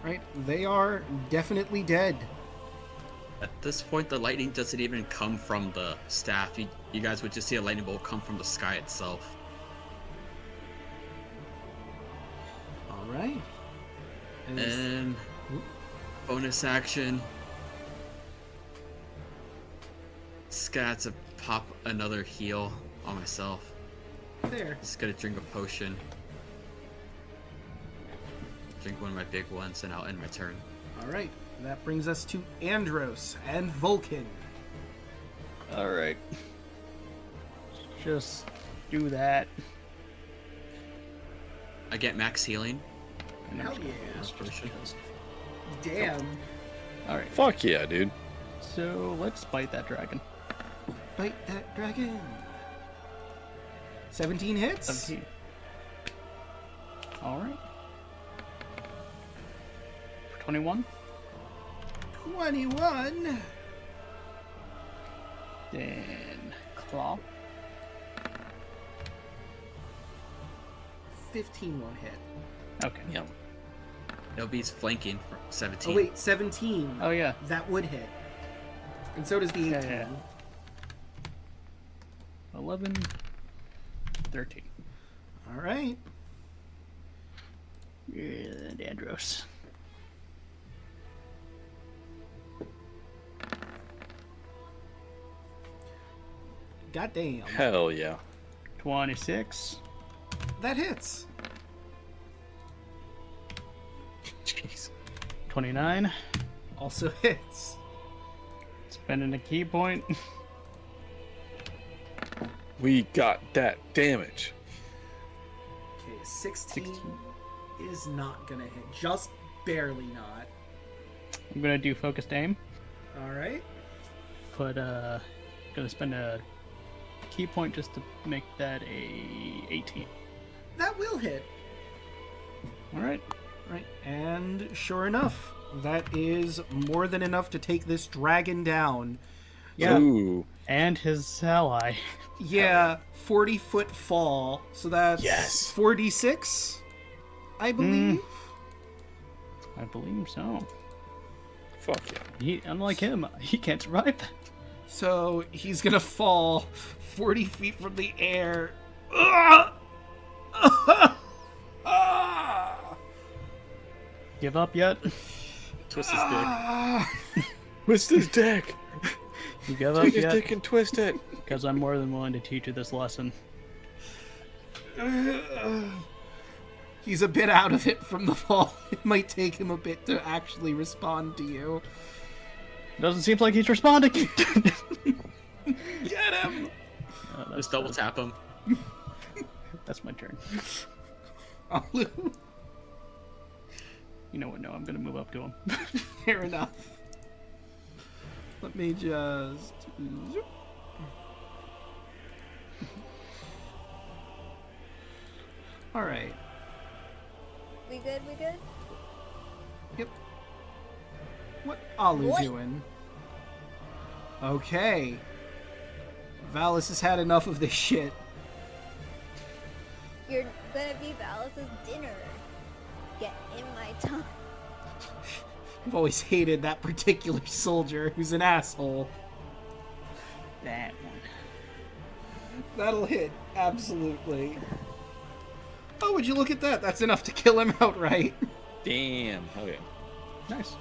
Right, they are definitely dead. At this point, the lightning doesn't even come from the staff. You guys would just see a lightning bolt come from the sky itself. All right. And bonus action. Scat to pop another heal on myself. There. Just gonna drink a potion. Drink one of my big ones, and I'll end my turn. All right. That brings us to Andros and Vulcan. Alright. Just do that. I get max healing. And Hell I'm yeah. Potion. Damn. Alright. Fuck yeah, dude. So let's bite that dragon. Bite that dragon. 17 hits. 17. Alright. For 21. 21. Then claw. 15 won't hit. Okay. Yep. It'll be flanking for 17. Oh wait, 17. Oh yeah. That would hit. And so does the 18. Yeah. 11. 13. All right. And Andros. Goddamn. Hell yeah. 26. That hits. Jeez. 29. Also hits. Spending a key point. We got that damage. Okay, 16 is not gonna hit. Just barely not. I'm gonna do focused aim. All right. Put gonna spend a key point just to make that a 18. That will hit. All right. Right. And sure enough, that is more than enough to take this dragon down. Yeah. Ooh. And his ally. Yeah, 40-foot fall. So that's Yes. 46, I believe. I believe so. Fuck yeah. Unlike him, he can't survive that. So he's gonna fall 40 feet from the air. Ah! Ah! Give up yet? Twist his dick. Twist his dick. You give up Take his yet? dick and twist it. Because I'm more than willing to teach you this lesson. He's a bit out of it from the fall. It might take him a bit to actually respond to you. Doesn't seem like he's responding. Get him! Just double tap him. That's my turn. Alu. You know what? No, I'm gonna move up to him. Fair enough. Let me just... Alright. We good? We good? Yep. What Alu What? doing? Okay. Valis has had enough of this shit. You're gonna be Valis' dinner. Get in my tongue. I've always hated that particular soldier who's an asshole. That one. That'll hit, absolutely. Oh, would you look at that? That's enough to kill him outright. Damn. Okay. Nice.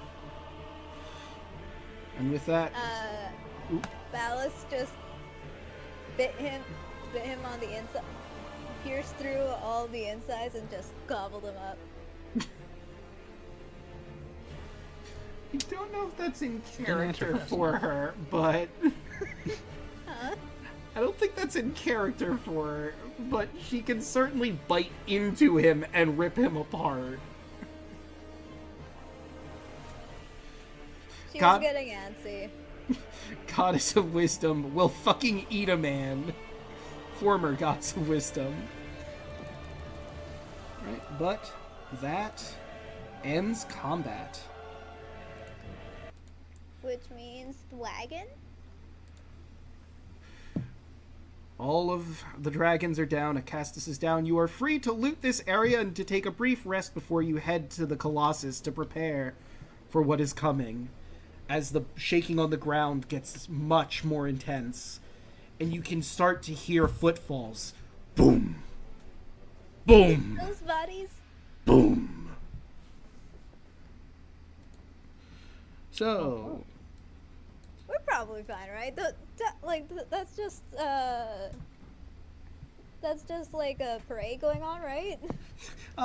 And with that, Valis just bit him on the inside, pierced through all the insides, and just gobbled him up. I don't know if that's in answer character fast for her, but Huh? I don't think that's in character for her, but she can certainly bite into him and rip him apart. She God- was getting antsy. Goddess of Wisdom will fucking eat a man. Former Goddess of Wisdom. Right, but that ends combat. Which means the wagon? All of the dragons are down, Acastus is down. You are free to loot this area and to take a brief rest before you head to the Colossus to prepare for what is coming. As the shaking on the ground gets much more intense, and you can start to hear footfalls. Boom. Boom. Those bodies. Boom. So, We're probably fine, right? That's just like a parade going on, right?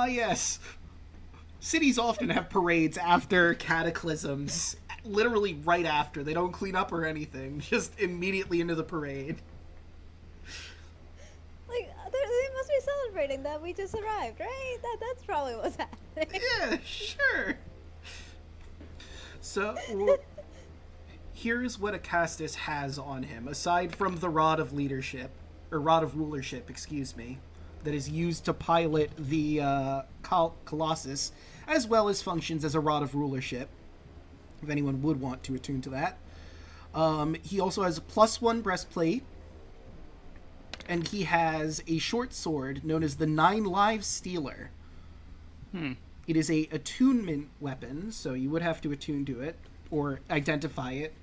yes. Cities often have parades after cataclysms. Literally right after. They don't clean up or anything. Just immediately into the parade. Like they must be celebrating that we just arrived, right? That's probably what's happening. Yeah, sure. So, here's what Acastus has on him, aside from the Rod of Leadership, or Rod of Rulership, excuse me, that is used to pilot the Colossus, as well as functions as a Rod of Rulership, if anyone would want to attune to that. He also has a +1 breastplate, and he has a short sword known as the 9 Lives Stealer. It is a attunement weapon, so you would have to attune to it, or identify it.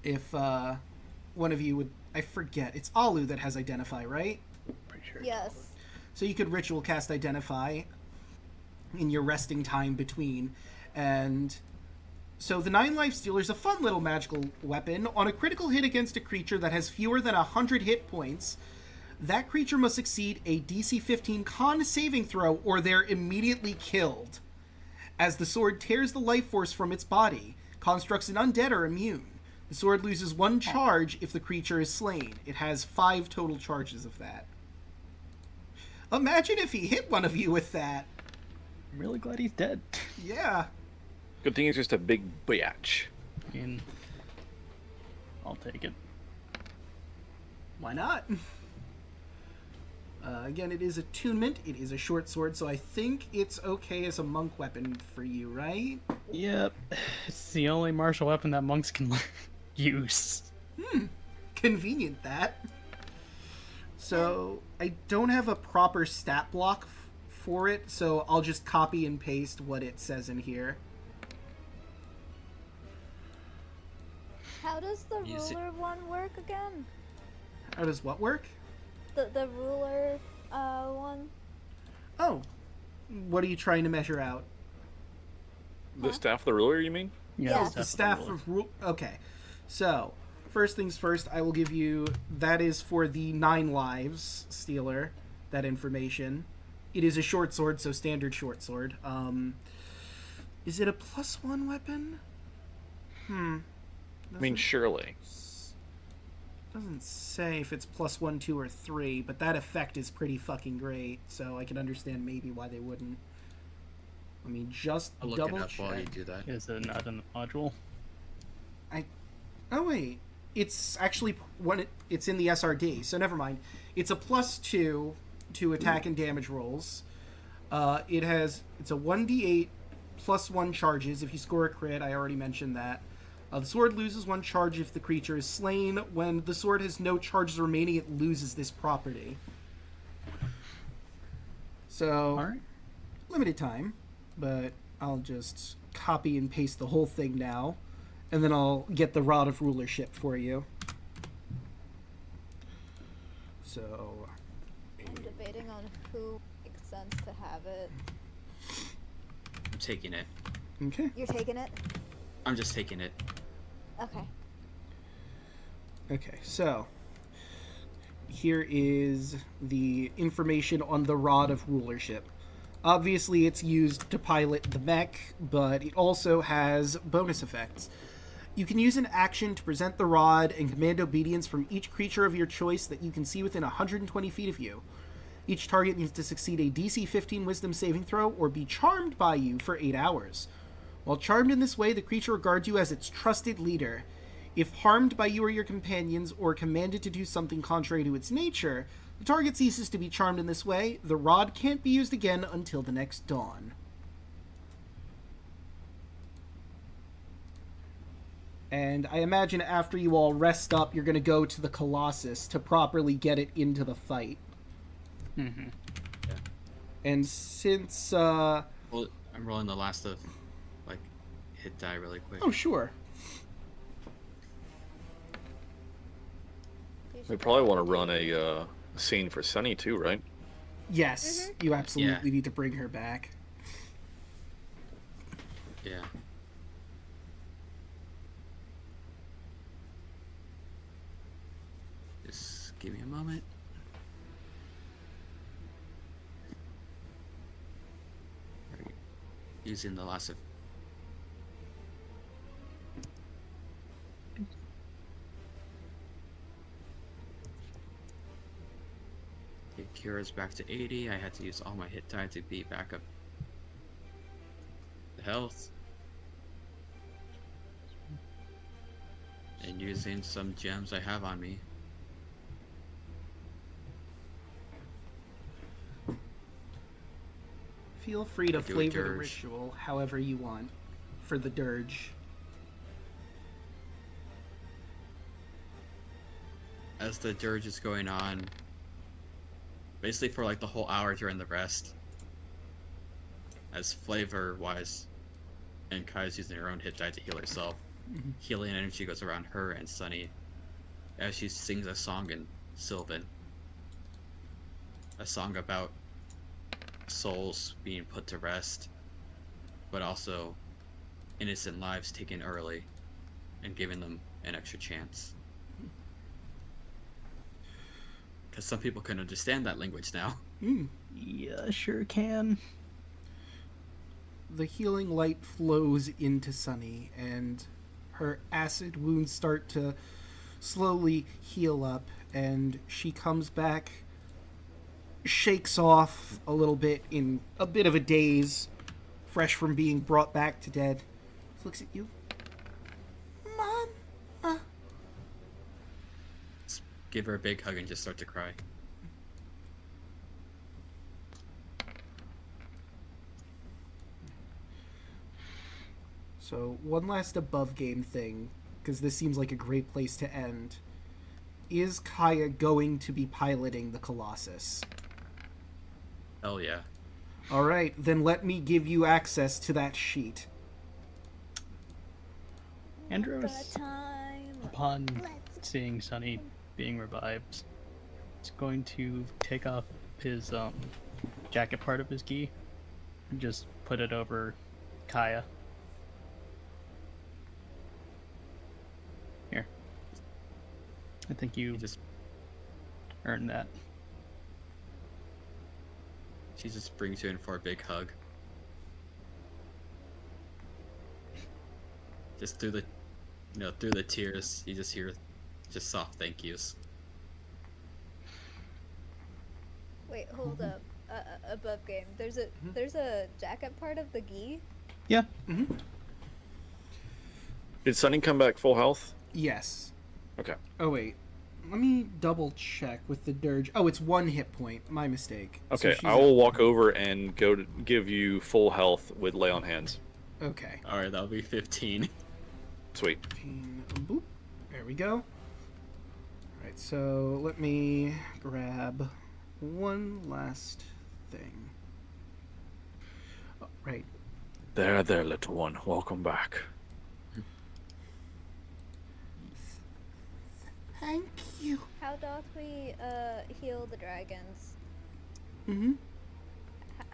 If one of you would... I forget. It's Alu that has Identify, right? Pretty sure. Yes. So you could ritual cast Identify in your resting time between. And so the 9 Life Stealer is a fun little magical weapon. On a critical hit against a creature that has fewer than 100 hit points, that creature must succeed a DC 15 con saving throw or they're immediately killed. As the sword tears the life force from its body, constructs and undead are immune. The sword loses 1 charge if the creature is slain. It has 5 total charges of that. Imagine if he hit one of you with that. I'm really glad he's dead. Yeah. Good thing it's just a big biatch. I mean, I'll take it. Why not? Again, it is attunement. It is a short sword, so I think it's okay as a monk weapon for you, right? Yep. It's the only martial weapon that monks can use. Convenient, that. So, I don't have a proper stat block for it, so I'll just copy and paste what it says in here. How does the Use it- ruler one work again? How does what work? The ruler one. Oh. What are you trying to measure out? The staff of the ruler, you mean? Yeah. The staff of rule. Okay. So, first things first, I will give you... That is for the 9 Lives Stealer, that information. It is a short sword, so standard short sword. Is it a +1 weapon? I mean, surely. Doesn't say if it's +1, 2, or 3, but that effect is pretty fucking great, so I can understand maybe why they wouldn't. Let me just I'll look double it up check. while you do that. Is it not in the module? Oh wait, it's actually it's in the SRD, so never mind. It's a +2 to attack and damage rolls. It's a 1d8 +1 charges if you score a crit. I already mentioned that. The sword loses 1 charge if the creature is slain. When the sword has no charges remaining, it loses this property. So, Alright. limited time, but I'll just copy and paste the whole thing now, and then I'll get the Rod of Rulership for you. So, I'm debating on who makes sense to have it. I'm taking it. okay. You're taking it? I'm just taking it. Okay. Okay, so here is the information on the Rod of Rulership. Obviously, it's used to pilot the mech, but it also has bonus effects. You can use an action to present the rod and command obedience from each creature of your choice that you can see within 120 feet of you. Each target needs to succeed a DC 15 Wisdom saving throw or be charmed by you for 8 hours. While charmed in this way, the creature regards you as its trusted leader. If harmed by you or your companions, or commanded to do something contrary to its nature, the target ceases to be charmed in this way. The rod can't be used again until the next dawn. And I imagine after you all rest up, you're going to go to the Colossus to properly get it into the fight. Mm-hmm. And since, Well, I'm rolling the last of, like, hit die really quick. Oh, sure. We probably want to run a scene for Sunny too, right? Yes, you absolutely need to bring her back. Yeah. Just give me a moment. Alright. Using the last of. Okay, Kira's back to 80. I had to use all my hit die to beat back up the health. And using some gems I have on me. Feel free to Do a flavor the dirge. ritual however you want for the dirge. As the dirge is going on, basically for like the whole hour during the rest, as flavor wise, and Kai's using her own hit die to heal herself. Healing energy goes around her and Sunny as she sings a song in Sylvan. A song about souls being put to rest, but also innocent lives taken early and giving them an extra chance. Because some people can understand that language now. Yeah, sure can. The healing light flows into Sunny, and her acid wounds start to slowly heal up, and she comes back, shakes off a little bit in a bit of a daze, fresh from being brought back to dead. Looks at you. Mom? Just give her a big hug and just start to cry. So, one last above game thing, because this seems like a great place to end. Is Kaya going to be piloting the Colossus? Hell yeah. Alright, then let me give you access to that sheet. Andros, The time. upon Let's seeing Sunny being revived, is going to take off his jacket part of his gi and just put it over Kaya. Here. I think you Just earned that. she just brings you in for a big hug. Just through the through the tears, you just hear just soft thank yous. Wait, hold up. Above game. There's a jacket part of the gi. Yeah. Did Sunny come back full health? Yes. Okay. Oh, wait. Let me double check with the dirge. Oh, it's 1 hit point. My mistake. So Okay, she's I will walk over and go to give you full health with lay on hands. Okay. Alright, that'll be 15. Sweet. Boop. There we go. Alright, so let me grab one last thing. Oh, right. There, little one. Welcome back. Thank you. How doth we heal the dragons? Mm-hmm.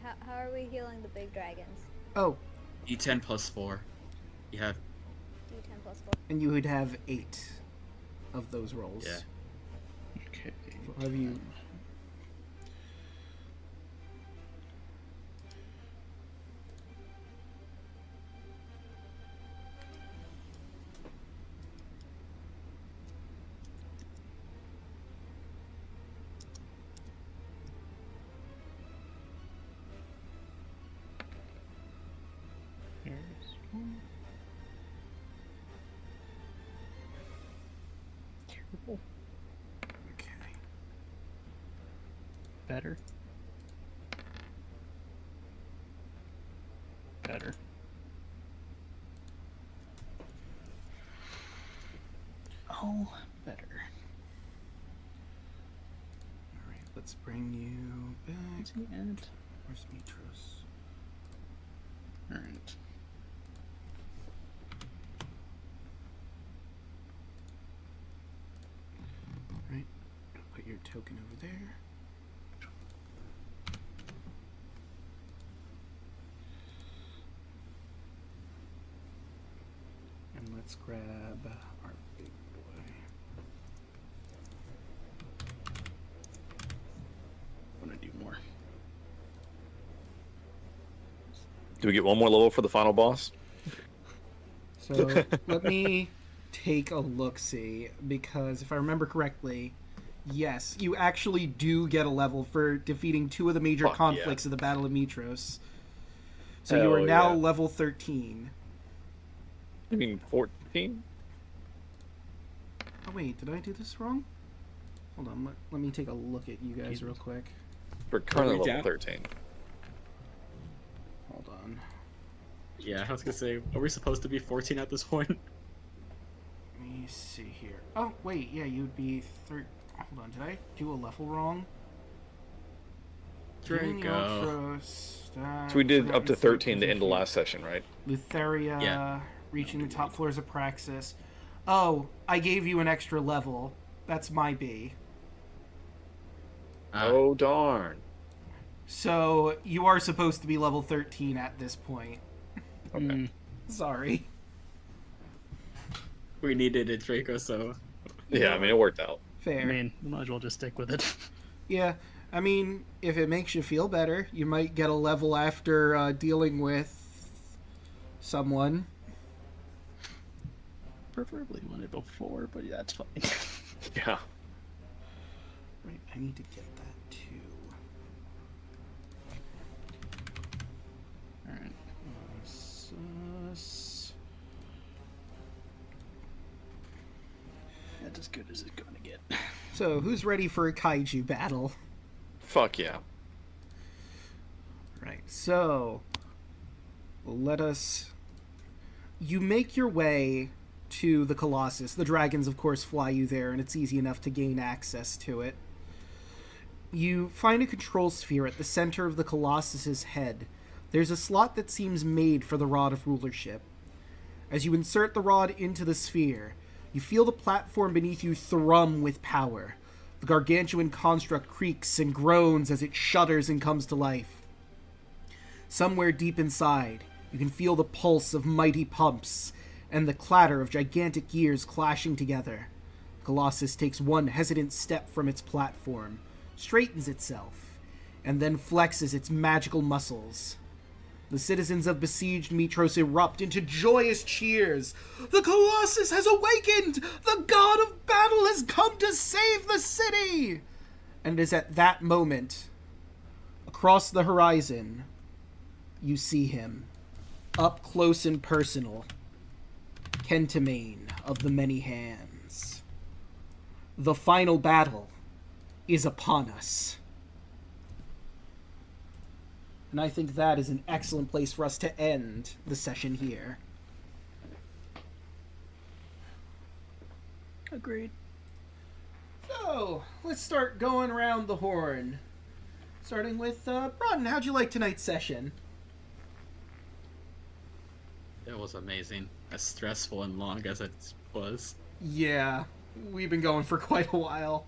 How are we healing the big dragons? Oh, D10 plus 4. You have D10 plus 4. and you would have 8 of those rolls. yeah. Okay. Have you? There's one. Terrible. Okay. Better. Better. bring you back. Is he at? Where's Mitros? Alright. Right. Put your token over there. And let's grab our big boy. I want to do more. Do we get one more level for the final boss? So let me take a look-see, because if I remember correctly, yes, you actually do get a level for defeating 2 of the major Fuck conflicts yeah. of the Battle of Mitros. So you Hell are now yeah. level 13. I mean, 14? Oh wait, did I do this wrong? Hold on, let me take a look at you guys real quick. We're currently Are we level down? 13. Hold on. Yeah, I was gonna say, are we supposed to be 14 at this point? Let me see here. Oh, wait, yeah, you'd be Hold on, did I do a level wrong? Healing the Draco. Ultros, So we did forgot up to your third 13 to end the position. last session, right? Lutheria, Yeah. reaching the top floors of Praxis. Oh, I gave you an extra level. That's my B. Oh, darn. So, you are supposed to be level 13 at this point. Okay. Mm, Sorry. We needed it, Draco, so... Yeah, I mean, it worked out. Fair. I mean, we might as well just stick with it. Yeah, I mean, if it makes you feel better, you might get a level after dealing with someone. Preferably wanted before, but yeah, that's fine. Yeah. Right, I need to get that too. Alright. That's as good as it's gonna get. So, who's ready for a kaiju battle? Fuck yeah. Right, so let us. You make your way to the Colossus. The dragons, of course, fly you there, and it's easy enough to gain access to it. You find a control sphere at the center of the Colossus's head. There's a slot that seems made for the Rod of Rulership. As you insert the rod into the sphere, you feel the platform beneath you thrum with power. The gargantuan construct creaks and groans as it shudders and comes to life. Somewhere deep inside, you can feel the pulse of mighty pumps and the clatter of gigantic gears clashing together. Colossus takes one hesitant step from its platform, straightens itself, and then flexes its magical muscles. The citizens of besieged Mitros erupt into joyous cheers. The Colossus has awakened! The god of battle has come to save the city! And it is at that moment, across the horizon, you see him, up close and personal, Kentamane of the Many Hands. The final battle is upon us. And I think that is an excellent place for us to end the session here. Agreed. So, let's start going around the horn. Starting with, Brodden, how'd you like tonight's session? It was amazing. As stressful and long as it was. Yeah, we've been going for quite a while.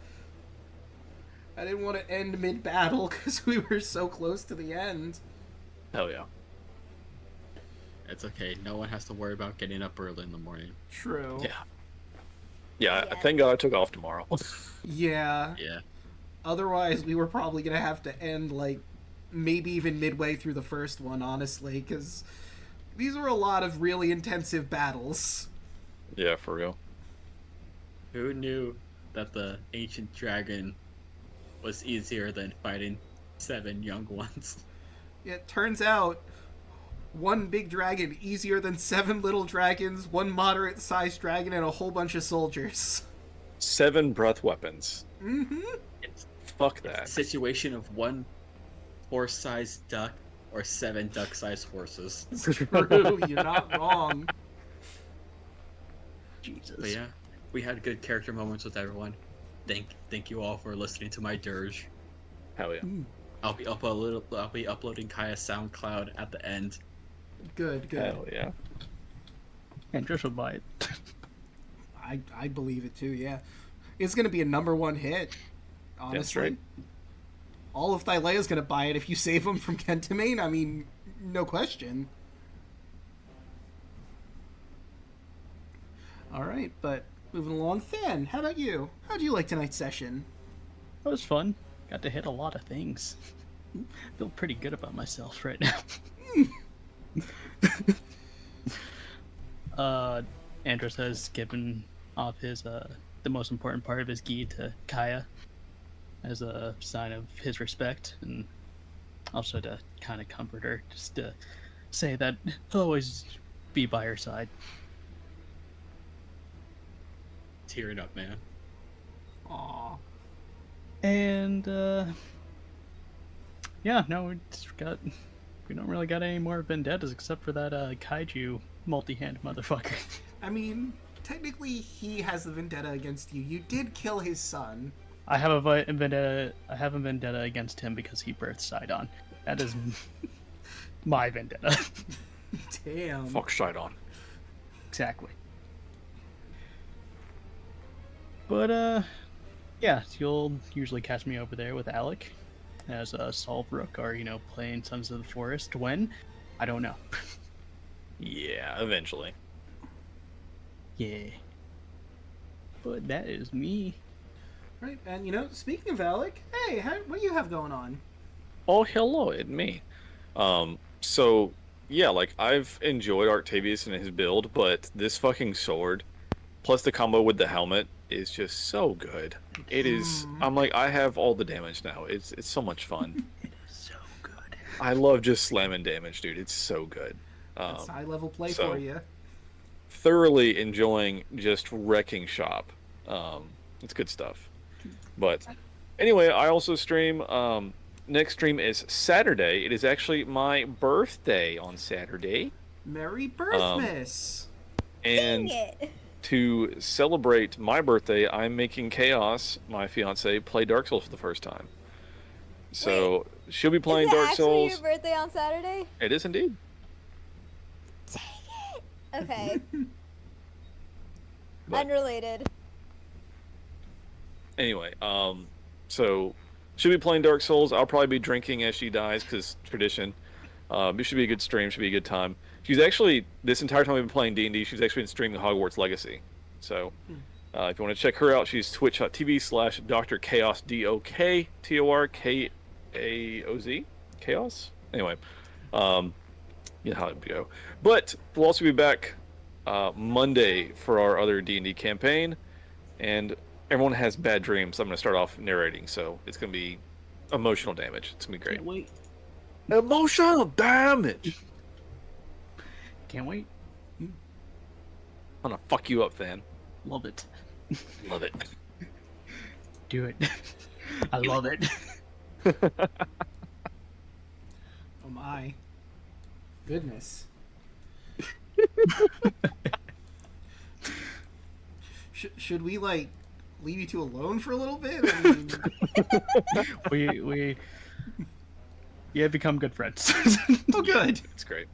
I didn't want to end mid-battle because we were so close to the end. Hell yeah. It's okay. No one has to worry about getting up early in the morning. True. Yeah. Yeah, thank God I took off tomorrow. Yeah. Yeah. Otherwise, we were probably going to have to end, like, maybe even midway through the first one, honestly, because these were a lot of really intensive battles. Yeah, for real. Who knew that the ancient dragon was easier than fighting 7 young ones? It turns out one big dragon easier than 7 little dragons, 1 moderate-sized dragon, and a whole bunch of soldiers. 7 breath weapons. Mm-hmm. It's Fuck a that. situation of 1 horse-sized duck or 7 duck-sized horses. True, you're not wrong. Jesus. But yeah, we had good character moments with everyone. Thank you all for listening to my dirge. Hell yeah. I'll be uploading Kaya's SoundCloud at the end. Good. Hell yeah. And Trish will buy it. I believe it too. Yeah, it's gonna be a #1 hit. Honestly, That's right. all of Thylea's gonna buy it if you save him from Kentamine. I mean, no question. All right, but moving along, Than, how about you? How do you like tonight's session? That was fun. Got to hit a lot of things. Feel pretty good about myself right now. Andros has given off his the most important part of his gi to Kaya as a sign of his respect, and also to kind of comfort her, just to say that he'll always be by her side. Tearing up, man. Aw. And yeah, no, we don't really got any more vendettas except for that kaiju multi-hand motherfucker. I mean, technically, he has the vendetta against you. You did kill his son. I have a vendetta. I have a vendetta against him because he birthed Sidon. That is my vendetta. Damn. Fuck Shidon. Exactly. But yeah, you'll usually catch me over there with Alek as Solve Rook, or playing Sons of the Forest. When? I don't know. Yeah, eventually. Yeah. But that is me. Right, and speaking of Alec, hey, what do you have going on? Oh, hello, it's me. So, yeah, like, I've enjoyed Octavius and his build, but this fucking sword, plus the combo with the helmet, is just so good. It is, I'm like, I have all the damage now. It's so much fun. It is so good. I love just slamming damage, dude. It's so good. That's high-level play so- for you. Thoroughly enjoying just wrecking shop. It's good stuff. But anyway, I also stream. Next stream is Saturday. It is actually my birthday on Saturday, Merry Birthmas! and Dang it. to celebrate my birthday, I'm making Chaos, my fiance, play Dark Souls for the first time. So she'll be playing Is it Dark actually Souls. your birthday on Saturday? It is indeed. Dang it. Okay. But- Unrelated. Anyway, so she'll be playing Dark Souls. I'll probably be drinking as she dies, because tradition. It should be a good stream. Should be a good time. She's actually, this entire time we've been playing D&D, she's actually been streaming Hogwarts Legacy. So, if you want to check her out, she's twitch.tv/Dr. Chaos, DOKTORKAOZ. Chaos? Anyway, you know how it go. But we'll also be back Monday for our other D&D campaign, and everyone has bad dreams. I'm going to start off narrating, so it's going to be emotional damage. It's going to be great. Can't wait. Emotional damage! Can't wait. I'm going to fuck you up, Van. Love it. Love it. Do it. I love it. Oh my. Goodness. Should we, leave you two alone for a little bit? I mean... we have become good friends. Oh, good. It's great.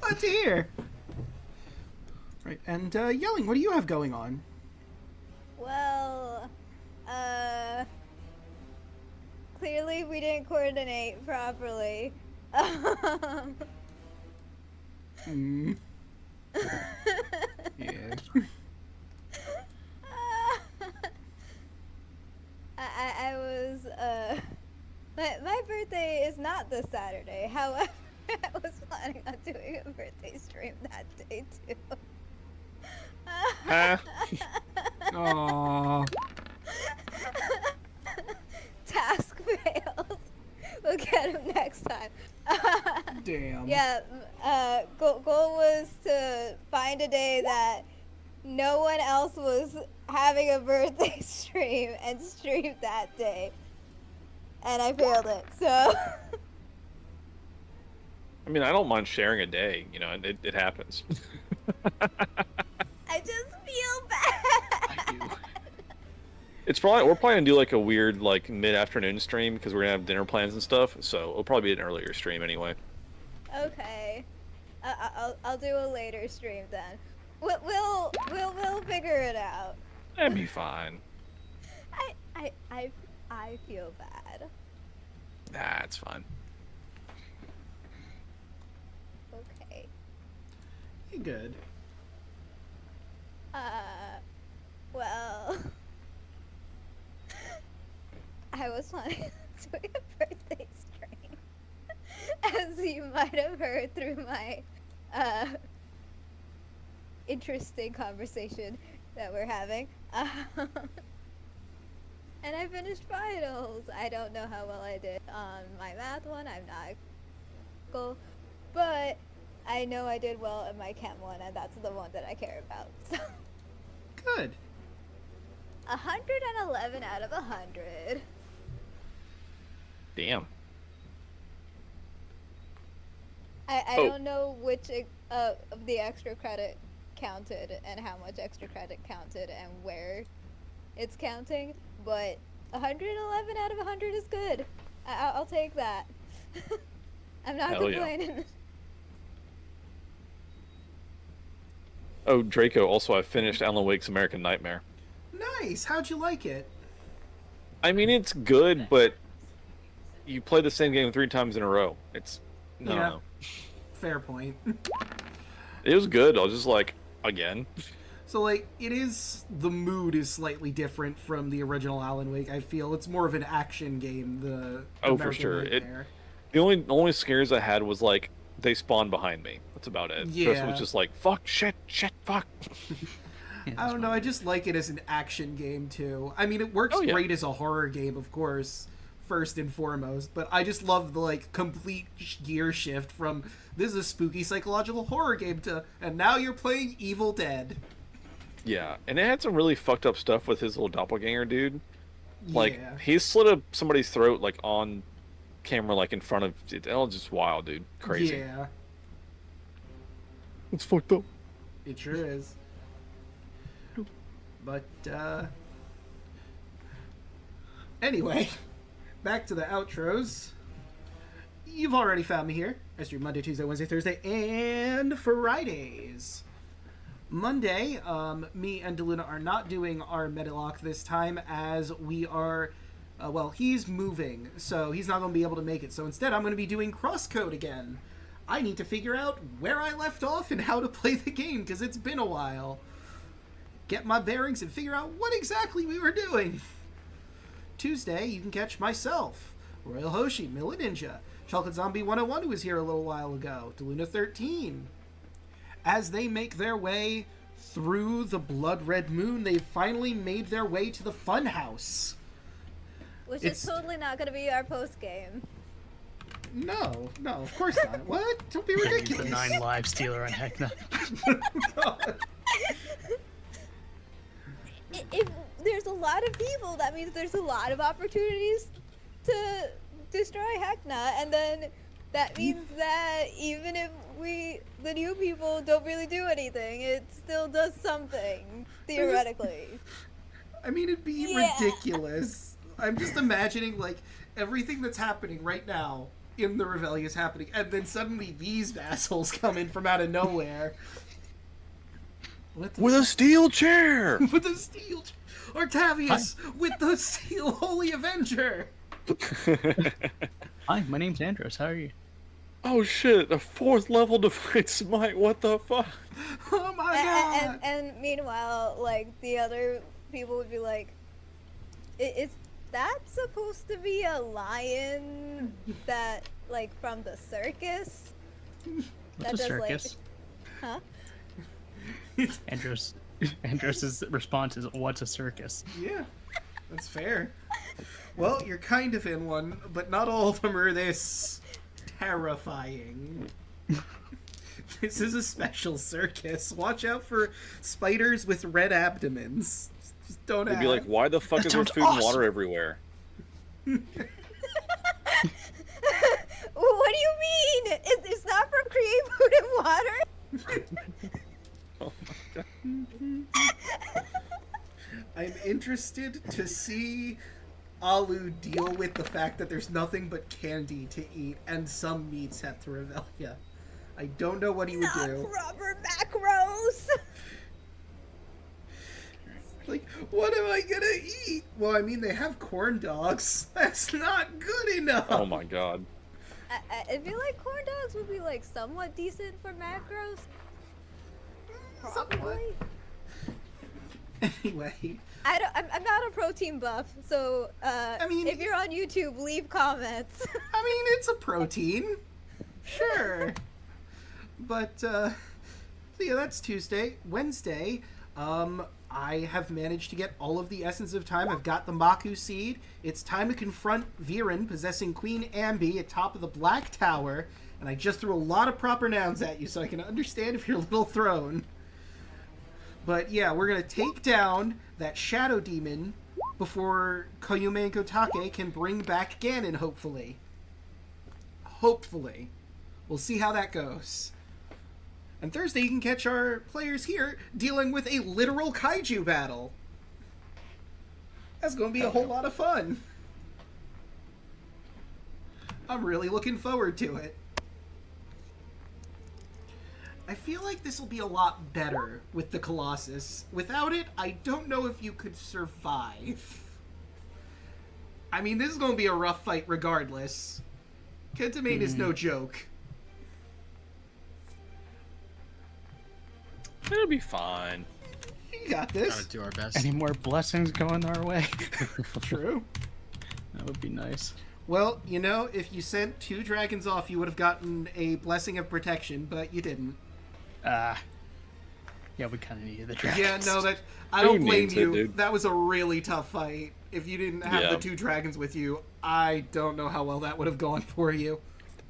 Glad to hear. Right, and Yelling, what do you have going on? Well, clearly we didn't coordinate properly. Hmm. Yeah. I was, my birthday is not this Saturday. However, I was planning on doing a birthday stream that day too. Huh? Aww. Task failed. We'll get him next time. Damn. Yeah, goal was to find a day that no one else was having a birthday stream and stream that day. And I failed it, so... I mean, I don't mind sharing a day. It happens. I just feel bad. I do. We're probably gonna do like a weird like mid-afternoon stream because we're gonna have dinner plans and stuff. So it'll probably be an earlier stream anyway. Okay. I'll do a later stream then. We'll figure it out. That'd be fine. I feel bad. Nah, it's fine. Okay. You good? Well, I was planning on doing a birthday stream, as you might have heard through my interesting conversation that we're having. And I finished finals. I don't know how well I did on my math one. I'm not cool, but I know I did well in my chem one, and that's the one that I care about. So. Good. 111 out of 100. Damn. I Oh. don't know which of the extra credit counted and how much extra credit counted and where it's counting, but 111 out of 100 is good. I'll take that. I'm not Hell yeah. complaining. Oh, Draco. Also, I finished Alan Wake's American Nightmare. Nice. How'd you like it? I mean, it's good, but you play the same game 3 times in a row. It's no, Yeah. no. Fair point. It was good. I was just like, again. So, like, the mood is slightly different from the original Alan Wake. I feel it's more of an action game. Oh, for American sure. Nightmare. The only scares I had was like they spawned behind me. That's about it. The rest Yeah. was just like fuck, shit, fuck. Yeah, I don't know. I just like it as an action game too. I mean, it works Oh, yeah. great as a horror game, of course, first and foremost. But I just love the like complete gear shift from this is a spooky psychological horror game to and now you're playing Evil Dead. Yeah, and it had some really fucked up stuff with his little doppelganger dude. Like Yeah. he slit somebody's throat like on camera, like in front of it. That was just wild, dude. Crazy. Yeah, It's fucked up. it sure is. But anyway, back to the outros. You've already found me here. I stream Monday, Tuesday, Wednesday, Thursday, and Fridays. Monday, me and DeLuna are not doing our Medilock this time as we are, he's moving, so he's not going to be able to make it. So instead, I'm going to be doing Crosscode again. I need to figure out where I left off and how to play the game, because it's been a while. Get my bearings and figure out what exactly we were doing. Tuesday, you can catch myself, Royal Hoshi, Milla Ninja, Chocolate Zombie 101, who was here a little while ago, DeLuna 13. As they make their way through the Blood Red Moon, they've finally made their way to the Funhouse. Which It's- is totally not going to be our post game. No, of course not. What? Don't be He's the ridiculous. 9 live stealer on Heckna. God. If there's a lot of people, that means there's a lot of opportunities to destroy Heckna, and then that means that even if the new people don't really do anything, it still does something, theoretically. I mean, it'd be Yeah. ridiculous. I'm just imagining, like, everything that's happening right now in the Reveille is happening, and then suddenly these assholes come in from out of nowhere. What the With a steel chair. with the steel... Octavius! With the steel Holy Avenger! Hi, my name's Andros. How are you? Oh shit! A 4th level divine smite. What the fuck? Oh my god! And meanwhile, like, the other people would be like, is that supposed to be a lion that, like, from the circus? What's a circus? Huh? Andros's response is, "What's a circus?" Yeah, that's fair. Well, you're kind of in one, but not all of them are this terrifying. This is a special circus. Watch out for spiders with red abdomens. Just don't They'd be like, why the fuck That is there sounds food and awesome. water everywhere? What do you mean? It's not from Create Food and Water? Oh my god. I'm interested to see Alu deal with the fact that there's nothing but candy to eat and some meats at the Revelia. I don't know what he would Not do. proper macros. Like, what am I gonna eat? Well, I mean, they have corn dogs. That's not good enough. Oh my god. I feel like corn dogs would be like somewhat decent for macros. Somewhat. Probably. Anyway, I'm not a protein buff, so I mean- if you're on YouTube, leave comments. I mean, it's a protein. Sure. But, so yeah, that's Tuesday. Wednesday, I have managed to get all of the Essence of Time. I've got the Maku Seed. It's time to confront Viren possessing Queen Ambi atop of the Black Tower. And I just threw a lot of proper nouns at you so I can understand if you're a little thrown. But yeah, we're going to take down that Shadow Demon before Koyume and Kotake can bring back Ganon, hopefully. Hopefully. We'll see how that goes. And Thursday, you can catch our players here dealing with a literal kaiju battle. That's going to be a whole lot of fun. I'm really looking forward to it. I feel like this will be a lot better with the Colossus. Without it, I don't know if you could survive. I mean, this is going to be a rough fight regardless. Kentamane is no joke. It'll be fine. You got this. Gotta do our best. Any more blessings going our way? True. That would be nice. Well, you know, if you sent 2 dragons off, you would have gotten a blessing of protection, but you didn't. Yeah, we kind of needed the dragons. Yeah, no, that I Who don't blame needs it, you. dude? That was a really tough fight. If you didn't have Yeah. the 2 dragons with you, I don't know how well that would have gone for you.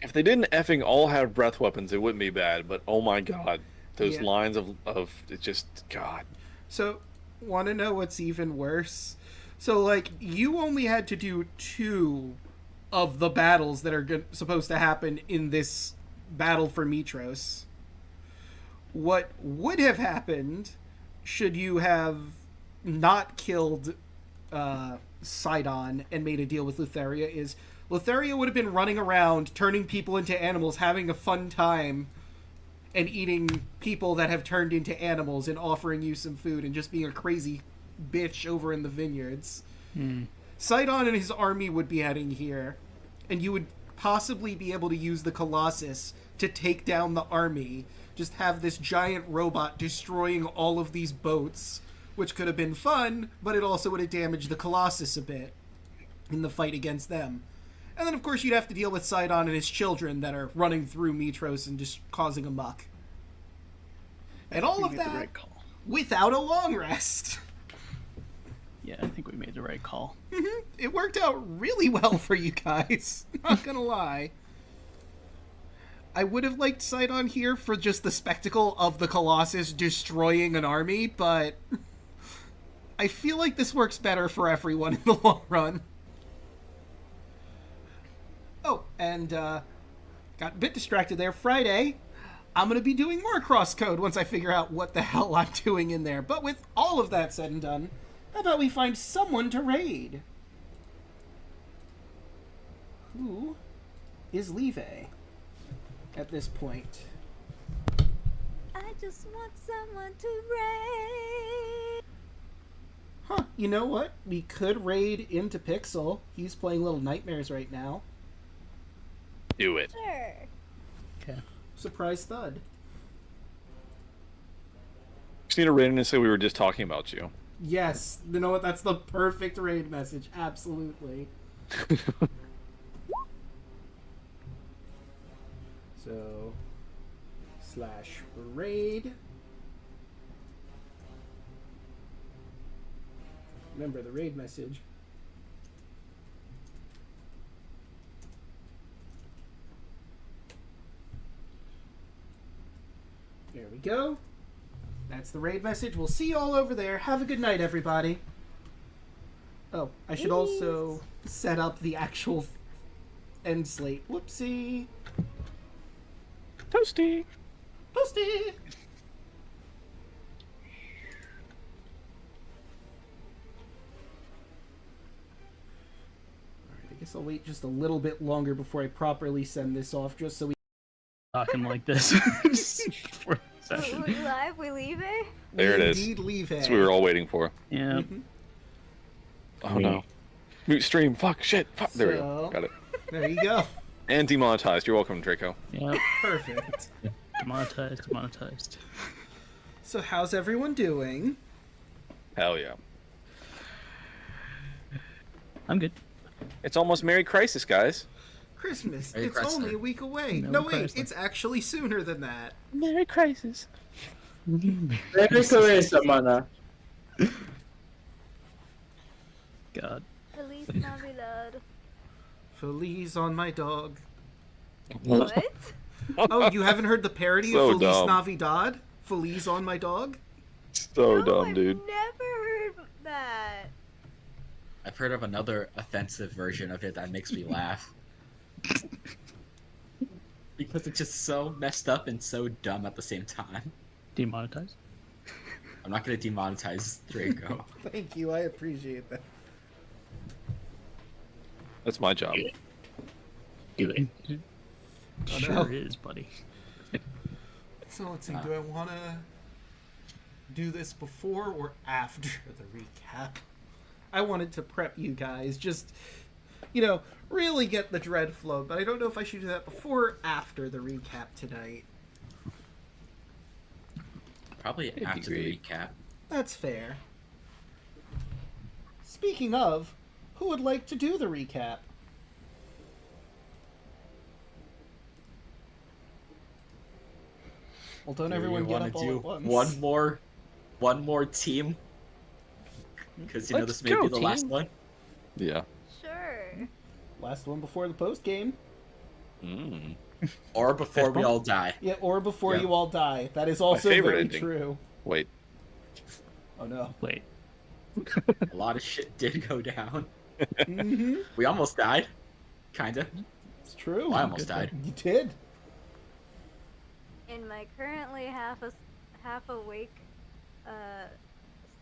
If they didn't effing all have breath weapons, it wouldn't be bad. But oh my god, those Yeah. lines of it just god. So, want to know what's even worse? So, like, you only had to do 2 of the battles that are supposed to happen in this battle for Mitros. What would have happened should you have not killed Sidon and made a deal with Lutheria is Lutheria would have been running around, turning people into animals, having a fun time, and eating people that have turned into animals and offering you some food and just being a crazy bitch over in the vineyards. Sidon and his army would be heading here, and you would possibly be able to use the Colossus to take down the army. Just have this giant robot destroying all of these boats, which could have been fun, but it also would have damaged the Colossus a bit in the fight against them. And then, of course, you'd have to deal with Sidon and his children that are running through Mitros and just causing a muck. And all We of made the that right call. without a long rest. Yeah, I think we made the right call. It worked out really well for you guys. Not gonna lie. I would have liked Sidon here for just the spectacle of the Colossus destroying an army, but I feel like this works better for everyone in the long run. Oh, and got a bit distracted there. Friday, I'm going to be doing more crosscode once I figure out what the hell I'm doing in there. But with all of that said and done, how about we find someone to raid? Who is Leve at this point? I just want someone to raid. Huh, you know what? We could raid into Pixel. He's playing Little Nightmares right now. Do it. Sure. Okay. Surprise thud. Just need to raid in and say we were just talking about you. Yes, you know what? That's the perfect raid message. Absolutely. So, /raid. Remember the raid message. There we go. That's the raid message. We'll see you all over there. Have a good night, everybody. Oh, I should also set up the actual end slate. Whoopsie. Toasty. Toasty. Guess I'll wait just a little bit longer before I properly send this off, just so we. Talking like this before the We session. live? We leaving? There it is. Indeed, leave it. That's what we were all waiting for. Yeah. Oh no. Mute stream. Fuck. Shit. Fuck. There we go. So- Got it. There you go. And demonetized. You're welcome, Draco. Yeah. Perfect. Demonetized. So how's everyone doing? Hell yeah. I'm good. It's almost Merry Crisis, guys. Christmas. Merry It's Chrysler. only a week away. Merry No, wait. Chrysler. It's actually sooner than that. Merry Crisis. Merry Christmas, mana. God. Feliz Navidad. Feliz on my dog. What? Oh, you haven't heard the parody So of Feliz dumb. Navidad? Feliz on my dog? So No, dumb, I've dude. never heard that. I've heard of another offensive version of it that makes me laugh. Because it's just so messed up and so dumb at the same time. Demonetized. I'm not gonna demonetize Draco. Thank you. I appreciate that. That's my job. Do it. Oh, Sure no. is, buddy. So let's see. Do I want to do this before or after the recap? I wanted to prep you guys. Just, really get the dread flow. But I don't know if I should do that before or after the recap tonight. Probably after the great. recap. That's fair. Speaking of, who would like to do the recap? Well, don't Do everyone you get wanna up all do at once. one more team? Because Let's this may go, be the last team. one. Yeah. Sure. Last one before the post game. Mm. Or before we one? all die. Yeah, or before Yeah. you all die. That is also favorite very ending. true. Wait. Oh no. Wait. A lot of shit did go down. Mm-hmm. We almost died. Kinda. It's true. I almost died. You did. In my currently half awake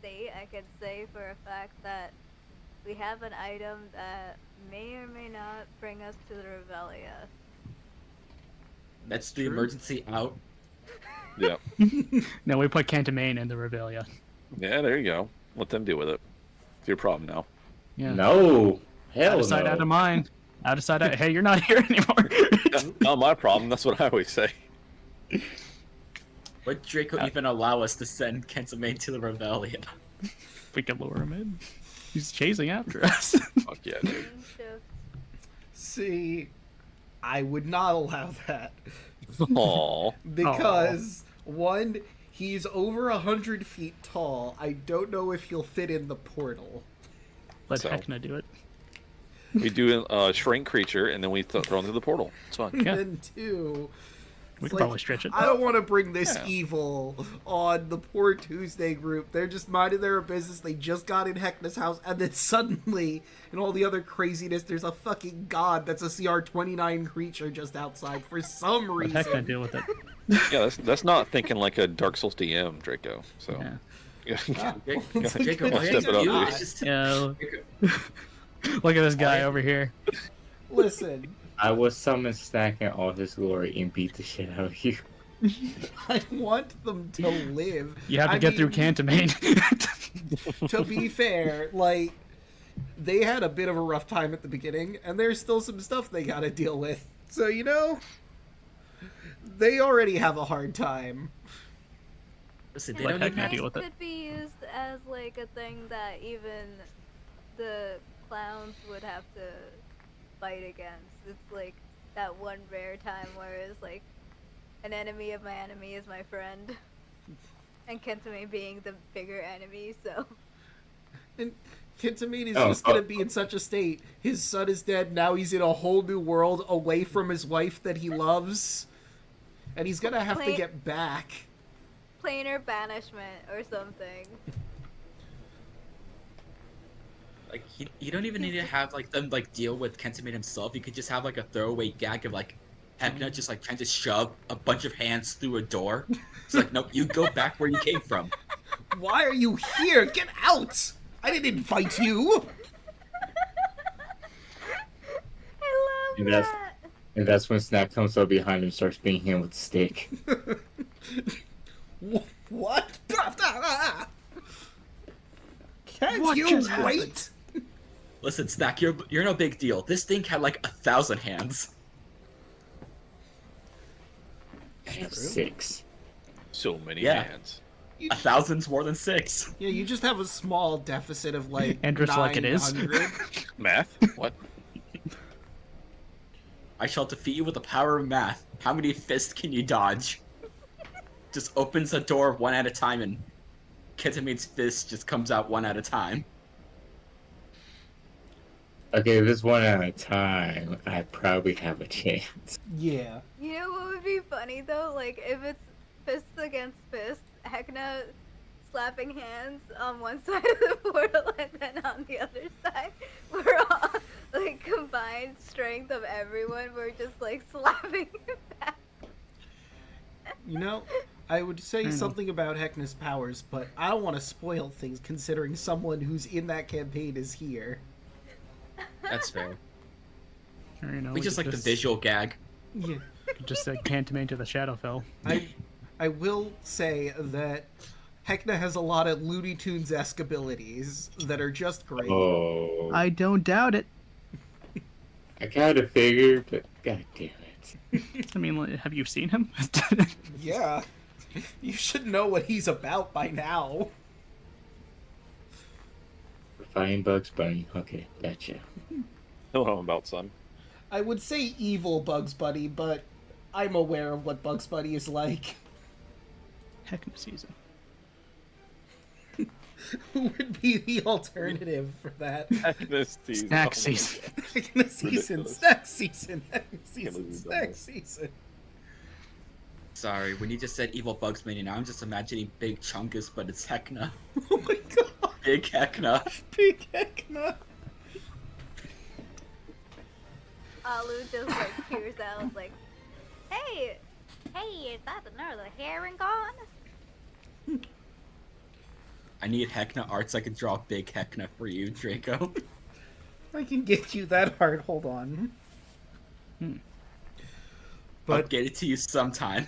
state, I could say for a fact that we have an item that may or may not bring us to the Revelia. That's the True. emergency out. Yeah. No, we put Cantamane in the Revelia. Yeah, there you go. Let them deal with it. It's your problem now. Yeah. No. Out Hell of sight, no. out of mind. Out of sight, out. Hey, you're not here anymore. That's not my problem. That's what I always say. Would Draco even allow us to send Kensamain to the Revelia? We can lure him in. He's chasing after us. Fuck yeah, dude. Change shift. See, I would not allow that Aww. because one, he's over 100 feet tall. I don't know if he'll fit in the portal. Let So. Hecna do it. We do a shrink creature, and then we throw him through the portal. It's fun. Yeah. And two, We it's can probably stretch it. I don't want to bring this Yeah. evil on the poor Tuesday group. They're just minding their own business. They just got in Hecna's house, and then suddenly, in all the other craziness, there's a fucking god that's a CR-29 creature just outside for some Let Hecna reason. deal with it. Yeah, that's not thinking like a Dark Souls DM, Draco. So. Yeah. Draco, One all you step have it to up, do dude. is just Yeah. Look at this guy over here. Listen, I will summon Snack in all his glory and beat the shit out of you. I want them to live. You have to I get through mean, Cantamane. To be fair, like, they had a bit of a rough time at the beginning, and there's still some stuff they gotta deal with. So, they already have a hard time. listen. They Let don't Hecna even. Knights deal with it. could be used as like a thing that even the clowns would have to fight against. It's like that one rare time where it's like an enemy of my enemy is my friend. And Kentame being the bigger enemy, so And Kintamine is Oh, just gonna be in such a state. His son is dead, now he's in a whole new world away from his wife that he loves. And he's gonna have to Wait. get back. planar banishment or something. Like you don't even need to have like them like deal with Kensamain himself. You could just have like a throwaway gag of like Hecna just like trying to shove a bunch of hands through a door. It's like, nope, you go back where you came from. Why are you here? Get out! I didn't invite you! And that's that. and that's when Snack comes up behind him and starts beating him with the stick. What? Can't What you just wait? Listen, Snack, you're no big deal. This thing had like 1,000 hands. I have 6. So many Yeah. hands. 1,000's more than 6. Yeah, you just have a small deficit of like And just like it is. 900. Math? What? I shall defeat you with the power of math. How many fists can you dodge? Just opens a door one at a time, and Kitamate's fist just comes out one at a time. Okay, if it's one at a time, I probably have a chance. Yeah. You know what would be funny though? Like if it's fists against fists, Hekna slapping hands on one side of the portal and then on the other side, we're all like combined strength of everyone. We're just like slapping back. You know, I would say know. something about Heckna's powers, but I don't want to spoil things considering someone who's in that campaign is here. That's fair. Or, you know, We just could like the visual gag. Yeah. could just Cantamane to the Shadowfell. I will say that Heckna has a lot of Looney Tunes-esque abilities that are just great. Oh, I don't doubt it. I gotta figure, but god damn it. I mean, like, have you seen him? Yeah. You should know what he's about by now. Find Bugs Bunny. Okay, gotcha. No, I'm about son. I would say evil Bugs Bunny, but I'm aware of what Bugs Bunny is like. Heck of a season. Who would be the alternative for that? This season. Snack season. Heckna season, Ridiculous. snack season, Heckna season, believe you've done snack this. season. Sorry, when you just said evil Bugs Bunny, now I'm just imagining Big Chungus, but it's Heckna. Oh my god, Big Heckna. big Heckna. Alu just like peers out like, hey, is that another herring gone? I need Heckna art so I can draw Big Heckna for you, Draco. I can get you that hard. Hold on. I'll But get it to you sometime.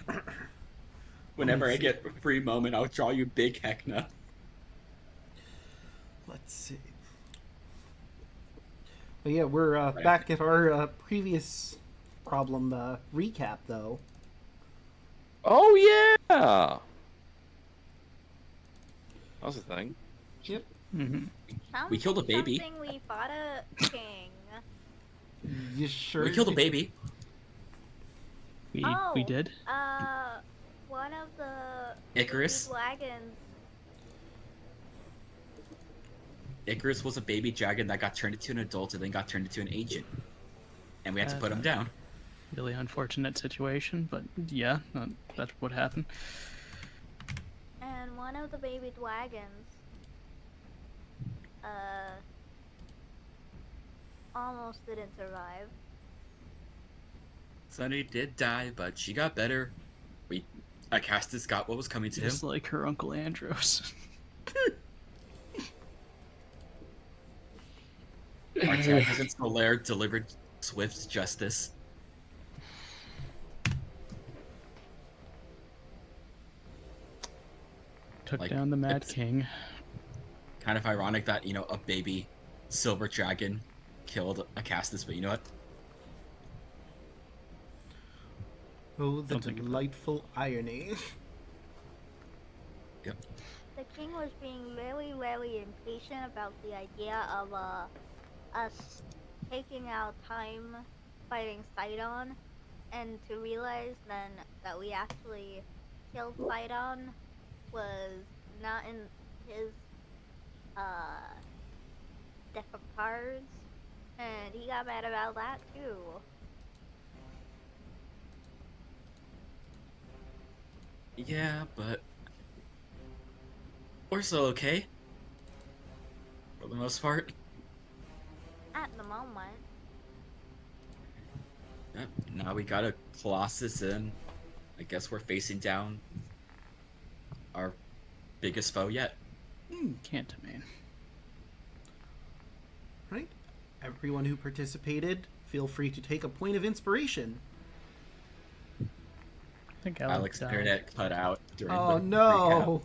Whenever I get a free moment, I'll draw you Big Heckna. let's see. But yeah, we're back at our previous problem recap, though. Oh yeah. That was a thing. Yep. Mm-hmm. We killed a baby. Something we fought a king. You sure? We killed a did? baby. We did. One of the Icarus? wagons. Icarus was a baby dragon that got turned into an adult and then got turned into an agent. And we had to put him down. Really unfortunate situation, but yeah, that's what happened. And one of the baby wagons, almost didn't survive. Sunny did die, but she got better. Acastus got what was coming to him. Just like her Uncle Andros. Our Presence Solaire delivered swift justice. Took Like, down the Mad it's- King. Kind of ironic that, a baby silver dragon killed Acastus, but you know what? Oh, the Don't think about it. delightful irony. Yep. The king was being really, really impatient about the idea of us taking our time fighting Sidon, and to realize then that we actually killed Sidon was not in his deck of cards, and he got mad about that too. Yeah, but we're still okay. For the most part. At the moment. Yep. Now we got a Colossus in. I guess we're facing down our biggest foe yet. Cantamane. Right? Everyone who participated feel free to take a point of inspiration. I think Alek Alex's died. internet cut out during Oh the no!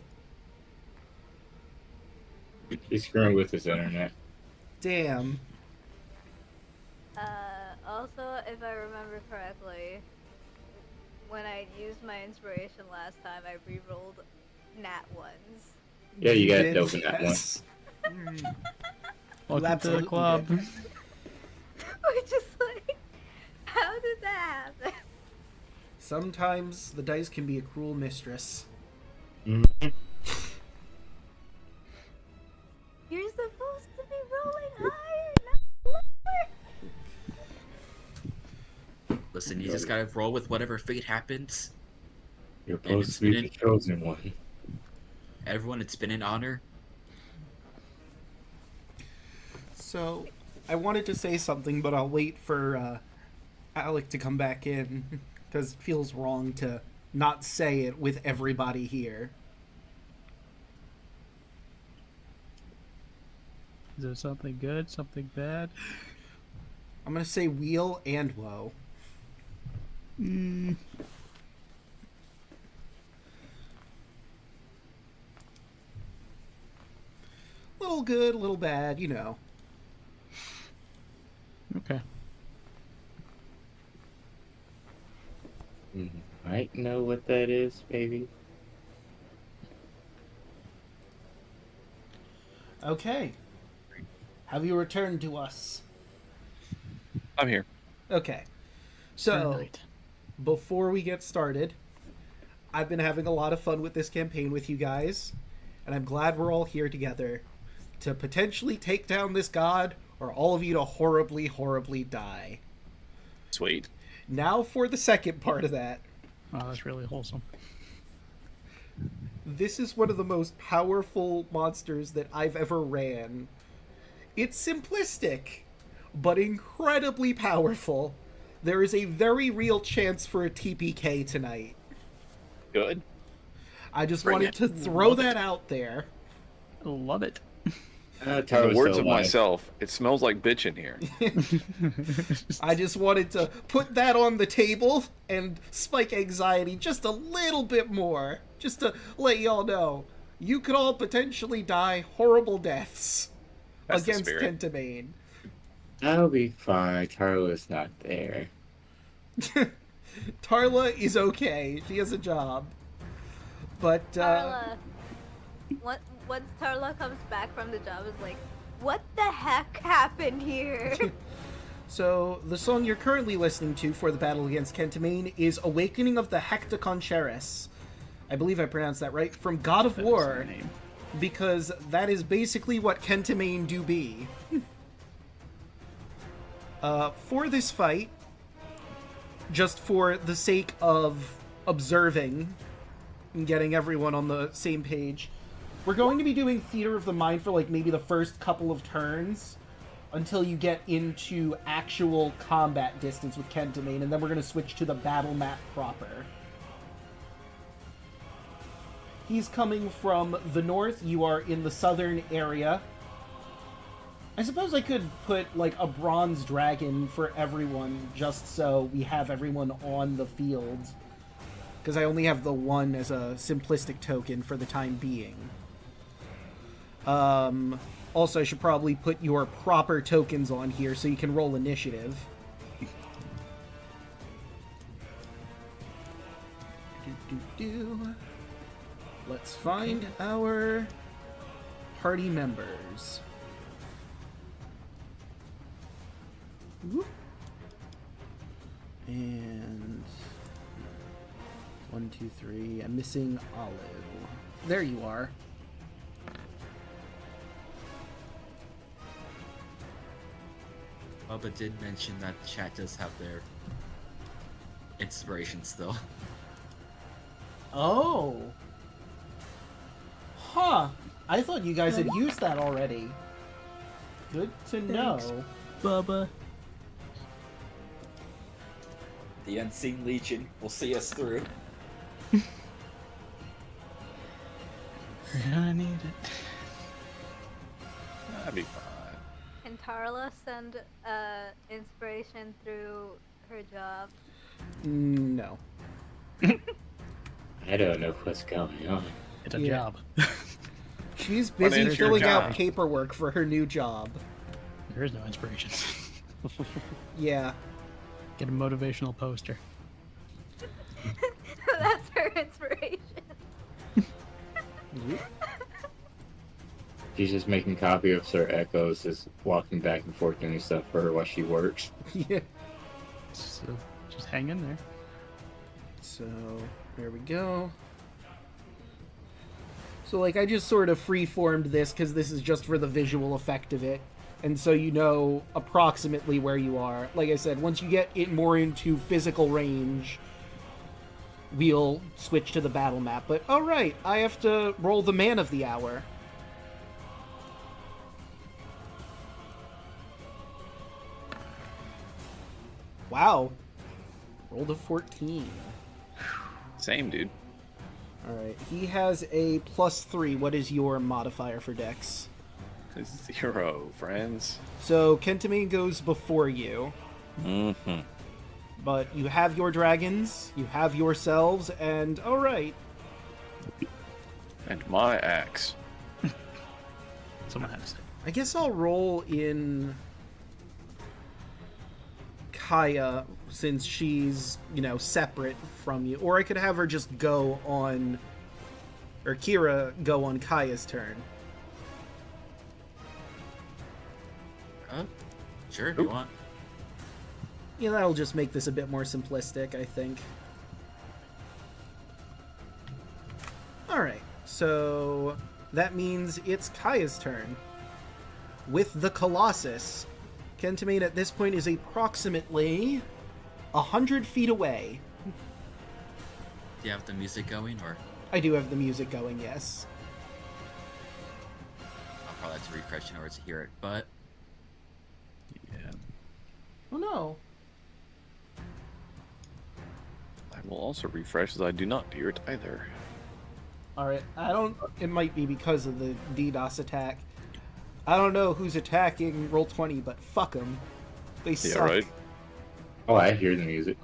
He's screwing with his internet. Damn. Also, if I remember correctly, when I used my inspiration last time, I re-rolled nat ones. Yeah, you got did, to open that one. yes. Welcome to the absolutely club. did. Which is like, how did that happen? Sometimes the dice can be a cruel mistress. Mhm. You're supposed to be rolling higher, not lower. Listen, you just gotta roll with whatever fate happens. You're And supposed it's to be been the chosen one. Everyone, it's been an honor. So, I wanted to say something, but I'll wait for Alec to come back in, because it feels wrong to not say it with everybody here. Is it something good? Something bad? I'm gonna say wheel and woe. Mm. Little good, little bad, you know. Okay. You might know what that is, baby. Okay. Have you returned to us? I'm here. Okay. So, Right. before we get started, I've been having a lot of fun with this campaign with you guys, and I'm glad we're all here together to potentially take down this god, or all of you to horribly, horribly die. Sweet. Now for the second part of that. Oh, that's really wholesome. This is one of the most powerful monsters that I've ever ran. It's simplistic, but incredibly powerful. There is a very real chance for a TPK tonight. Good. I just Bring wanted it. to throw that out there. Love it. In the Taro's words still of alive. myself, it smells like bitch in here. I just wanted to put that on the table and spike anxiety just a little bit more. Just to let y'all know, you could all potentially die horrible deaths That's the against spirit. Kentamane. That'll be fine. Tarla's not there. Tarla is okay. She has a job. But, Tarla. Once Tarla comes back from the job, is like, what the heck happened here? so the song you're currently listening to for the battle against Kentamane is Awakening of the Hectaconcheres. I believe I pronounced that right. From God of That is War. their name. Because that is basically what Kentamane do be. For this fight, just for the sake of observing and getting everyone on the same page, we're going to be doing Theater of the Mind for like maybe the first couple of turns until you get into actual combat distance with Kentamane, and then we're going to switch to the battle map proper. He's coming from the north. You are in the southern area. I suppose I could put, like, a bronze dragon for everyone, just so we have everyone on the field. Because I only have the one as a simplistic token for the time being. Also, I should probably put your proper tokens on here so you can roll initiative. Let's find our party members. Whoop. And 1, 2, 3. I'm missing Olive. There you are. Bubba did mention that the chat does have their inspiration still. Oh. Huh. I thought you guys had used that already. Good to know. Bubba. The Unseen Legion will see us through. I need it. That'd be fine. And Tarla send inspiration through her job? No. I don't know what's going on. It's a Yeah. job. She's What busy is your filling out job? paperwork for her new job. There is no inspiration. Yeah. Get a motivational poster. That's her inspiration. She's just making copy of Sir Echoes, just walking back and forth doing stuff for her while she works. Yeah. So just hang in there. So, there we go. So, like, I just sort of free-formed this because this is just for the visual effect of it. And so you know approximately where you are. Like I said, once you get it more into physical range, we'll switch to the battle map. But, alright, I have to roll the man of the hour. Wow. Rolled a 14. Same, dude. Alright, he has a +3. What is your modifier for Dex? 0, friends. So, Kentamine goes before you, Mm-hmm. but you have your dragons, you have yourselves, and alright. And my axe. Someone had to say. I guess I'll roll in Kaya, since she's, you know, separate from you. Or I could have her just go on, or Kira go on Kaya's turn. Sure, if you want. Yeah, that'll just make this a bit more simplistic, I think. Alright, so that means it's Kaya's turn. With the Colossus. Kentamine at this point is approximately 100 feet away. Do you have the music going, or I do have the music going, yes. I'll probably have to refresh in order to hear it, but Yeah. Oh no. I will also refresh as I do not hear it either. Alright, I don't... It might be because of the DDoS attack. I don't know who's attacking Roll20, but fuck them. They suck. Yeah, right. Oh, I hear the music.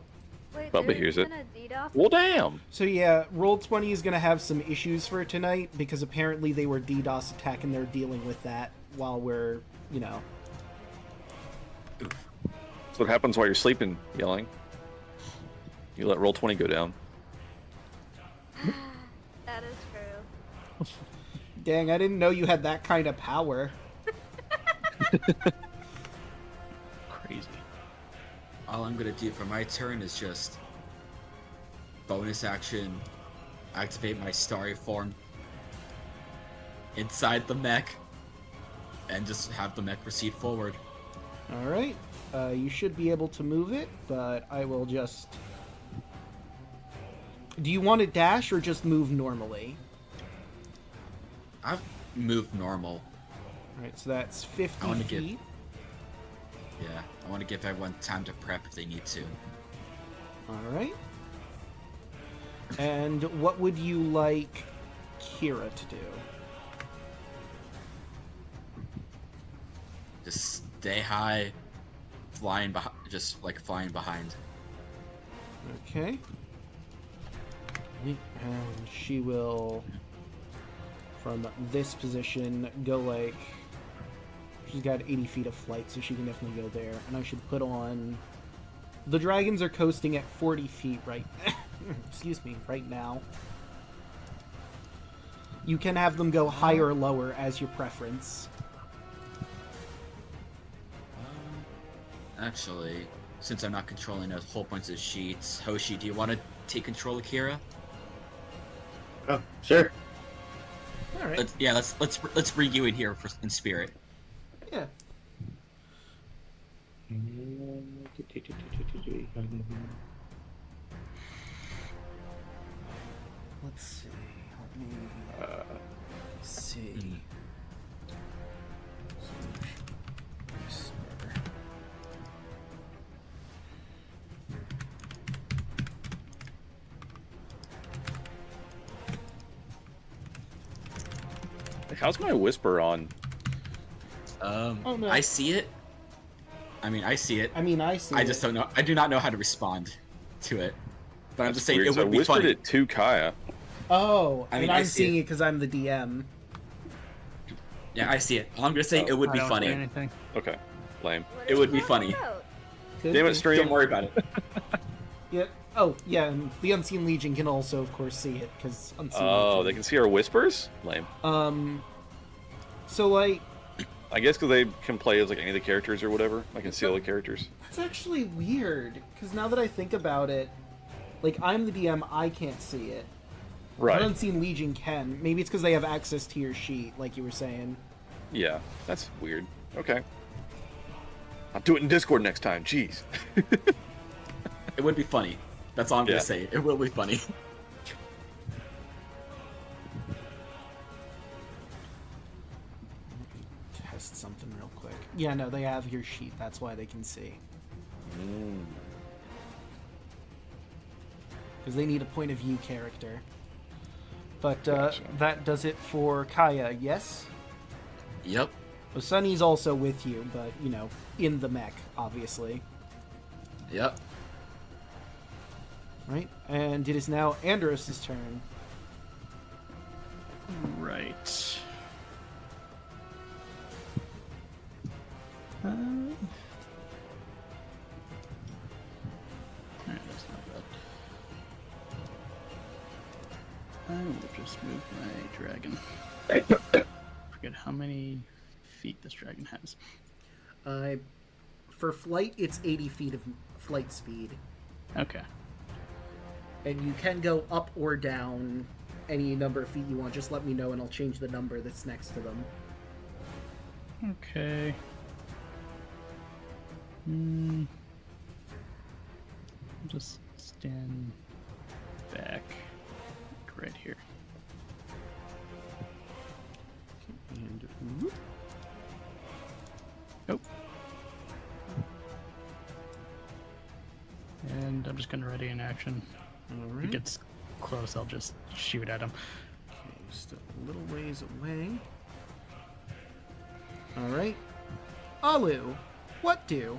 Wait, Bubba there's hears it. been a DDoS? Well, damn. So yeah, Roll20 is going to have some issues for tonight, because apparently they were DDoS attack and they're dealing with that while we're, you know... That's what happens while you're sleeping, yelling. You let Roll20 go down. That is true. Dang, I didn't know you had that kind of power. Crazy. all I'm gonna do for my turn is just bonus action, activate my starry form inside the mech, and just have the mech proceed forward. Alright, you should be able to move it, but I will just... Do you want to dash or just move normally? I've moved normal. Alright, so that's 50 I wanna get- feet. Yeah, I want to give everyone time to prep if they need to. Alright. And what would you like Kira to do? Just stay high, flying behind, just like flying behind. Okay. And she will, from this position, go like... She's got 80 feet of flight, so she can definitely go there. And I should put on... The dragons are coasting at 40 feet right... Excuse me, right now. You can have them go higher or lower as your preference. Actually, since I'm not controlling a whole bunch of sheets, Hoshi, do you want to take control of Kira? Oh, sure. Alright. Let's bring you in here in spirit. Yeah. Let's see. Let me see. How's my whisper on? Oh, no. I see it. I mean, I see it. I mean, I see I it. just don't know. I do not know how to respond to it. But I'm That's just saying weird. it So I would be whispered funny. it to Kaya. Oh, I mean, and I I'm see seeing it. it because I'm the DM. Yeah, I see it. I'm gonna say Oh. it would I be don't funny. say anything. Okay, lame. What It are would you be talking funny. about? Could Damn it, be. stream. Don't worry about it. Yep. Oh, yeah, and the Unseen Legion can also, of course, see it, because Unseen Oh, Legion. they can see our whispers. Lame. So, like, I guess because they can play as like any of the characters or whatever. I can see all the characters. that's actually weird, because now that I think about it, like, I'm the DM, I can't see it. Right. But Unseen Legion can. Maybe it's because they have access to your sheet, like you were saying. Yeah, that's weird. Okay. I'll do it in Discord next time. Jeez. It would be funny. That's all I'm Yeah. gonna say. It will be funny. Test something real quick. Yeah, no, they have your sheet. That's why they can see. Because they need a point of view character. But Gotcha. that does it for Kaya, yes? Yep. Well, Sunny's also with you, but, you know, in the mech, obviously. Yep. Right? And it is now Andros' turn. Right. Alright, that's not bad. I will just move my dragon. Forget how many feet this dragon has. For flight, it's 80 feet of flight speed. Okay. And you can go up or down any number of feet you want. Just let me know and I'll change the number that's next to them. Okay. Just stand back right here. And whoop. Oh. And I'm just gonna ready in action. If he gets close, I'll just shoot at him. Okay, still a little ways away. Alright. Alu, what do?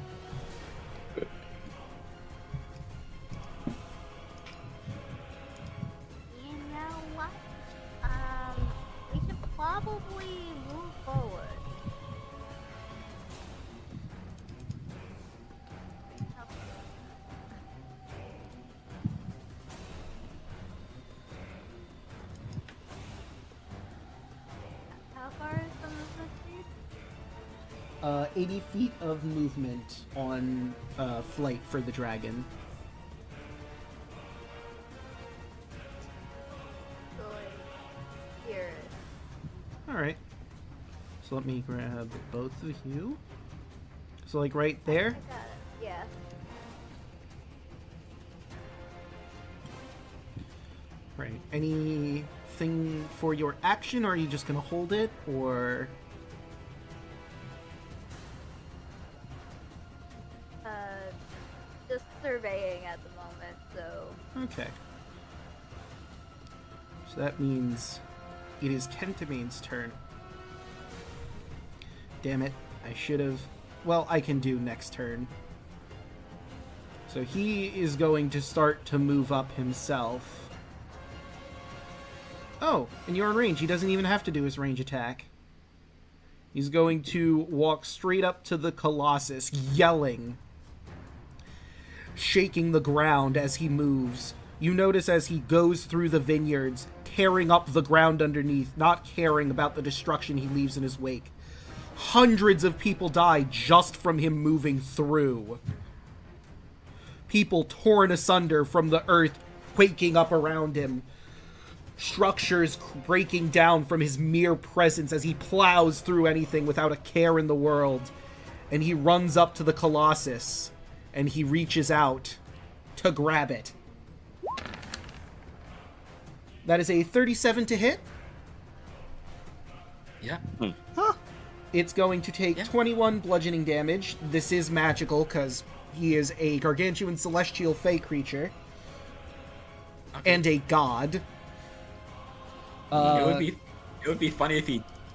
You know what? We should probably move forward. How far is the movement speed? 80 feet of movement on flight for the dragon. So like here. Alright. So let me grab both of you. So, like, right there? I got it. Yeah. Right. Anything for your action, or are you just gonna hold it, or... Just surveying at the moment, so Okay. So that means it is Kentamane's turn. Damn it. I should have... Well, I can do next turn. So he is going to start to move up himself. Oh, and you're in range. He doesn't even have to do his range attack. He's going to walk straight up to the Colossus, yelling, shaking the ground as he moves. You notice as he goes through the vineyards, tearing up the ground underneath, not caring about the destruction he leaves in his wake. Hundreds of people die just from him moving through. People torn asunder from the earth, waking up around him. Structures breaking down from his mere presence as he plows through anything without a care in the world. And he runs up to the Colossus, and he reaches out to grab it. That is a 37 to hit. Yeah. It's going to take 21 bludgeoning damage. This is magical because he is a gargantuan celestial fey creature and a god. It would be funny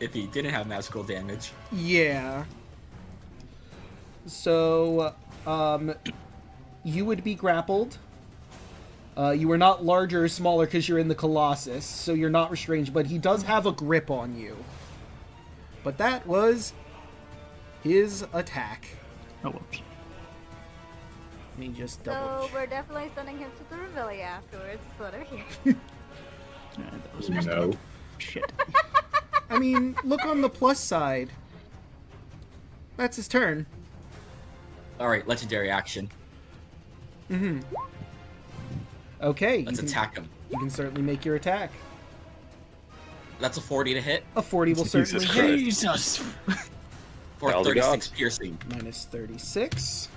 if he didn't have magical damage. Yeah. So, you would be grappled. You are not larger or smaller because you're in the Colossus, so you're not restrained, but he does have a grip on you. But that was his attack. Oh, whoops. Let me just So double check. we're definitely sending him to the Reveille afterwards. That's what I hear. Yeah, that was just No. shit. I mean, look on the plus side. That's his turn. Alright, legendary action. Okay, Let's you can, attack him. you can certainly make your attack. That's a 40 to hit A 40 will Jesus certainly Christ. hit. Jesus! for Hell, the 36 gods. piercing. Minus 36.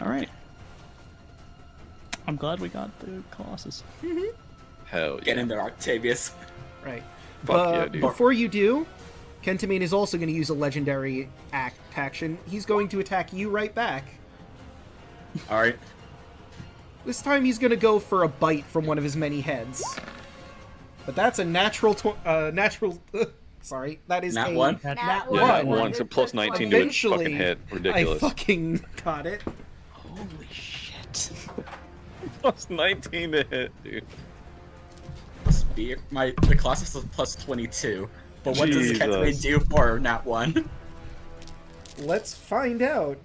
Alright. I'm glad we got the Colossus. Hell yeah. Get in there, Octavius. Right. Fuck yeah, dude. Before you do, Kentamine is also going to use a legendary action. He's going to attack you right back. Alright. This time he's going to go for a bite from one of his many heads. But that's a natural... sorry, that is Nat a... one? Nat Nat Yeah, one. that one, so plus 19 to it Eventually, fucking hit. I Ridiculous. fucking got it. Holy shit. Plus 19 to hit, dude. Spear. The Colossus is plus 22. But what does Jesus. Ketamine do for Nat 1? Let's find out.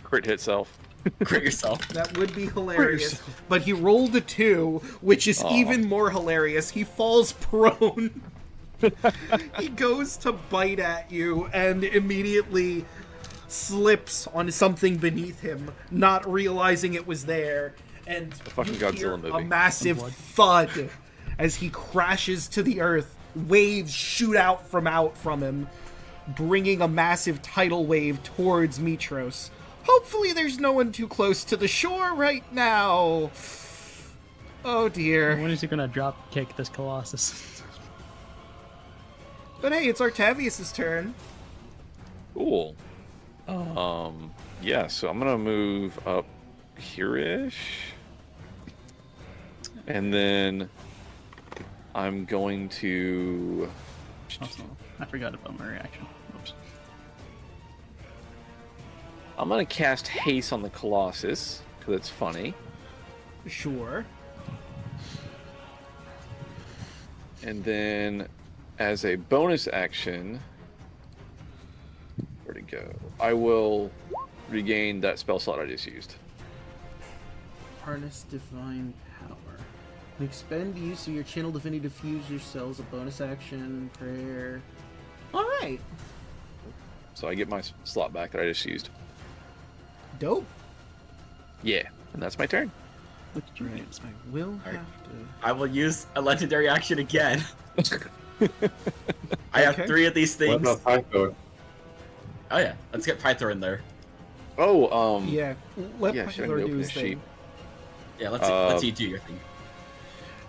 Crit hit self. Crit yourself. That would be hilarious. But he rolled a 2, which is Aw. even more hilarious. He falls prone. He goes to bite at you and immediately slips on something beneath him, not realizing it was there. And fucking you Godzilla hear movie. a massive Blood. thud as he crashes to the earth. Waves shoot out from him, bringing a massive tidal wave towards Mitros. Hopefully there's no one too close to the shore right now. Oh dear. When is he gonna drop kick this Colossus? But hey, it's Octavius' turn. Cool. Yeah, so I'm gonna move up here-ish. And then I'm going to... Also, I forgot about my reaction. Oops. I'm gonna cast Haste on the Colossus, because it's funny. Sure. And then, as a bonus action... Where'd it go? I will regain that spell slot I just used. Harness Divine Power. Expend use of your Channel Divinity Diffuse yourselves, a bonus action, prayer. Alright. So I get my slot back that I just used. Dope. Yeah, and that's my turn. Look at your Right, names. I will Alright. have to... I will use a legendary action again. I have Okay. 3 of these What things. about Pythor? Oh yeah, let's get Pythor in there. Oh, Yeah, let yeah, should I Pythor open do this his thing. sheet? Yeah, let's you do your thing.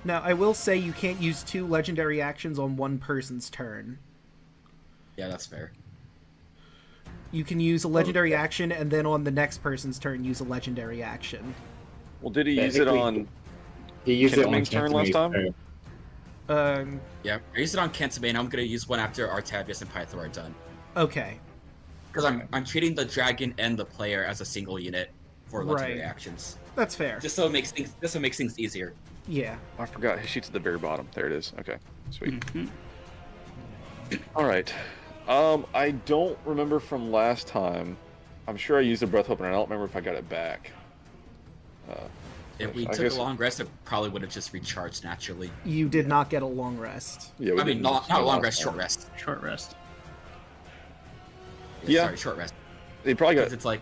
Now, I will say you can't use 2 legendary actions on one person's turn. Yeah, that's fair. You can use a legendary action, and then on the next person's turn, use a legendary action. Well, did he Yeah, I use it think we- on... He used it on Kentamine's turn last Kentamine's time? turn. Yeah, I used it on Kentamine. I'm gonna use one after Octavius and Pythor are done. Okay. Because I'm treating the dragon and the player as a single unit for legendary Right. actions. That's fair. Just so it makes things easier. Yeah. I forgot his sheet's at the very bottom. There it is. Okay, sweet. Mhm. All right. I don't remember from last time. I'm sure I used a breath weapon. I don't remember if I got it back. If we I took guess- a long rest, it probably would have just recharged naturally. You did not get a long rest. Yeah, we I mean, didn't not use a long last rest, time. short rest. Short rest. Yeah. Sorry, short rest. They probably got. Because it's like,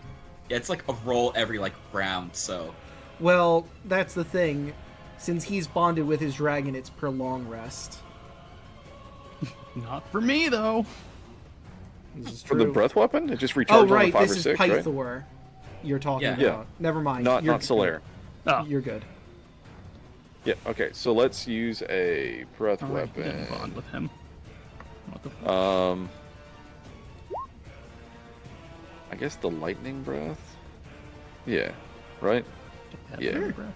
yeah, it's like a roll every like round. So Well, that's the thing. Since he's bonded with his dragon, it's per long rest. Not for me though. This is For the true. breath weapon, it just Oh, recharged on right. the 5 This or is 6, right? Pythor you're talking Yeah. about. Yeah. Never mind. Not You're Solaire. Oh, You're good. Yeah. Okay. So let's use a breath alright, you didn't weapon. bond with him. What the fuck? I guess the lightning breath. Yeah. Right. yeah. Very breath.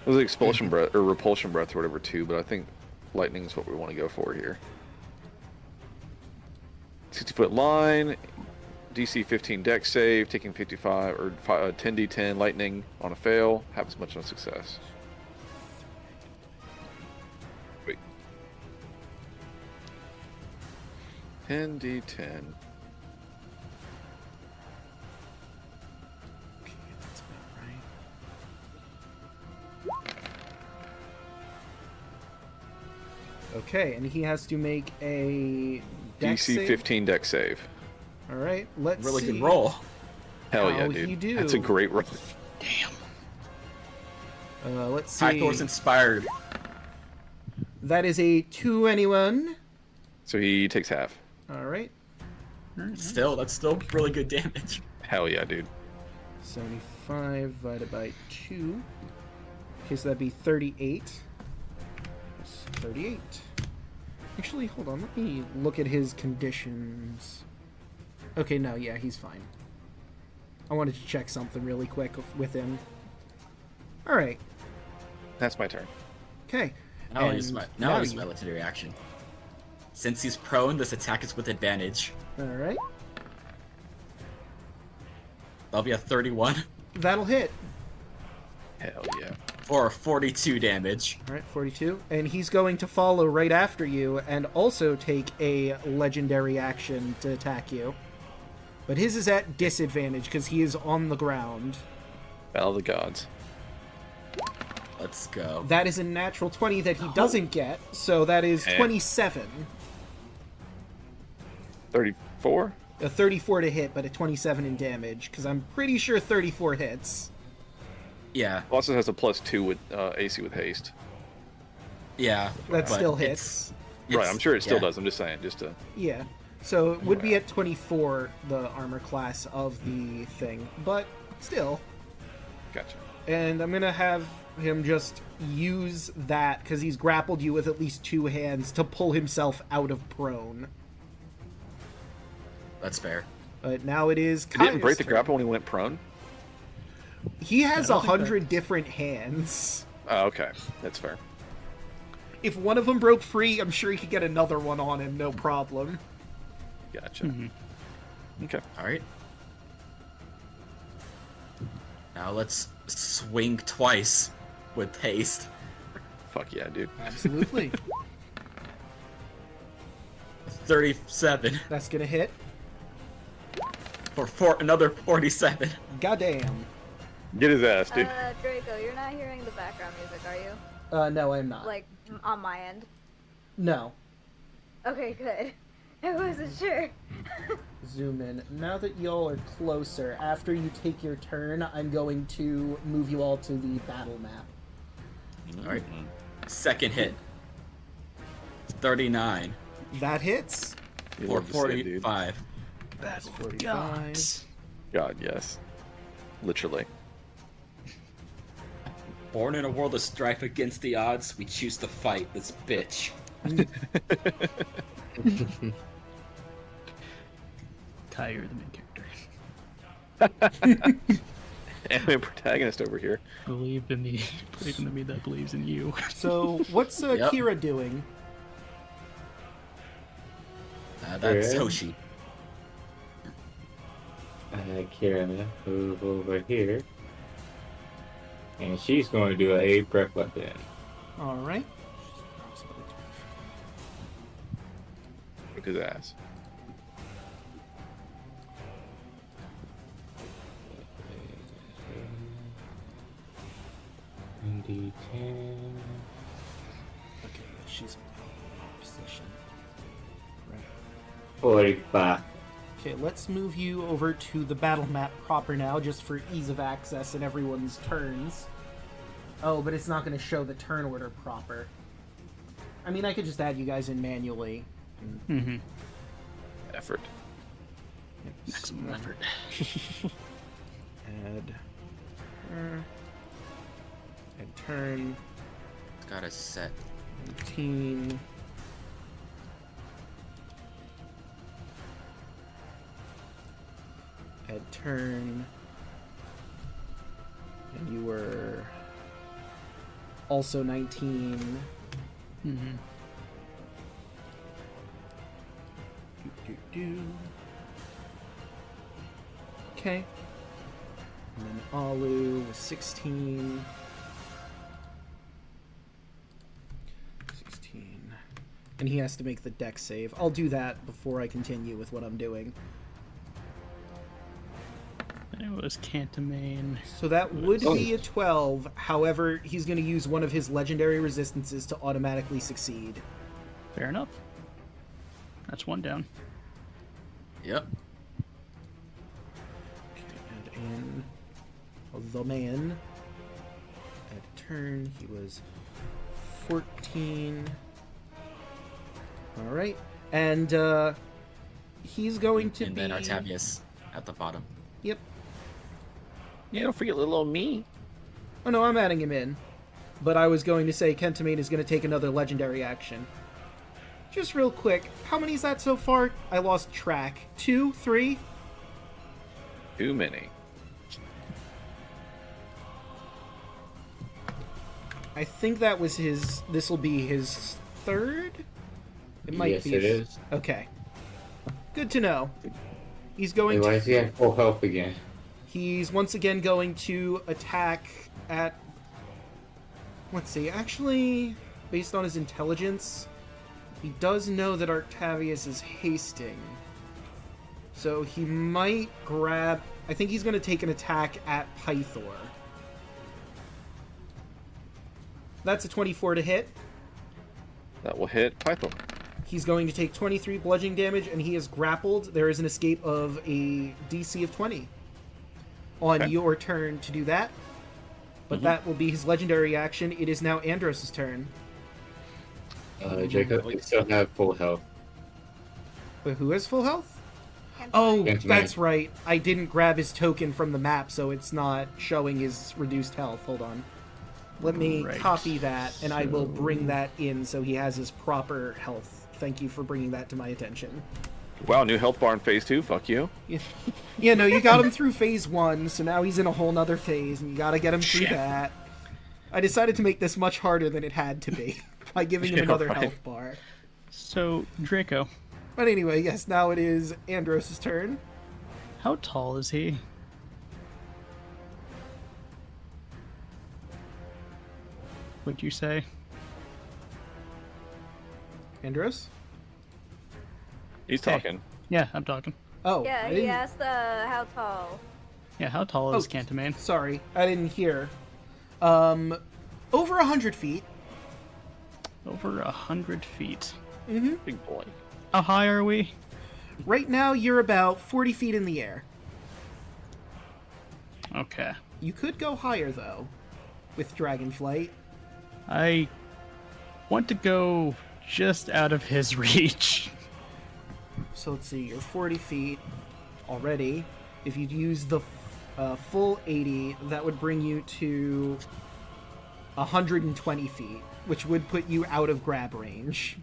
It was expulsion breath or repulsion breath or whatever too, but I think lightning is what we want to go for here. 60-foot line, DC 15 deck save, taking 55 or 10d10 lightning on a fail, half as much on a success. Wait. 10d10. Okay, that's about right. Okay, and he has to make a dex DC save? 15 deck save. All right, let's Really see good roll. Hell how yeah, he dude. do. That's a great roll. Damn. Let's see. Pythor's inspired. That is a 21. So he takes half. All right, Still, that's still really good damage. Hell yeah, dude. 75 divided by 2. Okay, so that'd be 38. That's 38. Actually, hold on. Let me look at his conditions. Okay, no, yeah, he's fine. I wanted to check something really quick with him. All right. That's my turn. Okay. Now I'll And use my you- legendary action. Since he's prone, this attack is with advantage. All right. That'll be a 31 That'll hit. Hell yeah. for 42 damage. All right, 42. And he's going to follow right after you and also take a legendary action to attack you. But his is at disadvantage because he is on the ground. Battle of the gods. Let's go. That is a natural 20 that he doesn't get, so that is Eh. 27. 34? A 34 to hit, but a 27 in damage, because I'm pretty sure 34 hits. Yeah, Also has a +2 with AC with haste. yeah. That but still it's- hits. Right, it's- I'm sure it still yeah. does. I'm just saying, just to... Yeah. So it would be at 24, the armor class of the thing, but still. Gotcha. And I'm going to have him just use that, because he's grappled you with at least 2 hands, to pull himself out of prone. That's fair. But now it is He didn't Kaya's break the turn. grapple when he went prone? He has I don't think 100 different hands. Oh, okay. That's fair. If one of them broke free, I'm sure he could get another one on him, no problem. Gotcha. Mm-hmm. Okay. All right. Now let's swing twice with haste. Fuck yeah, dude. Absolutely. 37 That's gonna hit. for another 47. Goddamn. Get his ass, dude. Draco, you're not hearing the background music, are you? No, I'm not. Like, on my end. No. Okay, good. I wasn't sure. Zoom in. Now that y'all are closer, after you take your turn, I'm going to move you all to the battle map. All right. Second hit. 39 That hits. You for love to say, dude. 45. Battle 45. gods. God, yes. Literally. Born in a world of strife against the odds, we choose to fight this bitch. Kai, you're the main character. Anime protagonist over here. Believe in the me that believes in you. So, what's Yep. Kira doing? That's Yeah. Hoshi. Kira, move over here. And she's going to do a breath weapon. Alright. Look his ass. D10. Okay, she's in position. Right. 45. Okay, let's move you over to the battle map proper now, just for ease of access in everyone's turns. Oh, but it's not going to show the turn order proper. I mean, I could just add you guys in manually. Mm-hmm. Effort. Maximum effort. Add. Add turn. It's got a set. 19. Add turn. And you were also 19. Mm-hmm. Okay. And then Alu was 16. 16. And he has to make the dex save. I'll do that before I continue with what I'm doing. It was Cantamane. So that would be a 12. However, he's going to use one of his legendary resistances to automatically succeed. Fair enough. That's one down. Yep. Okay, and in the man at a turn, he was 14. All right, and he's going to And be. then Artavius at the bottom. Yep. Yeah, don't forget little old me. Oh no, I'm adding him in. But I was going to say Kentamine is going to take another legendary action. Just real quick, how many is that so far? I lost track. 2, 3? Too many. I think that was his. This will be his third? It might Yes, be. it is. Okay. Good to know. He's going Why to. is he at full health again? He's once again going to attack at. Let's see, actually, based on his intelligence, he does know that Octavius is hasting. So he might grab. I think he's going to take an attack at Pythor. That's a 24 to hit. That will hit Python. He's going to take 23 bludgeoning damage, and he is grappled. There is an escape of a DC of 20 on Okay. your turn to do that. But that will be his legendary action. It is now Andros' turn. Jacob, you still have full health. But who has full health? Can't Oh, Can't that's imagine. right. I didn't grab his token from the map, so it's not showing his reduced health. Hold on. Let me Right. copy that, and I will So- bring that in so he has his proper health. Thank you for bringing that to my attention. Wow, new health bar in phase 2. Fuck you. Yeah, no, you got him through phase 1, so now he's in a whole nother phase, and you gotta get him through Shit. that. I decided to make this much harder than it had to be by giving him Yeah, another right. health bar. So, Draco, But anyway, yes, now it is Andros' turn. how tall is he? Would you say? Andros? He's Hey. talking. Yeah, I'm talking. Oh, Yeah, I he didn't- asked how tall. Yeah, how tall is Oh. Cantamane? Sorry, I didn't hear. Over 100 feet. Over 100 feet. Big boy. How high are we? Right now, you're about 40 feet in the air. Okay. You could go higher, though, with Dragonflight. I want to go just out of his reach. So let's see, you're 40 feet already. If you'd use the full 80, that would bring you to 120 feet, which would put you out of grab range.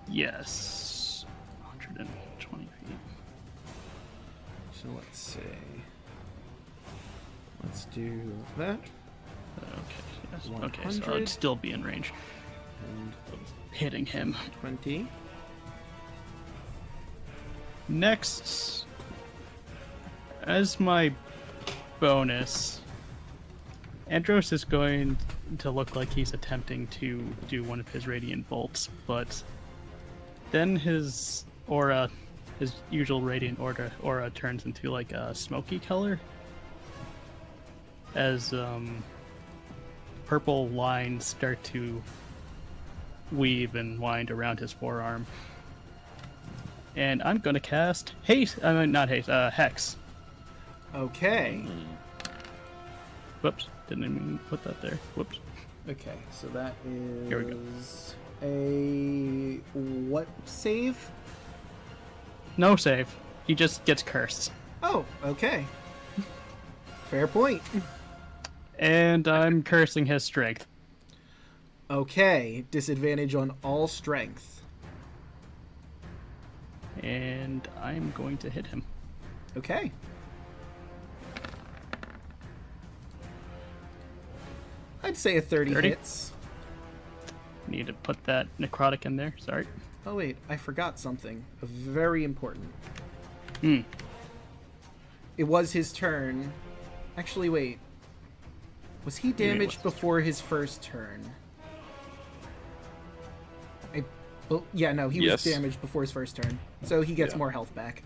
Yes. 120 feet. So let's see. Let's do that. Okay. Yes. Okay, so 100. I'd still be in range And of hitting him. 20. Next, as my bonus, Andros is going to look like he's attempting to do one of his radiant bolts, but then his aura, his usual radiant aura turns into like a smoky color as purple lines start to weave and wind around his forearm. And I'm gonna cast haste. I mean, not haste. Hex. Okay. Whoops. Didn't even put that there. Whoops. Okay, so that is Here we go. a what save? No save. He just gets cursed. Oh, okay. Fair point. And I'm cursing his strength. Okay, disadvantage on all strength. And I'm going to hit him. Okay. I'd say a 30 30? hits. Need to put that necrotic in there. Sorry. Oh wait, I forgot something. Very important. Hmm. It was his turn. Actually, wait. Was he damaged before his first turn? Yeah, no, he was Yes. damaged before his first turn. So he gets Yeah. more health back.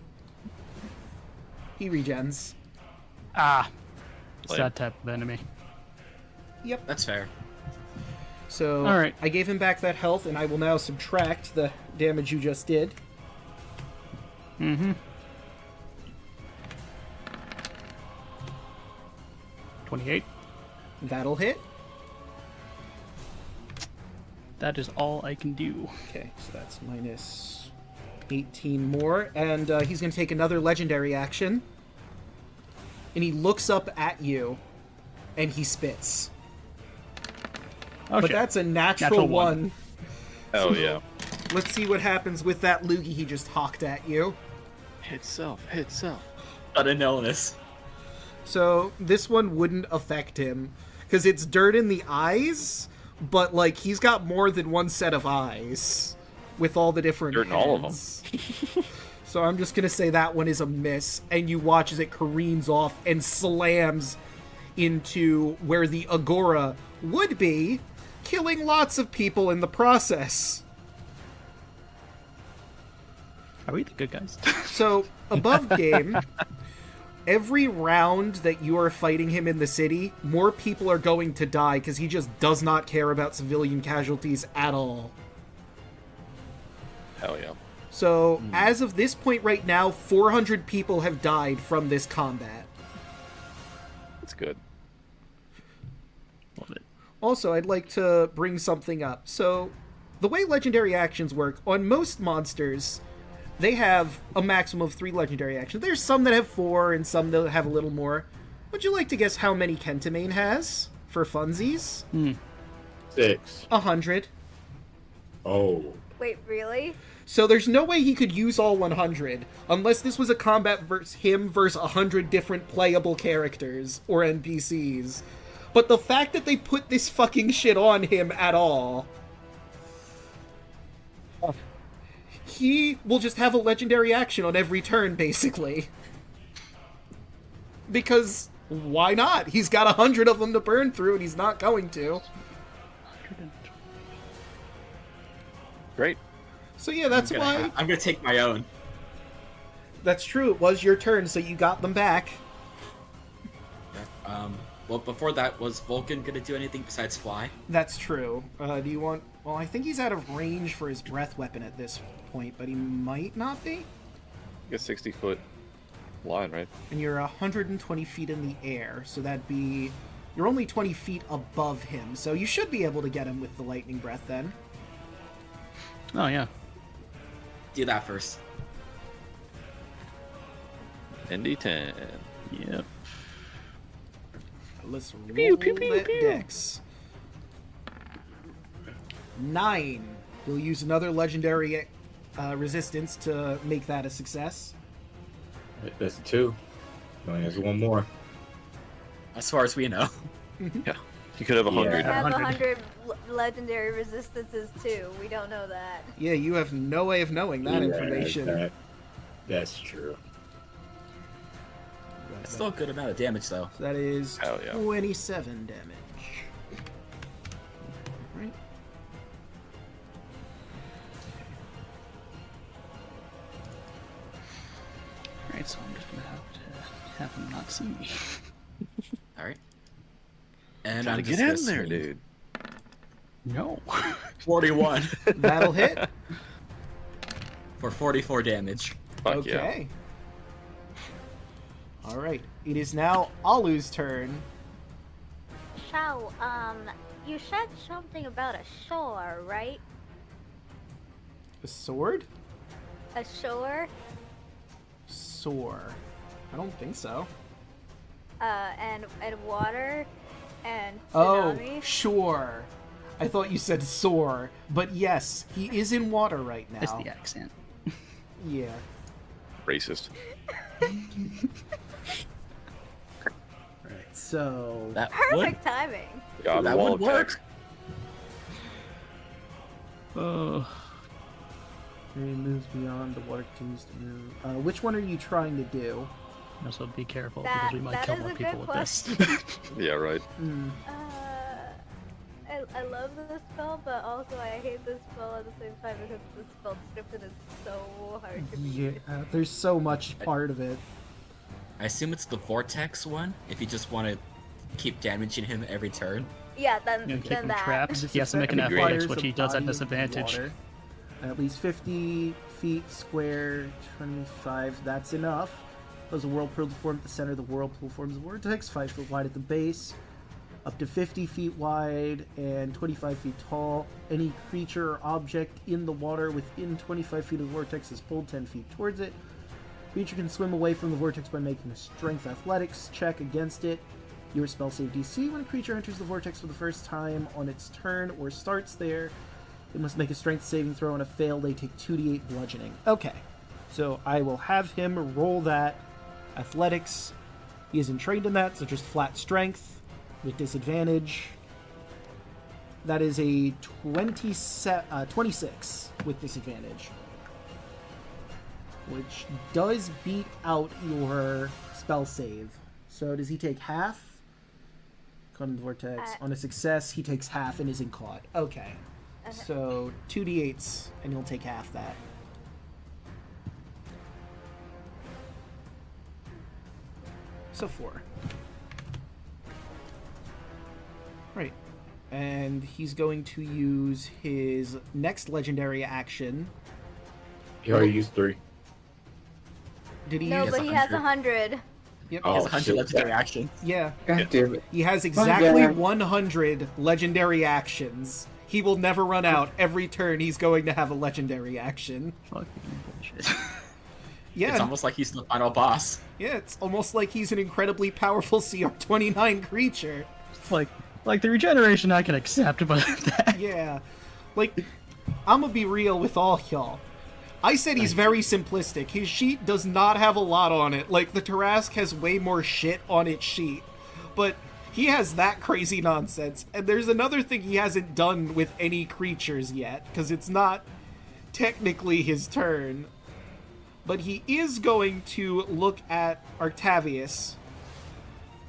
He regens. Ah. It's Lame. that type of enemy. Yep. That's fair. So All right. I gave him back that health, and I will now subtract the damage you just did. Mm-hmm. 28. That'll hit. That is all I can do. Okay, so that's minus 18 more. And he's going to take another legendary action. And he looks up at you, and he spits. Oh, But shit. that's a natural, Natural one. one. Oh yeah. Let's see what happens with that loogie he just hawked at you. Hit self. Hit self. An illness. So this one wouldn't affect him because it's dirt in the eyes, but like he's got more than one set of eyes with all the different Dirt in all of them. heads. So I'm just gonna say that one is a miss, and you watch as it careens off and slams into where the agora would be, killing lots of people in the process. Are we the good guys? So, above game, every round that you are fighting him in the city, more people are going to die because he just does not care about civilian casualties at all. Hell yeah. So, as of this point right now, 400 people have died from this combat. That's good. Love it. Also, I'd like to bring something up. So, the way legendary actions work, on most monsters, they have a maximum of 3 legendary actions. There's some that have 4 and some that have a little more. Would you like to guess how many Kentamane has for funsies? 6. 100. Oh. Wait, really? So there's no way he could use all 100 unless this was a combat versus him versus 100 different playable characters or NPCs. But the fact that they put this fucking shit on him at all, he will just have a legendary action on every turn, basically. Because why not? He's got 100 of them to burn through, and he's not going to. Great. So yeah, that's why. I'm gonna take my own. That's true. It was your turn, so you got them back. Well, before that, was Vulcan gonna do anything besides fly? That's true. Do you want... Well, I think he's out of range for his breath weapon at this point, but he might not be. You got 60-foot line, right? And you're 120 feet in the air, so that'd be... You're only 20 feet above him, so you should be able to get him with the lightning breath then. Oh, yeah. Do that first. ND10. Yep. Let's roll Pew, pew, pew, that pew. dex. 9. We'll use another legendary resistance to make that a success. That's 2. He only has 1 more. As far as we know. Yeah. You could have 100. I have 100. 100 legendary resistances too. We don't know that. Yeah, you have no way of knowing that Yeah, information. That's true. It's still a good amount of damage, though. So that is Hell yeah. 27 damage. Right. Alright, so I'm just gonna have to have him not see me. All right. And Gotta I'm get just in gonna there, swing. dude. No. 41 That'll hit. for 44 damage. Fuck yeah. Okay. All right. It is now Alu's turn. So, you said something about a shore, right? A sword? A shore, Soar. I don't think so. and water, and Oh, tsunami. sure. I thought you said soar, but yes, he is in water right now. That's the accent. Yeah. Racist. Right. So That would Perfect timing. God, that wall would work. attacks. Oh. He moves beyond, the water continues to move. Which one are you trying to do? Also, be careful That- because we might that kill is more a people good with this. Yeah, right. I love this spell, but also I hate this spell at the same time because the spell description is so hard to read. Yeah, there's so much part of it. I assume it's the vortex one. If you just want to keep damaging him every turn. Yeah, then, And keep then him that. trapped. He has to make an Effect athletics, requires which a he does at body of disadvantage. water. At least 50 feet square, 25. That's enough. There's a whirlpool to form at the center. The whirlpool forms a vortex, 5 foot wide at the base, up to 50 feet wide and 25 feet tall. Any creature or object in the water within 25 feet of the vortex is pulled 10 feet towards it. Creature can swim away from the vortex by making a strength athletics check against it. Your spell save DC. When a creature enters the vortex for the first time on its turn or starts there, it must make a strength saving throw. On a fail, they take 2d8 bludgeoning. Okay, so I will have him roll that athletics. He isn't trained in that, so just flat strength with disadvantage. That is a 26 with disadvantage, which does beat out your spell save. So does he take half? Caught in the vortex. On a success, he takes half and isn't caught. Okay. So 2d8s, and you'll take half that. So 4. Right. And he's going to use his next legendary action. He already used 3. Did he No, use... but he has 100. Yep. Oh, He has 100 shit. legendary action. Yeah. God damn it. He has exactly God. 100 legendary actions. He will never run out. Every turn, he's going to have a legendary action. Fucking bullshit. Yeah. It's almost like he's the final boss. Yeah, it's almost like he's an incredibly powerful CR29 creature. like the regeneration I can accept, but that Yeah. Like, I'm gonna be real with all y'all. I said he's very simplistic. His sheet does not have a lot on it. Like, the Tarask has way more shit on its sheet. But he has that crazy nonsense. And there's another thing he hasn't done with any creatures yet, because it's not technically his turn. But he is going to look at Artavius,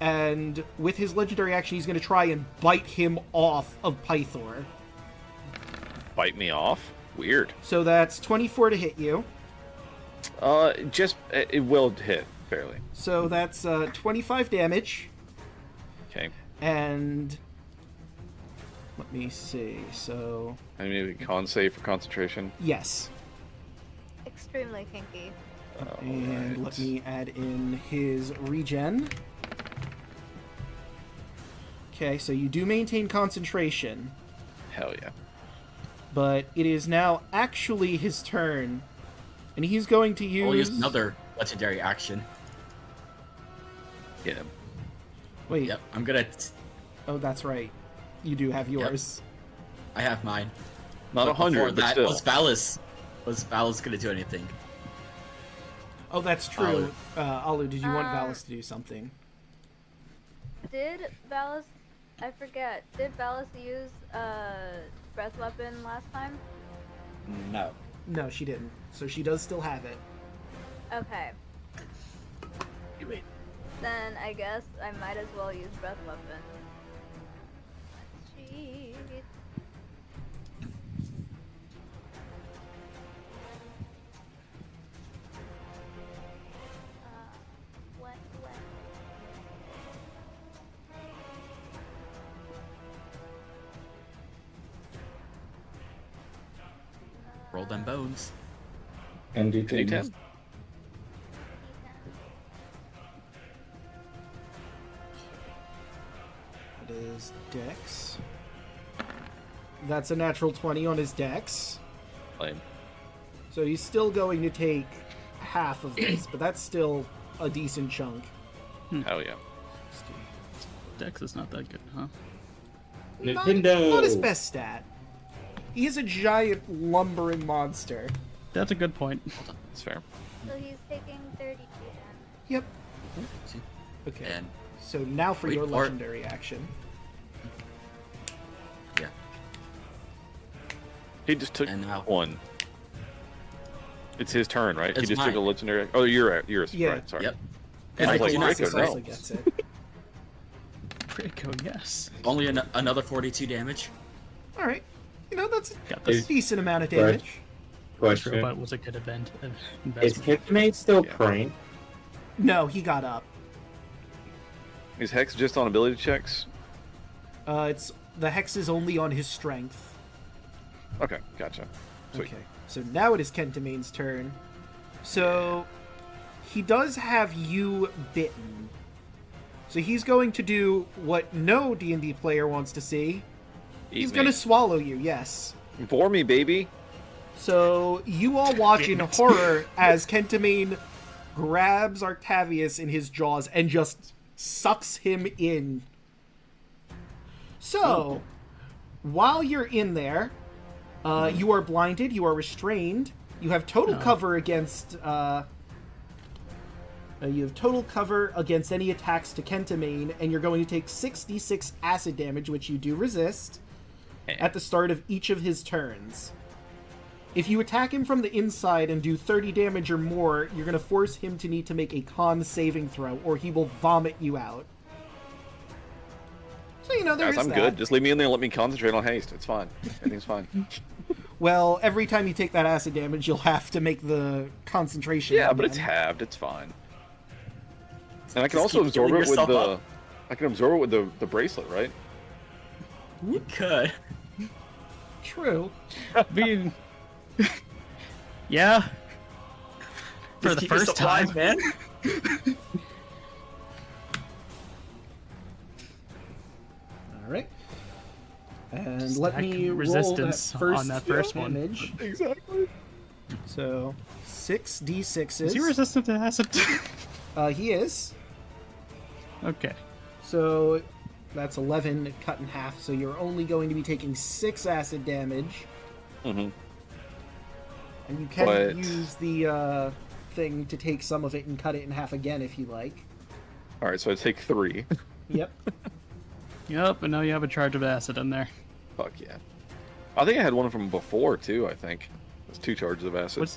and with his legendary action, he's going to try and bite him off of Pythor. Bite me off? Weird. So that's 24 to hit you. It will hit, barely. So that's 25 damage. Okay. And let me see. So I need a con save for concentration. yes. Extremely kinky. And Alright. let me add in his regen. Okay, so you do maintain concentration, Hell yeah. but it is now actually his turn, and he's going to use. We'll use another legendary action. Get him. Wait. Yep, I'm gonna. Oh, that's right. You do have yours. I have mine. Not But before 100, but that, still. was Valis gonna do anything? Oh, that's true. Alu, did you want Valis to do something? Did Valis... I forget. Did Valis use breath weapon last time? No. No, she didn't. So she does still have it. Okay. Then I guess I might as well use breath weapon. Cheat. What? Roll them bones. And do Can you 10. 10? It is Dex. That's a natural 20 on his Dex. Lame. So he's still going to take half of this, but that's still a decent chunk. Hell yeah. Dex is not that good, huh? Nintendo! Not his best stat. He is a giant lumbering monster. That's a good point. That's fair. So he's taking 32 damage. Yep. Okay. And So now for Wait, your or- legendary action. yeah. He just took And now- one. It's his turn, right? It's he just took a mine. legendary. Oh, you're Yeah. right. Sorry. Yep. And I was like, cannot Rico, Colossus no. also gets it. Rico, yes. only another 42 damage. All right. You know, that's Got a this. decent amount of Right. damage. This Question: robot was a good Is investment. Kipmate still Yeah. praying? No, he got up. Is Hex just on ability checks? It's the hex is only on his strength. Okay, gotcha. Sweet. Okay. So now it is Kentamane's turn. So he does have you bitten. So he's going to do what no D&D player wants to see. He's going to swallow you, yes. Bore me, baby. So you all watch in horror as Kentamane grabs Octavius in his jaws and just sucks him in. So, while you're in there, you are blinded, you are restrained, you have total cover against any attacks to Kentamane, and you're going to take 6d6 acid damage, which you do resist, at the start of each of his turns. If you attack him from the inside and do 30 damage or more, you're going to force him to need to make a con saving throw, or he will vomit you out. So, you know, there's Guys, I'm that. good. Just leave me in there and let me concentrate on haste. It's fine. Everything's fine. Well, every time you take that acid damage, you'll have to make the concentration. Yeah, but it's again. halved. It's fine. And I can Just also keep absorb healing it with yourself the. up. I can absorb it with the bracelet, right? You could. True. I mean, yeah. For Just the keep your first supplies, time, man. All right. And let Stack me resistance roll that first on that first one. damage. Exactly. So 6d6s. is he resistant to acid? He is. Okay. So that's 11 cut in half. So you're only going to be taking 6 acid damage, Mm-hmm. and you can But- use the thing to take some of it and cut it in half again if you like. All right, so I take 3. Yep. Yep, and now you have a charge of acid in there. Fuck yeah. I think I had one from before too. I think it's 2 charges of acid.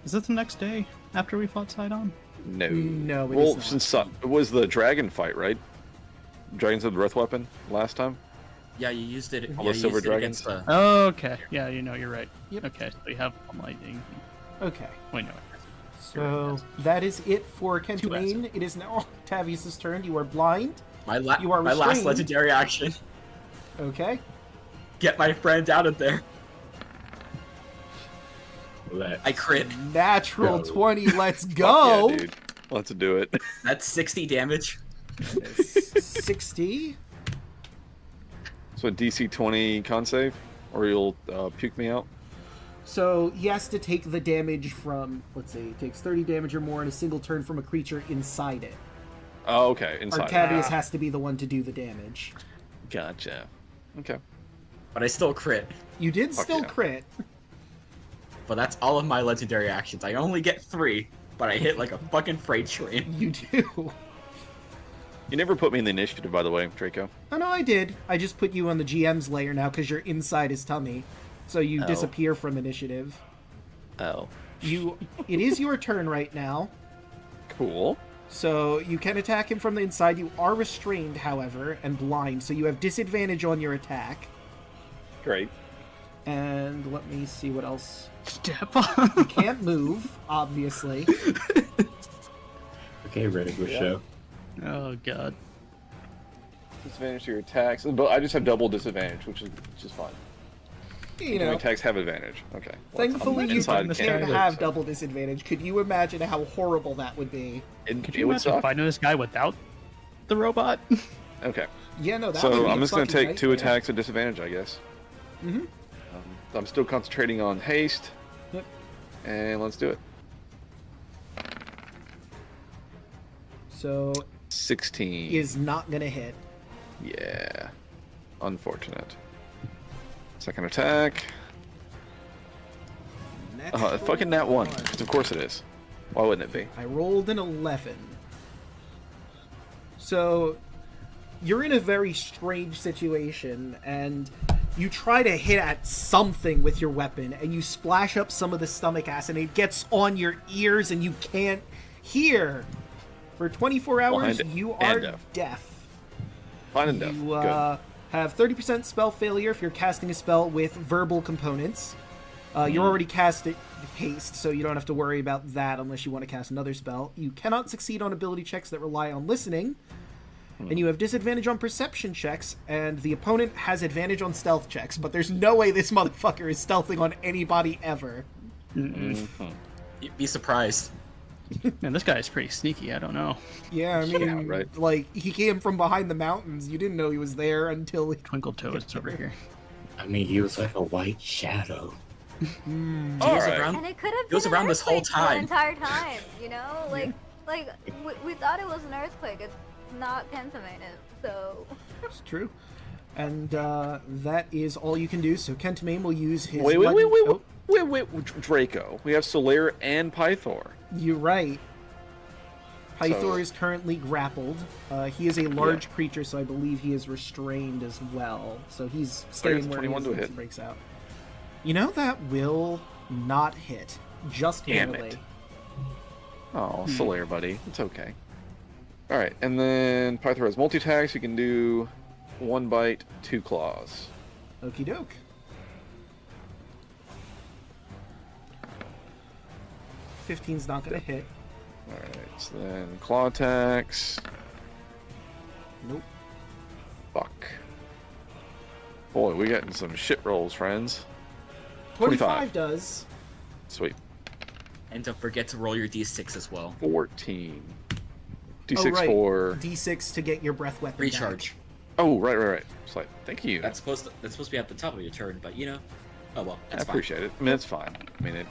Is it the next day after we fought Sidon? No. No, it Well, is not. since it was the dragon fight, right? Dragons of the breath weapon last time. Yeah, you used it. All Yeah, the you silver used it dragons? against Oh, okay. Yeah, you're right. Yep. Okay, so you have lightning. Okay. Wait, no. So that is it for acid. Kentamane. It is now Octavius' turn. You are blind. my You are last restrained. legendary action. Okay. Get my friend out of there. Let's I crit. Natural Go. 20. Let's Fuck go. yeah, dude. Let's do it. That's 60 damage. 60. So a DC 20 con save, or you'll puke me out. So he has to take the damage from, let's see, he takes 30 damage or more in a single turn from a creature inside it. Oh, okay. Inside. Octavius has to be the one to do the damage. Gotcha. Okay. But I still crit. You did Fuck still yeah. crit. But that's all of my legendary actions. I only get 3, but I hit like a fucking freight train. You do. You never put me in the initiative, by the way, Draco. Oh, no, I did. I just put you on the GM's layer now because you're inside his tummy. So you Oh. disappear from initiative. Oh. It is your turn right now. Cool. So you can attack him from the inside. You are restrained, however, and blind, so you have disadvantage on your attack. Great. And let me see what else. Step You on. can't move, obviously. Okay, ready for Yeah. show. Oh god. Disadvantage to your attacks, but I just have double disadvantage, which is fine. You My know, attacks have advantage. Okay. thankfully I'm you inside can can't have so double disadvantage. Could you imagine how horrible that would be? Could It you would imagine suck. fighting this guy without the robot? Okay. Yeah, no, that would So be I'm a just gonna fucking take 2 nightmare. attacks at disadvantage, I guess. Mhm. I'm still concentrating on haste, Yep. and let's do it. So 16. is not gonna hit. Yeah. Unfortunate. Second attack. Fucking nat 1. Of course it is. Why wouldn't it be? I rolled an 11. So you're in a very strange situation, and you try to hit at something with your weapon, and you splash up some of the stomach acid, and it gets on your ears, and you can't hear. For 24 hours, Blind you and are deaf. Blind and deaf. You Good. have 30% spell failure if you're casting a spell with verbal components. You're already cast it haste, so you don't have to worry about that unless you want to cast another spell. You cannot succeed on ability checks that rely on listening. And you have disadvantage on perception checks, and the opponent has advantage on stealth checks, but there's no way this motherfucker is stealthing on anybody ever. You'd be surprised. Man, this guy is pretty sneaky. I don't know. Yeah, I mean, Yeah, right. like, he came from behind the mountains. You didn't know he was there until he... Twinkle Toes over here. I mean, he was like a white shadow. He was Alright. around. And it could have He was been around an this whole earthquake the time. entire time, you know? Like we thought it was an earthquake. It's not Kentamane, so... It's true. And that is all you can do, so Kentamane will use his... Wait, Oh, Draco. We have Solaire and Pythor. you're right. Pythor So- is currently grappled. He is a large creature, so I believe he is restrained as well. So he's staying where he 21 is to once hit. he breaks out. You know, that will not hit. Just Damn barely. it. Oh, Solaire, buddy. It's okay. Alright, and then Pythor has multi-attacks. You can do 1 bite, 2 claws. Okie doke. $15's not gonna hit. Alright, so then claw attacks. Nope. Fuck. Boy, we getting some shit rolls, friends. 25 does. Sweet. And don't forget to roll your d6 as well. 14. D6 Oh, right. for... D6 to get your breath weapon back. Recharge. Oh, right. It's like, thank you. That's supposed to be at the top of your turn, but you know. Oh well, I that's fine. appreciate it. I mean, it's fine. I mean,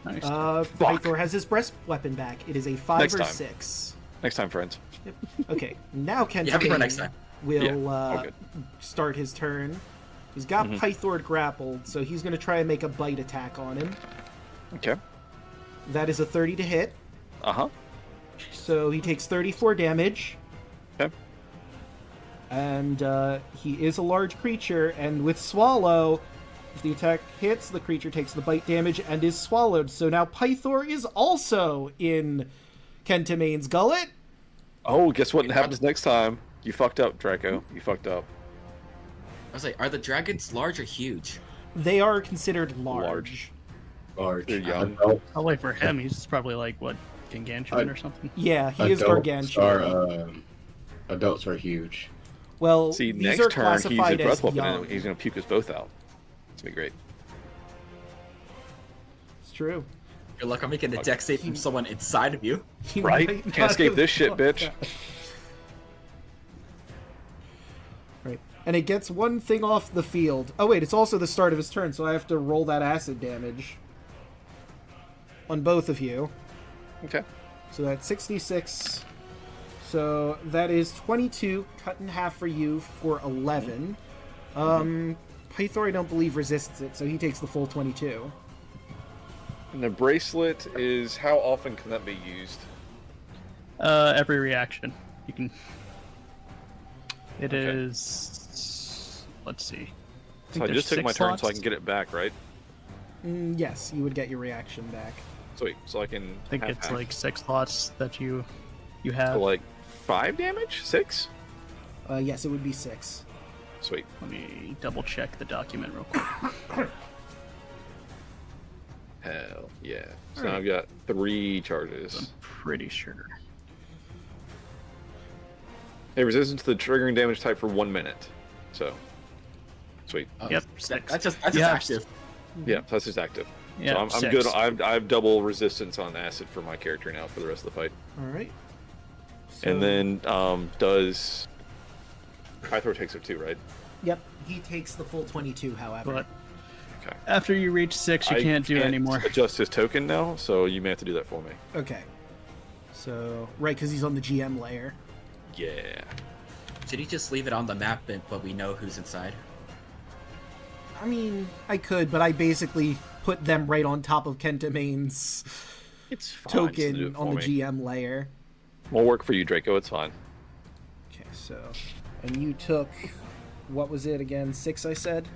Nice. Fuck. Pythor has his breast weapon back. It is a 5 Next or time. 6. Next time, friends. Okay, now Kentamane You have it for next time. will Yeah, all good. start his turn. He's got Pythor grappled, so he's going to try and make a bite attack on him. Okay. That is a 30 to hit, Uh-huh. so he takes 34 damage. Okay. And he is a large creature, and with Swallow, if the attack hits, the creature takes the bite damage and is swallowed. So now Pythor is also in Kentamane's gullet. Oh, guess what happens next time? You fucked up, Draco. You fucked up. I was like, are the dragons large or huge? They are considered large. Large. They're young. Adult, I'll wait for him. He's probably like, what, Gangantuan or something? Yeah, he is adults gargantuan. are, adults are huge. Well, See, these next are turn, he uses classified as breath weapon, young. and he's going to puke us both out. It's going to be great. It's true. Good luck on making a dex save from someone inside of you. He Right? might Can't not escape have this shit, thought bitch. that. Right. And it gets one thing off the field. Oh, wait, it's also the start of his turn, so I have to roll that acid damage on both of you. Okay. So that's 66. So that is 22, cut in half for you for 11. Pythor, I don't believe, resists it, so he takes the full 22. And the bracelet is... How often can that be used? Every reaction. You can... It Okay. is... Let's see. So I just took my turn so I can get it back, right? Yes, you would get your reaction back. Sweet. So I can I think have it's half. like 6 slots that you have. So like 5 damage? 6? Yes, it would be 6. Sweet. Let me double check the document real quick. Hell yeah. So now I've got 3 I'm charges. pretty sure. Hey, resistance to the triggering damage type for 1 minute. So, sweet. Oh, Yep, that- 6. That's just You have active. Yeah, so that's just active. Yeah, so I'm 6. good. I have double resistance on acid for my character now for the rest of the fight. All right. And then does Pythor takes it too, right? Yep, he takes the full 22, however. But Okay. after you reach 6, you I can't do anymore. Adjust his token now, so you may have to do that for me. Okay. So, right, because he's on the GM layer. Yeah. Should he just leave it on the map, but we know who's inside? I mean, I could, but I basically put them right on top of Kentamane's It's fine. Just do token it on for the me. GM layer. Will work for you, Draco. It's fine. Okay, so And you took, what was it again? 6, I said?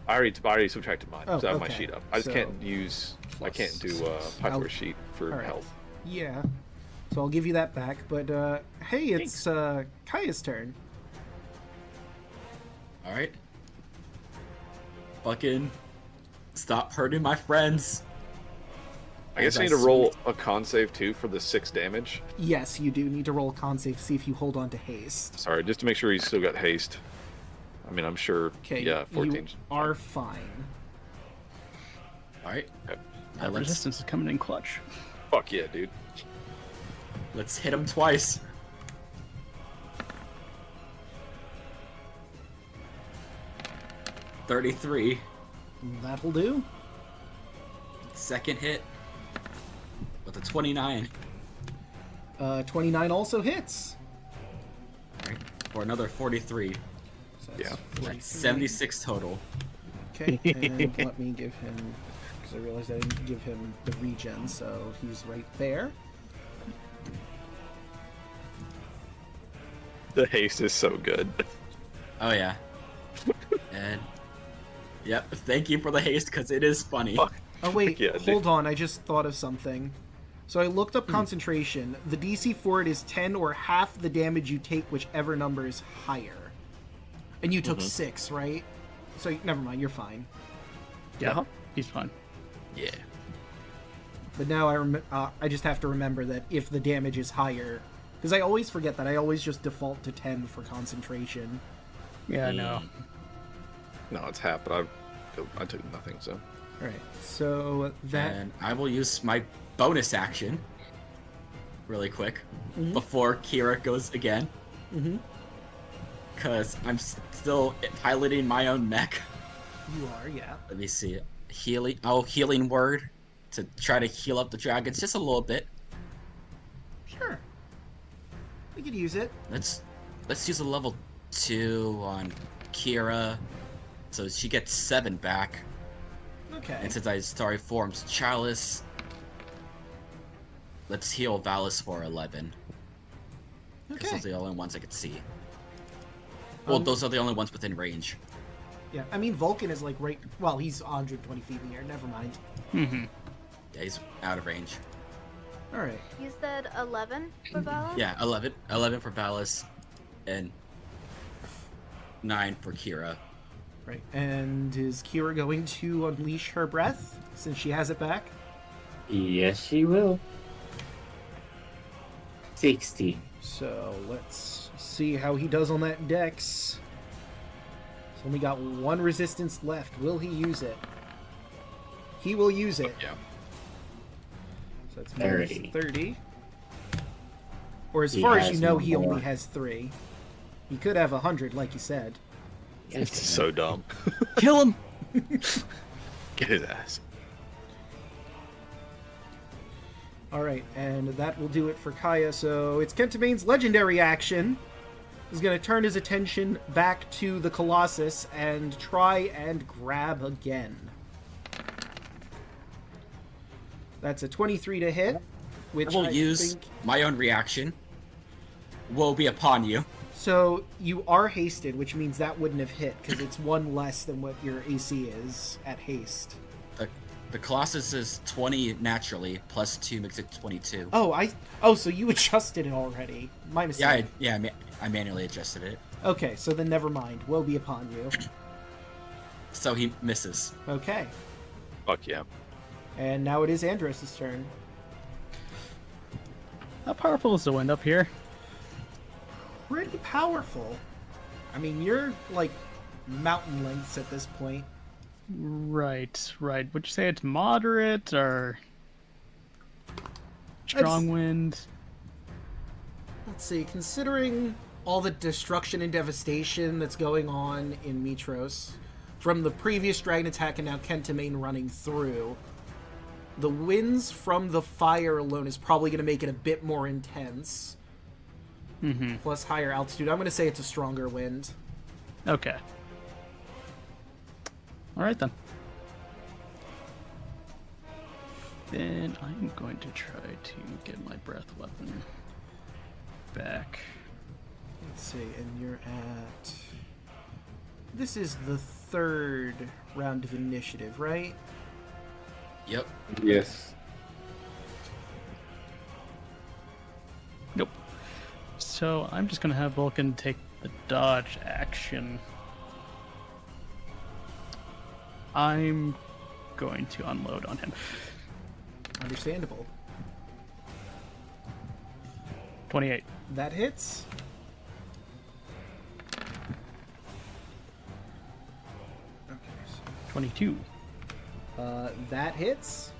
I already subtracted mine. Oh, so I have my okay. sheet up. I just So, can't use. I can't do I'll- Pythor's sheet for all right. health. Yeah. So I'll give you that back. But, hey, it's Kaya's turn. Alright. Fucking stop hurting my friends. I guess I need to roll a con save too for the 6 damage. Yes, you do need to roll a con save to see if you hold on to haste. Sorry, just to make sure he's still got haste. I mean, I'm sure. Okay, Yeah, 14. you are fine. Alright. Okay. That let's, resistance is coming in clutch. Fuck yeah, dude. let's hit him twice. $33. That'll do. Second hit with a 29. 29 also hits. Alright. For another 43. So Yeah. that's That's 43. 76 total. Okay, and let me give him, because I realized I didn't give him the regen, so he's right there. The haste is so good. Oh yeah. And yep, thank you for the haste because it is funny. Fuck. Oh wait, Yeah, dude. hold on, I just thought of something. So I looked up concentration. The DC for it is 10 or half the damage you take, whichever number is higher. And you took 6, right? So never mind, you're fine. Yeah, Uh-huh. he's fine. Yeah. But now I just have to remember that if the damage is higher, because I always forget that. I always just default to 10 for concentration. Yeah, no. No, it's half, but I took nothing, so. All right, so that And I will use my bonus action really quick before Kira goes again. Mhm. Because I'm still piloting my own mech. you are, yeah. Let me see. Healing word to try to heal up the dragons just a little bit. Sure. We could use it. Let's use a level 2 on Kira, so she gets 7 back. Okay. And since I started forms Chalice, let's heal Valis for 11. Because Okay. those are the only ones I could see. Well, those are the only ones within range. Yeah, I mean, Vulcan is like right. Well, he's 120 feet in the air. Never mind. Mm-hmm. Yeah, he's out of range. All right. You said 11 for Valor? Yeah, 11. 11 for Valis, and 9 for Kira. Right. And is Kira going to unleash her breath since she has it back? Yes, she will. 60. So let's see how he does on that dex. He's only got 1 resistance left. Will he use it? He will use it. Yeah. So that's minus 30. 30. Or as He far as you has know, he more. only has 3. He could have 100, like you said. It's so dumb. Kill him! Get his ass. Alright, and that will do it for Kaya. So it's Kentamane's legendary action. He's going to turn his attention back to the Colossus and try and grab again. That's a 23 to hit, which I will I use think... my own reaction. Will be upon you. So you are hasted, which means that wouldn't have hit, because it's 1 less than what your AC is at haste. The Colossus is 20 naturally, plus 2 makes it 22. Oh, so you adjusted it already. My mistake. I manually adjusted it. Okay, so then never mind. Woe be upon you. So he misses. Okay. Fuck yeah. And now it is Andros' turn. How powerful is the wind up here? Pretty powerful. I mean, you're like mountain lengths at this point. Right. Would you say it's moderate or strong wind? Let's see, considering all the destruction and devastation that's going on in Mitros, from the previous dragon attack and now Kentamane running through, the winds from the fire alone is probably going to make it a bit more intense. Mm-hmm. Plus higher altitude. I'm going to say it's a stronger wind. Okay. Alright then. Then I'm going to try to get my breath weapon back. Let's see, and you're at... This is the third round of initiative, right? Yep. Yes. Nope. So I'm just gonna have Vulcan take the dodge action. I'm going to unload on him. Understandable. 28. That hits. Okay, 22. so, that hits.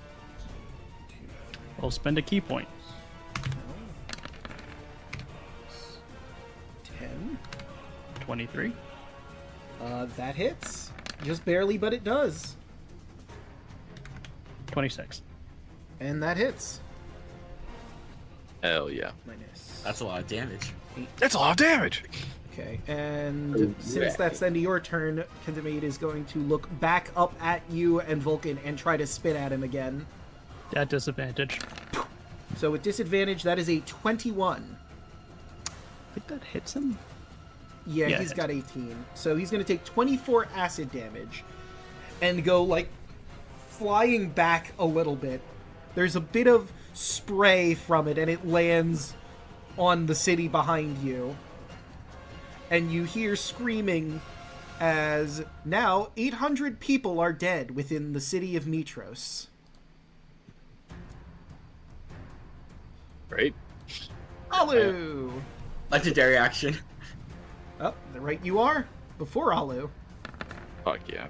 I'll spend a key point. 10. 23. That hits. Just barely, but it does. 26. And that hits. Hell yeah. Minus. That's a lot of damage. That's a lot of damage. Okay, and since that's the end of your turn, Kentamade is going to look back up at you and Vulcan and try to spit at him again. At disadvantage. So with disadvantage, that is a 21. I think that hits him. Yeah, Yeah, he's it got 18. So he's going to take 24 acid damage and go, like, flying back a little bit. There's a bit of spray from it, and it lands on the city behind you. And you hear screaming as now 800 people are dead within the city of Mitros. Great. Alu! Legendary action. Oh, right you are. Before Alu. Fuck yeah.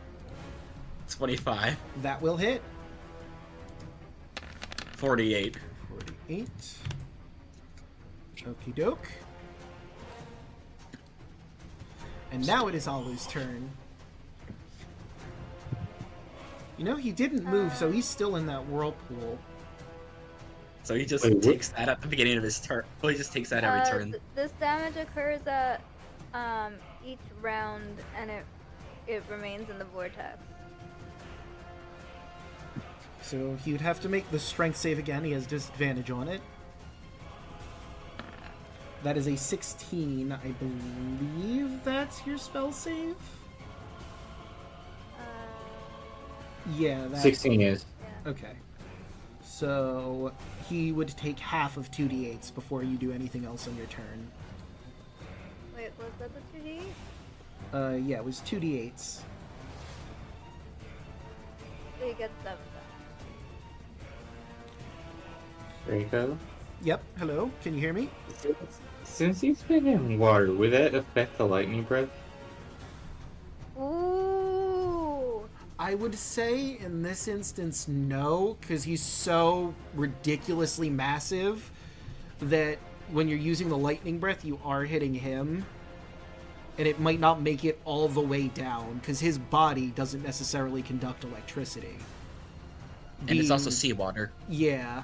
25. That will hit. 48. 48. Okie doke. And now it is Alu's turn. You know, he didn't move, so he's still in that whirlpool. So he just Wait, what? takes that at the beginning of his turn. Well, he just takes that every turn. This damage occurs at each round, and it remains in the vortex. So he would have to make the strength save again. He has disadvantage on it. That is a 16. I believe that's your spell save? Yeah, that's... 16 is. Okay. So he would take half of 2d8s before you do anything else on your turn. Wait, was that the 2D? Yeah, it was 2d8s. So you get 7 Draco? Yep, hello, can you hear me? Since he's been in water, would that affect the lightning breath? Ooh! I would say in this instance no, because he's so ridiculously massive that when you're using the lightning breath, you are hitting him. And it might not make it all the way down, because his body doesn't necessarily conduct electricity. And it's also Being- seawater. Yeah.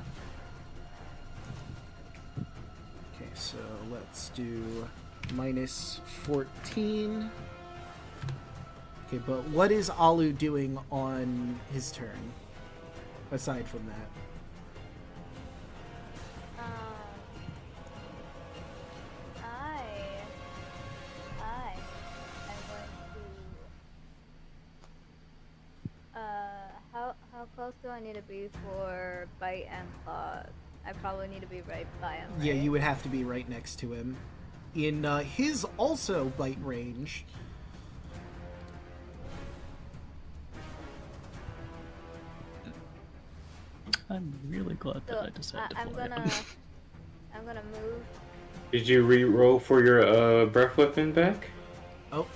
Okay, so let's do minus 14. Okay, but what is Alu doing on his turn? Aside from that. How close do I need to be for bite and claws? I probably need to be right by him. Yeah, right? you would have to be right next to him. In his also bite range. I'm really glad that So I decided to I'm fly gonna, him. I'm gonna move. Did you re-roll for your breath weapon back? Oh,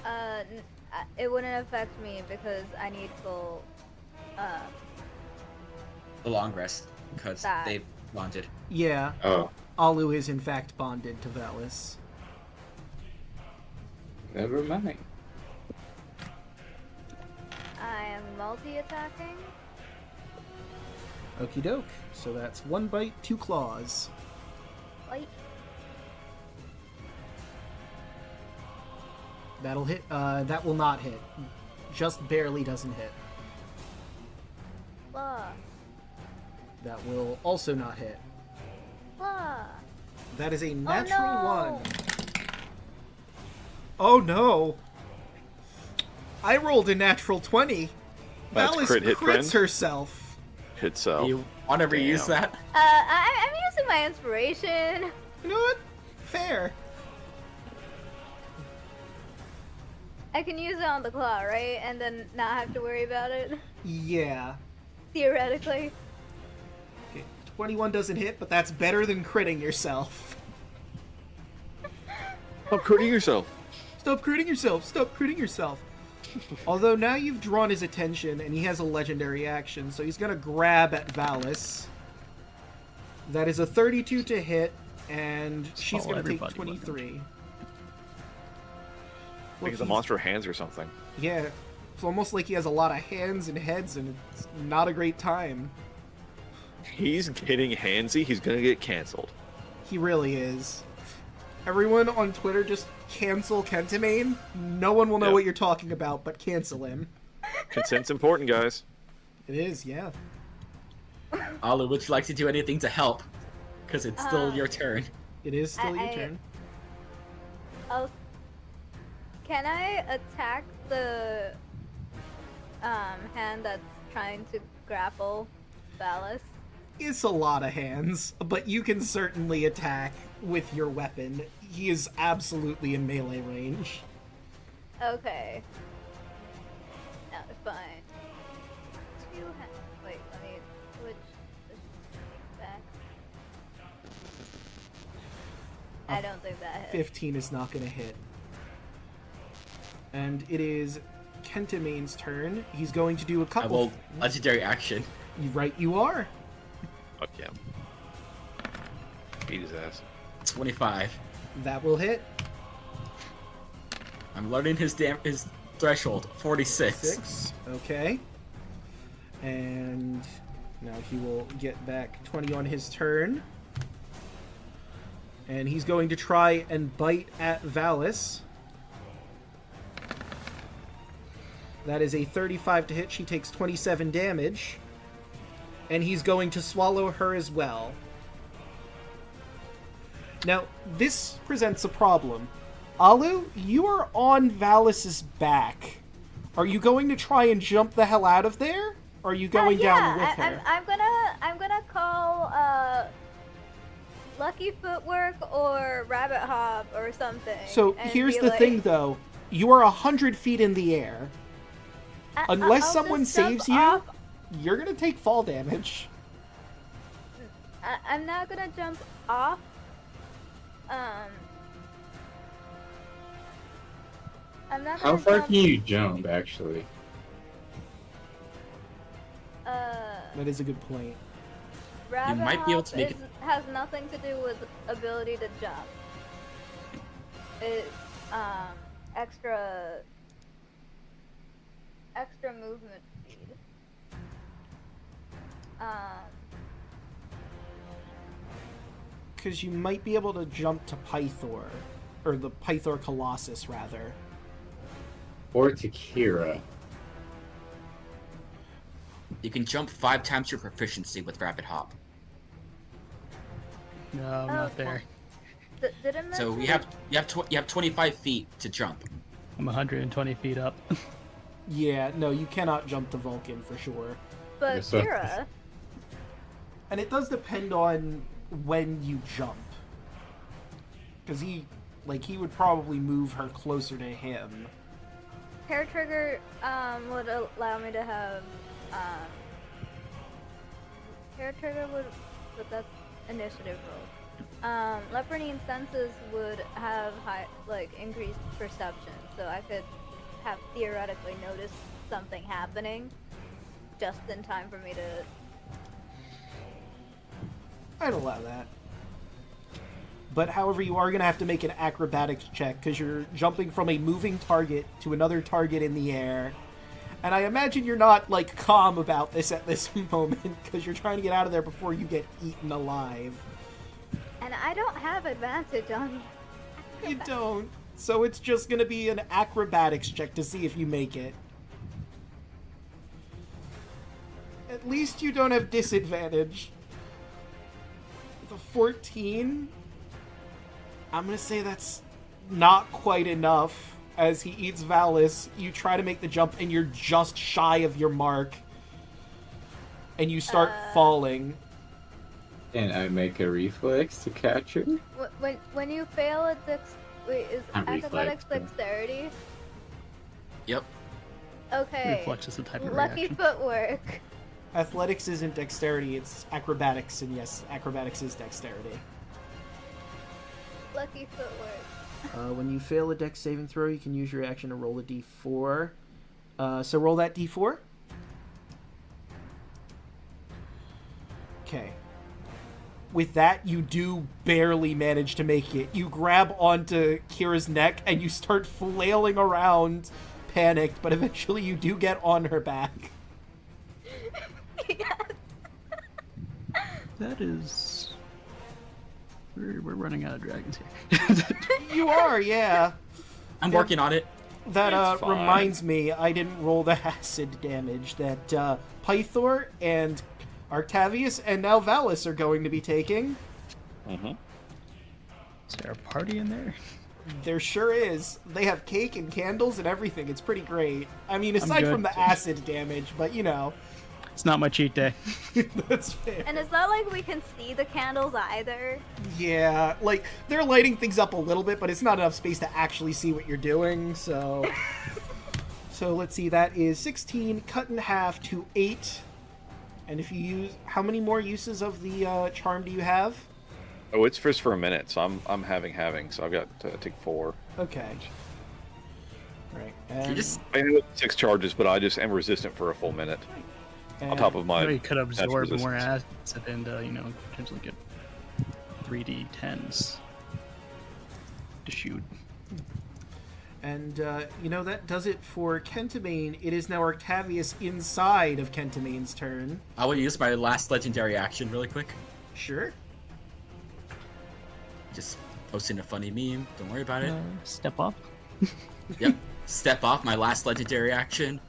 It wouldn't affect me because I need full. The long rest. Because That. they've bonded. yeah. Oh, Alu is in fact bonded to Valis. never mind. I am multi-attacking. Okie doke. So that's 1 bite, 2 claws. Bite. That'll hit. That will not hit. Just barely doesn't hit. Claw. That will also not hit. Claw. That is a natural no. 1. Oh no. I rolled a natural 20. That's Valis crit hit, crits friend. herself. Hit self. You want to reuse Damn. that? I'm using my inspiration. You know what? Fair. I can use it on the claw, right? And then not have to worry about it. Yeah. Theoretically. Okay. 21 doesn't hit, but that's better than critting yourself. Stop critting yourself. Stop critting yourself. Stop critting yourself. Although now you've drawn his attention, and he has a legendary action, so he's going to grab at Valis. That is a 32 to hit, and she's Follow going to take everybody with 23. Because the monster hands or something. Yeah, it's almost like he has a lot of hands and heads, and it's not a great time. He's getting handsy. He's gonna get canceled. He really is. Everyone on Twitter just cancel Kentamane. No one will know Yep. what you're talking about, but cancel him. Consent's important, guys. It is, yeah. Alu, would you like to do anything to help? Because it's still your turn. It is still your I- turn. Can I attack the hand that's trying to grapple Valis? It's a lot of hands, but you can certainly attack with your weapon. He is absolutely in melee range. Okay. No, fine. Two hands. Wait, let me switch this back. I don't think that hits. 15 is not going to hit. And it is Kentamane's turn. He's going to do a I couple. will legendary action. Right, you are. Fuck yeah. Beat his ass. 25. That will hit. I'm learning his threshold. 46. 6. Okay. And now he will get back 20 on his turn. And he's going to try and bite at Valis. That is a 35 to hit. She takes 27 damage. And he's going to swallow her as well. Now, this presents a problem. Alu, you are on Valis's back. Are you going to try and jump the hell out of there? Or are you going down with her? I'm gonna call Lucky Footwork or Rabbit Hop or something. So and here's be the like- thing, though. You are 100 feet in the air. Unless I'll someone just jump saves you, off. you're gonna take fall damage. I'm not gonna jump off. I'm not How gonna far jump. can you jump, actually? That is a good point. Rabbit might be able Hop to make is, has nothing to do with ability to jump. It's extra movement speed. Because you might be able to jump to Pythor. Or the Pythor Colossus, rather. Or to Kira? You can jump 5 times your proficiency with Rapid Hop. No, I'm not there. Did it mention? So you have 25 feet to jump. I'm 120 feet up. Yeah, no, you cannot jump to Vulcan for sure. But Yes, sir. Kira, And it does depend on when you jump. Because he would probably move her closer to him. Hair Trigger would allow me to have Hair Trigger would, but that's initiative roll. Leopardine Senses would have increased perception, so I could have theoretically noticed something happening just in time for me to. I'd allow that. But however, you are going to have to make an acrobatics check because you're jumping from a moving target to another target in the air. And I imagine you're not, calm about this at this moment because you're trying to get out of there before you get eaten alive. And I don't have advantage on. You don't. So it's just going to be an acrobatics check to see if you make it. At least you don't have disadvantage. With a 14, I'm going to say that's not quite enough. As he eats Valis, you try to make the jump, and you're just shy of your mark. And you start falling. And I make a reflex to catch her. When you fail at wait, is Not athletics reflex, dexterity? Yep. Okay. Reflex is the type of Lucky reaction. footwork. Athletics isn't dexterity, it's acrobatics, and yes, acrobatics is dexterity. Lucky footwork. When you fail a dex saving throw, you can use your action to roll a d4. So roll that d4. Okay. With that, you do barely manage to make it. You grab onto Kira's neck and you start flailing around, panicked, but eventually you do get on her back. That is... We're running out of dragons here. You are, yeah. I'm working on it. That It's fine. reminds me, I didn't roll the acid damage that Pythor and Octavius and now Valis are going to be taking. Mm-hmm. Is there a party in there? There sure is. They have cake and candles and everything. It's pretty great. I mean, aside good. from the acid damage, but you know, It's not my cheat day. that's fair. And it's not like we can see the candles either. Yeah, like, they're lighting things up a little bit, but it's not enough space to actually see what you're doing, so... So, let's see, that is 16 cut in half to 8. And if you use... How many more uses of the charm do you have? Oh, it's first for a minute, so I'm having, so I've got to take 4. Okay. Right, You and... just I have 6 charges, but I just am resistant for a full minute. On top of my... You could absorb natural more resistance. acid and, potentially get 3d10s to shoot. And, that does it for Kentamine. It is now Octavius inside of Kentamine's turn. I will use my last legendary action really quick. Sure. Just posting a funny meme. Don't worry about it. Step up. Yep. Step off my last legendary action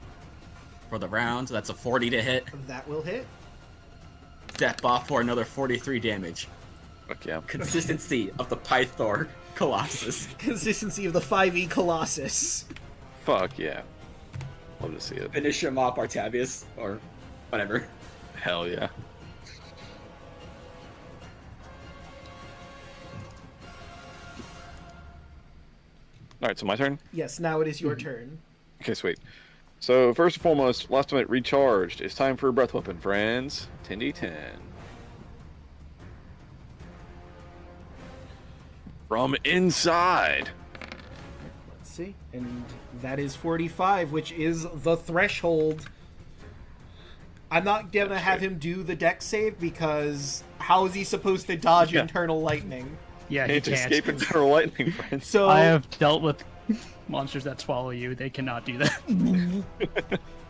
for the round. That's a 40 to hit. That will hit. Step off for another 43 damage. Fuck yeah. Consistency of the Pythor Colossus. Consistency of the 5e Colossus. Fuck yeah. Love to see it. Finish him off, Artavius, or whatever. Hell yeah. Alright, so my turn? Yes, now it is your turn. Okay, sweet. So, first and foremost, last minute recharged. It's time for a breath weapon, friends. 10d10. From inside. Let's see. And that is 45, which is the threshold. I'm not going to have him do the dex save because how is he supposed to dodge Yeah. internal lightning? Yeah, he Can't can't. escape internal lightning, friends. So I have dealt with monsters that swallow you. They cannot do that.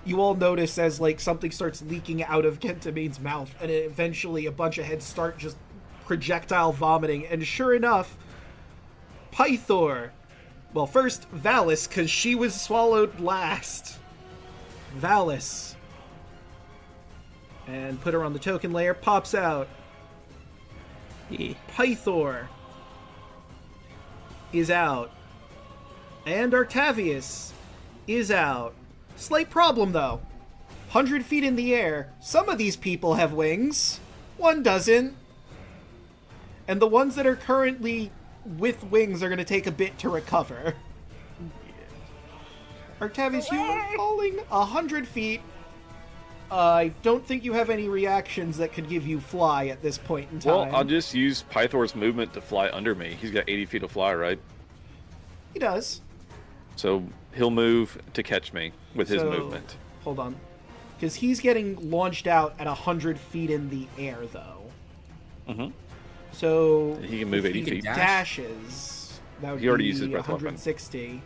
you all notice as like something starts leaking out of Kentamine's mouth, and eventually a bunch of heads start just projectile vomiting. And sure enough, Pythor, well, first Valis, because she was swallowed last. Valis, and put her on the token layer, pops out. Pythor is out. And Octavius is out. Slight problem, though. 100 feet in the air. Some of these people have wings. One doesn't. And the ones that are currently with wings are going to take a bit to recover. Octavius, you are falling 100 feet. I don't think you have any reactions that could give you fly at this point in time. Well, I'll just use Pythor's movement to fly under me. He's got 80 feet of fly, right? He does. So he'll move to catch me with his So, movement. Hold on. Because he's getting launched out at 100 feet in the air, though. Mm-hmm. So He can move if 80 he feet. dashes, that would He already be used his breath weapon. 160.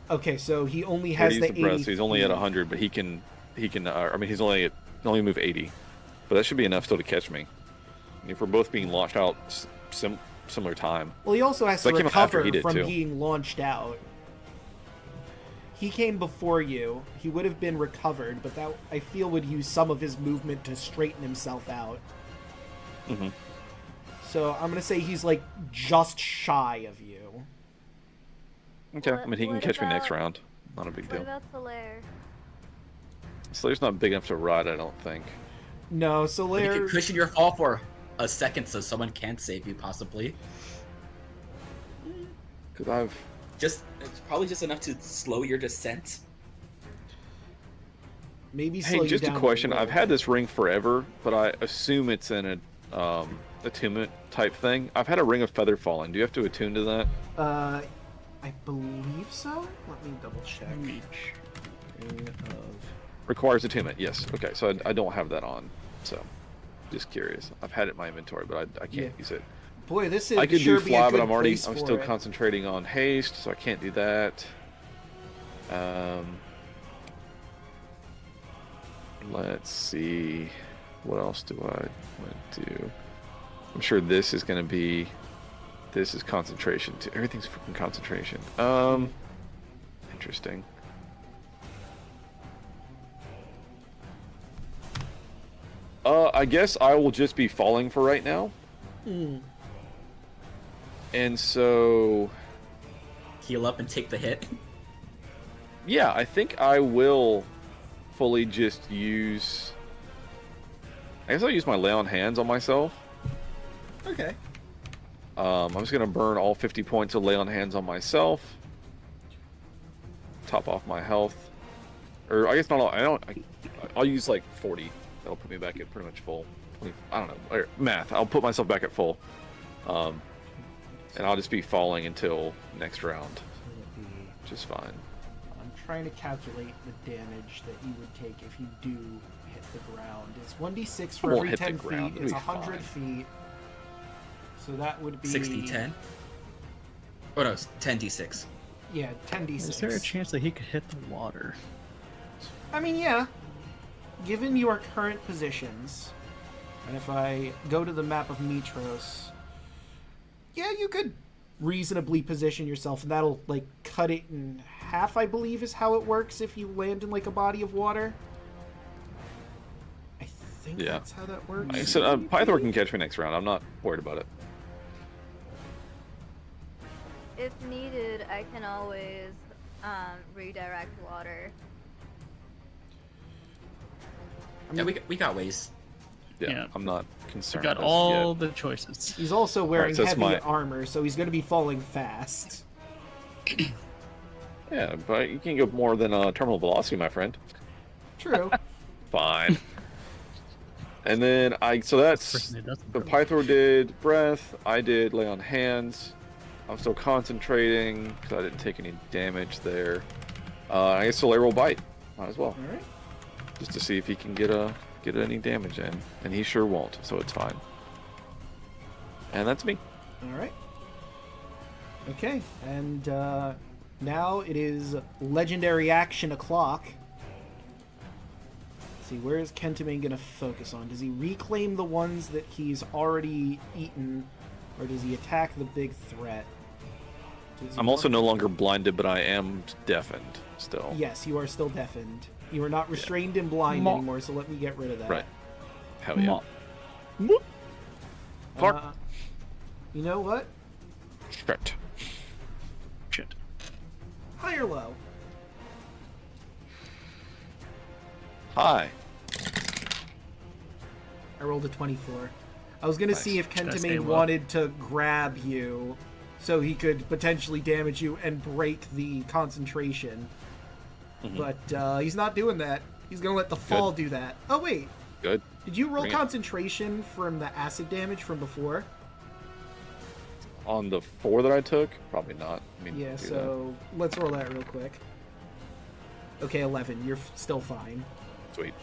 Okay, so he only has He the already used 80 so he's only at feet. 100, but he can he's only move 80. But that should be enough still to catch me. If we're both being launched out similar time. Well, he also has So to I came up after recover he did, from too. being launched out. He came before you. He would have been recovered, but that, I feel, would use some of his movement to straighten himself out. Mm-hmm. So I'm gonna say he's like just shy of you. Okay, What- I mean, he can what catch me next about- round. Not a big What deal. about Solaire? Slayer's not big enough to ride, I don't think. No, But you Solaire. can cushion your fall for a second so someone can't save you, possibly. Because It's probably just enough to slow your descent. Maybe slow Hey, you just a down question. little I've had bit. this ring forever, but I assume it's in a attunement type thing. I've had a ring of feather falling. Do you have to attune to that? I believe so. Let me double check. Ring of... Requires attunement. Yes. Okay. So I don't have that on. So, just curious. I've had it in my inventory, but I can't Yeah. use it. Boy, this is I could sure do be a fly, but good I'm place for still it. concentrating on haste, so I can't do that. Let's see. What else do I want to do? I'm sure this is going to be... This is concentration too. Everything's freaking concentration. Interesting. I guess I will just be falling for right now. And so... Heal up and take the hit. Yeah, I think I will fully just use... I guess I'll use my lay on hands on myself. Okay. I'm just gonna burn all 50 points of lay on hands on myself. Top off my health. Or I guess not all, I'll use like 40. That'll put me back at pretty much full. 20, I don't know. Or math. I'll put myself back at full. And I'll just be falling until next round. Which is fine. I'm trying to calculate the damage that you would take if you do hit the ground. It's 1d6 for I every won't hit the 10 ground. feet. It'll It's be 100 fine. feet. So that would be 60-10. Oh no, it's 10d6. Yeah, 10d6. Is there a chance that he could hit the water? I mean, yeah. Given your current positions, and if I go to the map of Mitros, yeah, you could reasonably position yourself, and that'll, like, cut it in half, I believe, is how it works if you land in, like, a body of water. I think Yeah. that's how that works. Like I said, Pythor can catch me next round. I'm not worried about it. If needed, I can always redirect water. Yeah, we got ways. Yeah, Yeah. I'm not We concerned. got as all yet. the choices. He's also wearing so that's heavy my- armor, so he's going to be falling fast. Yeah, but you can't go more than terminal velocity, my friend. True. Fine. And then so that's Person who doesn't the really- Pythor did breath. I did lay on hands. I'm still concentrating because I didn't take any damage there. I guess Solaire will bite. Might as well, All right. just to see if he can get any damage in, and he sure won't, so it's fine. And that's me. All right. Okay, and now it is legendary action o'clock. Let's see, where is Kentamane going to focus on? Does he reclaim the ones that he's already eaten, or does he attack the big threat? Does he I'm also want- no longer blinded, but I am deafened still. Yes, you are still deafened. You are not restrained and blind Mo- anymore, so let me get rid of that. Right. Hell yeah. Fuck. You know what? Shit. Shit. High or low? Hi. I rolled a 24. I was gonna Nice. see if Should I stay Kentamane low? wanted to grab you so he could potentially damage you and break the concentration. Mhm. But he's not doing that. He's gonna let the fall do that. Oh wait, Good. did you roll Bring it. concentration from the acid damage from before? On the 4 that I took, probably not. I mean, Yeah, do so let's roll that real quick. Okay, 11. You're still fine. that. Sweet.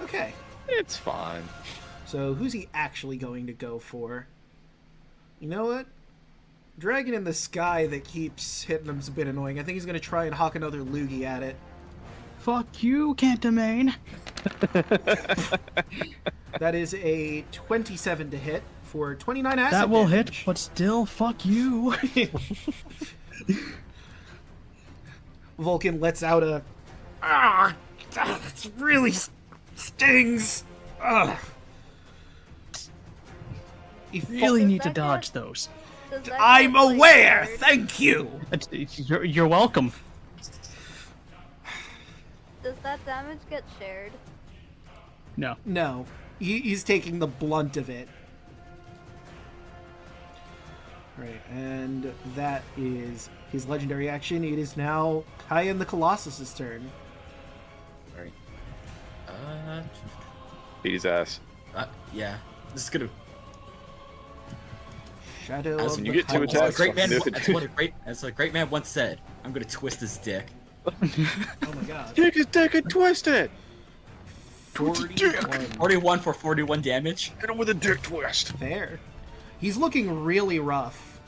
Okay, It's fine. so who's he actually going to go for? You know what? Dragon in the sky that keeps hitting him's a bit annoying. I think he's going to try and hawk another loogie at it. Fuck you, Kentamane. That is a 27 to hit for 29 acid That will hit, damage. but still, fuck you. Vulcan lets out a... Ah! It really stings! Ugh. Really Does need to that dodge get- those. does that I'm get, like, aware. shared? Thank you. You're welcome. Does that damage get shared? No. No, he's taking the blunt of it. Right, and that is his legendary action. It is now Kaya and the Colossus's turn. Alright. Beat his ass. Yeah. This is gonna. Shadow As of you the get two As attacks, a great man, do it. as a great man once said, I'm gonna twist his dick. Oh my god. Take his dick and twist it. 41. 41 for 41 damage. Hit him with a dick twist. Fair. He's looking really rough.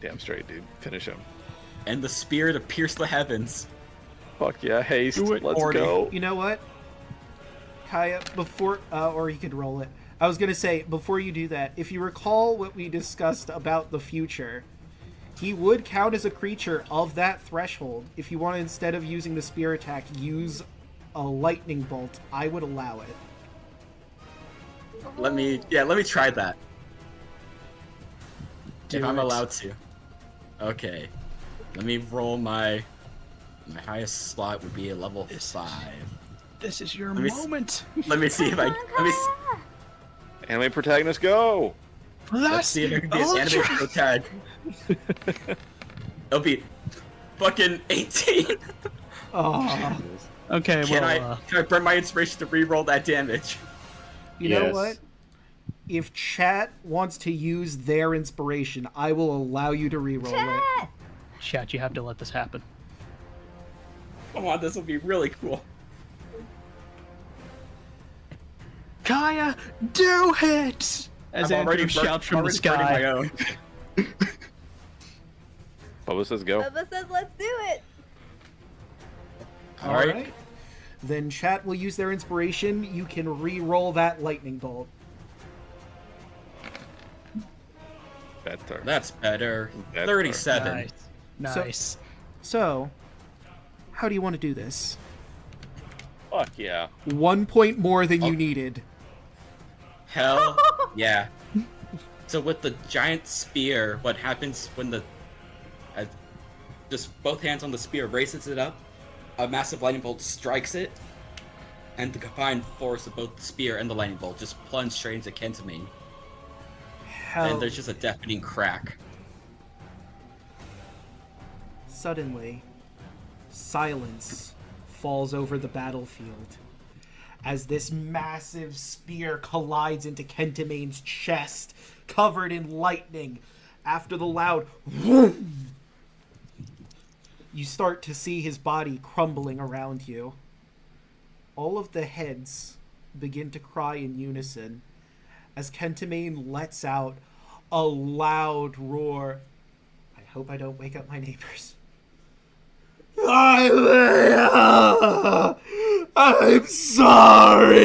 Damn straight, dude. Finish him. And the spear to pierce the heavens. Fuck yeah, haste. Do it. Let's 40. go. You know what? Kaya, before, or you could roll it. I was gonna say, before you do that, if you recall what we discussed about the future, he would count as a creature of that threshold. If you want to, instead of using the spear attack, use a lightning bolt, I would allow it. Let me try that. Do if I'm it. allowed to. Okay. Let me roll my highest slot would be a level 5. This is your Let me s- moment. Let me see if I Anime protagonist, go! let's see if I can be an anime pro tag. It'll be fucking 18. Oh, Okay, Can well, I burn my inspiration to re-roll that damage? you know Yes. what? If chat wants to use their inspiration, I will allow you to reroll it. chat, you have to let this happen. Come on, this will be really cool. Kaya, do it! As I'm already Andrew shouts from the already burning my sky. own. Bubba says go. Bubba says, let's do it. All right. Then chat will use their inspiration. You can re-roll that lightning bolt. Better. That's better. That's 37. Nice. So, how do you want to do this? Fuck yeah. 1 point more than you Oh. needed. Hell yeah. So with the giant spear, what happens when the just both hands on the spear raises it up, a massive lightning bolt strikes it, and the combined force of both the spear and the lightning bolt just plunge straight into Kentamine, Hell. and there's just a deafening crack. Suddenly, silence falls over the battlefield as this massive spear collides into Kentamane's chest, covered in lightning. After the loud vroom, you start to see his body crumbling around you. All of the heads begin to cry in unison as Kentamane lets out a loud roar. I hope I don't wake up my neighbors. I'm sorry.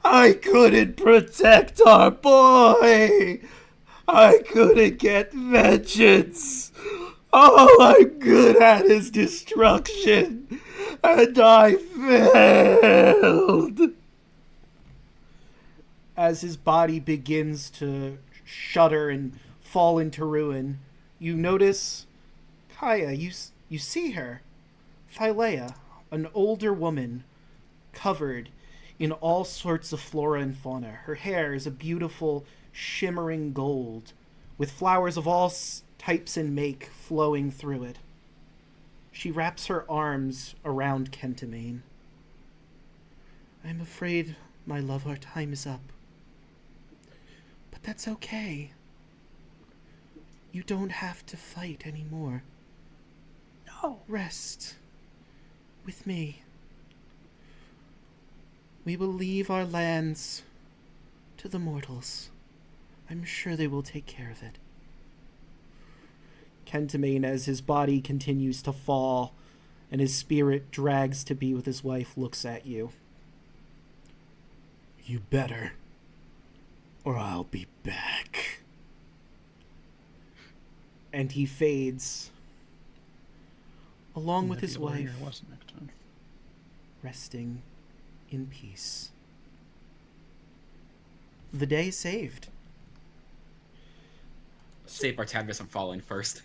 I couldn't protect our boy. I couldn't get vengeance. All I'm good at is destruction, and I failed. As his body begins to shudder and fall into ruin, you notice Kaya, you see her. Thylea, an older woman, covered in all sorts of flora and fauna. Her hair is a beautiful, shimmering gold, with flowers of all types and make flowing through it. She wraps her arms around Kentamane. I'm afraid, my love, our time is up. But that's okay. You don't have to fight anymore. No. Rest with me. We will leave our lands to the mortals. I'm sure they will take care of it. Kentamane, as his body continues to fall and his spirit drags to be with his wife, looks at you. You better, or I'll be back. And he fades, along with Maybe his warrior wife, wasn't next time. resting in peace. the day saved. Save Artavis from falling first.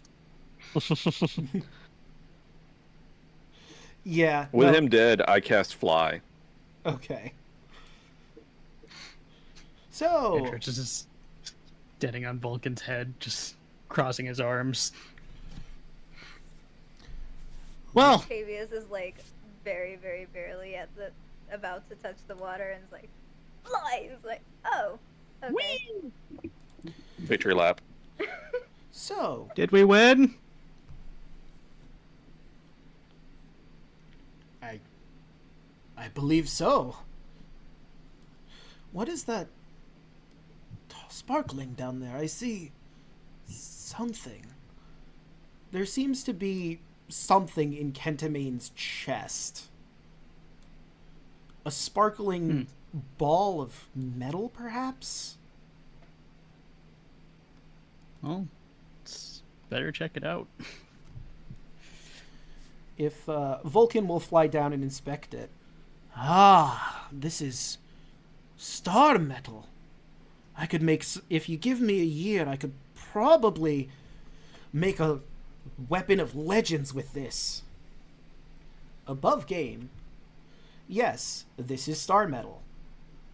Yeah. With no- him dead, I cast Fly. Okay. So, Andros is just standing on Vulcan's head, just crossing his arms. Well, Octavius is like very, very barely about to touch the water and is like, fly! It's like, oh, okay. Victory lap. so did we win? I believe so. What is that sparkling down there? I see something. There seems to be something in Kentamane's chest. A sparkling ball of metal, perhaps? Well, better check it out. If Vulcan will fly down and inspect it. Ah, this is star metal. I could make, if you give me a year, I could probably make a weapon of legends with this. Above game. Yes, this is star metal.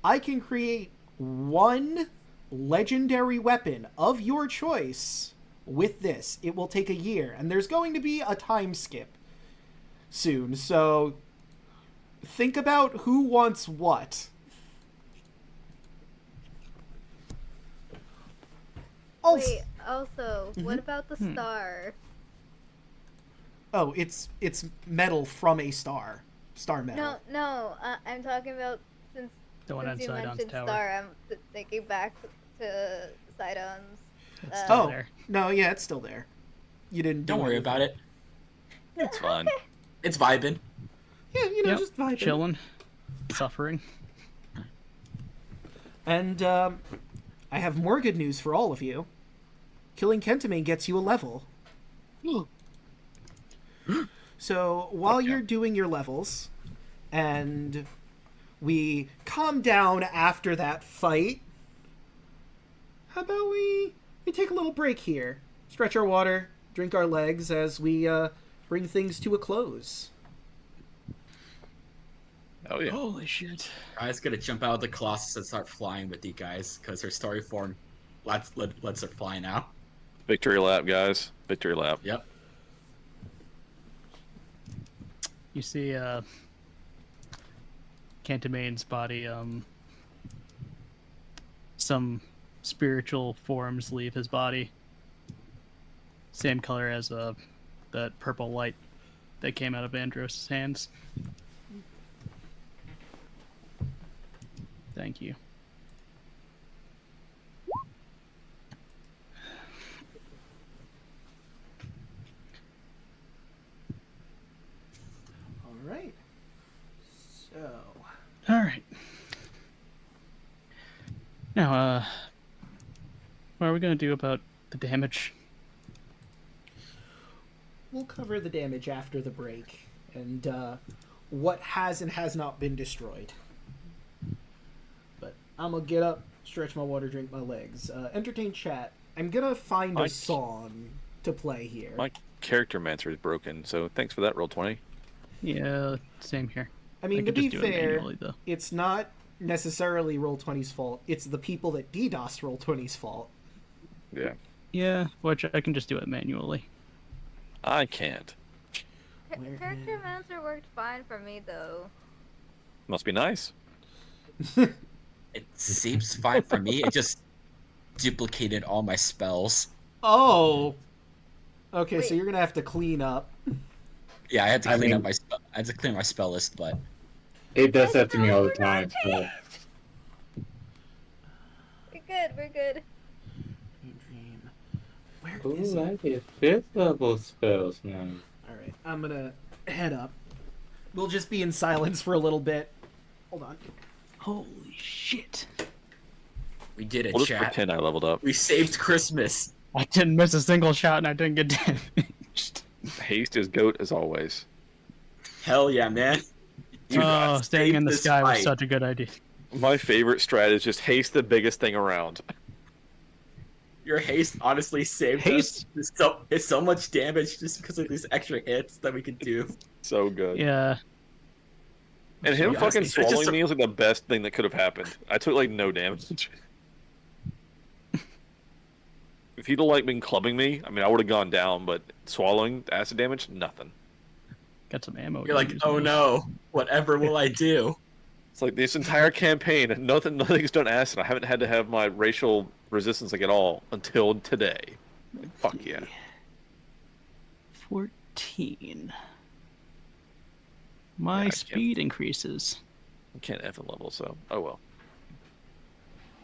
I can create one legendary weapon of your choice with this. It will take a year, and there's going to be a time skip soon, so think about who wants what. Also, Wait, also, what about the star? oh, it's metal from a star. Star metal. No, I'm talking about since The one you on Sidon's mentioned tower. star, I'm thinking back to Sidon's. It's still Oh, there. no, yeah, it's still there. You didn't do Don't worry anything. about it. It's fine. It's vibing. Yeah, you know, Yep, just vibing. chilling, suffering. And I have more good news for all of you. Killing Kentamane gets you a level. So while you're doing your levels, and we calm down after that fight, how about we take a little break here, stretch our water, drink our legs as we bring things to a close. Oh yeah. Holy shit. Guys, gonna jump out of the Colossus and start flying with you guys because her story form lets her fly now. Victory lap, guys. Victory lap. Yep. You see, Cantamane's body, some spiritual forms leave his body. Same color as that purple light that came out of Andros' hands. Thank you. All right. So, All right. Now, what are we gonna do about the damage? we'll cover the damage after the break and what has and has not been destroyed. But I'm gonna get up, stretch my water, drink my legs, entertain chat. I'm gonna find a Mike. song to play here. My character mancer is broken, so thanks for that, roll 20. Yeah, same here. I mean, to could be just do it fair, manually, though. it's not necessarily Roll20's fault. It's the people that DDoS Roll20's fault. Yeah. Yeah, which I can just do it manually. I can't. Where Character is- Mancer worked fine for me though. Must be nice. It seems fine for me. It just duplicated all my spells. Oh! Okay, so Wait. you're gonna have to clean up. Yeah, I had to I clean mean- up my spell. I had to clean my spell list, but It does that to me all the time. So. We're good. Dream. Where Ooh, is I it? get 5th level spells now. Alright, I'm gonna head up. We'll just be in silence for a little bit. Hold on. Holy shit. we did it, We'll just chat. pretend I leveled up. We saved Christmas. I didn't miss a single shot and I didn't get damaged. Haste is goat as always. Hell yeah, man. You Oh, staying in the saved this sky was fight. such a good idea. My favorite strat is just haste the biggest thing around. Your haste honestly saved Haste? us. It's so much damage just because of these extra hits that we can do. So good. Yeah. And him Yeah, fucking it's just swallowing a- me was like the best thing that could have happened. I took like no damage. If he'd have like been clubbing me, I mean, I would have gone down. But swallowing acid damage, nothing. Got some ammo. You're like, oh no, whatever will I do? It's like this entire campaign, nothing's done acid. I haven't had to have my racial resistance like at all until today. Like, fuck yeah. 14. My Yeah, speed increases. I can't F in level, so oh well.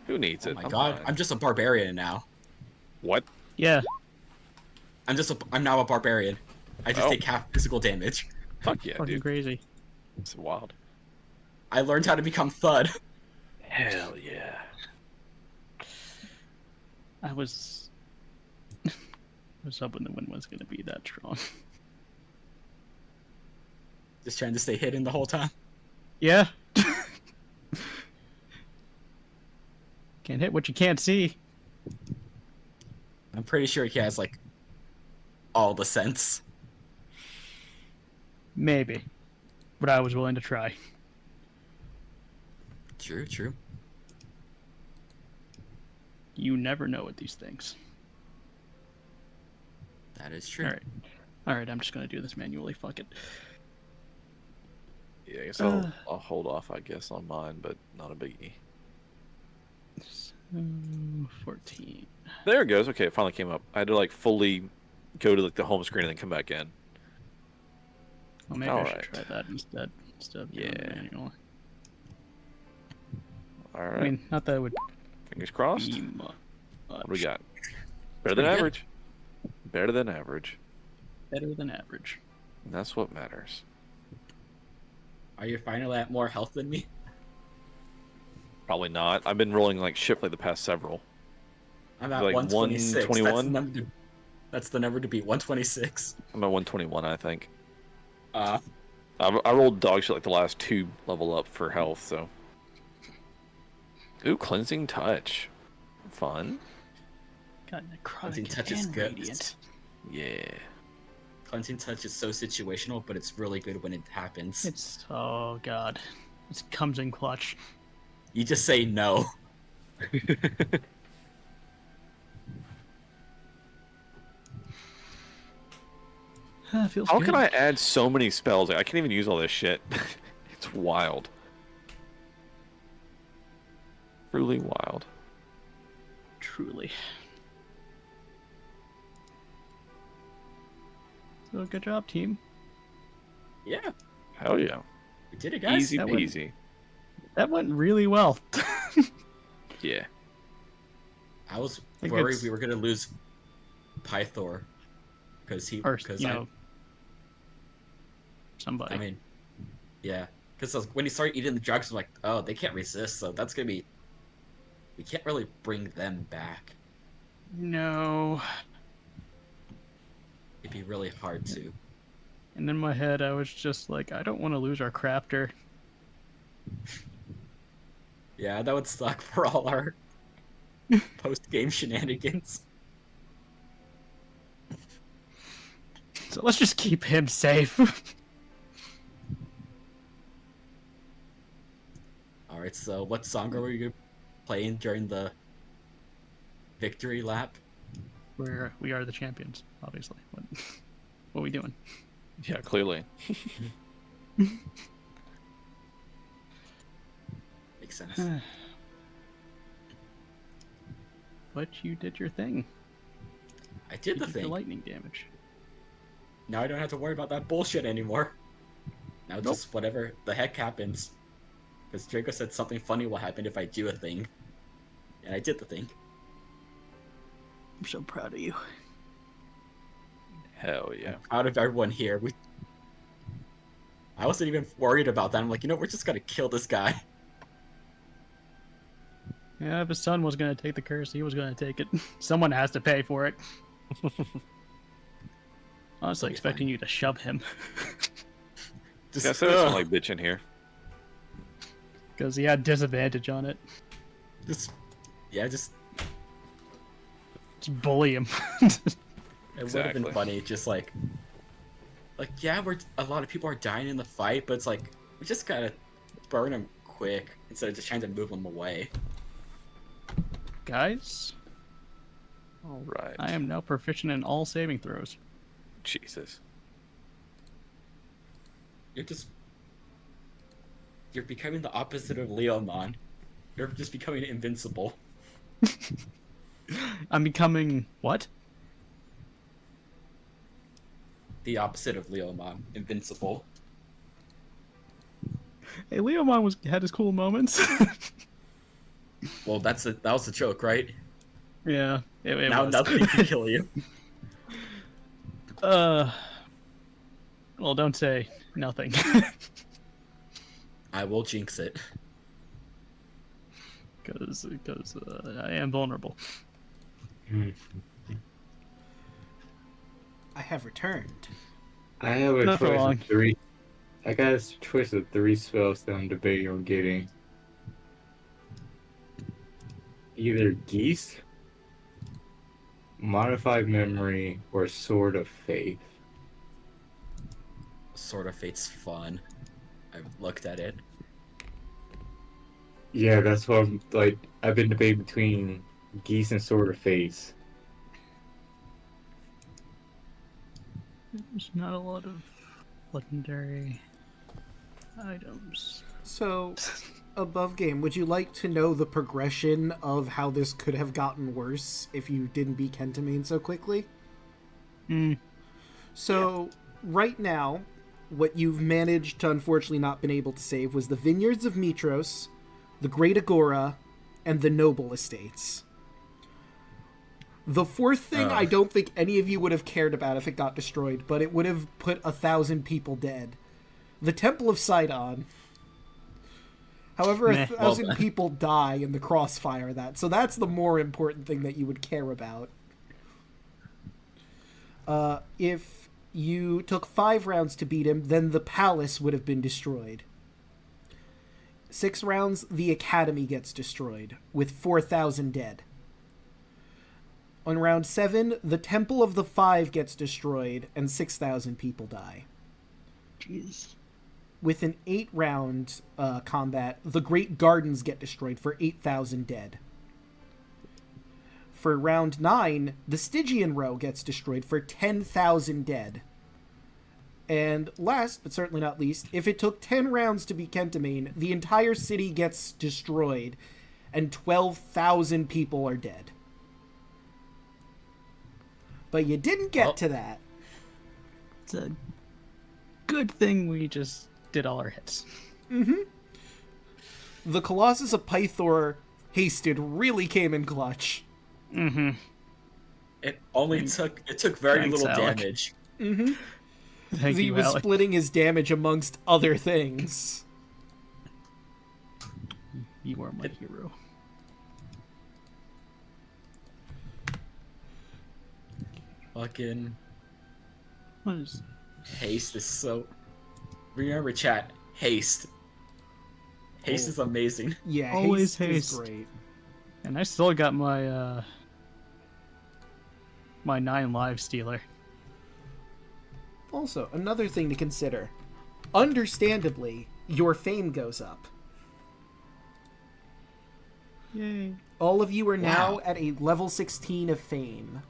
Who needs Oh it? my I'm god, fine. I'm just a barbarian now. What? Yeah. I'm now a barbarian. I just Oh. take half physical damage. Fuck yeah, Fucking dude. crazy. It's wild. I learned how to become Thud. Hell yeah. I was hoping the win was gonna be that strong. Just trying to stay hidden the whole time. Yeah. Can't hit what you can't see. I'm pretty sure he has like all the sense. Maybe. But I was willing to try. True, true. You never know with these things. That is true. Alright. Alright, I'm just gonna do this manually. Fuck it. Yeah, I guess I'll hold off, I guess, on mine, but not a biggie. So, 14. There it goes. Okay, it finally came up. I had to like fully go to like the home screen and then come back in. Well, maybe I Alright. should try that instead of doing the Yeah. manual. All right. I mean, not that it would Fingers crossed. be much. What do we got? Better than pretty good. average. Better than average. Better than average. And that's what matters. Are you finally at more health than me? Probably not. I've been rolling like shit for like the past several. I'm at Like 126. 121? That's the number to beat. 126. I'm at 121, I think. Uh, I rolled dog shit like the last 2 level up for health, so. Ooh, cleansing touch. Fun. Got necrotic Cleansing touch is and good. radiant. Yeah. Cleansing touch is so situational, but it's really good when it happens. It's oh god. It comes in clutch. You just say no. Feels How good. can I add so many spells? Like, I can't even use all this shit. It's wild. Truly wild. Truly. So good job, team. Yeah, Hell yeah. we did it, guys. Easy that would- peasy. That went really well. Yeah. I was think worried it's- we were gonna lose Pythor because Or because somebody. I mean, yeah, because when he started eating the drugs, I'm like, oh, they can't resist, so that's gonna be. We can't really bring them back. No. It'd be really hard to. And in my head, I was just like, I don't want to lose our crafter. Yeah, that would suck for all our post-game shenanigans. So let's just keep him safe. All right, so what song are you playing during the victory lap? We are the champions, obviously. What are we doing? Yeah, clearly. Makes sense. But you did your thing. I did the You did your thing. lightning damage. Now I don't have to worry about that bullshit anymore. Now just whatever the heck happens. Because Draco said something funny will happen if I do a thing. And I did the thing. I'm so proud of you. Hell yeah. Out of everyone here, I wasn't even worried about that. I'm like, we're just gonna kill this guy. Yeah, if his son was going to take the curse, he was going to take it. Someone has to pay for it. Honestly, Be expecting you to shove him. Just, Yeah, so there's some like bitch in here. Because he had disadvantage on it. Just Just bully him. it would have been Exactly. funny, just like yeah, we're a lot of people are dying in the fight, but it's like we just gotta burn them quick instead of just trying to move them away. Guys, All right. I am now proficient in all saving throws. Jesus. You're becoming the opposite of Leomon. You're just becoming invincible. I'm becoming what? The opposite of Leomon, invincible. Hey, Leomon had his cool moments. Well, that was the joke, right? Yeah, it Now was. nothing can kill you. Well, don't say nothing. I will jinx it. Because I am vulnerable. I have returned. I have a Not for choice long. of 3. I got a choice of 3 spells that I'm debating on getting. Either Geese, Modified Memory, or Sword of Faith. Sword of Fate's fun. I've looked at it. Yeah, that's what I'm like. I've been debating between Geese and Sword of Faith. There's not a lot of legendary items. So, above game, would you like to know the progression of how this could have gotten worse if you didn't beat Kentamine so quickly? So, right now, what you've managed to unfortunately not been able to save was the Vineyards of Mitros, the Great Agora, and the Noble Estates. The fourth thing I don't think any of you would have cared about if it got destroyed, but it would have put 1,000 people dead. The Temple of Sidon. However, Meh. 1,000 people die in the crossfire of that, so that's the more important thing that you would care about. If you took 5 rounds to beat him, then the palace would have been destroyed. 6 rounds, the academy gets destroyed, with 4,000 dead. On round 7, the Temple of the Five gets destroyed, and 6,000 people die. Jeez. With an 8-round combat, the Great Gardens get destroyed for 8,000 dead. For round 9, the Stygian Row gets destroyed for 10,000 dead. And last, but certainly not least, if it took 10 rounds to beat Kentamine, the entire city gets destroyed, and 12,000 people are dead. But you didn't get to that. It's a good thing we just did all our hits. The Colossus of Pythor hasted really came in clutch. It took very Thanks, little Alek. damage. Thank He you, was Alec. splitting his damage amongst other things. You are my hero. Fucking What is... haste is so. Remember, chat. Haste. Haste is amazing. Yeah, Always haste is haste. great. And I still got my my 9 live stealer. Also, another thing to consider. Understandably, your fame goes up. Yay. All of you are now Wow. at a level 16 of fame.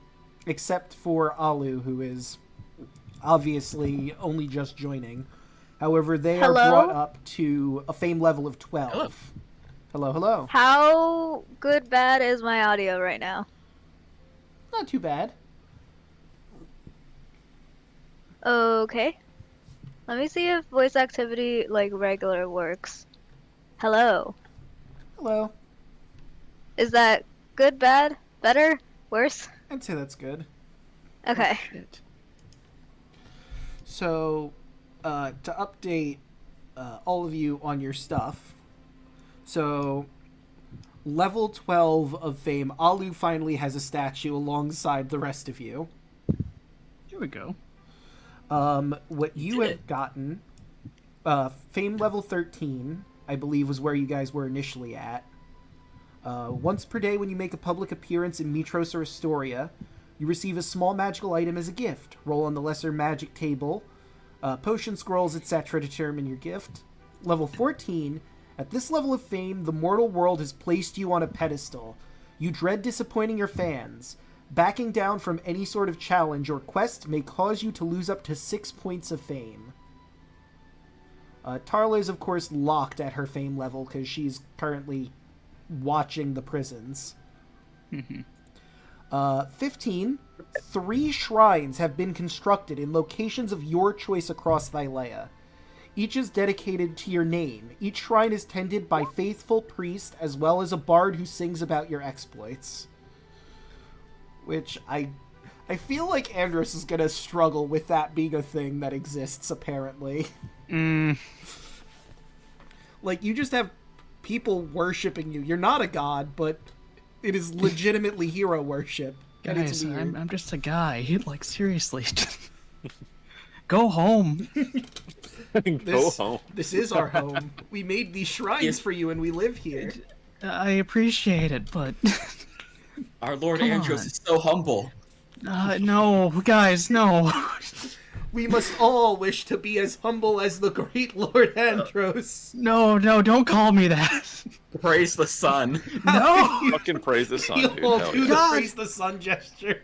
Except for Alu, who is obviously only just joining. However, they are Hello? brought up to a fame level of 12. Hello. Hello, hello. How good bad is my audio right now? Not too bad. Okay. Let me see if voice activity like regular works. Hello. Hello. Is that good, bad, better, worse? I'd say that's good. Okay. Shit. So, to update all of you on your stuff. So, level 12 of fame, Alu finally has a statue alongside the rest of you. Here we go. What you have gotten, fame level 13, I believe was where you guys were initially at. Once per day when you make a public appearance in Mitros or Astoria, you receive a small magical item as a gift. Roll on the lesser magic table. Potion scrolls, etc. determine your gift. Level 14. At this level of fame, the mortal world has placed you on a pedestal. You dread disappointing your fans. Backing down from any sort of challenge or quest may cause you to lose up to 6 points of fame. Tarla is, of course, locked at her fame level because she's currently watching the prisons. 15. 3 shrines have been constructed in locations of your choice across Thylea. Each is dedicated to your name. Each shrine is tended by faithful priest as well as a bard who sings about your exploits. Which I feel like Andros is gonna struggle with that being a thing that exists, apparently. Like, you just have people worshipping you. You're not a god, but it is legitimately hero worship. And it's Guys, weird. I'm just a guy. Like, seriously. Go home. Go home. This is our home. We made these shrines for you and we live here. I appreciate it, but... Our Lord Come Andros on. is so humble. No, guys, no. We must all wish to be as humble as the great Lord Andros. No, don't call me that. Praise the sun. No! Fucking praise the sun, You dude. all Hell do yeah. the God. praise the sun gesture.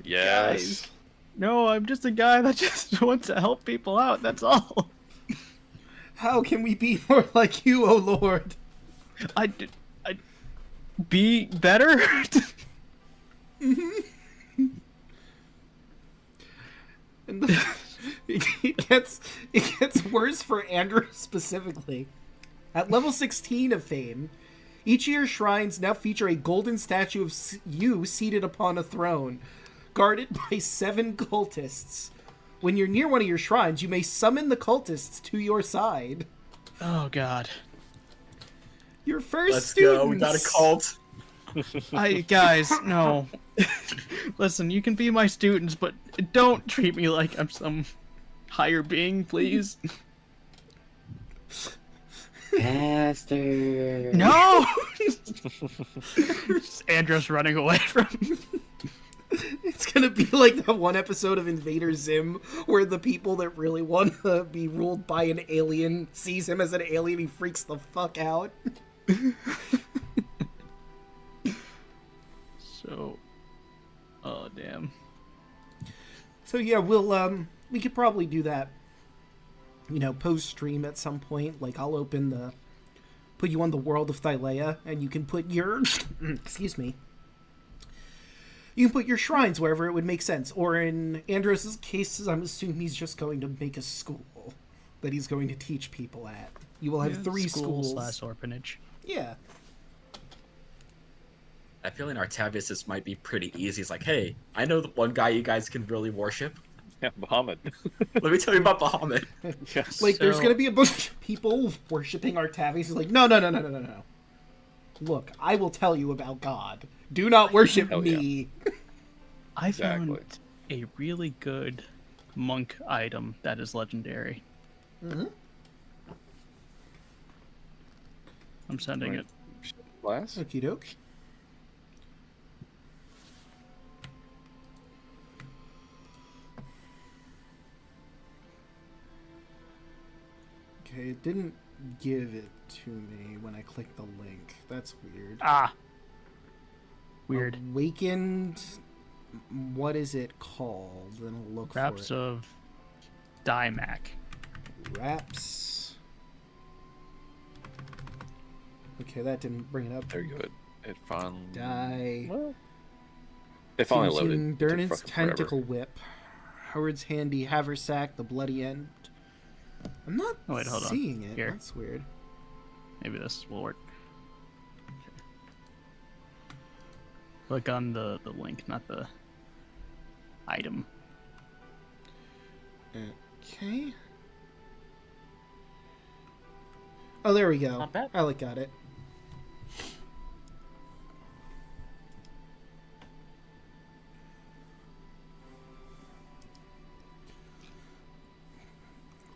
Yes. No, I'm just a guy that just wants to help people out, that's all. How can we be more like you, O Lord? I be better? And it gets worse for Andrew specifically. At level 16 of fame, each of your shrines now feature a golden statue of you seated upon a throne, guarded by 7 cultists. When you're near one of your shrines, you may summon the cultists to your side. Oh, God. Your first Let's students. go. We got a cult. Guys, no. Listen, you can be my students, but don't treat me like I'm some higher being, please. Master. No! Andros running away from me. It's gonna be like that one episode of Invader Zim where the people that really want to be ruled by an alien sees him as an alien, he freaks the fuck out. So, oh damn. So yeah, we could probably do that, post stream at some point. Like, I'll put you on the world of Thylea, and you can put your excuse me. You can put your shrines wherever it would make sense. Or in Andros' case, I'm assuming he's just going to make a school that he's going to teach people at. You will have 3 schools. / orphanage. Yeah. I feel in Artavius this might be pretty easy. It's like, hey, I know the one guy you guys can really worship. Yeah, Bahamut. Let me tell you about Bahamut. Yes. Like, there's So- going to be a bunch of people worshipping Artavius. He's like, no. Look, I will tell you about God. Do not worship Hell yeah. me. I found Exactly. a really good monk item that is legendary. Mm-hmm. I'm sending Right. it. Glass? Okie doke. Okay, it didn't give it to me when I clicked the link. That's weird. Ah! Weird. Awakened. What is it called? Then I'll look Wraps for it. of Dimac. Wraps. Okay, that didn't bring it up. Very good. It finally. Die. Well, it finally loaded. Took Durnan's fucking forever. Tentacle Whip. Howard's Handy Haversack, the Bloody End. I'm not Oh, wait, hold on. seeing it. Here. That's weird. Maybe this will work. Click on the link, not the item. Okay. Oh, there we go. Not bad. Alec got it.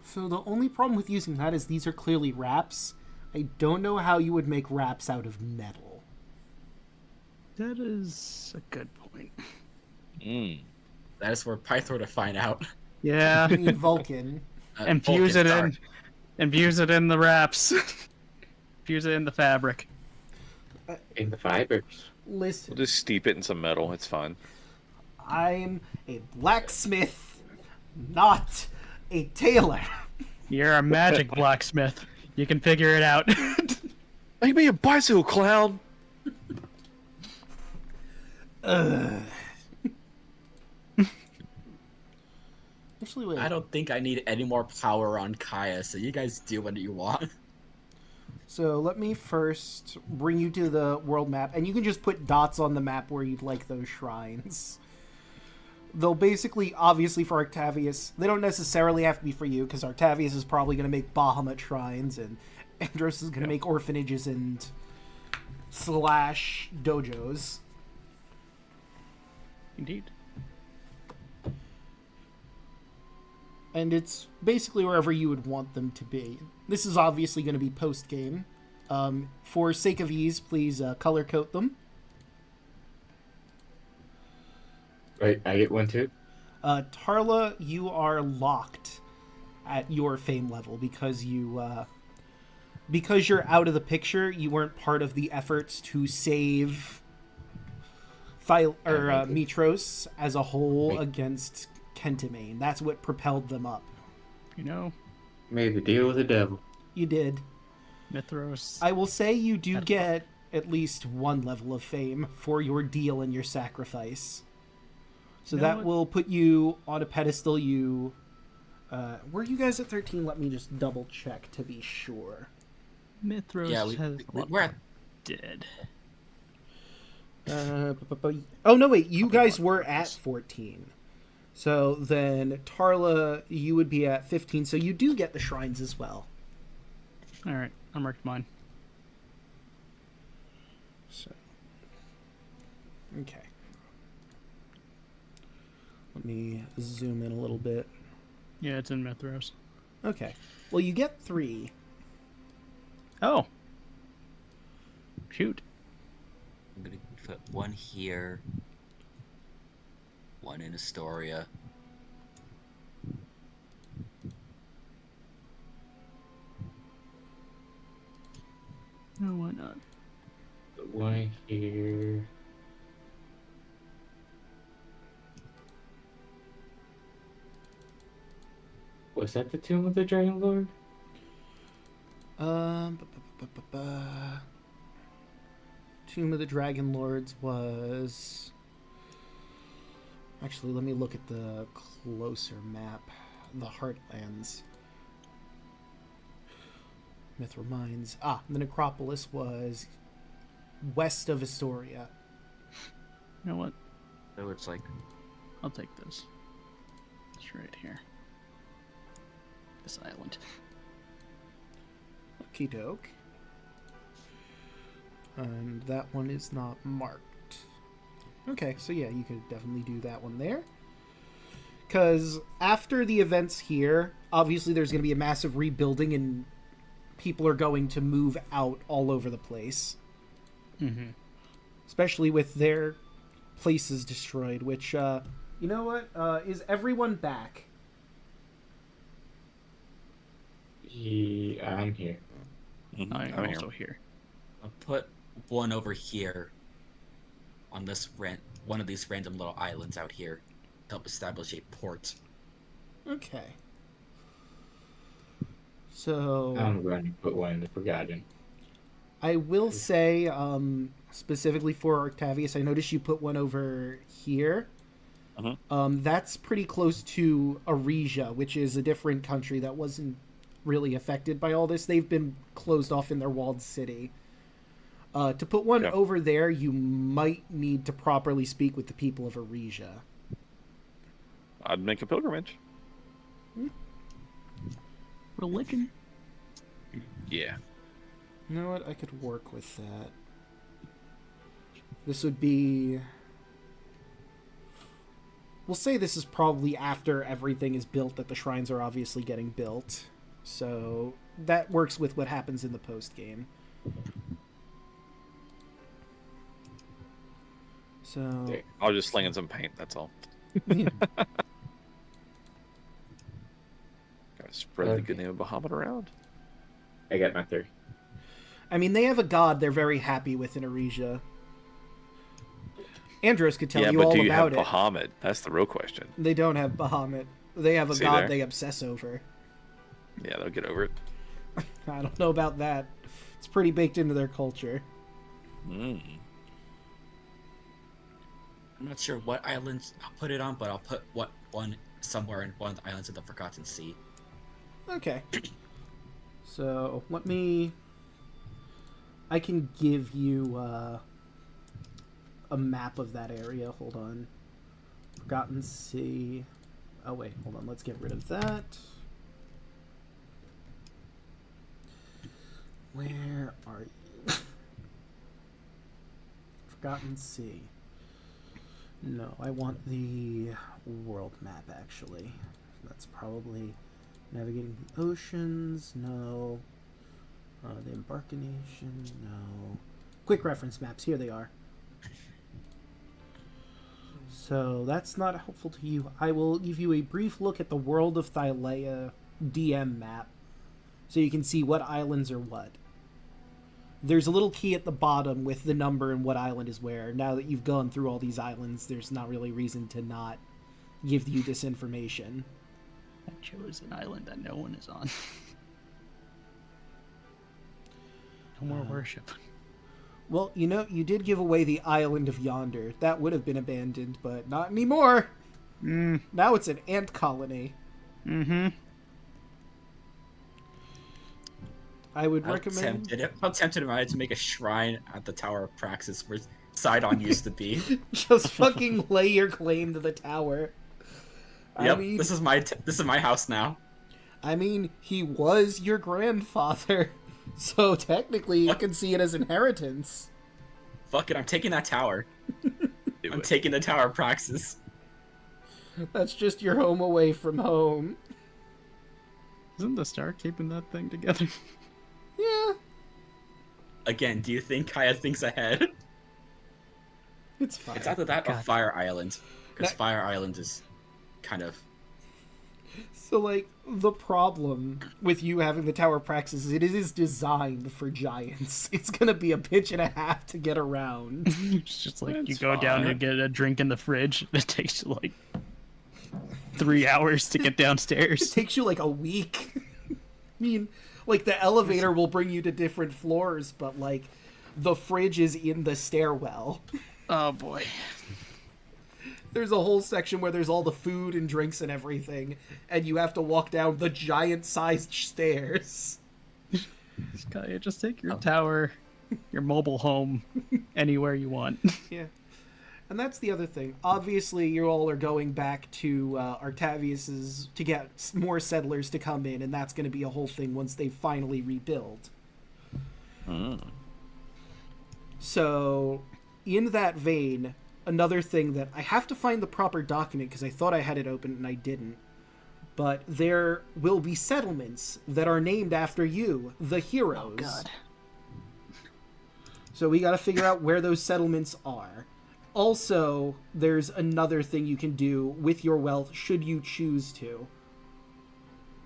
So the only problem with using that is these are clearly wraps. I don't know how you would make wraps out of metal. That is a good point. That is for Pythor to find out. Yeah. I mean, Vulcan. Infuse Vulcan, it sorry. in. Infuse it in the wraps. Infuse it in the fabric. In the fibers. Listen, We'll just steep it in some metal. It's fine. I'm a blacksmith, not a tailor. You're a magic blacksmith. You can figure it out. Make me a bicycle clown. Actually, wait. I don't think I need any more power on Kaya, so you guys do what you want. So let me first bring you to the world map, and you can just put dots on the map where you'd like those shrines. They'll basically, obviously for Octavius, they don't necessarily have to be for you, because Octavius is probably going to make Bahamut shrines, and Andros is going to make orphanages and slash dojos. Indeed. And it's basically wherever you would want them to be. This is obviously going to be post-game. For sake of ease, please color code them. Wait, I get one too? Tarla, you are locked at your fame level because because you're out of the picture. You weren't part of the efforts to save Mitros as a whole against Kentimane. That's what propelled them up. You know, Made the deal with the devil. You did. Mithros. I will say you do get at least one level of fame for your deal and your sacrifice. So You know that what? will put you on a pedestal. Were you guys at 13? Let me just double check to be sure. Mithros Yeah, has we're at dead. Oh no, wait, you guys were at 14. So then Tarla, you would be at 15, so you do get the shrines as well. Alright, I marked mine. So, okay. Let me zoom in a little bit. Yeah, it's in Mithros. Okay. Well, you get 3. Oh. Shoot. I'm gonna put one here, one in Astoria. No, why not? One here. Was that the Tomb of the Dragon Lord? Tomb of the Dragon Lords was... Actually, let me look at the closer map. The Heartlands. Mithra Mines. The Necropolis was west of Astoria. You know what? So it's like I'll take this. It's right here. This island. Okie doke. And that one is not marked. Okay, so yeah, you could definitely do that one there. Because after the events here, obviously there's going to be a massive rebuilding and people are going to move out all over the place. Mm-hmm. Especially with their places destroyed, which, you know what? Is everyone back? Yeah, I'm here. I'm I'm also here. I'll put one over here on this one of these random little islands out here to help establish a port. Okay. So... I'm going to put one in the Forgotten. I will say, specifically for Octavius, I noticed you put one over here. That's pretty close to Aresia, which is a different country that wasn't really affected by all this. They've been closed off in their walled city. To put one over there, you might need to properly speak with the people of Aresia. I'd make a pilgrimage. Religion. Yeah. You know what? I could work with that. This would be... We'll say this is probably after everything is built, that the shrines are obviously getting built. So that works with what happens in the post game. So I'll just sling in some paint. That's all. yeah. Gotta spread the good name of Bahamut around. I got my 3. I mean, they have a god they're very happy with in Arisia. Andros could tell Yeah, you but all do you have about it. Bahamut? That's the real question. They don't have Bahamut. They have a See god there? they obsess over. Yeah, they'll get over it. I don't know about that. It's pretty baked into their culture. I'm not sure what islands I'll put it on, but I'll put one somewhere in one of the islands of the Forgotten Sea. Okay. So, let me... I can give you a map of that area. Hold on. Forgotten Sea. Oh, wait. Hold on. Let's get rid of that. Where are you? Forgotten Sea. No, I want the world map, actually. That's probably navigating the oceans. No. The embarkation. No. Quick reference maps. Here they are. So that's not helpful to you. I will give you a brief look at the World of Thylea DM map, so you can see what islands are what. There's a little key at the bottom with the number and what island is where. Now that you've gone through all these islands, there's not really reason to not give you this information. I chose an island that no one is on. No more worship. Well, you know, you did give away the island of Yonder. That would have been abandoned, but not anymore. Now it's an ant colony. Mm-hmm. I would recommend... How tempted am I to make a shrine at the Tower of Praxis where Sidon used to be? Just fucking lay your claim to the tower. Yep, I mean, this is my house now. I mean, he was your grandfather, so technically you can see it as inheritance. Fuck it, I'm taking that tower. Do I'm it. taking the Tower of Praxis. That's just your home away from home. Isn't the star keeping that thing together? Yeah, Again, do you think Kaya thinks ahead? it's fine. It's either that or God. Fire Island. Because That- Fire Island is kind of... So, like, the problem with you having the Tower of Praxis is it is designed for giants. It's gonna be a pitch and a half to get around. It's just like you That's go down fine. and get a drink in the fridge. It takes you like 3 hours to get It downstairs. takes you like a week. I mean, like, the elevator will bring you to different floors, but, like, the fridge is in the stairwell. Oh boy. There's a whole section where there's all the food and drinks and everything, and you have to walk down the giant-sized stairs. Just take your tower, your mobile home, anywhere you want. Yeah. And that's the other thing. Obviously, you all are going back to Artavius's to get more settlers to come in, and that's going to be a whole thing once they finally rebuild. So, in that vein, another thing that I have to find the proper document because I thought I had it open and I didn't. But there will be settlements that are named after you, the heroes. Oh god. So we got to figure out where those settlements are. Also, there's another thing you can do with your wealth should you choose to.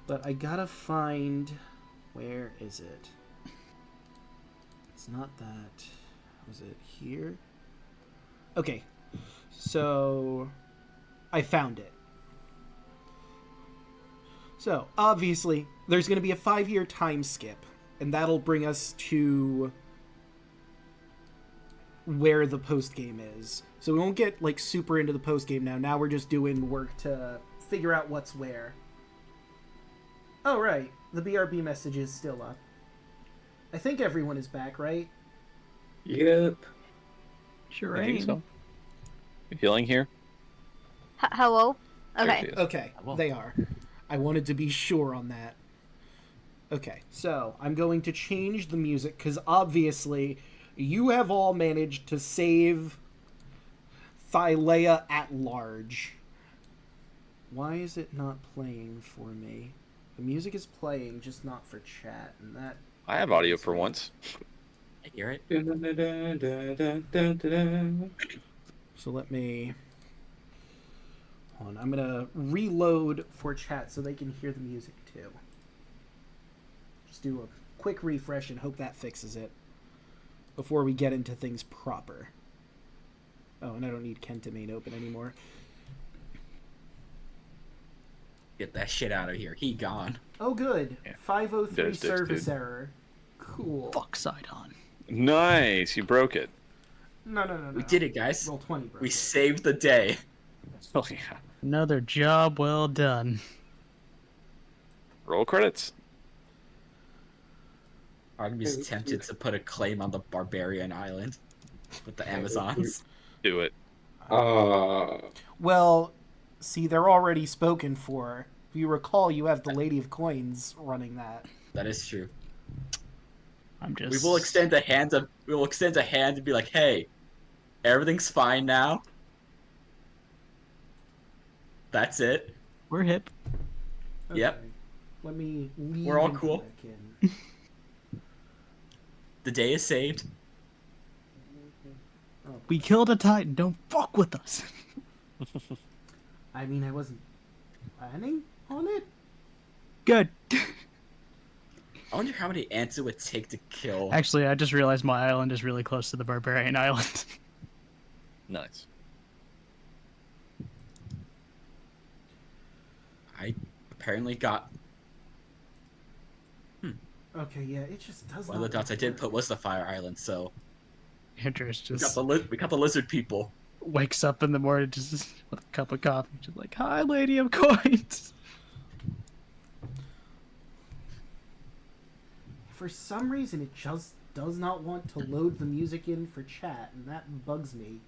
But I gotta find... Where is it? It's not that. Was it here? Okay. So, I found it. So, obviously, there's going to be a 5-year time skip. And that'll bring us to where the post game is. So we won't get like super into the post game now. Now we're just doing work to figure out what's where. Oh right, the BRB message is still up. I think everyone is back, right? Yep. Sure I think ain't. so. You healing here? Hello? There Okay. she is. Okay, Well. they are. I wanted to be sure on that. Okay, so I'm going to change the music because obviously you have all managed to save Thylea at large. Why is it not playing for me? The music is playing, just not for chat, and that. I have audio for once. I hear it. So let me. Hold on, I'm gonna reload for chat so they can hear the music too. Just do a quick refresh and hope that fixes it before we get into things proper. Oh, and I don't need Kentamine open anymore. Get that shit out of here. He gone. Oh, good. Yeah. 503 Those dicks, service dude. error. Cool. Fuck Sidon. Nice, you broke it. No. We did it, guys. Roll 20, bro. We saved the day. Oh yeah. Another job well done. Roll credits. I'm just tempted to put a claim on the Barbarian Island with the Amazons. Do it. Well, see, they're already spoken for. If you recall, you have the Lady of Coins running that. That is true. I'm just. We will extend a hand and be like, "Hey, everything's fine now." That's it. We're hip. Yep. Okay. Let me leave. We're all and cool. come back in. The day is saved. We killed a Titan. Don't fuck with us. I mean, I wasn't planning on it. Good. I wonder how many ants it would take to kill. Actually, I just realized my island is really close to the Barbarian Island. Nice. I apparently got Okay, yeah, it just does one of not. the dots I did put was the Fire Island, so Andrews we got just we got the lizard people. wakes up in the morning just with a cup of coffee, just like, "Hi, Lady of Coins." For some reason, it just does not want to load the music in for chat, and that bugs me.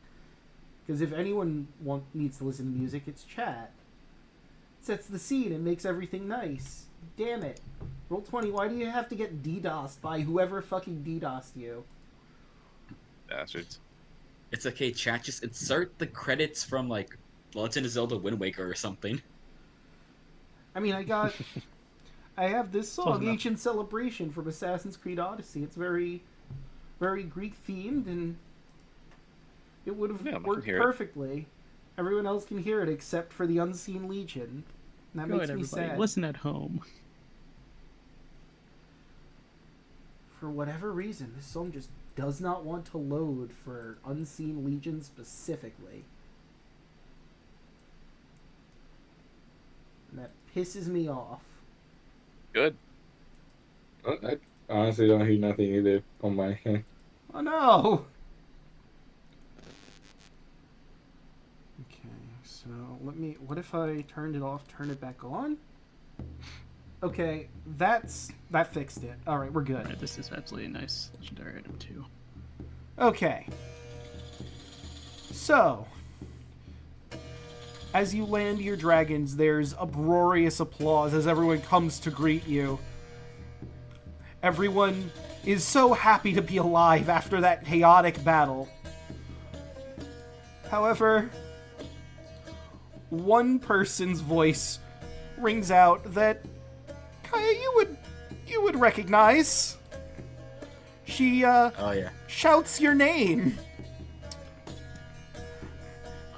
Because if anyone needs to listen to music, it's chat. It sets the scene and makes everything nice. Damn it. Roll20, why do you have to get DDoSed by whoever fucking DDoSed you? Bastards. It's okay, chat. Just insert the credits from like Legend of Zelda Wind Waker or something. I mean, I have this Close song, enough. Ancient Celebration from Assassin's Creed Odyssey. It's very, very Greek themed, and it would have Yeah, I can worked hear it. perfectly. Everyone else can hear it except for the Unseen Legion. And that Go makes ahead, me everybody. sad. Listen at home. For whatever reason, this song just does not want to load for Unseen Legion specifically. And that pisses me off. Good. I honestly don't hear nothing either on my end. Oh no! Okay, so what if I turned it off, turn it back on? Okay, that fixed it. Alright, we're good. Alright, this is absolutely a nice legendary item too. Okay. So, as you land your dragons, there's uproarious applause as everyone comes to greet you. Everyone is so happy to be alive after that chaotic battle. However, one person's voice rings out that Kaya, you would recognize. She Oh yeah. shouts your name.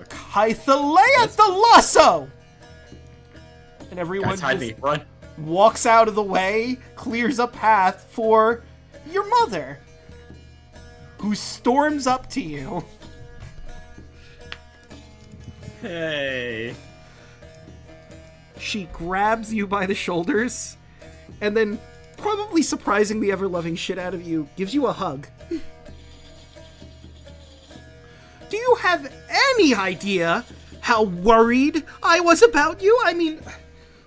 Hythalea Thalasso! And everyone Guys, hide just me. Run. walks out of the way, clears a path for your mother, who storms up to you. Hey. She grabs you by the shoulders, and then, probably surprising the ever-loving shit out of you, gives you a hug. Do you have any idea how worried I was about you? I mean,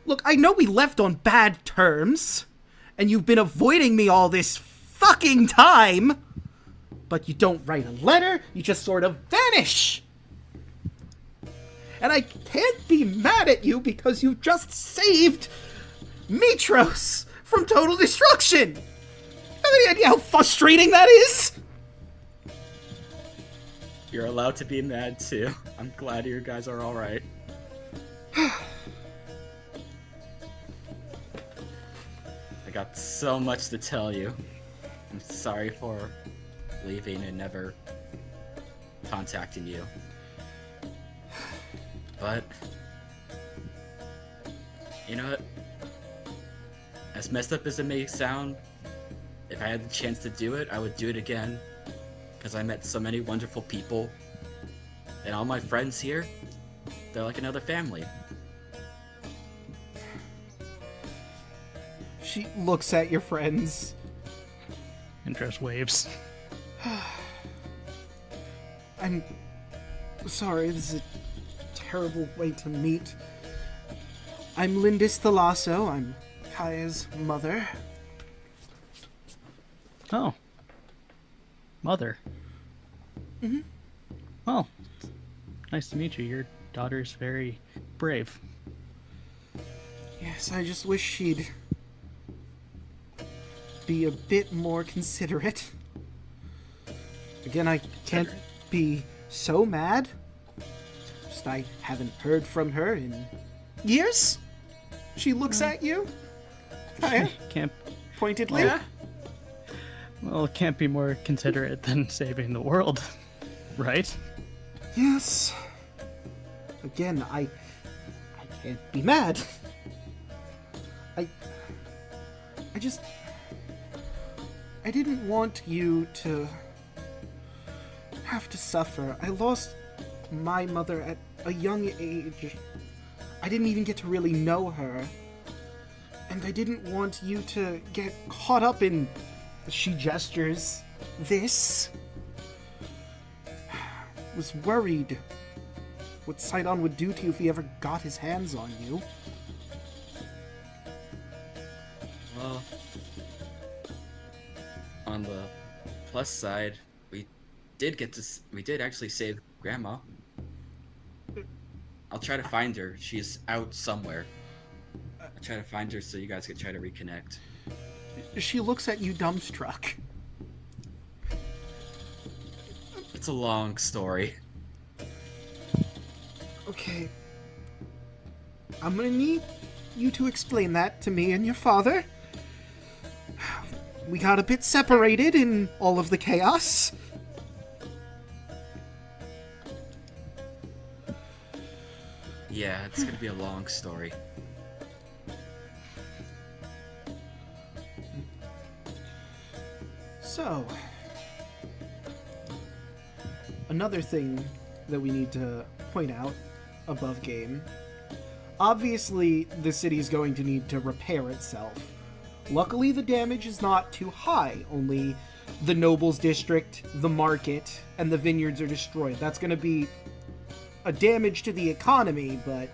look, I know we left on bad terms, and you've been avoiding me all this fucking time, but you don't write a letter, you just sort of vanish. And I can't be mad at you because you just saved Mitros from total destruction. Have any idea how frustrating that is? You're allowed to be mad too. I'm glad you guys are alright. I got so much to tell you. I'm sorry for leaving and never contacting you. But you know what? As messed up as it may sound, if I had the chance to do it, I would do it again. Because I met so many wonderful people. And all my friends here, they're like another family. She looks at your friends. And just waves. I'm sorry, this is a terrible way to meet. I'm Lindis Thalasso. I'm Kaya's mother. Oh. Mother. Mhm. Well, nice to meet you. Your daughter's very brave. Yes, I just wish she'd be a bit more considerate. Again, I can't be so mad. Just I haven't heard from her in years. She looks at you. Kaya, Can't pointedly. Yeah. Well, it can't be more considerate than saving the world, right? Yes. Again, I can't be mad. I didn't want you to have to suffer. I lost my mother at a young age. I didn't even get to really know her. And I didn't want you to get caught up in, she gestures, this. Was worried what Sidon would do to you if he ever got his hands on you. Well, on the plus side, we did actually save Grandma. I'll try to find her. She's out somewhere. I'll try to find her so you guys can try to reconnect. She looks at you dumbstruck. It's a long story. Okay. I'm gonna need you to explain that to me and your father. We got a bit separated in all of the chaos. Yeah, it's gonna be a long story. So, another thing that we need to point out above game. Obviously, the city is going to need to repair itself. Luckily, the damage is not too high. Only the Nobles District, the market, and the vineyards are destroyed. That's going to be a damage to the economy, but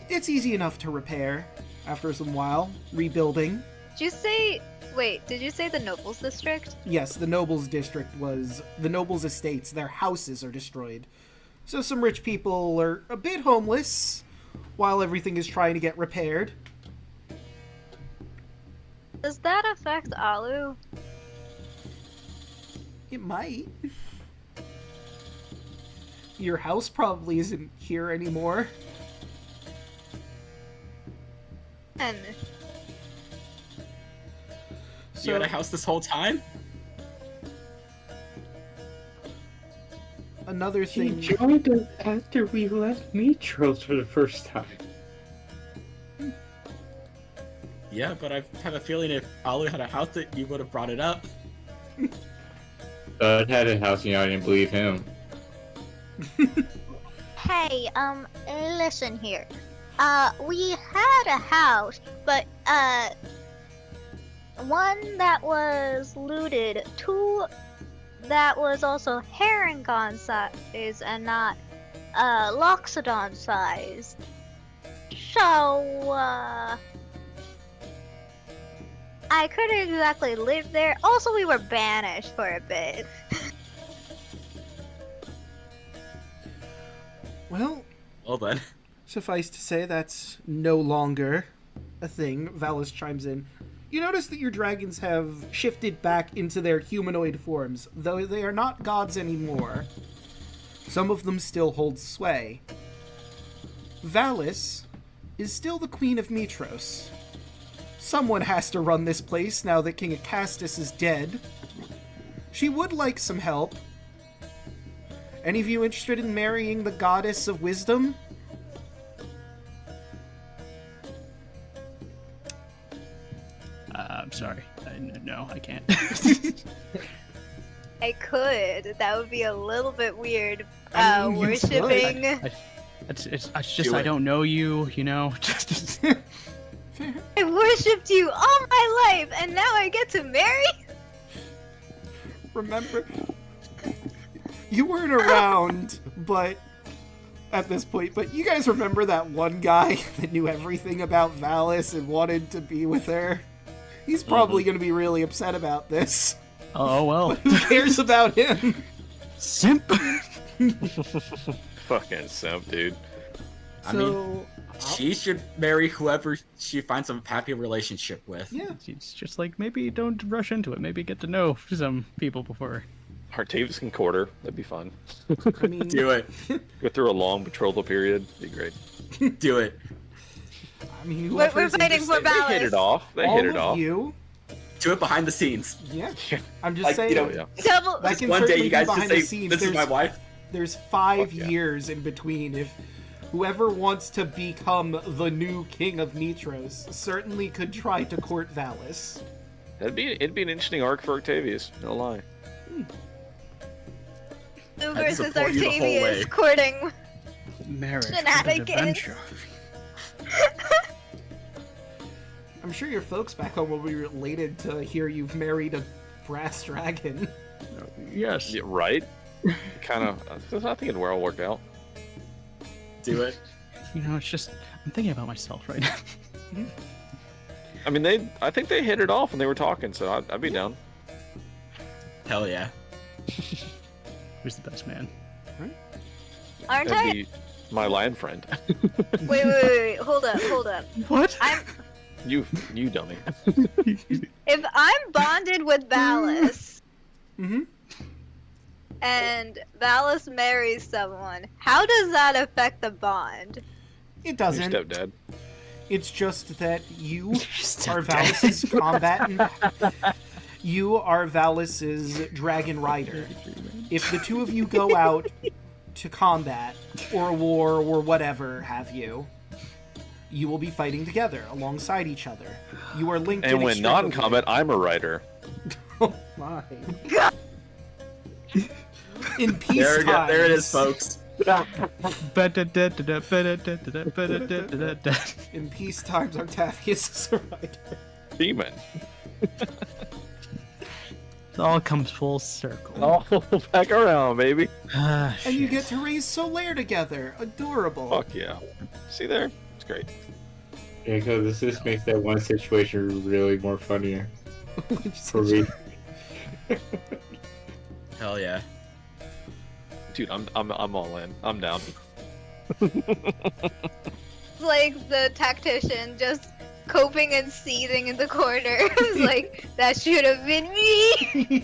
it's easy enough to repair after some while. Rebuilding. Did you say the Nobles District? Yes, the Nobles District was the Nobles' estates. Their houses are destroyed. So some rich people are a bit homeless while everything is trying to get repaired. Does that affect Alu? It might. Your house probably isn't here anymore. And You had a house this whole time? Another She thing. joined us after we left Mitros for the first time. Yeah, but I have a feeling if Alu had a house that you would have brought it up. Bud had a house, I didn't believe him. Hey, listen here. We had a house, but, one that was looted, two that was also Herringon size and not, Loxodon size. So, I couldn't exactly live there. Also, we were banished for a bit. Well, Well then. suffice to say that's no longer a thing. Valis chimes in. You notice that your dragons have shifted back into their humanoid forms, though they are not gods anymore. Some of them still hold sway. Valis is still the Queen of Mitros. someone has to run this place now that King Acastus is dead. She would like some help. Any of you interested in marrying the goddess of wisdom? I'm sorry. No, I can't. I could. That would be a little bit weird. I mean, you Worshipping. It's just Do I it. don't know you, you know. Just I worshipped you all my life, and now I get to marry. Remember, you weren't around, but at this point, but you guys remember that one guy that knew everything about Valis and wanted to be with her? He's probably going to be really upset about this. oh well. Who cares about him? Simp. Fucking simp, dude. I mean, she should marry whoever she finds a happy relationship with. Yeah. It's just like maybe don't rush into it. Maybe get to know some people before. Artavis can court her. That'd be fun. I mean, Do it. Go through a long betrothal period. Be great. Do it. I mean, We're whoever's fighting for interested- They hit it Valis. off. They all hit it of off. you. Do it behind the scenes. Yeah. I'm just Like, saying. you know, Yeah. Double. That Just can one day certainly you be guys behind can the say, scenes. "This is my wife." There's 5 Fuck yeah. years in between. If whoever wants to become the new king of Nitros certainly could try to court Valis. It'd be an interesting arc for Octavius. No lie. Lou I'd versus support you the whole way. Artavius courting. Marriage and Shenanigans. adventure. I'm sure your folks back home will be related to hear you've married a brass dragon. Yes. Yeah, right? Kind of. I think it'd well work out. Do it. You know, it's just I'm thinking about myself right now. I mean, I think they hit it off when they were talking, so I'd be down. Hell yeah. Who's the best man? Aren't That'd I? be my land friend. Wait. Hold up. What? you dummy. If I'm bonded with Valis Mm-hmm. and Valis marries someone, how does that affect the bond? It Your doesn't. stepdad. It's just that you are Stepdad. Valis's combatant. You are Valis's dragon rider. If the two of you go out to combat, or a war, or whatever have you, you will be fighting together alongside each other. You are linked And when not in inextricably. combat, I'm a writer. Oh my. In peace There, times, there it is, folks. In peace times, Octavius is a rider. Demon. It all comes full circle. Oh, back around, baby. Ah, And you shit. get to raise Solaire together. Adorable. Fuck yeah. See there? It's great. Yeah, because this makes that one situation really more funnier for me. Hell yeah. Dude, I'm all in. I'm down. It's like the tactician just coping and seething in the corner. It's like, that should have been me.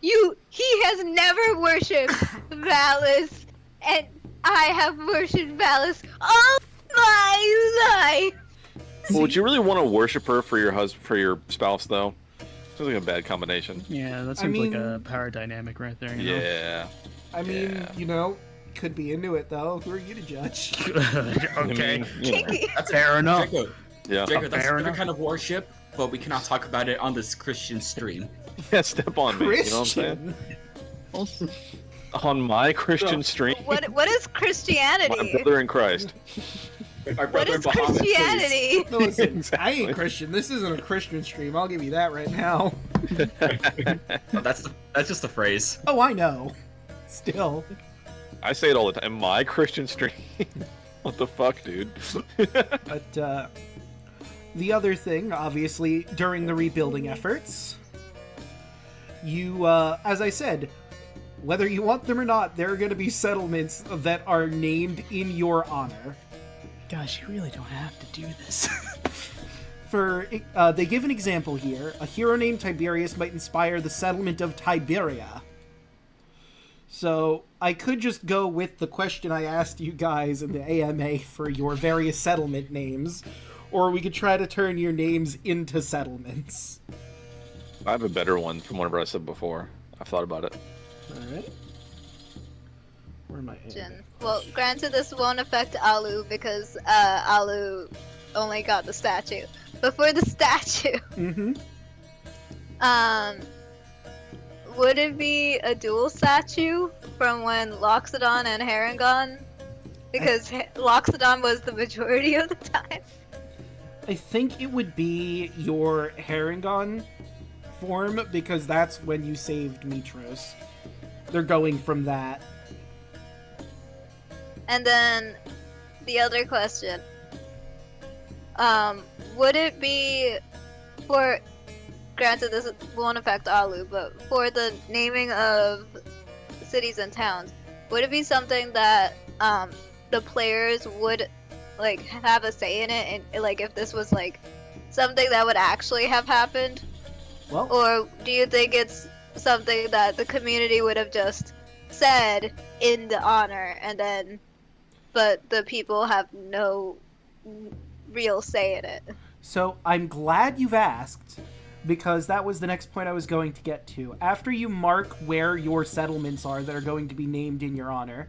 He has never worshipped Valis, and I have worshipped Valis all my life. Well, would you really want to worship her for your spouse though? Sounds like a bad combination. Yeah, that I seems mean- like a power dynamic right there. You know? Yeah. I mean, Yeah. you know, could be into it though. Who are you to judge? okay. I mean, you know. That's Fair enough. Jacob, Yeah. Jacob, that's Fair another enough. kind of worship, but we cannot talk about it on this Christian stream. Yeah, step on me. You know what I'm saying? Christian. On my Christian stream, What is my Christianity? brother in Christ. Our What brother is Bahamut, please. Christianity? No, listen, I Exactly. ain't Christian. This isn't a Christian stream. I'll give you that right now. Oh, that's just a phrase. Oh, I know. Still. I say it all the time. My Christian stream. What the fuck, dude? But the other thing, obviously, during the rebuilding efforts, you, as I said, whether you want them or not, there are going to be settlements that are named in your honor. Gosh, you really don't have to do this. They give an example here. A hero named Tiberius might inspire the settlement of Tiberia. So I could just go with the question I asked you guys in the AMA for your various settlement names, or we could try to turn your names into settlements. I have a better one from whatever I said before. I've thought about it. Alright. Where am I? Jin. Well, granted, this won't affect Alu because Alu only got the statue. But for the statue, Mm-hmm. would it be a dual statue from when Loxodon and Harangon? Because Loxodon was the majority of the time. I think it would be your Harangon form, because that's when you saved Mitros. They're going from that. And then the other question, would it be for, granted this won't affect Alu, but for the naming of cities and towns, would it be something that the players would like have a say in it, and like if this was like something that would actually have happened? Well, Or do you think it's something that the community would have just said in the honor, and then, but the people have no real say in it? so I'm glad you've asked, because that was the next point I was going to get to. After you mark where your settlements are that are going to be named in your honor,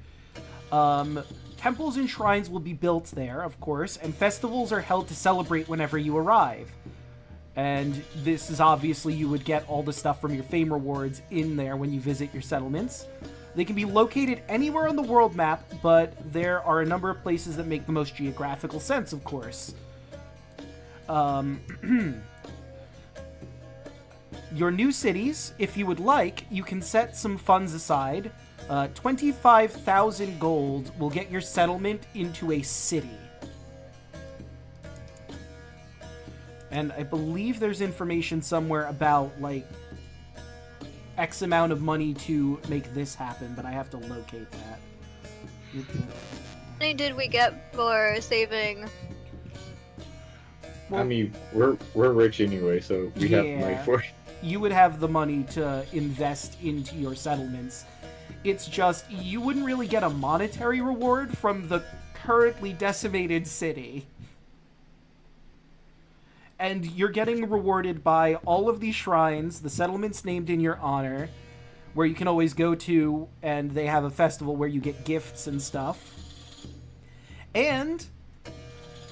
temples and shrines will be built there, of course, and festivals are held to celebrate whenever you arrive. And this is obviously, you would get all the stuff from your fame rewards in there when you visit your settlements. They can be located anywhere on the world map, but there are a number of places that make the most geographical sense, of course. Your new cities, if you would like, you can set some funds aside. 25,000 gold will get your settlement into a city. And I believe there's information somewhere about, like, X amount of money to make this happen, but I have to locate that. How many did we get for saving? I mean, we're rich anyway, so we have money Yeah. for it. You would have the money to invest into your settlements. It's just, you wouldn't really get a monetary reward from the currently decimated city. And you're getting rewarded by all of these shrines, the settlements named in your honor, where you can always go to, and they have a festival where you get gifts and stuff. And,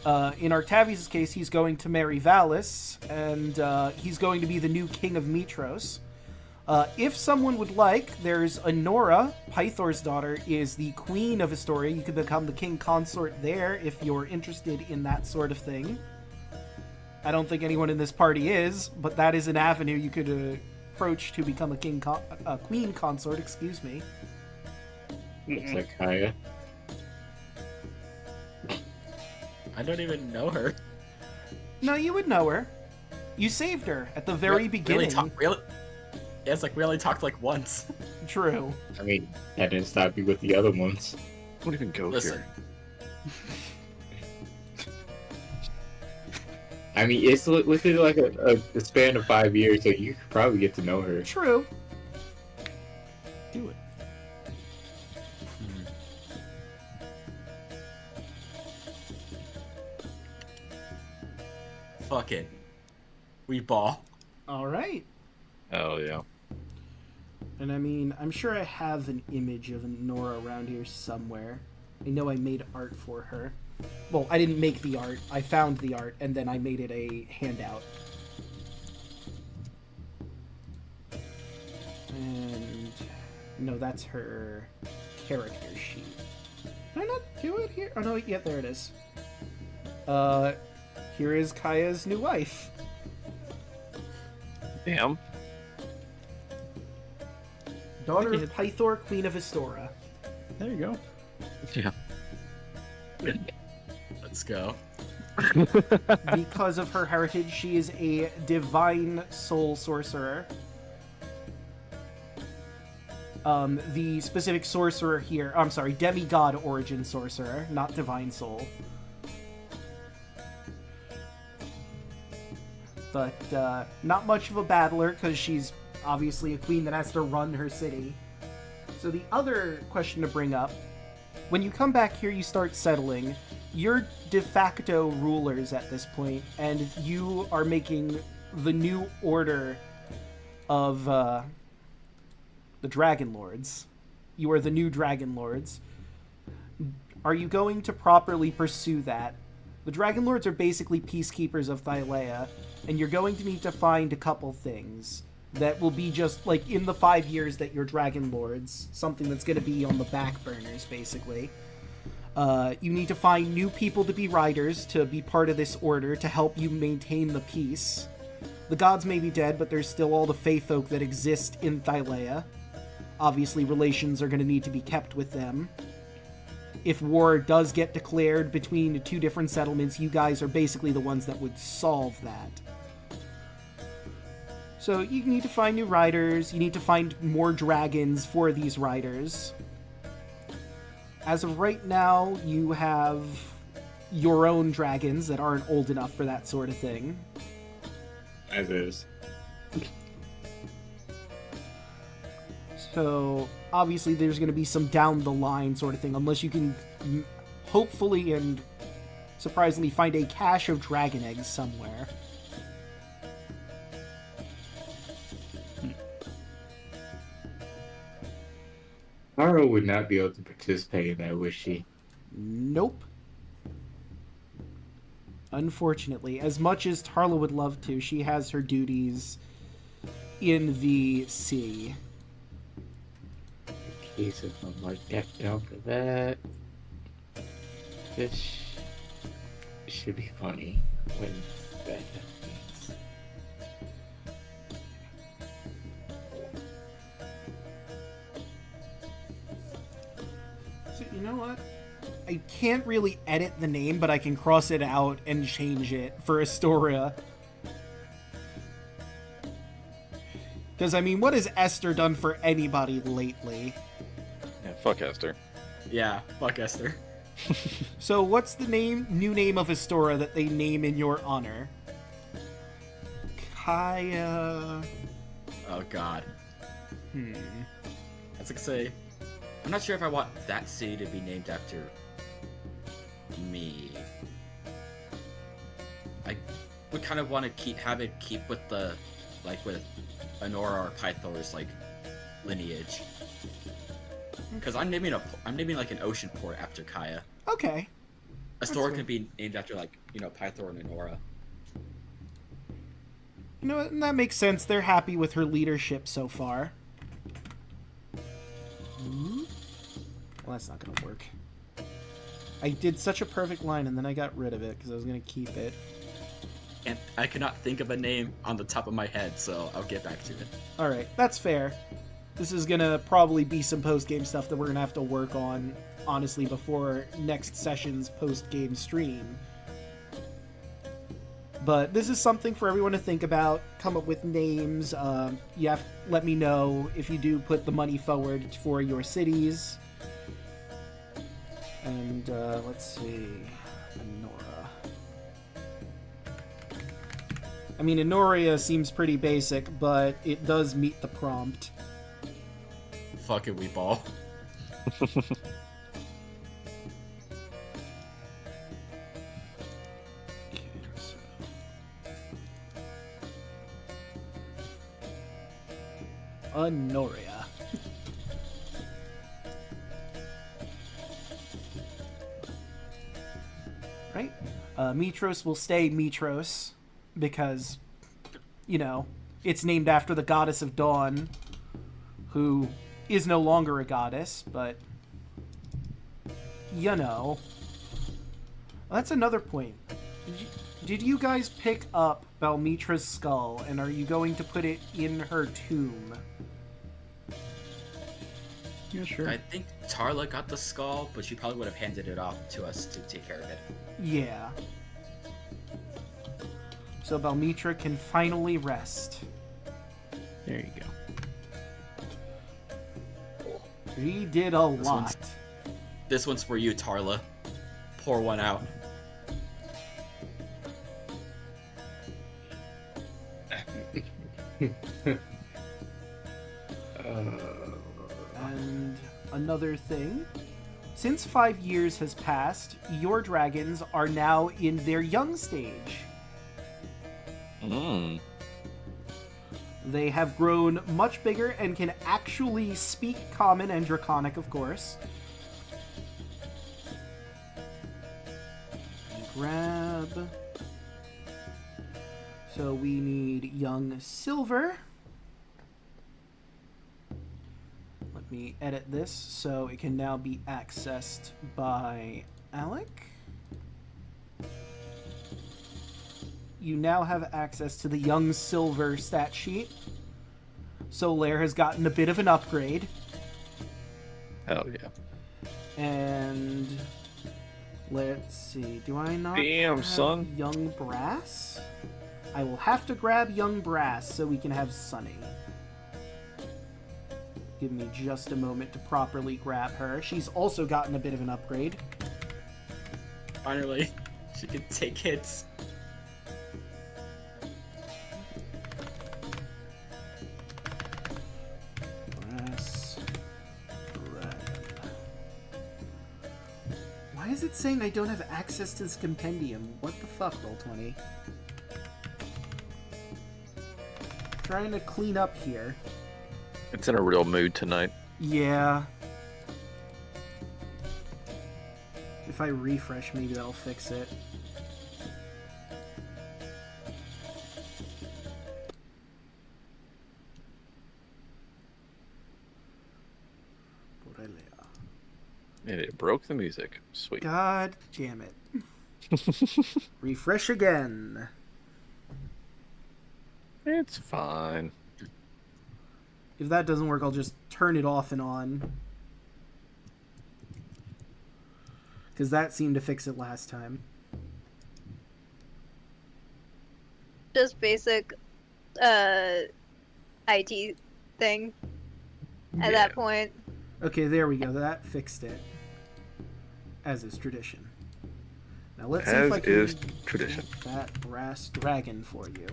in Artavius' case, he's going to marry Valis, and he's going to be the new king of Mitros. If someone would like, there's Honora, Pythor's daughter, is the queen of Astoria. You could become the king consort there if you're interested in that sort of thing. I don't think anyone in this party is, but that is an avenue you could approach to become a queen consort, excuse me. Looks like Kaya. I don't even know her. No, you would know her. You saved her at the very beginning. Really? Yeah, it's like we only talked like once. True. I mean, that didn't stop you with the other ones. Don't even go Listen. here. I mean, it's within like a span of 5 years, so you could probably get to know her. True. Do it. Fuck it. We ball. All right. Oh yeah. And I mean, I'm sure I have an image of Nora around here somewhere. I know I made art for her. Well, I didn't make the art. I found the art, and then I made it a handout. And no, that's her character sheet. Did I not do it here? Oh no, yeah, there it is. Here is Kaya's new wife. Damn. Daughter of Pythor, Queen of Astora. There you go. Yeah. Let's go. Because of her heritage, she is a divine soul sorcerer. The specific sorcerer here, I'm sorry, demigod origin sorcerer, not divine soul. But not much of a battler, because she's obviously a queen that has to run her city. So the other question to bring up, when you come back here, you start settling. You're de facto rulers at this point, and you are making the new order of the Dragon Lords. You are the new Dragon Lords. Are you going to properly pursue that? The Dragon Lords are basically peacekeepers of Thylea, and you're going to need to find a couple things that will be just, like, in the 5 years that you're Dragon Lords, something that's going to be on the back burners, basically. You need to find new people to be riders, to be part of this order, to help you maintain the peace. The gods may be dead, but there's still all the Fae folk that exist in Thylea. Obviously, relations are going to need to be kept with them. If war does get declared between the two different settlements, you guys are basically the ones that would solve that. So you need to find new riders, you need to find more dragons for these riders. As of right now, you have your own dragons that aren't old enough for that sort of thing. As is. So, obviously, there's going to be some down-the-line sort of thing, unless you can hopefully and surprisingly find a cache of dragon eggs somewhere. Taro would not be able to participate in that, would she? Nope. Unfortunately, as much as Tarla would love to, she has her duties in the sea. Okay, so I'll mark that down for that. This should be funny when that happens. So, you know what? I can't really edit the name, but I can cross it out and change it for Astoria. Because, I mean, what has Esther done for anybody lately? Yeah, fuck Esther. Yeah, fuck Esther. So, what's the new name of Astoria that they name in your honor? Kaya... Oh god. Hmm. I was gonna say, I'm not sure if I want that city to be named after me. I would kind of want to have it keep with the, like, with Honora or Pythor's, like, lineage. Because I'm naming like an ocean port after Kaya. Okay. Astoria fair. can be named after, like, you know, Pythor and Honora. You know, and that makes sense. They're happy with her leadership so far. Well, that's not gonna work. I did such a perfect line and then I got rid of it because I was gonna keep it. And I cannot think of a name on the top of my head, so I'll get back to it. Alright, that's fair. This is gonna probably be some post-game stuff that we're gonna have to work on, honestly, before next session's post-game stream. But this is something for everyone to think about, come up with names. You have let me know if you do put the money forward for your cities. And let's see, Honora. I mean, Honoria seems pretty basic, but it does meet the prompt. Fucking we ball. Honoria. Right? Mitros will stay Mitros because, you know, it's named after the goddess of dawn, who is no longer a goddess, but, you know. That's another point. Did you guys pick up Balmitra's skull, and are you going to put it in her tomb? Yeah, sure. I think Tarla got the skull, but she probably would have handed it off to us to take care of it. Yeah. So Balmitra can finally rest. There you go. He did a lot. This one's for you, Tarla. Pour one out. And another thing. Since 5 years has passed, your dragons are now in their young stage. Mm. They have grown much bigger and can actually speak Common and Draconic, of course. Grab. So we need young Silver. Let me edit this so it can now be accessed by Alec. You now have access to the young Silver stat sheet. Solaire has gotten a bit of an upgrade. Hell yeah. And let's see, do I not Damn, have son. young Brass? I will have to grab young Brass so we can have Sunny. Give me just a moment to properly grab her. She's also gotten a bit of an upgrade. Finally, she can take hits. Brass Dragon. Why is it saying I don't have access to this compendium? What the fuck, Roll20? Trying to clean up here. It's in a real mood tonight. Yeah. If I refresh, maybe that'll fix it. And it broke the music. Sweet. God damn it. Refresh again. It's fine. If that doesn't work, I'll just turn it off and on. Because that seemed to fix it last time. Just basic IT thing at that point. Okay, there we go. That fixed it. As is tradition. Now let's see if I can is tradition. get that brass dragon for you.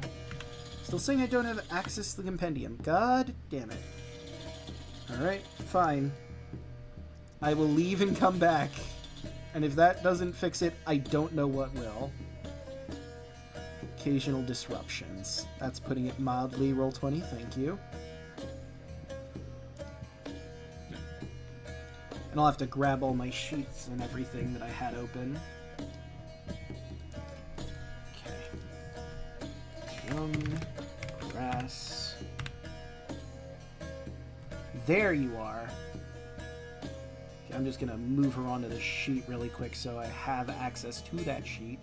Still saying I don't have access to the compendium. God damn it. Alright, fine. I will leave and come back. And if that doesn't fix it, I don't know what will. Occasional disruptions. That's putting it mildly. Roll20, thank you. And I'll have to grab all my sheets and everything that I had open. Okay. Young grass. There you are. Okay, I'm just gonna move her onto the sheet really quick so I have access to that sheet.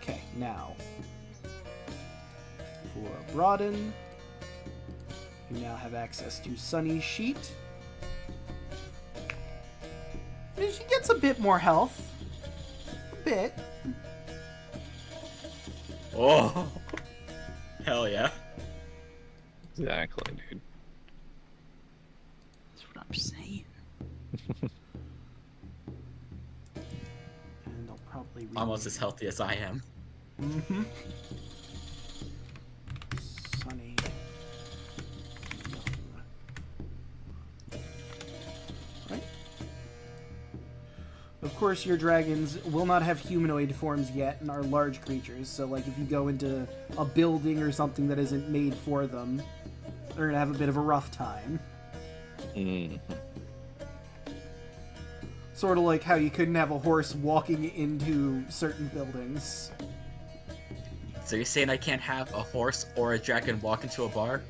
Okay, now for Broaden, you now have access to Sunny's sheet. She gets a bit more health. A bit. Oh, hell yeah. Exactly, dude. That's what I'm saying. And I'll probably Almost as healthy as I am. Mm-hmm. Sunny. Right. Of course, your dragons will not have humanoid forms yet and are large creatures, so like if you go into a building or something that isn't made for them, they're gonna have a bit of a rough time. Mm. Sort of like how you couldn't have a horse walking into certain buildings. So you're saying I can't have a horse or a dragon walk into a bar?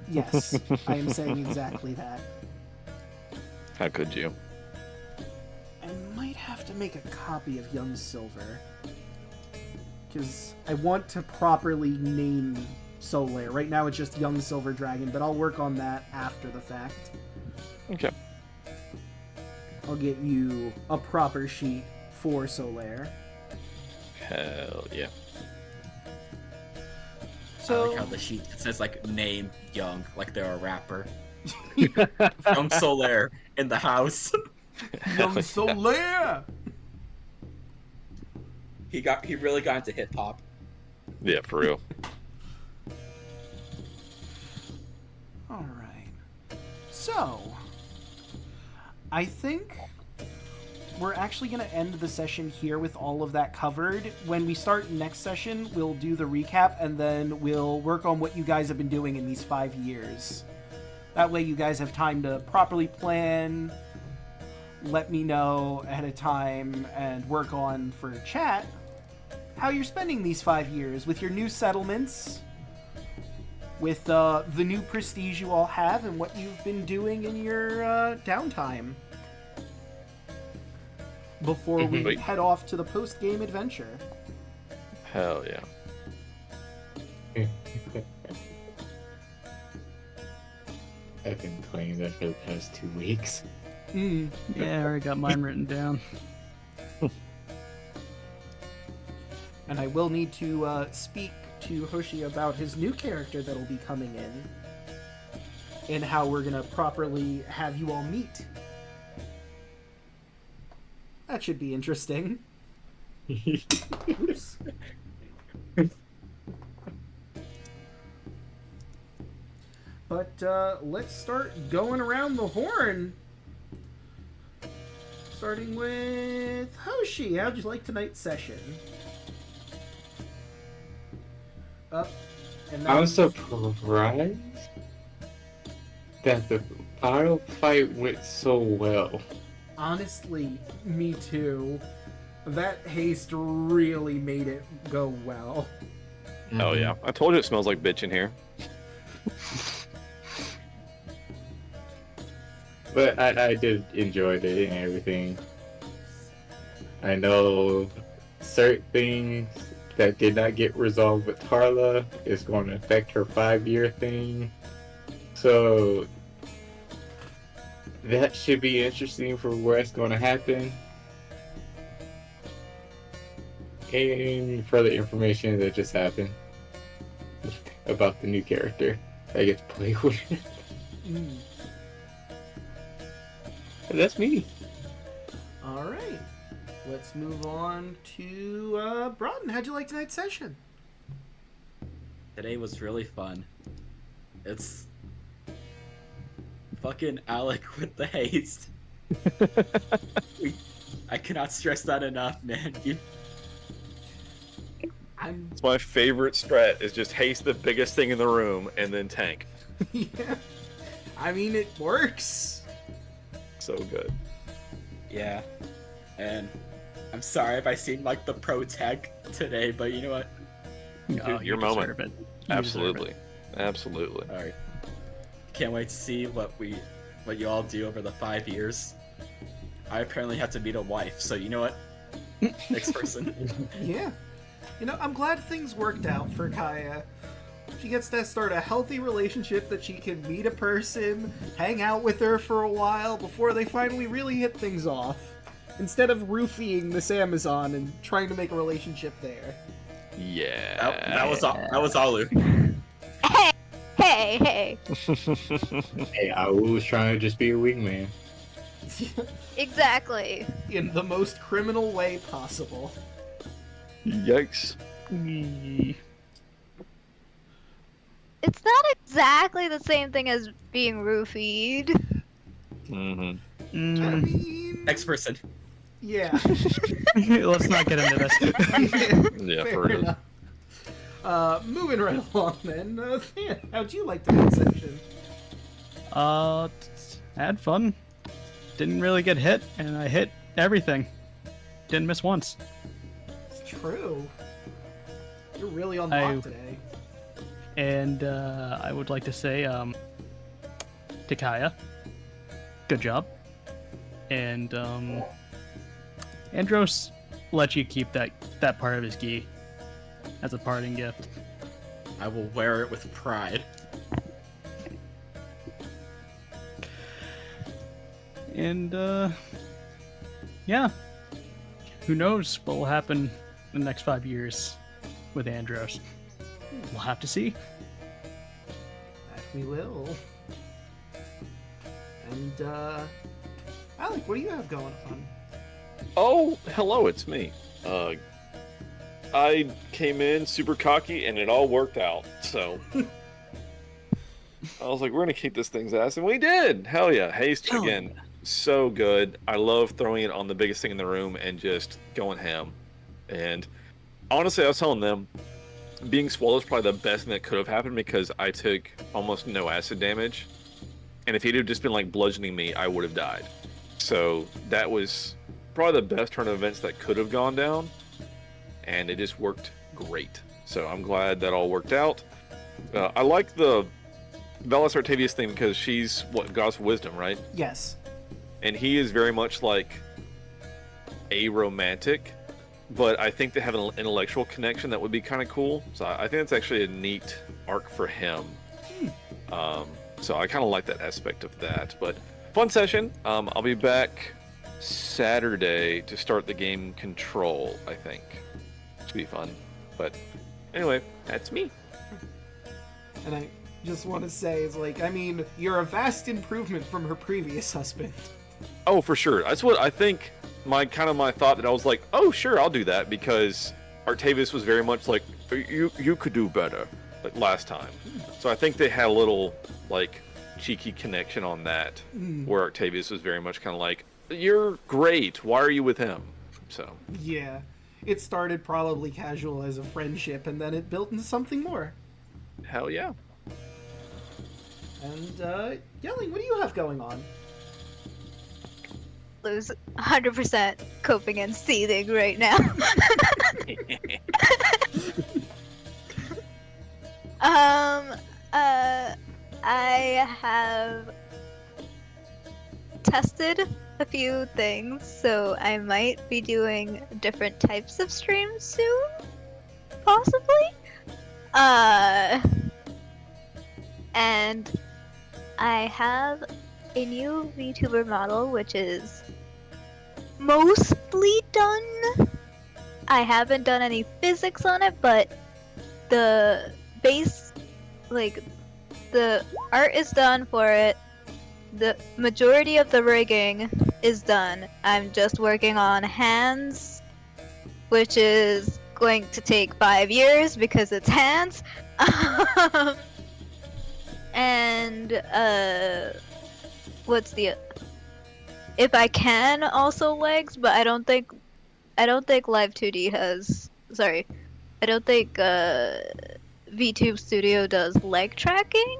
Yes, I am saying exactly that. How could you? I might have to make a copy of Young Silver. Because I want to properly name Solaire. Right now it's just Young Silver Dragon, but I'll work on that after the fact. Okay. I'll get you a proper sheet for Solaire. Hell yeah. I So, like how the sheet says like name Young, like they're a rapper. Young Solaire in the house. Young Solaire! He really got into hip hop. Yeah, for real. Alright. So, I think we're actually going to end the session here with all of that covered. When we start next session, we'll do the recap, and then we'll work on what you guys have been doing in these 5 years. That way you guys have time to properly plan, let me know ahead of time, and work on for chat how you're spending these 5 years with your new settlements, with the new prestige you all have, and what you've been doing in your downtime before we head off to the post-game adventure. Hell yeah. I've been playing that for the past 2 weeks. Yeah, I already got mine written down. And I will need to speak to Hoshi about his new character that'll be coming in, and how we're gonna properly have you all meet. That should be interesting. Oops. But let's start going around the horn. Starting with Hoshi. How'd you like tonight's session? I'm surprised that the final fight went so well. Honestly, me too. That haste really made it go well. Oh yeah. I told you it smells like bitch in here. But I did enjoy it and everything. I know certain things that did not get resolved with Tarla is going to affect her 5-year thing. So that should be interesting for what's going to happen. And further information that just happened about the new character I get to play with. That's me. Alright. Let's move on to Broughton. How'd you like tonight's session? Today was really fun. It's fucking Alec with the haste. I cannot stress that enough, man. It's my favorite strat is just haste the biggest thing in the room and then tank. Yeah. I mean, it works. So good. Yeah. And I'm sorry if I seem like the pro tech today, but you know what? Dude, your moment. Absolutely. Absolutely. Alright. Can't wait to see what you all do over the 5 years. I apparently have to meet a wife, so you know what? Next person. Yeah. You know, I'm glad things worked out for Kaya. She gets to start a healthy relationship that she can meet a person, hang out with her for a while before they finally really hit things off. Instead of roofing this Amazon and trying to make a relationship there. Yeah. That was Alu. Hey. Hey, I was trying to just be a wingman. Exactly. In the most criminal way possible. Yikes. It's not exactly the same thing as being roofied. I mean... Next person. Yeah. Let's not get into this. Yeah, Fair for real. enough. Moving right along then. Than, how'd you like tonight's session? I had fun. Didn't really get hit, and I hit everything. Didn't miss once. It's true. You're really on lock today. And I would like to say, to Kaya, good job. And Andros let you keep that part of his gi as a parting gift. I will wear it with pride. And yeah, who knows what will happen in the next 5 years with Andros? We'll have to see. That we will. And Alek, what do you have going on? Oh, hello, it's me. I came in super cocky and it all worked out, so. I was like, we're gonna kick this thing's ass, and we did. Hell yeah, haste Hell again, yeah. so good. I love throwing it on the biggest thing in the room and just going ham. And honestly, I was telling them, being swallowed is probably the best thing that could have happened because I took almost no acid damage, and if he'd have just been like bludgeoning me, I would have died. So that was probably the best turn of events that could have gone down, and it just worked great. So I'm glad that all worked out. I like the Velas Artavius thing because she's what, goddess of wisdom, right? Yes. And he is very much like a romantic, but I think they have an intellectual connection that would be kind of cool. So I think it's actually a neat arc for him. So I kind of like that aspect of that. But fun session. I'll be back Saturday to start the game Control, I think. Should be fun. But anyway, that's me. And I just want to say, it's like, I mean, you're a vast improvement from her previous husband. Oh, for sure. That's what I think. My thought that I was like, oh, sure, I'll do that because Artavius was very much like, you could do better, like last time. So I think they had a little like cheeky connection on that, where Artavius was very much kind of like, you're great. Why are you with him? So Yeah. It started probably casual as a friendship, and then it built into something more. hell yeah. And, Yelling, what do you have going on? Lose 100% coping and seething right now. I have tested a few things, so I might be doing different types of streams soon, possibly. And I have a new VTuber model, which is mostly done. I haven't done any physics on it, but the base, like, the art is done for it. The majority of the rigging is done. I'm just working on hands, which is going to take 5 years because it's hands. And, what's the... If I can, also legs, but I don't think Live 2D has... Sorry. I don't think, VTube Studio does leg tracking?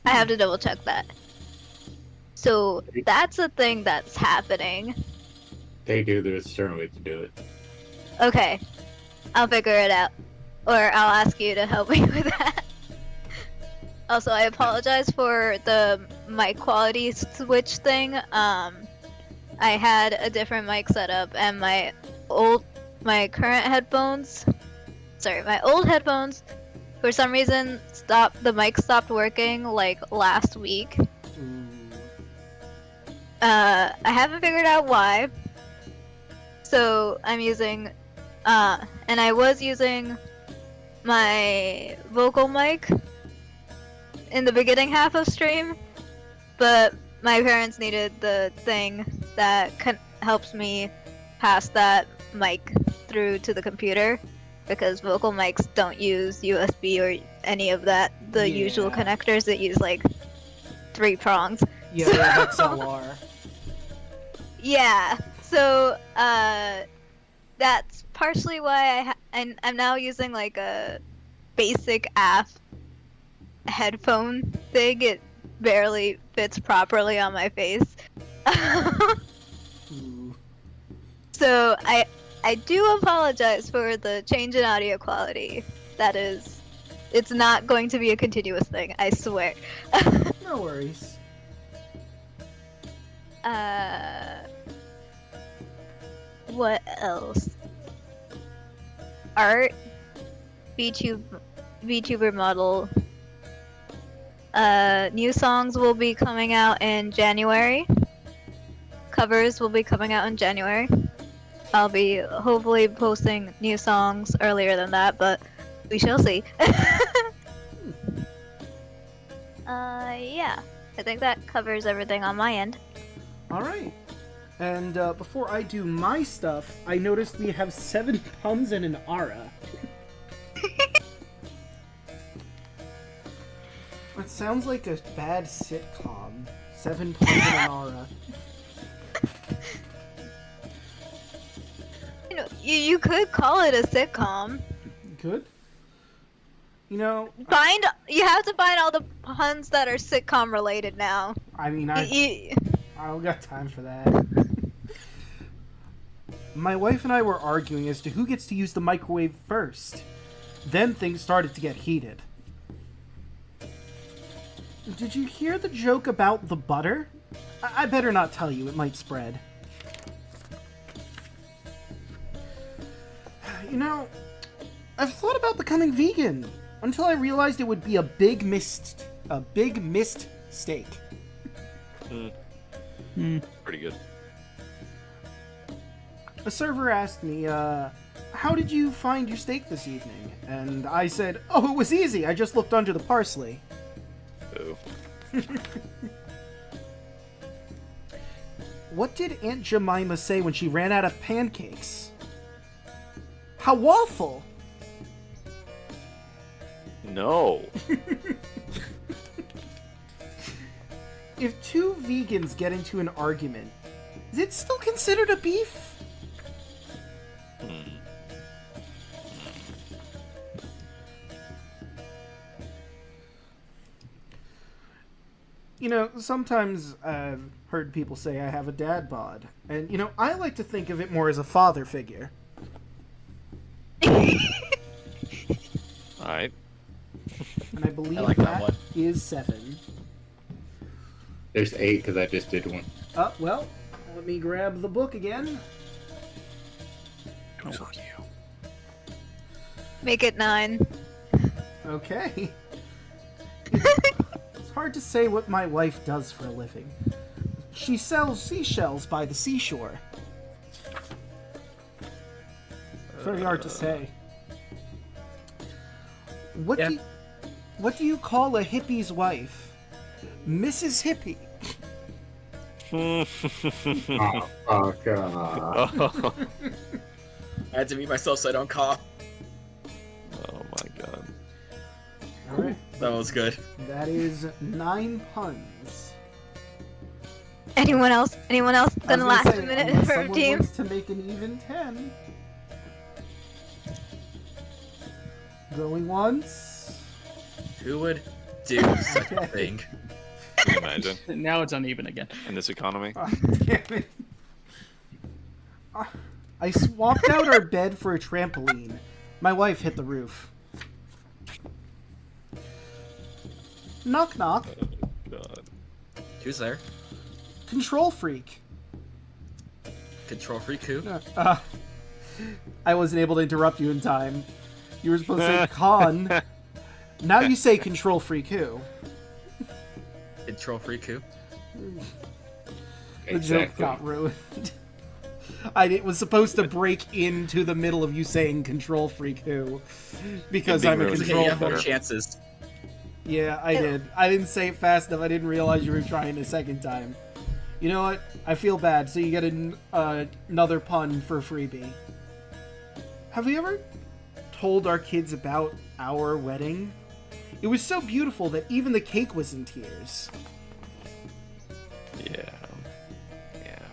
I have to double check that. So, that's a thing that's happening. They do. There's a certain way to do it. Okay. I'll figure it out. Or I'll ask you to help me with that. Also, I apologize for the mic quality switch thing. I had a different mic setup, and my old headphones, for some reason, the mic stopped working, like, last week. I haven't figured out why. So, I'm using, and I was using my vocal mic in the beginning half of stream, but my parents needed the thing that helps me pass that mic through to the computer, because vocal mics don't use USB or any of that, the usual connectors that use like 3 prongs. Yeah, that's XLR. Yeah, so that's partially why I'm now using like a basic AF headphone thing. It barely fits properly on my face. So I do apologize for the change in audio quality. It's not going to be a continuous thing, I swear. No worries. What else? Art, VTuber model. New songs will be coming out in January. Covers will be coming out in January. I'll be hopefully posting new songs earlier than that, but we shall see. Yeah. I think that covers everything on my end. Alright. And before I do my stuff, I noticed we have 7 puns and an ara. That sounds like a bad sitcom. 7 puns and an aura. You know, you could call it a sitcom. Good. You know, You have to find all the puns that are sitcom related now. I mean, You- I don't got time for that. My wife and I were arguing as to who gets to use the microwave first. Then things started to get heated. Did you hear the joke about the butter? I better not tell you, it might spread. You know, I've thought about becoming vegan until I realized it would be a big missed mistake. Pretty good. A server asked me, how did you find your steak this evening? And I said, oh, it was easy. I just looked under the parsley. Oh. What did Aunt Jemima say when she ran out of pancakes? How awful! No. If two vegans get into an argument, is it still considered a beef? You know, sometimes I've heard people say I have a dad bod. And, you know, I like to think of it more as a father figure. Alright. And I believe I like that that one. is 7. There's 8 because I just did one. Well, let me grab the book again. It was on you. Make it 9. Okay. It's hard to say what my wife does for a living. She sells seashells by the seashore. Very hard to say. What do you call a hippie's wife? Mrs. Hippie. Oh, God. I had to mute myself so I don't cough. Oh my god. Alright, That was good. that is 9 puns. Anyone else? Anyone else I was gonna last say, a minute unless for a someone team? wants to make an even 10. Going once. Who would do such a thing? Can you imagine? Now it's uneven again. In this economy? Ah, damn it. I swapped out our bed for a trampoline. My wife hit the roof. Knock knock. God. Who's there? Control freak. Control freak who? I wasn't able to interrupt you in time. You were supposed to say con. Now you say control freak who? Control freak who? The joke got ruined. Was supposed to break into the middle of you saying control freak who. Because It'd I'm be a ruined. Okay, you control have more freak. chances. Yeah, I did. I didn't say it fast enough. I didn't realize you were trying a second time. You know what? I feel bad, so you get another pun for freebie. Have we ever told our kids about our wedding? It was so beautiful that even the cake was in tears. Yeah. Yeah.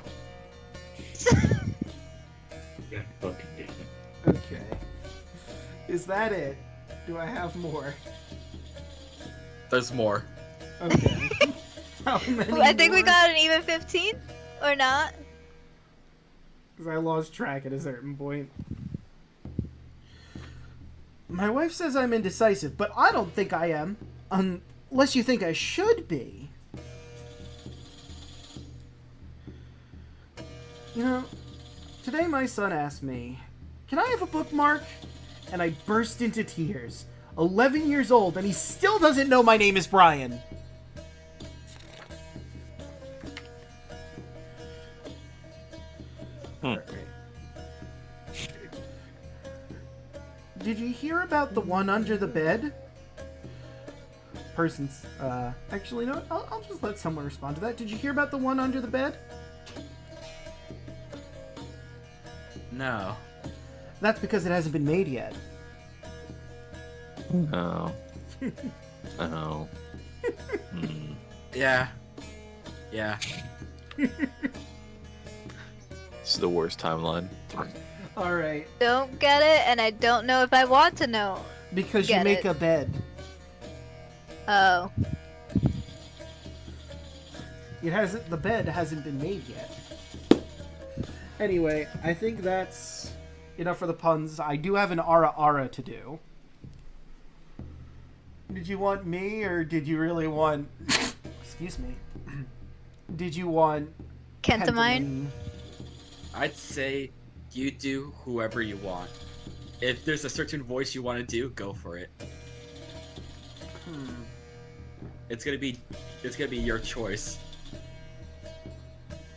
Yeah, fucking damn it. Okay. Is that it? Do I have more? There's more. Okay. How many I think we more? got an even 15, or not? Because I lost track at a certain point. My wife says I'm indecisive, but I don't think I am. Unless you think I should be. You know, today my son asked me, can I have a bookmark? And I burst into tears. 11 years old, and he still doesn't know my name is Brian. Did you hear about the one under the bed? Person's, actually, no, I'll just let someone respond to that. Did you hear about the one under the bed? No. That's because it hasn't been made yet. Oh. Oh. Yeah. Yeah. This is the worst timeline. All right, Don't get it, and I don't know if I want to know. because you Get make it. a bed. Oh. The bed hasn't been made yet. Anyway, I think that's enough for the puns. I do have an ara to do. Did you want me, or did you really want... Excuse me. Did you want... Kentamine? I'd say you do whoever you want. If there's a certain voice you want to do, go for it. It's gonna be your choice.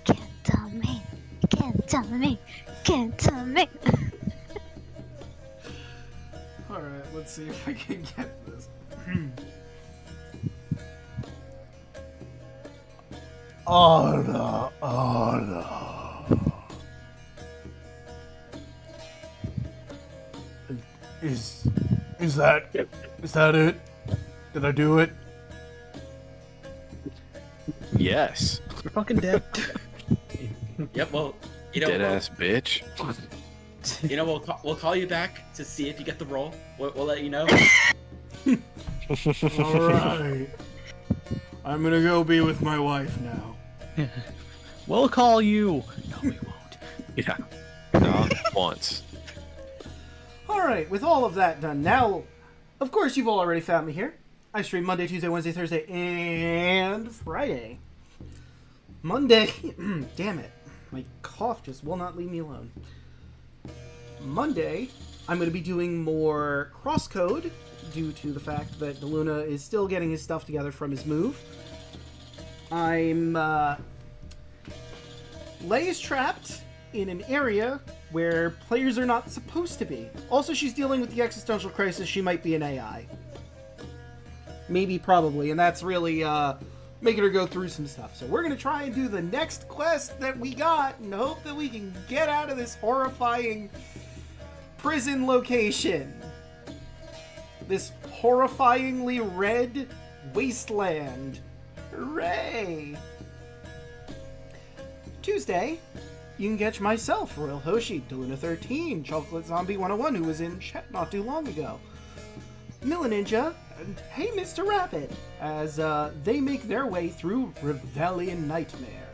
Kentamine. Kentamine. Kentamine. Alright, let's see if I can get this. Ara. Is that it? Did I do it? Yes. We're fucking dead. Yep. Well, you know, Dead ass bitch. we'll call you back to see if you get the role. We'll let you know. Alright. I'm gonna go be with my wife now. We'll call you. No, we won't. Yeah. Not once. Alright, with all of that done, now, of course you've all already found me here. I stream Monday, Tuesday, Wednesday, Thursday, and Friday. Monday, damn it, my cough just will not leave me alone. Monday, I'm going to be doing more crosscode, due to the fact that DeLuna is still getting his stuff together from his move. Lei is trapped in an area where players are not supposed to be. Also, she's dealing with the existential crisis. She might be an AI. Maybe, probably, and that's really making her go through some stuff. So we're going to try and do the next quest that we got and hope that we can get out of this horrifying prison location. This horrifyingly red wasteland. Hooray! Tuesday, you can catch myself, Royal Hoshi, DeLuna13, Chocolate Zombie 101, who was in chat not too long ago, Milla Ninja, and Hey Mr. Rapid, as they make their way through Rebellion Nightmare.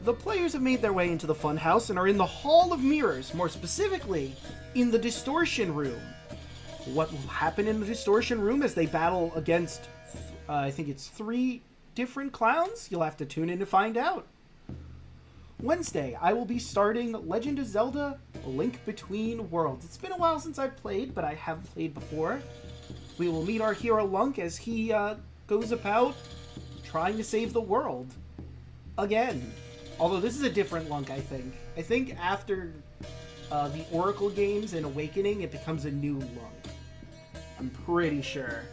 The players have made their way into the funhouse and are in the Hall of Mirrors, more specifically, in the Distortion Room. What will happen in the Distortion Room as they battle against, I think it's 3 different clowns? You'll have to tune in to find out. Wednesday, I will be starting Legend of Zelda: A Link Between Worlds. It's been a while since I've played, but I have played before. We will meet our hero Lunk as he goes about trying to save the world. Again. Although this is a different Lunk, I think. I think after the Oracle games and Awakening, it becomes a new Lunk. I'm pretty sure.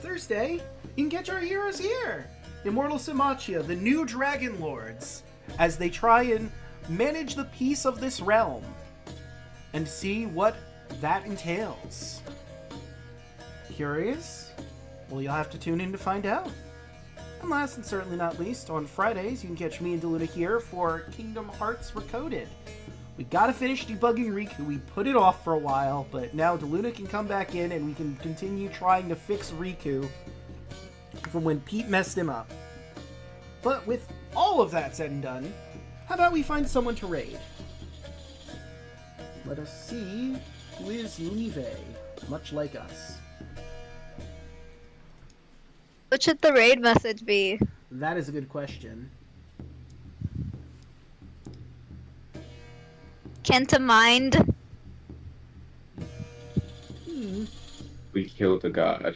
Thursday, you can catch our heroes here. Immortal Simachia, the new Dragon Lords, as they try and manage the peace of this realm and see what that entails. Curious? Well, you'll have to tune in to find out. And last and certainly not least, on Fridays, you can catch me and DeLuna here for Kingdom Hearts Recoded. We gotta finish debugging Riku. We put it off for a while, but now DeLuna can come back in and we can continue trying to fix Riku from when Pete messed him up. But with all of that said and done, how about we find someone to raid? Let us see who is Live, much like us. What should the raid message be? That is a good question. Kentamine? We killed a god.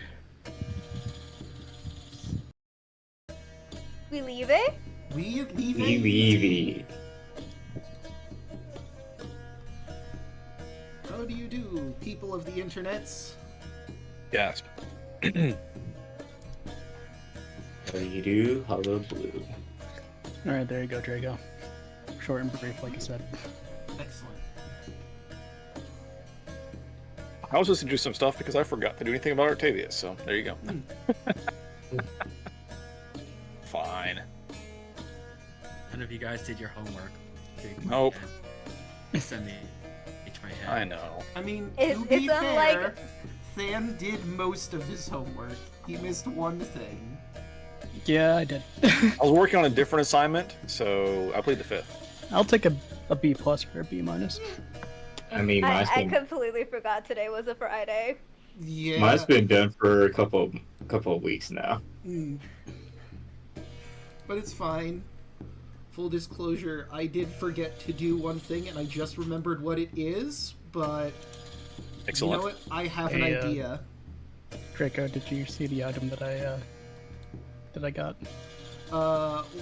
We leave it? We leave. Evie. How do you do, people of the internets? Gasp. How you do, hollow blue. Alright, there you go, Drago. Short and brief, like I said. Excellent. I was listening to some stuff because I forgot to do anything about Artavius, so there you go. Fine. None of you guys did your homework. Nope. Send me each my head. I know. I mean, It's- to be it's fair, unlike- Than did most of his homework. He missed one thing. Yeah, I did. I was working on a different assignment, so I played the 5th. I'll take a B plus or a B minus. I mean, I completely forgot today was a Friday. Yeah. mine's been done for a couple of weeks now. But it's fine. Full disclosure, I did forget to do one thing, and I just remembered what it is, but Excellent. you know what? I have an Hey, idea. Draco, did you see the item that I got?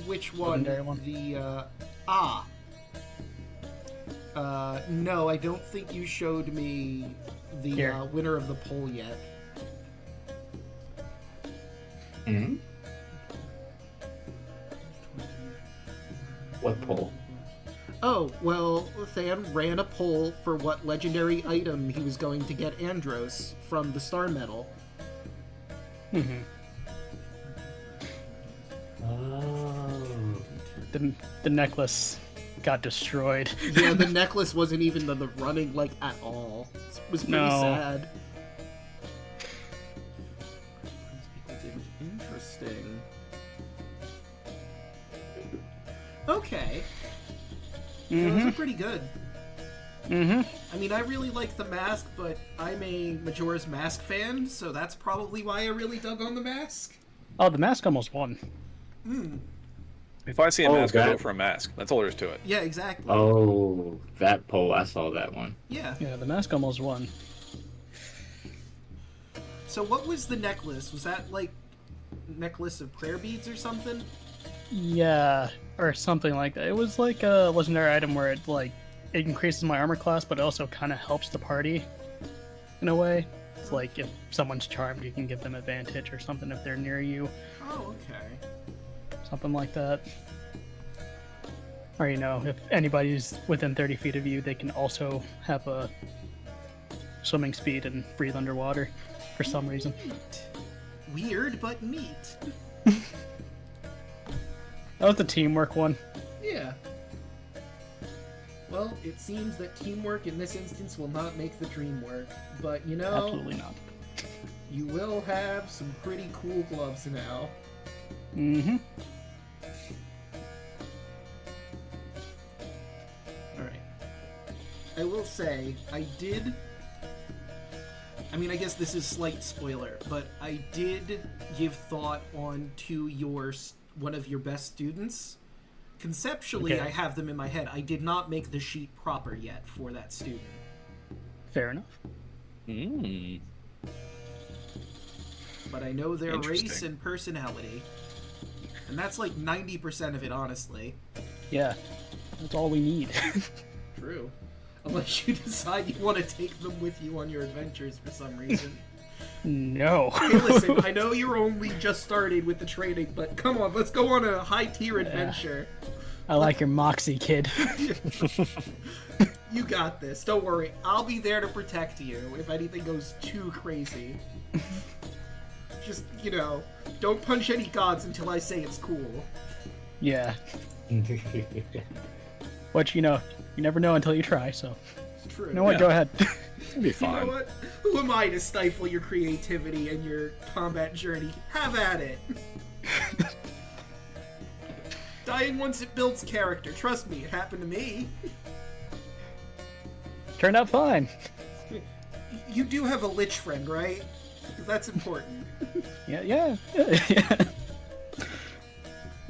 Which one? Legendary one. No, I don't think you showed me the Here. winner of the poll yet. Hmm? What poll? Oh, well, Than ran a poll for what legendary item he was going to get Andros from the Star Medal. Mm-hmm. Oh. The necklace got destroyed. Yeah, the necklace wasn't even in the running, like, at all. It was pretty No. sad. Interesting. Okay. Those are pretty good. Mm-hmm. I mean, I really like the mask, but I'm a Majora's Mask fan, so that's probably why I really dug on the mask. Oh, the mask almost won. If I see a Oh, mask, I that- vote for a mask. That's all there is to it. Yeah, exactly. Oh, that poll. I saw that one. Yeah. Yeah, the mask almost won. So what was the necklace? Was that, like, necklace of prayer beads or something? Yeah, or something like that. It was like a legendary item where it increases my armor class, but it also kind of helps the party in a way. It's like if someone's charmed, you can give them advantage or something if they're near you, Oh, okay. something like that. Or if anybody's within 30 feet of you, they can also have a swimming speed and breathe underwater for some reason. Weird, but neat. That was the teamwork one. Yeah. Well, it seems that teamwork in this instance will not make the dream work. But, Absolutely not. you will have some pretty cool gloves now. Mm-hmm. Alright. I will say, I mean, I guess this is slight spoiler, but I did give thought on to one of your best students. Conceptually, Okay. I have them in my head. I did not make the sheet proper yet for that student. Fair enough. Mm. But I know their race Interesting. and personality. And that's like 90% of it, honestly. Yeah, that's all we need. True. Unless you decide you want to take them with you on your adventures for some reason. No. Hey, listen, I know you're only just started with the training, but come on, let's go on a high-tier adventure. I like your moxie, kid. You got this. Don't worry. I'll be there to protect you if anything goes too crazy. Just, don't punch any gods until I say it's cool. Yeah. Which, you never know until you try, so. It's true. You know what? Yeah. Go ahead. It'll be You fine. know what? Who am I to stifle your creativity and your combat journey? Have at it. Dying once it builds character. Trust me, it happened to me. Turned out fine. You do have a lich friend, right? 'Cause that's important. Yeah.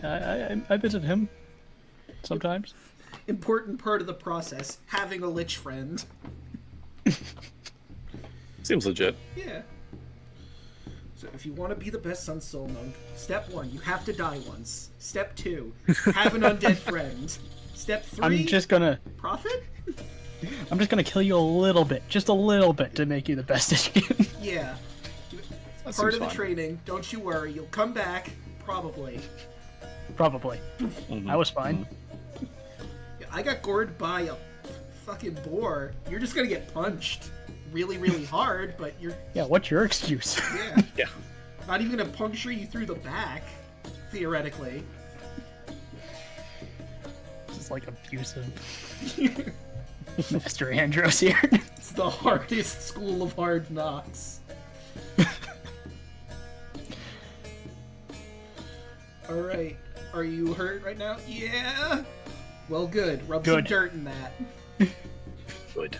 I visit him sometimes. Important part of the process, having a lich friend. Seems legit. Yeah. So if you want to be the best Sun Soul monk, step 1, you have to die once. Step 2, have an undead friend. Step 3, I'm just gonna kill you a little bit, just a little bit, to make you the best that you can. Yeah. That Part seems of the fun. training, don't you worry, you'll come back, probably. Probably. Mhm. I was fine. I got gored by a fucking boar. You're just gonna get punched. really, really hard, but you're Yeah, what's your excuse? yeah. Yeah. Not even gonna puncture you through the back, theoretically. Just like abusive. Master Andros here. It's the hardest school of hard knocks. Alright. Are you hurt right now? Yeah! Well, good. Rub some Good. dirt in that. Good.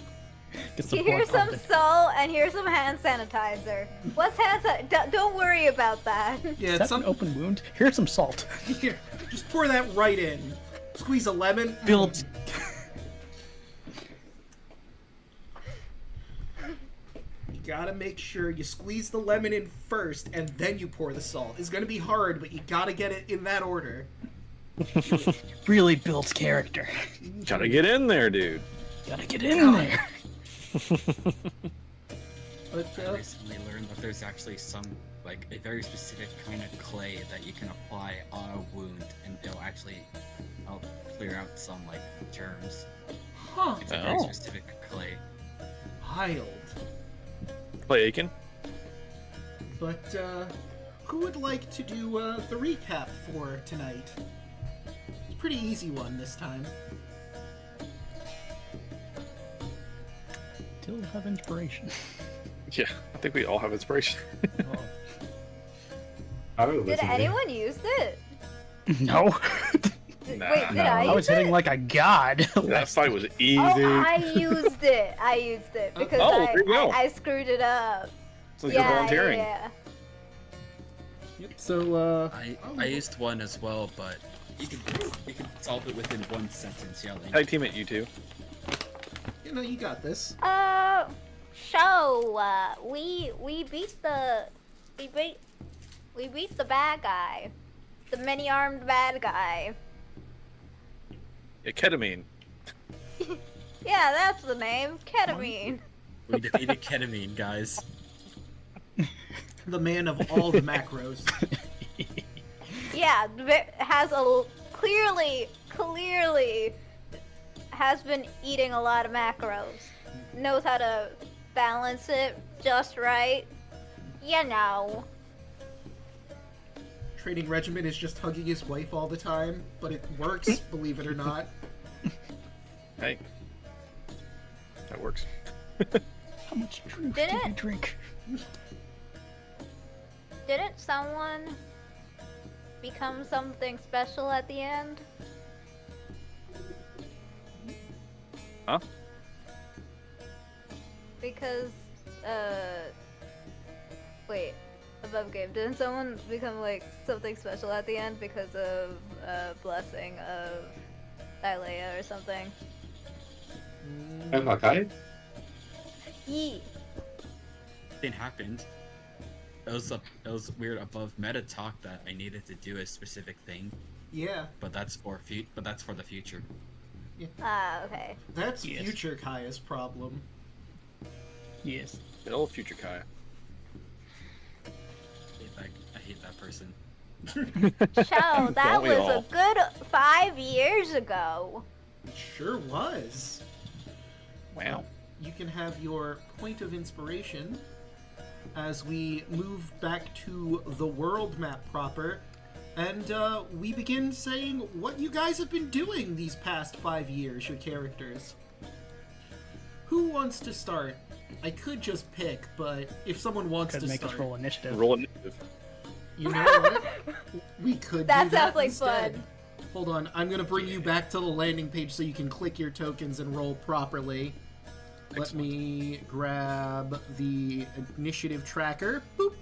Get some Here's blood some pumping. salt and here's some hand sanitizer. What's hand sanitizer? Don't worry about that. Yeah, Is it's that some. an open wound? Here's some salt. Here, just pour that right in. Squeeze a lemon. Build. You gotta make sure you squeeze the lemon in first, and then you pour the salt. It's gonna be hard, but you gotta get it in that order. Really builds character. Gotta get in there, dude. Gotta get in there. But, I recently learned that there's actually some, like, a very specific kind of clay that you can apply on a wound, and it'll actually help clear out some, like, germs. huh. It's a very Oh. specific clay. Wild. Play Aiken. But, who would like to do, the recap for tonight? It's a pretty easy one this time. Still have inspiration. Yeah, I think we all have inspiration. I would Did listen to it. anyone use it? No. Nah. Wait, did No, I I was use hitting it? like a god. That fight was easy. Oh, I used it. I used it because Oh, there you go. I screwed it up. So you're volunteering. Yeah. Yep, so, I used one as well, but you can solve it within one sentence yelling. Tag team it, you two. you know, you got this. We beat the bad guy, the many-armed bad guy. Yeah, ketamine. Yeah, that's the name, ketamine. We defeated ketamine, guys. The man of all the macros. Yeah, has clearly has been eating a lot of macros. Knows how to balance it just right. You know. Training regimen is just hugging his wife all the time, but it works, believe it or not. Hey. That works. How much truth Did did you it? drink? Didn't someone become something special at the end? Huh? Because, wait, above game, didn't someone become, like, something special at the end because of blessing of Dilea or something? Am I okay? Yee. Thing happened. It was weird above meta talk that I needed to do a specific thing, Yeah, but that's for the future. Ah, okay. that's Yes. future Kaya's problem. Yes. Good old future Kaya. I hate that person. Chow, that Don't we was all? a good 5 years ago. It sure was. Wow. You can have your point of inspiration as we move back to the world map proper, and we begin saying what you guys have been doing these past 5 years, your characters. Who wants to start? I could just pick, but if someone wants Could to make start, us roll initiative. Roll initiative. you know what? We could That do that sounds like instead. fun. Hold on, I'm gonna bring you back to the landing page so you can click your tokens and roll properly. Let me grab the initiative tracker. Boop.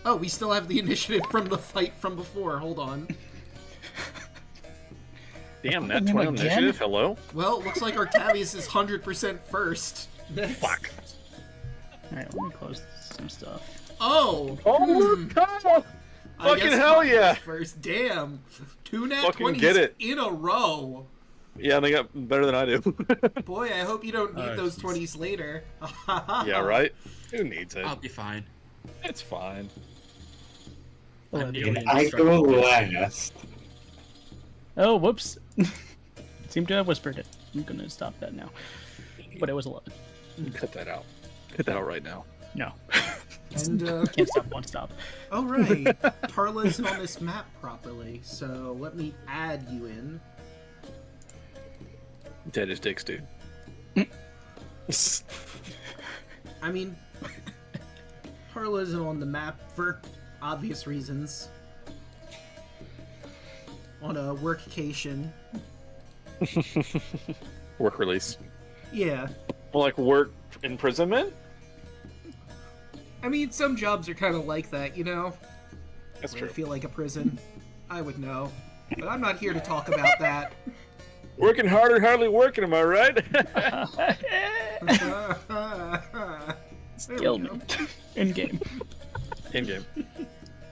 Oh, we still have the initiative from the fight from before. Hold on. Damn, that's Again? 20 on initiative. Hello? Well, looks like Octavius is 100% first. Fuck. Alright, let me close some stuff. Oh! Oh, Kyle! I Fucking guess hell Kaya's yeah! First, damn. 2 nat Fucking 20s get it. in a row. Yeah, they got better than I do. Boy, I hope you don't need Oh, those jeez. 20s later. Yeah, right? Who needs it? I'll be fine. It's fine. I'm Oh, nearly I go indestructible. last. Oh, whoops. Seem to have whispered it. I'm gonna stop that now. But it was 11. Cut that out. Hit that out right now. No. And Can't stop, won't stop. oh right, Tarla isn't on this map properly, so let me add you in. Dead as dicks, dude. I mean, Tarla isn't on the map for obvious reasons. On a workcation. Work release. Yeah. Well, like work imprisonment? I mean, some jobs are kind of like that, you know? That's Where I true. feel like a prison. I would know. But I'm not here to talk about that. Working harder, hardly working, am I right? There Kill we me. go. In game. In-game.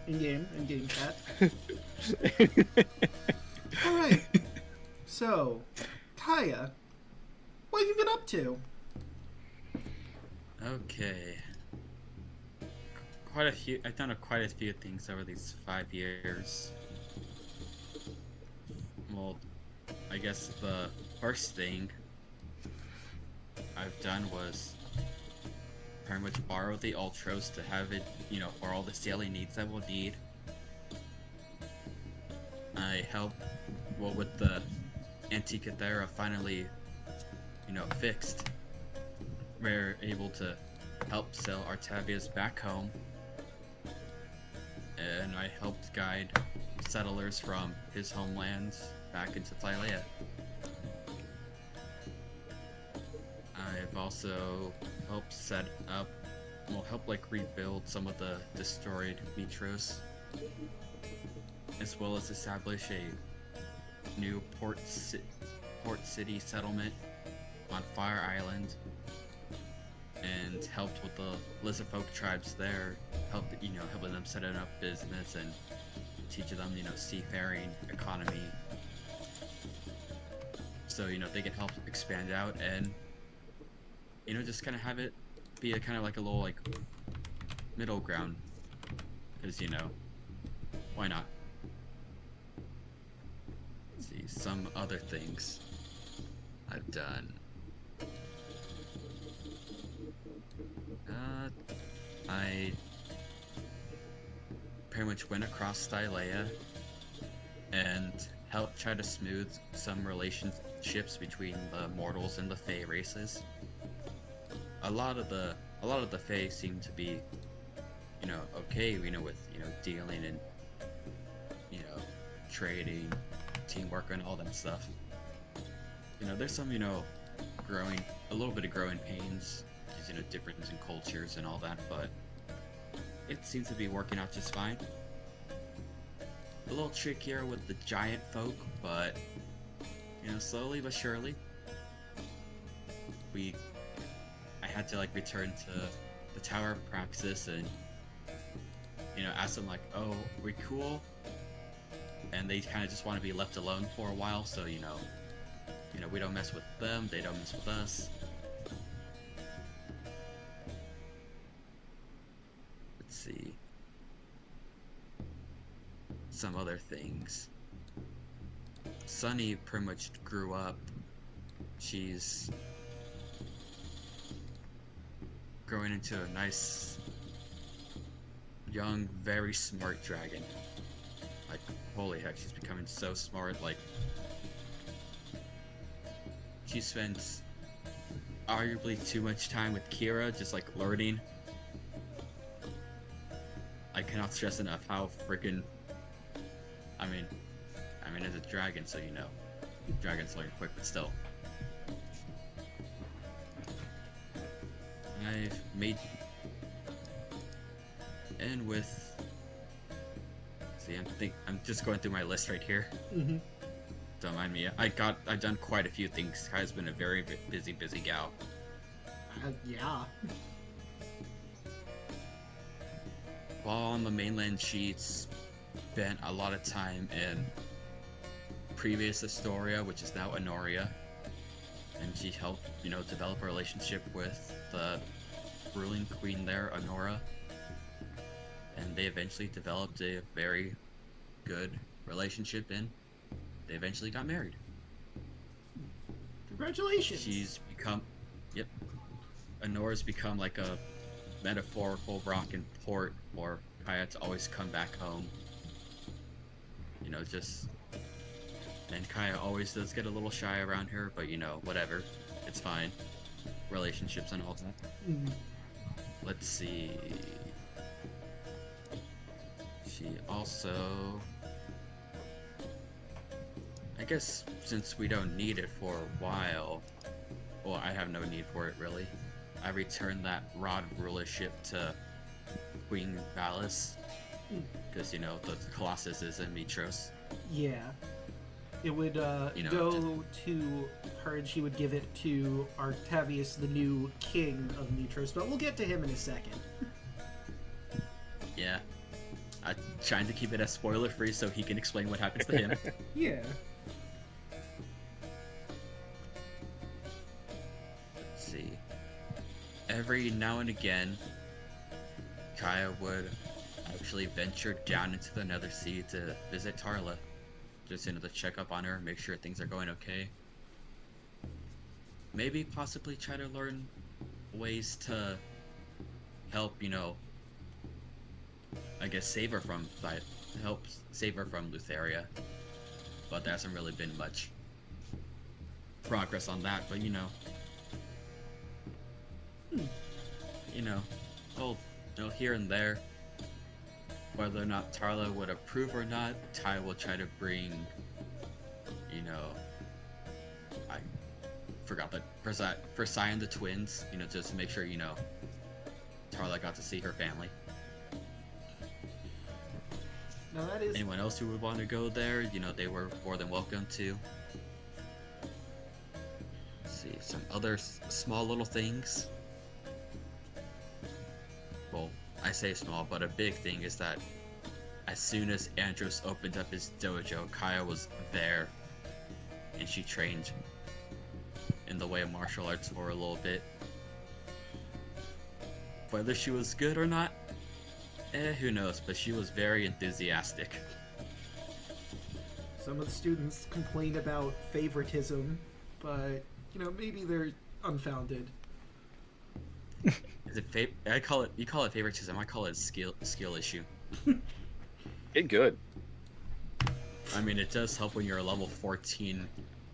In-game chat. Alright. So, Kaya, what have you been up to? Okay. I've done quite a few things over these 5 years. Well, I guess the first thing I've done was pretty much borrow the Ultros to have it, you know, for all the daily needs that we'll need. I helped, well, with the Antikythera finally, you know, fixed. We're able to help sell Artavius back home. And I helped guide settlers from his homelands back into Thylea. I've also helped set up, well, help like rebuild some of the destroyed metros, as well as establish a new port city settlement on Fire Island, and helped with the Lizardfolk tribes there, helping them set up business and teaching them, seafaring economy, so they can help expand out and just kind of have it be a kind of like a little like middle ground, because why not? Let's see some other things I've done. I pretty much went across Thylea and helped try to smooth some relationships between the mortals and the Fae races. A lot of the Fae seem to be, okay, with dealing and trading, teamwork, and all that stuff. There's some a little bit of growing pains, difference in cultures and all that, but it seems to be working out just fine. A little trickier with the giant folk, but slowly but surely. I had to return to the Tower of Praxis and ask them oh, we cool? And they kind of just want to be left alone for a while, so we don't mess with them, they don't mess with us. Let's see some other things. Sunny pretty much grew up. She's growing into a nice, young, very smart dragon. Holy heck, she's becoming so smart. She spends arguably too much time with Kira, just learning. I cannot stress enough how freaking. I mean, as a dragon, so dragons learn quick, but still. I've made. And with. See, I'm just going through my list right here. Mm-hmm. Don't mind me. I've done quite a few things. Kai's been a very busy gal. Yeah. While on the mainland, she's spent a lot of time in previous Astoria, which is now Honoria, and she helped, develop a relationship with the ruling queen there, Honora, and they eventually developed a very good relationship, and they eventually got married. Congratulations. She's become, yep, Honor's become like a metaphorical rock and port for Kaya to always come back home. You know, just... And Kaya always does get a little shy around her, but you know, whatever. It's fine. Relationships and all that. Mm. Let's see... She also... I guess since we don't need it for a while... Well, I have no need for it, really. I returned that Rod rulership to Queen Valis. Because, you know, the Colossus is in Mitros. Yeah. It would You know, go to her, and she would give it to Artavius, the new king of Mitros, but we'll get to him in a second. Yeah. I'm trying to keep it as spoiler-free so he can explain what happens to him. Yeah. Let's see. Every now and again, Kaya would actually venture down into the Nether Sea to visit Tarla. Just, you know, to check up on her, make sure things are going okay. Maybe possibly try to learn ways to help, you know, I guess save her from Lutheria. But there hasn't really been much progress on that, but you know. You know, well, you know, here and there. Whether or not Tarla would approve or not, Ty will try to bring, you know, I forgot that Versailles and the twins, you know, just to make sure, you know, Tarla got to see her family. Now that is... Anyone else who would want to go there, you know, they were more than welcome to. Let's see, some other small little things. Well, I say small, but a big thing is that as soon as Andros opened up his dojo, Kaya was there, and she trained in the way of martial arts for a little bit. Whether she was good or not, who knows, but she was very enthusiastic. Some of the students complain about favoritism, but, you know, maybe they're unfounded. Is it you call it favoritism, I call it a skill issue. Get good. I mean, it does help when you're a level 14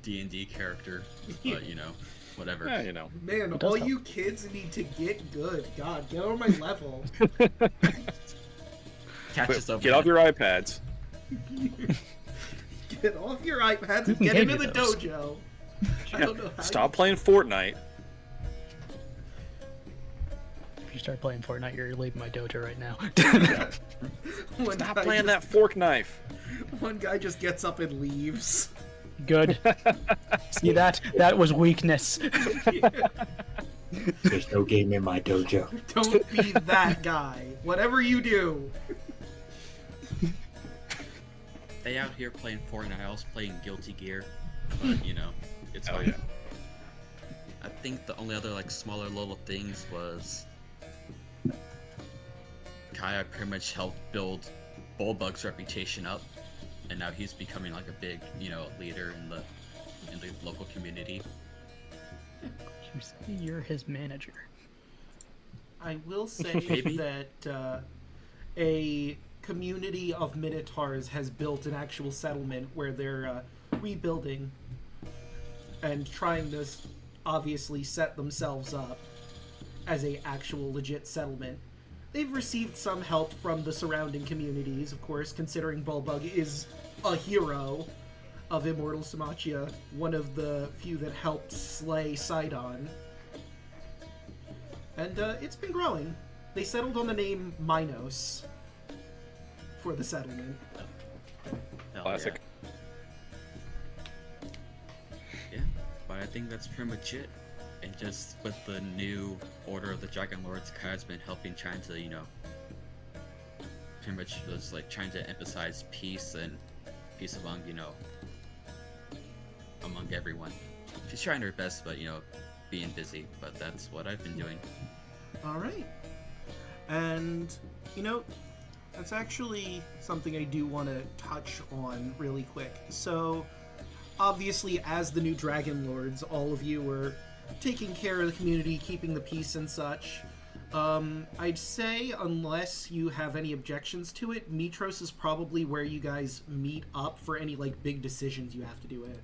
D&D character, but you know, whatever. Yeah, you know. Man, does all help. you kids need to get good. God, get on my level. Catch us up. Get off your iPads. Get off your iPads and Who get gave into you the those? dojo. I Yeah, don't know how stop playing Fortnite. If you start playing Fortnite, you're leaving my dojo right now. One Stop guy playing just- that fork knife. One guy just gets up and leaves. Good. See that? That was weakness. There's no game in my dojo. Don't be that guy. Whatever you do. They out here playing Fortnite, I was playing Guilty Gear, but you know, it's Hell fine. yeah. I think the only other like smaller little things was Kaya pretty much helped build Bullbug's reputation up, and now he's becoming like a big, you know, leader in the local community. You say you're his manager. I will say Maybe. that a community of Minotaurs has built an actual settlement where they're rebuilding and trying to obviously set themselves up as a actual legit settlement. They've received some help from the surrounding communities, of course, considering Bulbug is a hero of Immortal Samachia, one of the few that helped slay Sidon. And it's been growing. They settled on the name Minos for the settlement. Hell Classic. Yeah. But I think that's pretty much it. And just with the new Order of the Dragon Lords, Kaya's been helping, trying to, you know, pretty much just like trying to emphasize peace and peace among, you know, among everyone. She's trying her best, but, you know, being busy. But that's what I've been doing. All right. And, you know, that's actually something I do want to touch on really quick. So, obviously, as the new Dragon Lords, all of you were taking care of the community, keeping the peace and such. I'd say, unless you have any objections to it, Mitros is probably where you guys meet up for any, like, big decisions you have to do at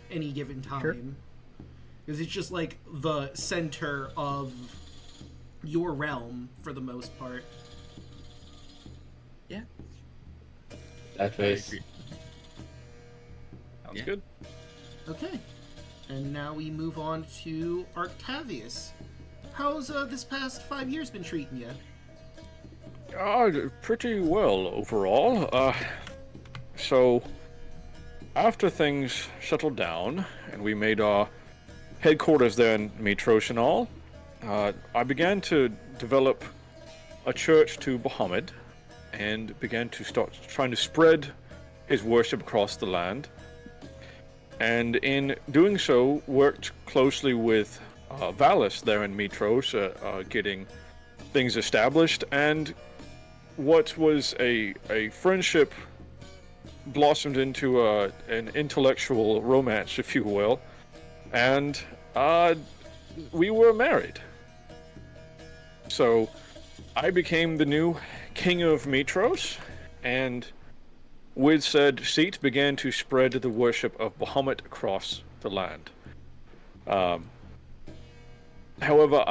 any given time. Because it's just, like, the center of your realm, for the most part. Yeah. That face. Sounds Yeah. good. Okay. And now we move on to Arctavius. How's this past 5 years been treating you? Pretty well overall. So after things settled down and we made our headquarters there in Mitros and all, I began to develop a church to Bahamut and began to start trying to spread his worship across the land. And in doing so, worked closely with Valis there in Mitros, getting things established, and what was a friendship blossomed into an intellectual romance, if you will, and we were married. So I became the new king of Mitros, and with said seat began to spread the worship of Bahamut across the land. However,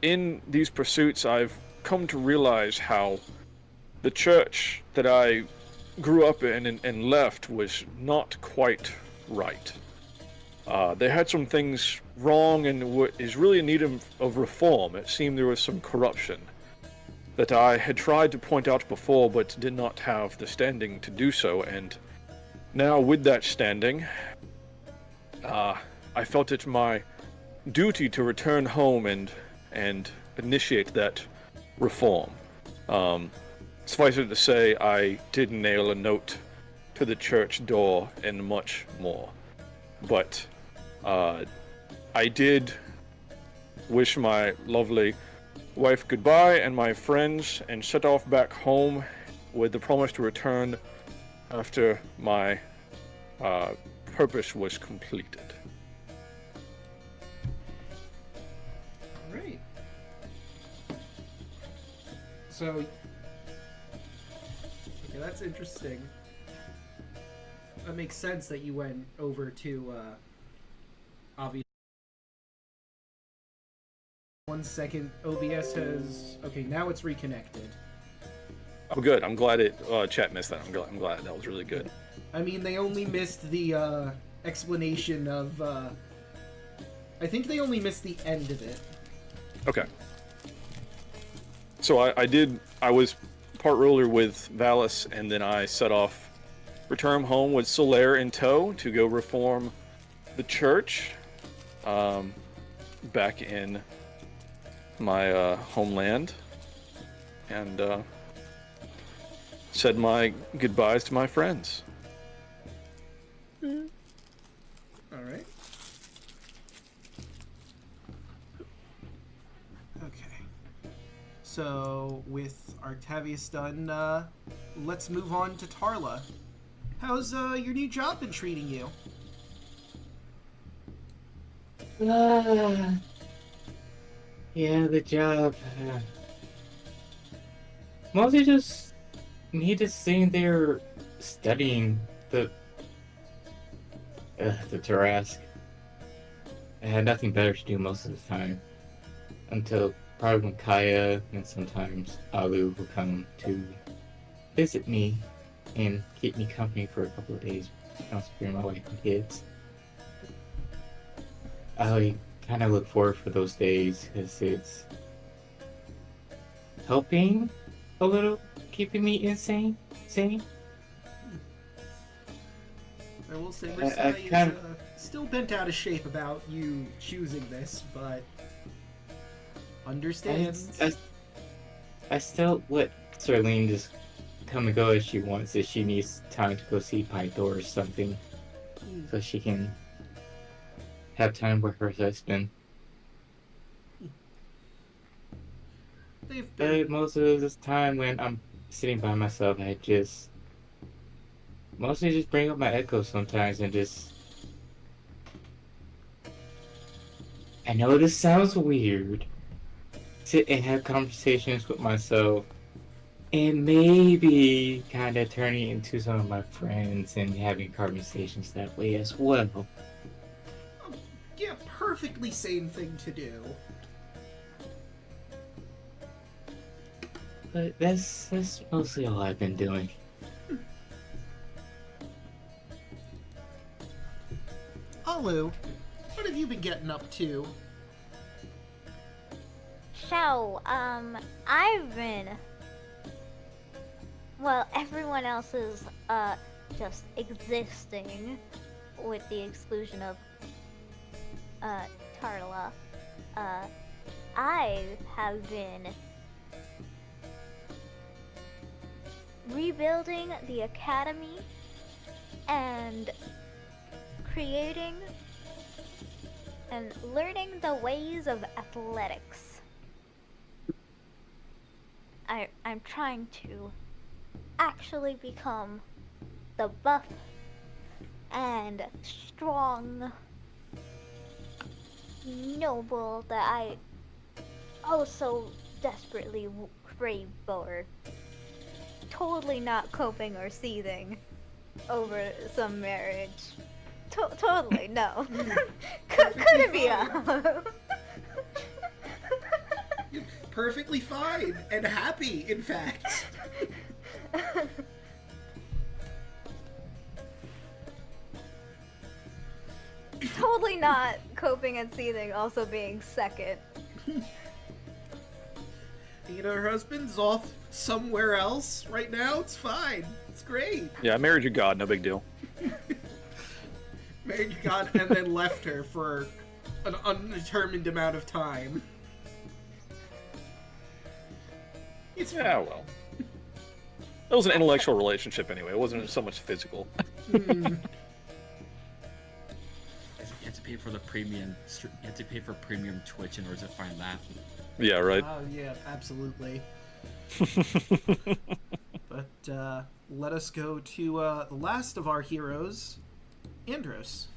in these pursuits, I've come to realize how the church that I grew up in and left was not quite right. They had some things wrong and is really in need of reform. It seemed there was some corruption that I had tried to point out before but did not have the standing to do so, and now with that standing, I felt it my duty to return home and initiate that reform. Suffice it to say, I did nail a note to the church door and much more. But I did wish my lovely wife goodbye and my friends and set off back home with the promise to return after my purpose was completed. Right. So, okay, that's interesting. That makes sense that you went over to, obviously. 1 second, OBS has... Okay, now it's reconnected. Oh, good. I'm glad chat missed that. I'm glad. That was really good. I mean, they only missed the, explanation of, I think they only missed the end of it. Okay. So I was part ruler with Valis, and then I set off, return home with Solaire in tow to go reform the church, back in my homeland, and said my goodbyes to my friends. All right. Okay. So, with Arctavius done, let's move on to Tarla. How's your new job been treating you? Yeah, the job. Mostly just me just sitting there studying the Tarask. I had nothing better to do most of the time. Until probably when Kaya and sometimes Alu will come to visit me and keep me company for a couple of days. Concentrating my wife and kids. I kind of look forward for those days because it's helping a little, keeping me sane. I will say I Versailles kind is still bent out of shape about you choosing this, but understands. I still let Serlene just come and go as she wants if she needs time to go see Pythor or something, so she can have time with her husband. They've But been most of this time when I'm sitting by myself, I just mostly just bring up my echo sometimes and just I know this sounds weird. Sit and have conversations with myself, and maybe kind of turning into some of my friends and having conversations that way as well. Yeah, perfectly sane thing to do. But that's mostly all I've been doing. Alu, what have you been getting up to? So, I've been. Well, everyone else is, just existing with the exclusion of, Tarla. I have been rebuilding the academy and creating and learning the ways of athletics. I'm trying to actually become the buff and strong noble that I also desperately crave for. Totally not coping or seething over some marriage. Totally, no. Couldn't be up. You're perfectly fine and happy, in fact. Totally not coping and seething also being second. You know, her husband's off somewhere else right now. It's fine. It's great. Yeah, I married your god, no big deal. Married God and then left her for an undetermined amount of time. It's Yeah, well. It was an intellectual relationship anyway. It wasn't so much physical. You have to pay for the premium. You have to pay for premium Twitch in order to find that. Yeah, right. Oh, yeah, absolutely. But let us go to the last of our heroes, Andros.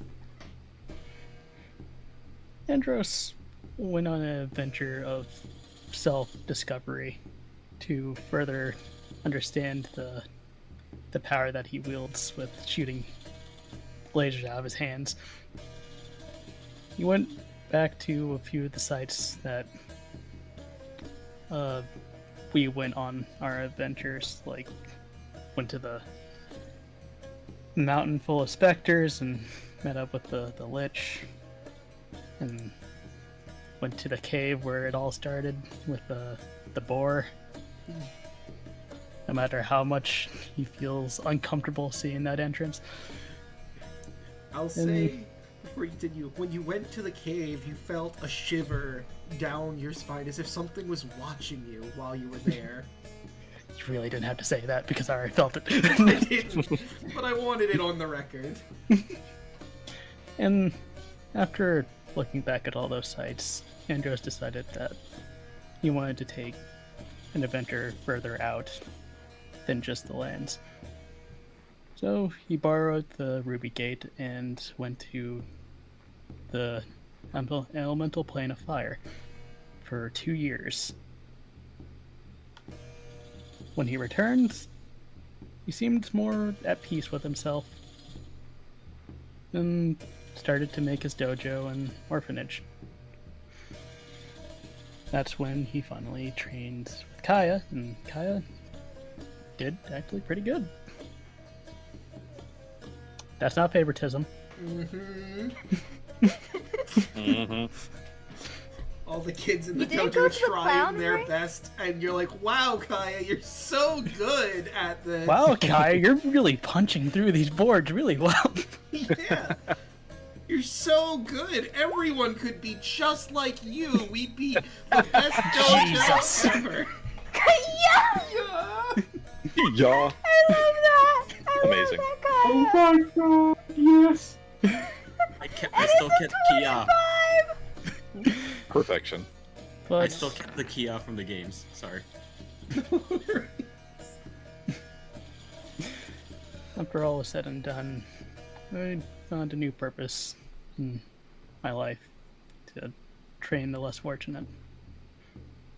Andros went on an adventure of self-discovery to further understand the power that he wields with shooting lasers out of his hands. He went back to a few of the sites that we went on our adventures, like went to the mountain full of specters and met up with the Lich, and went to the cave where it all started with the boar. No matter how much he feels uncomfortable seeing that entrance. I'll say, before you continue, when you went to the cave, you felt a shiver down your spine as if something was watching you while you were there. You really didn't have to say that because I already felt it. I didn't, but I wanted it on the record. And after looking back at all those sites, Andros decided that he wanted to take an adventure further out than just the lands. So he borrowed the Ruby Gate and went to the elemental plane of fire for 2 years. When he returned, he seemed more at peace with himself and started to make his dojo and orphanage. That's when he finally trained with Kaya, and Kaya did actually pretty good. That's not favoritism. All the kids in the You didn't go dojo to the trying clown their ring? best, and you're like, wow, Kaya, you're so good at this. Wow, Kaya, you're really punching through these boards really well. Yeah. You're so good. Everyone could be just like you. We'd be the best Jesus. dojo ever. Yeah! Yeah. Yeah. I love that! I Amazing. love that, Oh Kaya! my god, yes! I still kept Kia. Perfection. I But still kept the Kia from the games. Sorry. after all was said and done, I found a new purpose in my life to train the less fortunate.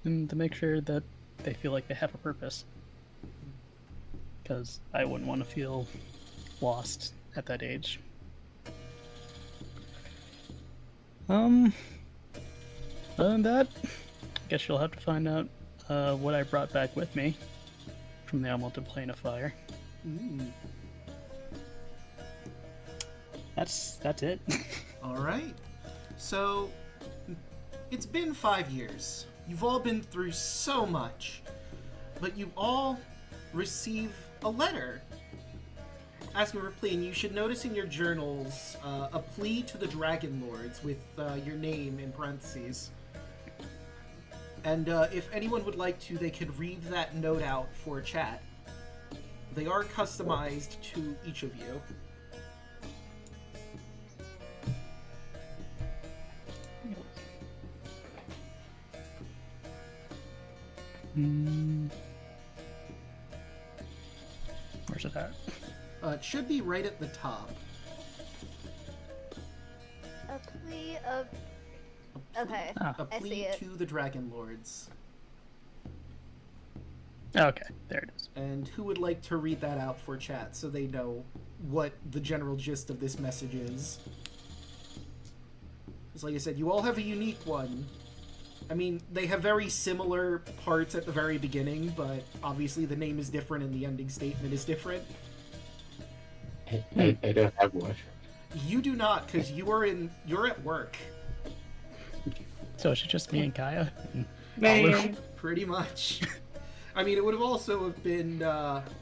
And to make sure that they feel like they have a purpose. Because I wouldn't want to feel lost at that age. Other than that, I guess you'll have to find out what I brought back with me from the Unwanted Plane of Fire. That's it. All right. So, it's been 5 years. You've all been through so much, but you all receive a letter asking for a plea, and you should notice in your journals a plea to the Dragon Lords with your name in parentheses. And if anyone would like to, they could read that note out for chat. They are customized to each of you. Where's it at? It should be right at the top. A plea of. Okay, Ah. A I plea see it. to the Dragon Lords. Okay, there it is. And who would like to read that out for chat so they know what the general gist of this message is? Because like I said, you all have a unique one. I mean, they have very similar parts at the very beginning, but obviously the name is different and the ending statement is different. I don't have one. You do not, because you're at work. So it's just me and Kaya? Man. Pretty much. I mean, it would have also have been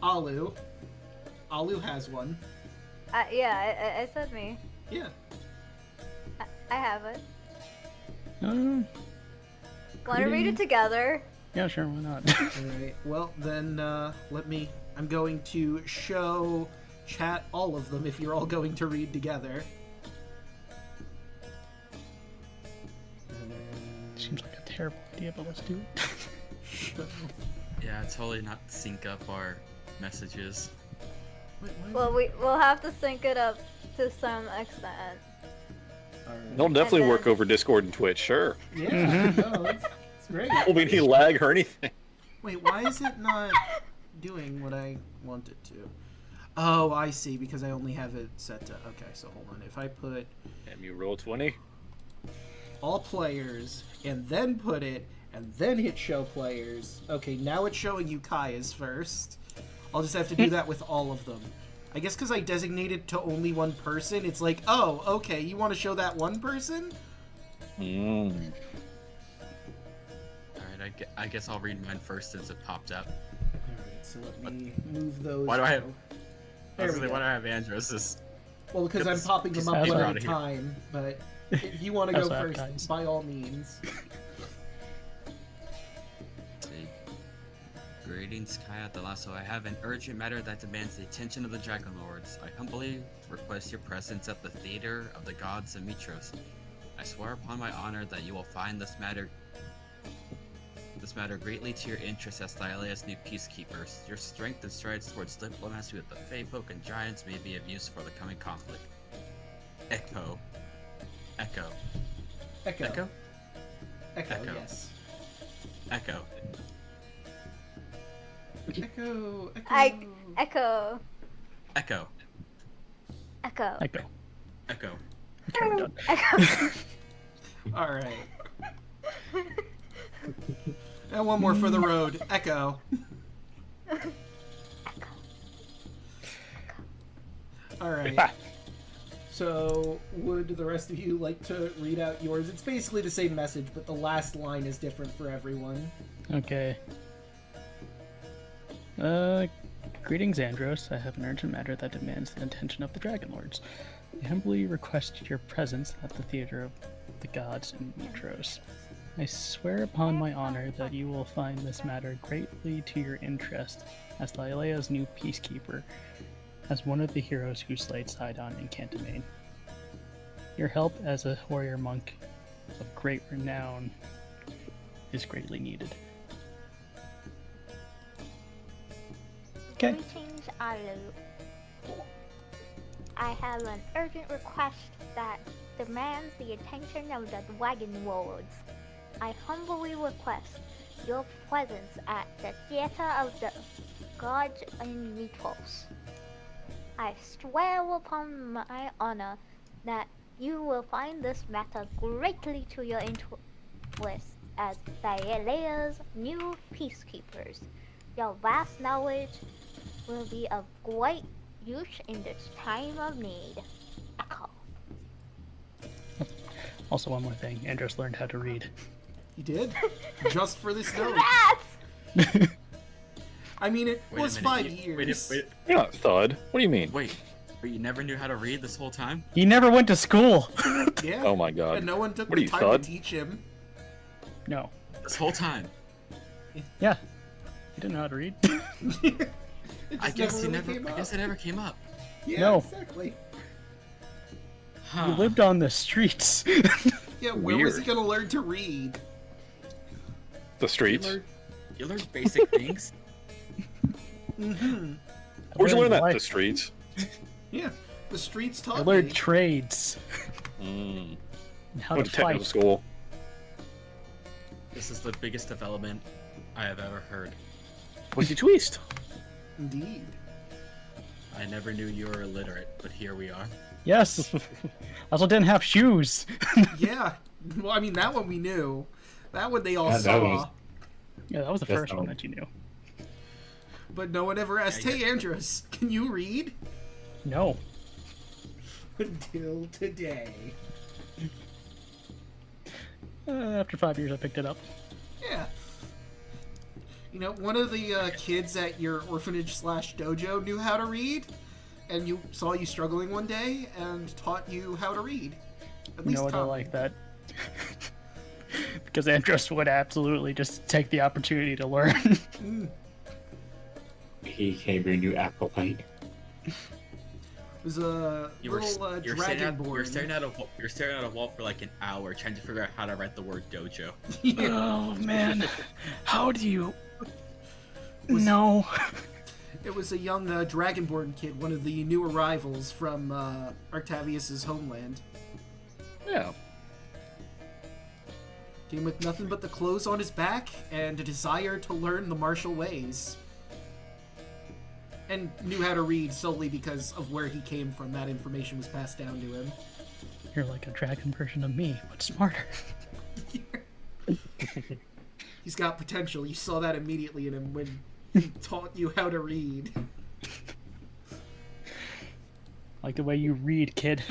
Alu. Alu has one. Yeah, I said me. Yeah. I have it. Want to read Greeting- it together? Yeah, sure, why not? Alright, well then, I'm going to show chat all of them if you're all going to read together. Seems like a terrible idea, but let's do it. Yeah, totally not sync up our messages. Well, we'll have to sync it up to some extent. They'll definitely And then- work over Discord and Twitch, sure. Yeah, no, it's great. Won't be any lag or anything. Wait, why is it not doing what I want it to? Oh, I see, because I only have it set to... Okay, so hold on. If I put Damn, you roll 20. all players, and then put it, and then hit show players... Okay, now it's showing you Kaya's first. I'll just have to do that with all of them. I guess because I designated to only one person, it's like, oh, okay, you want to show that one person? Alright, I guess I'll read mine first since it popped up. Alright, so let me move those. Why do I have... There we Why go. do I have Andros? Well, because I'm Just- popping them just up keep one it at out a of here. time, but if you want to go Also have first, guys. by all means. See. Greetings, Kaya Delasso. I have an urgent matter that demands the attention of the Dragon Lords. I humbly request your presence at the Theater of the Gods of Mitros. I swear upon my honor that you will find this matter greatly to your interest as Thylea's new peacekeepers. Your strength and strides towards diplomacy with the Fey folk and giants may be of use for the coming conflict. Echo. Echo. Echo. Echo? Echo, Echo. yes. Echo. Echo. Echo. Echo. Echo. Echo. Echo. Echo. Okay, we're done. Echo. All right. And one more for the road. Echo. All right. So, would the rest of you like to read out yours? It's basically the same message, but the last line is different for everyone. Okay. Greetings, Andros. I have an urgent matter that demands the attention of the Dragon Lords. I humbly request your presence at the Theater of the Gods in Mitros. I swear upon my honor that you will find this matter greatly to your interest as Thylea's new peacekeeper, as one of the heroes who slayed Sidon and Cantamane. Your help as a warrior monk of great renown is greatly needed. Okay. Can we change Alu? I have an urgent request that demands the attention of the Dragon Lords. I humbly request your presence at the Theater of the Gods and Mythos. I swear upon my honor that you will find this matter greatly to your interest as Thailea's new peacekeepers. Your vast knowledge will be of great use in this time of need. Echo. Also, one more thing. Andros learned how to read. He did? Just for this note. Rats! I mean, it Wait a was minute, 5 you- years. Wait, You're not thud. What do you mean? wait. But you never knew how to read this whole time? He never went to school. Yeah. Oh my god. And no one took What are the you, time thud? to teach him. No. This whole time? Yeah. He didn't know how to read. It I just guess really came I up. guess it never came up. Yeah, No. exactly. Huh. He lived on the streets. Yeah, where was he Weird. gonna learn to read? The streets. You learn basic things. Mm-hmm. Where'd you learn that? Life. The streets. Yeah, the streets I taught learned me. trades. Mm. And how Went to to technical fight. school. This is the biggest development I have ever heard. What'd you twist? Indeed. I never knew you were illiterate, but here we are. Yes. I also didn't have shoes. Yeah. Well, I mean, that one we knew. That one they all That saw. was- Yeah, that was the That's first one all. that you knew. But no one ever asked, Yeah, hey, Andros, can you read? No. Until today. After 5 years, I picked it up. Yeah. You know, one of the kids at your orphanage / dojo knew how to read, and you saw you struggling one day and taught you how to read. At least No, I don't Tom. like that. Because Andros would absolutely just take the opportunity to learn. Mm. He became your new acolyte. It was a You were, little you're, staring at, dragonborn. you're staring at a wall for like an hour trying to figure out how to write the word dojo. Yeah. Oh man, how do you? Was- No. It was a young dragonborn kid, one of the new arrivals from Artavius's homeland. Yeah. Came with nothing but the clothes on his back and a desire to learn the martial ways. And knew how to read solely because of where he came from. That information was passed down to him. You're like a dragon version of me, but smarter. He's got potential. You saw that immediately in him when he taught you how to read. Like the way you read, kid.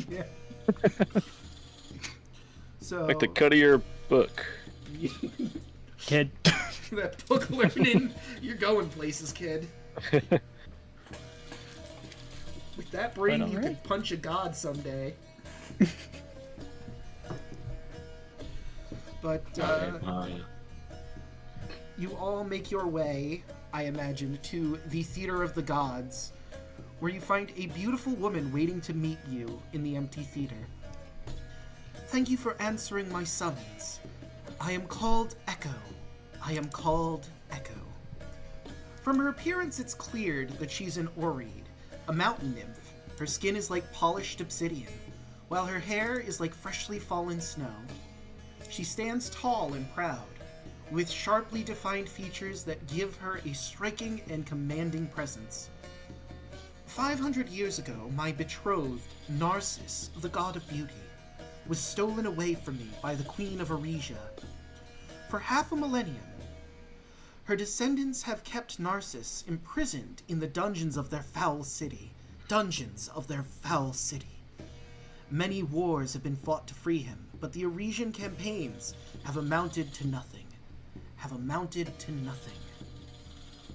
Yeah. So Like the cut of your book. Kid. that book learning, you're going places, kid. With that brain, Right, you alright. can punch a god someday. But you all make your way, I imagine, to the Theater of the Gods, where you find a beautiful woman waiting to meet you in the empty theater. Thank you for answering my summons. I am called Echo. I am called Echo. From her appearance, it's cleared that she's an Oread, a mountain nymph. Her skin is like polished obsidian, while her hair is like freshly fallen snow. She stands tall and proud, with sharply defined features that give her a striking and commanding presence. 500 years ago, my betrothed, Narcissus, the god of beauty, was stolen away from me by the Queen of Aresia. For half a millennium, her descendants have kept Narcissus imprisoned in the dungeons of their foul city. Dungeons of their foul city. Many wars have been fought to free him, but the Aresian campaigns have amounted to nothing.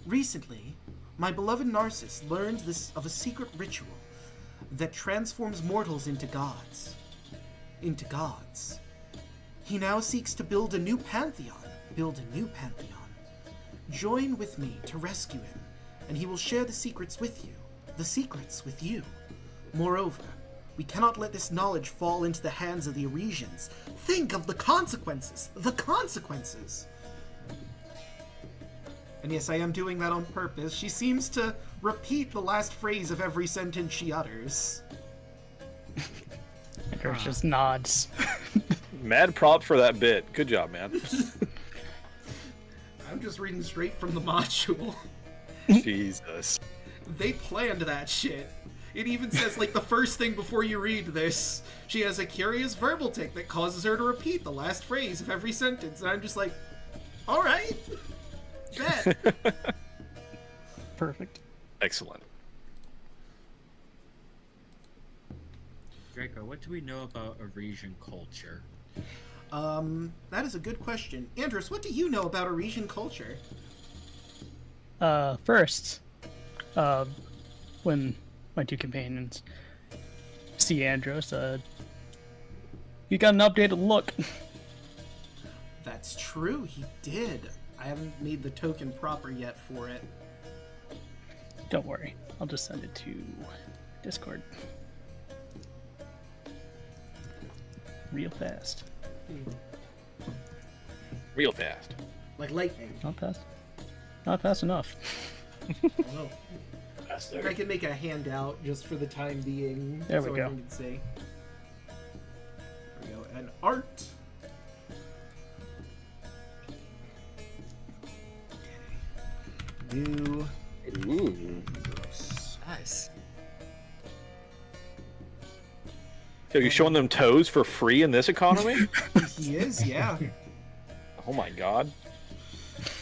Recently, my beloved Narcissus learned of a secret ritual that transforms mortals into gods. He now seeks to build a new pantheon. Join with me to rescue him, and he will share the secrets with you. Moreover, we cannot let this knowledge fall into the hands of the Aresians. Think of the consequences! And yes, I am doing that on purpose. She seems to repeat the last phrase of every sentence she utters. Andros just nods. Mad props for that bit. Good job, man. I'm just reading straight from the module. Jesus. They planned that shit. It even says, like, the first thing before you read this, she has a curious verbal tic that causes her to repeat the last phrase of every sentence. And I'm just like, alright. Bet. Perfect. Excellent. Draco, what do we know about Eurasian culture? That is a good question. Andros, what do you know about Eurasian culture? First, when my two companions see Andros, he got an updated look. That's true, he did. I haven't made the token proper yet for it. Don't worry, I'll just send it to Discord. Real fast. Real fast. Like lightning. Not fast. Not fast enough. Oh. I can make a handout just for the time being. There we so go. Everyone can see. There we go. And art. New. Ooh. Nice. So you showing them toes for free in this economy? He is, yeah. Oh my god.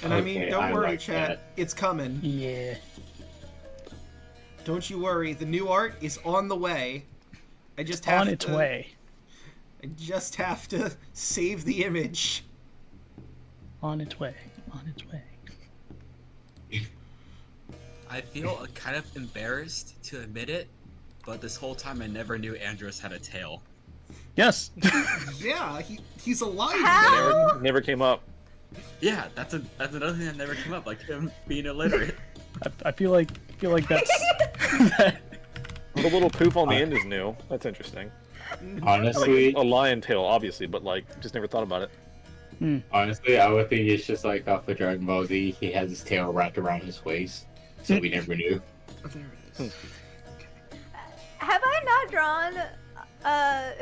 And I mean, Okay, don't I worry, like chat. that. It's coming. Yeah. Don't you worry. The new art is on the way. I just have On its to, way. I just have to save the image. On its way. On its way. I feel kind of embarrassed to admit it, but this whole time I never knew Andros had a tail. Yes. Yeah, he's alive How? now. Never came up. Yeah, that's another thing that never came up, like him being illiterate. I feel like that's The little poop on the end is new. That's interesting. Honestly, A lion tail, obviously, but like, just never thought about it. honestly, I would think it's just like off of Dragon Ball Z. He has his tail wrapped around his waist, so we never knew. There it is. Have I not drawn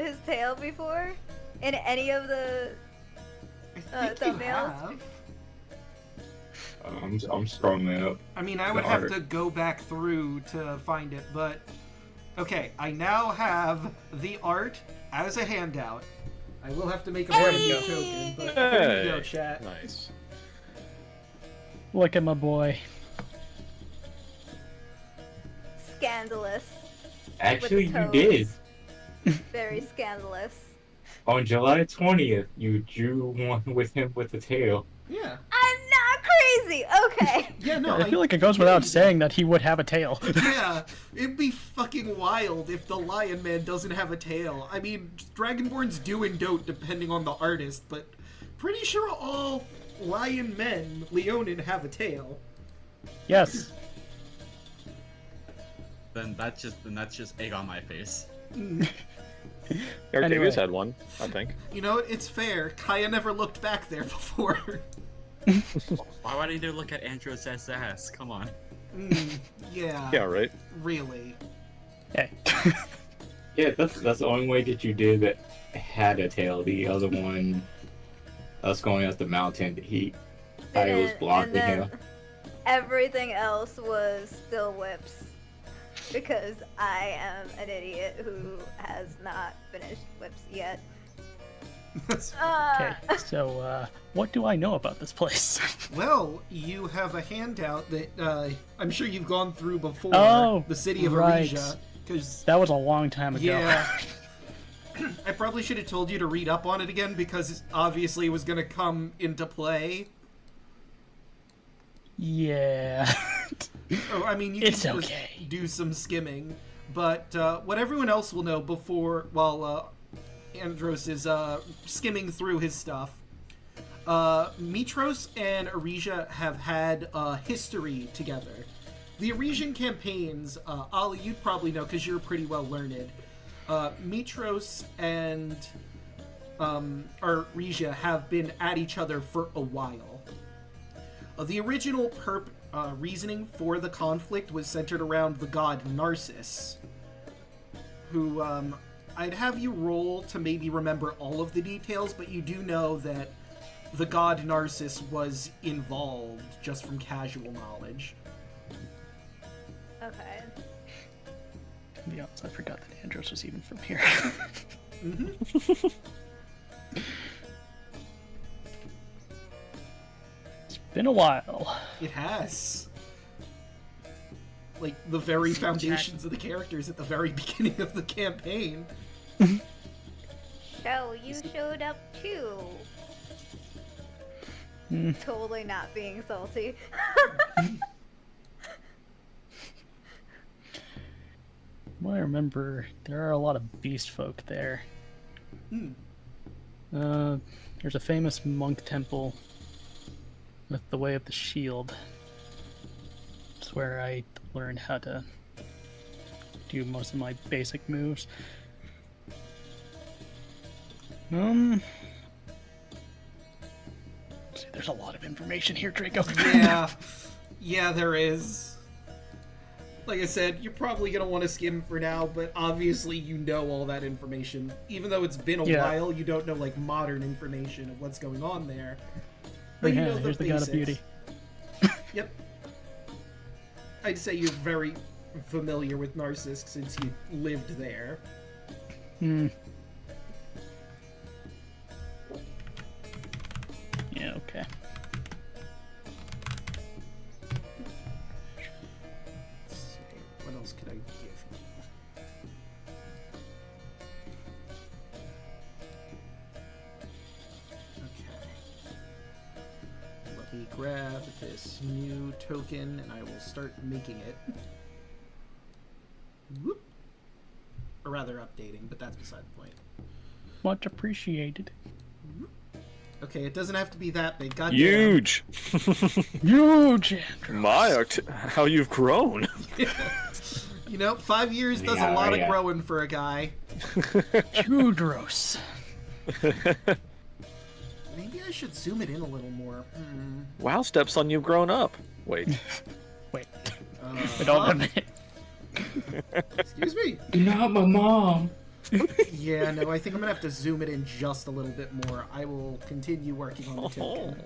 his tail before in any of the I think you thumbnails? have. I'm scrolling up. I mean, I would The have art. to go back through to find it, but okay, I now have the art as a handout. I will have to make a brand token, but there you go, Hey. chat. Nice. look at my boy. Scandalous. Actually, you toes. did. Very scandalous. On July 20th, you drew one with him with the tail. Yeah. I'm not crazy. Okay. Yeah, no, I feel like it goes without saying that he would have a tail. Yeah, it'd be fucking wild if the Lion Man doesn't have a tail. I mean, Dragonborns do and don't depending on the artist, but pretty sure all Lion Men, Leonin, have a tail. Yes. Then that's just egg on my face. Artavius Anyway. had one, I think. You know, it's fair. Kaya never looked back there before. Why would I need to look at Andros' ass? Come on. Yeah. Yeah, right. Really. Hey. Yeah, that's the only way that you did that had a tail. The other one, us going up the mountain, I was blocking and then him. everything else was still whips. Because I am an idiot who has not finished whips yet. Okay. So, what do I know about this place? Well, you have a handout that I'm sure you've gone through before. Oh, the city of right. Arisia. Because That was a long time ago. yeah, I probably should have told you to read up on it again because obviously it was going to come into play. Yeah. Oh, I mean, you It's can just okay. do some skimming, but what everyone else will know while Andros is skimming through his stuff, Mitros and Arisia have had history together. The Arisian campaigns, Ali, you'd probably know because you're pretty well learned. Mitros and Arisia have been at each other for a while. The original reasoning for the conflict was centered around the god Narcissus, who I'd have you roll to maybe remember all of the details, but you do know that the god Narcissus was involved just from casual knowledge. Okay. To be honest, I forgot that Andros was even from here. It's been a while. It has. Like, the very foundations of the characters at the very beginning of the campaign. So you showed up too. Totally not being salty. Well, I remember there are a lot of beast folk there. There's a famous monk temple with the Way of the Shield. It's where I learned how to do most of my basic moves. See, there's a lot of information here, Draco. Yeah, there is. Like I said, you're probably going to want to skim for now, but obviously you know all that information. Even though it's been a while, you don't know, like, modern information of what's going on there. But you know the here's the God of Beauty. Yep. I'd say you're very familiar with Narcissus since you lived there. Yeah, okay. Let's see, what else could I give you? Okay. Let me grab this new token and I will start making it. Whoop. Or rather updating, but that's beside the point. Much appreciated. Okay, it doesn't have to be that big. Goddamn. Huge. Huge, Andros. How you've grown. You know, 5 years does a lot of growing for a guy. Hudros. Maybe I should zoom it in a little more. Wow, stepson, you've grown up. Wait. Wait. Wait on a minute. Excuse me. Not my mom. Yeah, no, I think I'm gonna have to zoom it in just a little bit more. I will continue working on the token.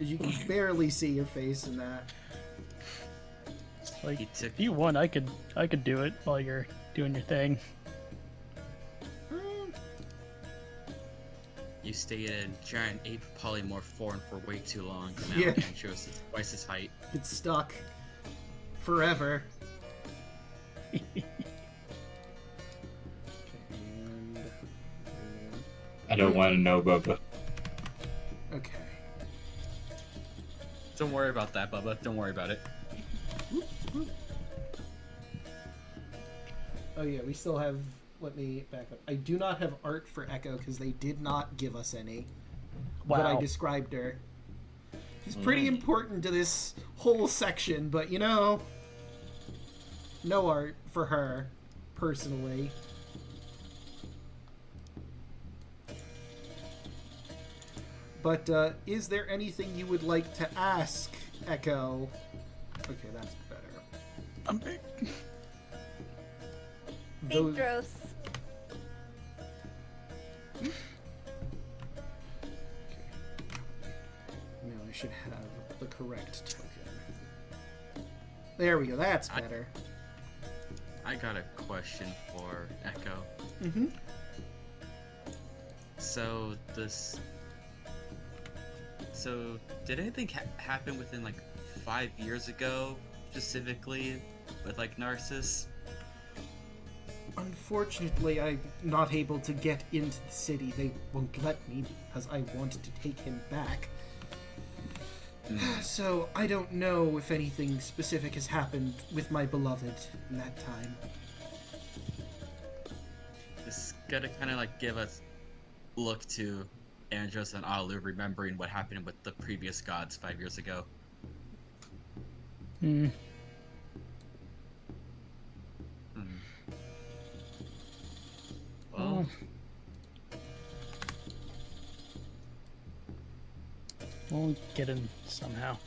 You can barely see your face in that. Like, if you want, I could do it while you're doing your thing. You stayed in a giant ape polymorph form for way too long. Now it shows twice his height. It's stuck. Forever. I don't want to know, Bubba. Okay. Don't worry about that, Bubba. Don't worry about it. Oh yeah, we still have... Let me back up. I do not have art for Echo because they did not give us any. Wow. But I described her. She's pretty important to this whole section, but you know... No art for her, personally. But, is there anything you would like to ask, Echo? Okay, that's better. I'm big. Andros. Now I should have the correct token. There we go, that's better. I got a question for Echo. Mm-hmm. So did anything happen within like 5 years ago, specifically with like Narcissus? Unfortunately, I'm not able to get into the city. They won't let me because I wanted to take him back. So I don't know if anything specific has happened with my beloved in that time. It's gonna kind of like give us look to Andros and Alu remembering what happened with the previous gods 5 years ago. Well, We'll get in somehow.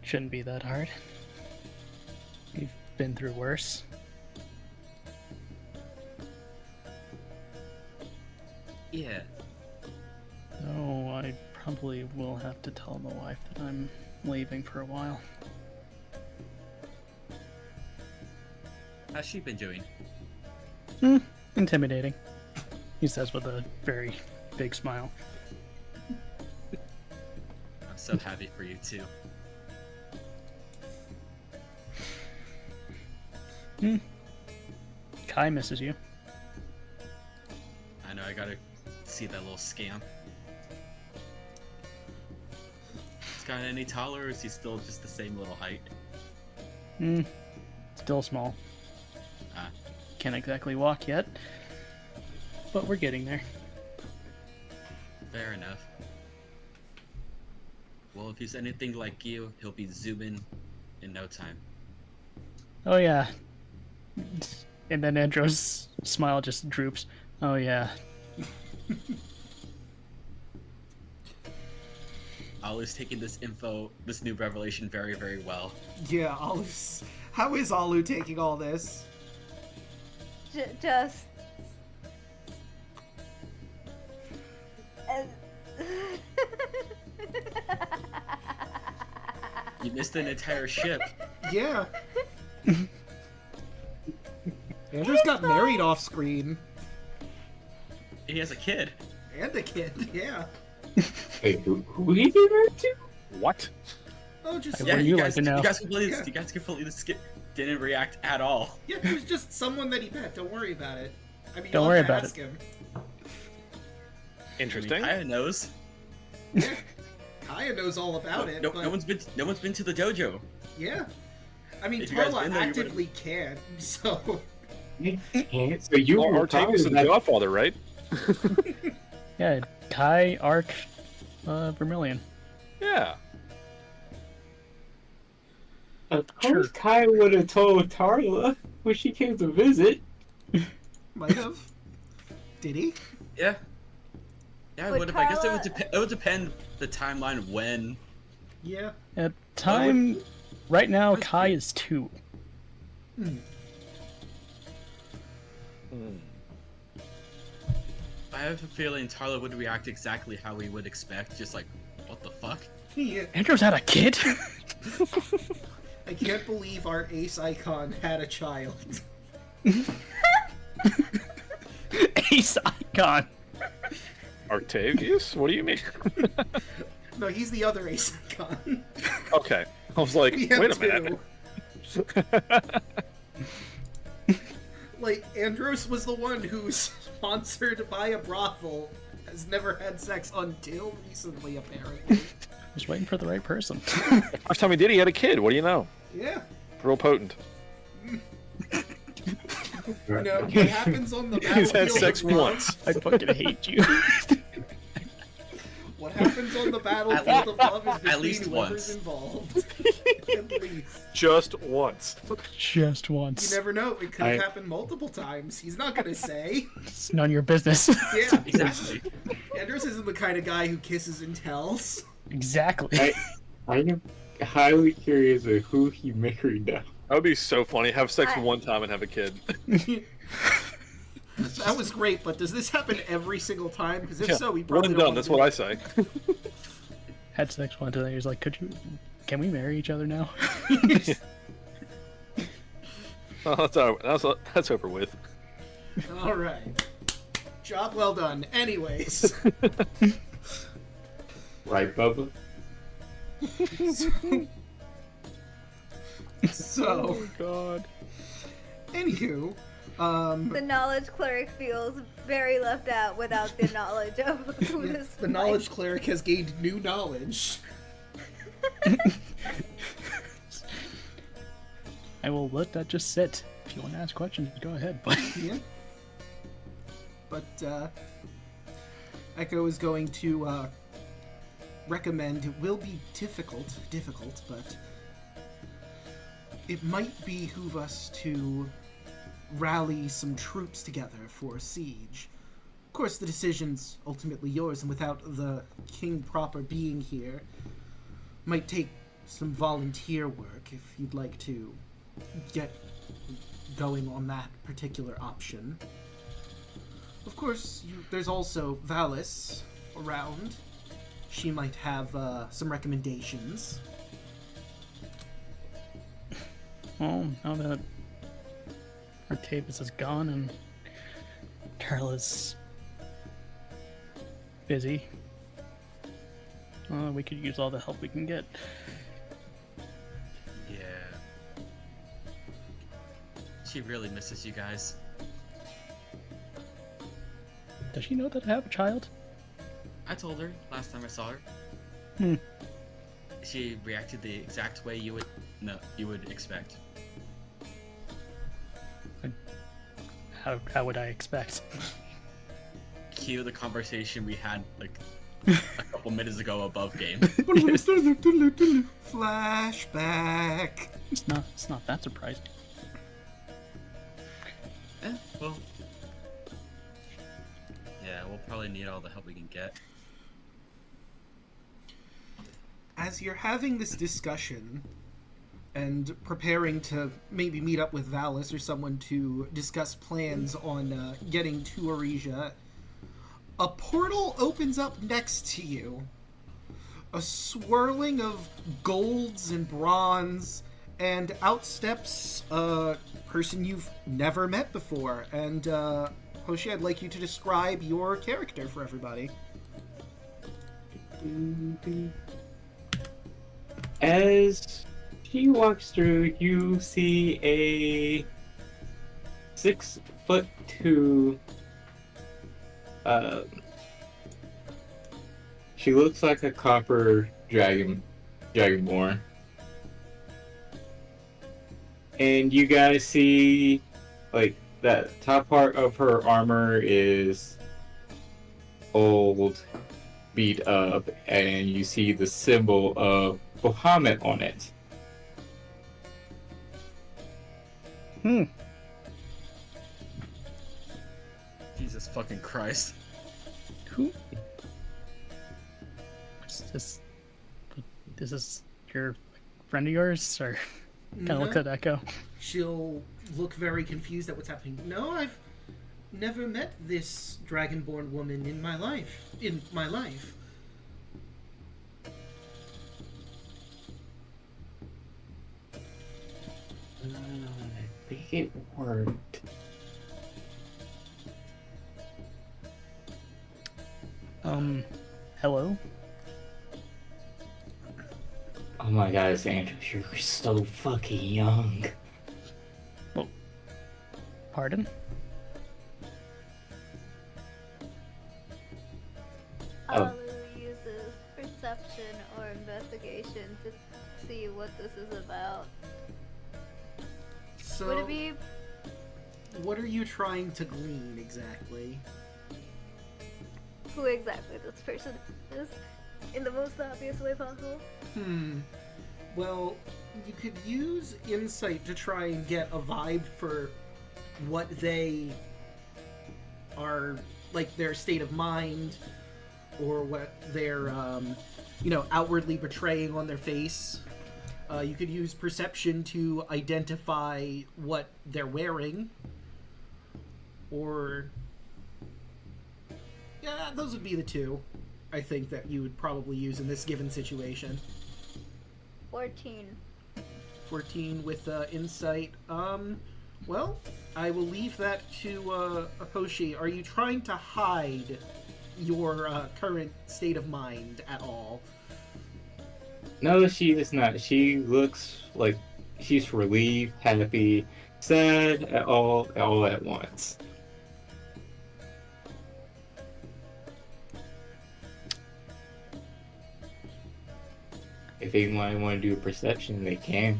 Shouldn't be that hard. We've been through worse. Yeah. Oh, I probably will have to tell my wife that I'm leaving for a while. How's she been doing? Intimidating. He says with a very big smile. I'm so happy for you too. Kai misses you. I know, I gotta see that little scamp. He's gotten any taller, or is he still just the same little height? Still small. Ah. Can't exactly walk yet, but we're getting there. Fair enough. Well, if he's anything like you, he'll be zooming in no time. Oh yeah. And then Andrew's smile just droops. Oh yeah. Alu's taking this info, this new revelation very, very well. Yeah, Alu's... How is Alu taking all this? Just. You missed an entire ship. Yeah. Andrew's got married off screen. He has a kid. And a kid, yeah. Wait, who he get married to? What? Oh, just... Yeah, you like to know. You guys completely didn't react at all. Yeah, it was just someone that he met. Don't worry about it. I mean, Don't you'll worry have to about ask it. him. Interesting. Kaya knows. Yeah. Kaya knows all about it, No, but... no one's been to the dojo. Yeah. I mean, If you guys Tarla been there, you actively can, so... You can't. So you Well, were Artavius is the that Godfather, right? Yeah, Kai, Ark, Vermilion. Yeah. Of Sure. course, Kai would have told Tarla when she came to visit. Might have. Did he? Yeah. Yeah, I Would would have. I guess Carla- it would depend the timeline when. Yeah. At time, right now, Kai is 2. I have a feeling Tarla would react exactly how we would expect, just like, what the fuck? Yeah. Andrew's had a kid? I can't believe our ace icon had a child. Ace icon. Artavius? What do you mean? No, he's the other ace icon. Okay. I was like, We have wait a minute. Like, Andros was the one who's sponsored by a brothel, has never had sex until recently, apparently. Just waiting for the right person. First time he did, he had a kid. What do you know? Yeah. Real potent. You know, what happens on the battlefield He's had sex of love, once. I fucking hate you. What happens on the battlefield of love is between At least whoever's once. involved. At least. Just once. Just You once. never know, it could have happened multiple times. He's not gonna say. It's none of your business. Yeah. Exactly. Andros isn't the kind of guy who kisses and tells. Exactly. I am highly curious of who he married now. That would be so funny. Have sex I- one time and have a kid. That was great, but does this happen every single time? Because if Yeah, so, we one probably and don't done. want That's to what I say. Had sex one time. He was like, can we marry each other now? Oh, that's over with. All right. Job well done. Anyways. Right, Bubba? So, God. anywho, The knowledge cleric feels very left out without the knowledge of who yeah, this the knowledge cleric has gained new knowledge. I will let that just sit. If you want to ask questions, go ahead. But Yeah. But, Echo is going to, recommend it will be difficult, but it might behoove us to rally some troops together for a siege. Of course, the decision's ultimately yours, and without the king proper being here, might take some volunteer work if you'd like to get going on that particular option. Of course, there's also Valis around. She might have some recommendations. Well, now that Artavis is gone and Carla's busy, we could use all the help we can get. Yeah. She really misses you guys. Does she know that I have a child? I told her last time I saw her. Hmm. She reacted the exact way you would expect. How would I expect? Cue the conversation we had like a couple minutes ago above game. Flashback. It's not that surprising. Well, yeah, we'll probably need all the help we can get. As you're having this discussion and preparing to maybe meet up with Valis or someone to discuss plans on getting to Arisia, a portal opens up next to you. A swirling of golds and bronze, and out steps a person you've never met before. And, Hoshi, I'd like you to describe your character for everybody. As she walks through, you see a 6'2". She looks like a copper dragonborn. And you guys see, like, that top part of her armor is old, beat up, and you see the symbol of Bahamut on it. Jesus fucking Christ. Who? What's this? This is your friend of yours, or kind of look at Echo? She'll look very confused at what's happening. No, I've never met this dragonborn woman in my life. I think it worked. Hello? Oh my god, Andrew, you're so fucking young. Well, pardon? Alu uses perception or investigation to see what this is about. So, Would it be what are you trying to glean exactly? who exactly this person is in the most obvious way possible? Well, you could use insight to try and get a vibe for what they are, like their state of mind, or what they're, outwardly portraying on their face. You could use perception to identify what they're wearing, or... Yeah, those would be the two, I think, that you would probably use in this given situation. 14. 14 with insight. Well, I will leave that to Hoshi. Are you trying to hide your current state of mind at all? No, she is not. She looks like she's relieved, happy, sad, all at once. If anyone want to do a perception, they can.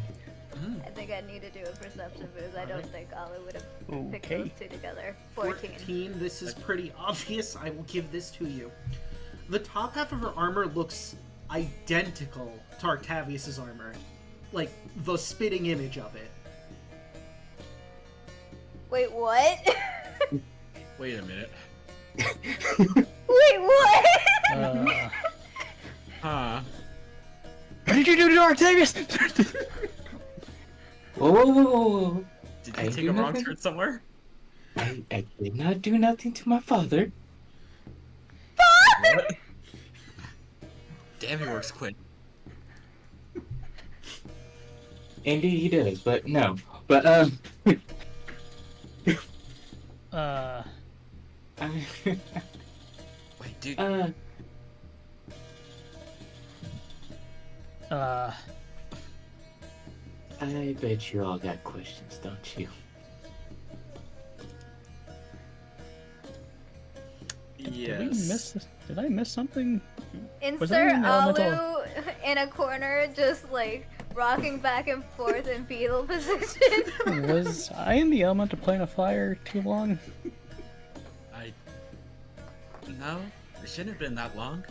I think I need to do a perception because I don't think Alu would have picked Okay. those two together. 14. This is pretty obvious. I will give this to you. The top half of her armor looks identical to Octavius's armor. Like, the spitting image of it. Wait, what? Wait a minute. Wait, what? Huh. What did you do to Octavius? Whoa, whoa, whoa, whoa, whoa. Did I you take do a wrong nothing. turn somewhere? I did not do nothing to my father. What? Damn, he works quick. Indeed he does, but no. But, uh, Wait, dude. I bet you all got questions, don't you? Yes. Did I miss something? Was Insert that an elemental? Alu in a corner, just like rocking back and forth in fetal position. Was I in the elemental plane of fire too long? No, it shouldn't have been that long.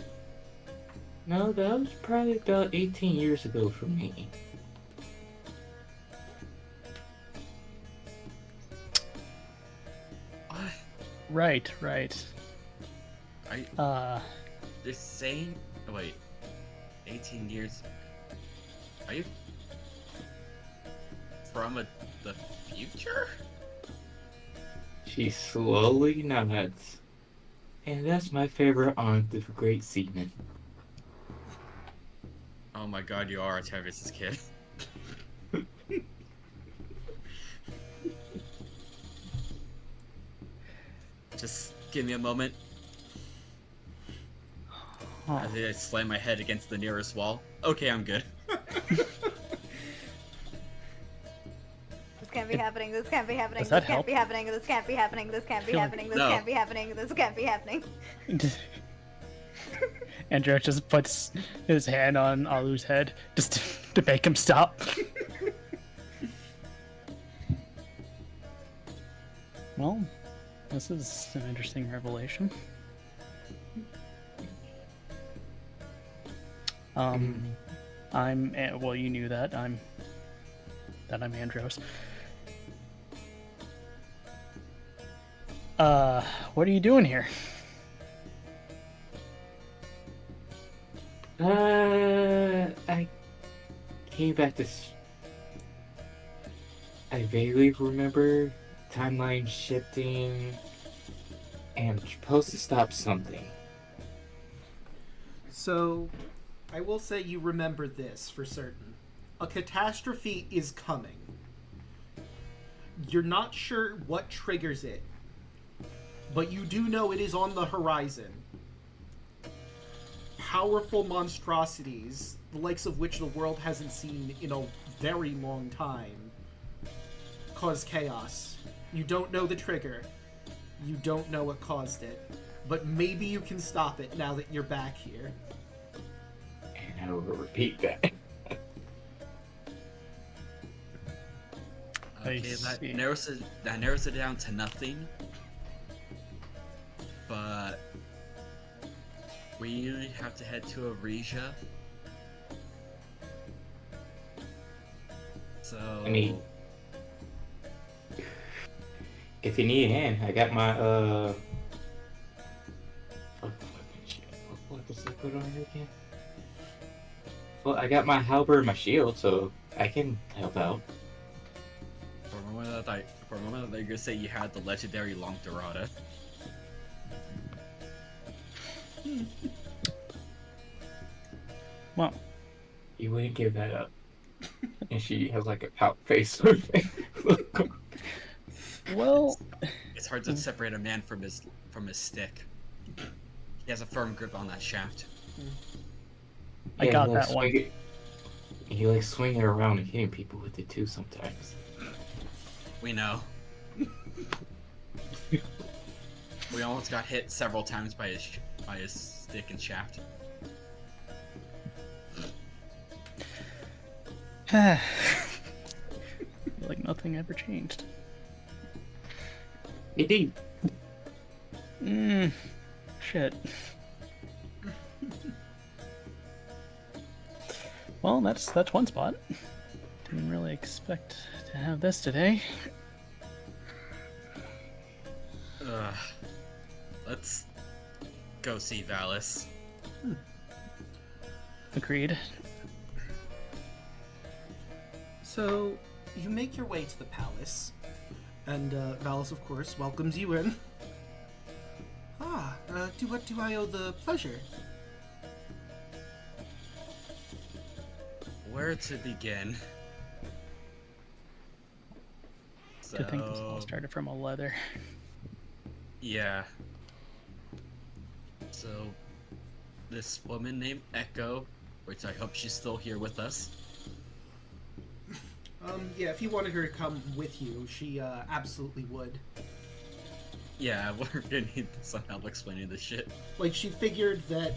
No, that was probably about 18 years ago for me. What? Right. They're saying. Oh, wait. 18 years. Are you from the future? She slowly nods. And that's my favorite aunt of great seaman. Oh my god, you are Octavius' kid. Just give me a moment. Huh. I slam my head against the nearest wall. Okay, I'm good. This can't be happening. This can't be happening. Does This that can't help? be happening. This can't be happening. This can't be Feel like- happening. This No. can't be happening. This can't be happening. Andrew just puts his hand on Alu's head just to make him stop. Well, this is an interesting revelation. Well, you knew that. I'm Andros. What are you doing here? I came back to. I vaguely remember timeline shifting, and I'm supposed to stop something. So, I will say you remember this for certain. A catastrophe is coming. You're not sure what triggers it, but you do know it is on the horizon. Powerful monstrosities, the likes of which the world hasn't seen in a very long time, cause chaos. You don't know the trigger. You don't know what caused it. But maybe you can stop it now that you're back here. And I will repeat that. Okay, that narrows it down to nothing. But we have to head to Aresia. So I mean, if you need a hand, I got my what does I put on here again? Well, I got my halberd and my shield, so I can help out. for a moment I thought you were gonna say you had the legendary Long Dorada. Well, You wouldn't give that up. And she has like a pout face. well, It's hard to separate a man from his stick. He has a firm grip on that shaft. I got that one. He likes swinging around and hitting people with it too sometimes. We know. We almost got hit several times by his stick and shaft. Like nothing ever changed. Indeed. Shit. Well, that's one spot. Didn't really expect to have this today. Ugh. let's go see Valis. Agreed. So, you make your way to the palace, and Valis, of course, welcomes you in. To what do I owe the pleasure? Where to begin? Good thing this all started from a leather. Yeah. So, this woman named Echo, which I hope she's still here with us. Yeah, if you wanted her to come with you, she absolutely would. Yeah, we're gonna need some help explaining this shit. Like, she figured that,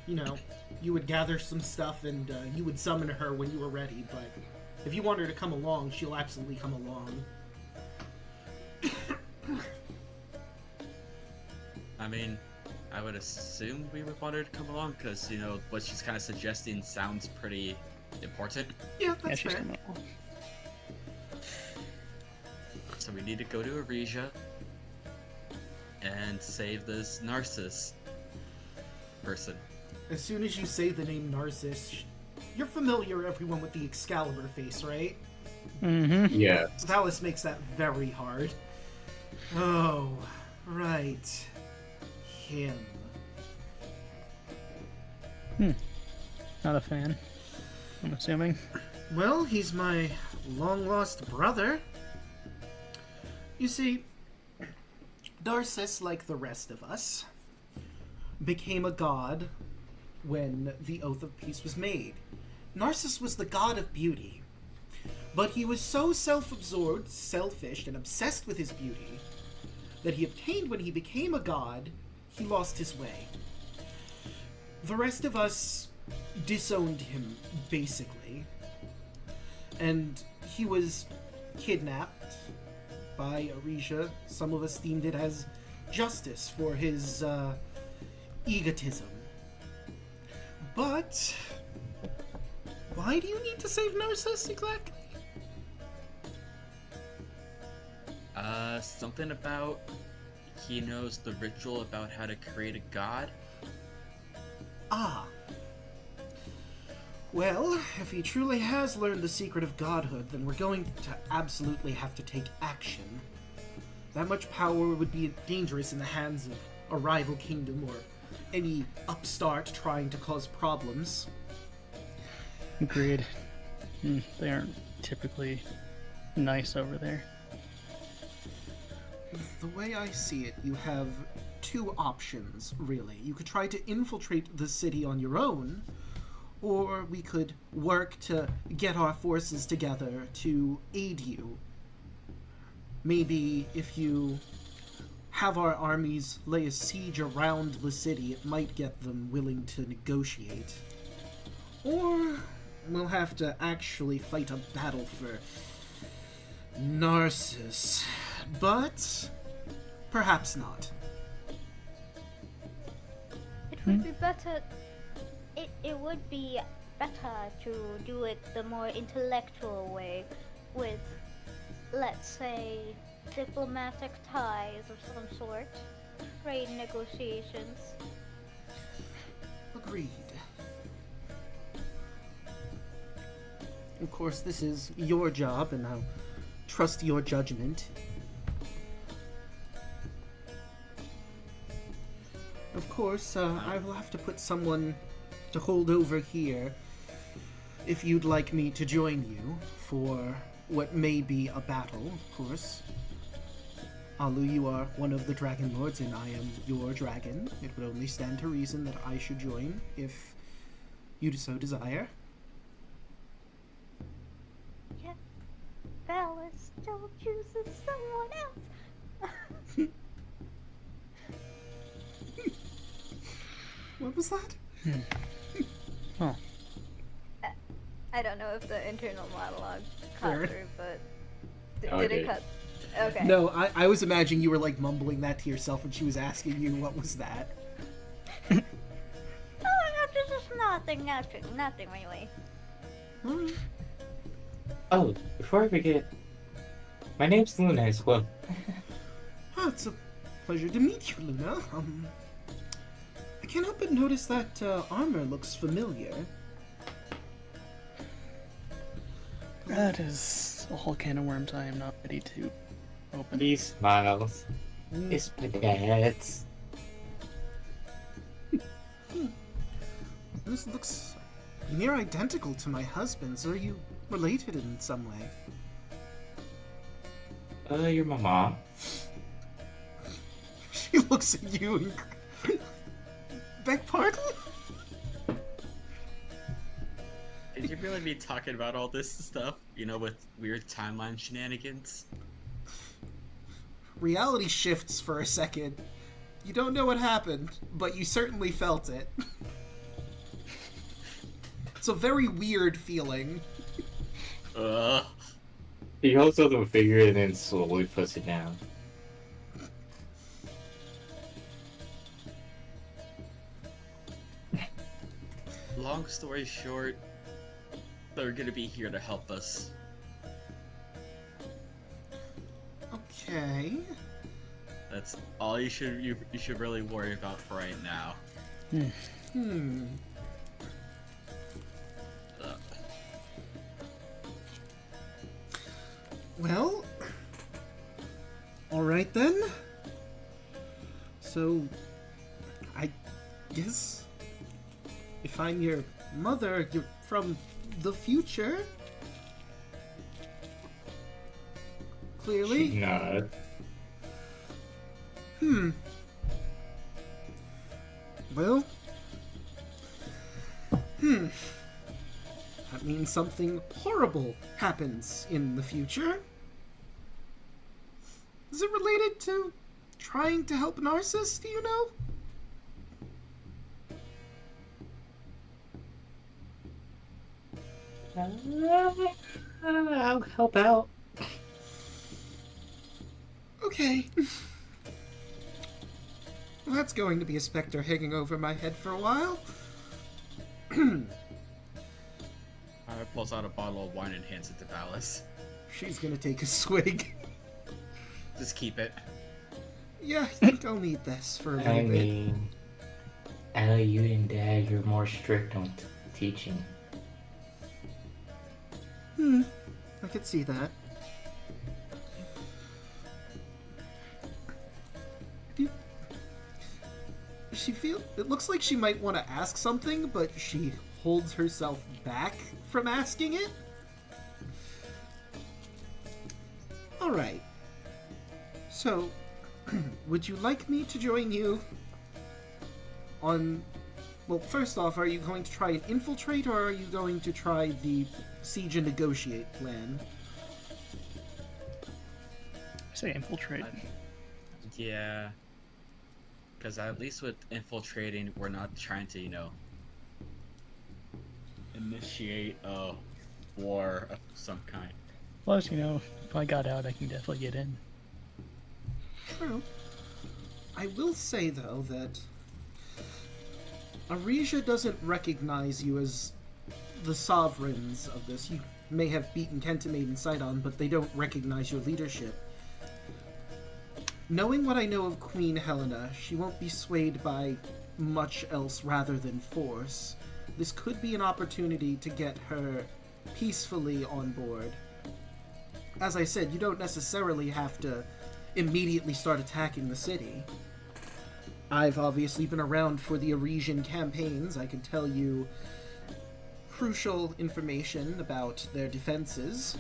you know, you would gather some stuff and you would summon her when you were ready, but if you want her to come along, she'll absolutely come along. I mean, I would assume we would want her to come along, because, you know, what she's kind of suggesting sounds pretty important. Yeah, Yeah, that's she's fair. coming along. So we need to go to Aresia and save this Narcissus person. As soon as you say the name Narcissus, you're familiar, everyone, with the Excalibur face, right? Mm-hmm. Yeah. Valis makes that very hard. Oh, right. Him. Not a fan, I'm assuming. Well, he's my long-lost brother. You see, Narcissus, like the rest of us, became a god when the Oath of Peace was made. Narcissus was the god of beauty, but he was so self-absorbed, selfish, and obsessed with his beauty that he obtained when he became a god, he lost his way. The rest of us disowned him, basically, and he was kidnapped by Aresia. Some of us deemed it as justice for his egotism. But why do you need to save Narcissus exactly? Something about he knows the ritual about how to create a god. Ah. Well, if he truly has learned the secret of godhood, then we're going to absolutely have to take action. That much power would be dangerous in the hands of a rival kingdom or any upstart trying to cause problems. Agreed. They aren't typically nice over there. The way I see it, you have two options, really. You could try to infiltrate the city on your own, or we could work to get our forces together to aid you. Maybe if you have our armies lay a siege around the city, it might get them willing to negotiate. Or we'll have to actually fight a battle for Narcissus. But perhaps not. It would be better. It would be better to do it the more intellectual way, with, let's say, diplomatic ties of some sort, trade negotiations. Agreed. Of course, this is your job, and I'll trust your judgment. Of course, I will have to put someone to hold over here if you'd like me to join you for what may be a battle, of course. Alu, you are one of the Dragon Lords, and I am your dragon. It would only stand to reason that I should join if you so desire. Yeah, Valis still chooses someone else. What was that? Oh, I don't know if the internal monologue caught Fair. through, but Oh, did it it did. cut? Okay. No, I was imagining you were like mumbling that to yourself when she was asking you what was that. Oh, no, this is nothing really. Alright. Oh, before I forget, my name's Luna as well. Oh, it's a Pleasure to meet you, Luna. I can't help but notice that armor looks familiar. That is a whole can of worms I am not ready to open. He smiles. It's my dad's. This looks near identical to my husband's. Are you related in some way? You're my mom. She looks at you and... Beg pardon? Did you really be talking about all this stuff? You know, with weird timeline shenanigans? Reality shifts for a second. You don't know what happened, but you certainly felt it. It's a very weird feeling. Ugh. He holds up the figure and then slowly puts it down. Long story short, they're gonna be here to help us. Okay. That's all you should really worry about for right now. Ugh. Well, alright then. So, I guess if I'm your mother, you're from the future. Clearly. She nods. Well. That means something horrible happens in the future. Is it related to trying to help Narcissus, do you know? I'll help out. Okay. Well, that's going to be a specter hanging over my head for a while. Tyler pulls out a bottle of wine and hands it to Valis. She's gonna take a swig. Just keep it. Yeah, I think I'll need this for a little I bit. mean, I know you and Dad, you're more strict on teaching. I could see that. It looks like she might want to ask something, but she holds herself back from asking it. Alright. So, would you like me to join you on... Well, first off, are you going to try and infiltrate, or are you going to try the siege and negotiate plan? I say infiltrate. Yeah. Because at least with infiltrating, we're not trying to, initiate a war of some kind. Plus, if I got out, I can definitely get in. True. I will say, though, that Arisia doesn't recognize you as the sovereigns of this. You may have beaten Kentamade and Sidon, but they don't recognize your leadership. Knowing what I know of Queen Helena, she won't be swayed by much else rather than force. This could be an opportunity to get her peacefully on board. As I said, you don't necessarily have to immediately start attacking the city. I've obviously been around for the Arisian campaigns. I can tell you crucial information about their defenses.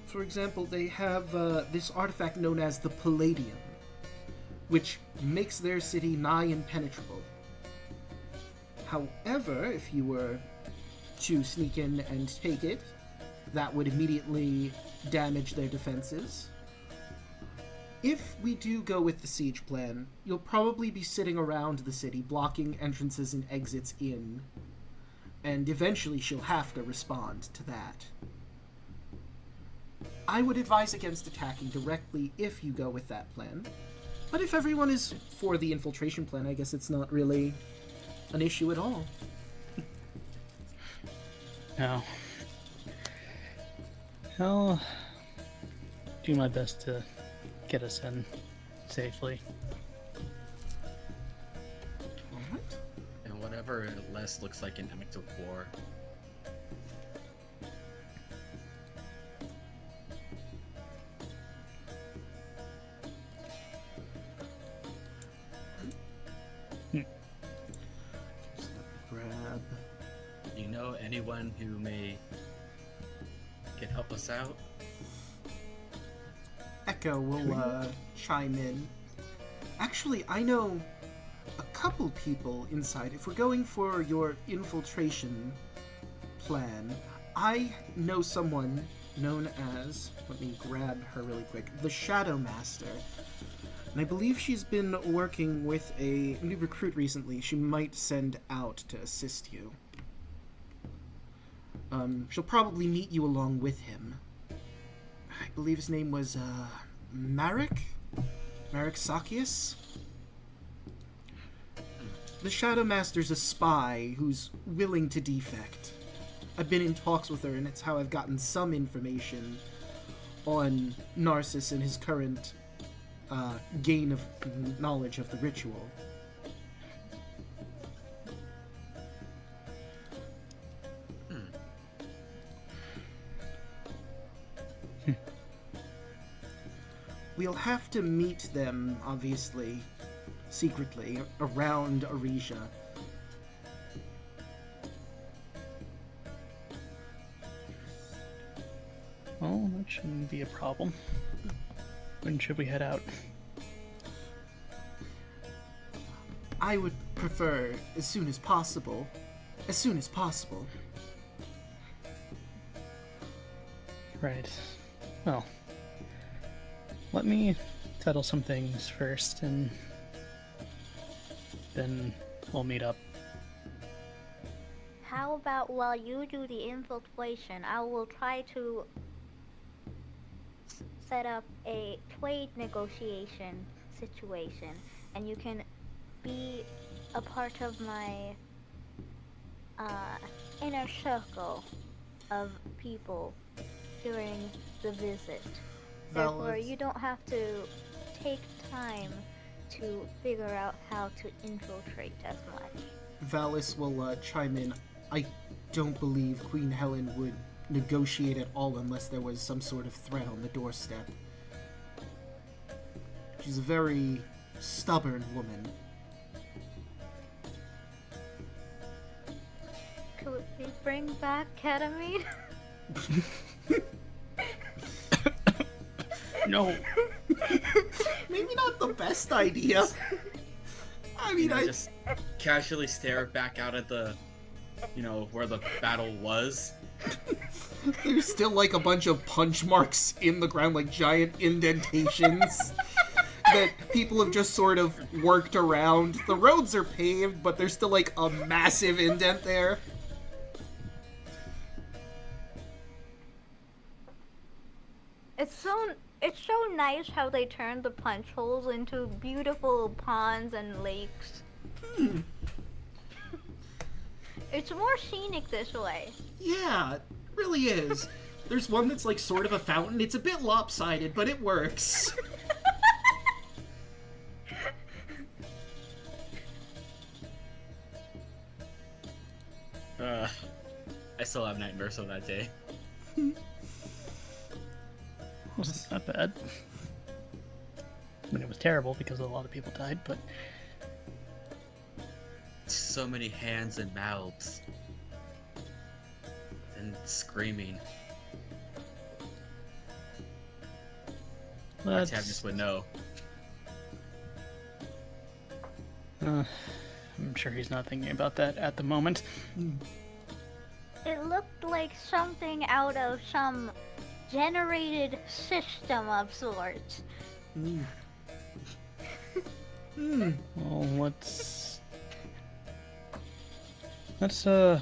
For example, they have this artifact known as the Palladium, which makes their city nigh impenetrable. However, if you were to sneak in and take it, that would immediately damage their defenses. If we do go with the siege plan, you'll probably be sitting around the city, blocking entrances and exits in, and eventually she'll have to respond to that. I would advise against attacking directly if you go with that plan. But if everyone is for the infiltration plan, I guess it's not really an issue at all. No. Well, do my best to get us in safely. Alright. And whatever less looks like an act of war. Just let me grab. Do you know anyone who can help us out? Echo will chime in. Actually, I know a couple people inside. If we're going for your infiltration plan, I know someone known as, let me grab her really quick, the Shadow Master. And I believe she's been working with a new recruit recently. She might send out to assist you. She'll probably meet you along with him. I believe his name was, Marek? Marek Sakius? The Shadow Master's a spy who's willing to defect. I've been in talks with her, and it's how I've gotten some information on Narcissus and his current, gain of knowledge of the ritual. We'll have to meet them, obviously, secretly, around Aresia. Well, that shouldn't be a problem. When should we head out? I would prefer as soon as possible. As soon as possible. Right. Well, let me settle some things first, and then we'll meet up. How about while you do the infiltration, I will try to set up a trade negotiation situation, and you can be a part of my inner circle of people during the visit. Therefore, Valid. you don't have to take time to figure out how to infiltrate as much. Valis will chime in. I don't believe Queen Helen would negotiate at all unless there was some sort of threat on the doorstep. She's a very stubborn woman. Could we bring back ketamine? No! Maybe not the best idea. I mean, I Just casually stare back out at the, where the battle was. There's still like a bunch of punch marks in the ground, like giant indentations that people have just sort of worked around. The roads are paved, but there's still like a massive indent there. It's so nice how they turned the punch holes into beautiful ponds and lakes. It's more scenic this way. Yeah, it really is. There's one that's like sort of a fountain. It's a bit lopsided, but it works. I still have nightmares of that day. Wasn't that bad. I mean, it was terrible because a lot of people died, but So many hands and mouths. And screaming. let's, Octavius would know. I'm sure he's not thinking about that at the moment. It looked like something out of some generated system of sorts. Well, let's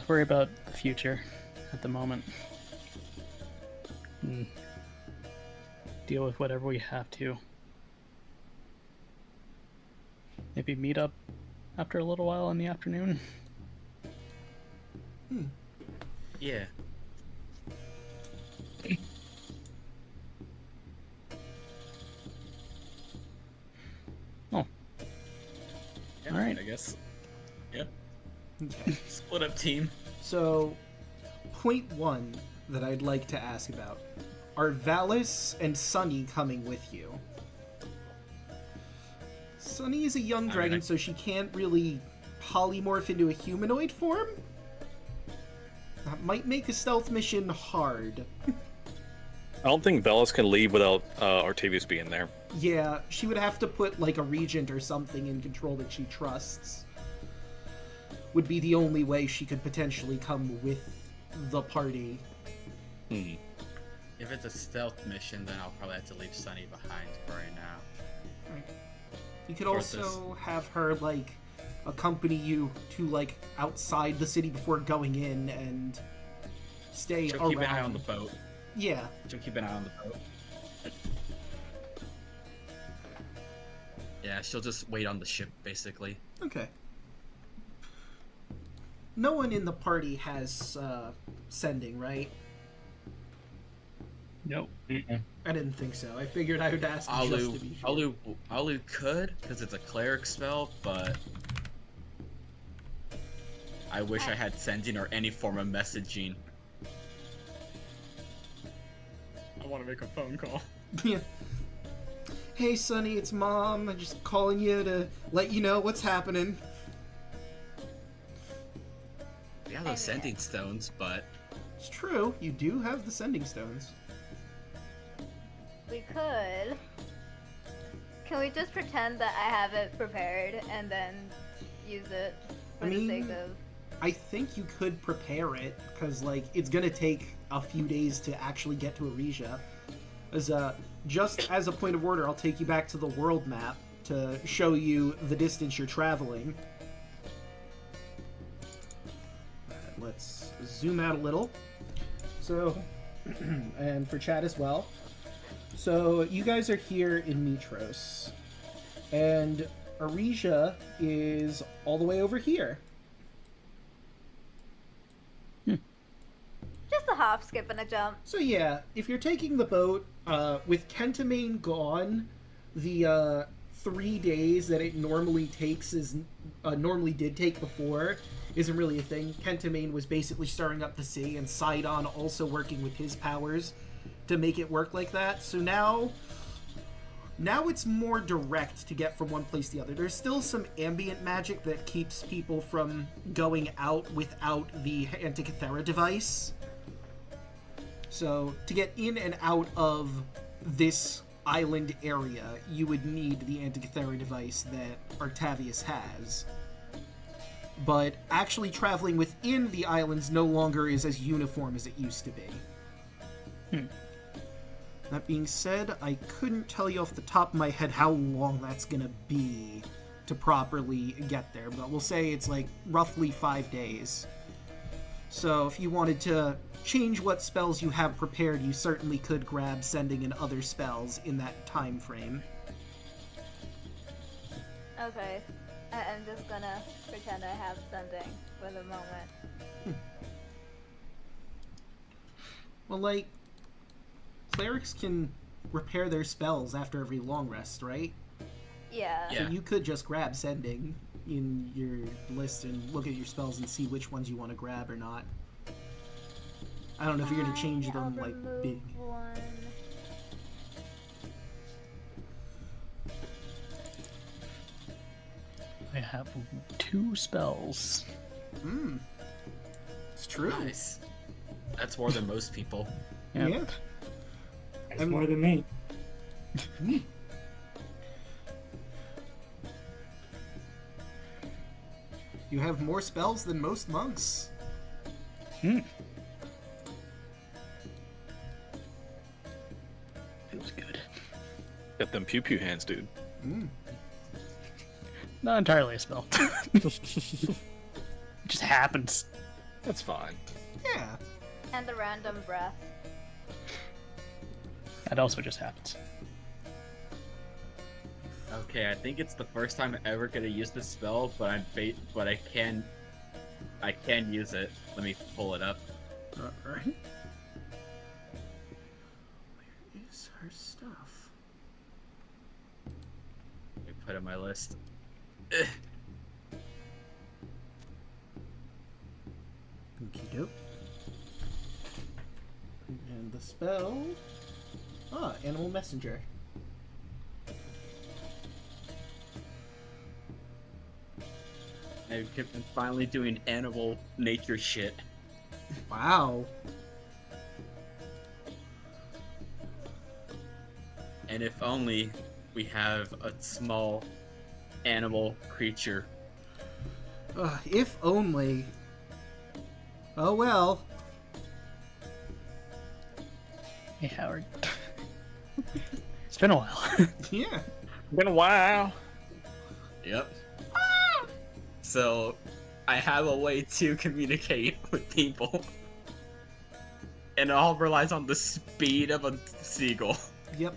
worry about the future at the moment. And deal with whatever we have to. Maybe meet up after a little while in the afternoon. Yeah. Yeah, Alright. I guess. Yep. Okay. Split up team. So, point one that I'd like to ask about. Are Valis and Sunny coming with you? Sunny is a young dragon, so she can't really polymorph into a humanoid form? That might make a stealth mission hard. I don't think Velas can leave without Artavius being there. Yeah, she would have to put, like, a regent or something in control that she trusts. Would be the only way she could potentially come with the party. Hmm. If it's a stealth mission, then I'll probably have to leave Sunny behind for right now. You could For also have her, like, accompany you to, like, outside the city before going in and stay She'll around. keep an eye on the boat. Yeah. She'll keep an eye on the boat. Yeah, she'll just wait on the ship, basically. Okay. No one in the party has sending, right? Nope. I didn't think so. I figured I would ask just to be sure. Alu could, because it's a cleric spell, but I wish I had sending or any form of messaging. I want to make a phone call. Yeah. Hey, Sonny, it's Mom. I'm just calling you to let you know what's happening. We have those sending stones, but It's true. You do have the sending stones. We could. Can we just pretend that I have it prepared and then use it for I the mean, sake of? I think you could prepare it, because, like, it's gonna take a few days to actually get to Arisia. Just as a point of order, I'll take you back to the world map to show you the distance you're traveling. Let's zoom out a little. So, and for chat as well. So, you guys are here in Mitros. And Arisia is all the way over here. Just a hop, skip, and a jump. So yeah, if you're taking the boat, with Kentamane gone, the 3 days that it normally takes normally did take before isn't really a thing. Kentamane was basically stirring up the sea, and Sidon also working with his powers to make it work like that. So now it's more direct to get from one place to the other. There's still some ambient magic that keeps people from going out without the Antikythera device. So, to get in and out of this island area, you would need the Antikythera device that Artavius has. But actually traveling within the islands no longer is as uniform as it used to be. That being said, I couldn't tell you off the top of my head how long that's gonna be to properly get there, but we'll say it's like roughly 5 days. So if you wanted to change what spells you have prepared, you certainly could grab sending in other spells in that time frame. Okay. I'm just gonna pretend I have sending for the moment. Well, like, clerics can repair their spells after every long rest, right? Yeah. So you could just grab sending in your list and look at your spells and see which ones you want to grab or not. I don't know if you're going to change them, like, big. One. I have 2 spells. It's true. Nice. That's more than most people. Yep. Yeah. That's more than me. You have more spells than most monks. Feels good. Got them pew pew hands, dude. Not entirely a spell. It just happens. That's fine. Yeah. And a random breath. That also just happens. Okay, I think it's the first time I'm ever gonna use this spell, but I can use it. Let me pull it up. Alright. Where is her stuff? Let me put it in my list. Yep. And the spell... Animal Messenger. I've been finally doing animal nature shit. Wow. And if only we have a small animal creature. If only. Oh well. Hey, Howard. It's been a while. Yeah. Been a while. Yep. So, I have a way to communicate with people. And it all relies on the speed of a seagull. Yep.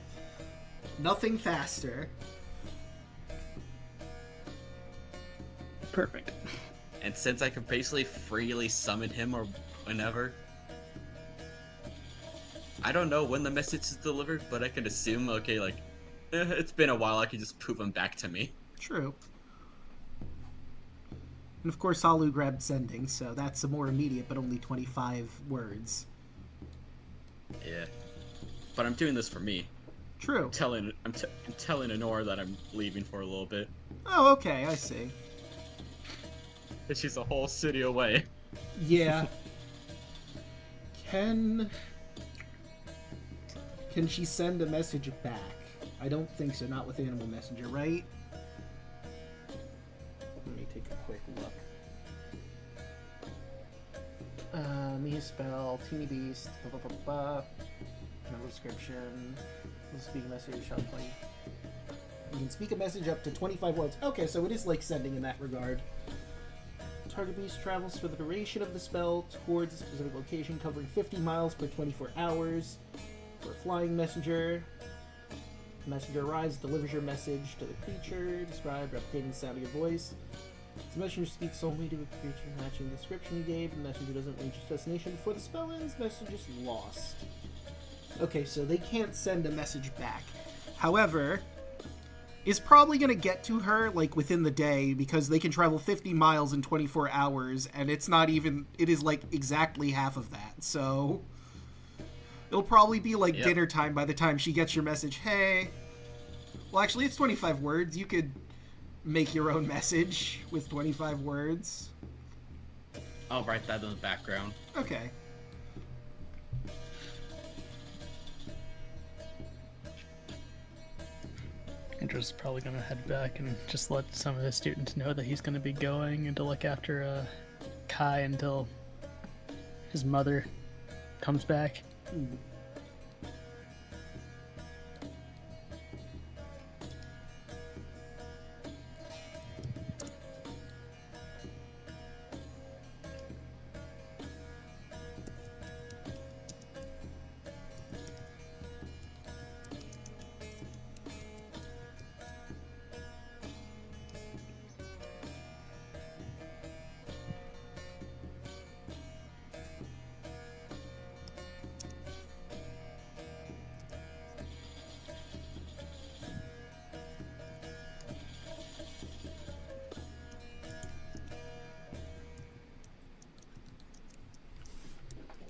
Nothing faster. Perfect. And since I can basically freely summon him or whenever, I don't know when the message is delivered, but I can assume, okay, like, it's been a while, I can just poof him back to me. True. And of course, Halu grabbed sending, so that's a more immediate, but only 25 words. Yeah. But I'm doing this for me. True. I'm telling Honora that I'm leaving for a little bit. Oh, okay, I see. And she's a whole city away. Yeah. Can she send a message back? I don't think so, not with Animal Messenger, right? Let me take a quick look. Me spell, teeny beast, blah blah blah blah. No description. Speak a message, shall play. You can speak a message up to 25 words. Okay, so it is like sending in that regard. Target beast travels for the duration of the spell towards a specific location, covering 50 miles per 24 hours. For a flying messenger, the messenger arrives, delivers your message to the creature, described, replicating the sound of your voice. The messenger speaks only to a creature matching the description you gave. The messenger doesn't reach its destination before the spell ends. The message is lost. Okay, so they can't send a message back. However, it's probably going to get to her, like, within the day, because they can travel 50 miles in 24 hours, and it's not even... It is, like, exactly half of that, so... It'll probably be, like, dinner time by the time she gets your message. Hey... Well, actually, it's 25 words. You could make your own message with 25 words. I'll write that in the background. Okay. Andrew's probably gonna head back and just let some of the students know that he's gonna be going and to look after Kai until his mother comes back.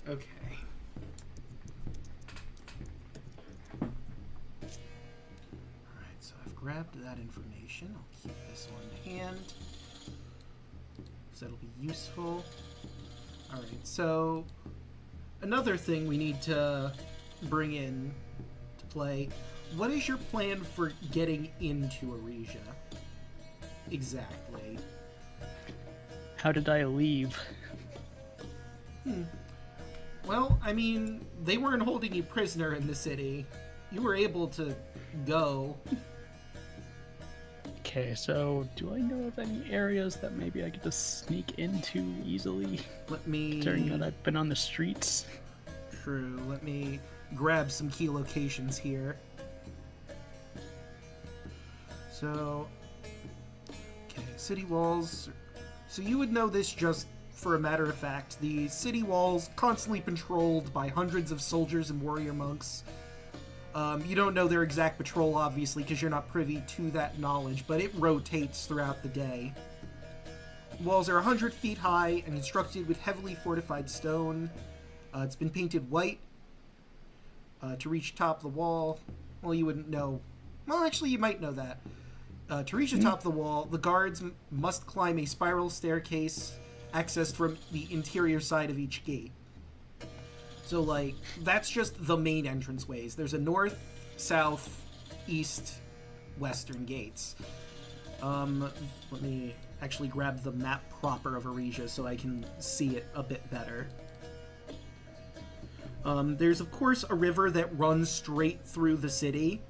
Okay. Alright, so I've grabbed that information. I'll keep this on hand. So that'll be useful. Alright, so another thing we need to bring in to play. What is your plan for getting into Aresia? Exactly. How did I leave? Well, I mean, they weren't holding you prisoner in the city. You were able to go. Okay, so do I know of any areas that maybe I could just sneak into easily? Let me... Considering that I've been on the streets. True. Let me grab some key locations here. So... Okay, city walls... So you would know this just for a matter of fact. The city walls constantly patrolled by hundreds of soldiers and warrior monks. You don't know their exact patrol, obviously, because you're not privy to that knowledge, but it rotates throughout the day. Walls are 100 feet high and constructed with heavily fortified stone. It's been painted white. To reach the top of the wall, well, you wouldn't know. Well, actually, you might know that. To reach the top of the wall, the guards must climb a spiral staircase accessed from the interior side of each gate. So, like, that's just the main entranceways. There's a north, south, east, western gates. Let me actually grab the map proper of Aresia so I can see it a bit better. There's, of course, a river that runs straight through the city.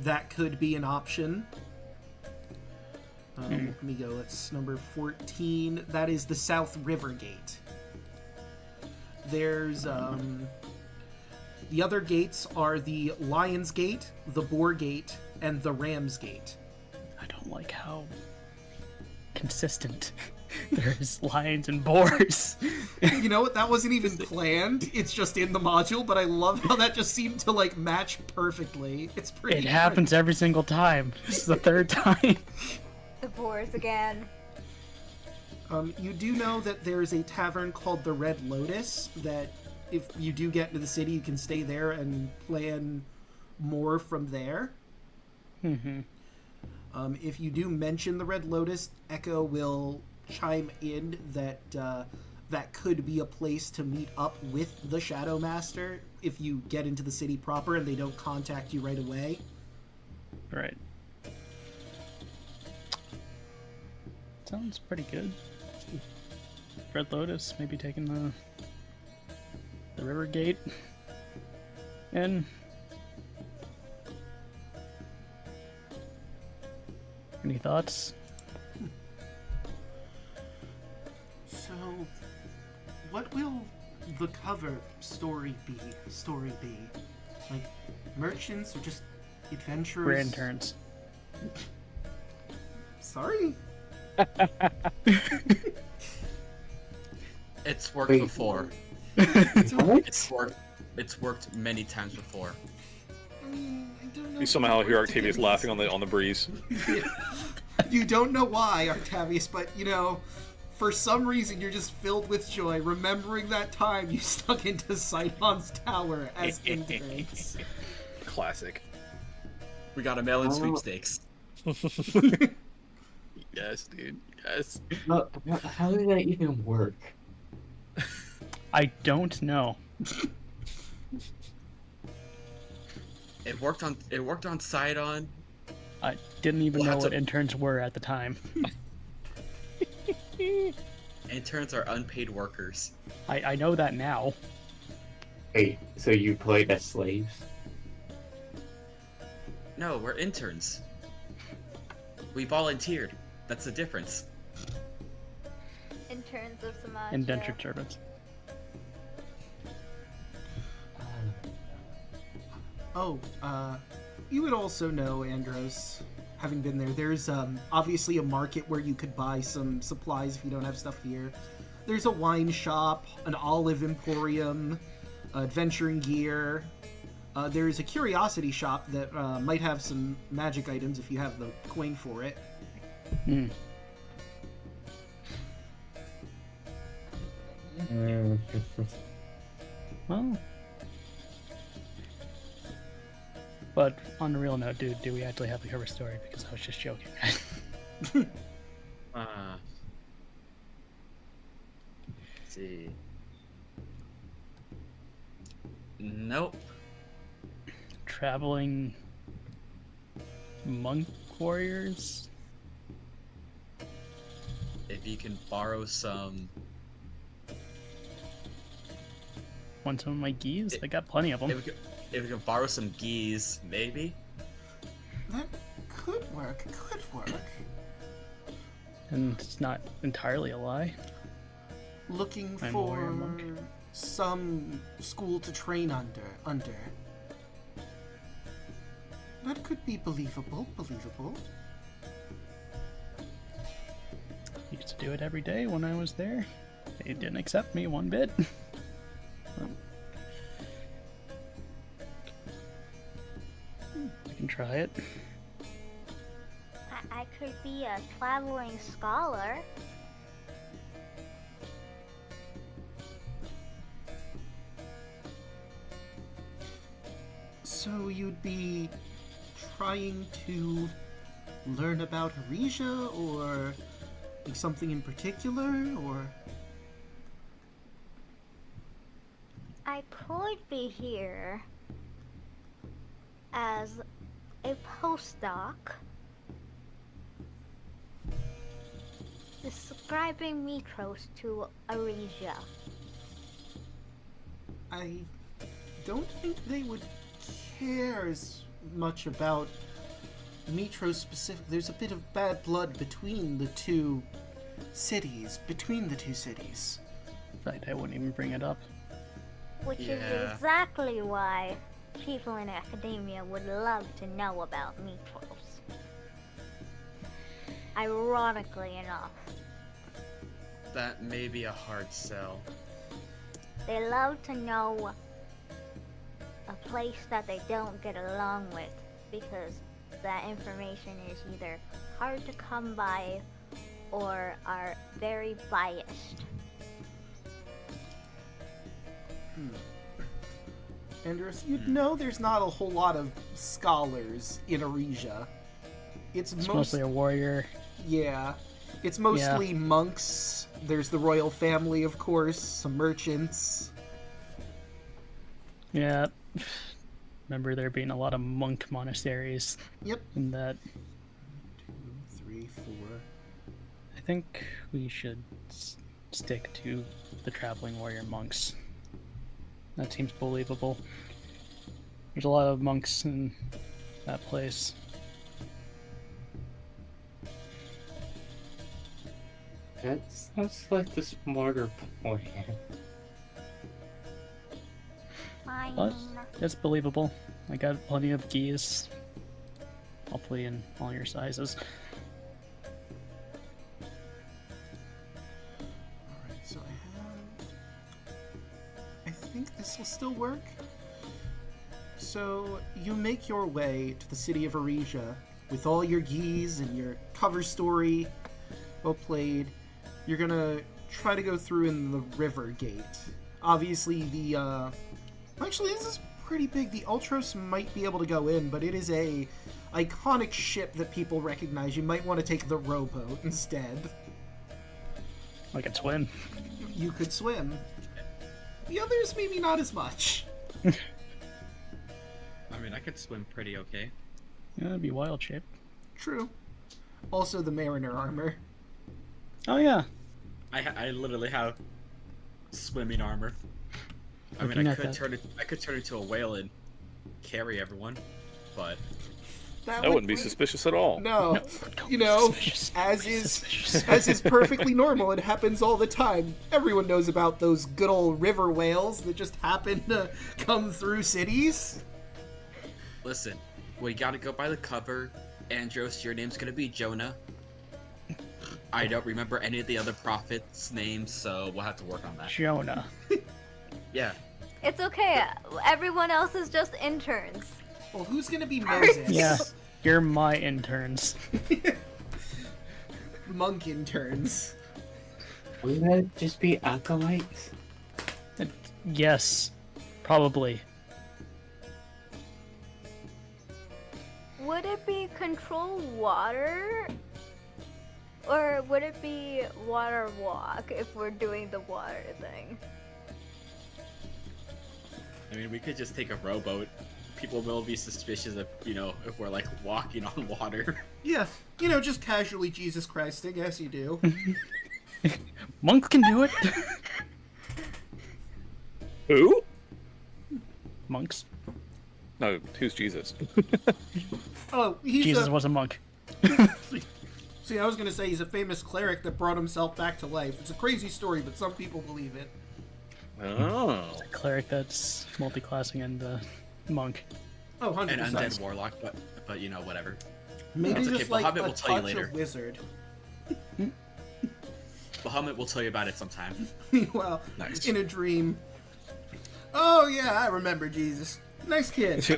That could be an option. Let me go. That's number 14. That is the South River Gate. There's, the other gates are the Lion's Gate, the Boar Gate, and the Ram's Gate. I don't like how consistent there's lions and boars. You know what? That wasn't even planned. It's just in the module, but I love how that just seemed to, like, match perfectly. It's pretty It happens every single time. This is the third time. The boars again. You do know that there's a tavern called the Red Lotus that if you do get into the city, you can stay there and plan more from there. Mm-hmm. If you do mention the Red Lotus, Echo will chime in that that could be a place to meet up with the Shadow Master if you get into the city proper and they don't contact you right away. Right. Sounds pretty good. Red Lotus, maybe taking the river gate. And any thoughts? So, what will the cover story be? Like, merchants or just adventurers? We're interns. Sorry? It's worked Wait. before. What? It's worked many times before. I don't know You somehow hear Octavius laughing on the breeze. You don't know why, Octavius, but, you know, for some reason you're just filled with joy remembering that time you stuck into Sidon's tower as interns. Classic. We got a mail-in sweepstakes. Yes, dude. Yes. How did that even work? I don't know. It worked on Sidon. I didn't even We'll know have what to- interns were at the time. Interns are unpaid workers. I know that now. Wait, so you played as slaves? No, we're interns. We volunteered. That's the difference. Interns of Samaja. Indentured servants. Oh, you would also know, Andros, having been there, there's obviously a market where you could buy some supplies if you don't have stuff here. There's a wine shop, an olive emporium, adventuring gear. There's a curiosity shop that might have some magic items if you have the coin for it. Hmm. Well. But on a real note, dude, do we actually have the cover story? Because I was just joking. Let's see. Nope. Traveling monk warriors? If you can borrow some. Want some of my geese? I got plenty of them. If we can borrow some geese, maybe. That could work, And it's not entirely a lie. Looking I'm a for warrior monk. some school to train under. That could be believable. Used to do it every day when I was there. They didn't accept me one bit. I can try it. I could be a traveling scholar. So you'd be trying to learn about Aresia, or like something in particular, or? I could be here as a postdoc describing Mitros to Aresia. I don't think they would care as much about Mitros specific. There's a bit of bad blood between the two cities. In fact, I wouldn't even bring it up. Which is Yeah. exactly why people in academia would love to know about Mitros. Ironically enough, That may be a hard sell. they love to know a place that they don't get along with, because that information is either hard to come by or are very biased. Andrus, you'd know there's not a whole lot of scholars in Aresia. It's Mostly a warrior. Yeah. It's mostly monks. There's the royal family, of course, some merchants. Yeah. Remember there being a lot of monk monasteries Yep. in that. 2, 3, 4. I think we should stick to the traveling warrior monks. That seems believable. There's a lot of monks in that place. That sounds like the smarter plan. Fine. But it's believable. I got plenty of geese. Hopefully in all your sizes. Alright, so I think this will still work. So, you make your way to the city of Aresia with all your geese and your cover story. Well played. You're gonna try to go through in the river gate. Obviously, the, actually, this is pretty big. The Ultros might be able to go in, but it is a iconic ship that people recognize. You might want to take the rowboat instead. I can swim. You could swim. The others, maybe not as much. I mean, I could swim pretty okay. Yeah, that'd be wild shape. True. Also, the mariner armor. Oh yeah. I literally have swimming armor. I mean, Looking I at could that. turn into a whale and carry everyone, but That wouldn't be suspicious at all. No, Don't you be know, suspicious. as Don't be is suspicious. as is perfectly normal. It happens all the time. Everyone knows about those good old river whales that just happen to come through cities. listen, we gotta go by the cover. Andros, your name's gonna be Jonah. I don't remember any of the other prophets' names, so we'll have to work on that. Jonah. Yeah. It's okay. Everyone else is just interns. Well, who's gonna be Moses? Yeah. You're my interns. Monk interns. Wouldn't that just be acolytes? Yes. Probably. Would it be control water? Or would it be water walk if we're doing the water thing? I mean, we could just take a rowboat. People will be suspicious of, if we're like walking on water. Yeah, just casually Jesus Christing, as you do. Monk can do it. Who? Monks. No, who's Jesus? Oh, he's Jesus a, was a monk. See, I was gonna say he's a famous cleric that brought himself back to life. It's a crazy story, but some people believe it. Oh. A cleric that's multi-classing and monk. Oh, 100%. An undead warlock, but whatever. Maybe That's okay, just like Bahamut a will tell you touch later. of wizard. Bahamut will tell you about it sometime. Well, Nice. in a dream. Oh yeah, I remember Jesus. Nice kid.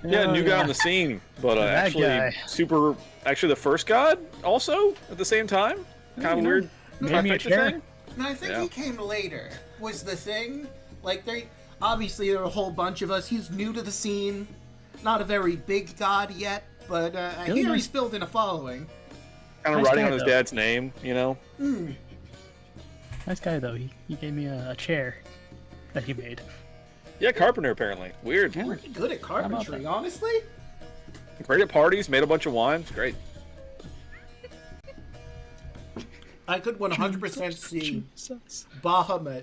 Yeah, Oh, new guy yeah. on the scene, but That actually guy. super. Actually, the first god also at the same time. Kind of weird. Made me a trifecta chair. thing. And I think Yeah. he came later. Was the thing like they? Obviously, there are a whole bunch of us. He's new to the scene. not a very big god yet, but I Really hear nice. he's building a following. Kind of Nice writing guy, on his though. dad's name, you know. Nice guy though. He gave me a chair that he made. Yeah, carpenter apparently. Weird. Yeah. Pretty good at about carpentry, that? honestly. Great at parties. Made a bunch of wine. It's great. I could 100% see Jesus. Bahamut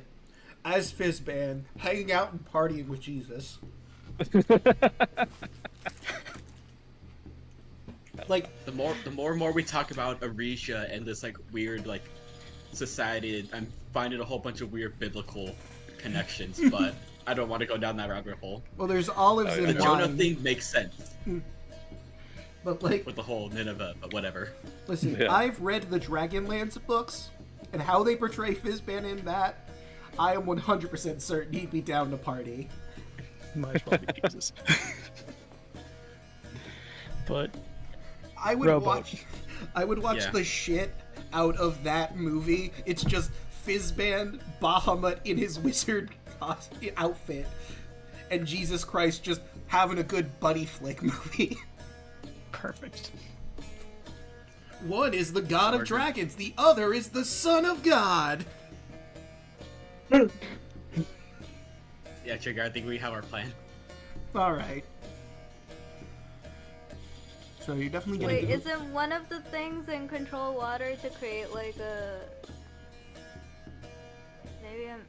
as Fizzban hanging out and partying with Jesus. Like, The more and more we talk about Arisha and this like weird like society, I'm finding a whole bunch of weird biblical connections, but I don't want to go down that rabbit hole. well, there's olives Oh, yeah. The and Jonah wine, thing makes sense but like, with the whole Nineveh, but whatever. listen, Yeah. I've read the Dragonlance books, and how they portray Fizzban in that, I am 100% certain he'd be down to party. Might as well be Jesus. But I would Rowboat. watch Yeah. the shit out of that movie. It's just Fizzban, Bahamut in his wizard outfit, and Jesus Christ just having a good buddy flick movie. perfect. One is the god of dragons, the other is the son of God. Yeah, Trigger, I think we have our plan. Alright. So you're definitely gonna Wait, do... isn't one of the things in Control Water to create like a... Maybe I'm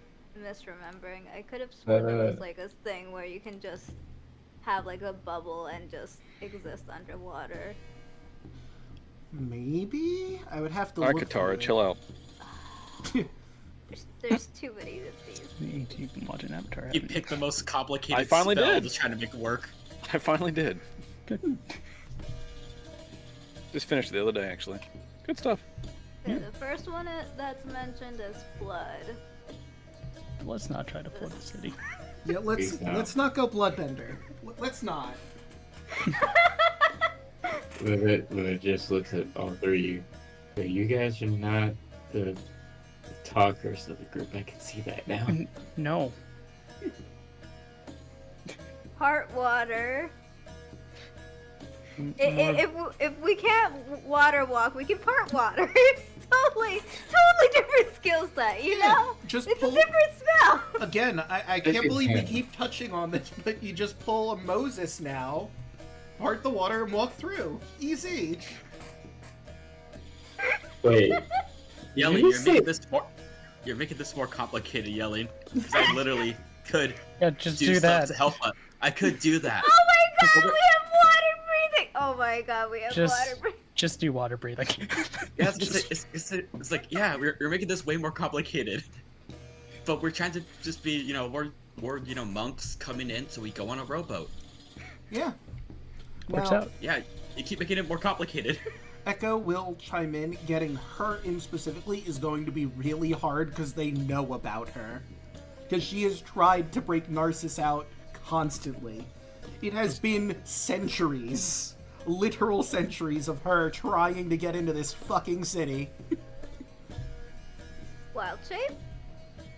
misremembering. I could have sworn there was like a thing where you can just have like a bubble and just exist underwater. Maybe? I would have to All right, look Katara, for it. chill out. There's too many of these. You've been watching Avatar. You haven't you? picked the most complicated I finally spell did. to try to make it work. I finally did. Good. Just finished the other day, actually. Good stuff. Okay, the first one that's mentioned is blood. Let's not try to flood the city. Yeah, let's not go bloodbender. Let's not. Lilith just looks at all three of you. So you guys are not the talkers of the group. I can see that now. No. Heart water. More- If we can't water walk, we can part water. It's totally different skill set, you know? Just It's pull... a different spell. Again, I can't believe we keep touching on this, but you just pull a Moses now, part the water, and walk through. Easy. Wait, Yelling, you you're say- making this more. You're making this more complicated, yelling. Because I literally could Yeah, just do do stuff that. to help us. I could do that. Oh my god, we have water breathing. Oh my god, we have water Just, breathing. just do water breathing. Yeah, it's like, yeah, we're making this way more complicated. But we're trying to just be, you know, we're you know, monks coming in, so we go on a rowboat. Yeah. Works Now, out. Yeah, you keep making it more complicated. Echo will chime in. Getting her in specifically is going to be really hard because they know about her. Because she has tried to break Narcissus out constantly. It has been centuries, literal centuries of her trying to get into this fucking city. Wild shape?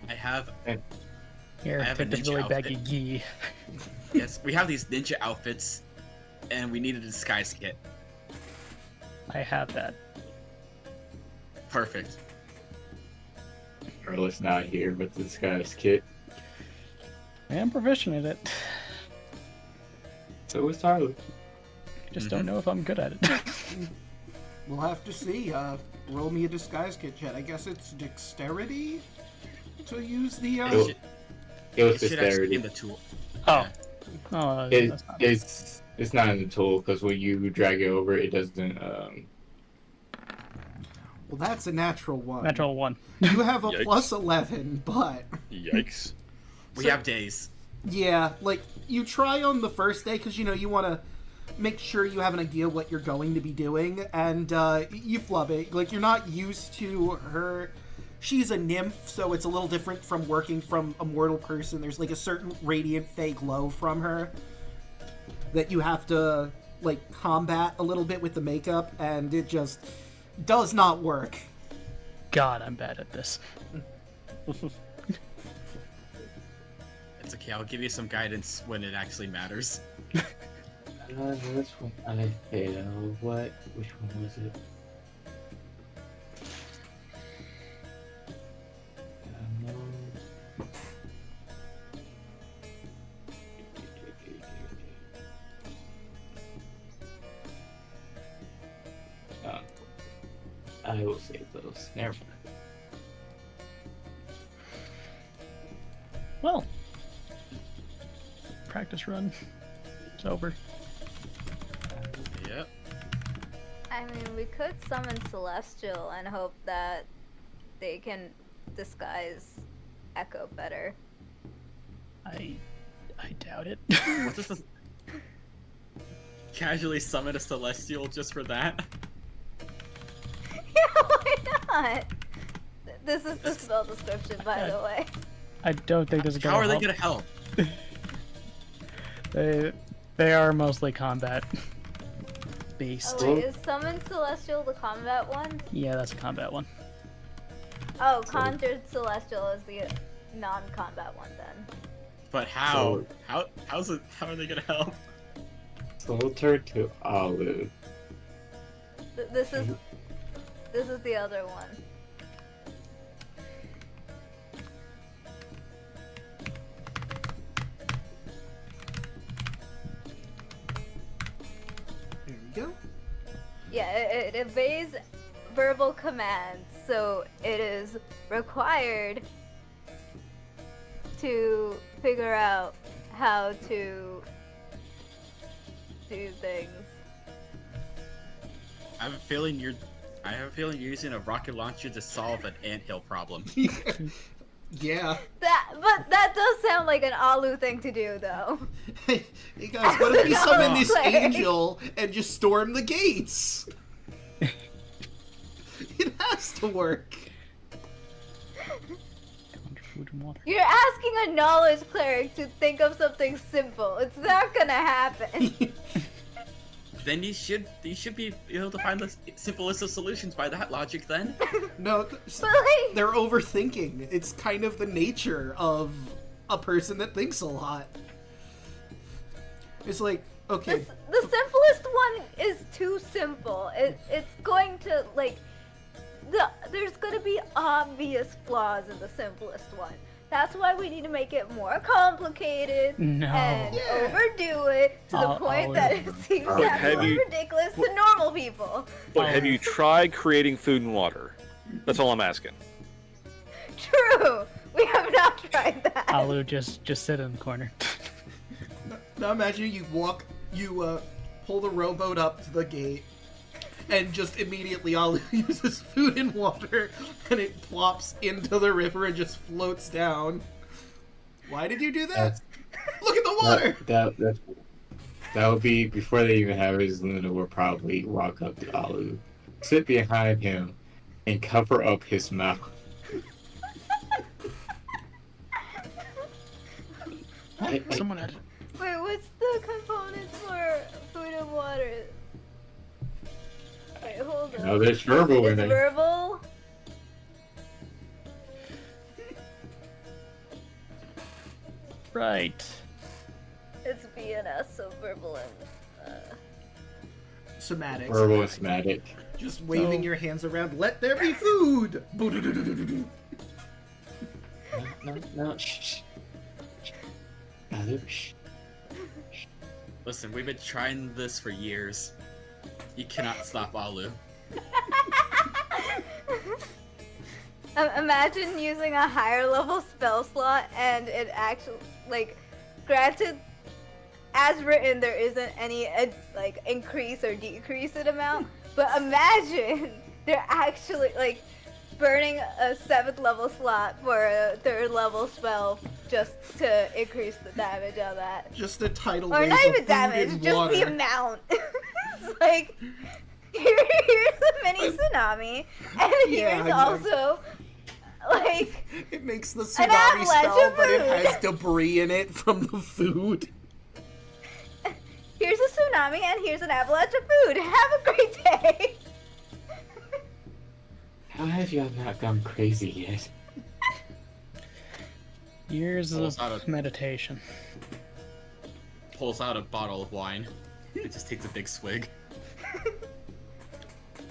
I have, Here, I have a take this ninja really baggy outfit. gi. yes, we have these ninja outfits, and we need a disguise kit. I have that. Perfect. Carla's not here, but this guy's kit. I am proficient at it. So is Tyler. Just don't know if I'm good at it. We'll have to see. Roll me a disguise kit, Chet. I guess it's dexterity to use the. It It should, It was it should actually be dexterity. in the tool. Oh. Oh, It, that's not it's not in the tool because when you drag it over, it doesn't. Well, that's a natural one. natural one. You have a Yikes. plus 11, but Yikes. We So- have days. yeah, like you try on the first day because you know you want to make sure you have an idea what you're going to be doing, and you flub it. Like you're not used to her. She's a nymph, so it's a little different from working from a mortal person. There's like a certain radiant fey glow from her that you have to like combat a little bit with the makeup, and it just does not work. God, I'm bad at this. It's okay, I'll give you some guidance when it actually matters. Which one I failed? What? Which one was it? Um, uh, I will save those. Never mind. Well, practice run. It's over. Yep. I mean, we could summon Celestial and hope that they can disguise Echo better. I doubt it. What does this... Casually summon a Celestial just for that? Yeah, why not? This is the spell description, by the way. I don't think this is gonna How are they help. gonna help? They are mostly combat based. Oh wait, is Summon Celestial the combat one? Yeah, that's a combat one. Oh, Conjured Celestial is the non-combat one then. But how? How are they gonna help? So we'll turn to Alu. This is the other one. There we go. Yeah, it obeys verbal commands, so it is required to figure out how to do things. I have a feeling you're using a rocket launcher to solve an anthill problem. Yeah. But that does sound like an Alu thing to do, though. Hey guys, what if we summon this Like- angel and just storm the gates? It has to work. Food and water. You're asking a knowledge cleric to think of something simple. It's not gonna happen. Then you should be able to find the simplest of solutions by that logic. Then No, But like, they're overthinking. It's kind of the nature of a person that thinks a lot. It's like, okay, the simplest one is too simple. It's going to like there's gonna be obvious flaws in the simplest one. That's why we need to make it more complicated No. and Yeah. overdo it to the point that it seems Alright, have absolutely you- ridiculous to normal people. But have you tried creating food and water? That's all I'm asking. True, we have not tried that. Alu, just sit in the corner. now imagine you pull the rowboat up to the gate, and just immediately all uses food and water, and it plops into the river and just floats down. Why did you do that? That's- Look at the water! That would be before they even have his Luna. Will probably walk up to Alu, sit behind him, and cover up his mouth. Someone had Wait, what's the components for food and water? Wait, hold on. No, there's verbal in It's it. verbal? right. It's BNS, so verbal and Somatic. Verbal and somatic. Just waving So- your hands around. Let there be food. No, shh. Alu, shh. listen, we've been trying this for years. You cannot stop Alu. Imagine using a higher level spell slot and it actually, like, granted, as written, there isn't any, like, increase or decrease in amount, but imagine they're actually, like, burning a 7th level slot for a 3rd level spell just to increase the damage on that. Just a tidal Or wave not of even food damage, and just water. the amount. It's like, here's a mini tsunami, and Yeah, here's exactly. also, like, It makes the An tsunami avalanche spell, of but it food. has debris in it from the food. here's a tsunami and here's an avalanche of food. Have a great day. How have y'all not gone crazy yet? Years Pulls out of a- meditation. Pulls out a bottle of wine. It just takes a big swig.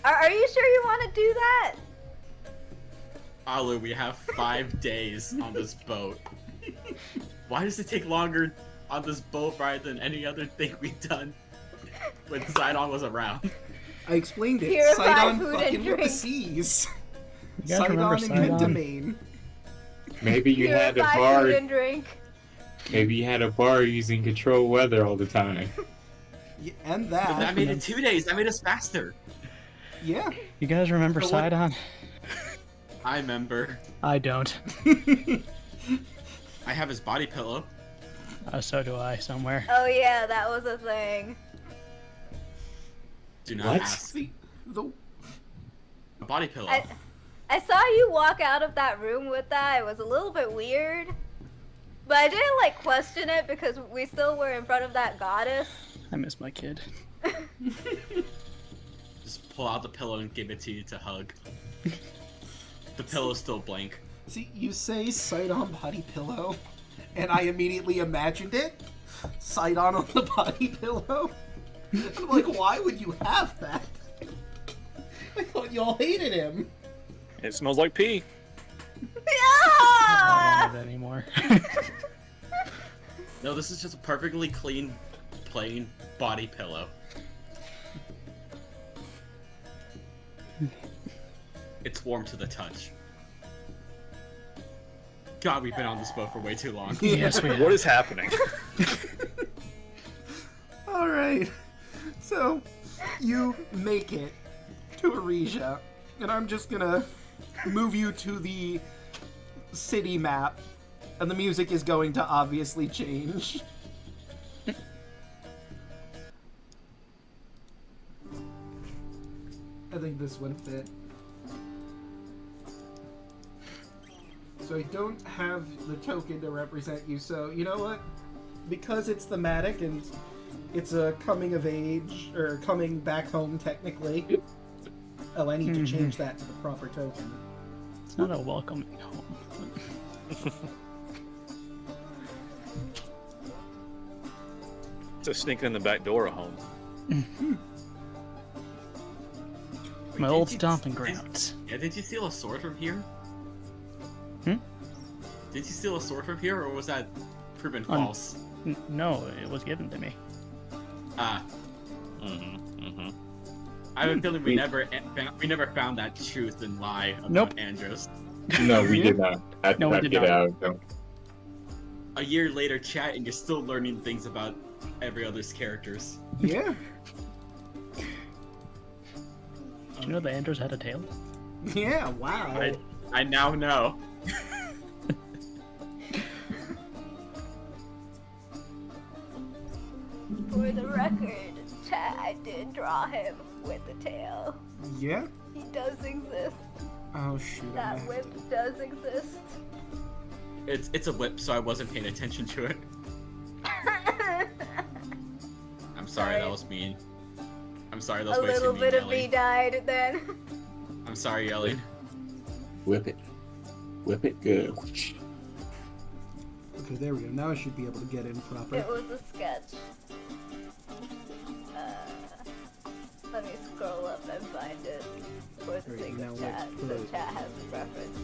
Are you sure you want to do that? Alu, we have 5 days on this boat. Why does it take longer on this boat ride than any other thing we've done when Sidon was around? I explained it. Purify Sidon food and fucking with the drink. seas. You guys remember Sidon and Sidon? Domain. Maybe you had a Purify bar. food and drink. Maybe you had a bar using control weather all the time. Yeah, and But that that. made it 2 days. That made us faster. Yeah. You guys remember But what- Sidon? I remember. I don't. I have his body pillow. So do I, somewhere. Oh yeah, that was a thing. Do not What? ask. The A body pillow. I saw you walk out of that room with that. It was a little bit weird. But I didn't like question it because we still were in front of that goddess. I miss my kid. Just pull out the pillow and give it to you to hug. The pillow's still blank. See, you say Sidon body pillow, and I immediately imagined it. Sidon on the body pillow. I'm like, why would you have that? I thought y'all hated him. It smells like pee. I Yeah! don't want it anymore. No, this is just a perfectly clean, plain body pillow. It's warm to the touch. God, we've been on this boat for way too long. Yes, we What have. is happening? All right. So, you make it to Arisia, and I'm just gonna move you to the city map, and the music is going to obviously change. I think this one fit. So I don't have the token to represent you, so you know what? Because it's thematic and it's a coming of age, or coming back home technically. Oh, I need to change that to the proper token. It's not a welcoming home. It's a sneaking in the back door of home. My Did old you- stomping did- grounds. Yeah, did you steal a sword from here? Hmm? Did you steal a sword from here, or was that proven Un- false? No, it was given to me. Ah, Mm-hmm. Mm-hmm. I have a feeling we never found that truth and lie about Nope. Andros. No, we did not. I did No, we not did get not. out of them. A year later, chat, and you're still learning things about every other's characters. Yeah. Did you know the Andros had a tail? Yeah, wow. I now know. For the record, chat, I did draw him with the tail. Yeah? He does exist. Oh shoot. I'm That gonna whip does exist. It's a whip, so I wasn't paying attention to it. I'm sorry, that was mean. I'm sorry, that was A way too little mean, bit of me yelling. died then. I'm sorry, yelling. Whip it. Whip it good. Okay, there we go. Now I should be able to get in proper. It was a sketch. Let me scroll up and find it for the Alright, sake now of chat, let's so put- chat has a reference.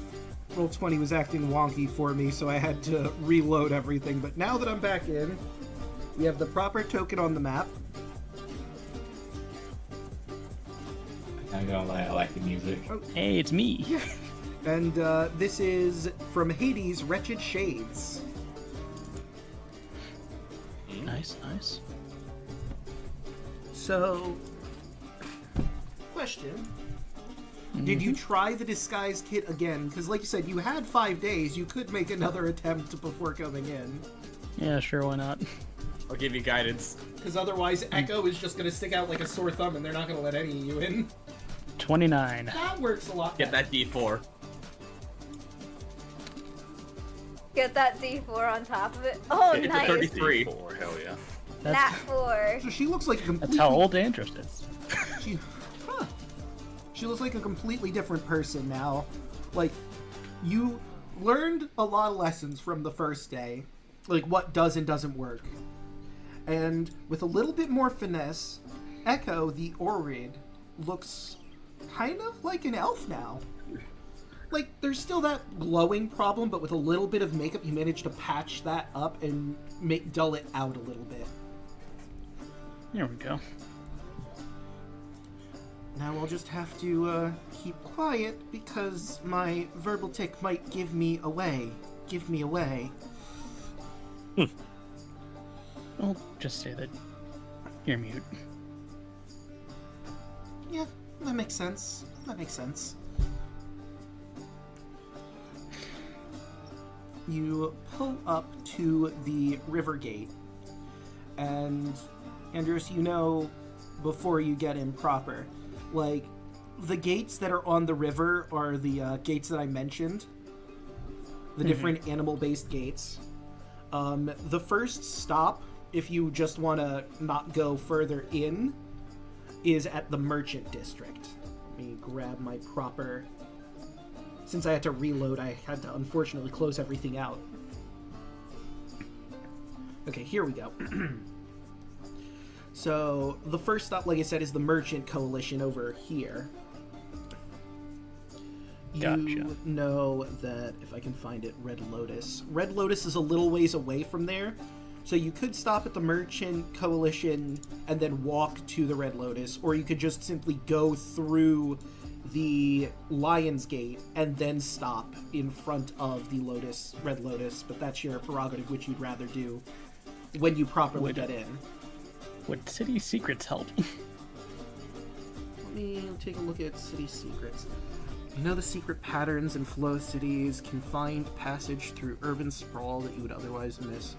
Roll20 was acting wonky for me, so I had to reload everything. But now that I'm back in, we have the proper token on the map. I'm gonna lie, I like the music. Hey, it's me. And this is from Hades' Wretched Shades. Nice, nice. So, question. Did you try the disguise kit again? Because like you said, you had 5 days. You could make another attempt before coming in. Yeah, sure, why not? I'll give you guidance. Because otherwise, Echo is just going to stick out like a sore thumb and they're not going to let any of you in. 29. That works a lot Get better. that D4. Get that D4 on top of it. Oh, It's a nice. 33. D4, hell yeah. Nat That's, 4. So she looks like a completely... that's how old Andros is. She, huh. She looks like a completely different person now. Like, you learned a lot of lessons from the first day. Like, what does and doesn't work. And with a little bit more finesse, Echo, the Orid, looks kind of like an elf now. Like, there's still that glowing problem, but with a little bit of makeup, you managed to patch that up and dull it out a little bit. There we go. Now I'll just have to keep quiet because my verbal tick might give me away. Give me away. I'll just say that you're mute. Yeah, that makes sense. That makes sense. You pull up to the river gate, and Andrews, you know, before you get in proper, like, the gates that are on the river are the gates that I mentioned, the different animal-based gates. The first stop, if you just want to not go further in, is at the merchant district. Let me grab my proper... Since I had to reload, I had to unfortunately close everything out. Okay, here we go. So, the first stop, like I said, is the Merchant Coalition over here. Gotcha. You know that, if I can find it, Red Lotus. Red Lotus is a little ways away from there, so you could stop at the Merchant Coalition and then walk to the Red Lotus, or you could just simply go through the Lion's Gate and then stop in front of the Red Lotus, but that's your prerogative, which you'd rather do when you properly get in. Would city secrets help? Let me take a look at city secrets. You know the secret patterns and flow cities, confined passage through urban sprawl that you would otherwise miss.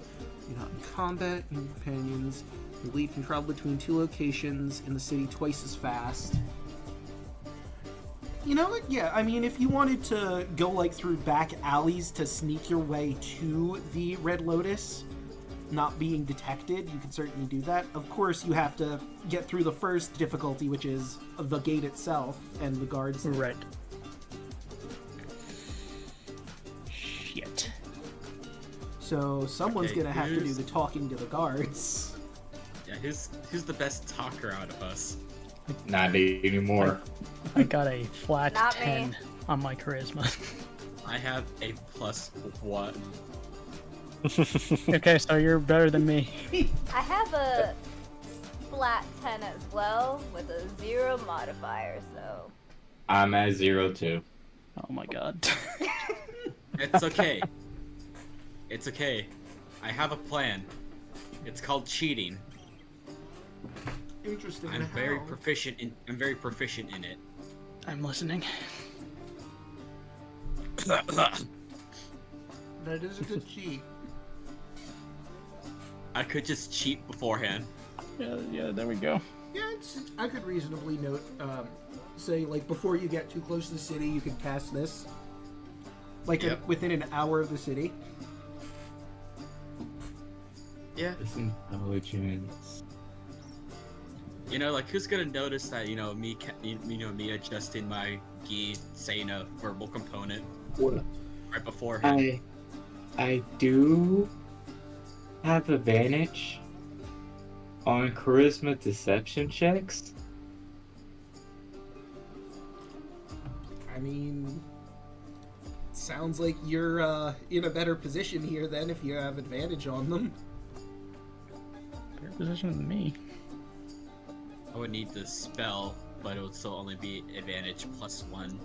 You're not in combat, your companions. Your lead can travel between two locations in the city twice as fast. You know what? Yeah, I mean, if you wanted to go, like, through back alleys to sneak your way to the Red Lotus, not being detected, you can certainly do that. Of course, you have to get through the first difficulty, which is the gate itself and the guards. Right. Shit. So someone's Okay, gonna have to do who's- the talking to the guards. Yeah, who's the best talker out of us? Not anymore. I got a flat Not me. 10 on my charisma. I have a +1. Okay, so you're better than me. I have a flat 10 as well with a 0 modifier, so. I'm at 0 too. Oh my god. It's okay. It's okay. I have a plan. It's called cheating. Interesting. I'm very proficient in it. I'm listening. That is a good cheat. I could just cheat beforehand. Yeah, there we go. Yeah, I could reasonably note, say, like, before you get too close to the city, you could cast this. Like, Yep. within an hour of the city. Yeah. It's intelligence. You know, like, who's gonna notice that, me adjusting my gi, saying a verbal component Well, right beforehand? I do have advantage on charisma deception checks. I mean, sounds like you're in a better position here then if you have advantage on them. Better position than me. I would need the spell, but it would still only be advantage +1.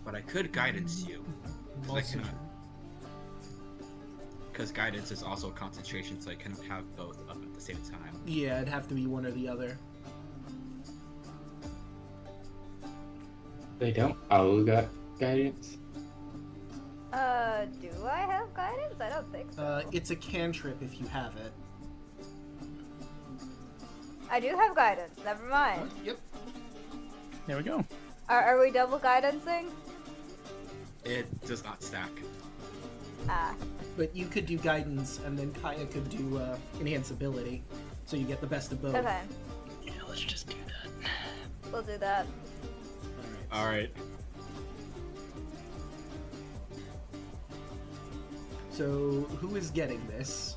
But I could guidance you. I cannot. Because guidance is also concentration, so I can have both up at the same time. Yeah, it'd have to be one or the other. They don't all got guidance. Do I have guidance? I don't think so. It's a cantrip if you have it. I do have guidance, never mind. Yep. There we go. Are we double guidancing? It does not stack. Ah. But you could do guidance, and then Kaya could do enhance ability, so you get the best of both. Okay, Yeah, let's just do that. we'll do that. Alright. So, who is getting this?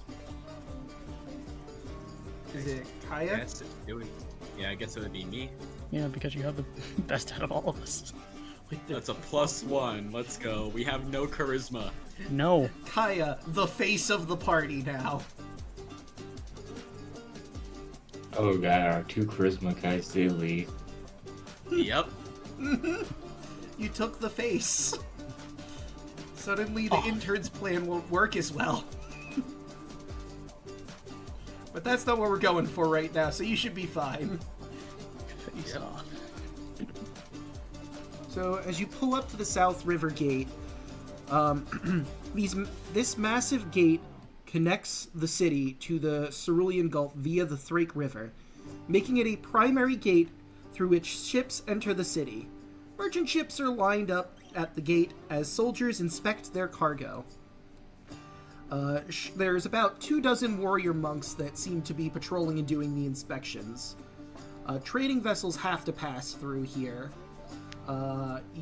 Is it Kaya? I guess it would be me. Yeah, because you have the best out of all of us. That's a +1. Let's go. We have no charisma. No. Kaya, the face of the party now. Oh god, our 2 charisma guys did leave. Yep. You took the face. Suddenly the intern's plan won't work as well. But that's not what we're going for right now, so you should be fine. Face off. So as you pull up to the South River Gate, this massive gate connects the city to the Cerulean Gulf via the Thrake River, making it a primary gate through which ships enter the city. Merchant ships are lined up at the gate as soldiers inspect their cargo. There's about 24 warrior monks that seem to be patrolling and doing the inspections. Trading vessels have to pass through here.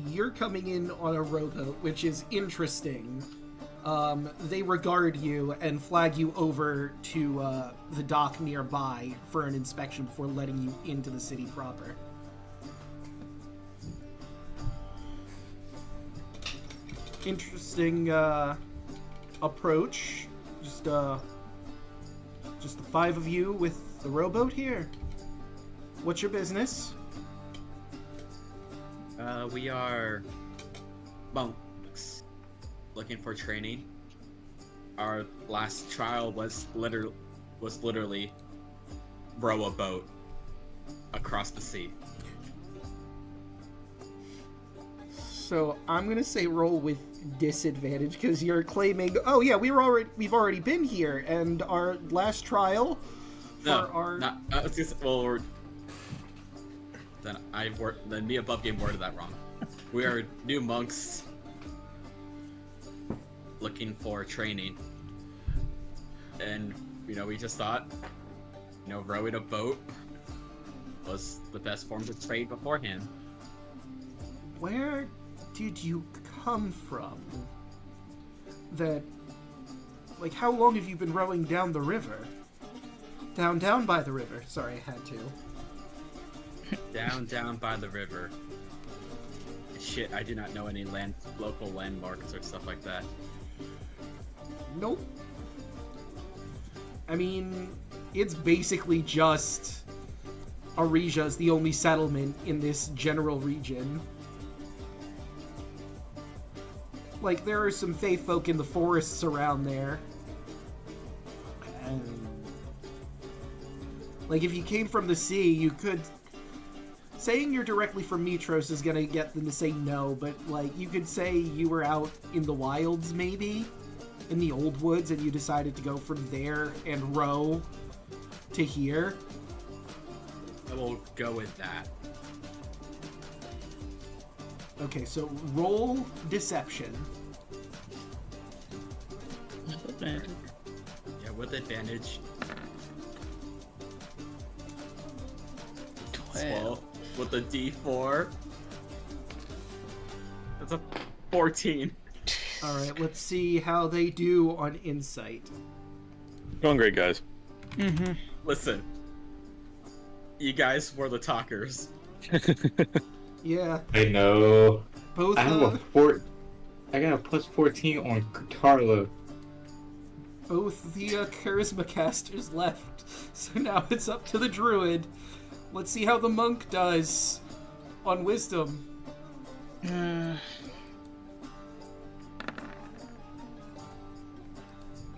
You're coming in on a rowboat, which is interesting. They regard you and flag you over to the dock nearby for an inspection before letting you into the city proper. Interesting approach. Just the 5 of you with the rowboat here. What's your business? We are monks looking for training. Our last trial was literally row a boat across the sea. So I'm gonna say roll with disadvantage because you're claiming, oh yeah, we've already been here, and our last trial then me above game worded that wrong. We are new monks looking for training, and we just thought rowing a boat was the best form to trade beforehand. Where did you come from? How long have you been rowing down the river? Down by the river. Sorry, I had to. Down by the river. Shit, I do not know any local landmarks or stuff like that. Nope. I mean, it's basically just Arisia's the only settlement in this general region. There are some fae folk in the forests around there. And, if you came from the sea, you could... Saying you're directly from Mitros is gonna get them to say no, but, you could say you were out in the wilds, maybe? In the old woods, and you decided to go from there and row to here? I will go with that. Okay, so roll deception. Advantage. Yeah, with advantage. 12. With a D4. That's a 14. Alright, let's see how they do on insight. Going great, guys. Mm-hmm. Listen. You guys were the talkers. Yeah. I know. Both I have I got a +14 on Tarla. both the charisma casters left. So now it's up to the druid. Let's see how the monk does on wisdom. Come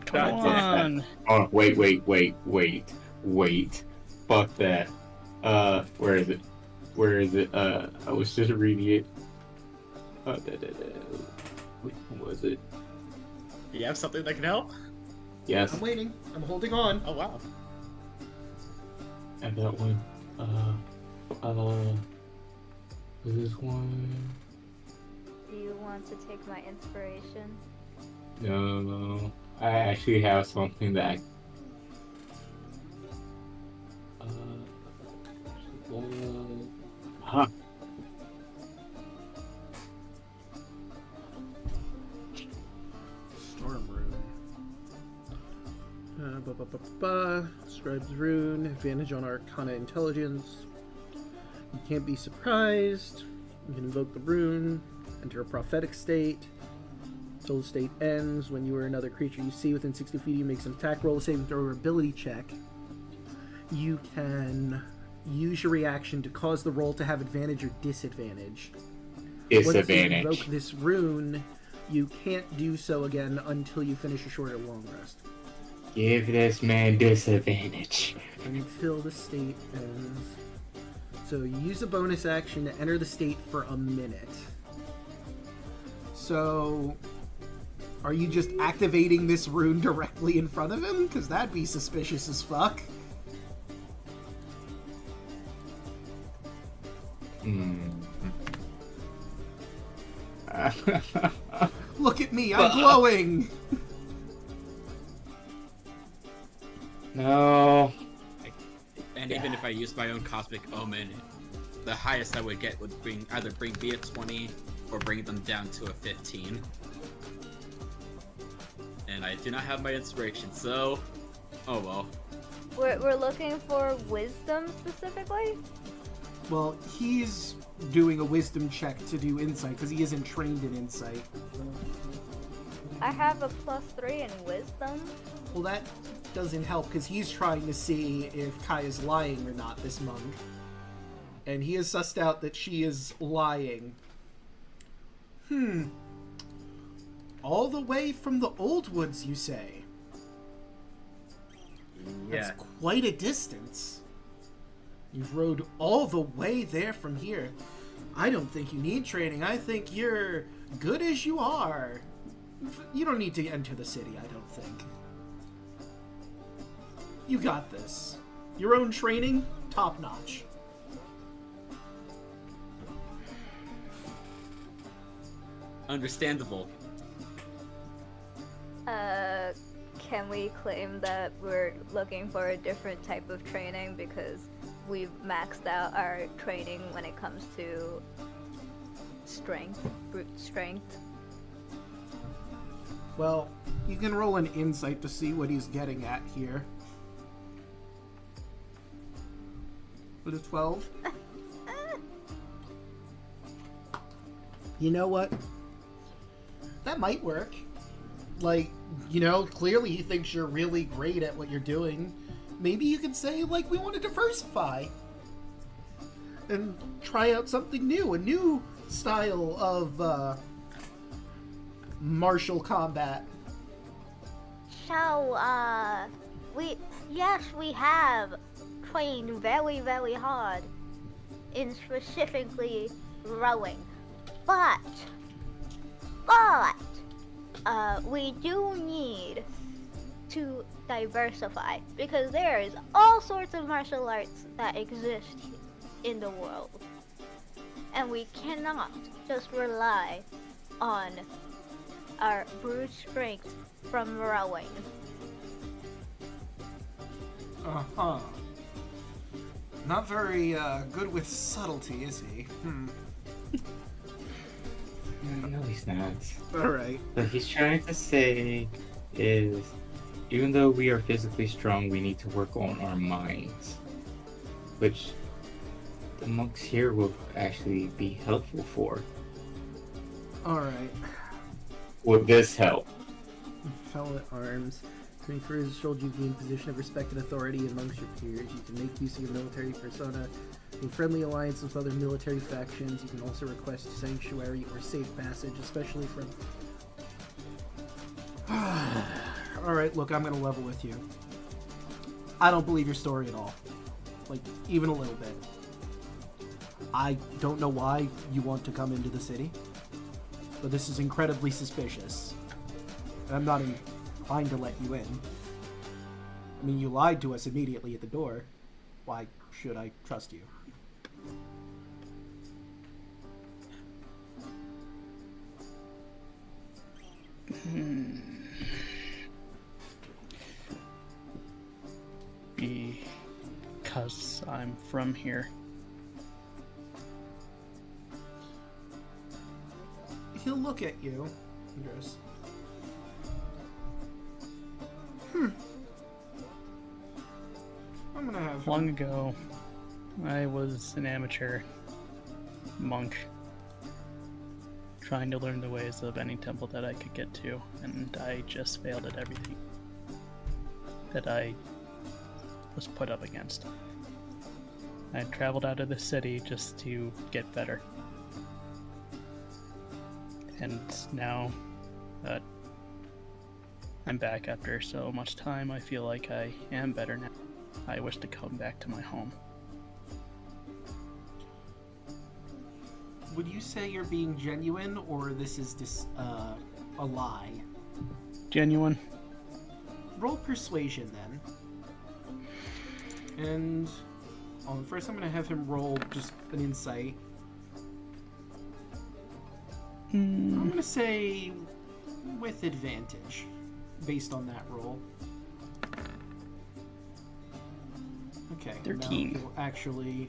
on. Oh, wait. Fuck that. Where is it? I was just reading it. Which one was it? Do you have something that can help? Yes. I'm waiting. I'm holding on. Oh, wow. And that one. This one. Do you want to take my inspiration? No. I actually have something that huh. Storm rune. Scribe's Rune, advantage on Arcana Intelligence. You can't be surprised. You can invoke the rune, enter a prophetic state. Until the state ends, when you or another creature you see within 60 feet of you makes an attack roll, a saving throw, or ability check, you can use your reaction to cause the roll to have advantage or disadvantage. Once you invoke this rune, you can't do so again until you finish a short or long rest. Give this man disadvantage. Until the state ends. So you use a bonus action to enter the state for a minute. So, are you just activating this rune directly in front of him? Because that'd be suspicious as fuck. Look at me, I'm glowing! No. And even if I used my own Cosmic Omen, the highest I would get would either bring me a 20 or bring them down to a 15. And I do not have my inspiration, so... oh well. We're looking for wisdom specifically? Well, he's doing a wisdom check to do insight, because he isn't trained in insight. I have a +3 in wisdom. Well, that doesn't help, because he's trying to see if Kaya's lying or not, this monk. And he has sussed out that she is lying. All the way from the Old Woods, you say? Yeah. That's quite a distance. You've rode all the way there from here. I don't think you need training. I think you're good as you are. You don't need to enter the city, I don't think. You got this. Your own training, top notch. Understandable. Can we claim that we're looking for a different type of training because we've maxed out our training when it comes to strength, brute strength? Well, you can roll an insight to see what he's getting at here. With a 12. You know what? That might work. Like, you know, clearly he thinks you're really great at what you're doing. Maybe you could say, like, we want to diversify. And try out something new, a new style of, martial combat. So, we have trained very, very hard in specifically rowing. But, we do need to diversify because there is all sorts of martial arts that exist in the world. And we cannot just rely on our brute strength from rowing. Uh-huh. Not very, good with subtlety, is he? No, he's not. Alright. What he's trying to say is, even though we are physically strong, we need to work on our minds. Which the monks here will actually be helpful for. Alright. Would this help? Fellow at arms. Training for his shoulder, you gain position of respect and authority amongst your peers. You can make use of your military persona in friendly alliance with other military factions. You can also request sanctuary or safe passage, especially from... Alright, look, I'm gonna level with you. I don't believe your story at all. Like, even a little bit. I don't know why you want to come into the city, but this is incredibly suspicious. And I'm not inclined to let you in. I mean, you lied to us immediately at the door. Why should I trust you? Because I'm from here. He'll look at you, Andros. gonna have him- Long ago, I was an amateur monk trying to learn the ways of any temple that I could get to, and I just failed at everything that I was put up against. I traveled out of the city just to get better. And now that I'm back after so much time, I feel like I am better now. I wish to come back to my home. Would you say you're being genuine, or this is just a lie? Genuine. Roll persuasion then. And first I'm gonna have him roll just an insight. I'm gonna say with advantage, based on that roll. Okay. now 13. he'll actually.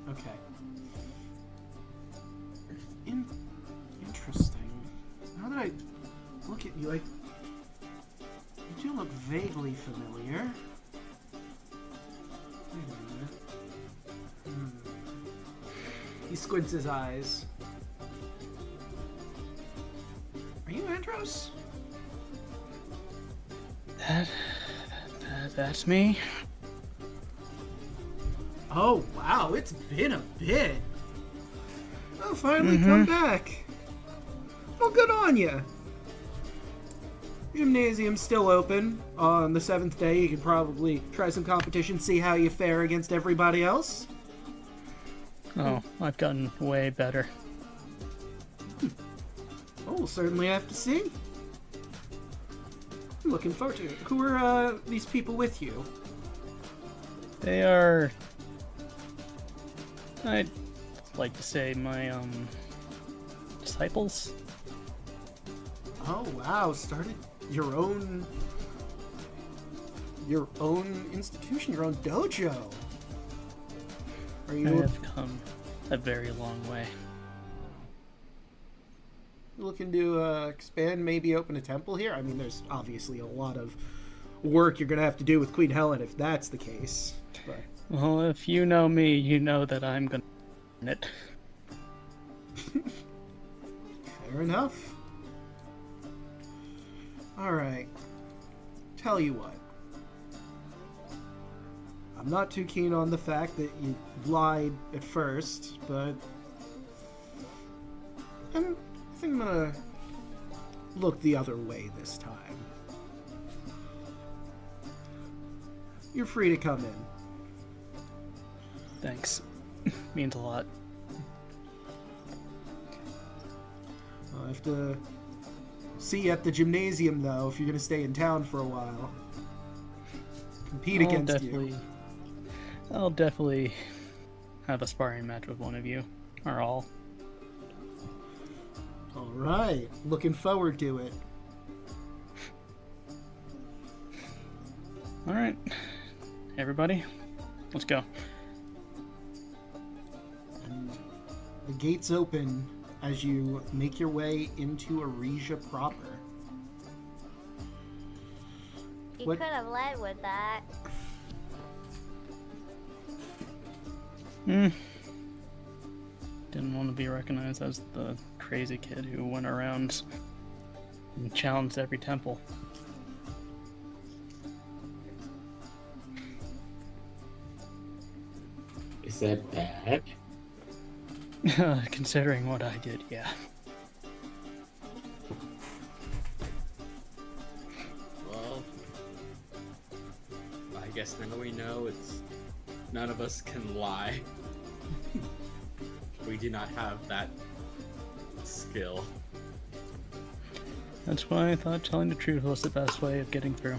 Okay. Interesting. Now that I look at you, you do look vaguely familiar. Wait a minute. He squints his eyes. Are you Andros? That's me. Oh, wow, it's been a bit. Oh, finally come back. Well, good on ya. Gymnasium's still open. On the 7th day, you can probably try some competition, see how you fare against everybody else. Oh, I've gotten way better. Oh, we'll certainly have to see. I'm looking forward to it. Who are these people with you? They are, I'd like to say, my disciples. Oh, wow, started your own institution, your own dojo. Are I you have come a very long way. looking to expand, maybe open a temple here? I mean, there's obviously a lot of work you're going to have to do with Queen Helen if that's the case. But Well, if you know me, you know that I'm gonna earn it. fair enough. Alright. Tell you what. I'm not too keen on the fact that you lied at first, but I think I'm gonna look the other way this time. You're free to come in. Thanks. Means a lot. I'll have to see you at the gymnasium, though, if you're gonna stay in town for a while. Compete against you. I'll definitely have a sparring match with one of you, or all. Alright, looking forward to it. Alright, everybody, let's go. And the gates open as you make your way into Arisia proper. You What- could have led with that. Didn't want to be recognized as the crazy kid who went around and challenged every temple. Is that bad? Considering what I did, yeah. Well, I guess now we know it's none of us can lie. We do not have that skill. That's why I thought telling the truth was the best way of getting through.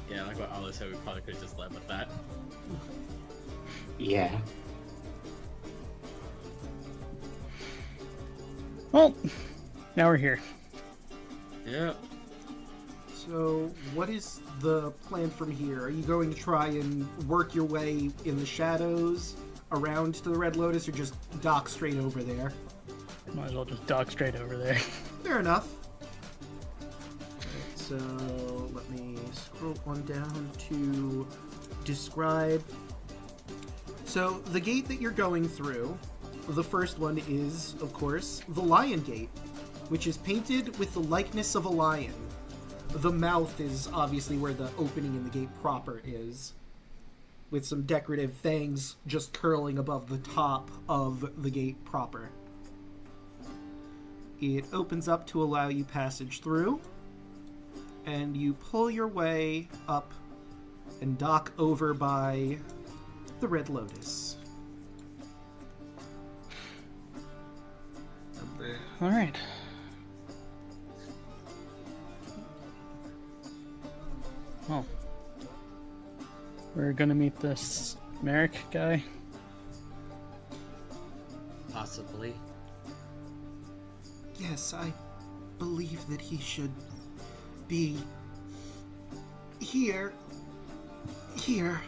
Yeah, like what Alek said, we probably could have just led with that. Yeah. Well, now we're here. Yeah. So, what is the plan from here? Are you going to try and work your way in the shadows around to the Red Lotus, or just dock straight over there? Might as well just dock straight over there. Fair enough. So let me scroll one down to describe. So the gate that you're going through, the first one is, of course, the Lion Gate, which is painted with the likeness of a lion. The mouth is obviously where the opening in the gate proper is, with some decorative fangs just curling above the top of the gate proper. It opens up to allow you passage through, and you pull your way up and dock over by the Red Lotus. All right. Well, we're gonna meet this Merrick guy. Possibly. Yes, I believe that he should be here. Here.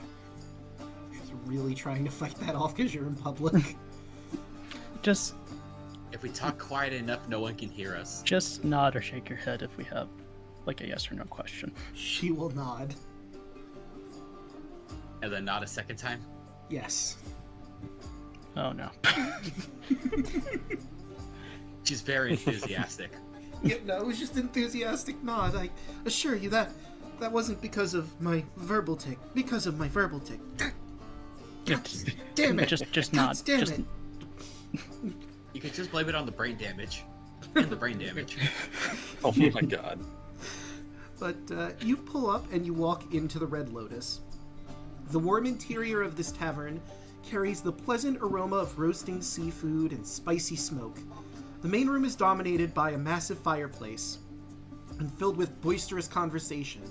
She's really trying to fight that off because you're in public. Just If we talk quiet enough, no one can hear us. Just nod or shake your head if we have, like, a yes or no question. She will nod. And then nod a second time. Yes. Oh no. She's very enthusiastic. Yeah, no, it was just enthusiastic nod. I assure you that wasn't because of my verbal tick. Because of my verbal tick. God damn it! Just God nod. damn Just it! You could just blame it on the brain damage. And the brain damage. Oh my god. But you pull up and you walk into the Red Lotus. The warm interior of this tavern carries the pleasant aroma of roasting seafood and spicy smoke. The main room is dominated by a massive fireplace and filled with boisterous conversation.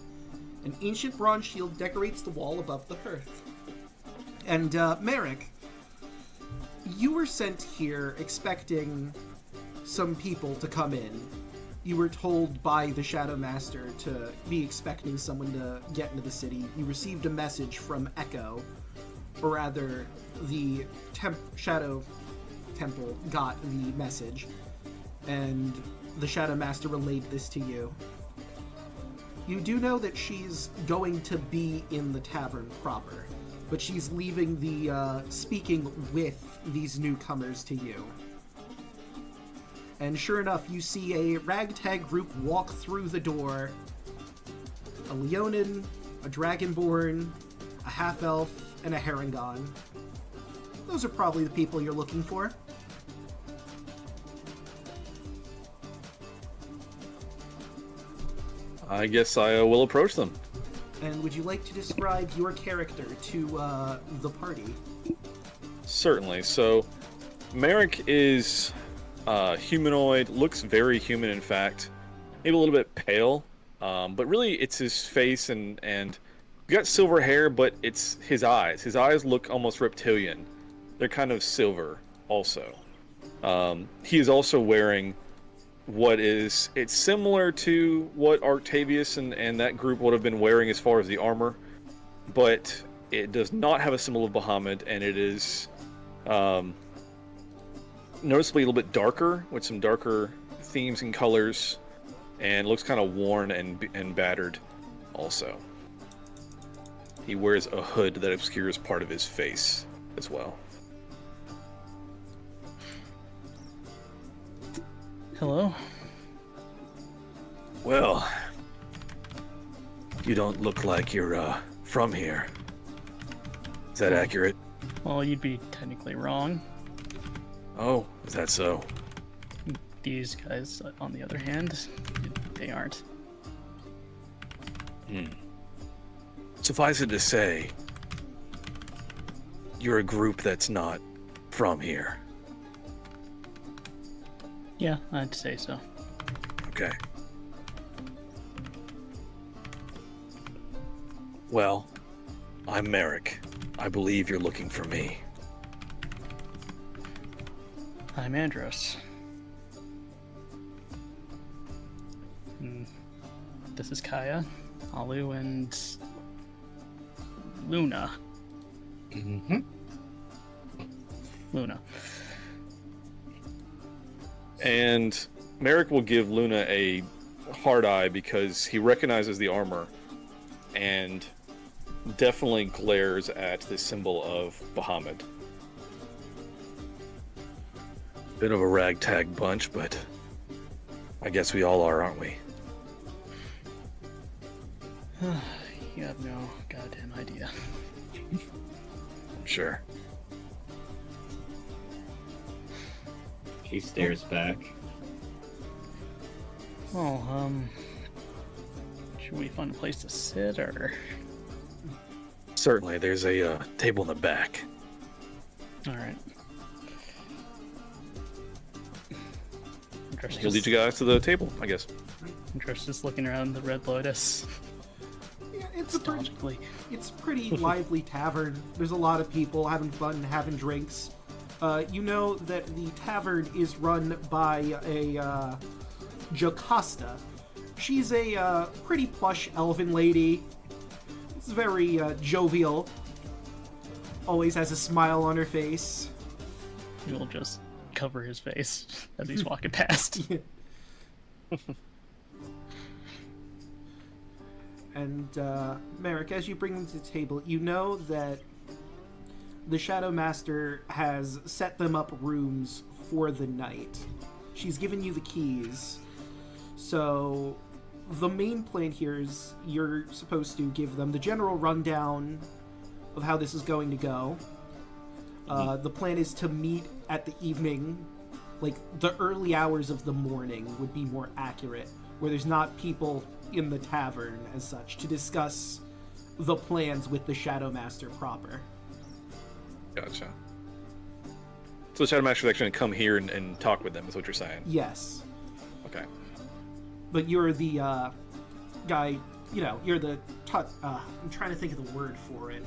An ancient bronze shield decorates the wall above the hearth. And Merrick, you were sent here expecting some people to come in. You were told by the Shadow Master to be expecting someone to get into the city. You received a message from Echo, or rather, the Shadow Temple got the message, and the Shadow Master relayed this to you. You do know that she's going to be in the tavern proper, but she's leaving the speaking with these newcomers to you. And sure enough, you see a ragtag group walk through the door. A Leonin, a Dragonborn, a half-elf, and a Harengon. Those are probably the people you're looking for. I guess I will approach them. And would you like to describe your character to the party? Certainly. So, Merrick is humanoid, looks very human, in fact. Maybe a little bit pale, but really it's his face and he's got silver hair, but it's his eyes. His eyes look almost reptilian. They're kind of silver, also. He is also wearing it's similar to what Arctavius and that group would have been wearing as far as the armor, but it does not have a symbol of Bahamut, and it is noticeably a little bit darker, with some darker themes and colors, and looks kind of worn and battered also. He wears a hood that obscures part of his face as well. Hello? Well, you don't look like you're from here. Is that accurate? Well, you'd be technically wrong. Oh, is that so? These guys, on the other hand, they aren't. Suffice it to say, you're a group that's not from here. Yeah, I'd say so. Okay. Well, I'm Merrick. I believe you're looking for me. I'm Andros. This is Kaya, Alu, and Luna. Mm-hmm. Luna. And Merrick will give Luna a hard eye because he recognizes the armor and definitely glares at the symbol of Bahamut. Bit of a ragtag bunch, but I guess we all are, aren't we? You have no goddamn idea. I'm sure. He stares back. Well, should we find a place to sit, or? Certainly, there's a table in the back. All right. He'll lead you guys to the table, I guess. Just looking around the Red Lotus. Yeah, it's a pretty lively tavern. There's a lot of people having fun, having drinks. You know that the tavern is run by a Jocasta. She's a pretty plush elven lady. It's very jovial. Always has a smile on her face. You'll just cover his face as he's walking past. And Merrick, as you bring them to the table, you know that the Shadow Master has set them up rooms for the night. She's given you the keys. So the main plan here is you're supposed to give them the general rundown of how this is going to go. The plan is to meet at the evening, like the early hours of the morning would be more accurate, where there's not people in the tavern as such, to discuss the plans with the Shadow Master proper. Gotcha. So the Shadow Master is actually going to come here and talk with them, is what you're saying? Yes. Okay. But you're the guy, you know, you're the... I'm trying to think of the word for it.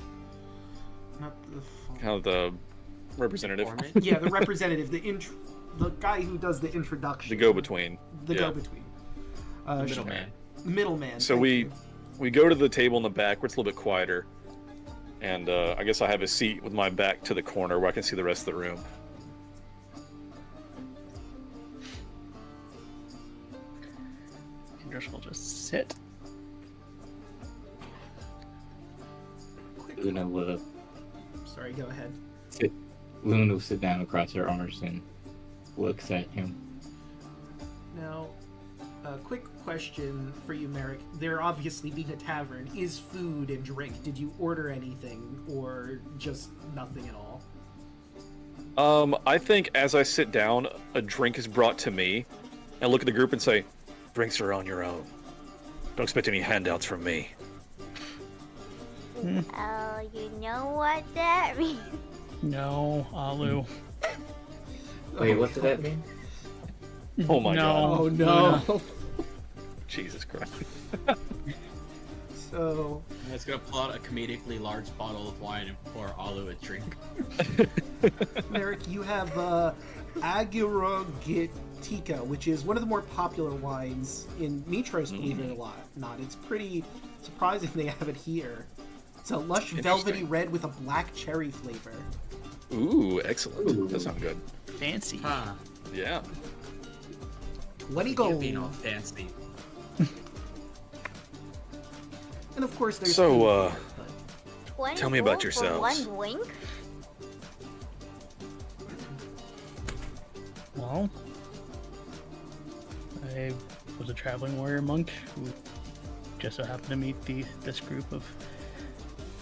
Not the... Kind of the representative. Yeah, the representative, the guy who does the introduction. The go-between. The go-between. The middleman. The middleman. So we go to the table in the back where it's a little bit quieter. And I guess I have a seat with my back to the corner where I can see the rest of the room. Indris will just sit. Luna will Sorry, go ahead. Luna will sit down across her arms and looks at him. Now, a quick question for you, Merrick. There obviously being a tavern is food and drink. Did you order anything or just nothing at all? I think as I sit down, a drink is brought to me. And look at the group and say, Drinks are on your own. Don't expect any handouts from me. Oh, you know what that means? No, Alu. Wait, what does that mean? oh my god. Oh no. Jesus Christ. So... I was going to pull out a comedically large bottle of wine and pour Alu a drink. Merrick, you have Aguragitica, which is one of the more popular wines in Mitros, believe it or not. It's pretty surprising they have it here. It's a lush velvety red with a black cherry flavor. Ooh, excellent. That sounds good. Fancy. Huh. Yeah. 20 gold. Being all fancy. And of course there's So, food, but- 20 Tell me about gold for yourselves. one wink? Well, I was a traveling warrior monk who just so happened to meet this group of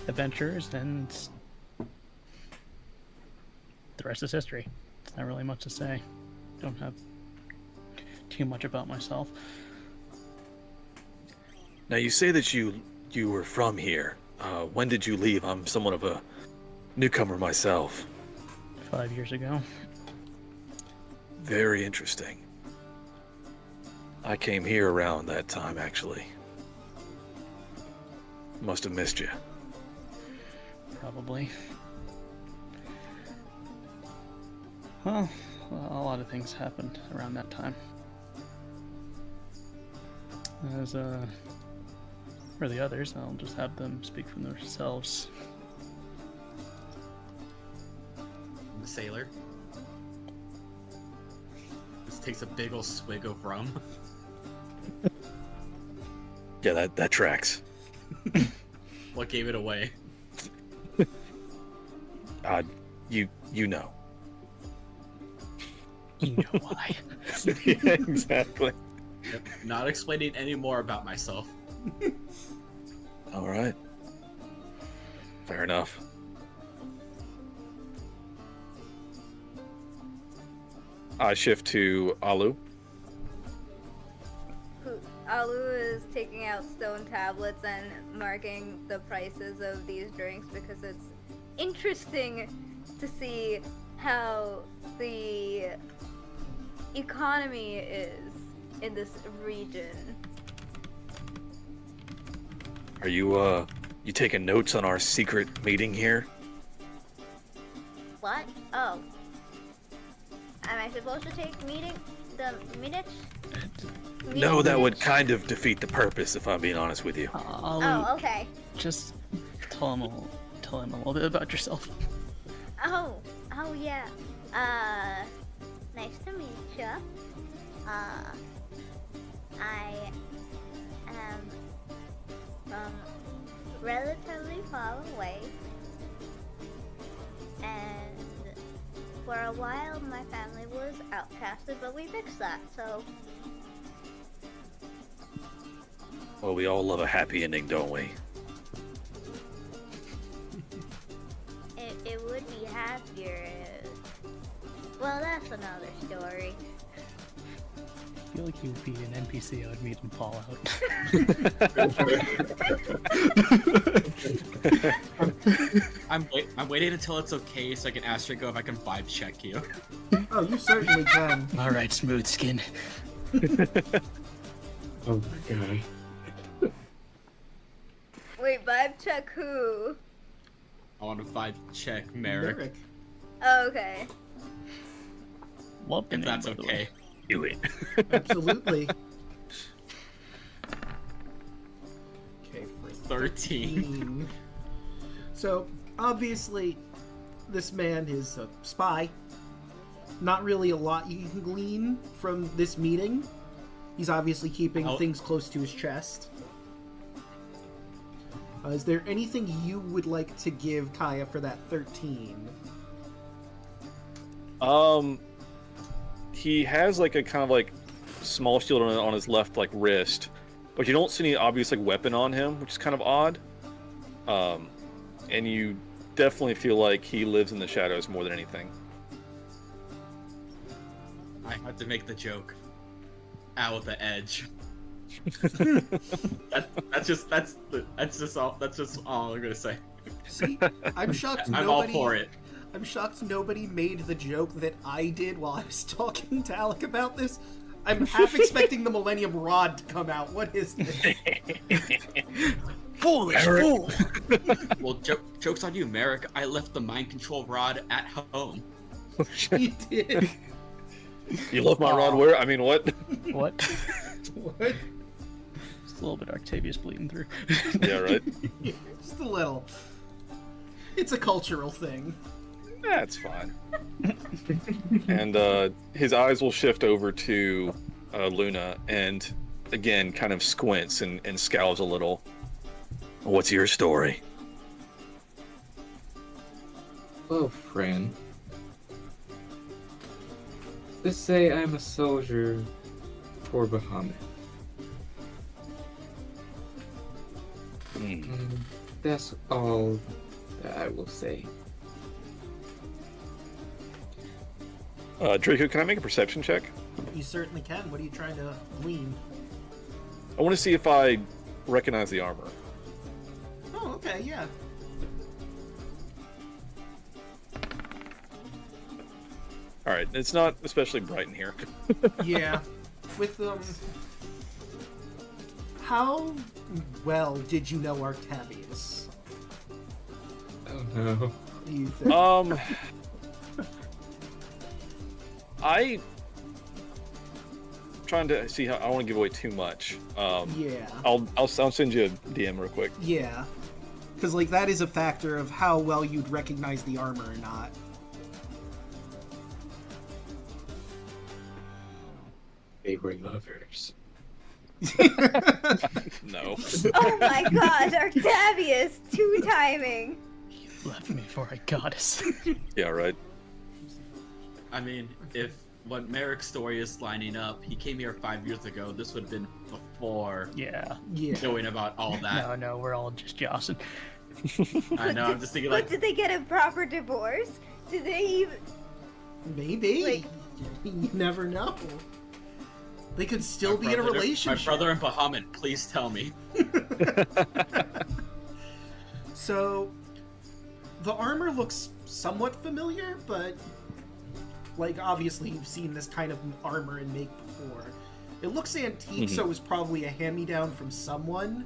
adventurers, and the rest is history. It's not really much to say. Don't have too much about myself. Now you say that you were from here. When did you leave? I'm somewhat of a newcomer myself. 5 years ago. Very interesting. I came here around that time, actually. Must have missed you. Probably. Well, a lot of things happened around that time. As for the others, I'll just have them speak for themselves. The sailor just takes a big ol' swig of rum. Yeah, that tracks. What gave it away? You know. You know why. Yeah, exactly. Yep. Not explaining any more about myself. All right. Fair enough. I shift to Alu. Alu is taking out stone tablets and marking the prices of these drinks because it's interesting to see how the economy is in this region. Are you taking notes on our secret meeting here? What? Oh. Am I supposed to take the minutes? No, that would kind of defeat the purpose, if I'm being honest with you. Oh, okay. Just tell him a little bit about yourself. Oh yeah. Nice to meet you. I am from relatively far away, and for a while my family was outcasted, but we fixed that, so... Well, we all love a happy ending, don't we? It would be happier if... Well, that's another story. I feel like you would be an NPC I would meet in Fallout. I'm waiting until it's okay so I can ask Draco if I can vibe check you. Oh, you certainly can. All right, smooth skin. Oh my god. Wait, vibe check who? I want to vibe check Merrick. Merrick. Oh, okay. Love the If name, that's by the okay. way. Do it. Absolutely. Okay, for 13. So, obviously, this man is a spy. Not really a lot you can glean from this meeting. He's obviously keeping things close to his chest. Is there anything you would like to give Kaya for that 13? He has like a kind of like small shield on his left like wrist, but you don't see any obvious like weapon on him, which is kind of odd. And you definitely feel like he lives in the shadows more than anything. I had to make the joke. Out with the edge. that's just all I'm gonna say. See, I'm shocked I'm all for it. I'm shocked nobody made the joke that I did while I was talking to Alec about this. I'm half expecting the Millennium Rod to come out. What is this? Foolish fool! Well, joke's on you, Merrick. I left the mind control rod at home. You did. You left my rod where? I mean, what? What? What? Just a little bit of Octavius bleeding through. Yeah, right. Just a little. It's a cultural thing. That's fine. And his eyes will shift over to Luna and again kind of squints and scowls a little. What's your story? Well, friend. Let's say I'm a soldier for Bahamut. That's all that I will say. Draco, can I make a perception check? You certainly can. What are you trying to glean? I want to see if I recognize the armor. Oh, okay, yeah. All right, it's not especially bright in here. Yeah. With, how well did you know Octavius? Oh no. Do you think? I'm trying to see how I don't want to give away too much. Yeah. I'll send you a DM real quick. Yeah. Because, like, that is a factor of how well you'd recognize the armor or not. They were lovers. No. Oh my god, Octavius, two timing. Left me for a goddess. Yeah, right. I mean, if what Merrick's story is lining up, he came here 5 years ago. This would have been before Yeah. Yeah. knowing about all that. No, we're all just jossing. I know. I'm just thinking But like, did they get a proper divorce? Did they even? Maybe. Like- You never know. They could still my be in a brother- relationship. My brother in Bahamut, please tell me. So, the armor looks somewhat familiar, but like obviously you've seen this kind of armor and make before. It looks antique, so it was probably a hand-me-down from someone,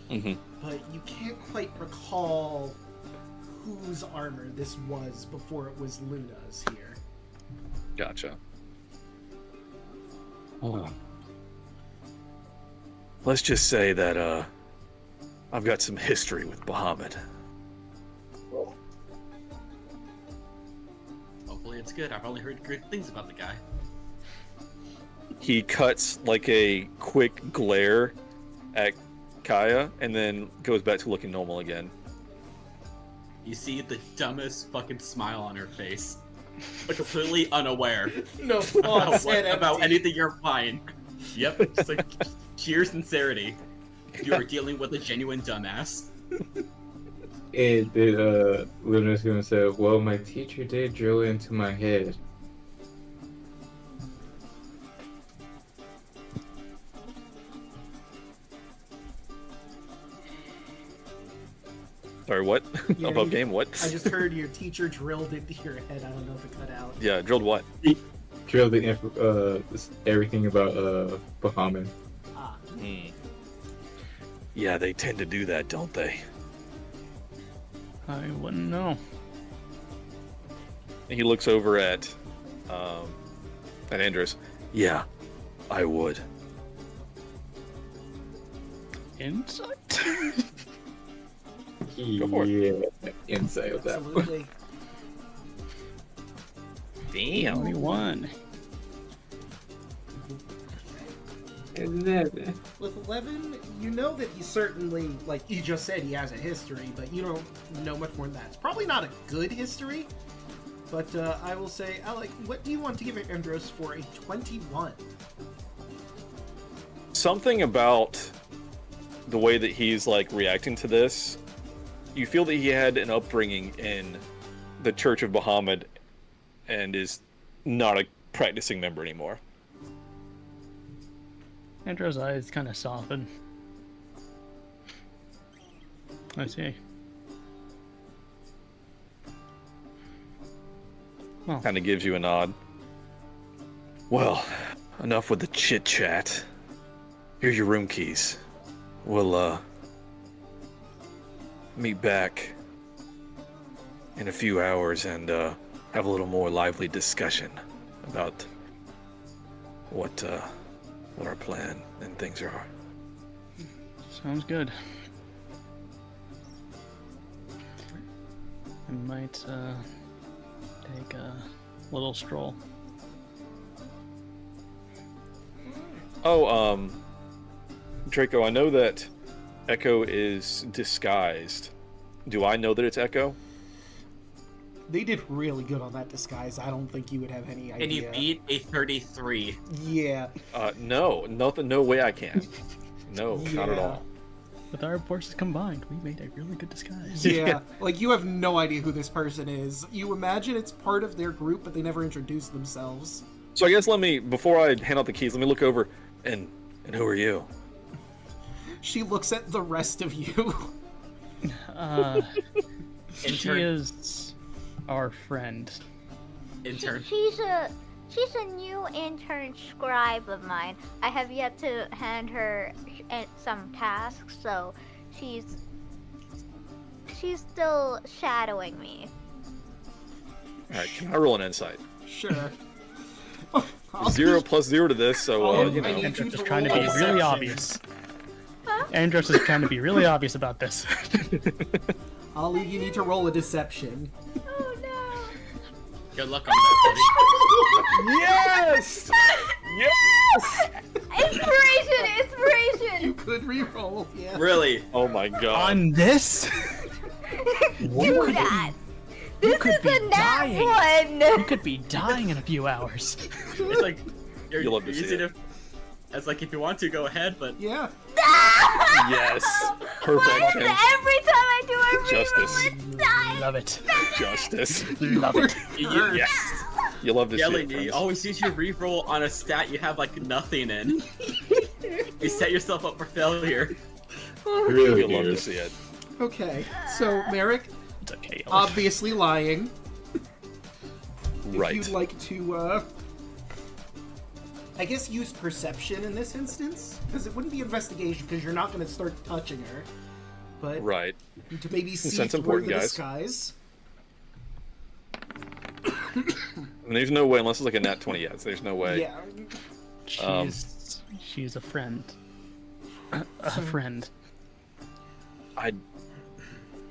but you can't quite recall whose armor this was before it was Luna's here. Gotcha. Let's just say that I've got some history with Bahamut. Hopefully it's good. I've only heard good things about the guy. He cuts like a quick glare at Kaya and then goes back to looking normal again. You see the dumbest fucking smile on her face. Like completely unaware No about, thoughts, head about empty. anything you're buying. Yep, just like sheer sincerity. You are dealing with a genuine dumbass. And then Luna's gonna say, well, my teacher did drill into my head. Sorry, what? Yeah, Above you- game, what? I just heard your teacher drilled into your head. I don't know if it cut out. Yeah, drilled what? Drilled everything about Bahamut. Ah, Yeah, they tend to do that, don't they? I wouldn't know. And he looks over at Andres. Yeah, I would. Insight? Go for it. Yeah, insight of that one. absolutely. Damn. 21. 11. With 11, you know that he certainly, like you just said, he has a history, but you don't know much more than that. It's probably not a good history, but I will say, Alek, what do you want to give Andros for a 21? Something about the way that he's like reacting to this, you feel that he had an upbringing in the Church of Bahamut and is not a practicing member anymore. Andrew's eyes kind of soften. I see. Well, Kind of gives you a nod. Well, enough with the chit chat. Here's your room keys. We'll meet back in a few hours and have a little more lively discussion about what our plan and things are. sounds good. I might take a little stroll. Oh, Draco, I know that Echo is disguised. Do I know that it's Echo? They did really good on that disguise. I don't think you would have any idea. And you beat a 33. Yeah. No, nothing. No way I can. No, not at Yeah. all. With our forces combined, we made a really good disguise. Yeah, like you have no idea who this person is. You imagine it's part of their group, but they never introduce themselves. So I guess before I hand out the keys, let me look over. And who are you? She looks at the rest of you. She Intern. is our friend. Intern. She's a new intern scribe of mine. I have yet to hand her some tasks, so she's still shadowing me. All right, can I roll an insight? Sure. 0 plus 0 to this, so Oh, you I know. need Andros you is to trying to roll be deception. really obvious. Andros is trying to be really obvious about this. Ollie, you need to roll a deception. Oh no! Good luck on that, buddy. Yes! Yes! Inspiration! Inspiration! You could reroll, yeah. Really? Oh my god. On this? Do that! You This could is be a nat dying. one! You could be dying in a few hours. It's like you're You'll love to see using it. it. It's like if you want to go ahead, but Yeah. Yes. Why Perfection. is it every time I do a reroll, Justice. it's dying? Love it. Justice. Love it. Yes. You love to see Yelling, it, you friends. always use your reroll on a stat you have like nothing in. You set yourself up for failure. Really You'll love do. to see it. Okay, so Merrick, It's okay. obviously lying. Right. If you'd like to, I guess use perception in this instance, because it wouldn't be investigation, because you're not going to start touching her. But Right. to maybe see Consent's through important, the guys. disguise. And there's no way, unless it's like a nat 20 yet, so there's no way. Yeah. She's a friend. A friend. I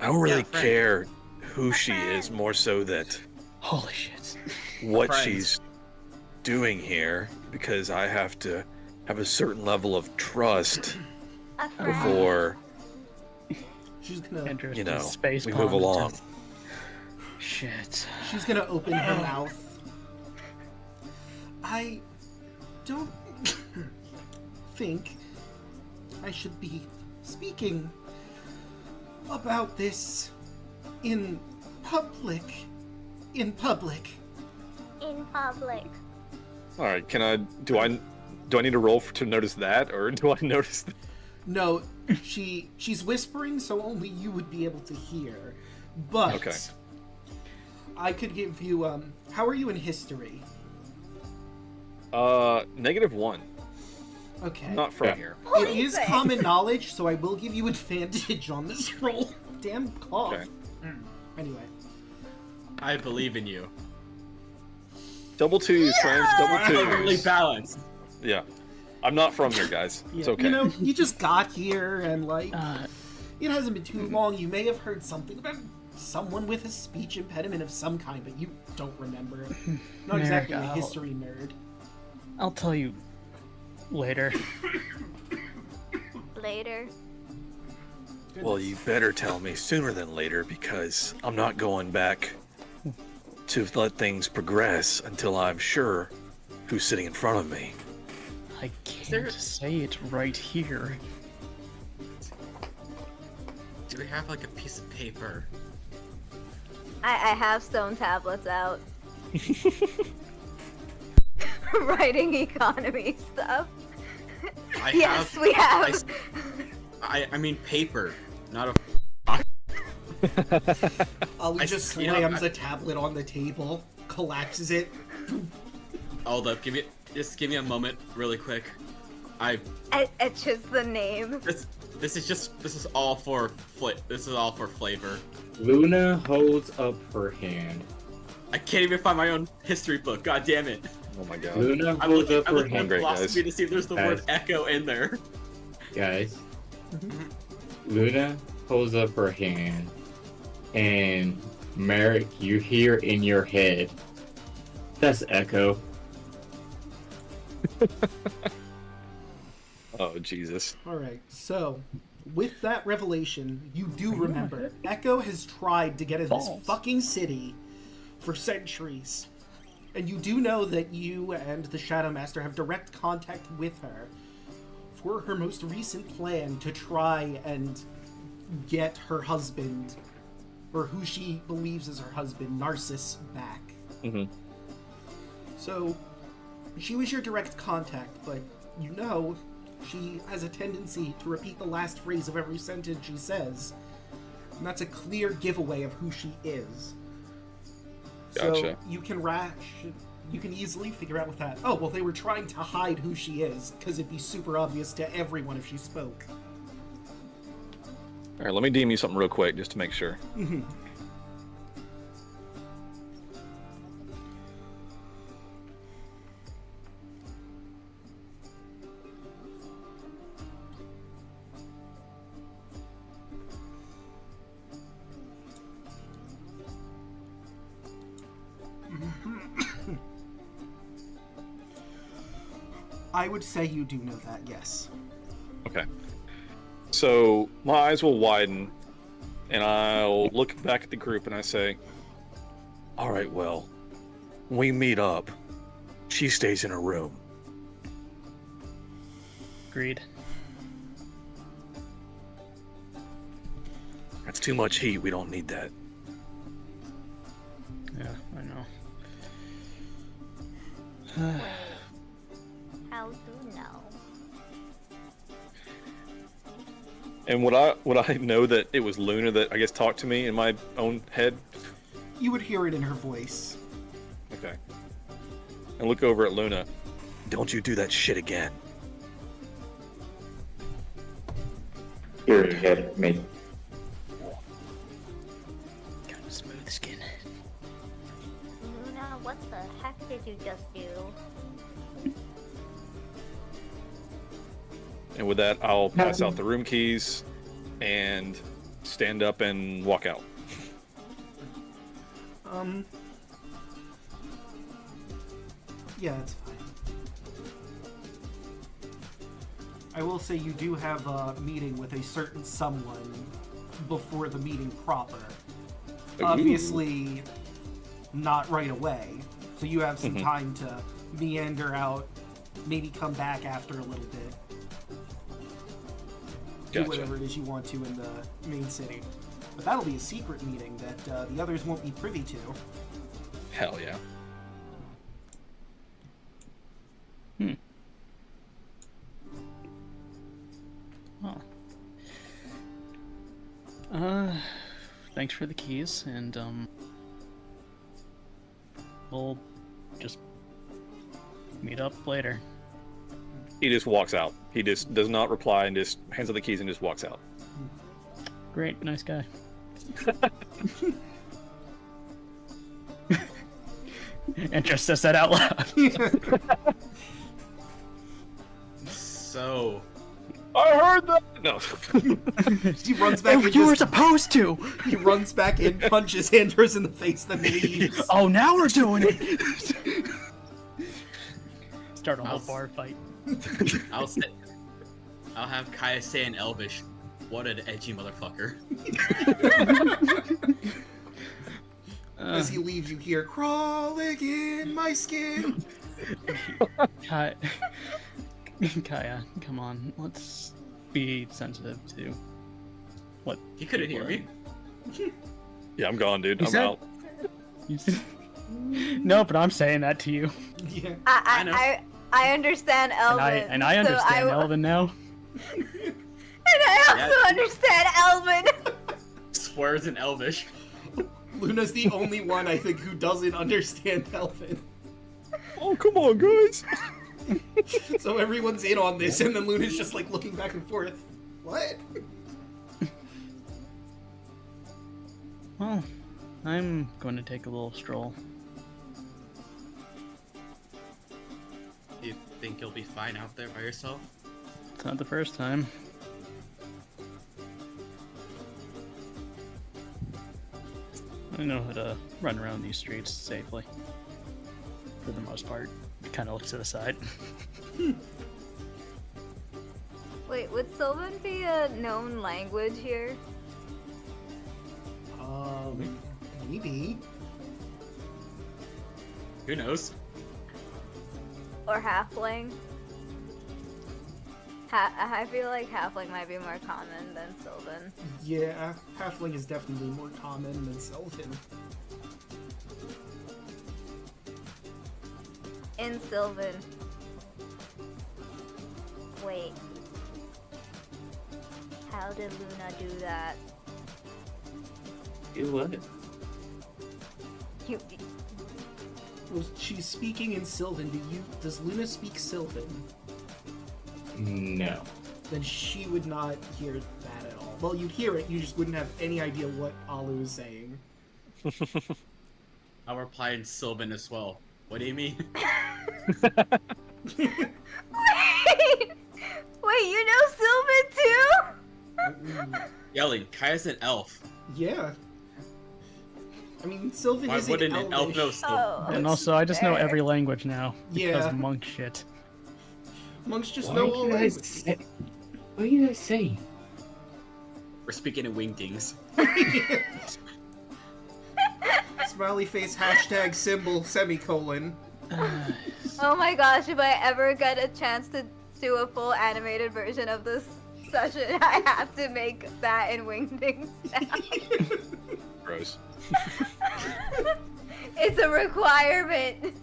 don't really Yeah, friend. care who she is, more so that Holy shit. what Friends. she's doing here, because I have to have a certain level of trust A friend. before, She's gonna Enter you the know, space we move pond along. attempt. Shit. she's gonna open her mouth. I don't think I should be speaking about this in public. In public. In public. All right. Do I need to roll to notice that, or do I notice? No, she's whispering, so only you would be able to hear. But Okay. I could give you how are you in history? -1. Okay. Not from Yeah. here. It is common knowledge, so I will give you advantage on this roll. Damn cough. Okay. Anyway. I believe in you. Double twos, friends. Double Perfectly twos. balanced. Yeah. I'm not from here, guys. It's Yeah, okay. You know, you just got here and like Uh, it hasn't been too long. You may have heard something about someone with a speech impediment of some kind, but you don't remember it. Not exactly a Merrick, history nerd. I'll tell you later. Later. Well, you better tell me sooner than later, because I'm not going back to let things progress until I'm sure who's sitting in front of me. I can't say it right here. Do we have like a piece of paper? I have stone tablets out. Writing economy stuff. I Yes, have, we have. I mean paper, not a. Ali I- just you know, slams I- a tablet on the table, collapses it. Hold up, just give me a moment, really quick. It's just the name. This is all for flavor. Luna holds up her hand. I can't even find my own history book. God damn it! Oh my god. Luna I'm holds looking, up I'm her looking at hand. Great, philosophy guys. to see if there's the Guys. word echo in there. Guys. Luna holds up her hand. And Merrick, you hear in your head, that's Echo. Oh Jesus. Alright, so with that revelation, you do remember Echo has tried to get in this fucking city for centuries. And you do know that you and the Shadow Master have direct contact with her for her most recent plan to try and get her husband, or who she believes is her husband, Narcissus, back. Mm-hmm. So, she was your direct contact, but you know she has a tendency to repeat the last phrase of every sentence she says. And that's a clear giveaway of who she is. So Gotcha. you can easily figure out with that. Oh, well, they were trying to hide who she is, because it'd be super obvious to everyone if she spoke. All right, let me DM you something real quick just to make sure. I would say you do know that, yes. Okay. So my eyes will widen, and I'll look back at the group and I say, All right, well, when we meet up, she stays in her room. Agreed. That's too much heat. We don't need that. Yeah, I know. Wait. How do you know? and would I know that it was Luna that I guess talked to me in my own head? You would hear it in her voice. Okay. And look over at Luna. Don't you do that shit again. You're ahead of me. Got a smooth skin. Luna, what the heck did you just do? And with that, I'll pass out the room keys and stand up and walk out. Yeah, it's fine. I will say you do have a meeting with a certain someone before the meeting proper. Obviously, not right away. So you have some time to meander out, maybe come back after a little bit. Do whatever it is you want to in the main city. But that'll be a secret meeting that the others won't be privy to. Hell yeah. Thanks for the keys, and we'll just meet up later. He just walks out. He just does not reply and just hands out the keys and just walks out. Great, nice guy. And just says that out loud. So, I heard that! No. He runs back and You were just, supposed to! he runs back in, punches Anders in the face, then leaves. Oh, now we're doing it! Start a whole bar fight. I'll have Kaya say in Elvish, "What an edgy motherfucker." As he leaves, you hear crawling in my skin. Kaya, come on, let's be sensitive to what. He couldn't hear me. Yeah, I'm gone, dude. You I'm said- out. No, but I'm saying that to you. Yeah. I understand Elvin. And I understand Elvin now. And I also understand Elvin. Swears in Elvish. Luna's the only one, I think, who doesn't understand Elvin. Oh, come on, guys! So everyone's in on this, and then Luna's just like looking back and forth. What? Well, I'm going to take a little stroll. You think you'll be fine out there by yourself? It's not the first time. I know how to run around these streets safely. For the most part. Kind of looks to the side. Wait, would Sylvan be a known language here? Maybe. Who knows? Or halfling? I feel like halfling might be more common than Sylvan. Yeah, halfling is definitely more common than Sylvan. In Sylvan. Wait. How did Luna do that? Do what? Well, she's speaking in Sylvan. Does Luna speak Sylvan? No. Then she would not hear that at all. Well, you'd hear it, you just wouldn't have any idea what Alu is saying. I'll reply in Sylvan as well. What do you mean? Wait, you know Sylvan too? Yelling, Kaya's an elf. Yeah. I mean, Sylvan Why isn't wouldn't an elf Elvish. know Sylvan? And also, I just know every language now. Because Yeah. of monk shit. Monks just What know are all you guys languages. say? What are you guys saying? We're speaking in wingdings. Smiley face, hashtag symbol, semicolon. Oh my gosh, if I ever get a chance to do a full animated version of this session, I have to make that in wingdings now. Gross. It's a requirement.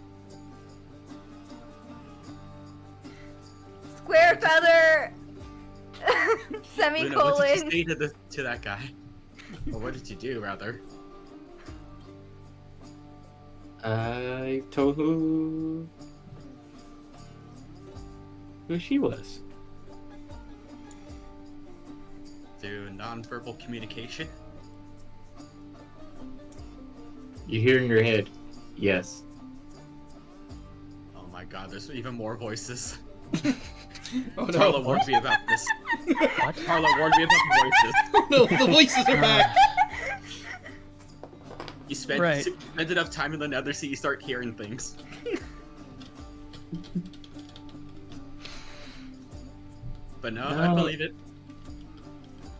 Square feather. Luna, what did Semicolon. you say to that guy? Or what did you do, rather? I told who she was. Through nonverbal communication? You hear in your head, yes. Oh my god, there's even more voices. Oh no. Carla warned me about this. What? Carla warned me about the voices. Oh no, the voices are back. You spend enough time in the Nether Sea, you start hearing things. But no, I No. believe it.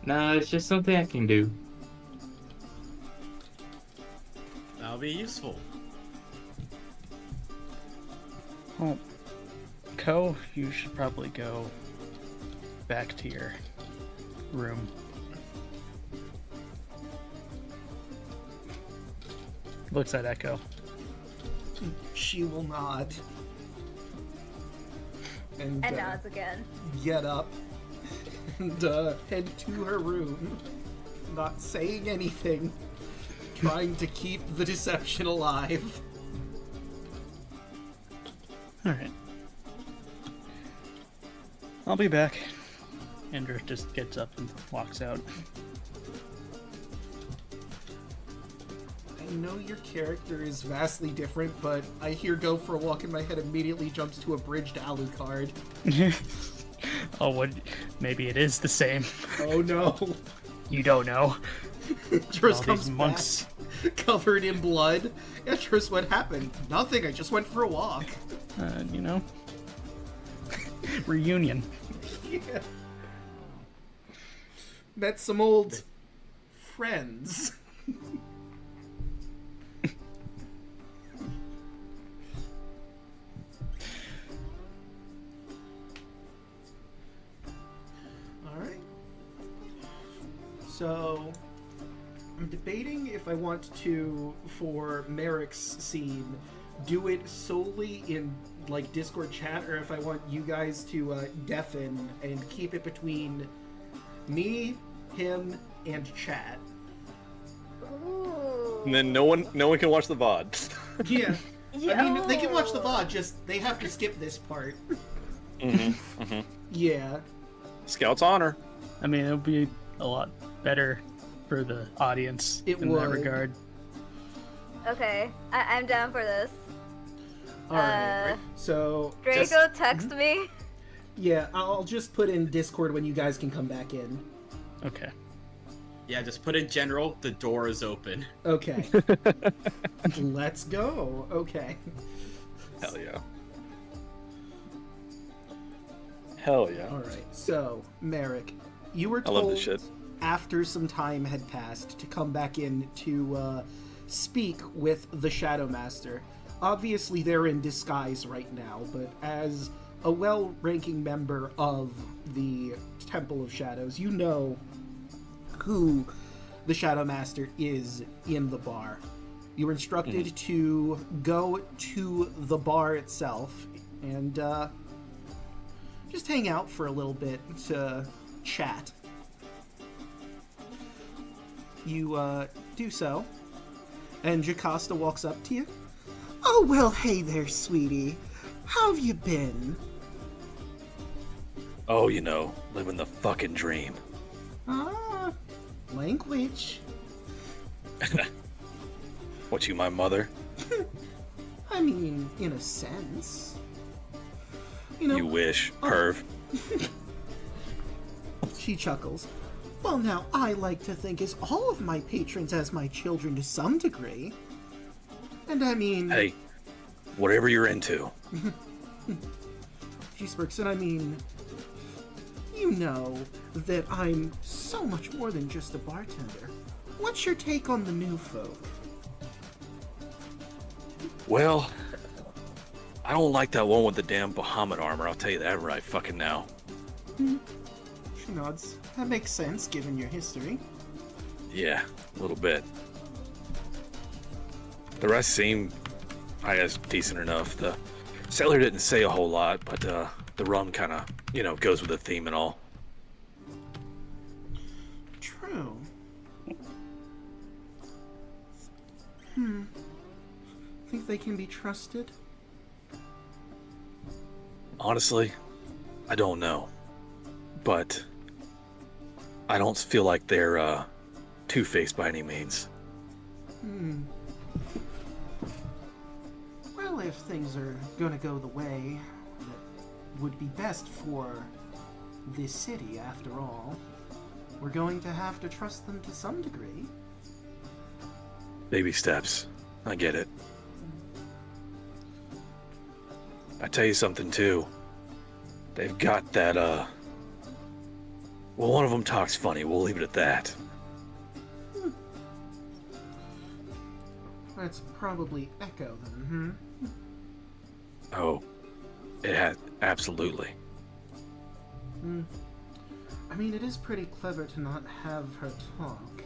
No, it's just something I can do. That'll be useful. Well, Ko, you should probably go back to your room. Looks at Echo. She will nod. And nods again. get up and head to her room, not saying anything, trying to keep the deception alive. Alright. I'll be back. Andrew just gets up and walks out. I know your character is vastly different, but I hear "go for a walk" in my head immediately jumps to a bridged Alucard. Oh, what? Maybe it is the same. Oh no. You don't know. Etros All comes these monks. back, covered in blood. Etros, what happened? Nothing, I just went for a walk. You know? Reunion. Yeah. Met some old friends. Alright. So, I'm debating if I want to, for Merrick's scene, do it solely in, like, Discord chat, or if I want you guys to deafen and keep it between me, him, and chat. Ooh. And then no one can watch the VOD. Yeah. I mean, they can watch the Yo. VOD, just they have to skip this part. Mm-hmm. Yeah. Scout's honor. I mean, it would be a lot better for the audience It in would. that regard. Okay, I'm down for this. Alright. So, Draco, text me. yeah, I'll just put in Discord when you guys can come back in. Okay. Yeah, just put in general, the door is open. Okay. Let's go. Okay. Hell yeah. Hell yeah. Alright, so, Merrick, you were I told love this shit. after some time had passed to come back in to speak with the Shadow Master. Obviously, they're in disguise right now, but as a well-ranking member of the Temple of Shadows, you know who the Shadow Master is in the bar. You were instructed to go to the bar itself and just hang out for a little bit to chat. You do so, and Jocasta walks up to you. Oh, well, hey there, sweetie. How have you been? Oh, you know, living the fucking dream. Ah, language. What, you my mother? I mean, in a sense. You know, You wish, perv. she chuckles. Well, now, I like to think as all of my patrons as my children to some degree. And I mean... Hey, whatever you're into. G-Sparks, and I mean, you know that I'm so much more than just a bartender. What's your take on the new folk? Well, I don't like that one with the damn Bahamut armor, I'll tell you that right fucking now. She nods. That makes sense, given your history. Yeah, a little bit. The rest seem, I guess, decent enough. The sailor didn't say a whole lot, but the rum kind of, goes with the theme and all. True. Think they can be trusted? Honestly, I don't know. But I don't feel like they're two-faced by any means. Well, if things are gonna go the way that would be best for this city, after all, we're going to have to trust them to some degree. Baby steps. I get it. I tell you something, too. They've got that, well, one of them talks funny. We'll leave it at that. That's probably Echo, then, Oh, it has, absolutely. I mean, it is pretty clever to not have her talk.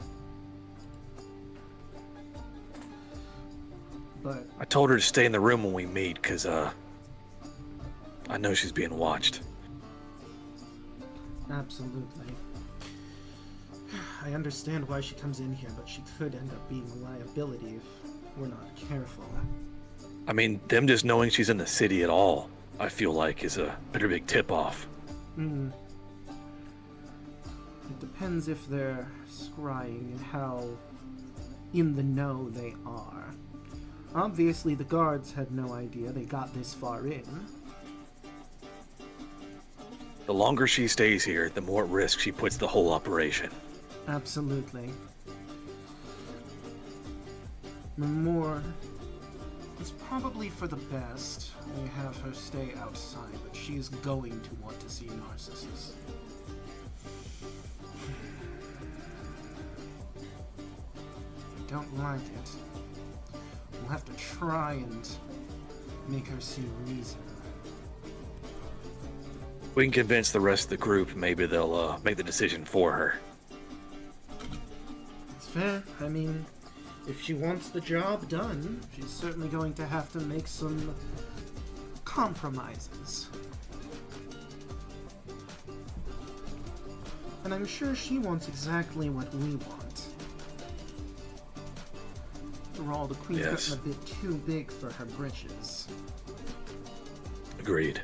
But I told her to stay in the room when we meet, because, I know she's being watched. absolutely. I understand why she comes in here, but she could end up being a liability if we're not careful. I mean, them just knowing she's in the city at all, I feel like, is a pretty big tip-off. It depends if they're scrying and how in the know they are. Obviously, the guards had no idea they got this far in. The longer she stays here, the more at risk she puts the whole operation. Absolutely. The more... It's probably for the best we have her stay outside, but she is going to want to see Narcissus. I don't like it. We'll have to try and make her see reason. We can convince the rest of the group. Maybe they'll make the decision for her. It's fair. I mean, if she wants the job done, she's certainly going to have to make some compromises. And I'm sure she wants exactly what we want. After all, the Queen's Yes. gotten a bit too big for her britches. Agreed.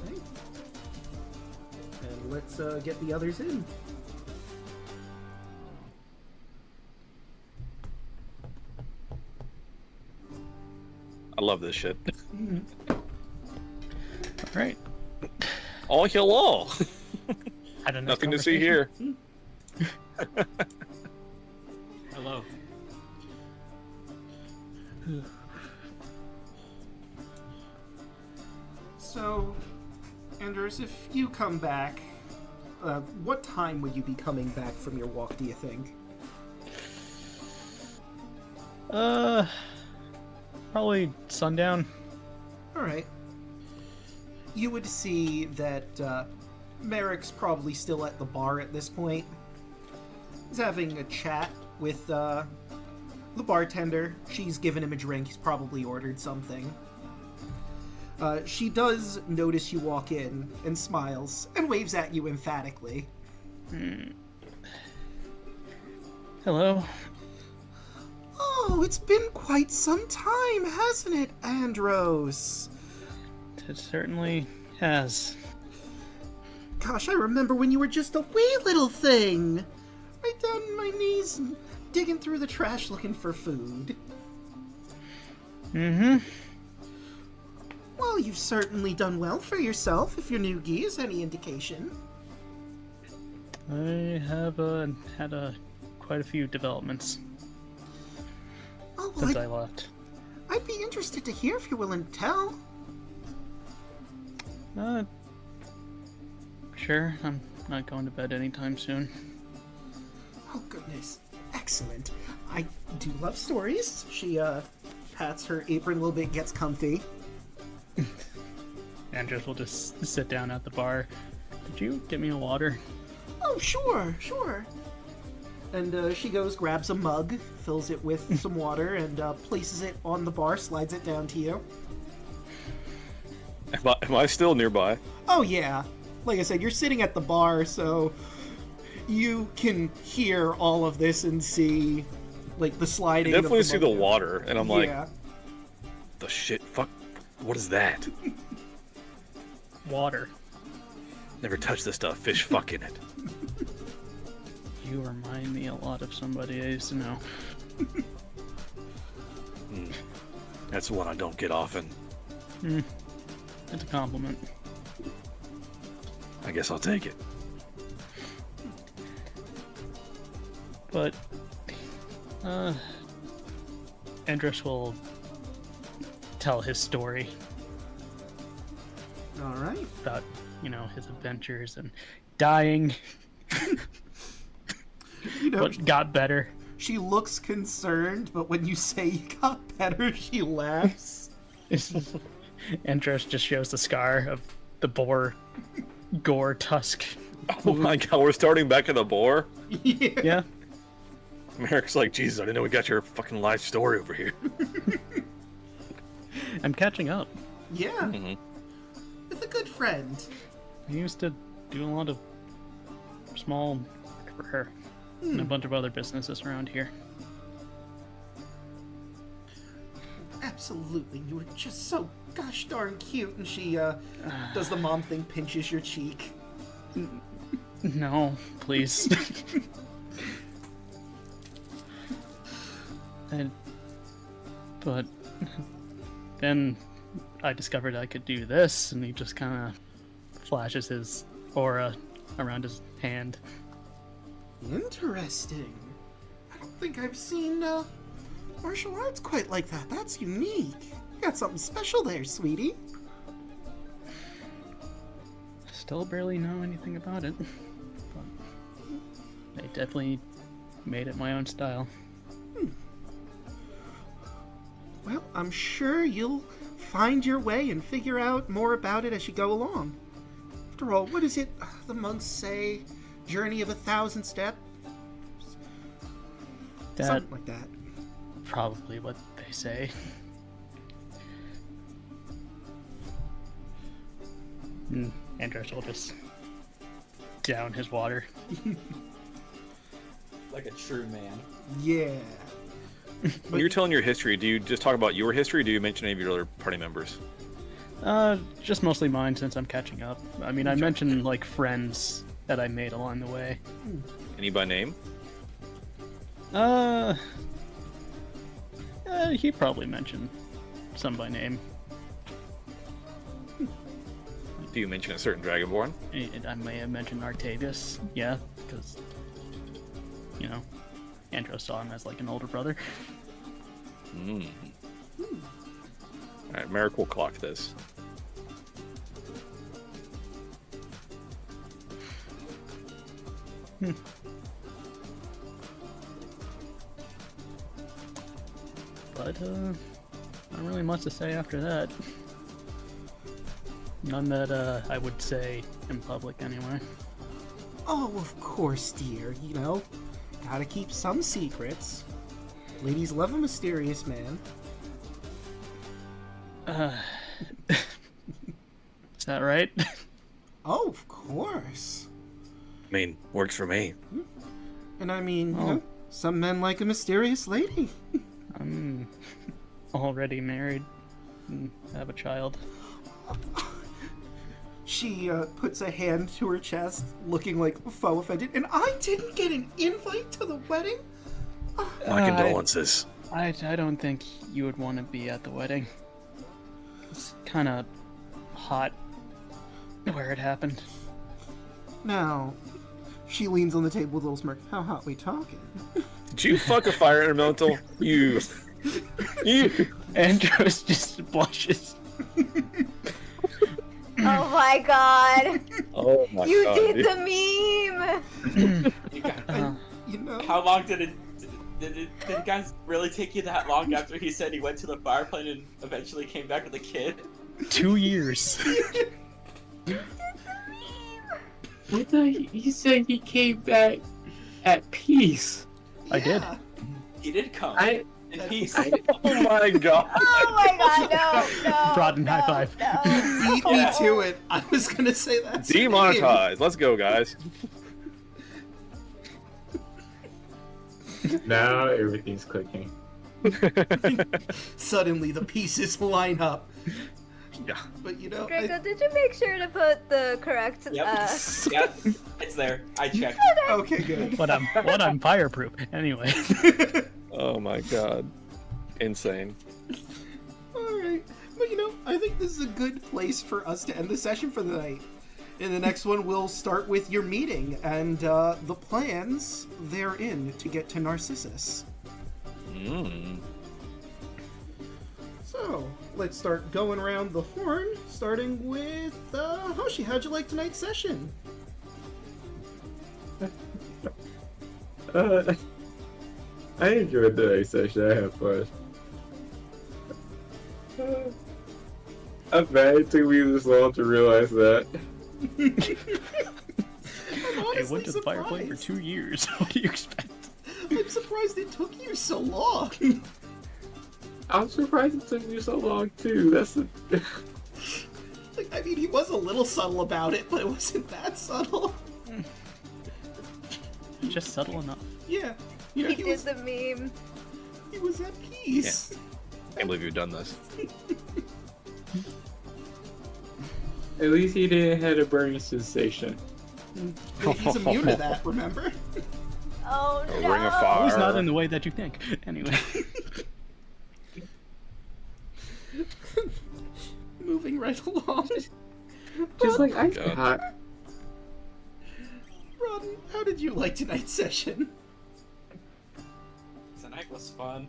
Okay. And let's get the others in. I love this shit. All right. All hello. Had a nice Nothing to see conversation. here. Hello. So, Anders, if you come back, what time would you be coming back from your walk, do you think? Probably sundown. Alright. You would see that Merrick's probably still at the bar at this point. He's having a chat with the bartender. She's given him a drink. He's probably ordered something. She does notice you walk in and smiles and waves at you emphatically. Hello. Oh, it's been quite some time, hasn't it, Andros? It certainly has. Gosh, I remember when you were just a wee little thing. Right down on my knees and digging through the trash looking for food. Mm-hmm. Well, you've certainly done well for yourself, if your new gi is any indication. I have had quite a few developments Oh, well, since I left. I'd be interested to hear if you're willing to tell. Sure. I'm not going to bed anytime soon. Oh, goodness. Excellent. I do love stories. She, pats her apron a little bit, gets comfy. Andros will just sit down at the bar. Could you get me a water? Oh, sure. And she goes, grabs a mug, fills it with some water, and places it on the bar, slides it down to you. Am I still nearby? Oh, yeah. Like I said, you're sitting at the bar, so you can hear all of this and see, like, the I sliding. definitely of see the mug. water, and I'm like, Yeah. The shit? Fuck. What is that? Water. Never touched this stuff. Fish fucking it. You remind me a lot of somebody I used to know. That's one I don't get often. It's a compliment. I guess I'll take it. But, Andros will tell his story All right. about, his adventures and dying, but got better. She looks concerned, but when you say you got better, she laughs. Andros just shows the scar of the boar gore tusk. oh my god, we're starting back at the boar? Yeah. Merrick's like, Jesus, I didn't know we got your fucking life story over here. I'm catching up. Yeah. Mm-hmm. With a good friend. I used to do a lot of small work for her and a bunch of other businesses around here. Absolutely. You were just so gosh darn cute. And she does the mom thing, pinches your cheek. No, please. But then I discovered I could do this, and he just kind of flashes his aura around his hand. Interesting. I don't think I've seen martial arts quite like that. That's unique. You got something special there, sweetie. Still barely know anything about it, but I definitely made it my own style. Well, I'm sure you'll find your way and figure out more about it as you go along. After all, what is it the monks say? Journey of 1,000 steps? Something like that. Probably what they say. And Andros will just down his water. Like a true man. Yeah. When you're telling your history, do you just talk about your history, or do you mention any of your other party members? Just mostly mine since I'm catching up. I mean, I mentioned, like, friends that I made along the way. Any by name? He probably mentioned some by name. Do you mention a certain Dragonborn? I may have mentioned Artavius, yeah, because, Andros saw him as, like, an older brother. Alright, Merrick will clock this. But, not really much to say after that. None that, I would say in public, anyway. Oh, of course, dear. Gotta keep some secrets. Ladies love a mysterious man. Is that right? Oh, of course. I mean, works for me. And I mean, some men like a mysterious lady. I'm already married and have a child. She puts a hand to her chest, looking like faux offended. And I didn't get an invite to the wedding? My condolences. I don't think you would want to be at the wedding. It's kind of hot where it happened. Now, she leans on the table with a little smirk. How hot we talking? Did you fuck a fire elemental? You. Andros just blushes. Oh my god! Oh my You god. did dude. the meme! You guys, You know, how long did it guys really take you that long after he said he went to the fire plane and eventually came back with a kid? 2 years. I thought he said he came back at peace. I did. yeah. He did come in peace. Oh my god. Oh my god, no! Broaden high five. No. Beat me to it. I was gonna say that. Demonetized. Let's go, guys. Now everything's clicking. Suddenly the pieces line up. Yeah. But you know, Draco, did you make sure to put the correct, Yep. Yeah, it's there. I checked. okay, good. But I'm fireproof. Anyway. Oh my god. Insane. Alright. But you know, I think this is a good place for us to end the session for the night. In the next one, we'll start with your meeting and the plans therein to get to Narcissus. Mm. So, let's start going around the horn, starting with Hoshi. How'd you like tonight's session? I enjoyed the session. I had fun. I'm mad it took me this long to realize that. I'm I honestly went to the fire plane for surprised. 2 years. What do you expect? I'm surprised it took you so long. I'm surprised it took me so long too. That's the. Like, I mean, he was a little subtle about it, but it wasn't that subtle. Just subtle enough. Yeah. You know, He he did was, the meme. he was at peace. Can't believe you've done this. At least he didn't have a burning sensation. But he's immune to that, remember? Oh A no! ring of fire. It's not in the way that you think. Anyway. Moving right along. Just like I God. thought. Rodden, how did you like tonight's session? Tonight was fun.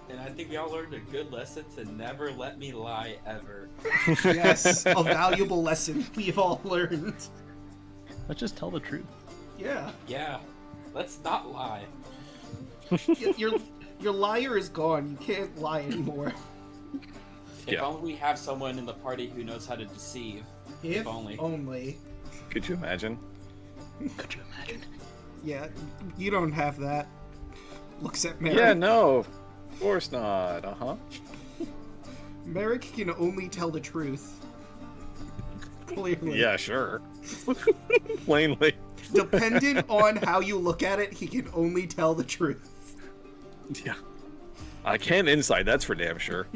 And I think we all learned a good lesson to never let me lie ever. Yes, a valuable lesson we've all learned. Let's just tell the truth. Yeah. Yeah, let's not lie. Your liar is gone. You can't lie anymore. If Yeah. only we have someone in the party who knows how to deceive. If only. Could you imagine? Could you imagine? Yeah, you don't have that. Looks at Merrick. Yeah, no. Of course not. Uh-huh. Merrick can only tell the truth. Clearly. Yeah, sure. Plainly. Dependent on how you look at it, he can only tell the truth. Yeah. I can insight, that's for damn sure.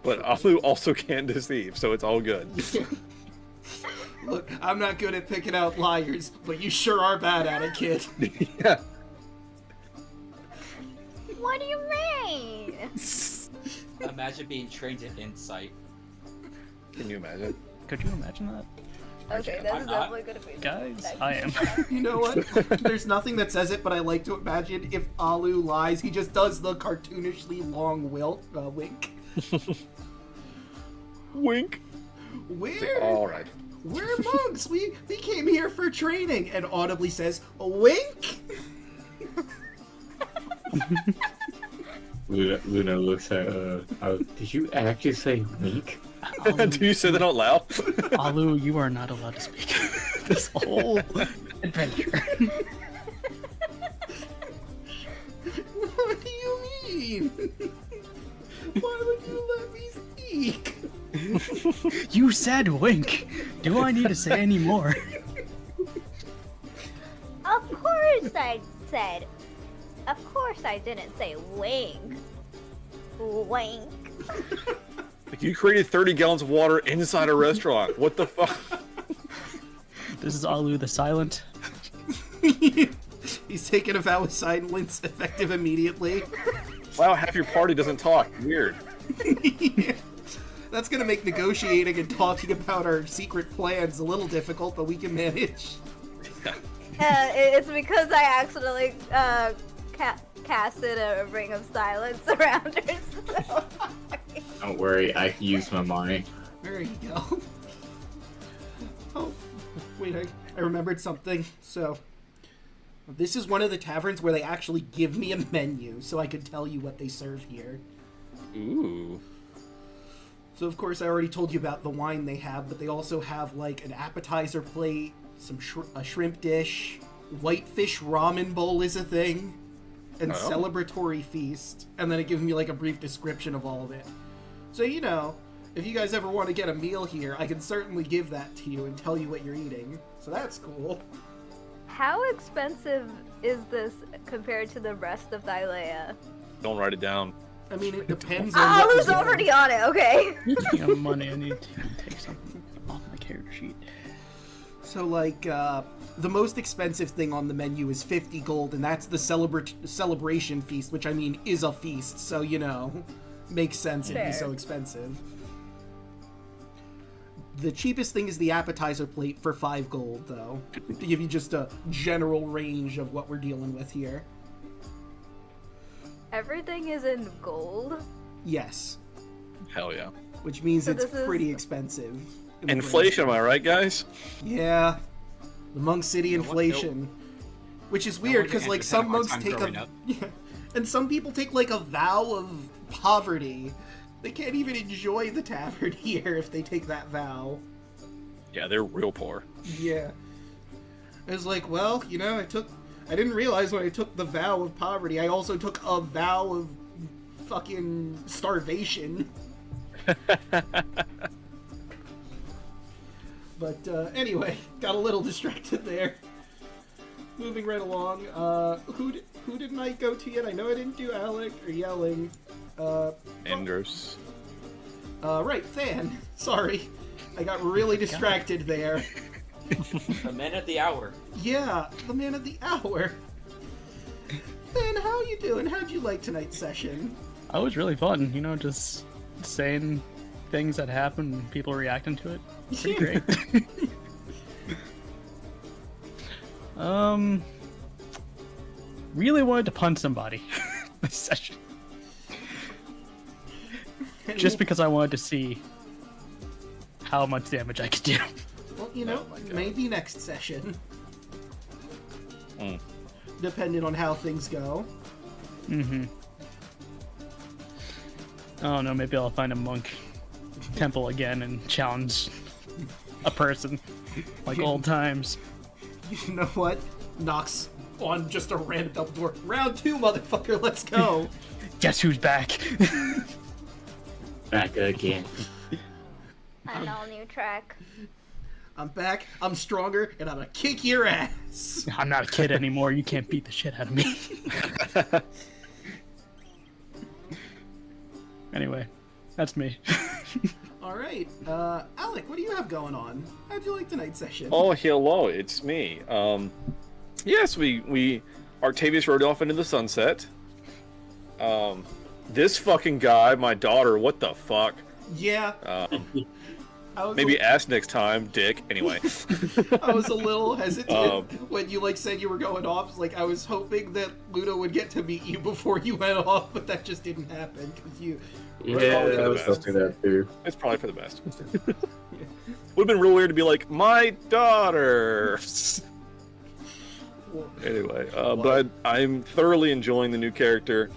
But Alu also can deceive, so it's all good. Look, I'm not good at picking out liars, but you sure are bad at it, kid. Yeah. What do you mean? Imagine being trained in insight. Can you imagine? Could you imagine that? Okay, this is definitely gonna be. Guys, I am. You know what? There's nothing that says it, but I like to imagine if Alu lies, he just does the cartoonishly long wink. Wink. We're monks. We came here for training, and audibly says, "Wink." Luna looks at did you actually say wink? Do you say that out loud? Alu, you are not allowed to speak. This whole adventure. What do you mean? Why would you let me speak? You said wink. Do I need to say any more? Of course I said. Of course I didn't say wink. Wink. Like, you created 30 gallons of water inside a restaurant. What the fuck? This is Alu the Silent. He's taking a vow of silence, effective immediately. Wow, half your party doesn't talk. Weird. Yeah. That's gonna make negotiating and talking about our secret plans a little difficult, but we can manage. It's because I accidentally casted a ring of silence around her. So. Don't worry, I can use my money. There you go. Oh, wait, I remembered something. So, this is one of the taverns where they actually give me a menu so I could tell you what they serve here. Ooh. So, of course, I already told you about the wine they have, but they also have, like, an appetizer plate, a shrimp dish, whitefish ramen bowl is a thing, and celebratory feast. And then it gives me, like, a brief description of all of it. So, you know, if you guys ever want to get a meal here, I can certainly give that to you and tell you what you're eating. So that's cool. How expensive is this compared to the rest of Thylea? Don't write it down. I mean, it depends on I what was you get. already on it, okay. Speaking of money, I need to take something off my character sheet. So, like, the most expensive thing on the menu is 50 gold, and that's the celebration feast, which, I mean, is a feast, so, you know, makes sense it'd be so expensive. The cheapest thing is the appetizer plate for 5 gold, though, to give you just a general range of what we're dealing with here. Everything is in gold? Yes. Hell yeah. Which means So it's this is- pretty expensive. in the grand Inflation, am I right, guys? Yeah, the Monk City You know what, inflation, which is weird one because thing like Andrew some had a hard monks time take growing a up. yeah, and some people take like a vow of poverty. They can't even enjoy the tavern here if they take that vow. Yeah, they're real poor. Yeah, it was like, well, you know, I didn't realize when I took the vow of poverty, I also took a vow of fucking starvation. But anyway, got a little distracted there. Moving right along. Who didn't I go to yet? I know I didn't do Alec or Yelling. Andros. Right, Than. Sorry, I got really distracted there. The man at the hour. Yeah, the man of the hour. Than, how you doing? How'd you like tonight's session? Oh, it was really fun, you know, just saying things that happen and people reacting to it. Pretty great. Really wanted to punch somebody this session. Just because I wanted to see how much damage I could do. Well, you know, maybe next session. Mm. Depending on how things go. Mm-hmm. Oh no, maybe I'll find a monk temple again and challenge a person like old times. You know what? Knocks on just a random double door. Round 2, motherfucker, let's go. Guess who's back? Back again. An all new track. I'm back, I'm stronger, and I'm gonna kick your ass. I'm not a kid anymore. You can't beat the shit out of me. Anyway, that's me. Alright, Alec, what do you have going on? How'd you like tonight's session? Oh, hello, it's me. Yes, we Octavius rode off into the sunset. This fucking guy, my daughter, what the fuck? Yeah. I was Maybe ask next time, dick. Anyway. I was a little hesitant when you said you were going off. Like I was hoping that Ludo would get to meet you before you went off, but that just didn't happen because you. Yeah, I was hoping that too. It's probably for the best. Would have been real weird to be like, my daughter. Anyway, but I'm thoroughly enjoying the new character.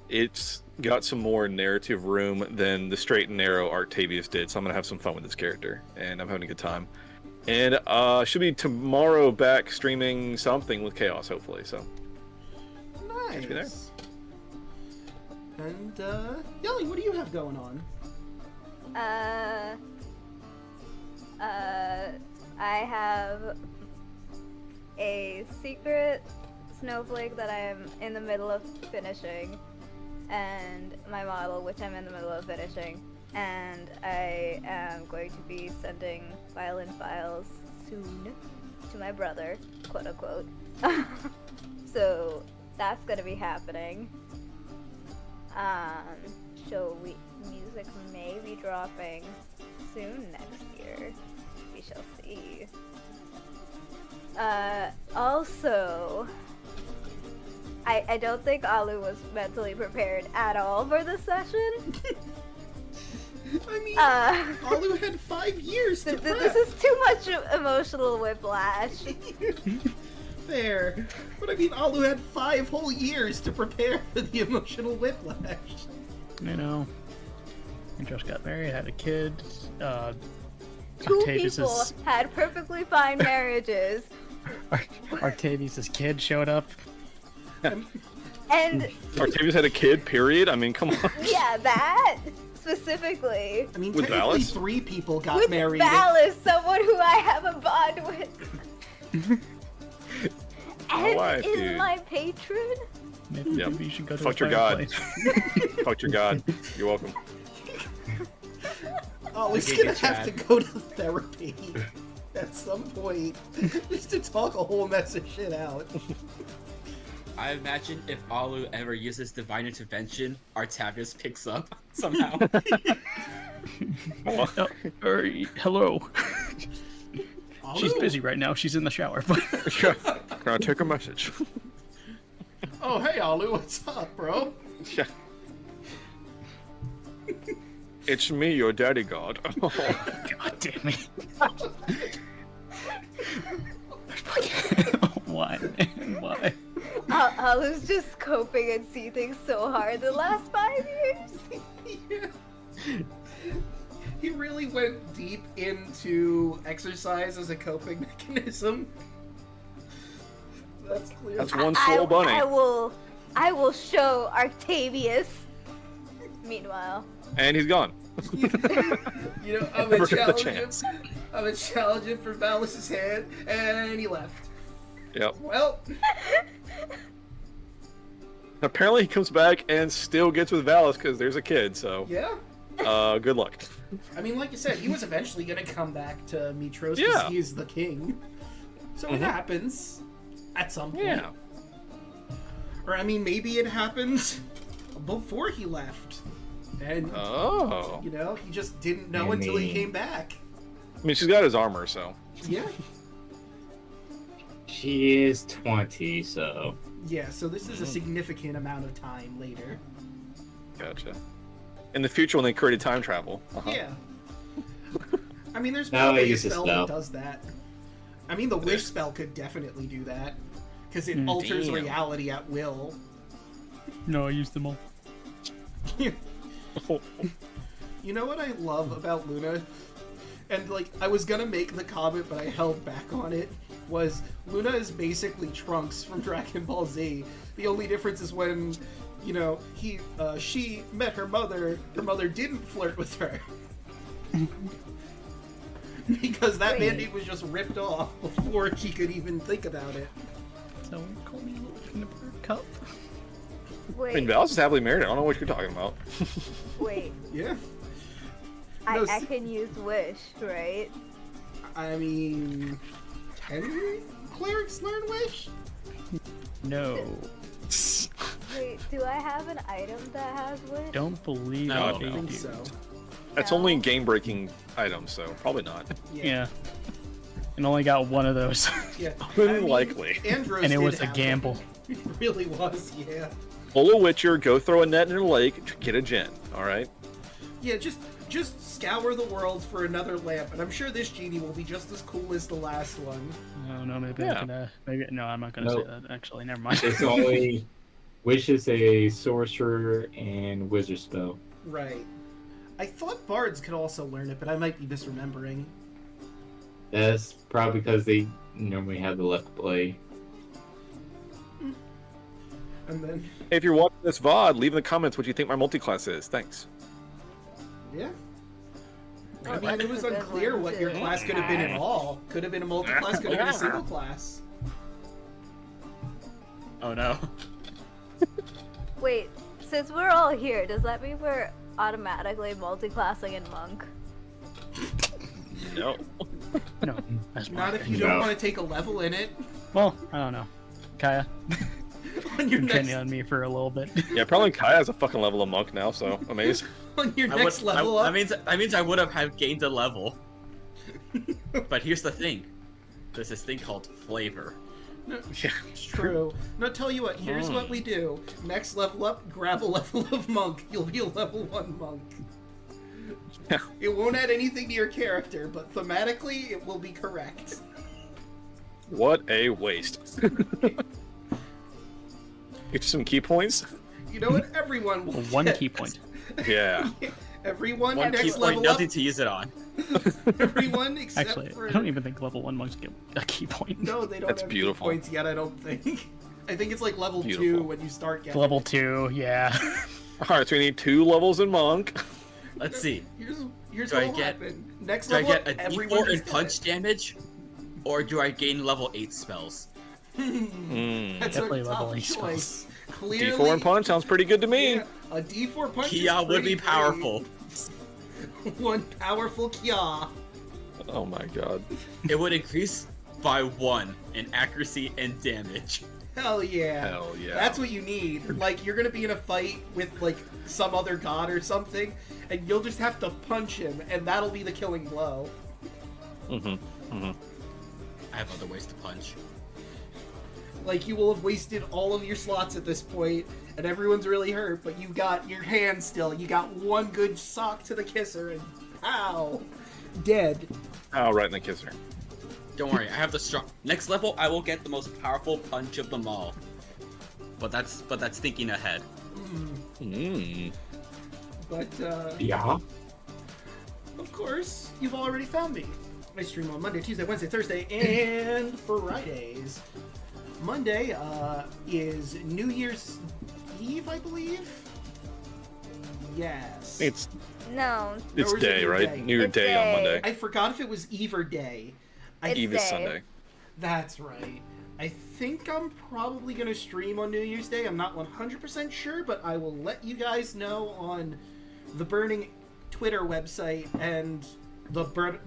It's got some more narrative room than the straight and narrow Octavius did, so I'm gonna have some fun with this character, and I'm having a good time. And should be tomorrow back streaming something with Chaos, hopefully. So Nice. catch me there. And Yelling, what do you have going on? I have a secret snowflake that I am in the middle of finishing, and my model, which I'm in the middle of finishing, and I am going to be sending violin files soon to my brother, quote unquote. So that's gonna be happening. Music may be dropping soon next year. We shall see. Also, I don't think Alu was mentally prepared at all for this session. I mean, Uh, Alu had 5 years to prep. This is too much emotional whiplash. Fair. But I mean, Alu had 5 whole years to prepare for the emotional whiplash. You know, I just got married, had a kid. Two Octavius' people had perfectly fine marriages, Octavius' kid showed up. and Octavius had a kid, period? I mean, come on. yeah, that specifically. I mean, With technically Valis? 3 people got With married. Valis, someone who I have a bond with. And wife, is dude. my patron. Maybe Yep. you should go to Fuck a your god. fireplace. Fuck your god. You're welcome. Alu's Okay, gonna good have to chat. go to therapy at some point just to talk a whole mess of shit out. I imagine if Alu ever uses divine intervention, Artavius picks up somehow. Oh, hello. She's Alu? busy right now. She's in the shower. But Can I take a message? Oh, hey, Alu, what's up, bro? Yeah. It's me, your daddy god. God damn it. Why? Why? Alu's just coping and seething so hard the last 5 years. Yeah. He really went deep into exercise as a coping mechanism. That's clear. That's one soul bunny. I will show Octavius. Meanwhile, And he's gone. You know, I'm Never gonna got the challenge him. chance. I'm gonna challenge him for Valis' hand, and he left. Yep. Well, Apparently he comes back and still gets with Valis because there's a kid, so yeah. good luck. I mean, like you said, he was eventually gonna come back to Mitros because Yeah. he is the king. So it happens at some point. Yeah. Or I mean, maybe it happened before he left, and Oh. you know, he just didn't know I until he mean- came back. I mean, she's got his armor, so. Yeah. She is 20, so Yeah. So this is a significant amount of time later. Gotcha. In the future, when they created time travel. Yeah. I mean, there's No, I probably a use a spell spell. that does that. I mean, the wish spell could definitely do that because it alters Damn. reality at will. No, I used them all. You know what I love about Luna? And, like, I was gonna make the comment, but I held back on it, was Luna is basically Trunks from Dragon Ball Z. The only difference is when, you know, she met her mother didn't flirt with her. Because that Wait. mandate was just ripped off before she could even think about it. Someone call me Little Peanut Butter Cup. I wait, mean, Valis is happily married. I don't know what you're talking about. wait. Yeah. I No, can use wish, right? I mean, can clerics learn wish? No. Wait, do I have an item that has wish? Don't believe No, they no. I think do. so. That's only game-breaking items, so probably not. Yeah. And only got one of those. Yeah. Unlikely. Andros And it did was a have gamble. It. It really was, yeah. Pull a Witcher, go throw a net in a lake, get a gen, alright? Yeah, just scour the world for another lamp, and I'm sure this genie will be just as cool as the last one. No, no, maybe Yeah. I can. Maybe no, I'm not gonna Nope. say that. Actually, never mind. it's only Wish is a sorcerer and wizard spell. Right. I thought bards could also learn it, but I might be misremembering. That's probably because they normally have the left blade. And then, If you're watching this VOD, leave in the comments what you think my multi-class is. Thanks. yeah. I Oh, mean, it that's was a good unclear one, what your too. class could have been at all. Could have been a multi-class, could have been a single class. Oh no. Wait, since we're all here, does that mean we're automatically multi-classing in monk? No. No, that's my Not if you opinion. don't No. want to take a level in it. Well, I don't know. Kaya, On your continue next, on me for a little bit. Yeah, probably Kai has a fucking level of monk now, so amazing. on your I next would, level I, up. that means I would have gained a level. But here's the thing. There's this thing called flavor. No, Yeah. it's true. No, tell you what, here's what we do. Next level up, grab a level of monk. You'll be a level 1 monk. Yeah. It won't add anything to your character, but thematically, it will be correct. What a waste. Get you some key points? You know what? Everyone will One get- key point. Yeah. Everyone One next key point, level nothing up. to use it on. Everyone except Actually, for... I don't even think level 1 monks get a key point. No, they don't That's have key beautiful. points yet, I don't think. I think it's like level 2 Beautiful. when you start getting Level it. 2, yeah. Alright, so we need 2 levels in Monk. Let's see. Here's Do what I will get- happen. Next Do I level get up, a everyone D4 just in get punch it. damage? Or do I gain level 8 spells? That's Definitely a level tough 8 spells. choice. Clearly, D4 and punch sounds pretty good to me. yeah, a D4 punch Kia is would be pretty great. powerful. One powerful Kia. Oh my god. It would increase by 1 in accuracy and damage. Hell yeah. Hell yeah. That's what you need. Like, you're gonna be in a fight with, like, some other god or something, and you'll just have to punch him, and that'll be the killing blow. I have other ways to punch. Like, you will have wasted all of your slots at this point, and everyone's really hurt, but you got your hand still. You got one good sock to the kisser, and pow! Dead. Oh, right in the kisser. Don't worry, I have the strong. Next level, I will get the most powerful punch of them all. But that's thinking ahead. But, Yeah. of course, you've already found me. I stream on Monday, Tuesday, Wednesday, Thursday, and Fridays. Monday is New Year's Eve, I believe? Yes. It's No, it's or is it day, New right? Day? New Year It's day on day. Monday. I forgot if it was Eve or Day. It's Eve is day. Sunday. That's right. I think I'm probably going to stream on New Year's Day. I'm not 100% sure, but I will let you guys know on the Burning Twitter website and the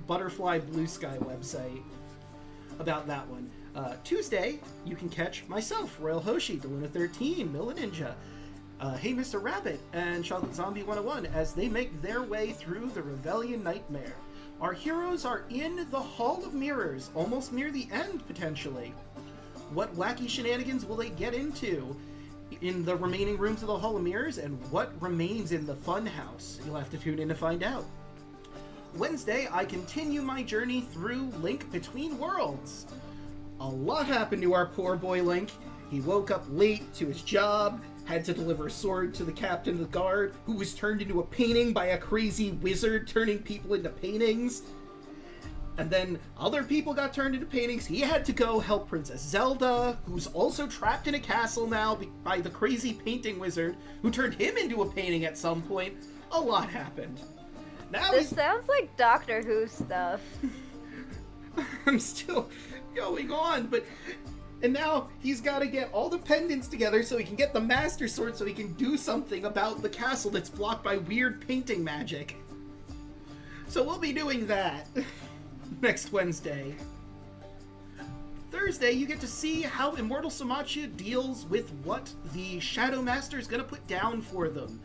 Butterfly Blue Sky website about that one. Tuesday, you can catch myself, Royal Hoshi, Deluna13, Milla Ninja, Hey Mr. Rabbit, and Chocolate Zombie 101 as they make their way through the Revellion Nightmare. Our heroes are in the Hall of Mirrors, almost near the end, potentially. What wacky shenanigans will they get into in the remaining rooms of the Hall of Mirrors, and what remains in the Fun House? You'll have to tune in to find out. Wednesday, I continue my journey through Link Between Worlds. A lot happened to our poor boy Link. He woke up late to his job, had to deliver a sword to the captain of the guard, who was turned into a painting by a crazy wizard turning people into paintings. And then other people got turned into paintings. He had to go help Princess Zelda, who's also trapped in a castle now by the crazy painting wizard, who turned him into a painting at some point. A lot happened. Now This he's... sounds like Doctor Who stuff. I'm still going on, but... And now he's got to get all the pendants together so he can get the Master Sword so he can do something about the castle that's blocked by weird painting magic. So we'll be doing that next Wednesday. Thursday, you get to see how Immortal Samacha deals with what the Shadow Master is going to put down for them.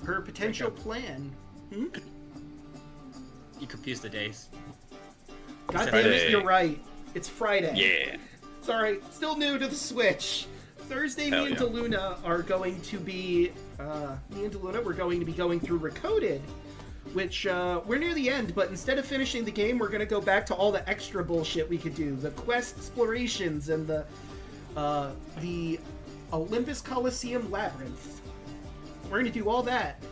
Her potential plan. You confuse the days. God damn Friday. it, you're right. It's Friday. Yeah. Sorry, still new to the Switch. Thursday, Hell me and yeah. Deluna are going to be, we're going to be going through Recoded, which, we're near the end, but instead of finishing the game, we're gonna go back to all the extra bullshit we could do. The quest explorations and the Olympus Coliseum Labyrinth. We're gonna do all that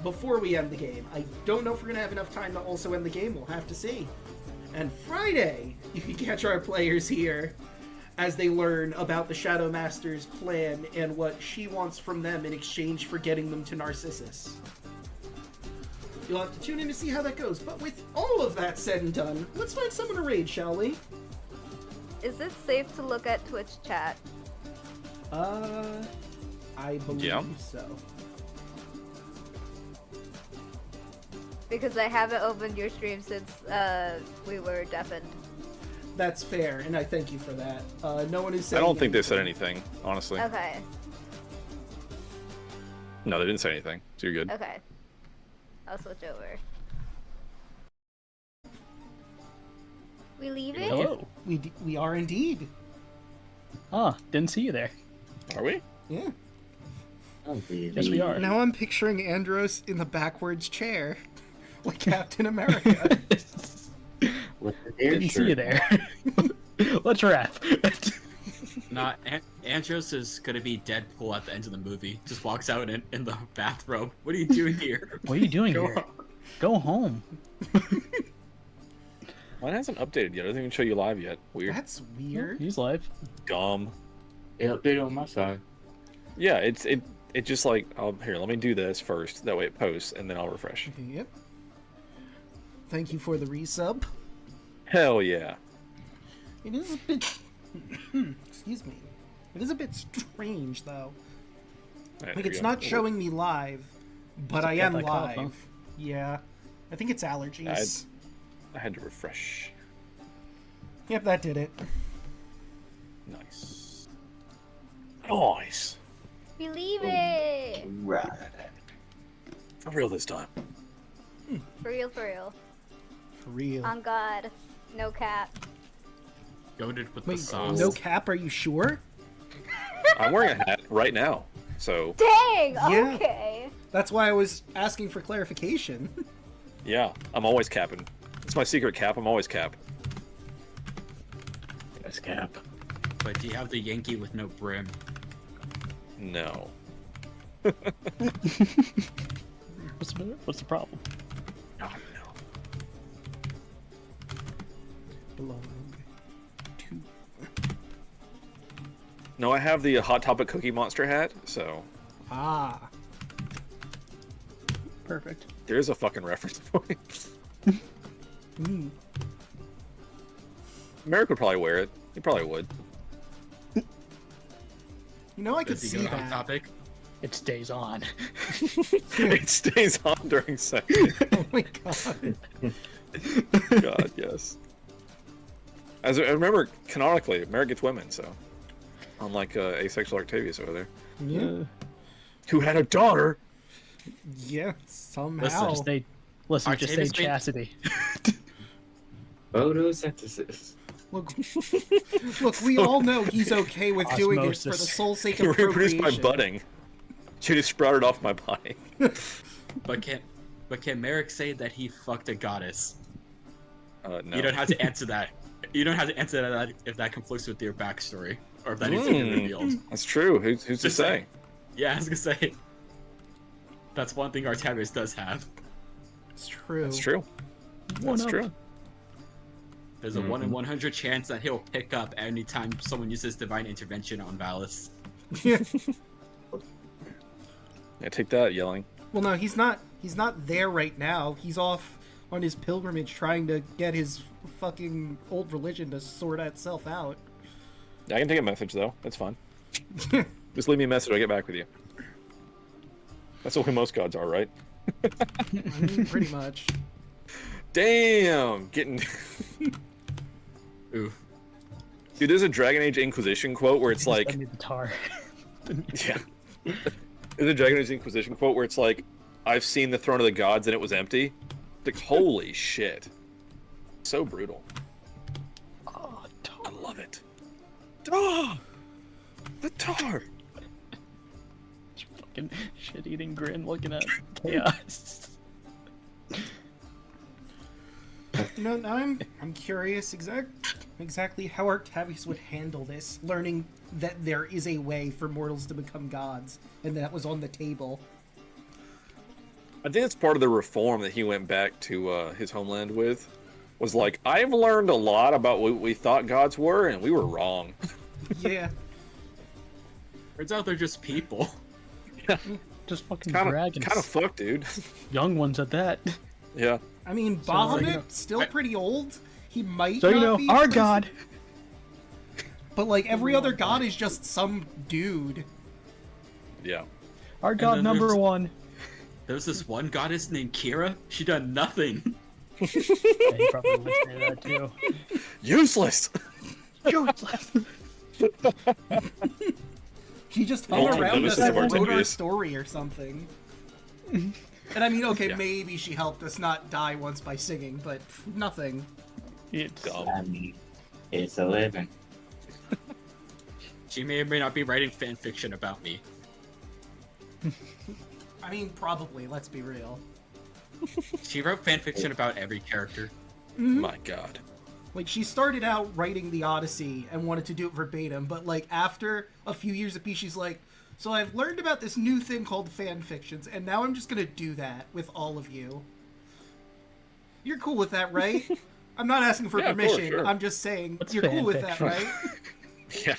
before we end the game. I don't know if we're gonna have enough time to also end the game, we'll have to see. And Friday, you can catch our players here as they learn about the Shadow Master's plan and what she wants from them in exchange for getting them to Narcissus. You'll have to tune in to see how that goes. But with all of that said and done, let's find someone to raid, shall we? Is it safe to look at Twitch chat? I believe Yeah. so. Because I haven't opened your stream since we were deafened. That's fair, and I thank you for that. No one is I saying don't think they said anything, honestly. Okay, No, they didn't say anything. So you're good. okay. I'll switch over. We leaving? Hello. We are indeed. Oh, didn't see you there. Are we? Yeah. Oh, really? Yes, we are. Now I'm picturing Andros in the backwards chair, like Captain America. With the air Didn't see you shirt. there. Let's wrap. Nah, Andros is gonna be Deadpool at the end of the movie. Just walks out in the bathrobe. What are you doing here? What are you doing Go here? home. Go home. Mine hasn't updated yet. It doesn't even show you live yet. Weird. That's weird. He's live. Dumb. It updated on my side. Yeah, it just like, here, let me do this first. That way it posts, and then I'll refresh. Yep. Thank you for the resub. Hell yeah. It is a bit. Excuse me. It is a bit strange, though. Alright, Like, here it's we go. not showing me live, but I got am that cough, live. huh? Yeah. I think it's allergies. I had to refresh. Yep, that did it. Nice. Nice. Believe it! Right. For real this time. For real, for real. For real. On God. No cap. Goaded with Wait, the sauce. no cap, are you sure? I'm wearing a hat right now, so Dang! Yeah. Okay. That's why I was asking for clarification. yeah, I'm always capping. It's my secret cap. I'm always cap. That's Cap. But do you have the Yankee with no brim? No. What's the problem? No. Belong to. No, I have the Hot Topic Cookie Monster hat, so Ah. Perfect. there's a fucking reference point. Mm. Merrick would probably wear it. He probably would. You know, I could Does he see go on that. topic? It stays on. It stays on during sex. Oh my god. God, yes. As I remember, canonically, Merrick gets women, so unlike asexual Octavius over there, Yeah. who had a daughter. Yeah, somehow. Just say, listen, just say Octavius made- chastity. Photosynthesis. Look, look, we all know he's okay with doing it for the Osmosis. sole sake He of reproduced procreation. by budding. She just sprouted off my body. But can Merrick say that he fucked a goddess? No. You don't have to answer that. You don't have to answer that if that conflicts with your backstory or if that needs to be revealed. That's true. Who's to Just say? saying. Yeah, I was gonna say. That's one thing Artavis does have. It's true. That's true. One That's up. true. There's a 1 in 100 chance that he'll pick up anytime someone uses divine intervention on Valis. Yeah. Yeah, take that, yelling. Well, no, he's not. He's not there right now. He's off on his pilgrimage trying to get his fucking old religion to sort itself out. I can take a message though. That's fine. Just leave me a message. I'll get back with you. That's the way most gods are, right? I mean, pretty much. Damn, getting. Ooh. Dude, there's a Dragon Age Inquisition quote where it's like, Send me the tar. yeah. There's a Dragon Age Inquisition quote where it's like, I've seen the throne of the gods and it was empty. Like, holy shit. So brutal. Oh, tar. I love it. Oh, the tar. Fucking shit-eating grin looking at chaos. You know, now I'm curious exactly how Artavius would handle this, learning that there is a way for mortals to become gods, and that was on the table. I think it's part of the reform that he went back to his homeland with. Was like, I've learned a lot about what we thought gods were, and we were wrong. Yeah. Turns out they're just people. Just fucking Kind dragons. of fucked, dude. Young ones at that. Yeah. I mean, So, Bahamut, still pretty old. He might So you not know, be our person- god. But like every other god is just some dude. Yeah. Our god then number there's- one. There's this one goddess named Kira. She done nothing. Yeah, he probably would say that too. Useless! Useless. She just hung Ultimate around us nemesis and of wrote our Artavius. story or something. And I mean, okay, Yeah. maybe she helped us not die once by singing, but nothing. It's Dumb. I mean, it's 11. She may or may not be writing fan fiction about me. I mean, probably. Let's be real. She wrote fan fiction about every character. My God. Like, she started out writing the Odyssey and wanted to do it verbatim, but, like, after a few years apiece, she's like, so I've learned about this new thing called fan fictions, and now I'm just gonna do that with all of you. You're cool with that, right? I'm not asking for Yeah, of course, permission. sure. I'm just saying, What's you're cool fan with that, fiction? right? Yeah.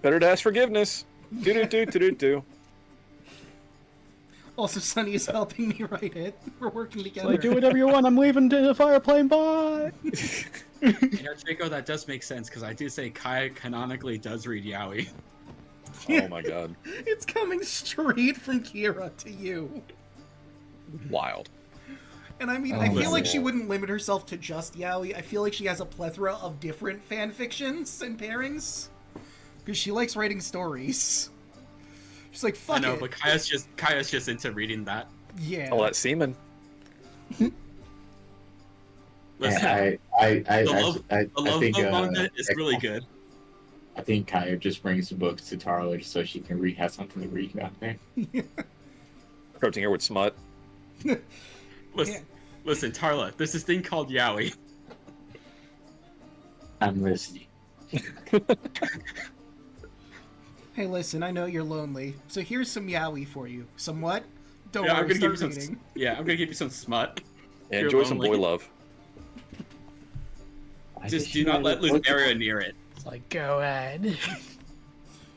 Better to ask forgiveness. Do. Also, Sunny is helping me write it. We're working together. Like, do whatever you want. I'm leaving to the fire plane. Bye. You know, Draco, that does make sense, because I do say Kaya canonically does read Yaoi. Oh my God. It's coming straight from Kira to you. Wild. And I mean, Oh I my feel like she God. wouldn't limit herself to just Yaoi. I feel like she has a plethora of different fan fictions and pairings. Because she likes writing stories. She's like, fuck I know, it. but Kaya's just into reading that. Yeah. All that semen. Listen, I the love think boat manga is really good. I think Kaya just brings the books to Tarla so she can have something to read out there. Approaching her with smut. Listen, listen, Tarla, there's this thing called Yaoi. I'm listening. Hey, listen, I know you're lonely, so here's some yaoi for you. Some what? Don't Yeah, I'm worry, gonna give you start some. reading. Yeah, I'm gonna give you some smut. And You're enjoy some lonely. boy love. Why did Just she do not write let a book Lunaria about- near it. It's like, go ahead.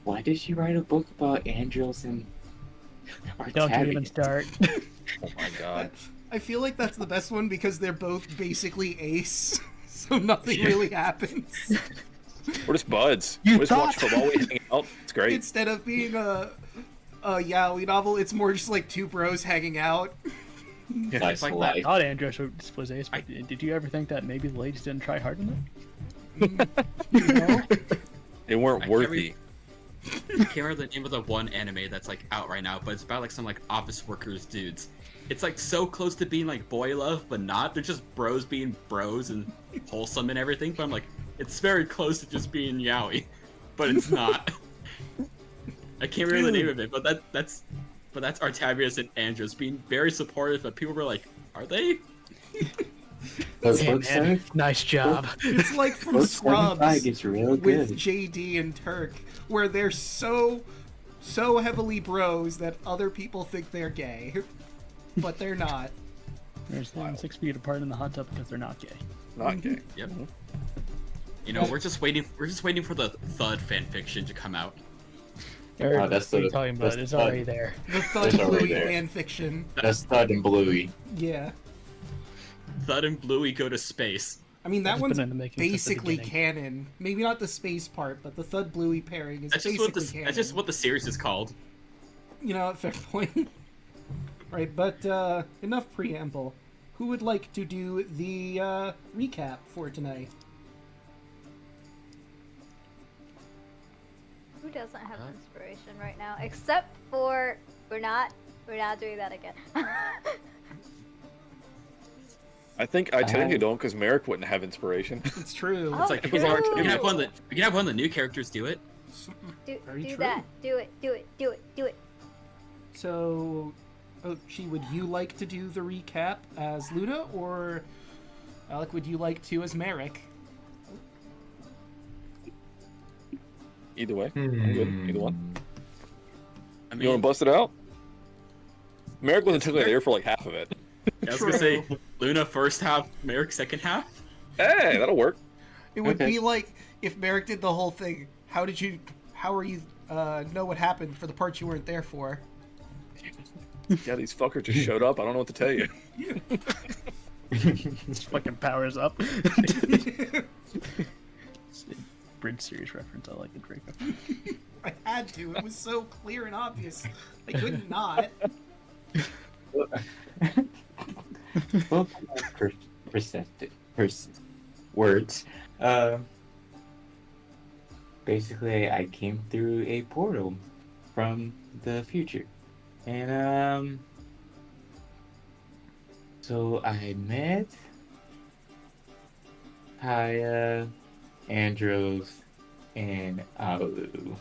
Why did she write a book about Andros and Don't even Artavius? start. Oh my God. I feel like that's the best one because they're both basically ace, so nothing Yeah. really happens. We're just buds. You We just watch thought- football. We hang out. It's great. Instead of being a yaoi novel, it's more just like two bros hanging out. That's like life. I thought Andros was ace, but did you ever think that maybe the ladies didn't try hard enough? You know? They weren't I can't worthy. I can't remember the name of the one anime that's like out right now, but it's about like some like office workers dudes. It's like so close to being like boy love, but not. They're just bros being bros and wholesome and everything. But I'm like, it's very close to just being yaoi, but it's not. I can't remember the name of it, but that's Artavius and Andros being very supportive, but people were like, are they? But Hey, book man, 7, nice job. It's like from book Scrubs 75 gets real with good. JD and Turk, where they're so heavily bros that other people think they're gay, but they're not. They're standing 6 feet apart in the hot tub because they're not gay. Not gay. Yep. You know, we're just waiting for the Thud fanfiction to come out. Or, that's what are you the- talking that's about? It's the- already there. The Thud It's already Bluey there. fan fiction. That's Thud and Bluey. Yeah. Thud and Bluey go to space. I mean, that It's one's been in the making since the basically beginning. canon. Maybe not the space part, but the Thud Bluey pairing is That's just basically what canon. that's just what the series is called. You know, fair point. Right, but enough preamble. Who would like to do the recap for tonight? Who doesn't have inspiration right now? Except for we're not doing that again. I think I technically don't because Merrick wouldn't have inspiration. It's true. Oh, It's like true. we can have one of the new characters do it. Very do true. that. Do it. So, Chi, would you like to do the recap as Luna, or Alec, would you like to as Merrick? Either way, I'm good. Either one. I You want to bust it out? Merrick wasn't technically Merrick- there for like half of it. I was gonna say Luna first half, Merrick second half. Hey, that'll work. It would Okay. be like if Merrick did the whole thing. How are you know what happened for the parts you weren't there for? Yeah, these fuckers just showed up. I don't know what to tell you. Just fucking powers up. Bridge series reference. I like it, Draco. I had to. It was so clear and obvious. I couldn't not. Well, words. Basically, I came through a portal from the future, and so I met Kaya, Andros, and Alu.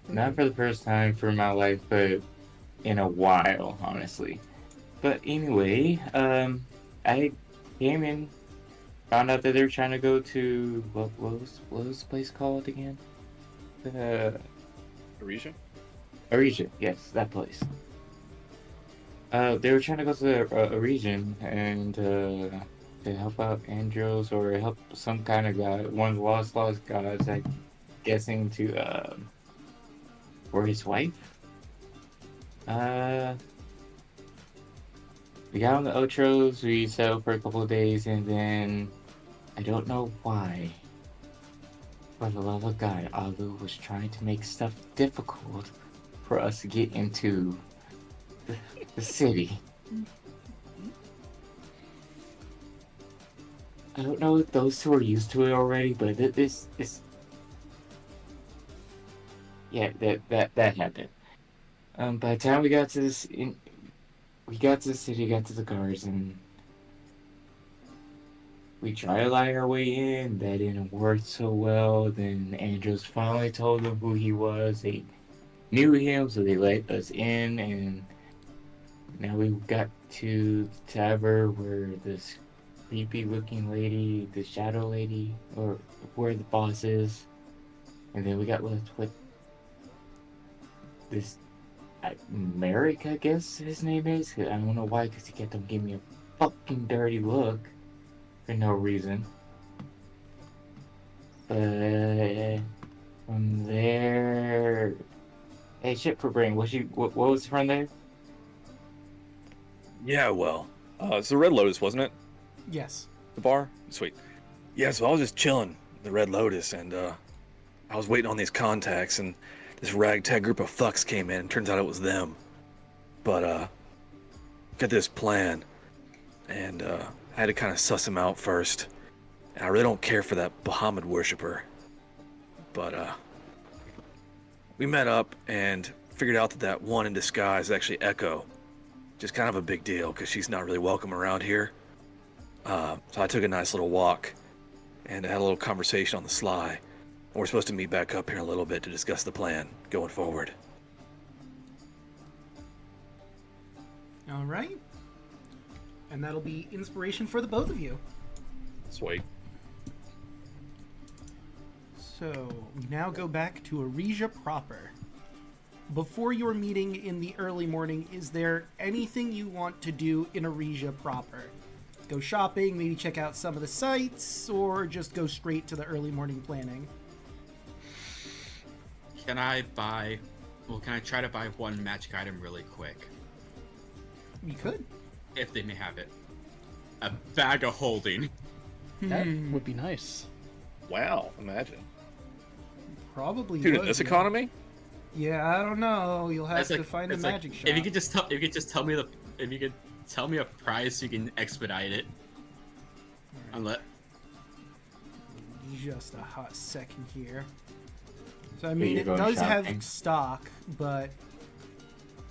Not for the first time for my life, but in a while, honestly. But anyway, I came in, found out that they were trying to go to what was the place called again? Aresia? Aresia, yes, that place. They were trying to go to a region and to help out Andros or help some kind of god, one of the lost gods. I'm guessing to for his wife. We got on the outros. We settled for a couple of days, and then I don't know why. For the love of God, Alu was trying to make stuff difficult for us to get into the city. I don't know if those two are used to it already, but this yeah, that happened. By the time we got to we got to the city, got to the guards, and we tried to lie our way in. That didn't work so well. Then Andros finally told them who he was. They knew him, so they let us in, and now we got to the tavern where this creepy-looking lady, the shadow lady, or where the boss is, and then we got left with this Merrick, I guess his name is. I don't know why, because he kept on giving me a fucking dirty look for no reason. But from there, hey, shit for brain. What was from there? Yeah, well, It's the Red Lotus, wasn't it? Yes. The bar? Sweet. yeah, so I was just chilling in the Red Lotus, and I was waiting on these contacts, and this ragtag group of fucks came in. Turns out it was them. But got this plan, and I had to kind of suss him out first. And I really don't care for that Bahamut worshiper. But we met up and figured out that one in disguise is actually Echo. Just kind of a big deal because she's not really welcome around here. So I took a nice little walk and had a little conversation on the sly. We're supposed to meet back up here in a little bit to discuss the plan going forward. All right. And that'll be inspiration for the both of you. Sweet. So, we now go back to Aresia proper. Before your meeting in the early morning, is there anything you want to do in Aresia proper? Go shopping, maybe check out some of the sites, or just go straight to the early morning planning? Can I try to buy one magic item really quick? You could. If they may have it. A bag of holding. That would be nice. Wow, imagine. Probably Dude, would, in this yeah. economy? Yeah, I don't know. You'll have That's to like- find a it's like, magic shop. If you could just tell me a price, so you can expedite it. Just a hot second here. So, I mean, you're it going does shopping? have stock, but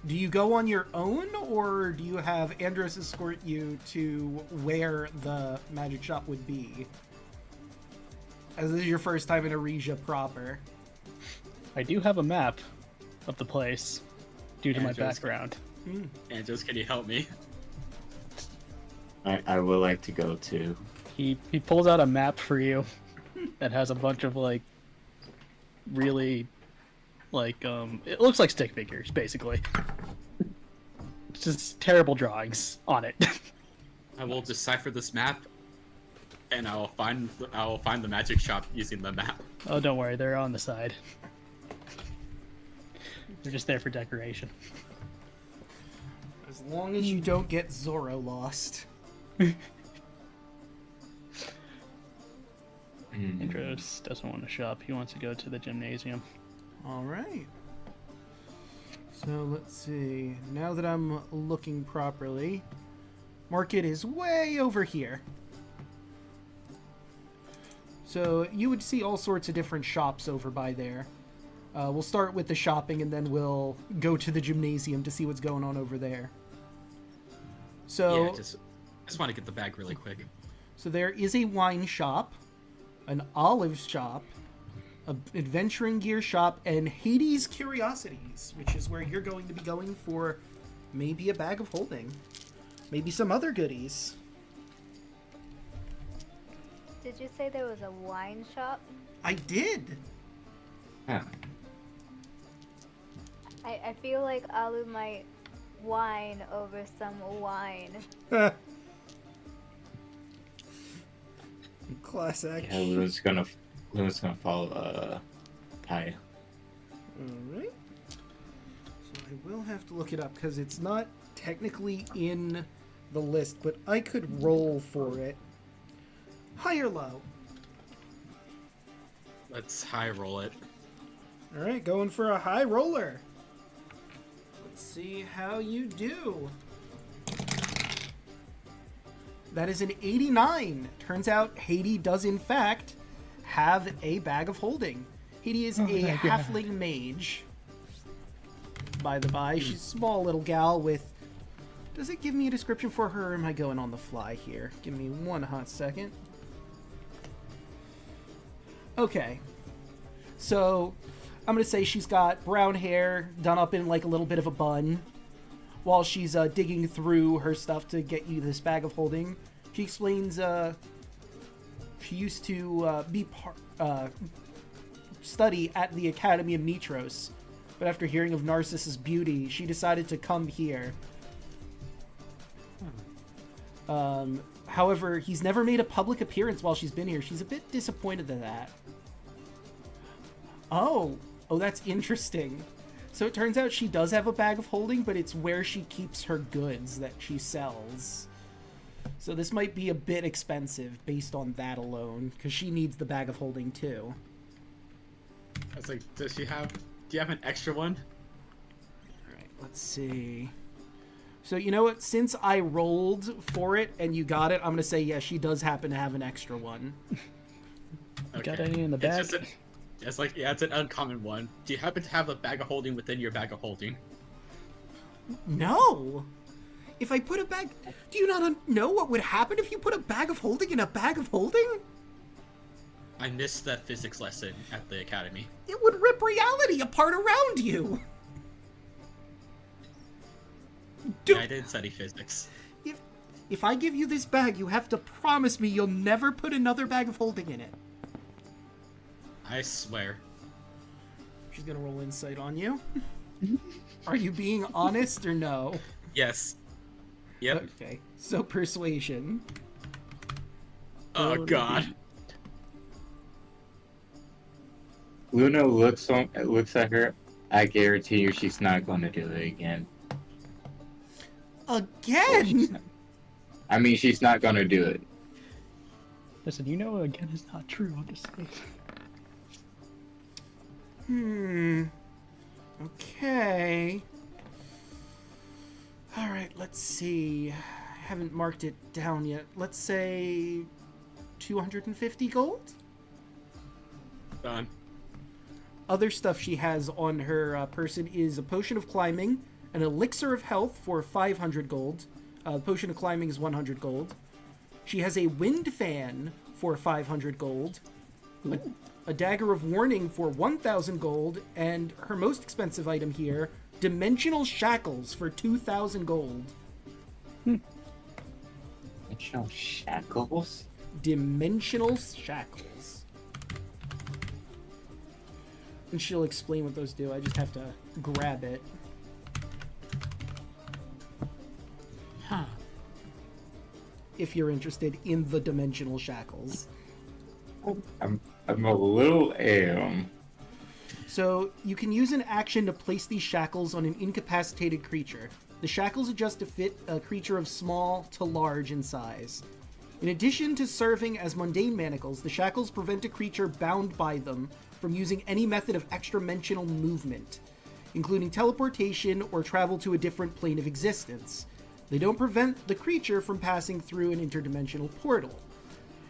do you go on your own, or do you have Andros escort you to where the magic shop would be? As this is your first time in Aresia proper. I do have a map of the place due to my Andros. background. Andros, can you help me? I would like to go too. He pulls out a map for you that has a bunch of really it looks like stick figures basically. It's just terrible drawings on it. I will decipher this map, and I will find the magic shop using the map. Oh, don't worry, they're on the side. They're just there for decoration. As long as you don't get Zorro lost. Andros doesn't want to shop. He wants to go to the gymnasium. All right. So let's see. Now that I'm looking properly, market is way over here. So you would see all sorts of different shops over by there. We'll start with the shopping and then we'll go to the gymnasium to see what's going on over there. So Yeah, just want to get the bag really quick. So there is a wine shop, an olive shop, an adventuring gear shop, and Hades Curiosities, which is where you're going to be going for maybe a bag of holding. Maybe some other goodies. Did you say there was a wine shop? I did! Yeah. I feel like Alu might whine over some wine. Classic. Yeah, Luna's gonna follow Kai. Alright. So I will have to look it up because it's not technically in the list, but I could roll for it. High or low? Let's high roll it. Alright, going for a high roller. Let's see how you do. That is an 89. Turns out Haiti does in fact have a bag of holding. Haiti is a halfling mage. By the by, she's a small little gal with... Does it give me a description for her, or am I going on the fly here? Give me one hot second. Okay. So, I'm going to say she's got brown hair done up in like a little bit of a bun. While she's digging through her stuff to get you this bag of holding, she explains she used to study at the Academy of Nitros, but after hearing of Narcissus' beauty, she decided to come here. However, he's never made a public appearance while she's been here. She's a bit disappointed in that. Oh, that's interesting. So it turns out she does have a bag of holding, but it's where she keeps her goods that she sells. So this might be a bit expensive based on that alone, because she needs the bag of holding too. I was like, do you have an extra one? Alright, let's see. So you know what? Since I rolled for it and you got it, I'm going to say, yeah, she does happen to have an extra one. Okay. Got any in the bag? It's an uncommon one. Do you happen to have a bag of holding within your bag of holding? No! If I put a bag... Do you not know what would happen if you put a bag of holding in a bag of holding? I missed that physics lesson at the academy. It would rip reality apart around you! Yeah, I did study physics. If I give you this bag, you have to promise me you'll never put another bag of holding in it. I swear. She's gonna roll insight on you. Are you being honest or no? Yes. Yep. Okay. So persuasion. Oh god. Luna looks at her. I guarantee you she's not going to do it again. Again? I mean, she's not going to do it. Listen, you know again is not true. I'm just saying. Okay. Alright, let's see. I haven't marked it down yet. Let's say 250 gold? Done. Other stuff she has on her person is a potion of climbing, an elixir of health for 500 gold. Potion of climbing is 100 gold. She has a wind fan for 500 gold. A dagger of warning for 1,000 gold, and her most expensive item here, dimensional shackles for 2,000 gold. Dimensional shackles? Dimensional shackles. And she'll explain what those do. I just have to grab it. Huh. If you're interested in the dimensional shackles. I'm a little So, you can use an action to place these shackles on an incapacitated creature. The shackles adjust to fit a creature of small to large in size. In addition to serving as mundane manacles, the shackles prevent a creature bound by them from using any method of extra-dimensional movement, including teleportation or travel to a different plane of existence. They don't prevent the creature from passing through an interdimensional portal.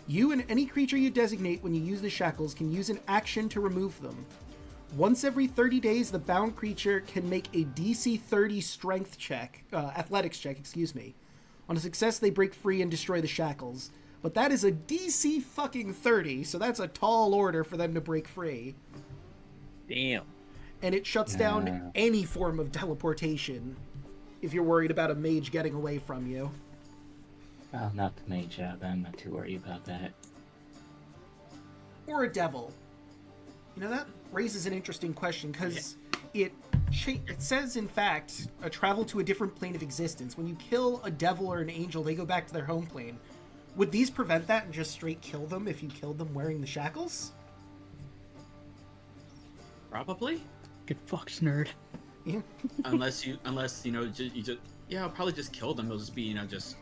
You and any creature you designate when you use the shackles can use an action to remove them. Once every 30 days, the bound creature can make a DC 30 strength check, athletics check, excuse me. On a success, they break free and destroy the shackles. But that is a DC fucking 30, so that's a tall order for them to break free. Damn. And it shuts down any form of teleportation if you're worried about a mage getting away from you. Well, not the mage out. I'm not too worried about that. Or a devil. You know, that raises an interesting question, because it says, in fact, a travel to a different plane of existence. When you kill a devil or an angel, they go back to their home plane. Would these prevent that and just straight kill them if you killed them wearing the shackles? Probably. Get fucked, nerd. Yeah. unless you know, you just I'll probably just kill them. It'll just be, just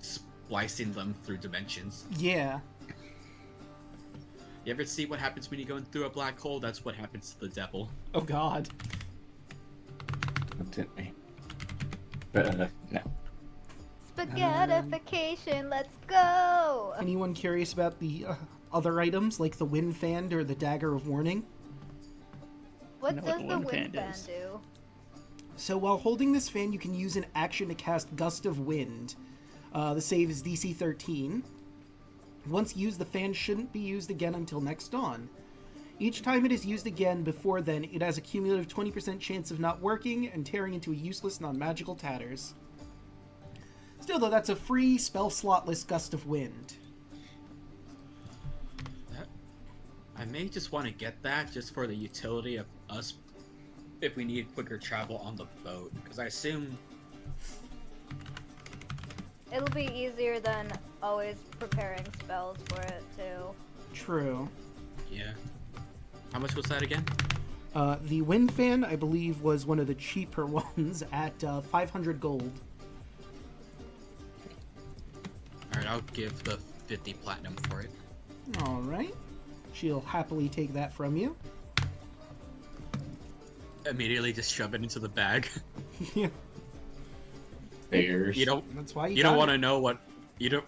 splicing them through dimensions. Yeah. You ever see what happens when you go through a black hole? That's what happens to the devil. Oh god. Don't tempt me. But, no. Spaghettification, let's go! Anyone curious about the other items, like the wind fan or the dagger of warning? What know does what the wind wind fan fan is. do? So while holding this fan, you can use an action to cast Gust of Wind. The save is DC 13. Once used, the fan shouldn't be used again until next dawn. Each time it is used again before then, it has a cumulative 20% chance of not working and tearing into a useless non-magical tatters. Still, though, that's a free spell slotless Gust of Wind. I may just want to get that just for the utility of us if we need quicker travel on the boat, because I assume It'll be easier than always preparing spells for it, too. True. yeah. How much was that again? The wind fan, I believe, was one of the cheaper ones at 500 gold. Alright, I'll give the 50 platinum for it. Alright. She'll happily take that from you. Immediately just shove it into the bag. Yeah. Bears. You don't That's why you don't got want to it. know what you don't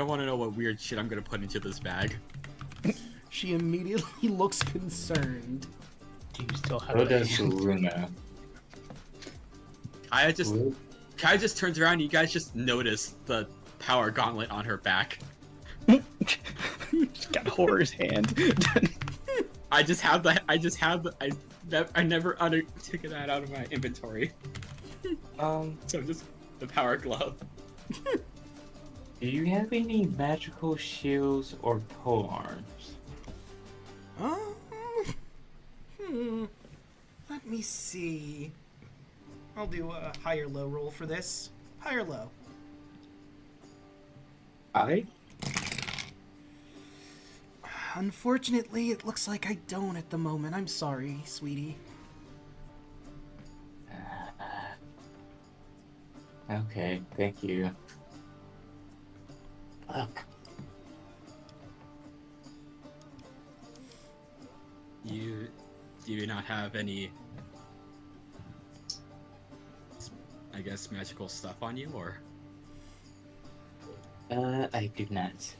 want to know what weird shit I'm gonna put into this bag. She immediately looks concerned. Do you still have So a does hand? Luna. Kaya just turns around and you guys just notice the power gauntlet on her back. Got horror's hand. I never took that out of my inventory. So just the power glove. Do you have any magical shields or pole arms? Let me see. I'll do a high or low roll for this. High or low? Unfortunately, it looks like I don't at the moment. I'm sorry, sweetie. Okay, thank you. Look. Do you not have any, I guess, magical stuff on you, or? I do not.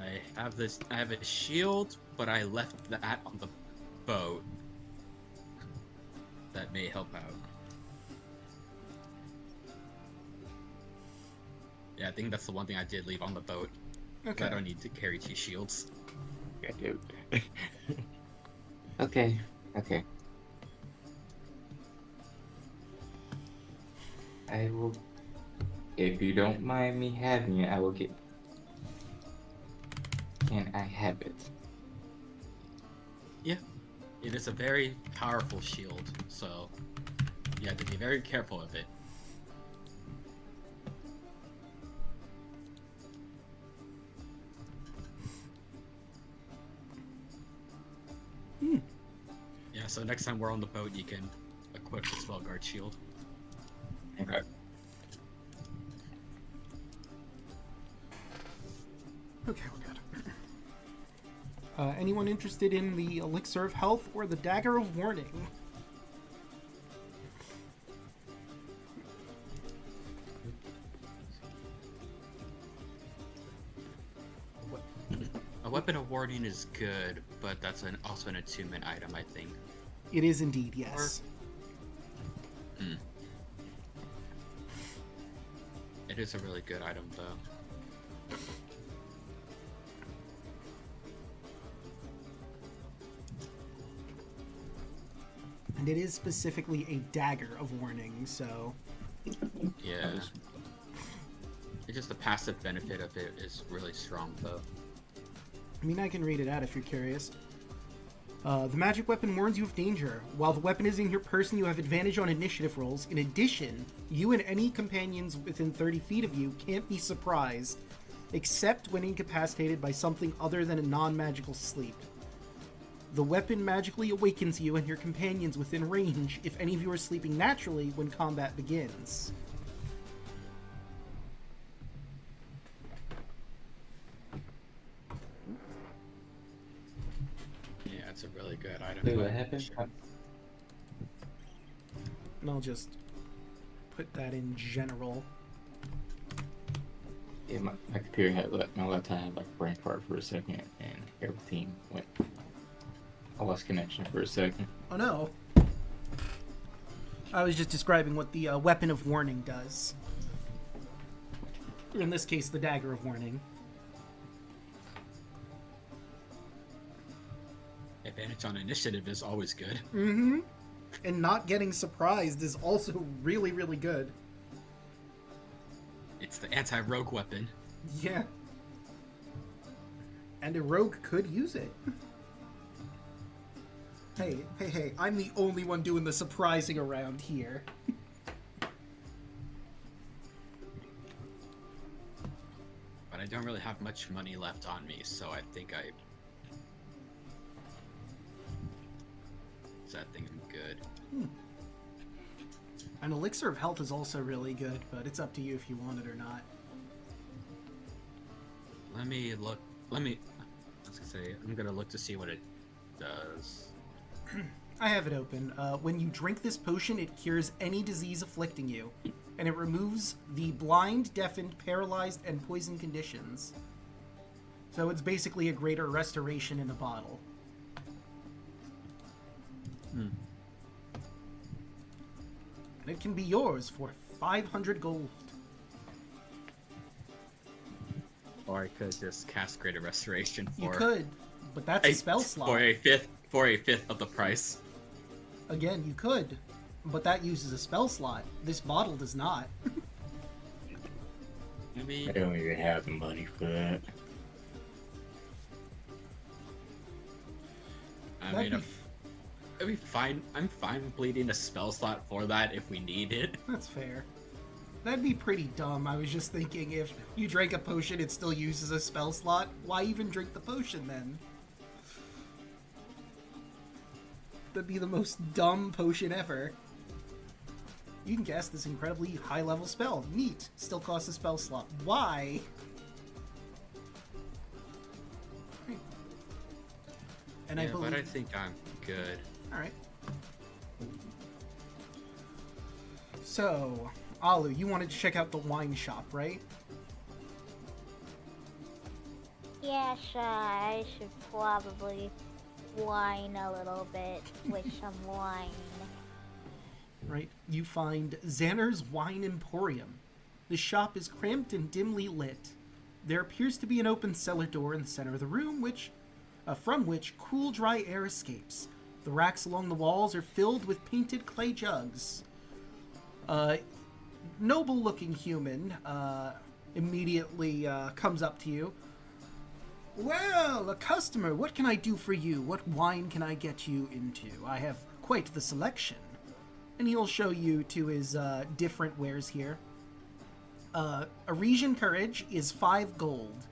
I have a shield, but I left that on the boat. That may help out. Yeah, I think that's the one thing I did leave on the boat. Okay. I don't need to carry 2 shields. I do. Okay, okay. I will. If you don't mind me having it, I will get. Can I have it? Yeah, it is a very powerful shield, so you have to be very careful of it. Yeah, so next time we're on the boat, you can equip the spell guard shield. Okay. Okay, we're good. Anyone interested in the Elixir of Health or the Dagger of Warning? A weapon of warding is good, but that's also an attunement item, I think. It is indeed, yes. It It is a really good item, though. And it is specifically a dagger of warning, so... Yeah. It's just the passive benefit of it is really strong, though. I mean, I can read it out if you're curious. The magic weapon warns you of danger. While the weapon is in your person, you have advantage on initiative rolls. In addition, you and any companions within 30 feet of you can't be surprised, except when incapacitated by something other than a non-magical sleep. The weapon magically awakens you and your companions within range if any of you are sleeping naturally when combat begins. Yeah, it's a really good item. Wait, what happened? And I'll just put that in general. Yeah, my computer had my laptop had like brain fart for a second, and everything went. I lost connection for a second. Oh no. I was just describing what the weapon of warning does. Or in this case, the dagger of warning. Advantage on initiative is always good. Mm-hmm. And not getting surprised is also really, really good. It's the anti-rogue weapon. Yeah. And a rogue could use it. Hey, I'm the only one doing the surprising around here. But I don't really have much money left on me, so I think that thing is good. An elixir of health is also really good, but it's up to you if you want it or not. Let me look. I was gonna say, I'm gonna look to see what it does. I have it open. When you drink this potion, it cures any disease afflicting you, and it removes the blind, deafened, paralyzed, and poisoned conditions. So it's basically a greater restoration in a bottle. And it can be yours for 500 gold. Or I could just cast Greater Restoration for. You could, but that's a spell slot. For a fifth of the price. Again, you could, but that uses a spell slot. This bottle does not. I don't even have the money for that. I'd be fine. I'm fine bleeding a spell slot for that if we need it. That's fair. That'd be pretty dumb. I was just thinking, if you drank a potion, it still uses a spell slot. Why even drink the potion then? That'd be the most dumb potion ever. You can cast this incredibly high-level spell. Neat. Still costs a spell slot. Why? And yeah, but I think I'm good. Alright. So, Alu, you wanted to check out the wine shop, right? Yeah, sure. I should probably wine a little bit with some wine. Right. You find Xanner's Wine Emporium. The shop is cramped and dimly lit. There appears to be an open cellar door in the center of the room, from which cool, dry air escapes. The racks along the walls are filled with painted clay jugs. Noble-looking human immediately comes up to you. Well, a customer, what can I do for you? What wine can I get you into? I have quite the selection. And he'll show you to his different wares here. Arisian Courage is 5 gold.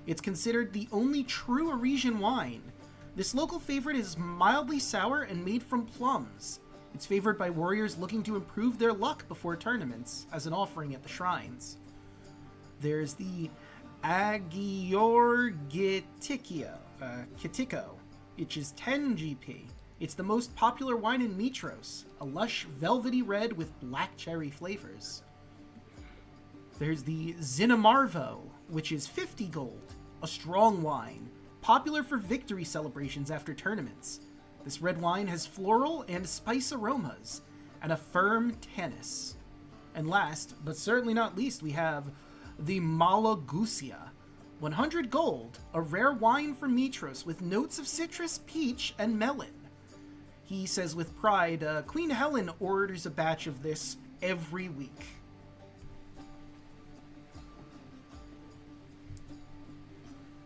It's considered the only true Arisian wine. This local favorite is mildly sour and made from plums. It's favored by warriors looking to improve their luck before tournaments, as an offering at the shrines. There's the Kitiko, which is 10 GP. It's the most popular wine in Mitros, a lush, velvety red with black cherry flavors. There's the Zinamarvo, which is 50 gold, a strong wine, popular for victory celebrations after tournaments. This red wine has floral and spice aromas, and a firm tannins. And last, but certainly not least, we have the Malagusia. 100 gold, a rare wine from Mitros with notes of citrus, peach, and melon. He says with pride, Queen Helen orders a batch of this every week.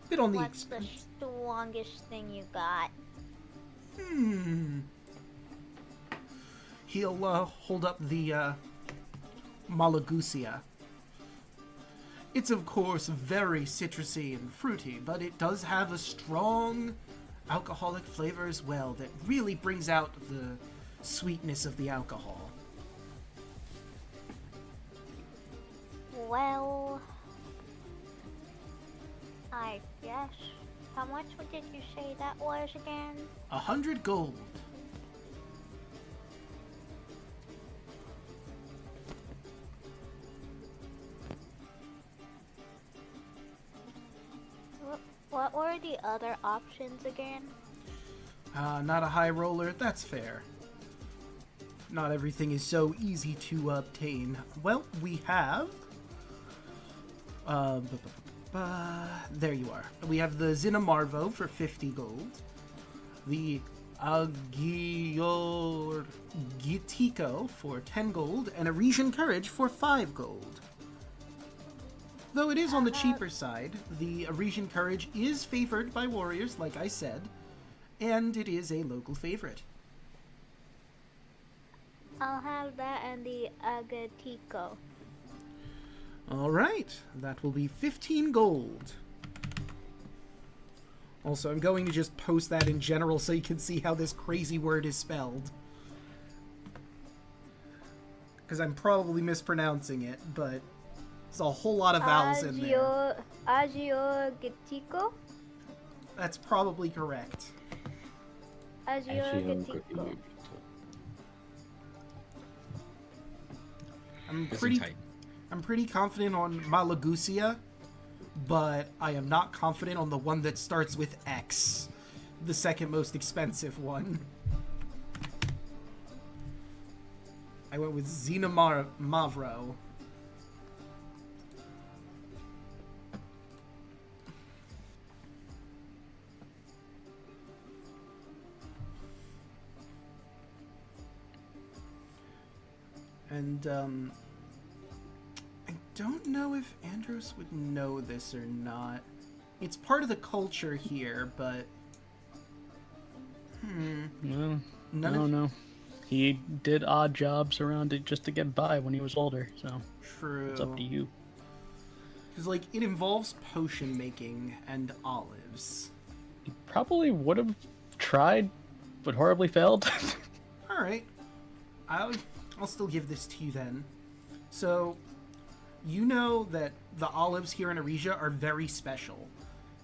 Bit on the What's the expense. strongest thing you got? He'll hold up the Malagusia. It's of course very citrusy and fruity, but it does have a strong alcoholic flavor as well that really brings out the sweetness of the alcohol. Well, I guess. How much did you say that was again? 100 gold. What were the other options again? Not a high roller, that's fair. Not everything is so easy to obtain. Well, we have... there you are. We have the Zinamarvo for 50 gold. The Agiorgitiko for 10 gold. And Arisian Courage for 5 gold. Though it is on the cheaper side, the Arisian Courage is favored by warriors, like I said. And it is a local favorite. I'll have that and the Agatiko. Alright, that will be 15 gold. Also, I'm going to just post that in general so you can see how this crazy word is spelled. Because I'm probably mispronouncing it, but there's a whole lot of vowels in there. Agiorgitiko? That's probably correct. Agiorgitiko. I'm pretty confident on Malagusia, but I am not confident on the one that starts with X, the second most expensive one. I went with Mavro. And, I don't know if Andros would know this or not. It's part of the culture here, but... Well, None I of- don't know. He did odd jobs around it just to get by when he was older, so True. it's up to you. Because, like, it involves potion making and olives. He probably would have tried, but horribly failed. Alright. I'll still give this to you then. So, you know that the olives here in Arisia are very special.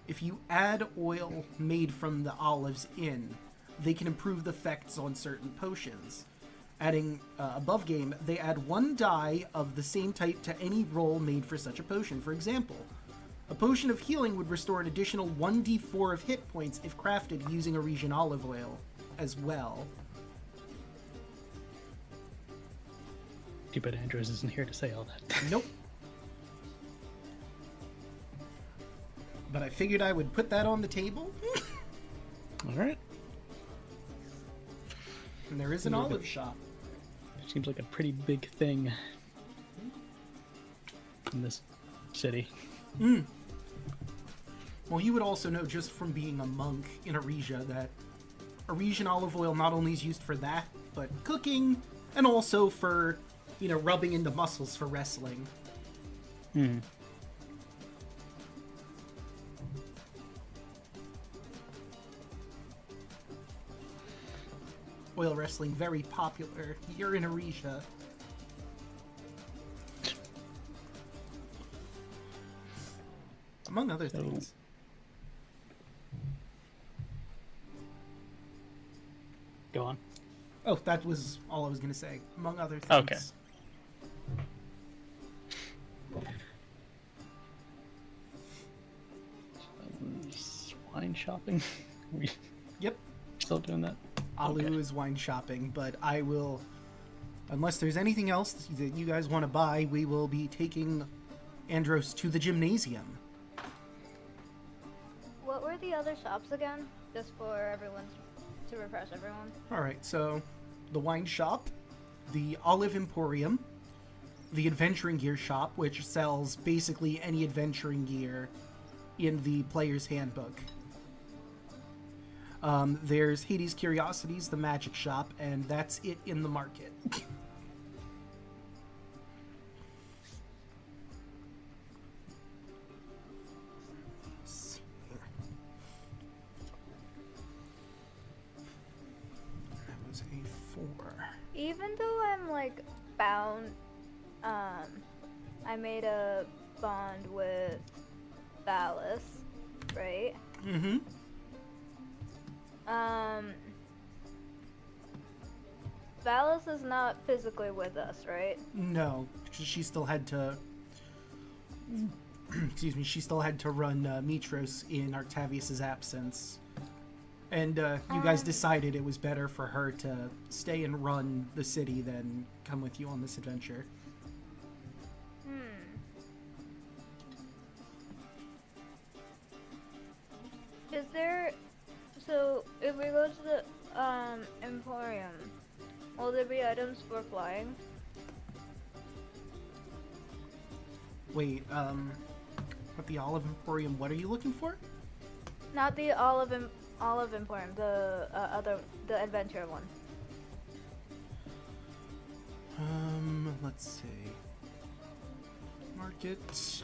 If you add oil made from the olives in, they can improve the effects on certain potions. Adding above game, they add 1 die of the same type to any roll made for such a potion. For example, a potion of healing would restore an additional 1d4 of hit points if crafted using Arisian olive oil as well. Too bad Andrews isn't here to say all that. Nope. But I figured I would put that on the table. Alright. And there is an olive shop. Seems like a pretty big thing in this city. Well, you would also know just from being a monk in Arisia that Arisian olive oil not only is used for that, but cooking, and also for, you know, rubbing into muscles for wrestling. Oil wrestling, very popular here in Arisia. Among other things. Go on. Oh, that was all I was going to say. Among other things. Okay. Wine shopping? We Yep. still doing that? Alu Okay. is wine shopping, but I will Unless there's anything else that you guys want to buy, we will be taking Andros to the gymnasium. What were the other shops again? Just for everyone to refresh everyone. Alright, so the wine shop, the Olive Emporium, the Adventuring Gear shop, which sells basically any adventuring gear in the player's handbook. There's Hades Curiosities, the magic shop, and that's it in the market. That was a 4. Even though I'm like bound, I made a bond with Valis, right? Mm-hmm. Valis is not physically with us, right? No, she still had to. Excuse me. She still had to run Mitros in Octavius's absence, and you guys decided it was better for her to stay and run the city than come with you on this adventure. Is there? So if we go to the Emporium, will there be items for flying? Wait, at the Olive Emporium, what are you looking for? Not the Olive Emporium, the the adventure one. Let's see. Market.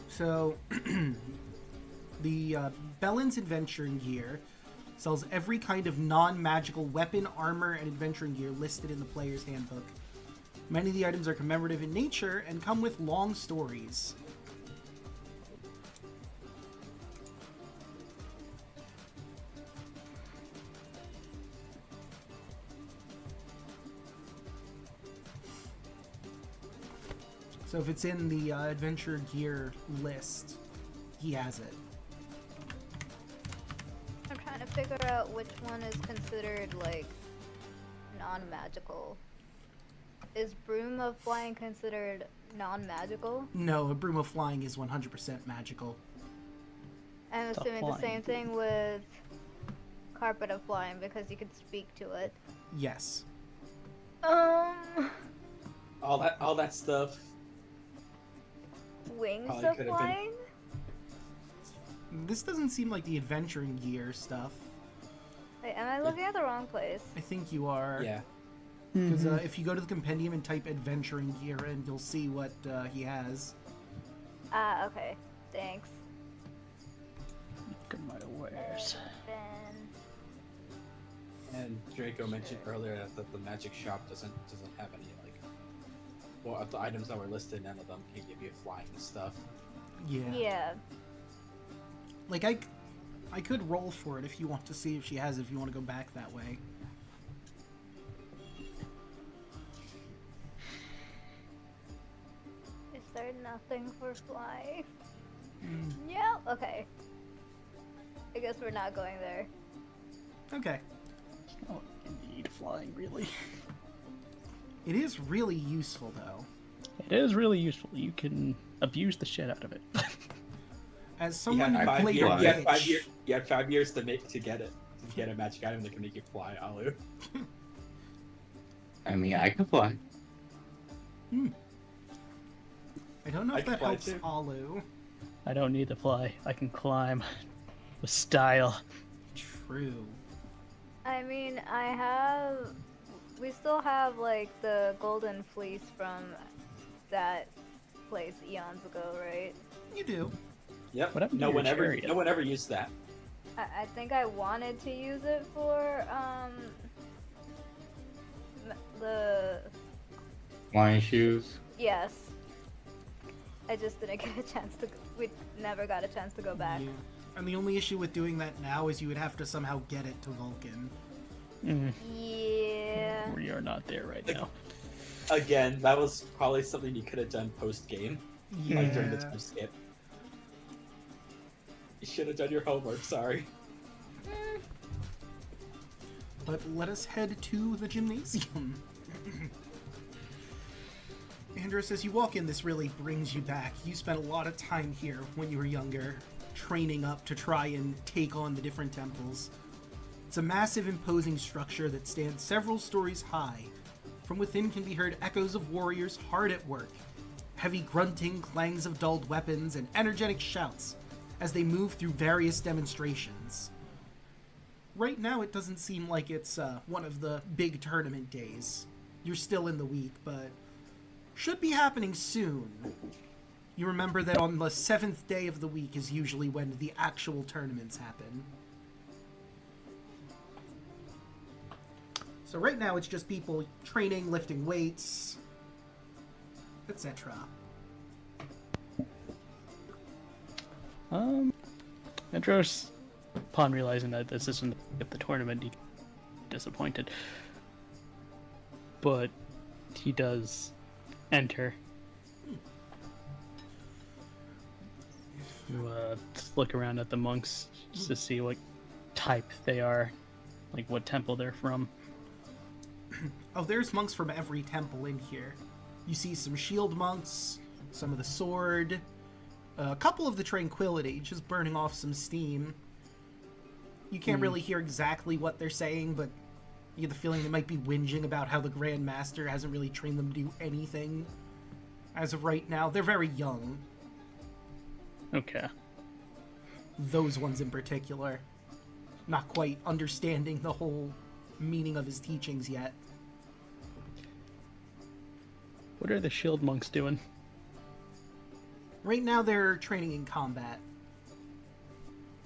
So, the Bellin's Adventuring Gear sells every kind of non-magical weapon, armor, and adventuring gear listed in the player's handbook. Many of the items are commemorative in nature and come with long stories. So if it's in the adventure gear list, he has it. I'm trying to figure out which one is considered like non-magical. Is Broom of Flying considered non-magical? No, a Broom of Flying is 100% magical. I'm assuming the same thing with Carpet of Flying because you can speak to it. Yes. All that stuff. Wings Probably of could've been- Flying? This doesn't seem like the adventuring gear stuff. Wait, am I looking at the wrong place? I think you are. Yeah. Because if you go to the compendium and type adventuring gear in, you'll see what he has. Ah, okay. Thanks. Look at my wares. And Draco mentioned earlier that the magic shop doesn't have any well, of the items that were listed, none of them can give you flying stuff. Yeah. Yeah. Like I could roll for it if you want to see if she has it. If you want to go back that way. Is there nothing for fly? Yeah. Okay. I guess we're not going there. Okay. Oh, you need flying, really. It is really useful though. It is really useful. You can abuse the shit out of it. As someone who played you a had witch, you had 5 years to get it. To get a magic item that can make you fly, Alu. I mean, I can fly. I don't know I if can that fly helps too. Alu. I don't need to fly. I can climb with style. True. I mean, we still have like the golden fleece from that place eons ago, right? You do. Yep. What happened to No your one ever chariot? no one ever used that. I think I wanted to use it for the Flying shoes. yes. I just didn't get a chance to. We never got a chance to go back. Yeah. And the only issue with doing that now is you would have to somehow get it to Vulcan. Yeah. We are not there right now. Again, that was probably something you could have done post game, like during the Yeah. time skip. You should have done your homework. Sorry. But let us head to the gymnasium. Andros, as you walk in, this really brings you back. You spent a lot of time here when you were younger, training up to try and take on the different temples. It's a massive, imposing structure that stands several stories high. From within can be heard echoes of warriors hard at work, heavy grunting, clangs of dulled weapons, and energetic shouts as they move through various demonstrations. Right now, it doesn't seem like it's one of the big tournament days. You're still in the week, but should be happening soon. You remember that on the 7th day of the week is usually when the actual tournaments happen. So right now it's just people training, lifting weights, etc. Andros, upon realizing that this isn't the tournament, he's disappointed. But he does enter. You look around at the monks just to see what type they are, like what temple they're from. Oh, there's monks from every temple in here. You see some shield monks, some of the sword, a couple of the tranquility, just burning off some steam. You can't really hear exactly what they're saying, but you get the feeling they might be whinging about how the Grand Master hasn't really trained them to do anything as of right now. They're very young. Okay. Those ones in particular. Not quite understanding the whole meaning of his teachings yet. What are the shield monks doing? Right now they're training in combat.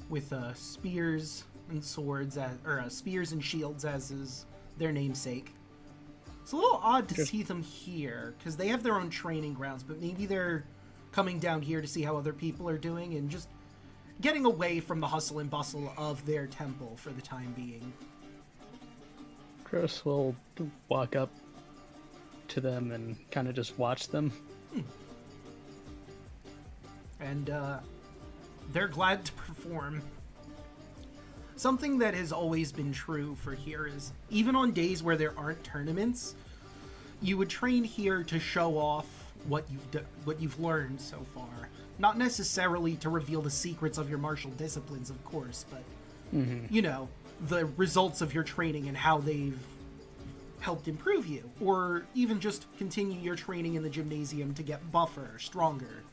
With spears and swords, spears and shields as is their namesake. It's a little odd to see them here, because they have their own training grounds, but maybe they're coming down here to see how other people are doing and just getting away from the hustle and bustle of their temple for the time being. Chris will walk up to them and kind of just watch them. And they're glad to perform. Something that has always been true for here is, even on days where there aren't tournaments, you would train here to show off what you've learned so far. Not necessarily to reveal the secrets of your martial disciplines, of course, but you know, the results of your training and how they've helped improve you, or even just continue your training in the gymnasium to get buffer, stronger,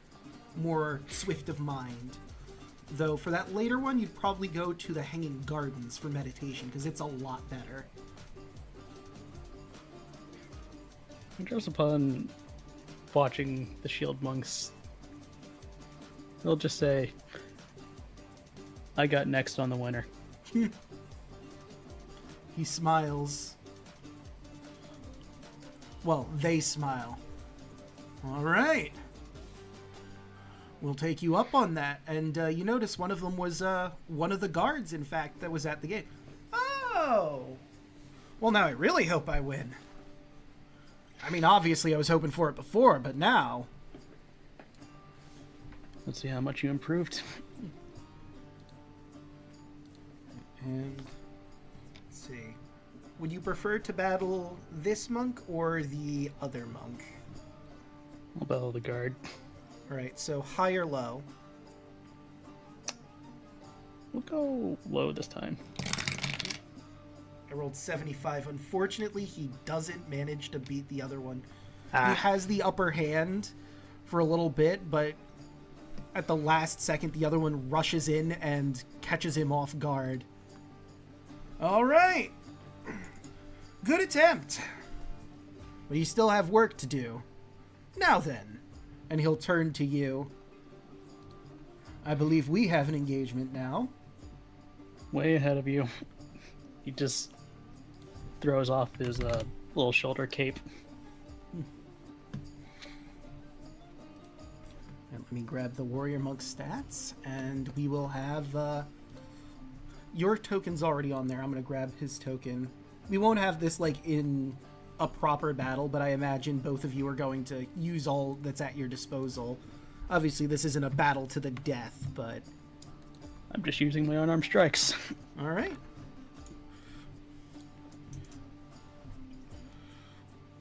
more swift of mind. Though for that later one, you'd probably go to the Hanging Gardens for meditation, because it's a lot better. Just upon watching the shield monks, they'll just say, I got next on the winner. He smiles. Well, they smile. All right. We'll take you up on that. And you notice one of them was one of the guards, in fact, that was at the gate. Oh! Well, now I really hope I win. I mean, obviously I was hoping for it before, but now... Let's see how much you improved. And... let's see. Would you prefer to battle this monk or the other monk? I'll battle the guard. Alright, so high or low? We'll go low this time. I rolled 75. Unfortunately, he doesn't manage to beat the other one. He Ah. has the upper hand for a little bit, but at the last second, the other one rushes in and catches him off guard. Alright! Good attempt! But you still have work to do. Now then. And he'll turn to you. I believe we have an engagement now. Way ahead of you. He just throws off his little shoulder cape. And let me grab the Warrior Monk stats, and we will have... your token's already on there. I'm going to grab his token. We won't have this, like, in a proper battle, but I imagine both of you are going to use all that's at your disposal. Obviously, this isn't a battle to the death, but... I'm just using my unarmed strikes. Alright.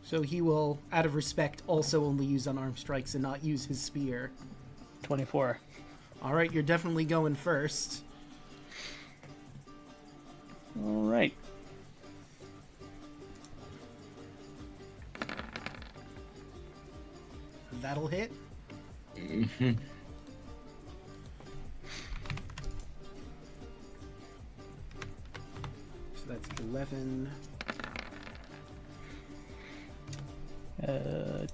So he will, out of respect, also only use unarmed strikes and not use his spear. 24. All right, you're definitely going first. All right. That'll hit. Mhm. So that's 11.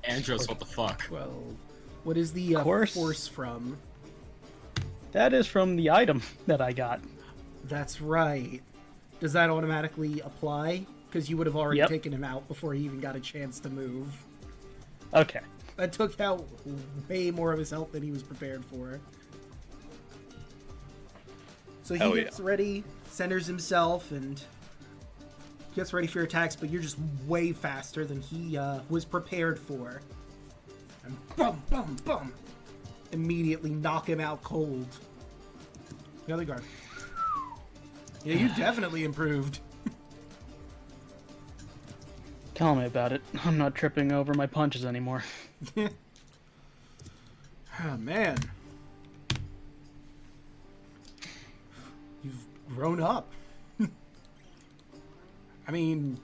Andros, what the fuck? 12. What is the Course. force from? That is from the item that I got. That's right. Does that automatically apply? Because you would have already Yep. taken him out before he even got a chance to move. Okay. That took out way more of his health than he was prepared for. So he Hell yeah. gets ready, centers himself, and gets ready for your attacks, but you're just way faster than he was prepared for. And bum, bum, bum! Immediately knock him out cold. The other guard. Yeah, you definitely improved. Tell me about it. I'm not tripping over my punches anymore. Oh, man. You've grown up. I mean,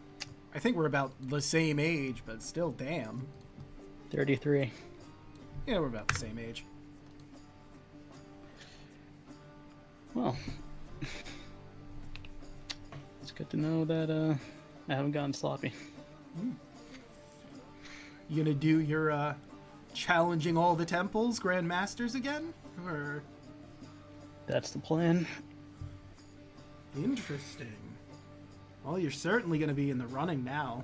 I think we're about the same age, but still, damn. 33. Yeah, we're about the same age. Well, it's good to know that I haven't gotten sloppy. You gonna do your challenging all the temples, Grand Masters again? Or That's the plan. interesting. Well, you're certainly gonna be in the running now.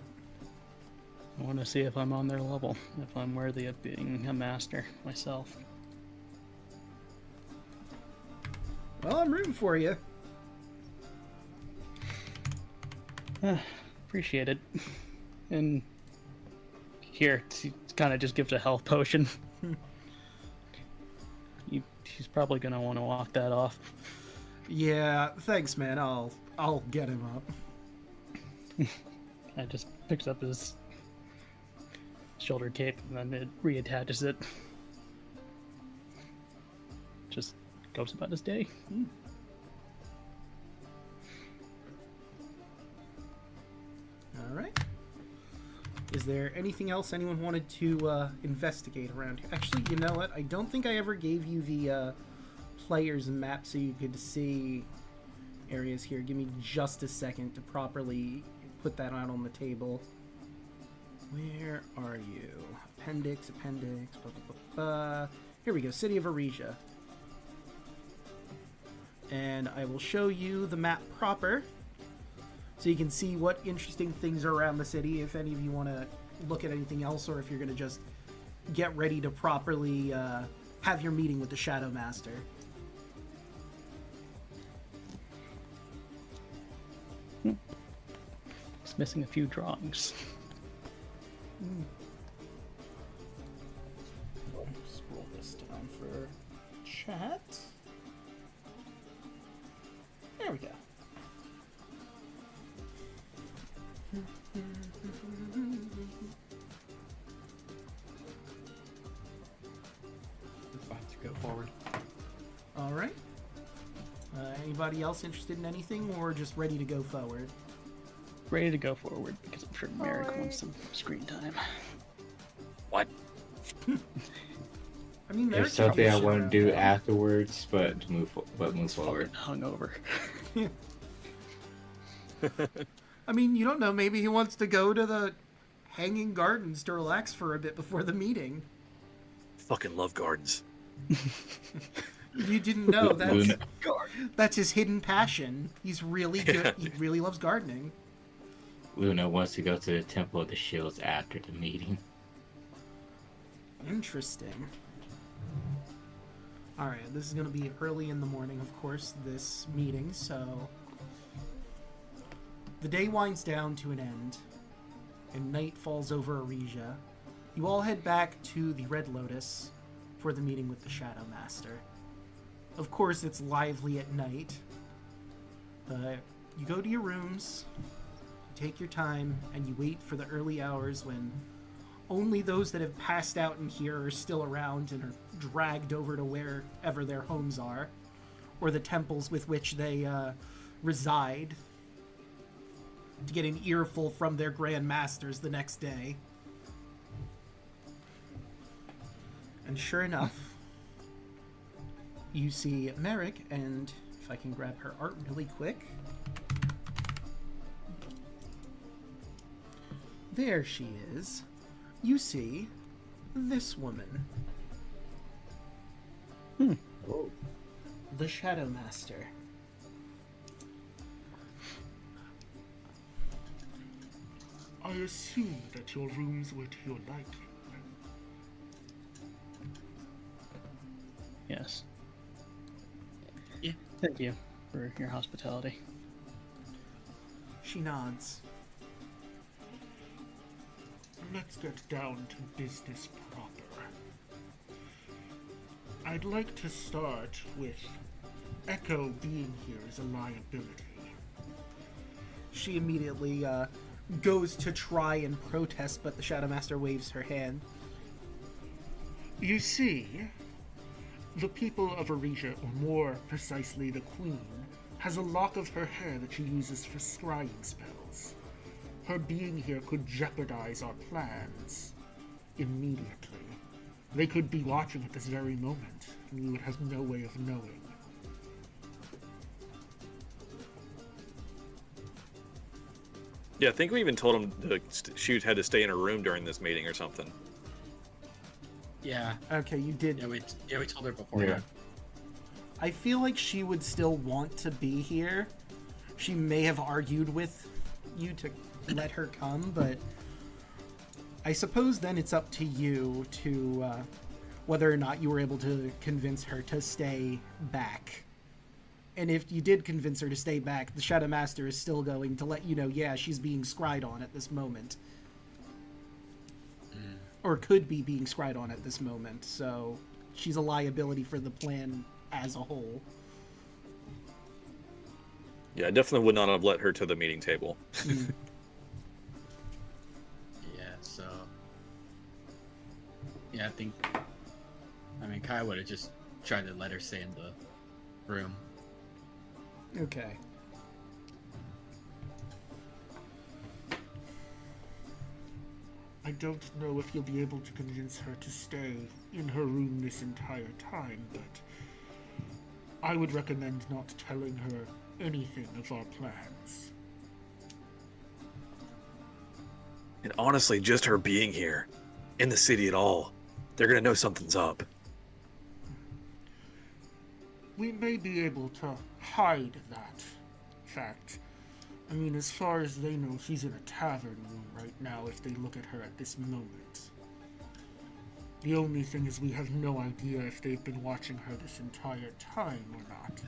I want to see if I'm on their level, if I'm worthy of being a master myself. Well, I'm rooting for you. Appreciate it. And here, kind of just gives a health potion. He's probably gonna want to walk that off. Yeah, thanks, man. I'll get him up. I just picks up his shoulder cape and then it reattaches it. Just goes about his day. All right. Is there anything else anyone wanted to investigate around here? Actually, you know what? I don't think I ever gave you the players map so you could see areas here. Give me just a second to properly put that out on the table. Where are you? Appendix. Blah, blah, blah, blah. Here we go. City of Aresia. And I will show you the map proper, so you can see what interesting things are around the city, if any of you want to look at anything else, or if you're going to just get ready to properly have your meeting with the Shadow Master. It's missing a few drawings. Scroll this down for chat. There we go. It's fine to go forward. All right. Anybody else interested in anything, or just ready to go forward? Ready to go forward because I'm sure Merrick Forward. wants some screen time. What? I mean, There's something I want to do afterwards, but move He's forward. fucking hungover. I mean, you don't know. Maybe he wants to go to the Hanging Gardens to relax for a bit before the meeting. Fucking love gardens. You didn't know Luna. that's his hidden passion. He's really good. He really loves gardening. Luna wants to go to the Temple of the Shields after the meeting. Interesting. All right, this is going to be early in the morning, of course, this meeting, so the day winds down to an end, and night falls over Aresia. You all head back to the Red Lotus for the meeting with the Shadow Master. Of course, it's lively at night. You go to your rooms, take your time and you wait for the early hours when only those that have passed out in here are still around and are dragged over to wherever their homes are, or the temples with which they reside, to get an earful from their grand masters the next day. And sure enough, you see Merrick, and if I can grab her art really quick. There she is. You see this woman. Oh. The Shadow Master. I assume that your rooms were to your liking. Yes. Yeah. Thank you for your hospitality. She nods. Let's get down to business proper. I'd like to start with Echo being here as a liability. She immediately goes to try and protest, but the Shadow Master waves her hand. You see, the people of Aresia, or more precisely the Queen, has a lock of her hair that she uses for scrying spells. Her being here could jeopardize our plans immediately. They could be watching at this very moment, and we would have no way of knowing. Yeah, I think we even told him she had to stay in her room during this meeting or something. Yeah. Okay, you did. Yeah, we told her before. Yeah. I feel like she would still want to be here. She may have argued with you to let her come, but I suppose then it's up to you to whether or not you were able to convince her to stay back. And if you did convince her to stay back, the Shadow Master is still going to let you know, yeah, she's being scryed on at this moment. Or could be being scryed on at this moment, so she's a liability for the plan as a whole. Yeah, I definitely would not have let her to the meeting table. So, yeah, I mean, Kai would have just tried to let her stay in the room. Okay. I don't know if you'll be able to convince her to stay in her room this entire time, but I would recommend not telling her anything of our plans. And honestly, just her being here, in the city at all, they're gonna know something's up. We may be able to hide that fact. I mean, as far as they know, she's in a tavern room right now if they look at her at this moment. The only thing is we have no idea if they've been watching her this entire time or not.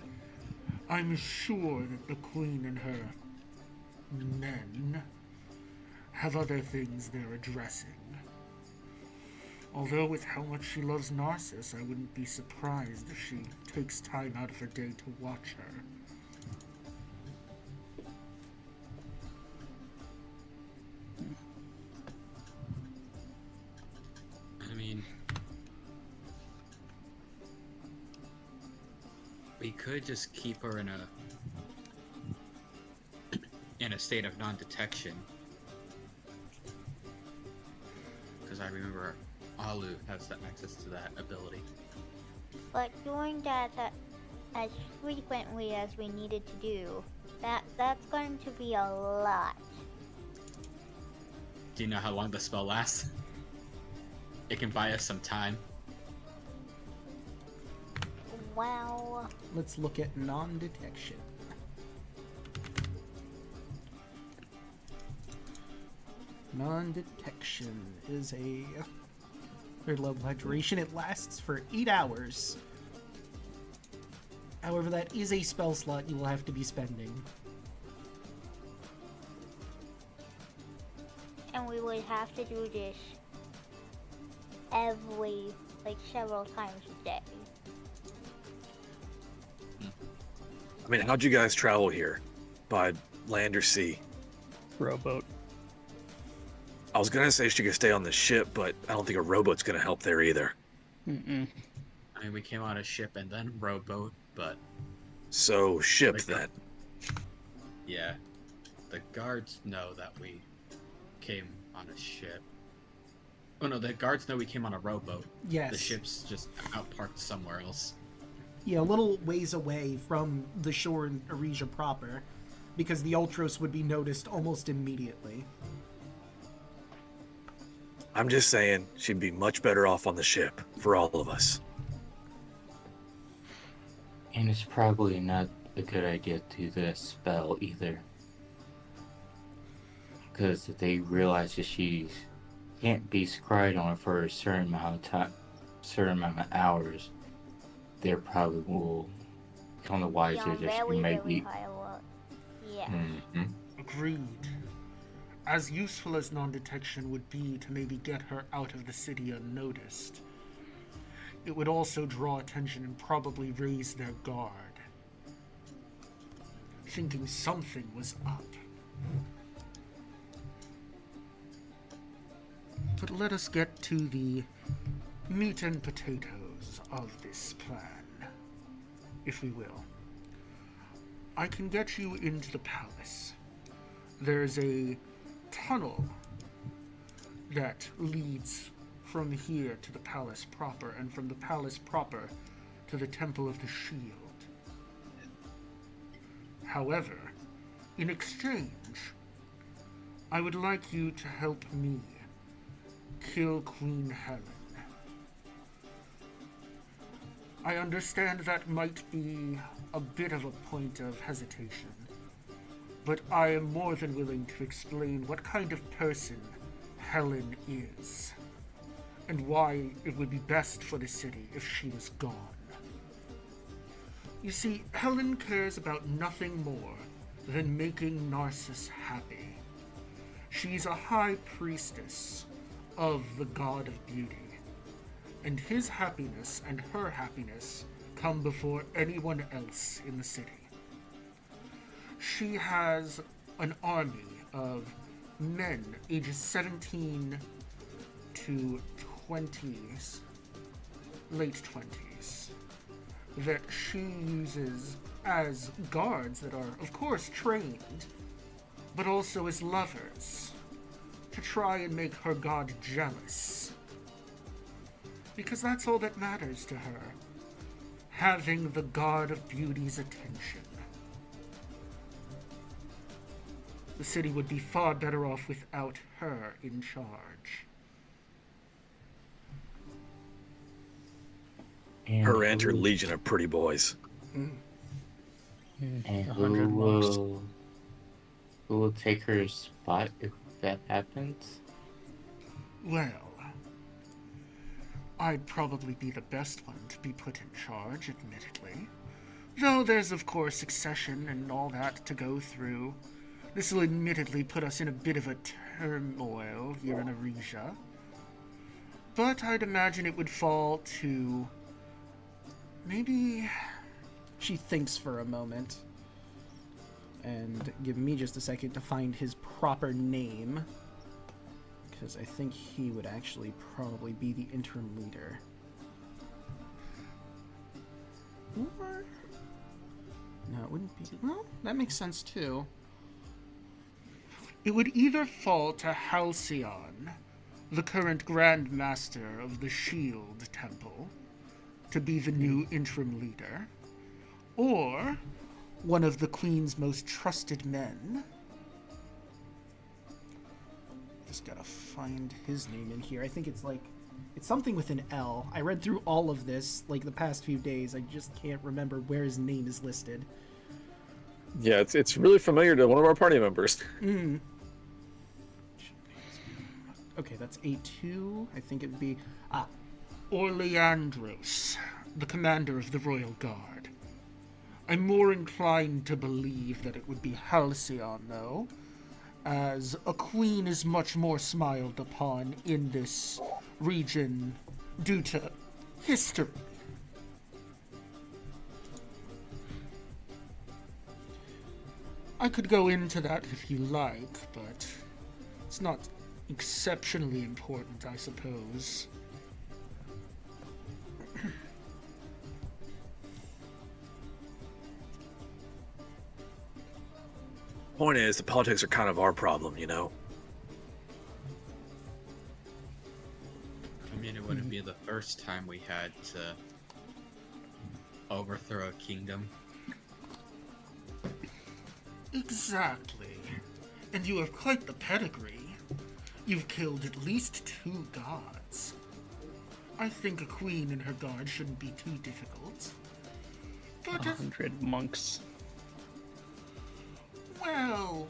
I'm sure that the Queen and her men have other things they're addressing. Although with how much she loves Narcissus, I wouldn't be surprised if she takes time out of her day to watch her. I mean, we could just keep her in a state of non-detection, because I remember Alu has the access to that ability. But doing that as frequently as we needed to do, that's going to be a lot. Do you know how long the spell lasts? It can buy us some time. Wow. Let's look at non-detection. Non-detection is a third level duration. It lasts for 8 hours. However, that is a spell slot you will have to be spending. And we would have to do this several times a day. I mean, how'd you guys travel here? By land or sea? rowboat. I was gonna say she could stay on the ship, but I don't think a rowboat's gonna help there either. Mm-mm. I mean, we came on a ship and then rowboat, but So ship Like- then. yeah, the guards know that we came on a ship. Oh no, the guards know we came on a rowboat. Yes. The ship's just out parked somewhere else. Yeah, a little ways away from the shore in Arisia proper, because the Ultros would be noticed almost immediately. I'm just saying she'd be much better off on the ship for all of us. And it's probably not a good idea to do the spell either. Because if they realize that she can't be scried on for a certain amount of time, certain amount of hours, they probably will become the wiser Yeah, that she very, may very be. high alert. Yeah. Mm-hmm. Agreed. As useful as non-detection would be to maybe get her out of the city unnoticed, it would also draw attention and probably raise their guard, thinking something was up. But let us get to the meat and potatoes of this plan, if we will. I can get you into the palace. There's a tunnel that leads from here to the palace proper, and from the palace proper to the Temple of the Shield. However, in exchange, I would like you to help me kill Queen Helen. I understand that might be a bit of a point of hesitation, but I am more than willing to explain what kind of person Helen is, and why it would be best for the city if she was gone. You see, Helen cares about nothing more than making Narcissus happy. She's a high priestess of the god of beauty, and his happiness and her happiness come before anyone else in the city. She has an army of men ages 17 to 20s, late 20s, that she uses as guards that are, of course, trained, but also as lovers, to try and make her god jealous. Because that's all that matters to her, having the god of beauty's attention. The city would be far better off without her in charge. Her and her legion of pretty boys. And who 100 monks. will take her spot if that happens? Well, I'd probably be the best one to be put in charge, admittedly. Though there's, of course, succession and all that to go through. This will admittedly put us in a bit of a turmoil here in Arisia. But I'd imagine it would fall to... maybe... She thinks for a moment. And give me just a second to find his proper name. Because I think he would actually probably be the interim leader. Or... no, it wouldn't be... well, that makes sense too. It would either fall to Halcyon, the current Grand Master of the Shield Temple, to be the new interim leader, or one of the Queen's most trusted men. Just gotta find his name in here. I think it's like... it's something with an L. I read through all of this, like, the past few days. I just can't remember where his name is listed. Yeah, it's really familiar to one of our party members. Mm. Okay, that's A2. I think it would be... Orleandros, the commander of the Royal Guard. I'm more inclined to believe that it would be Halcyon, though, as a queen is much more smiled upon in this region due to history. I could go into that if you like, but it's not exceptionally important, I suppose. Point is, the politics are kind of our problem, you know? I mean, it wouldn't be the first time we had to overthrow a kingdom. Exactly. And you have quite the pedigree. You've killed at least 2 gods. I think a queen and her guard shouldn't be too difficult. But 100 monks. well,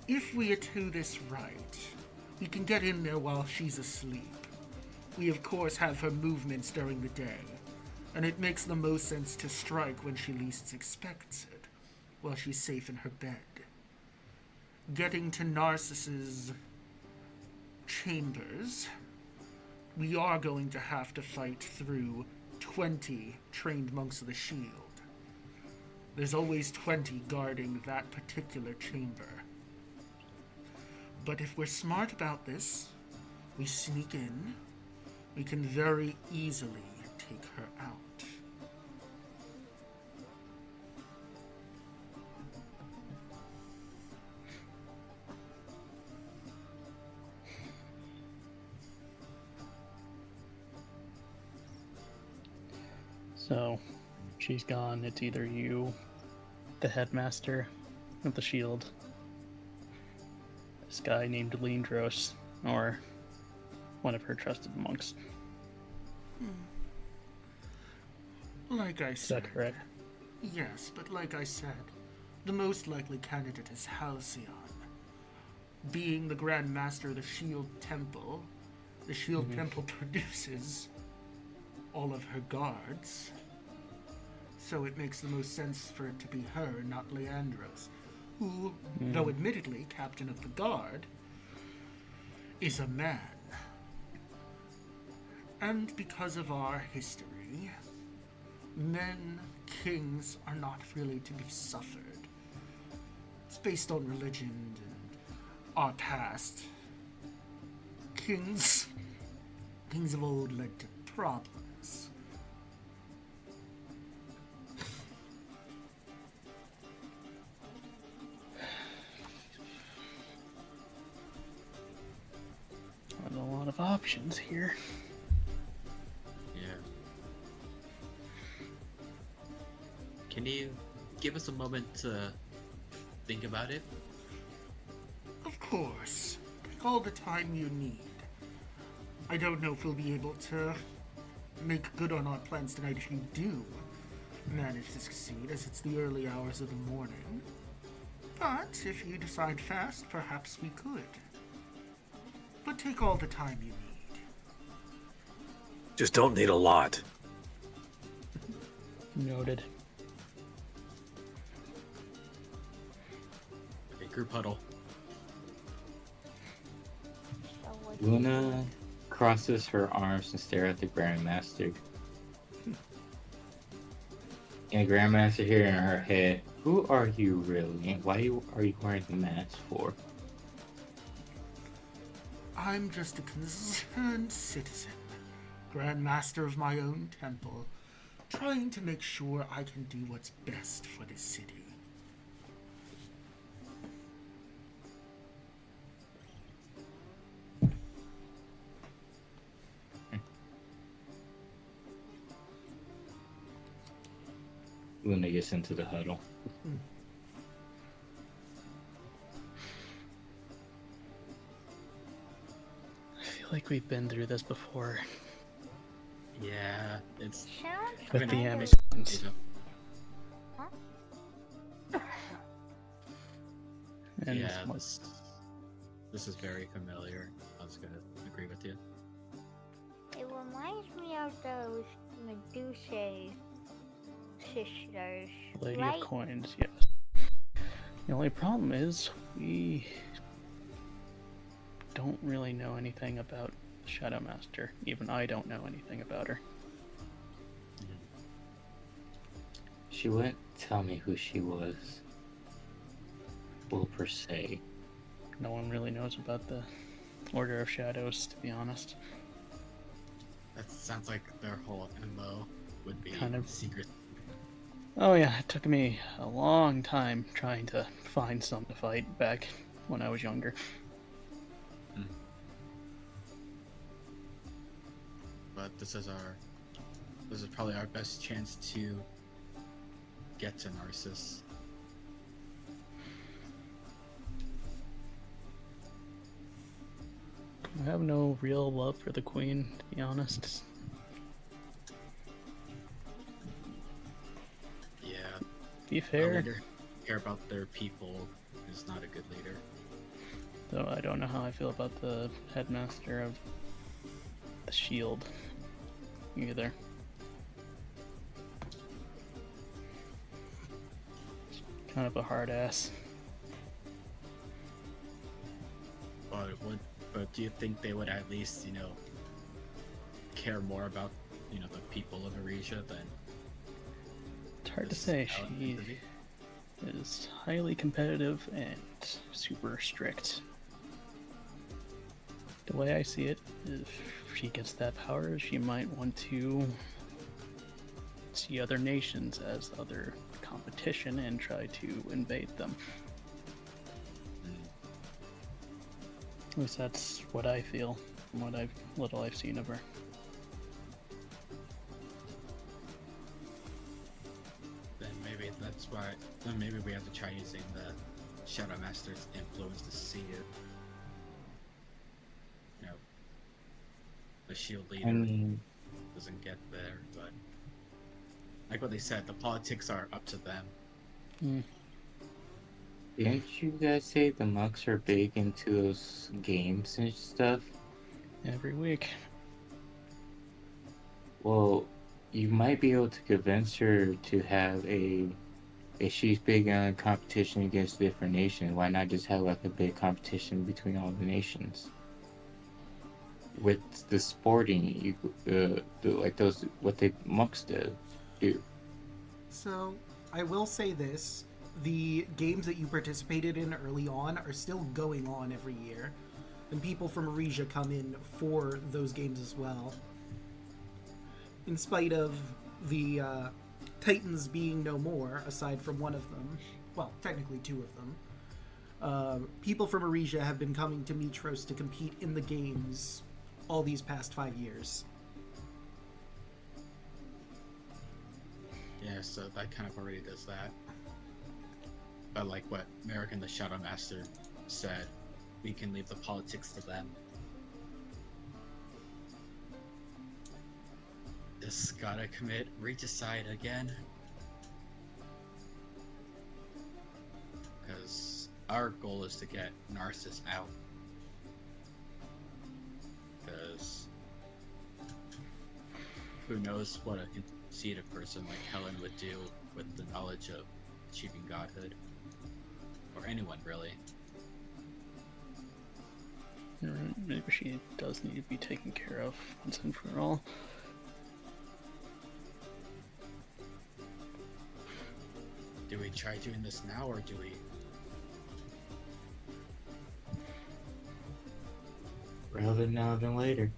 if we do this right, we can get in there while she's asleep. We of course have her movements during the day, and it makes the most sense to strike when she least expects it, while she's safe in her bed. Getting to Narcissus' chambers, we are going to have to fight through 20 trained monks of the shield. There's always 20 guarding that particular chamber. But if we're smart about this, we sneak in, we can very easily take her out. So, she's gone. It's either you, the headmaster with the shield, this guy named Lindros, or one of her trusted monks. Like I Is said. that correct? Yes, but like I said, the most likely candidate is Halcyon. Being the Grand Master of the Shield Temple, the Shield Temple produces all of her guards. So it makes the most sense for it to be her, not Leandros, who, though admittedly captain of the guard, is a man. And because of our history, men, kings, are not really to be suffered. It's based on religion and our past. Kings of old led to problems. There's a lot of options here. Yeah. Can you give us a moment to think about it? Of course. Take all the time you need. I don't know if we'll be able to make good on our plans tonight if you do manage to succeed, as it's the early hours of the morning. But if you decide fast, perhaps we could. But take all the time you need. Just don't need a lot. Noted. Okay, group huddle. Luna crosses her arms and stares at the Grandmaster. And Grandmaster here in her head, who are you really? And why are you wearing the mask for? I'm just a concerned citizen, Grandmaster of my own temple, trying to make sure I can do what's best for this city. Luna gets into the huddle. I feel like we've been through this before Yeah, it's Sounds with the kind of- Amazons. And yeah, what- this is very familiar. I was gonna agree with you. It reminds me of those Medusa sisters, Lady right? of Coins, yes. The only problem is we don't really know anything about Shadow Master. Even I don't know anything about her. She wouldn't tell me who she was. Well, per se. No one really knows about the Order of Shadows, to be honest. That sounds like their whole MO would be Kind of. secret. Oh yeah, it took me a long time trying to find some to fight back when I was younger. But this is probably our best chance to get to Narcissus. I have no real love for the Queen, to be honest. Yeah. Be fair. A leader who care about their people is not a good leader. Though I don't know how I feel about the headmaster of the Shield either. Kind of a hard ass. But do you think they would at least, care more about, the people of Aresia than? It's hard to say. She is highly competitive and super strict. The way I see it, if she gets that power, she might want to see other nations as other competition and try to invade them. At least that's what I feel from what I've seen of her. Then maybe we have to try using the Shadow Master's influence to see it. The shield leader doesn't get there, but like what they said, the politics are up to them. Didn't you guys say the monks are big into those games and stuff? Every week. Well, you might be able to convince her to have if she's big on competition against different nations, why not just have like a big competition between all the nations? With the sporting, like those, what the monks do. So, I will say this. The games that you participated in early on are still going on every year. And people from Aresia come in for those games as well. In spite of the Titans being no more, aside from one of them. Well, technically two of them. People from Aresia have been coming to Mitros to compete in the games all these past 5 years. Yeah, so that kind of already does that. But like what Merrick and the Shadow Master said, we can leave the politics to them. Just gotta commit regicide again. Because our goal is to get Narcissus out. Because who knows what a conceited person like Helen would do with the knowledge of achieving godhood. Or anyone, really. Maybe she does need to be taken care of once and for all. Do we try doing this now, or do we... Rather now than later.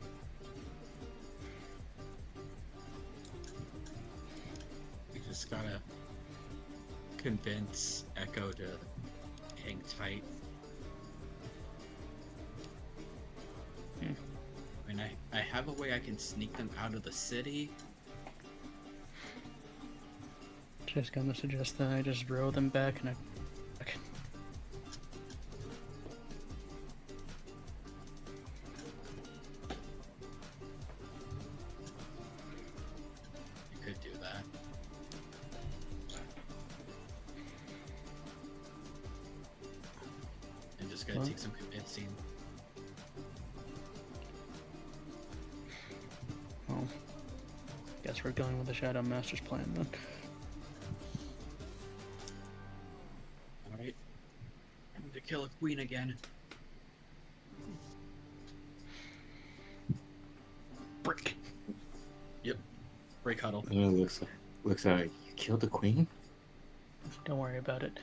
We just gotta convince Echo to hang tight. I mean, I have a way I can sneak them out of the city. Just gonna suggest that I just row them back and okay. You could do that. And just gotta take some convincing. Well, guess we're going with the Shadow Master's plan then. Alright. I need to kill a queen again. Brick. Yep. Break huddle. It looks like you kill the queen? Don't worry about it.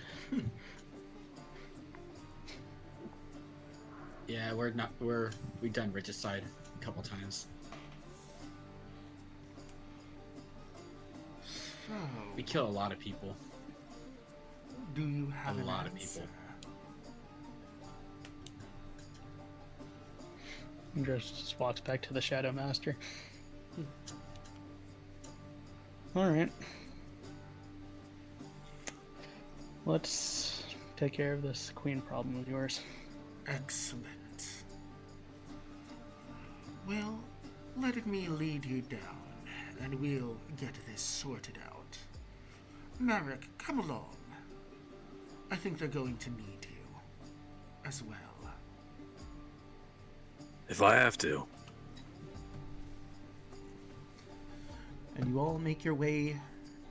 Yeah, we've done Regicide a couple times. So, We kill a lot of people. do you have A an lot of answer? people. Andros just walks back to the Shadow Master. Alright. Let's take care of this queen problem of yours. Excellent. Well, let me lead you down, and we'll get this sorted out. Marek, come along. I think they're going to need you as well. If I have to. And you all make your way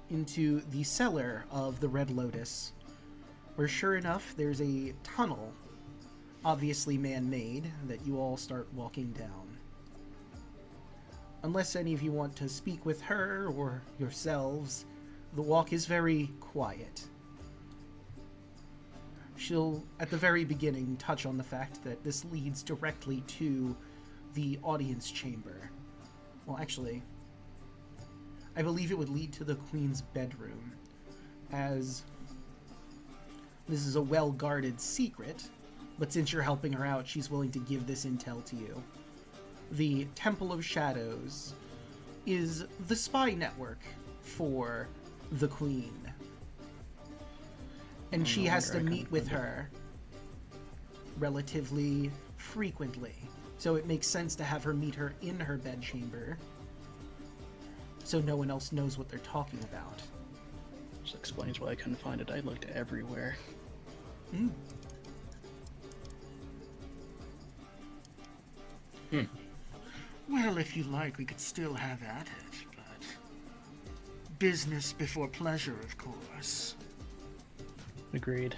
into the cellar of the Red Lotus, where sure enough, there's a tunnel, obviously man-made, that you all start walking down. Unless any of you want to speak with her or yourselves, the walk is very quiet. She'll, at the very beginning, touch on the fact that this leads directly to the audience chamber. Well, actually, I believe it would lead to the Queen's bedroom, as this is a well-guarded secret, but since you're helping her out, she's willing to give this intel to you. The Temple of Shadows is the spy network for the Queen. And she no has to wonder I meet couldn't with find it. her relatively frequently. So it makes sense to have her meet her in her bedchamber, so no one else knows what they're talking about. This explains why I couldn't find it. I looked everywhere. Well, if you like, we could still have at it, but business before pleasure, of course. Agreed.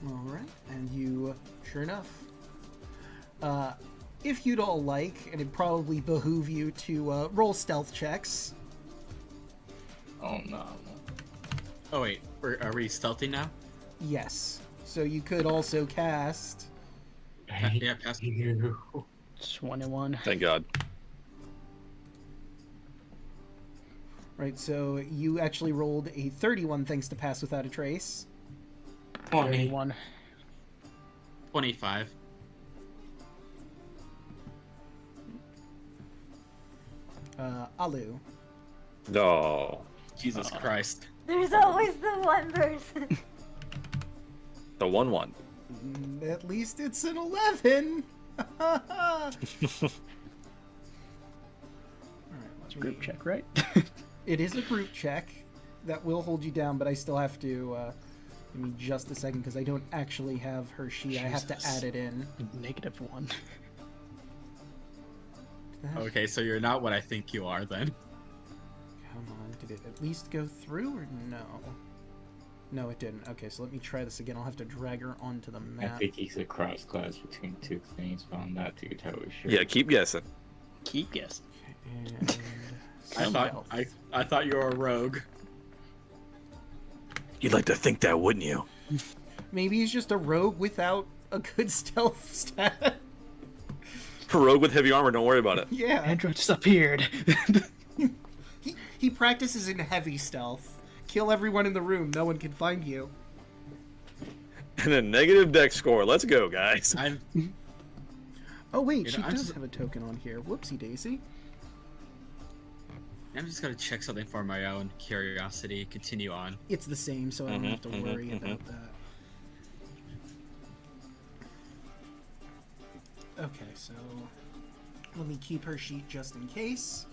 Alright, and you, sure enough, if you'd all like, and it'd probably behoove you to roll stealth checks. Oh no. Oh wait, are we stealthy now? Yes. So you could also cast. Yeah, pass. 21. Thank God. Right, so you actually rolled a 31 thanks to Pass Without a Trace. 21. 25. Alu. No. Jesus Christ. There's always the one person. The 1-1. At least it's an 11! Alright, Group check, right? It is a group check that will hold you down, but I still have to, give me just a second because I don't actually have her sheet. I have to Jesus. add it in. -1. Okay, so you're not what I think you are then. Come on, did it at least go through or no? No, it didn't. Okay, so let me try this again. I'll have to drag her onto the I map. think he's a cross class between two things, but I'm not too totally sure. Yeah, keep guessing. Keep guessing. And I thought you were a rogue. You'd like to think that, wouldn't you? maybe he's just a rogue without a good stealth stat. A rogue with heavy armor, don't worry about it. Yeah. Andrew just appeared. He practices in heavy stealth. Kill everyone in the room. No one can find you. And a negative dex score. Let's go, guys. I'm Oh wait, You she know, I'm does just- have a token on here. Whoopsie daisy. just gonna check something for my own curiosity. Continue on. It's the same, so I don't have to worry about that. Okay, so let me keep her sheet just in case.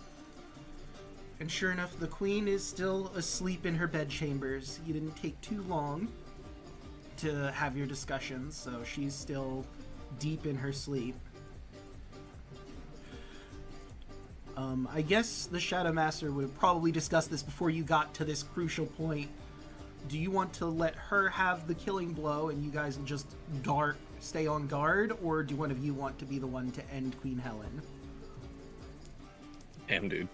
And sure enough, the queen is still asleep in her bedchambers. You didn't take too long to have your discussions, so she's still deep in her sleep. I guess the Shadow Master would have probably discussed this before you got to this crucial point. do you want to let her have the killing blow and you guys just stay on guard, or do one of you want to be the one to end Queen Helen? Damn, dude.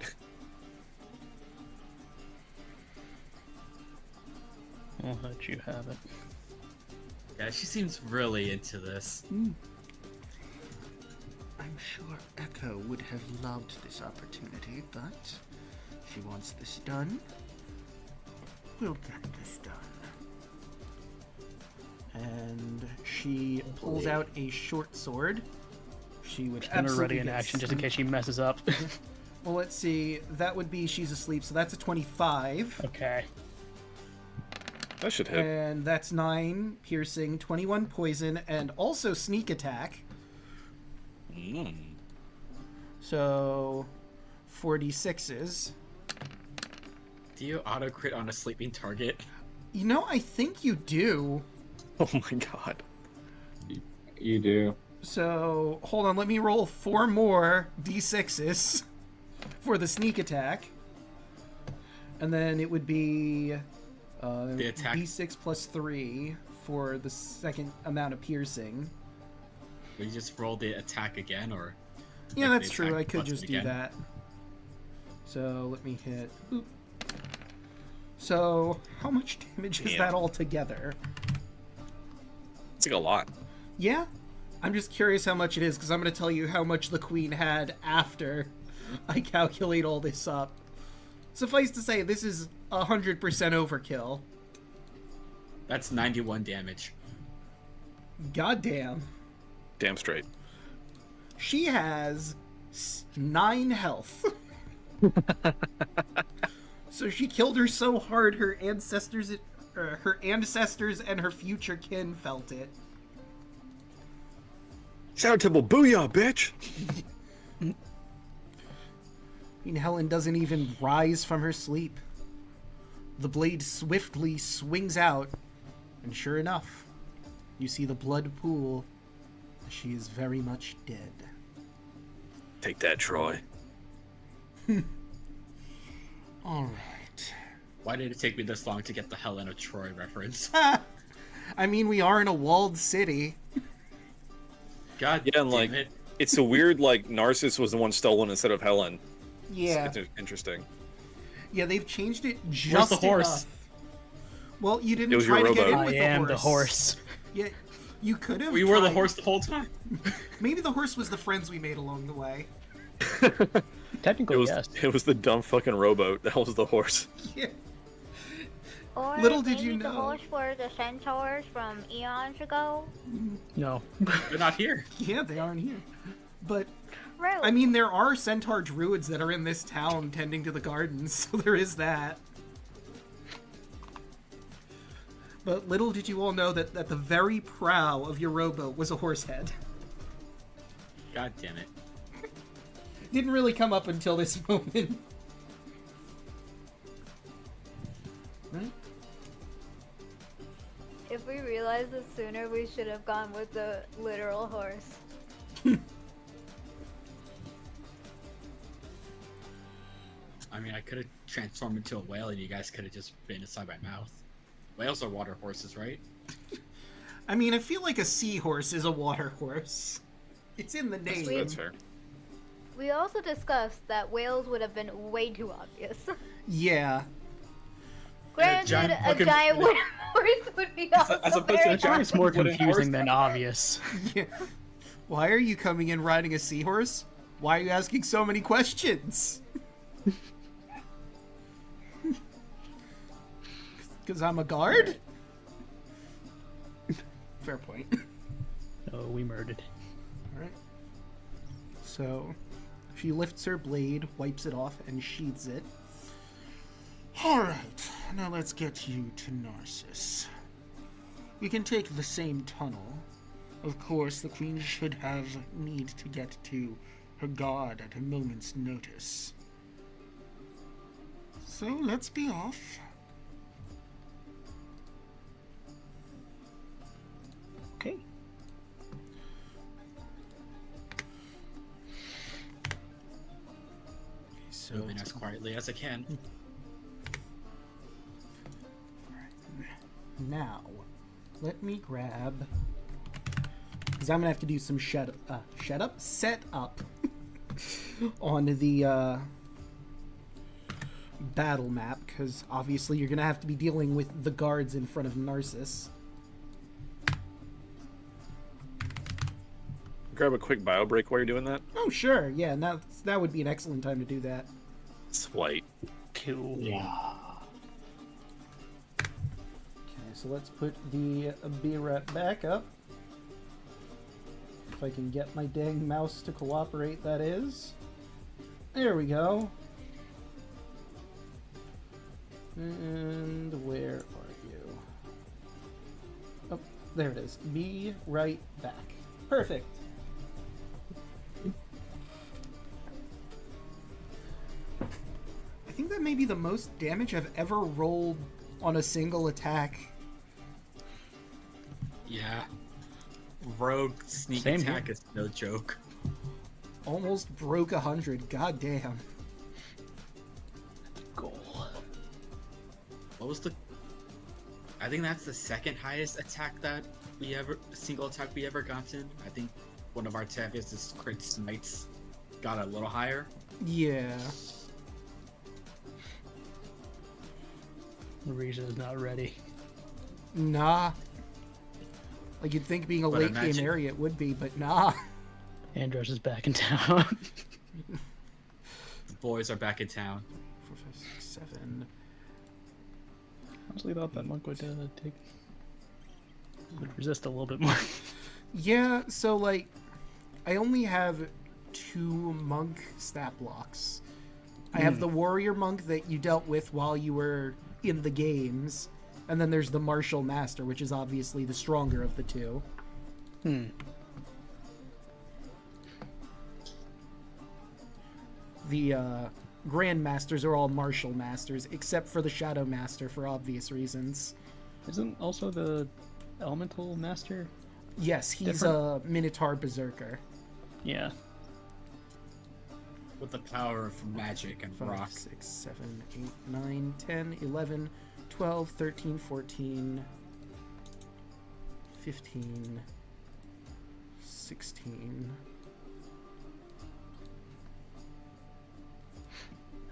I'll let you have it. Yeah, she seems really into this. I'm sure Echo would have loved this opportunity, but she wants this done. We'll get this done. And she pulls out a short sword. She would Kind of absolutely ready in get action just in case she messes up. Well, let's see. That would be she's asleep, so that's a 25. Okay. That should hit. And that's 9 piercing, 21 poison, and also sneak attack. So 46s. Do you auto crit on a sleeping target? You know, I think you do. Oh my god. You do. So hold on, let me roll 4 more d6s for the sneak attack. And then it would be The attack. d6 plus 3 for the second amount of piercing. Will you just roll the attack again, or? Yeah, like that's the true. attack I could plus just it do again? that. So let me hit. Boop. So how much damage is Damn. that all together? It's like a lot. Yeah, I'm just curious how much it is because I'm going to tell you how much the queen had after I calculate all this up. Suffice to say, this is 100% overkill. That's 91 damage. Goddamn. Damn straight. She has 9 health. So she killed her so hard her ancestors and her future kin felt it. Shadow Temple, booyah, bitch! I mean, Helen doesn't even rise from her sleep. The blade swiftly swings out, and sure enough, you see the blood pool. She is very much dead. Take that, Troy. All right. Why did it take me this long to get the Helen of Troy reference? I mean, we are in a walled city. God Yeah, and damn it. it's a weird, Narcissus was the one stolen instead of Helen. Yeah. It's interesting. Yeah, they've changed it Where's just the horse? enough. Well, you It didn't was try your to get in rowboat. with I am the the horse. Yeah, you could have. We were the tried. horse the whole time. Maybe the horse was the friends we made along the way. Technically, yes. It was the dumb fucking rowboat. That was the horse. Yeah. Or Little did maybe you the know. horse were the centaurs from eons ago. No. They're not here. Yeah, they aren't here. But True. I mean, there are centaur druids that are in this town tending to the gardens, so there is that. But little did you all know that the very prow of your rowboat was a horse head. God damn it. Didn't really come up until this moment. Right? If we realized this sooner, we should have gone with the literal horse. I mean, I could have transformed into a whale and you guys could have just been inside my mouth. Whales are water horses, right? I mean, I feel like a seahorse is a water horse. It's in the name. That's fair. We also discussed that whales would have been way too obvious. Yeah. Granted, giant a fucking- giant wooden horse would be also as opposed to very a giant It's more wooden horse. confusing than obvious. Yeah. Why are you coming in riding a seahorse? Why are you asking so many questions? Because I'm a guard? Fair point. Oh, we murdered. Alright. So, she lifts her blade, wipes it off, and sheathes it. All right. Now let's get you to Narcissus. We can take the same tunnel. Of course, the queen should have need to get to her guard at a moment's notice. So let's be off. Okay. So, Moving as quietly as I can. Now, let me grab, because I'm gonna have to do some set up on the battle map, because obviously you're gonna have to be dealing with the guards in front of Narcissus. Grab a quick bio break while you're doing that. Oh sure, yeah, that would be an excellent time to do that. Sweet. Cool. Yeah. Okay, so let's put the beer back up. If I can get my dang mouse to cooperate, that is. There we go. And where are you? Oh, there it is. Be right back. Perfect. I think that may be the most damage I've ever rolled on a single attack. Yeah. Rogue sneak Same attack here. is no joke. Almost broke 100. God damn. Goal. What was the... I think that's the second highest attack that single attack we ever gotten. I think one of our champions is Crit Smites got a little higher. Yeah. Marisa is not ready. Nah. Like you'd think being a But late game imagine- area it would be, but nah. Andros is back in town. The boys are back in town. 4, 5, 6, 7. Honestly, thought that monk would would resist a little bit more. Yeah, so like I only have 2 monk stat blocks. I have the warrior monk that you dealt with while you were in the games, and then there's the martial master, which is obviously the stronger of the two. The grand masters are all martial masters, except for the shadow master for obvious reasons. Isn't also the elemental master? Yes, he's Different? a minotaur berserker. Yeah. With the power of magic and 5, rock. 6, 7, 8, 9, 10, 11, 12, 13, 14, 15, 16.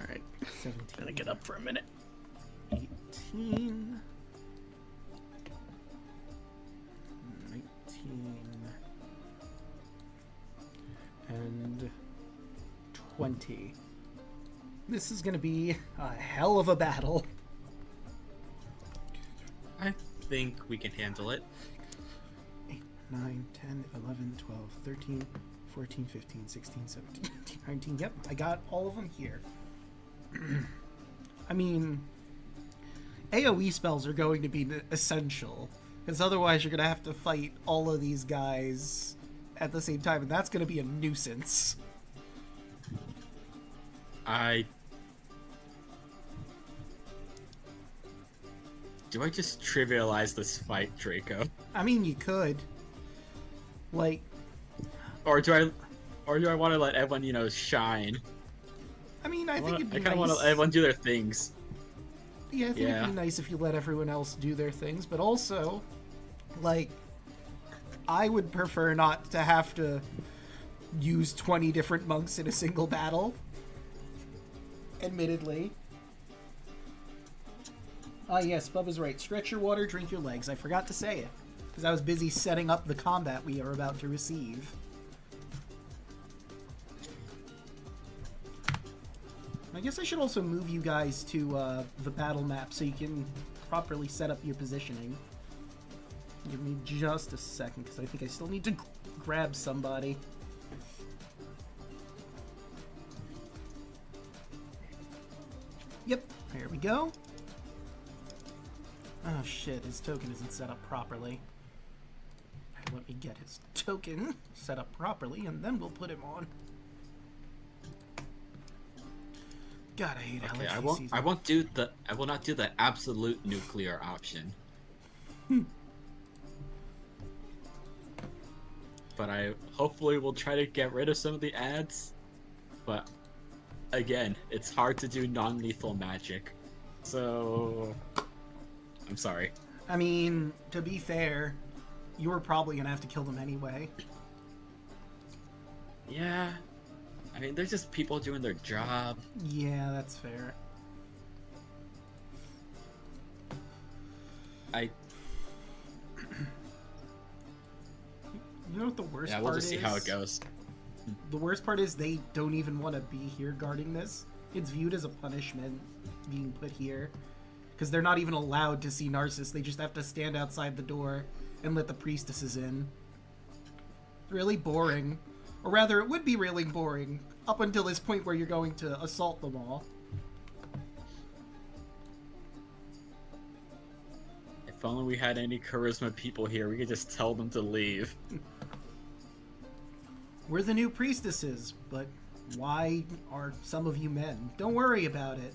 Alright. 17. Gonna get up for a minute. 18. 19. And 20. This is gonna be a hell of a battle. I think we can handle it. 8, 9, 10, 11, 12, 13, 14, 15, 16, 17, 18, 19. Yep, I got all of them here. I mean, AoE spells are going to be essential, because otherwise you're going to have to fight all of these guys at the same time, and that's going to be a nuisance. Do I just trivialize this fight, Draco? I mean, you could. Like, Or do I want to let everyone, shine? I mean, I think it'd be I kind of want to nice. let everyone do their things. Yeah, I think Yeah. it'd be nice if you let everyone else do their things, but also, like, I would prefer not to have to use 20 different monks in a single battle. Admittedly. Ah, yes, Bubba's right. Stretch your water, drink your legs. I forgot to say it, because I was busy setting up the combat we are about to receive. I guess I should also move you guys to the battle map so you can properly set up your positioning. Give me just a second, because I think I still need to grab somebody. Yep, there we go. Oh shit, his token isn't set up properly. Let me get his token set up properly, and then we'll put him on. God, I hate Okay, Alek. I will not do the absolute nuclear option. But I hopefully will try to get rid of some of the ads. But again, it's hard to do non-lethal magic. So I'm sorry. I mean, to be fair, you were probably gonna have to kill them anyway. Yeah. I mean, they're just people doing their job. Yeah, that's fair. I You know what the worst Yeah, part we'll is? just see how it goes. The worst part is they don't even want to be here guarding this. It's viewed as a punishment being put here. Because they're not even allowed to see Narcissus. They just have to stand outside the door and let the priestesses in. Really boring. Or rather, it would be really boring up until this point where you're going to assault them all. If only we had any charisma people here, we could just tell them to leave. We're the new priestesses, but why are some of you men? Don't worry about it.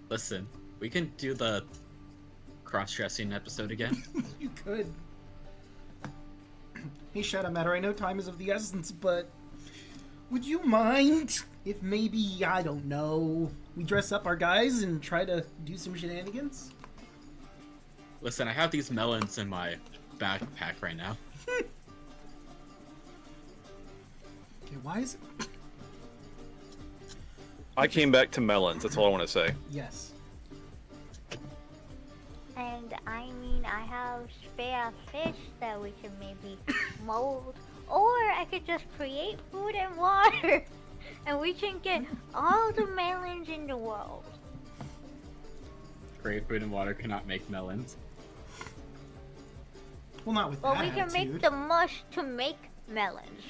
Listen, we can do the cross-dressing episode again. You could. Hey, Shadow Matter, I know time is of the essence, but would you mind if maybe, I don't know, we dress up our guys and try to do some shenanigans? Listen, I have these melons in my backpack right now. Okay, why is it... I came back to melons. That's all I want to say. Yes. And I mean, I have spare fish that we can maybe mold. Or I could just create food and water. And we can get all the melons in the world. Great food and water cannot make melons. Well, not with Well, that we can attitude. make the mush to make melons.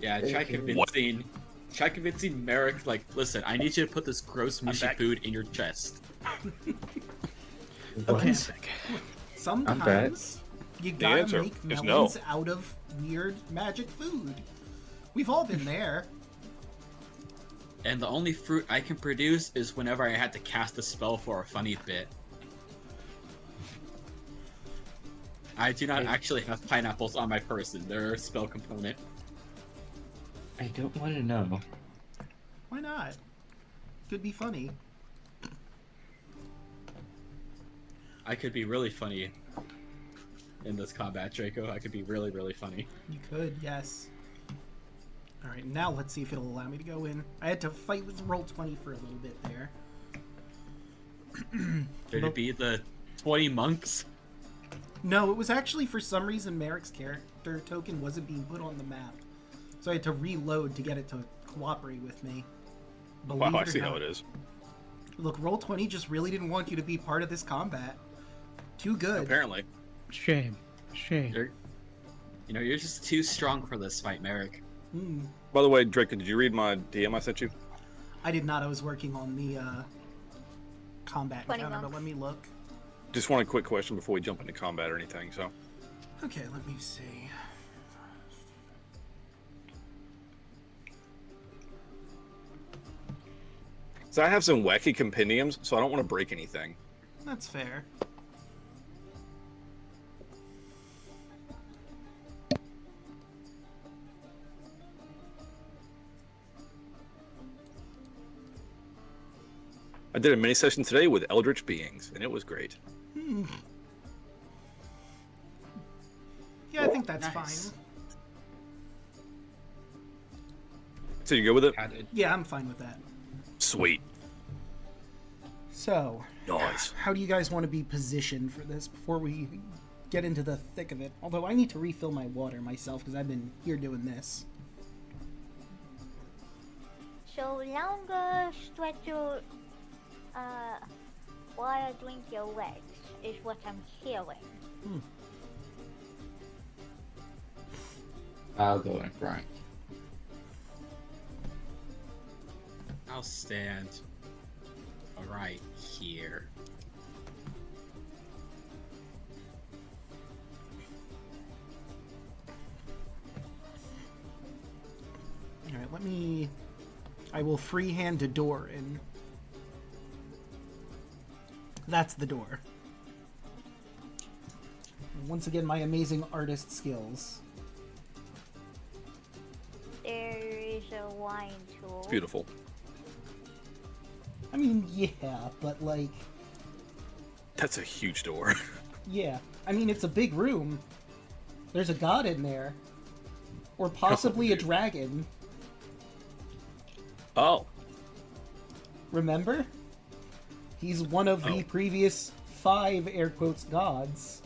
Yeah, try convincing Merrick, like, listen, I need you to put this gross mushy food in your chest. Okay. Sometimes you gotta answer make is melons no. out of weird magic food. We've all been there. And the only fruit I can produce is whenever I had to cast a spell for a funny bit. I do not actually have pineapples on my person. They're a spell component. I don't want to know. Why not? Could be funny. I could be really funny in this combat, Draco. I could be really, really funny. You could, yes. Alright, now let's see if it'll allow me to go in. I had to fight with Roll20 for a little bit there. Did it be the 20 monks? No, it was actually for some reason Merrick's character token wasn't being put on the map. So I had to reload to get it to cooperate with me. Wow, Believe I it or see not. how it is. Look, Roll20 just really didn't want you to be part of this combat. Too good. Apparently. Shame. You're just too strong for this fight, Merrick. By the way, Draco, did you read my DM I sent you? I did not. I was working on the combat 20 encounter, but monks. let me look. Just one quick question before we jump into combat or anything. So, Okay, let me see. I have some wacky compendiums, so I don't want to break anything. That's fair. I did a mini session today with Eldritch Beings, and it was great. Yeah, I think that's Nice. fine. So you go with it? Yeah, I'm fine with that. Sweet. So, Nice. how do you guys want to be positioned for this before we get into the thick of it? Although I need to refill my water myself because I've been here doing this. So longer stretch your water drink your legs is what I'm hearing. I'll go in front. I'll stand right here. Alright, I will freehand a door in. That's the door. Once again, my amazing artist skills. There is a wine tool. It's beautiful. I mean, yeah, but like, That's a huge door. yeah. I mean, it's a big room. There's a god in there. Or possibly a dragon. Oh. Remember? He's one of the previous 5 air quotes gods.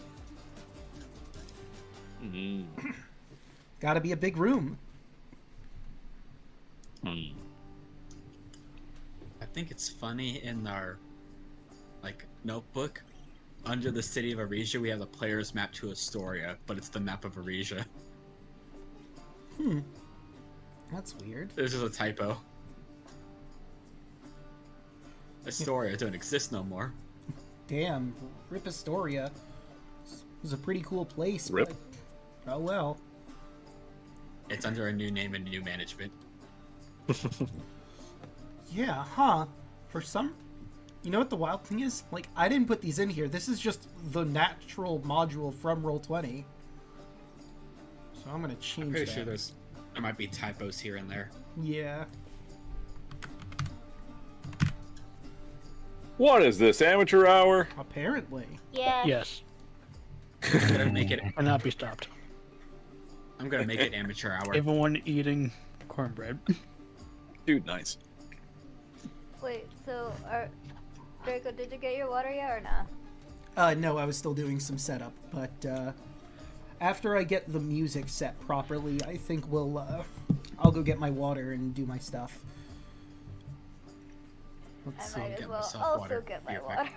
Gotta be a big room. I think it's funny in our notebook. Under the city of Aresia, we have the player's map to Astoria, but it's the map of Aresia. That's weird. There's just a typo. Astoria don't exist no more. Damn, Rip Astoria. It was a pretty cool place. Rip. But, oh well. It's under a new name and new management. Yeah, huh. For some... You know what the wild thing is? Like, I didn't put these in here. This is just the natural module from Roll20. So I'm gonna change I'm pretty that. sure there might be typos here and there. Yeah. What is this, amateur hour? Apparently. Yeah. Yes. I'm gonna make it. Cannot be stopped. I'm gonna make it amateur hour. Everyone eating cornbread. Dude, nice. Wait, so Draco, did you get your water yet or nah? No, I was still doing some setup, but after I get the music set properly, I think I'll go get my water and do my stuff. Let's I might as get well myself also water get my real quick. water.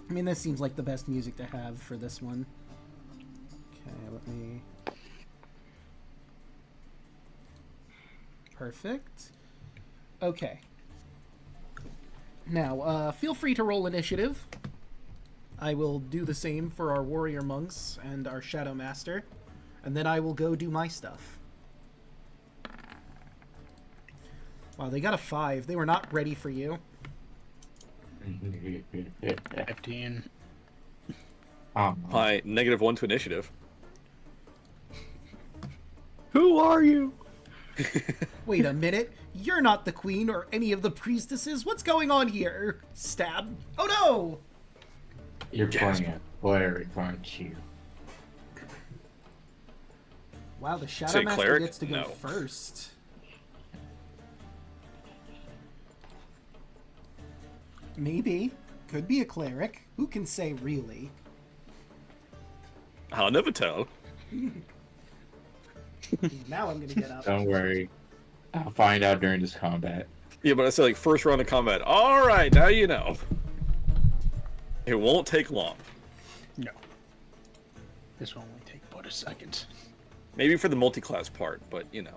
I mean, this seems like the best music to have for this one. Okay, let me... Perfect. Okay. Now, feel free to roll initiative. I will do the same for our warrior monks and our shadow master, and then I will go do my stuff. Wow, they got a 5. They were not ready for you. 15. Hi, -1 to initiative. Who are you? Wait a minute. You're not the queen or any of the priestesses. What's going on here? Stab. Oh no! You're playing a cleric, aren't you? Wow, the Shadow Say Master cleric? gets to go No. first. Maybe. Could be a cleric. Who can say really? I'll never tell. Now I'm gonna get up. Don't worry. I'll find out during this combat. Yeah, but I said like first round of combat. All right, now you know. It won't take long. No. This will only take about a second. Maybe for the multi-class part, but you know.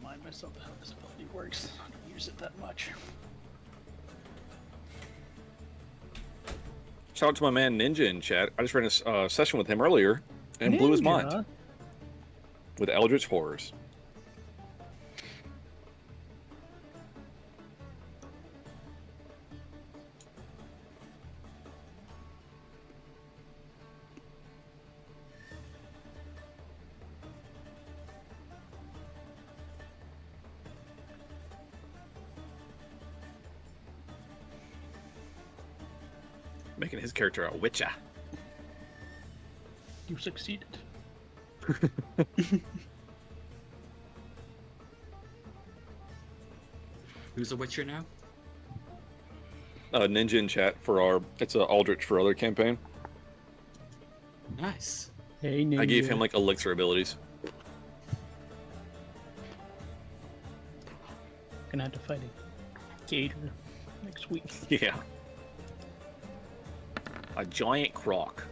Remind myself how this ability works. I don't use it that much. Shout out to my man Ninja in chat. I just ran a session with him earlier and blew his mind Ninja. with Eldritch Horrors. Making his character a witcher. You succeeded. Who's a Witcher now? Ninja in chat for our it's a Aldrich for Other campaign. Nice. Hey, ninja. I gave him like elixir abilities. Gonna have to fight a gator next week. Yeah. A giant croc.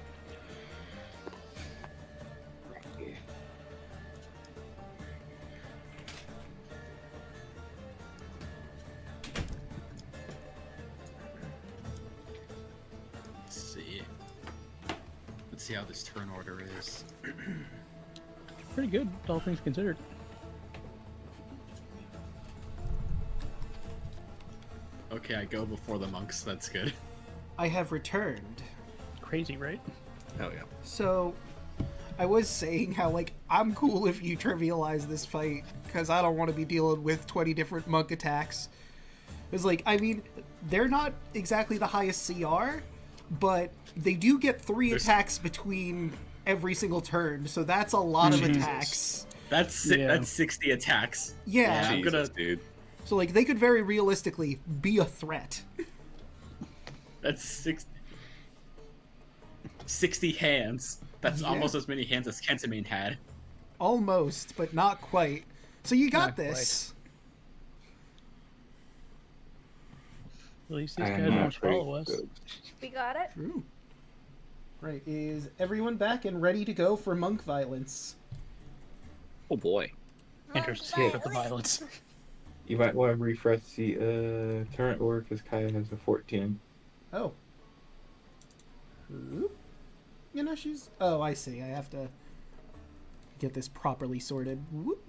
Let's see how this turn order is. Pretty good, all things considered. Okay, I go before the monks. That's good. I have returned. Crazy, right? Hell yeah. So, I was saying how, like, I'm cool if you trivialize this fight, because I don't want to be dealing with 20 different monk attacks. It's like, I mean, they're not exactly the highest CR, but they do get 3 attacks between every single turn, so that's a lot of attacks. That's 60 attacks. Yeah. I'm gonna, dude. So, like, they could very realistically be a threat. That's 60 hands. That's almost as many hands as Kentamine had. Almost, but not quite. So you got Not this. At least these I guys am won't not swallow us. good. We got it. True. Right, is everyone back and ready to go for monk violence? Oh boy. Interesting with the violence. You might want to refresh the current order because Kaya has a 14. Oh. Oop. You know, she's... Oh, I see. I have to get this properly sorted. Whoop.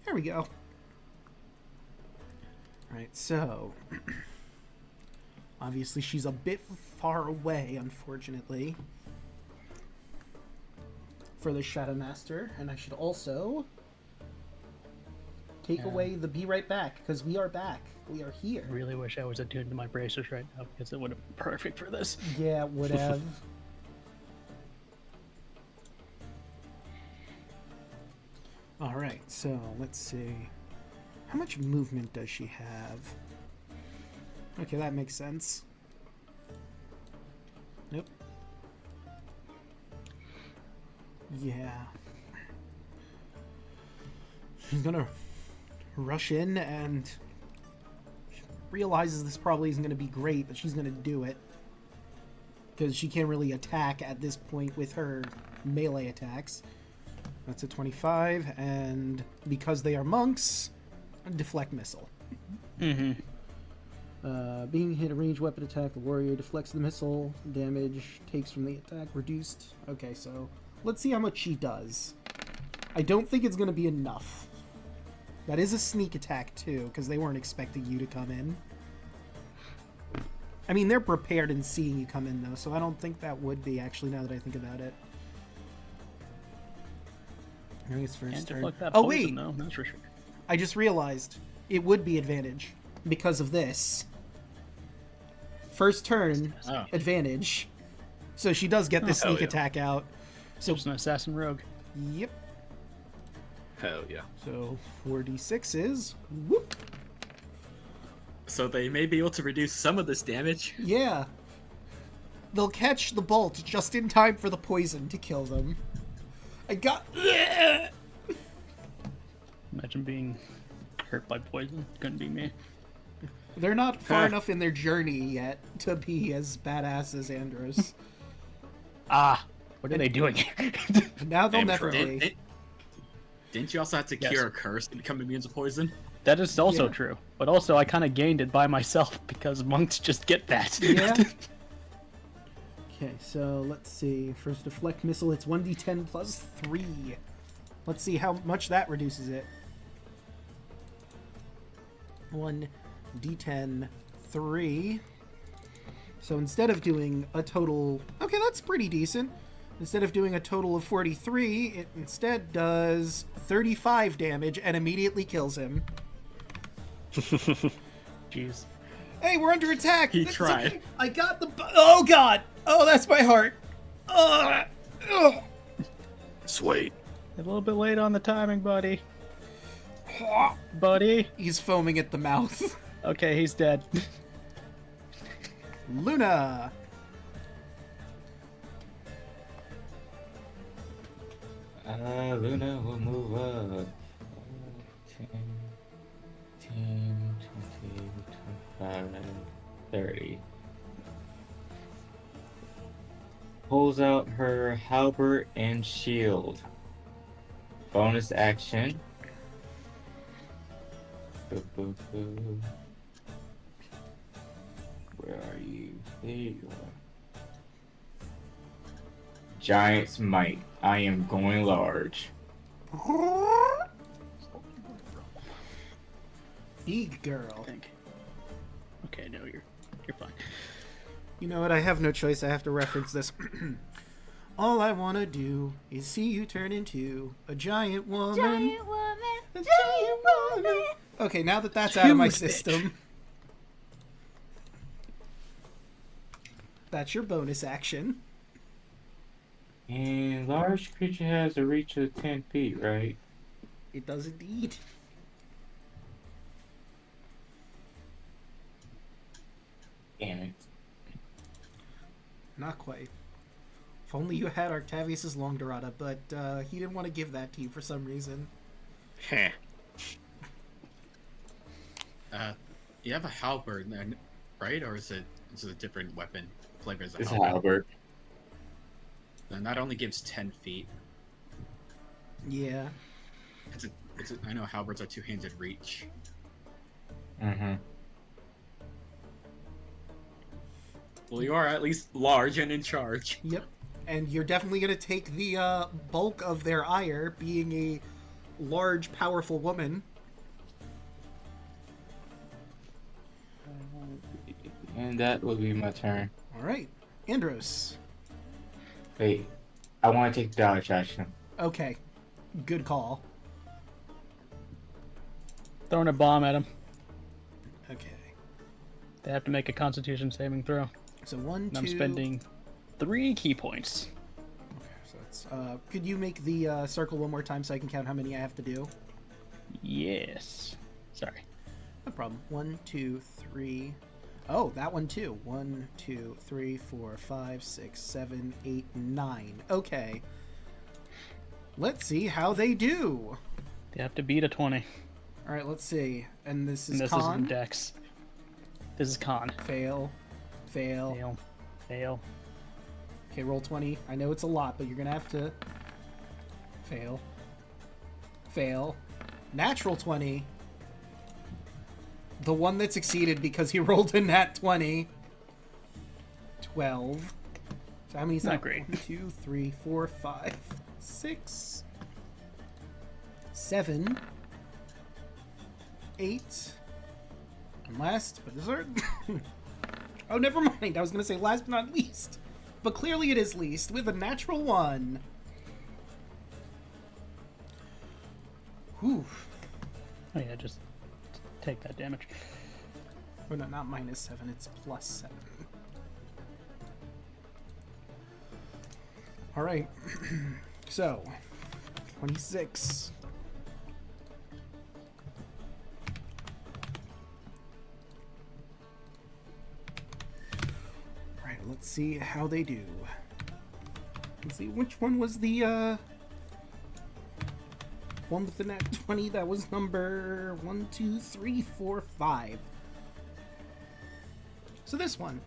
There we go. Alright, so... Obviously, she's a bit far away, unfortunately, for the Shadow Master. And I should also take away the be right back, because we are back. We are here. I really wish I was attuned to my bracers right now, because it would have been perfect for this. Yeah, would have. Alright, so let's see. How much movement does she have? Okay, that makes sense. Nope. Yeah. She's gonna rush in and she realizes this probably isn't gonna be great, but she's gonna do it. Because she can't really attack at this point with her melee attacks. That's a 25, and because they are monks, a deflect missile. Mm-hmm. Being hit a ranged weapon attack, the warrior deflects the missile. Damage takes from the attack reduced. Okay, so let's see how much she does. I don't think it's going to be enough. That is a sneak attack, too, because they weren't expecting you to come in. I mean, they're prepared in seeing you come in, though, so I don't think that would be, actually, now that I think about it. I think it's first turn. Oh, wait! No, that's for sure. I just realized it would be advantage because of this. First turn, advantage. So she does get this sneak attack out. So just an assassin rogue. Yep. Hell yeah. So 4d6 is whoop. So they may be able to reduce some of this damage. Yeah. They'll catch the bolt just in time for the poison to kill them. I got. Imagine being hurt by poison. Couldn't be me. They're not far enough in their journey yet to be as badass as Andros. What are they doing here? Now they'll never be. Didn't you also have to cure a curse to become immune to poison? That is also true. But also, I kind of gained it by myself because monks just get that. Yeah. Okay, so let's see. First deflect missile, it's 1d10 plus 3. Let's see how much that reduces it. 1d10, 3. So instead of doing a total... Okay, that's pretty decent. Instead of doing a total of 43, it instead does 35 damage and immediately kills him. Jeez. Hey, we're under attack! He It's tried. okay. I got the... Oh, God! Oh, that's my heart! Ugh. Sweet. A little bit late on the timing, buddy. Buddy? He's foaming at the mouth. Okay, he's dead. Luna! Luna will move up. 10, 10, 20, 25, 30. Pulls out her halberd and shield. Bonus action. Boo, boo, boo. Where are you? There you are. Giant's Might. I am going large. Big girl. I think. Okay, no, you're fine. You know what? I have no choice. I have to reference this. All I want to do is see you turn into a giant woman. Giant woman. A giant woman. Okay, now that that's out of my Huge bitch. system. That's your bonus action. And large creature has a reach of 10 feet, right? It does indeed. Damn it. Not quite. If only you had Octavius's Long Dorada, but he didn't want to give that to you for some reason. Heh. You have a halberd, then, right? Or is it a different weapon flavor as a It's halberd? halberd. And that only gives 10 feet. Yeah. I know halberds are two-handed reach. Mm-hmm. Well, you are at least large and in charge. Yep. And you're definitely going to take the bulk of their ire, being a large, powerful woman. And that will be my turn. All right. Andros. Wait, I want to take dodge action. Okay. Good call. Throwing a bomb at him. Okay. They have to make a Constitution saving throw. So 1, 2... And I'm spending 3 key points. Okay, so that's... could you make the circle one more time so I can count how many I have to do? Yes. Sorry. No problem. 1, 2, 3... Oh, that one too. 1, 2, 3, 4, 5, 6, 7, 8, 9. Okay. Let's see how they do. They have to beat a 20. All right, let's see. And this is And this con. is Dex. This is con. Fail. Fail. Fail. Fail. Okay, roll 20. I know it's a lot, but you're gonna have to fail. Fail. Natural 20. The one that succeeded because he rolled a nat 20. 12. So how many is Not that? great. 1, 2, 3, 4, 5, 6, 7, 8. And last but certain. Oh, never mind. I was going to say last but not least. But clearly it is least with a natural 1. Whew. Oh yeah, just take that damage. Oh, no, not -7. It's +7. All right. So, 26. All right, let's see how they do. Let's see, which one was the, one with the nat 20? That was number 1, 2, 3, 4, 5. So this one.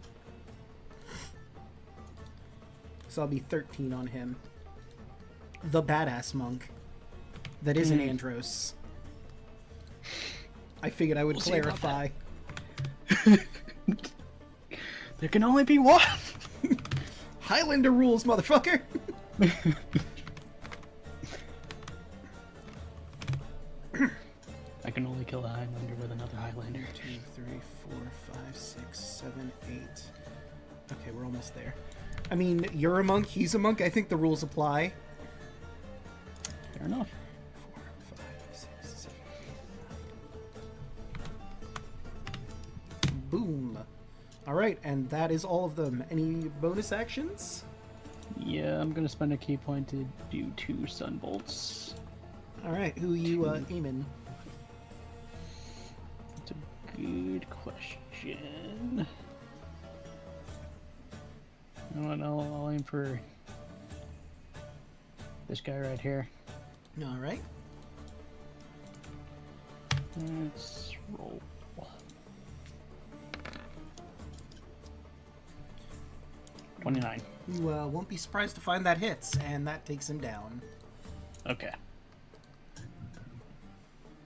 So I'll be 13 on him. The badass monk. That isn't Andros. I figured I would We'll see about clarify. There can only be one! Highlander rules, motherfucker! I can only kill a Highlander with another Highlander. 2, 3, 4, 5, 6, 7, 8. Okay, we're almost there. I mean, you're a monk, he's a monk. I think the rules apply. Fair enough. 4, 5, 6, 7, 8. Boom. Alright, and that is all of them. Any bonus actions? Yeah, I'm gonna spend a key point to do 2 Sunbolts. Alright, who you aiming? That's a good question. You know what, I'll aim for This guy right here. All right. Let's roll. 29. You won't be surprised to find that hits, and that takes him down. Okay.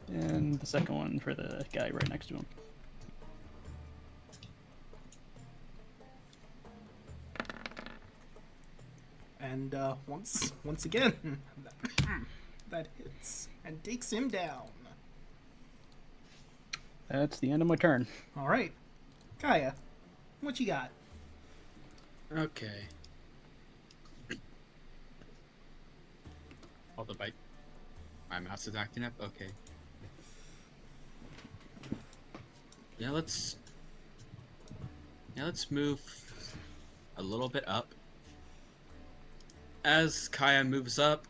And the second one for the guy right next to him. And once again, that hits and takes him down. That's the end of my turn. All right, Kaya, what you got? Okay. Hold the bite. My mouse is acting up. Okay. Yeah, let's move a little bit up. As Kaya moves up,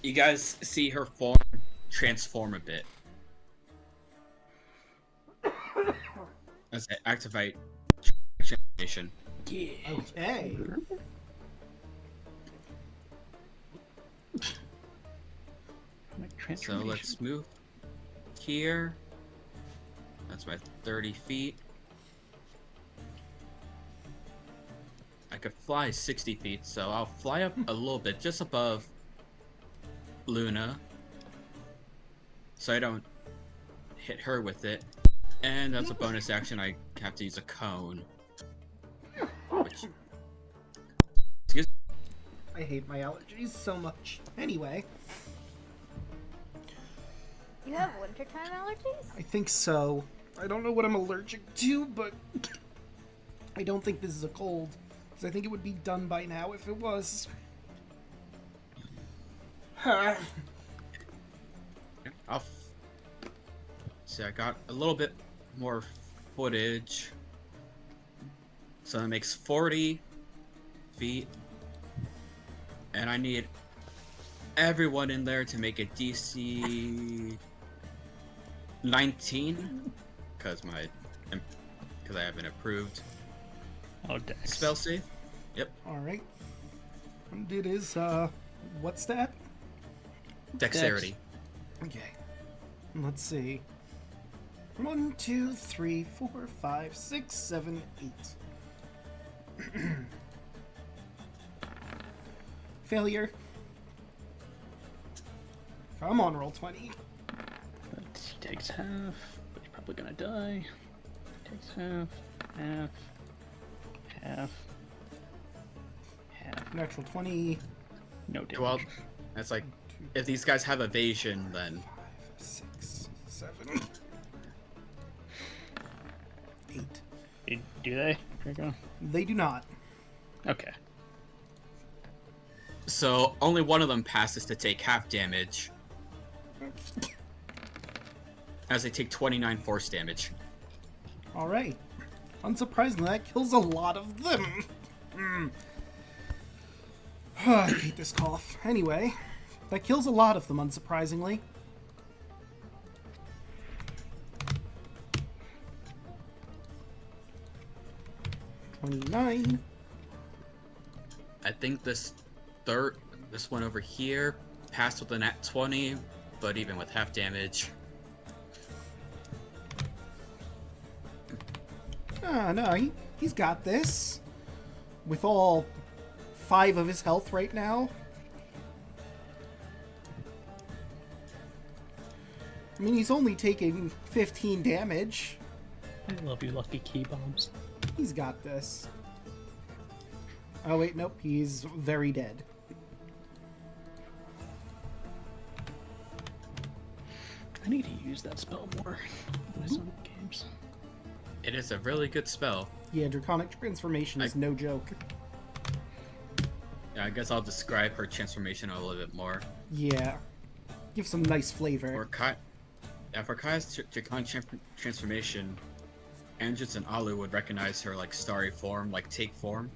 you guys see her form transform a bit. As I activate transformation. Yeah. Okay. So let's move here. That's my 30 feet. I could fly 60 feet, so I'll fly up a little bit, just above Luna, so I don't hit her with it. And as a bonus action, I have to use a cone. Which... Excuse me. I hate my allergies so much. Anyway. You have wintertime allergies? I think so. I don't know what I'm allergic to, but I don't think this is a cold. Because I think it would be done by now if it was. See, I got a little bit more footage. So that makes 40 feet. And I need everyone in there to make a DC 19. Because I haven't approved. Oh, Dex. Spell save? Yep. Alright. And it is, what's that? Dexterity. Okay. Let's see. 1, 2, 3, 4, 5, 6, 7, 8. Failure. Come on, roll 20. But he takes half, but he's probably gonna die. Takes half, half, half, half. Natural 20. No damage. Well, that's like, if these guys have evasion, then 5, 6, 7, 8. Do they? Draco? They do not. Okay. so only one of them passes to take half damage. As they take 29 force damage. Alright. Unsurprisingly, that kills a lot of them. I hate this cough. Anyway, that kills a lot of them, unsurprisingly. $29. I think this one over here passed with a nat 20, but even with half damage. Ah, no, he's got this. With all 5 of his health right now. I mean, he's only taking 15 damage. I love you, lucky key bombs. He's got this. Oh, wait, nope, he's very dead. I need to use that spell more in my Sonic games. It is a really good spell. Yeah, Draconic Transformation is no joke. Yeah, I guess I'll describe her transformation a little bit more. Yeah. Give some nice flavor. For Kai's Draconic transformation, Andrus and Alu would recognize her like starry form, like take form.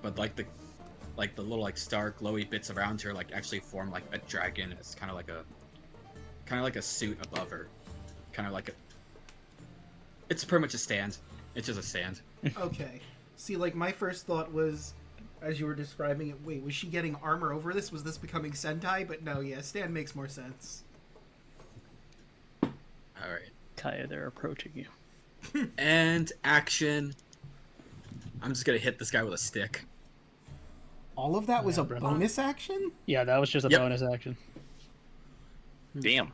But like the little like star glowy bits around her like actually form like a dragon. It's kind of like a suit above her. It's pretty much a stand. It's just a stand. Okay. See, like, my first thought was as you were describing it, wait, was she getting armor over this? Was this becoming Sentai? But no, yeah, Stan makes more sense. Alright. Kaya, they're approaching you. And action. I'm just gonna hit this guy with a stick. All of that was Yeah, a bro. bonus action? Yeah, that was just a Yep. bonus action. Damn.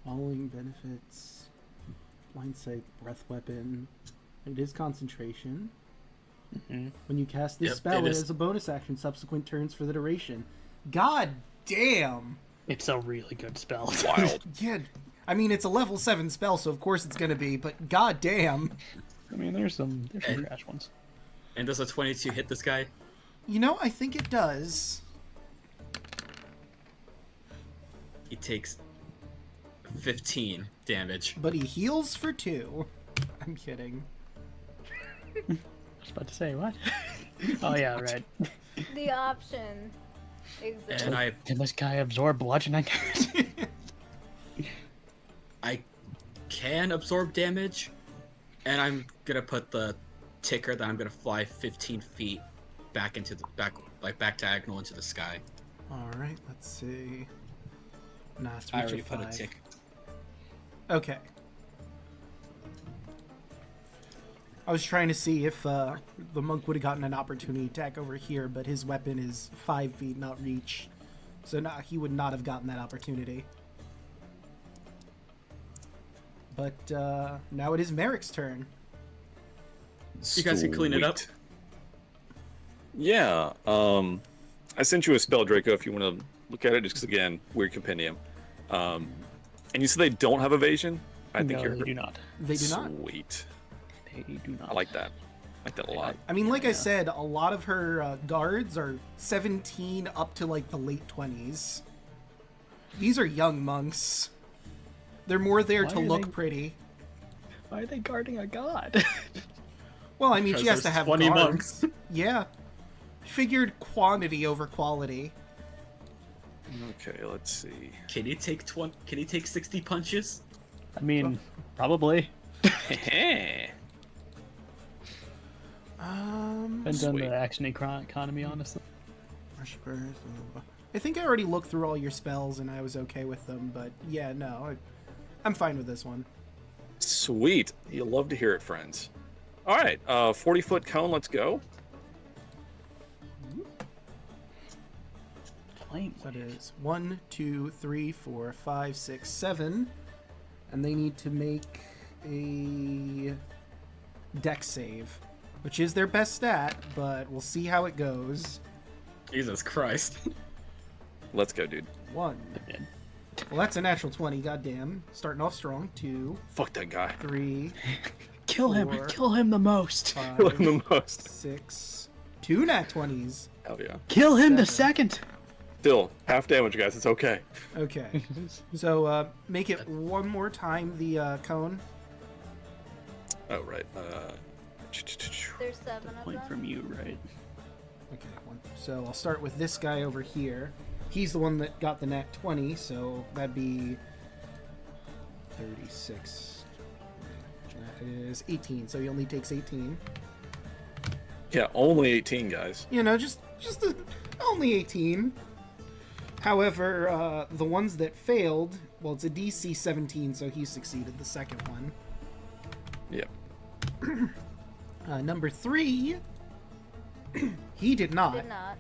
Following benefits, blind sight, breath weapon. It is concentration. Mm-hmm. When you cast this Yep, spell, it it is. is a bonus action, subsequent turns for the duration. God damn! It's a really good spell. Wild. Yeah, I mean, it's a level 7 spell, so of course it's gonna be, but god damn. I mean, there's some And- trash ones. And does a 22 hit this guy? You know, I think it does. He takes 15 damage. But he heals for 2. I'm kidding. I was about to say, what? Oh, yeah, right. The option exists. And Can this guy absorb bludgeoning? I can absorb damage, and I'm gonna put the ticker that I'm gonna fly 15 feet back into the back diagonal into the sky. Alright, let's see. Nah, it's I reach already of put a 5. tick. Okay. I was trying to see if the monk would have gotten an opportunity attack over here, but his weapon is 5 feet, not reach. So he would not have gotten that opportunity. But now it is Merrick's turn. You guys can clean it up. Sweet. Yeah. I sent you a spell, Draco, if you want to look at it, just 'cause, again, weird compendium. And you said they don't have evasion? I think No, you're they do not. They do not. Sweet. They do not. I like that. I like that a lot. I mean, like I said, a lot of her guards are 17 up to like the late 20s. These are young monks. They're more there Why to are look they- pretty. Why are they guarding a god? Well, I mean, she Because has to there's have 20 guards. Yeah. Figured quantity over quality. Okay, let's see. Can he take 20? Can he take 60 punches? I mean, probably. Depends on Sweet. the action economy, honestly. Rush burst, blah, blah, blah. I think I already looked through all your spells and I was okay with them, but yeah, no, I'm fine with this one. Sweet. You'll love to hear it, friends. All right, 40-foot cone. Let's go. Flame. So that is 1, 2, 3, 4, 5, 6, 7, and they need to make a dex save, which is their best stat, but we'll see how it goes. Jesus Christ. Let's go, dude. 1. Well, that's a natural 20, goddamn. Starting off strong. 2, Fuck that guy. 3, Kill him. 4, Kill him the most. 5, Kill him the most. 6, 2 nat 20s. Hell yeah. Kill him the 7. second. Still, half damage, guys. It's okay. Okay. So, make it one more time, the cone. Oh, right. There's 7 of Point them. from you, right? Okay, so I'll start with this guy over here. He's the one that got the nat 20, so that'd be 36. That is 18, so he only takes 18. Yeah, only 18, guys. You know, only 18. However, the ones that failed, well, it's a DC 17, so he succeeded the second one. Yep. Number 3, he did not. Did not.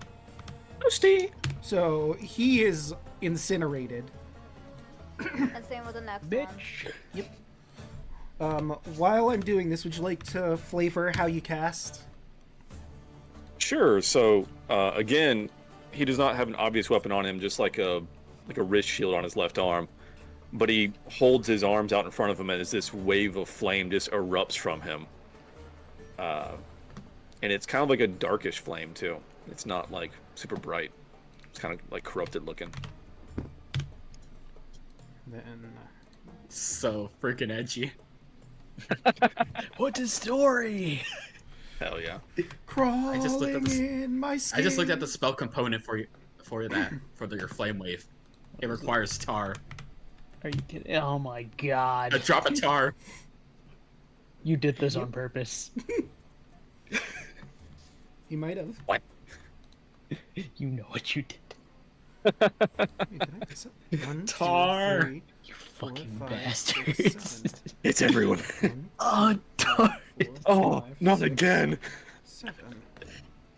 Toasty. So he is incinerated. And same with the next one. Bitch. While I'm doing this, would you like to flavor how you cast? Sure. So, again, he does not have an obvious weapon on him, just like a wrist shield on his left arm. But he holds his arms out in front of him, and as this wave of flame just erupts from him. And it's kind of like a darkish flame too. It's not like super bright. It's kind of like corrupted looking. Then So freaking edgy. What's his story? Hell yeah. crawling just looked at this- in my skin. I just looked at the spell component for your flame wave. It requires tar. Are you kidding? Oh my god. A drop of tar. You did this on purpose. He might have. What? You know what you did. Wait, did I miss it? 1, 2, Tar. 3, You 4, fucking 5, bastards. 6, 7. It's everyone. 1, Oh, 2, darn. 3, 4, Oh, 5, not 6, again. 7.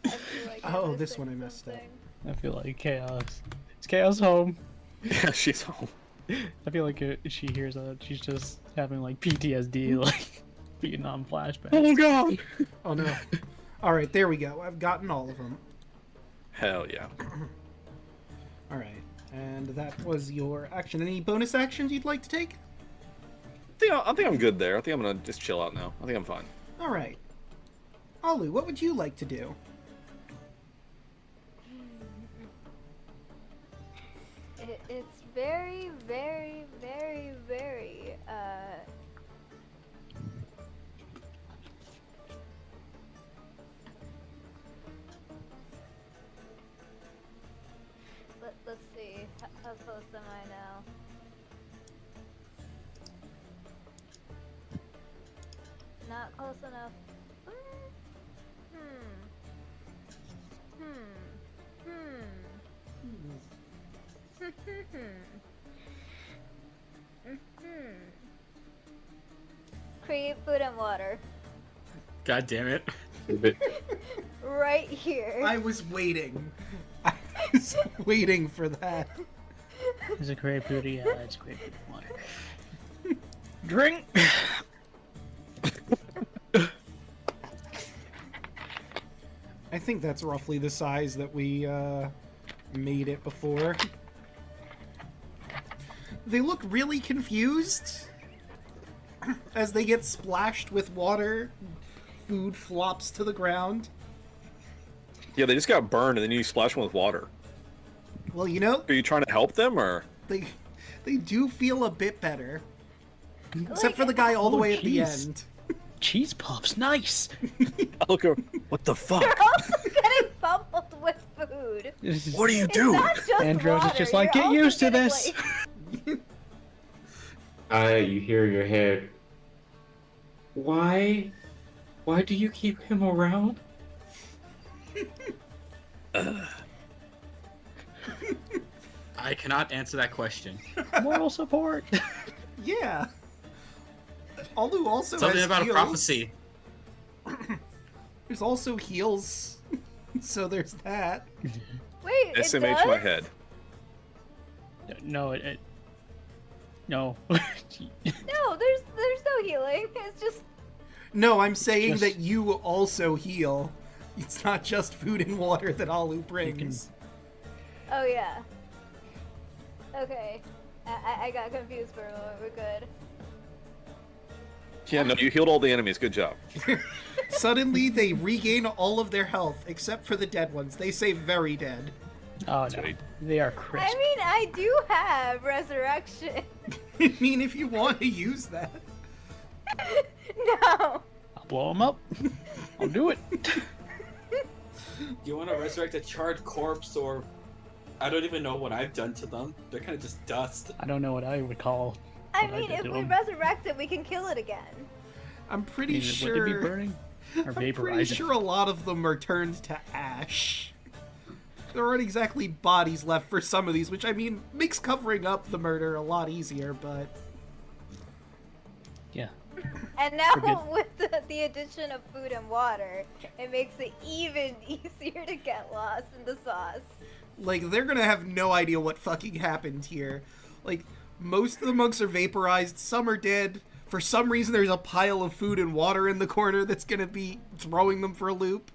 I feel like Oh, I'm this one I missing messed up. something. I feel like chaos. It's chaos home. Yeah, she's home. I feel like she hears that she's just having like PTSD, like Vietnam flashbacks. Oh god. Oh no. Alright, there we go. I've gotten all of them. Hell yeah. Alright, and that was your action. Any bonus actions you'd like to take? I think I'm good there. I think I'm gonna just chill out now. I think I'm fine. Alright. Alu, what would you like to do? It's very, very, very, very, let's see, how close am I now? Not close enough. Create food and water. God damn it. Right here. I was waiting. I was waiting for that. Is it create booty? Yeah, it's create booty water. Drink! I think that's roughly the size that we made it before. They look really confused as they get splashed with water. Food flops to the ground. Yeah, they just got burned, and then you splash them with water. Well, you know, Are you trying to help them, or? they do feel a bit better. Except for the guy all the way at the jeez. end. Cheese puffs, nice! Look, what the fuck? You're also getting pummeled with food. What do you It's do? not just Andros is water, just like, you're get also used to getting, this. like- You hear your head. Why do you keep him around? I cannot answer that question. Moral support. Yeah. Alu also Something has about heals. a prophecy. There's also heals. So there's that. Wait, it SMH does? my head. No, no. No, there's no healing. It's just No, I'm saying Just- that you also heal. It's not just food and water that Alu brings. oh yeah. Okay, I got confused for a moment. We're good. Yeah, no, you healed all the enemies. Good job. Suddenly, they regain all of their health, except for the dead ones. They say very dead. Oh no, Sweet. they are crisp. I mean, I do have resurrection. I mean, if you want to use that. No. I'll blow them up. I'll do it. You want to resurrect a charred corpse, or I don't even know what I've done to them. They're kind of just dust. I don't know what I would call. I what mean, did if to we 'em. resurrect it, we can kill it again. I'm pretty Would it be sure. burning or I'm pretty vaporizing? sure a lot of them are turned to ash. There aren't exactly bodies left for some of these, which I mean makes covering up the murder a lot easier, but Yeah. And now We're with the addition of food and water, it makes it even easier to get lost in the sauce. like they're gonna have no idea what fucking happened here. Like most of the monks are vaporized, some are dead. For some reason there's a pile of food and water in the corner that's gonna be throwing them for a loop.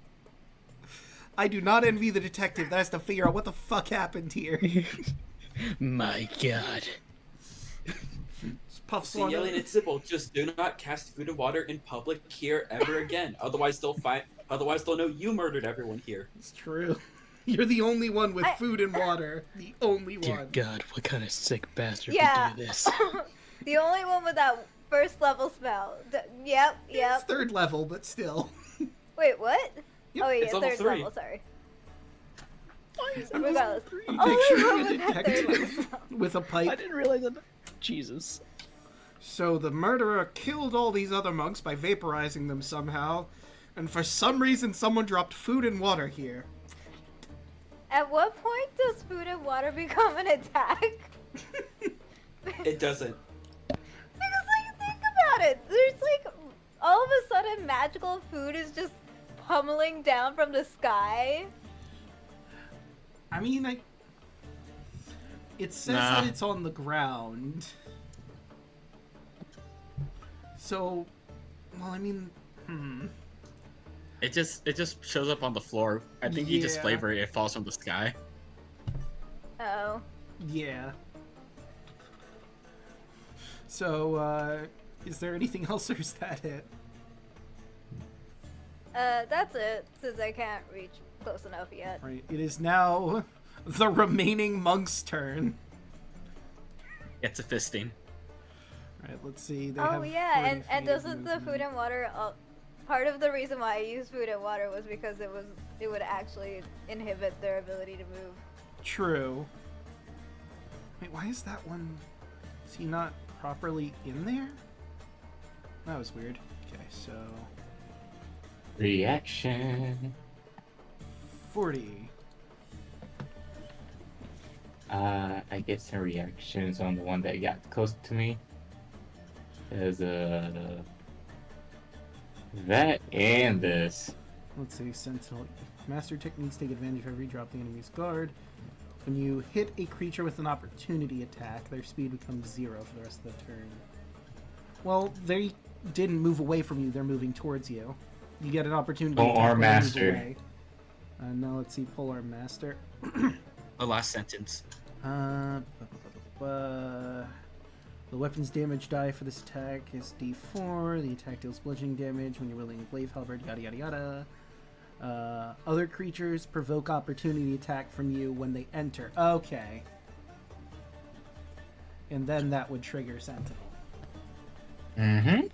I do not envy the detective that has to figure out what the fuck happened here. My God. Puffs See, one yelling up. at Sybil, just do not cast food and water in public here ever again. Otherwise they'll know you murdered everyone here. It's true. You're the only one with I- food and water. The only Dear one. God, what kind of sick bastard Yeah. would do this? The only one with that first level spell. Yep, It's yep. third level, but still. Wait, what? Yep, Oh yeah, it's level third 3. level. Sorry. I'm Regardless. I'm Only picturing one a with that third level detective spell. with a I pipe. didn't realize that. Jesus. So the murderer killed all these other monks by vaporizing them somehow, and for some reason someone dropped food and water here. At what point does food and water become an attack? It doesn't. Because, like, think about it. There's, like, all of a sudden magical food is just pummeling down from the sky. I mean, it says Nah. that it's on the ground. So, well, I mean, It just shows up on the floor. I think you just Yeah. flavor it falls from the sky. Oh. yeah. So, is there anything else, or is that it? That's it, since I can't reach close enough yet. Right. It is now the remaining monk's turn. It's a fisting. Right. Let's see. They Oh have yeah, 40 and feet of doesn't the food movement. and water, part of the reason why I used food and water was because it would actually inhibit their ability to move. True. Wait, why is that one? Is he not properly in there? That was weird. Okay, so Reaction. 40. I get some reactions on the one that got close to me. As that and this. Let's see. Sentinel. Master techniques take advantage of every drop the enemy's guard. When you hit a creature with an opportunity attack, their speed becomes 0 for the rest of the turn. Well, they didn't move away from you. They're moving towards you. You get an opportunity Polearm attack when they move Master. away. Now let's see. Polearm Master. The last sentence. The weapon's damage die for this attack is D4. The attack deals bludgeoning damage when you're wielding a glaive, halberd, yada yada yada. Other creatures provoke opportunity attack from you when they enter. Okay. And then that would trigger Sentinel. Mm-hmm.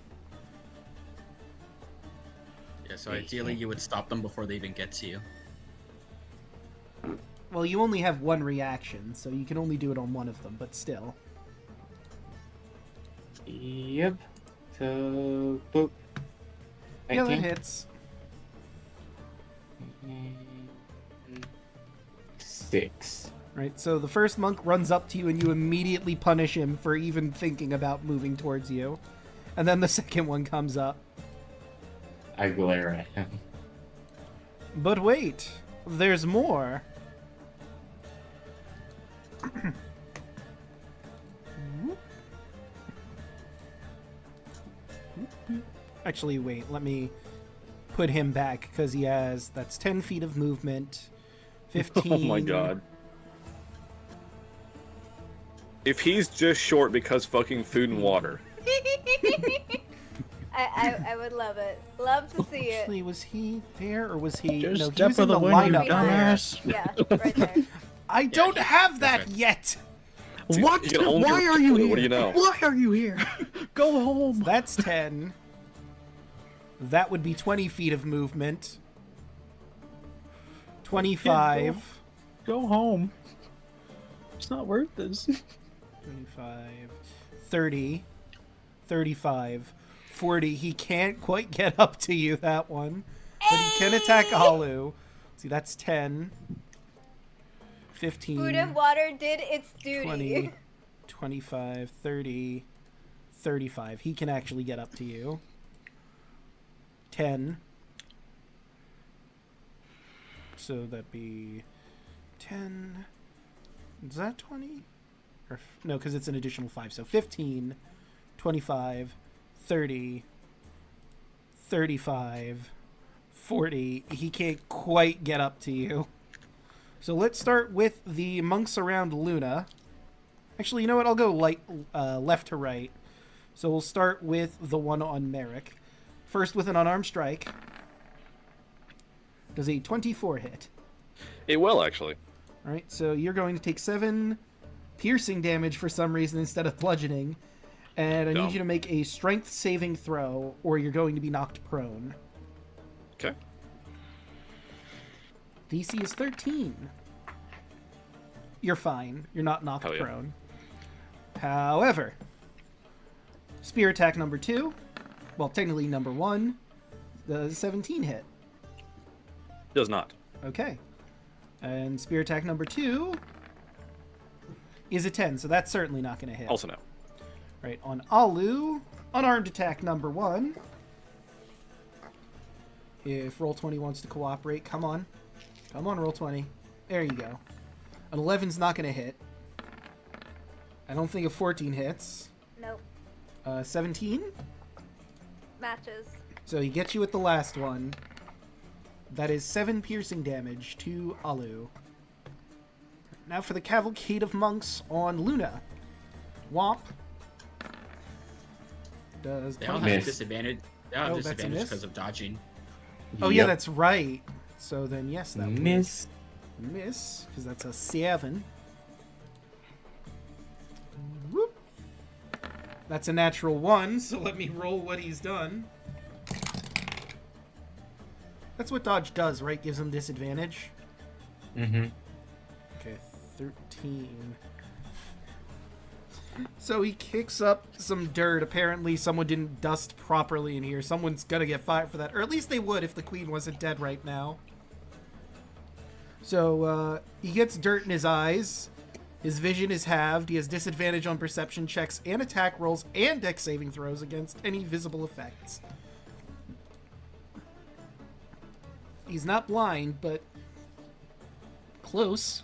Yeah, so ideally you would stop them before they even get to you. Well, you only have one reaction, so you can only do it on one of them, but still. Yep. So, boop. Yeah, that 19. hits. 6. Right, so the first monk runs up to you and you immediately punish him for even thinking about moving towards you. And then the second one comes up. I glare at him. But wait, there's more. Actually, wait, let me put him back because he has, that's 10 feet of movement, 15. Oh my god. If he's just short because fucking food and water. I would love it. Love to see it. Actually, was he there or was he? Just no, he step was in of the the way, you lineup there. dumbass. Yeah, right there. I don't have that Okay. yet. What? You can own Why your are you family, here? what do you know? Why are you here? Go home. That's 10. That would be 20 feet of movement. 25. Go home. It's not worth this. 25. 30. 35. 40. He can't quite get up to you, that one. But he can attack Alu. See, that's 10. 15. Food and water did its duty. 20, 25, 30, 35. He can actually get up to you. 10. So that'd be 10. Is that 20? Or, no, because it's an additional 5. So 15, 25, 30, 35, 40. He can't quite get up to you. So let's start with the monks around Luna. Actually, you know what? I'll go left to right. So we'll start with the one on Merrick. First with an unarmed strike. Does a 24 hit. It will, actually. Alright, so you're going to take 7 piercing damage for some reason instead of bludgeoning. And I Dumb. need you to make a strength saving throw, or you're going to be knocked prone. Okay. DC is 13. You're fine. You're not knocked Hell yeah. prone. However, spear attack number 2, well, technically number 1, the 17 hit. Does not. Okay. And spear attack number 2 is a 10, so that's certainly not going to hit. Also no. Right, on Alu, unarmed attack number 1. If Roll20 wants to cooperate, come on. Come on, Roll20. There you go. An 11's not going to hit. I don't think a 14 hits. Nope. 17? Matches. So he gets you with the last one. That is 7 piercing damage to Alu. Now for the Cavalcade of Monks on Luna. Womp. Does They all 20 have disadvantage. They all have Oh, that's a disadvantage miss? because of dodging. Oh yeah, Yep. that's right. So then yes, that would Miss. miss, because that's a 7. Whoop. That's a natural 1, so let me roll what he's done. That's what dodge does, right? Gives him disadvantage. Mm-hmm. Okay, 13. So he kicks up some dirt. Apparently someone didn't dust properly in here. Someone's gonna get fired for that. Or at least they would if the queen wasn't dead right now. So, he gets dirt in his eyes. His vision is halved. He has disadvantage on perception checks and attack rolls and dex saving throws against any visible effects. He's not blind, but close.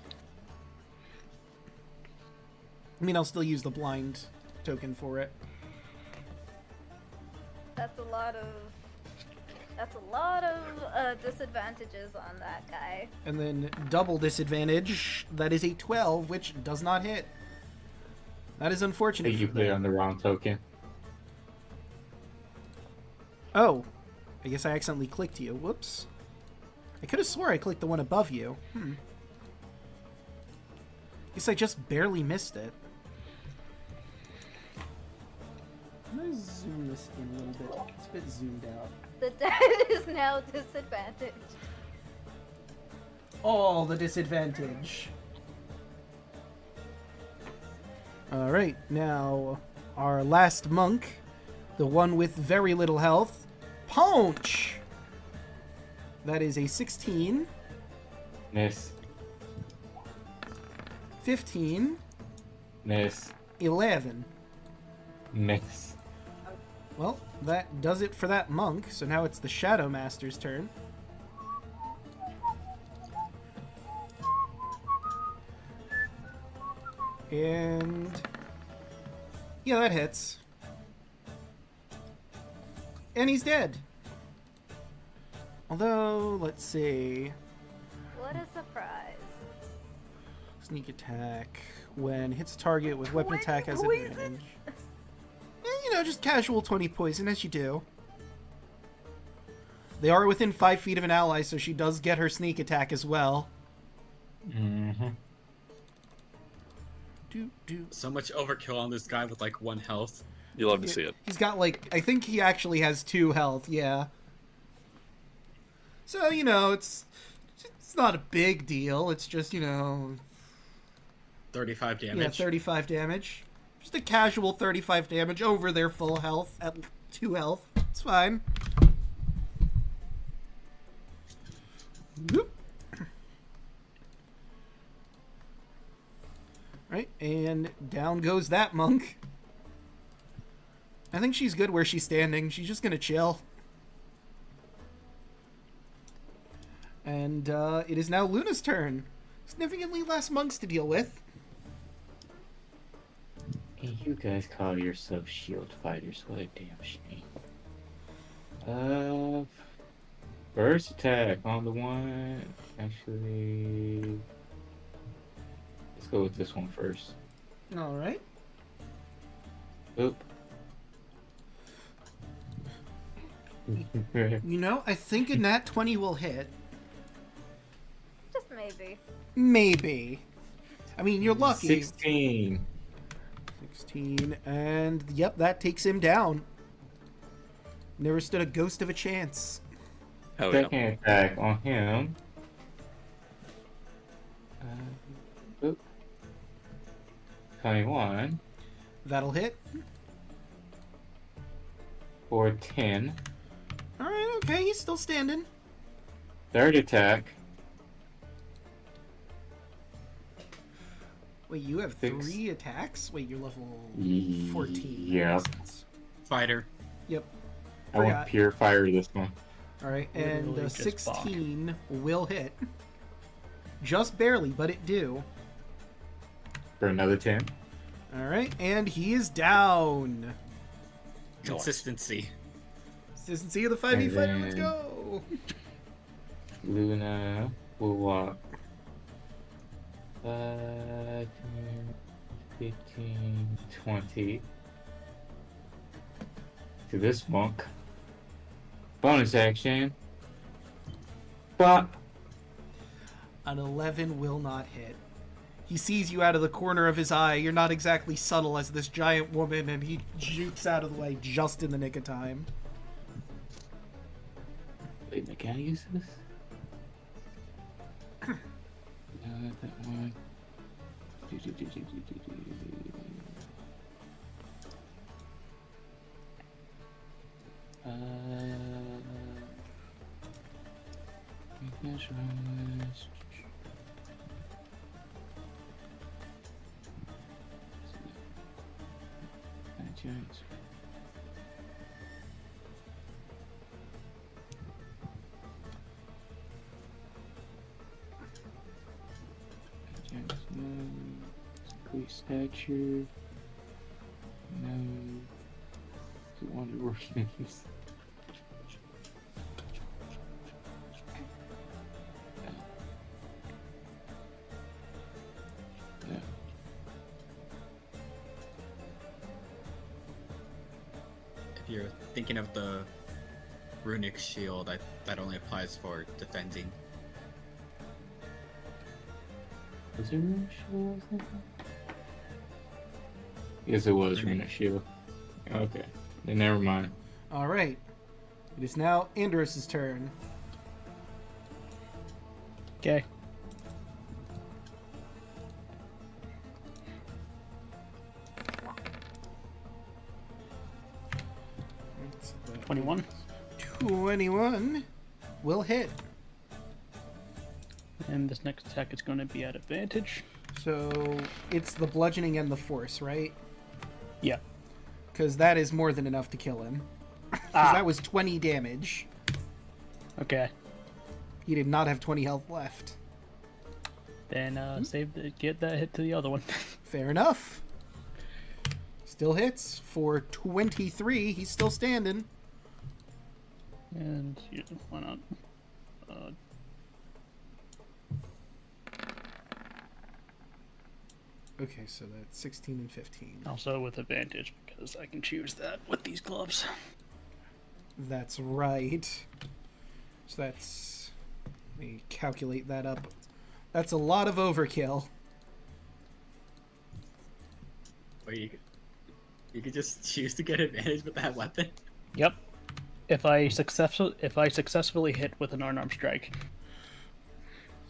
I mean, I'll still use the blind token for it. That's a lot of disadvantages on that guy. And then double disadvantage. That is a 12, which does not hit. That is I unfortunate. think you for put it them. on the wrong token. Oh. I guess I accidentally clicked you. Whoops. I could have swore I clicked the one above you. Guess I just barely missed it. I'm gonna zoom this in a little bit. It's a bit zoomed out. The dead is now disadvantaged. All the disadvantage. Alright, now our last monk, the one with very little health, Punch! That is a 16, Miss. 15, Miss. 11. Miss. Well, that does it for that monk, so now it's the Shadow Master's turn. And yeah, that hits. And he's dead. Although, let's see. What a surprise. Sneak attack. When hits target with weapon 20 attack has poison? advantage. You know, just casual 20 poison, as you do. They are within 5 feet of an ally, so she does get her sneak attack as well. Mm-hmm. So much overkill on this guy with like 1 health. You love to see it. He's got like, I think he actually has 2 health, yeah. So, you know, it's not a big deal. It's just, you know, 35 damage. yeah, 35 damage. Just a casual 35 damage over their full health at 2 health. It's fine. Whoop. Right, and down goes that monk. I think she's good where she's standing. She's just gonna chill. And it is now Luna's turn. Significantly less monks to deal with. Hey, you guys call yourself shield fighters. What a damn shame. First attack on the one. Actually, let's go with this one first. All right. Oop. You know, I think a nat 20 will hit. Just maybe. Maybe. I mean, you're lucky. 16. 16, and yep, that takes him down. Never stood a ghost of a chance. Hell Second yeah. attack on him. Oop. 21 That'll hit. for 10. Alright, okay, he's still standing. Third attack. Wait, you have Six. 3 attacks? Wait, you're level 14. Yeah. Fighter. Yep. I want Forgot. pure fire this one. Alright, and Literally just 16 will hit. Just barely, but it do. For another 10. Alright, and he is down. Consistency. Consistency of the 5e And fighter, let's then- go! Luna will walk 5, 10, 15, 20 to this monk. Bonus action. Bop. An 11 will not hit. He sees you out of the corner of his eye. You're not exactly subtle as this giant woman, and he jukes out of the way just in the nick of time. Wait, can I use this? No, that one. That's right. Chance. Chance, no. Increase stature. No. The Wonder Workings. No. If you're thinking of the runic shield, that only applies for defending. Was it Rune Shield? Yes, it was Rune Shield. Okay. Then never mind. Alright. It is now Andros' turn. Okay. That's about 21. 21 will hit. And this next attack is going to be at advantage. So it's the bludgeoning and the force, right? Yeah. Because that is more than enough to kill him. 'Cause that was 20 damage. Okay. He did not have 20 health left. Then get that hit to the other one. Fair enough. Still hits for 23. He's still standing. And yeah, why not? Okay, so that's 16 and 15. Also with advantage because I can choose that with these gloves. That's right. So that's... Let me calculate that up. That's a lot of overkill. Wait, you could just choose to get advantage with that weapon? Yep. If I successfully hit with an unarmed strike.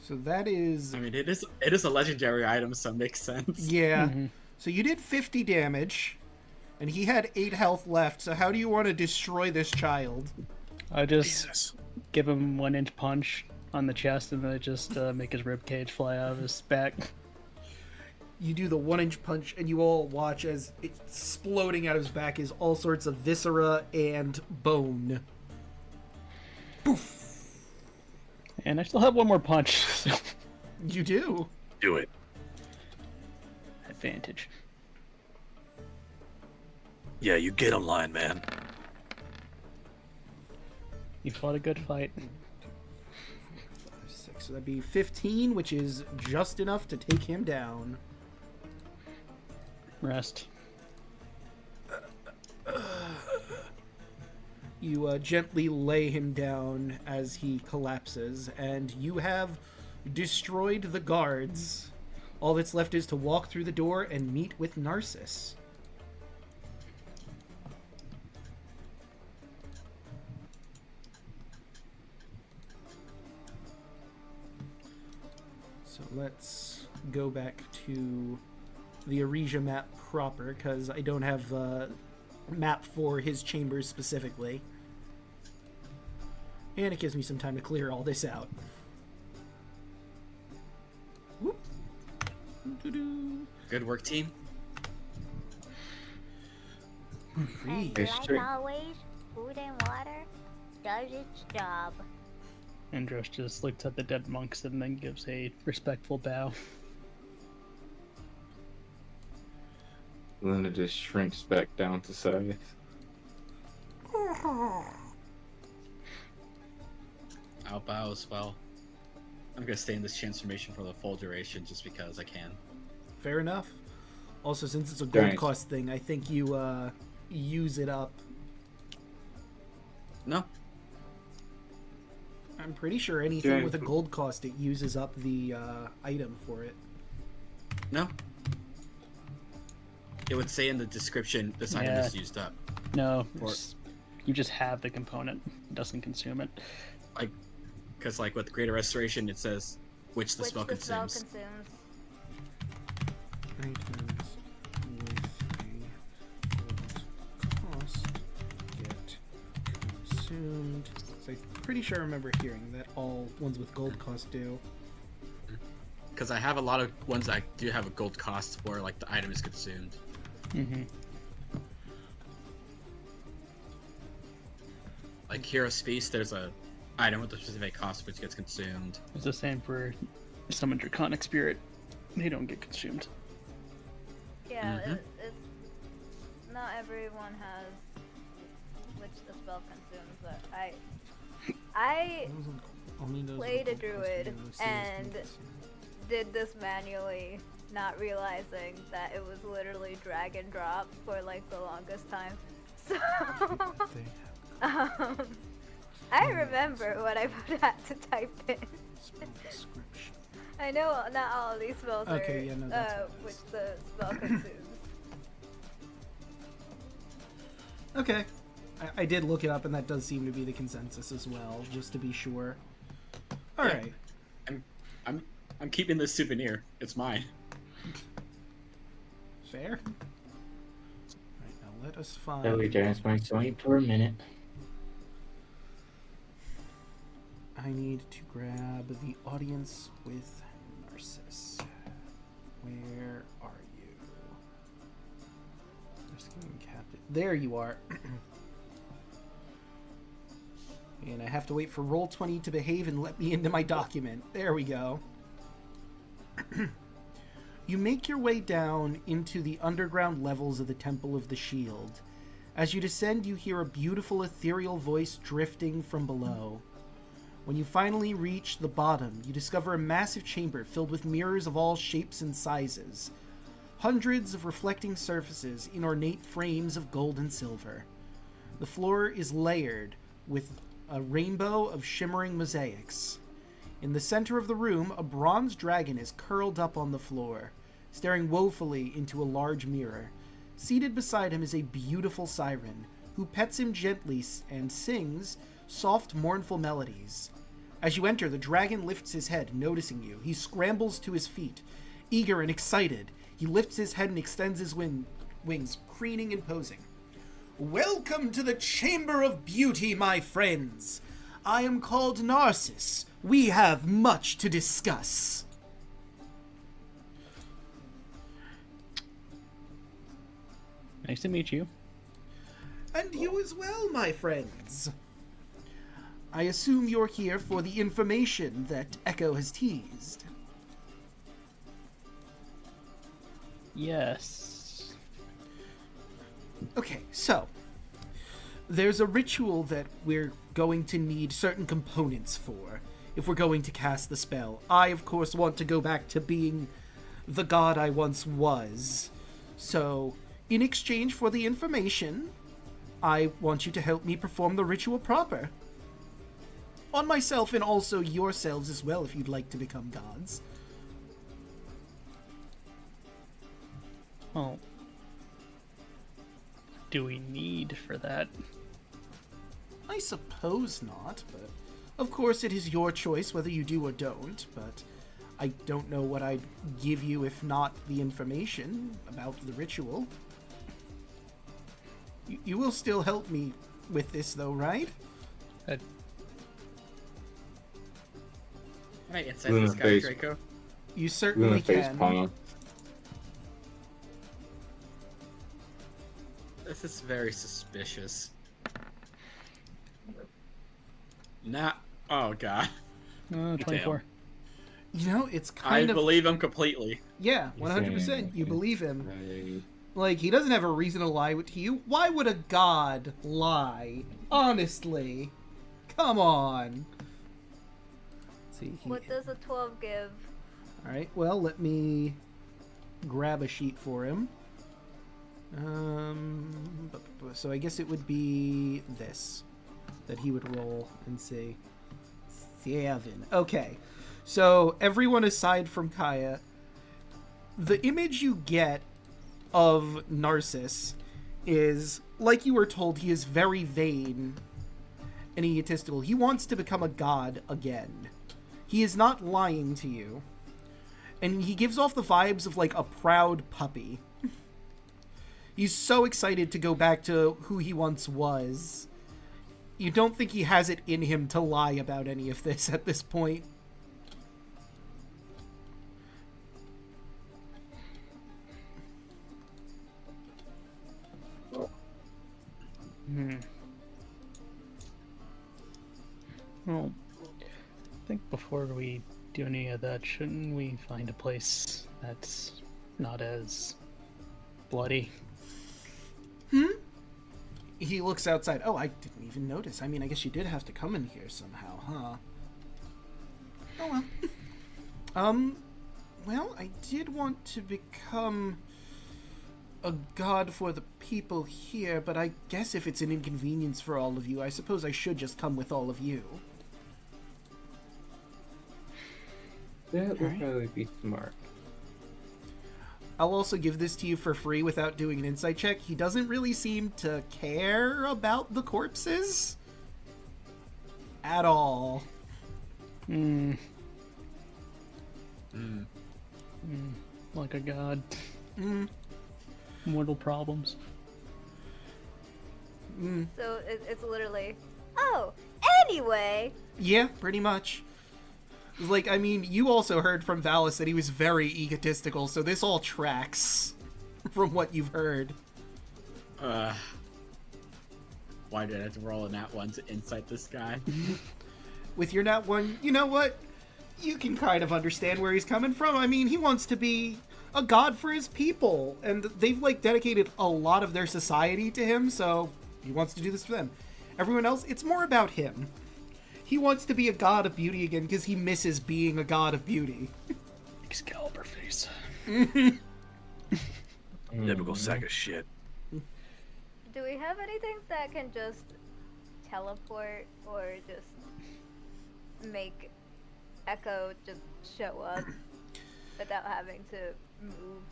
So that is... I mean, it is a legendary item, so it makes sense. Yeah. Mm-hmm. So you did 50 damage, and he had 8 health left, so how do you want to destroy this child? I just give him 1-inch punch on the chest, and then I just make his rib cage fly out of his back. You do the 1-inch punch, and you all watch as exploding out of his back is all sorts of viscera and bone. Poof! And I still have one more punch. So You do. Do it. advantage. Yeah, you get him, Lion Man. You fought a good fight. 5, 6. So that'd be 15, which is just enough to take him down. Rest. You gently lay him down as he collapses, and you have destroyed the guards. All that's left is to walk through the door and meet with Narcissus. So let's go back to the Aresia map proper, because I don't have the map for his chambers specifically. And it gives me some time to clear all this out. Whoop. Doo-doo. Good work, team. And It's like true. always, food and water does its job. Andros just looks at the dead monks and then gives a respectful bow. Luna just shrinks back down to size. I'll bow as well. I'm gonna stay in this transformation for the full duration just because I can. Fair enough. Also, since it's a gold Thanks. cost thing, I think you use it up. No. I'm pretty sure anything Yeah. with a gold cost, it uses up the item for it. No. It would say in the description this item Yeah. is used up. No, Or- you just have the component. It doesn't consume it. Because like with Greater Restoration, it says which the Which spell the spell consumes. consumes. Items with a gold cost get consumed. So I'm pretty sure I remember hearing that all ones with gold cost do. Because I have a lot of ones that do have a gold cost where like the item is consumed. Mm-hmm. Like Hero's Feast, there's a item with a specific cost which gets consumed. It's the same for Summon Draconic Spirit. They don't get consumed. Yeah, Mhm. it's not everyone has which the spell consumes, but I played a druid and did this manually, not realizing that it was literally drag and drop for like the longest time. So I remember what I would have to type in. I know not all of these spells Okay, are yeah, no, that's which the spell consumes. Okay. I did look it up, and that does seem to be the consensus as well, just to be sure. Alright. I'm keeping this souvenir. It's mine. Fair. Alright, now let us find... Billy Giants might swing for a minute. I need to grab the audience with Narcissus. Where are you? Rescuing Captain. There you are. And I have to wait for Roll20 to behave and let me into my document. There we go. You make your way down into the underground levels of the Temple of the Shield. As you descend, you hear a beautiful ethereal voice drifting from below. When you finally reach the bottom, you discover a massive chamber filled with mirrors of all shapes and sizes. Hundreds of reflecting surfaces in ornate frames of gold and silver. The floor is layered with a rainbow of shimmering mosaics. In the center of the room, a bronze dragon is curled up on the floor, staring woefully into a large mirror. Seated beside him is a beautiful siren, who pets him gently and sings soft, mournful melodies. As you enter, the dragon lifts his head, noticing you. He scrambles to his feet. Eager and excited, he lifts his head and extends his wings, preening and posing. Welcome to the Chamber of Beauty, my friends. I am called Narcissus. We have much to discuss. Nice to meet you. And you as well, my friends. I assume you're here for the information that Echo has teased. Yes. Okay, so there's a ritual that we're going to need certain components for if we're going to cast the spell. I, of course, want to go back to being the god I once was. So, in exchange for the information, I want you to help me perform the ritual proper. On myself and also yourselves as well, if you'd like to become gods. Well, do we need for that? I suppose not, but of course it is your choice whether you do or don't, but I don't know what I'd give you if not the information about the ritual. You will still help me with this though, right? Can I insight Luna this guy, face. Draco? You certainly Luna face can. palm. This is very suspicious. Not. Oh god. 24. You know, it's I kind of... believe him completely. Yeah, 100%. You believe him. Right. Like, he doesn't have a reason to lie to you. Why would a god lie? Honestly. Come on. Let's see. What does a 12 give? Alright, well, let me grab a sheet for him. So I guess it would be this that he would roll and see. 7. Okay. So everyone aside from Kaya, the image you get of Narcissus is, like you were told, he is very vain and egotistical. He wants to become a god again. He is not lying to you. And he gives off the vibes of, like, a proud puppy. He's so excited to go back to who he once was. You don't think he has it in him to lie about any of this at this point. Well, I think before we do any of that, shouldn't we find a place that's not as bloody? He looks outside. Oh, I didn't even notice. I mean, I guess you did have to come in here somehow, huh? Oh, well. Well, I did want to become a god for the people here, but I guess if it's an inconvenience for all of you, I suppose I should just come with all of you. That would probably be smart. I'll also give this to you for free without doing an insight check. He doesn't really seem to care about the corpses at all. Like a god. Mm. Mortal problems. So it's literally, oh, anyway. Yeah, pretty much. Like, I mean, you also heard from Valis that he was very egotistical, so this all tracks from what you've heard. Why did I have to roll a nat 1 to insight this guy? With your nat 1, you know what? You can kind of understand where he's coming from. I mean, he wants to be a god for his people, and they've, like, dedicated a lot of their society to him, so he wants to do this for them. Everyone else, it's more about him. He wants to be a god of beauty again because he misses being a god of beauty. Excalibur face. Typical sack of shit. Do we have anything that can just teleport or just make Echo just show up without having to move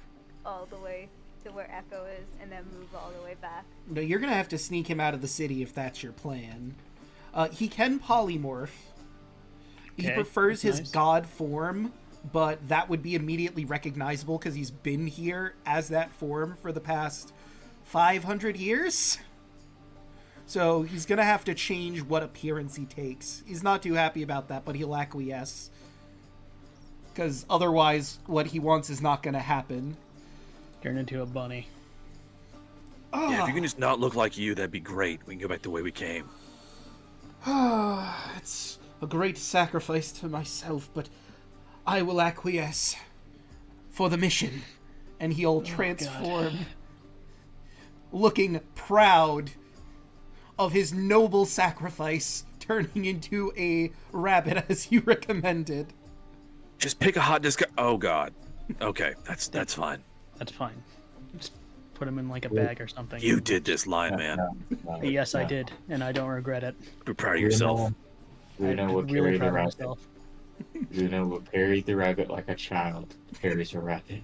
all the way to where Echo is and then move all the way back? No, you're gonna have to sneak him out of the city if that's your plan. He can polymorph. He Okay, prefers that's his nice. god form, but that would be immediately recognizable because he's been here as that form for the past 500 years. So he's gonna have to change what appearance he takes. He's not too happy about that, but he'll acquiesce. Because otherwise, what he wants is not gonna happen. Turn into a bunny. Yeah, if you can just not look like you, that'd be great. We can go back the way we came. It's a great sacrifice to myself, but I will acquiesce for the mission. And he'll transform, looking proud of his noble sacrifice, turning into a rabbit as you recommended. Just pick a hot disc. Oh god. Okay, that's fine. That's fine. Just put him in like a bag or something. You did this, Lion Man. Yes, I did, and I don't regret it. Be proud of yourself. We know what Really carried proud the of rabbit. myself. We know what carried the rabbit like a child carries a rabbit.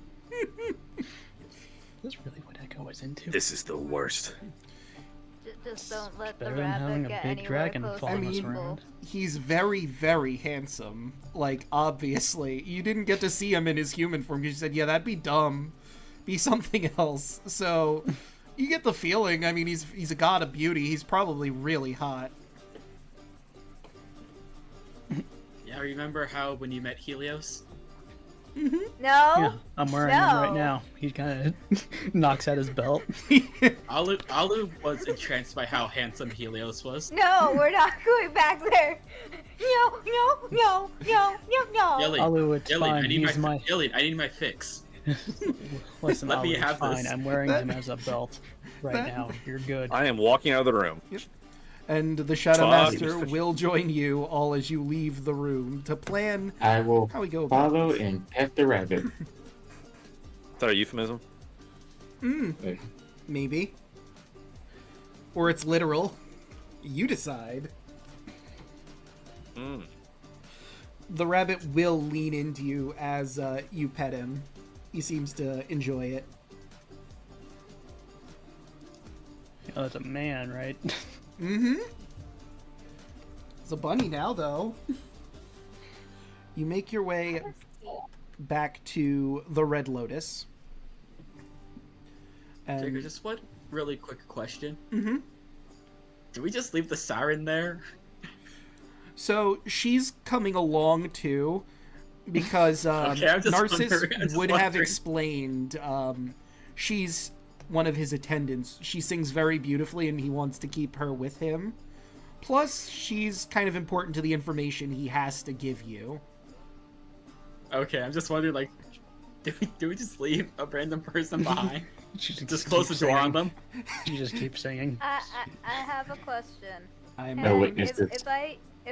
That's really what Echo was into. This is the worst. Just don't let the better than having rabbit a get big anywhere dragon close to following us people. around. He's very, very handsome. Like, obviously. You didn't get to see him in his human form because you said, yeah, that'd be dumb. Be something else. So, you get the feeling, I mean, he's a god of beauty. He's probably really hot. Yeah, remember how when you met Helios? No. Yeah, I'm wearing him right No. now. He kind of knocks at his belt. Alu was entranced by how handsome Helios was. No, we're not going back there. No, no, no, no, no, no. Yelly, Alu, it's Yelly, fine. I need He's my, my. Yelly, I need my fix. Listen, Let Alu, me it's have fine. this. I'm wearing him as a belt right that- now. You're good. I am walking out of the room. And the Shadow Fuck. Master will join you all as you leave the room to plan I will how we go about follow and pet the rabbit. Is that a euphemism? it. Maybe. Or it's literal. You decide. Mm. The rabbit will lean into you as you pet him. He seems to enjoy it. Oh, it's a man, right? Mm-hmm. It's a bunny now, though. You make your way back to the Red Lotus. Jacob, And just one really quick question. Mhm. Do we just leave the siren there? so she's coming along too, because Okay, I'm just Narcissus wondering, I'm just would have wondering. explained. She's one of his attendants. She sings very beautifully, and he wants to keep her with him. Plus, she's kind of important to the information he has to give you. Okay, I'm just wondering, like, do we just leave a random person behind? She Just close the keeps door on singing. them? She just keeps singing. I have a question. I'm No And witnesses. if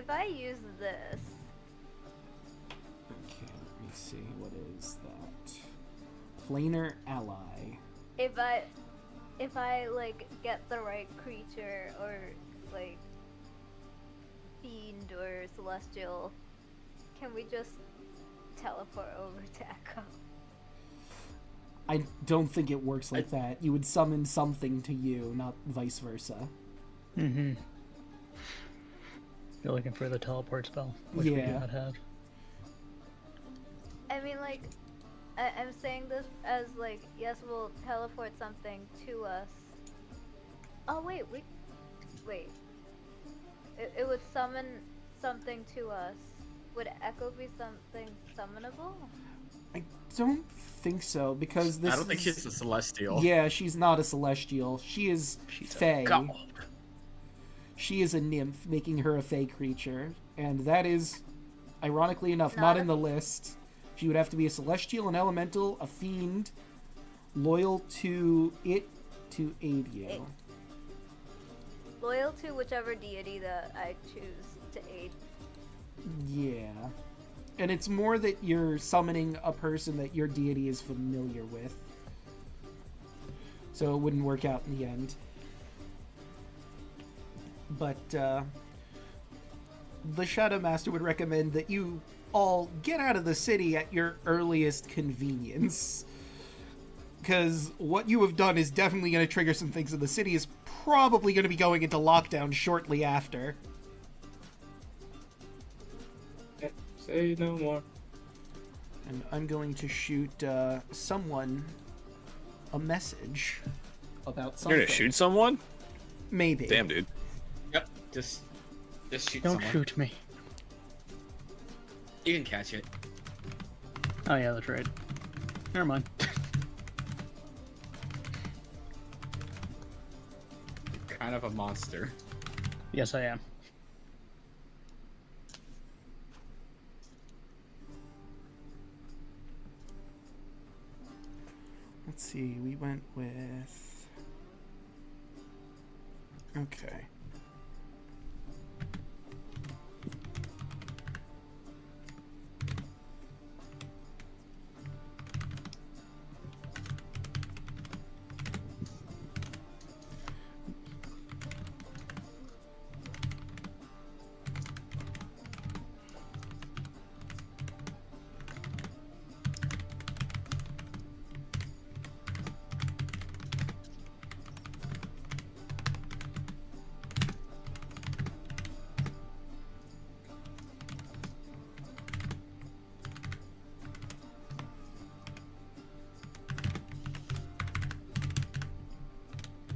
I use this, Okay, let me see. What is that? Planar ally. if I like get the right creature or like fiend or celestial, can we just teleport over to Echo? I don't think it works like that. You would summon something to you, not vice versa. Mm-hmm. You're looking for the teleport spell, which we do Yeah. not have. I mean, like, I'm saying this as like, yes, we'll teleport something to us. Oh wait, it would summon something to us. Would Echo be something summonable? I don't think so, because this I don't think is- she's a celestial. Yeah, she's not a celestial. She is Fae. She is a nymph, making her a Fae creature. And that is, ironically enough, not in the list. She would have to be a celestial, an elemental, a fiend, loyal to it to aid you. Loyal to whichever deity that I choose to aid. Yeah. And it's more that you're summoning a person that your deity is familiar with. So it wouldn't work out in the end. But the Shadow Master would recommend that you all get out of the city at your earliest convenience. Because what you have done is definitely going to trigger some things, and the city is probably going to be going into lockdown shortly after. Say no more. And I'm going to shoot someone a message about something. You're gonna shoot someone? Maybe. Damn, dude. Yep, just shoot Don't someone. shoot me. You can catch it. Oh yeah, that's right. Never mind. Kind of a monster. Yes, I am. Let's see, we went with... Okay.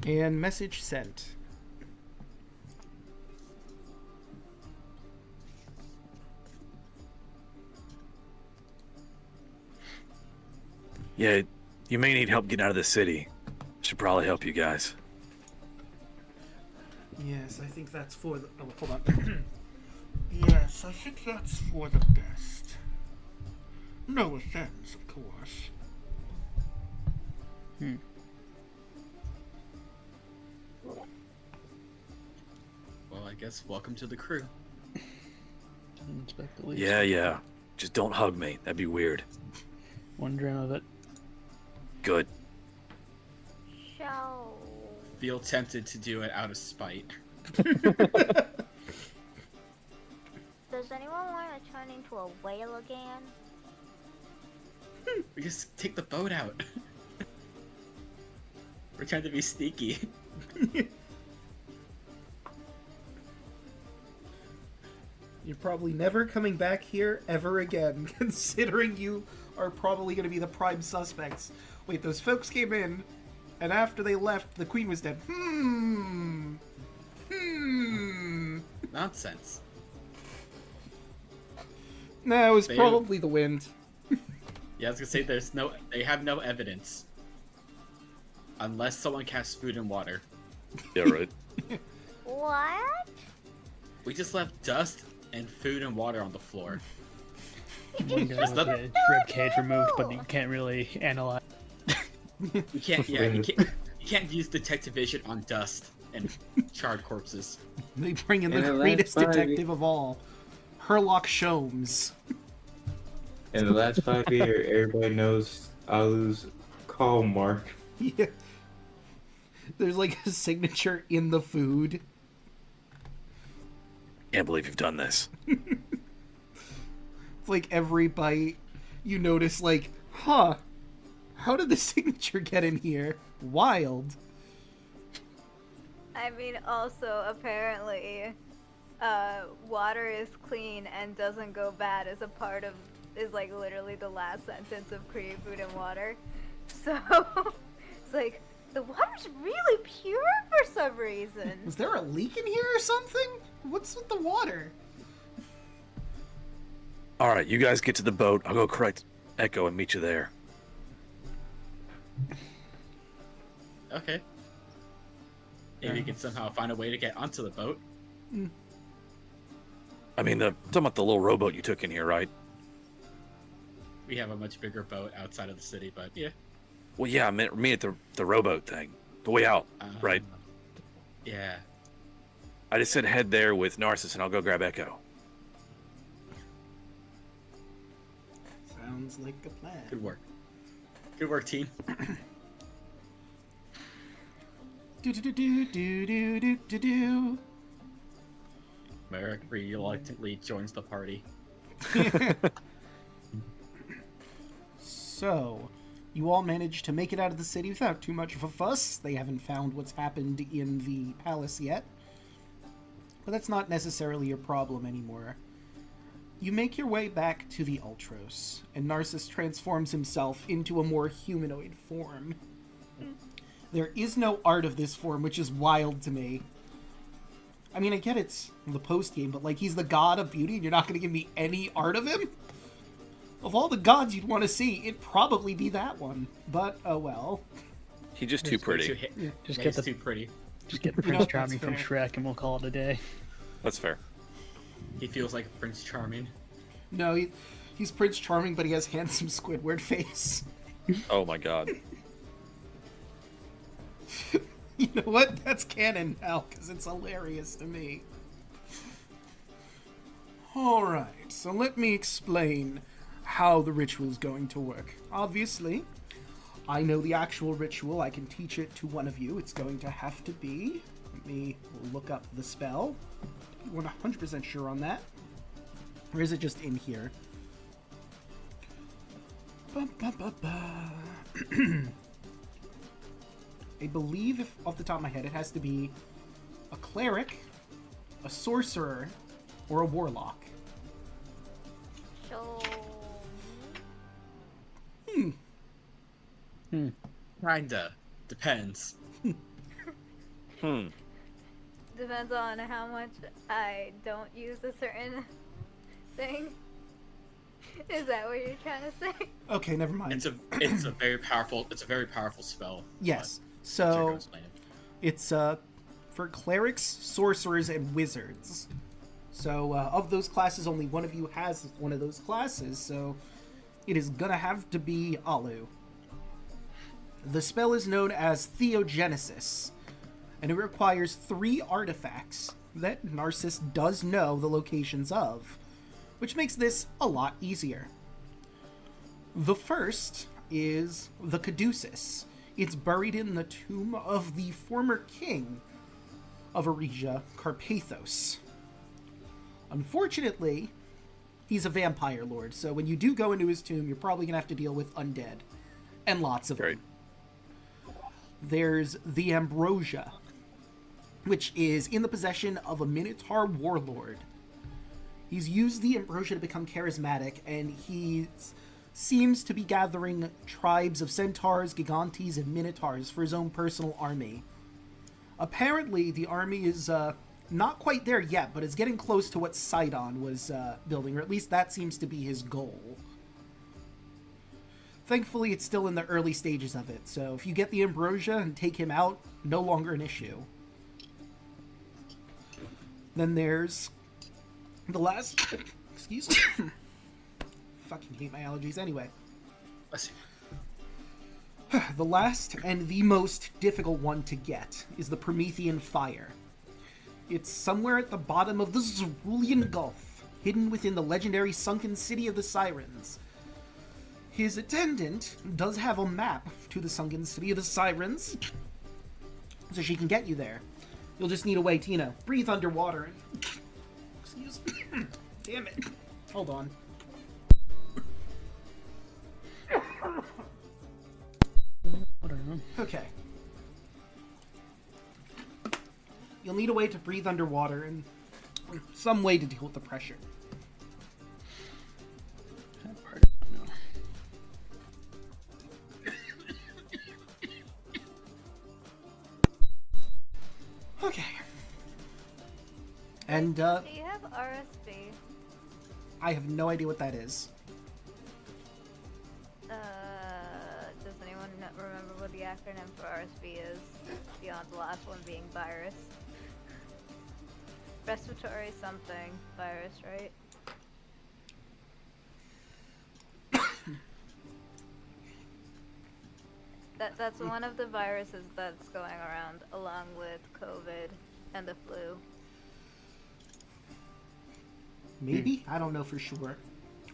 And message sent. Yeah, you may need help getting out of the city. Should probably help you guys. Yes, I think that's for the. Oh, hold on. Yes, I think that's for the best. No offense, of course. Well, I guess welcome to the crew. Didn't expect the least. Yeah. Just don't hug me. That'd be weird. One dram of it. Good. So, Feel tempted to do it out of spite. does anyone want to turn into a whale again? We just take the boat out. We're trying to be sneaky. You're probably never coming back here ever again, considering you are probably going to be the prime suspects. Wait, those folks came in, and after they left, the queen was dead. Nonsense. No, it was They- probably the wind. Yeah, I was gonna say they have no evidence. Unless someone casts food and water. Yeah, right. What? We just left dust and food and water on the floor. One guy with a rib cage removed, but you can't really analyze. You can't, you can't use detective vision on dust and charred corpses. They bring in In the the last greatest 5 detective of all, Herlock Sholmes. In the last 5 years, everybody knows Alu's call mark. Yeah. There's like a signature in the food. Can't believe you've done this. It's like every bite, you notice like, how did the signature get in here? Wild. I mean, also, apparently, water is clean and doesn't go bad is like literally the last sentence of Create Food and Water. So, it's like, the water's really pure for some reason. Was there a leak in here or something? What's with the water? All right, you guys get to the boat. I'll go correct Echo and meet you there. Okay. Maybe you can somehow find a way to get onto the boat. I mean, talking about the little rowboat you took in here, right? We have a much bigger boat outside of the city, but yeah. Well, yeah, I meant me at the rowboat thing. The way out, right? Yeah. I just said head there with Narcissus, and I'll go grab Echo. Sounds like a plan. Good work. Good work, team. Do. Merrick reluctantly joins the party. So, you all managed to make it out of the city without too much of a fuss. They haven't found what's happened in the palace yet. But that's not necessarily your problem anymore. You make your way back to the Ultros, and Narcissus transforms himself into a more humanoid form. There is no art of this form, which is wild to me. I mean, I get it's the post-game, but like, he's the god of beauty, and you're not going to give me any art of him? Of all the gods you'd want to see, it'd probably be that one. But, oh well. He's just too pretty. Just He's get too pretty. Just get You Prince know, Charming that's from fair. Shrek, and we'll call it a day. That's fair. He feels like Prince Charming. No, he's Prince Charming, but he has handsome Squidward face. Oh my god. You know what? That's canon now, because it's hilarious to me. Alright, so let me explain how the ritual is going to work. Obviously, I know the actual ritual. I can teach it to one of you. It's going to have to be... Let me look up the spell. I'm 100% sure on that. Or is it just in here? I believe, if off the top of my head, it has to be a cleric, a sorcerer, or a warlock. So, Kinda. Depends. Depends on how much I don't use a certain thing. Is that what you're trying to say? Okay, never mind. It's a very powerful spell. Yes. But So Draco explained it. it's for clerics, sorcerers, and wizards. So of those classes, only one of you has one of those classes. So it is gonna have to be Alu. The spell is known as Theogenesis, and it requires 3 artifacts that Narcissus does know the locations of, which makes this a lot easier. The first is the Caduceus. It's buried in the tomb of the former king of Eregia, Carpathos. Unfortunately, he's a vampire lord, so when you do go into his tomb, you're probably going to have to deal with undead. And lots of them. There's the Ambrosia, which is in the possession of a Minotaur warlord. He's used the Ambrosia to become charismatic, and he seems to be gathering tribes of centaurs, gigantes, and minotaurs for his own personal army. Apparently, the army is not quite there yet, but it's getting close to what Sidon was building, or at least that seems to be his goal. Thankfully, it's still in the early stages of it, so if you get the Ambrosia and take him out, no longer an issue. Then there's the last... Excuse me. Fucking hate my allergies anyway. Bless you. The last and the most difficult one to get is the Promethean Fire. It's somewhere at the bottom of the Cerulean Gulf, hidden within the legendary sunken city of the Sirens. His attendant does have a map to the sunken city of the Sirens, so she can get you there. You'll just need a way to, breathe underwater. Excuse me. Damn it. Hold on. Okay. You'll need a way to breathe underwater and some way to deal with the pressure. Okay. And, Do you have RSV? I have no idea what that is. Does anyone remember what the acronym for RSV is? Beyond the last one being virus. Respiratory something. Virus, right? That's one of the viruses that's going around along with COVID and the flu. Maybe? I don't know for sure.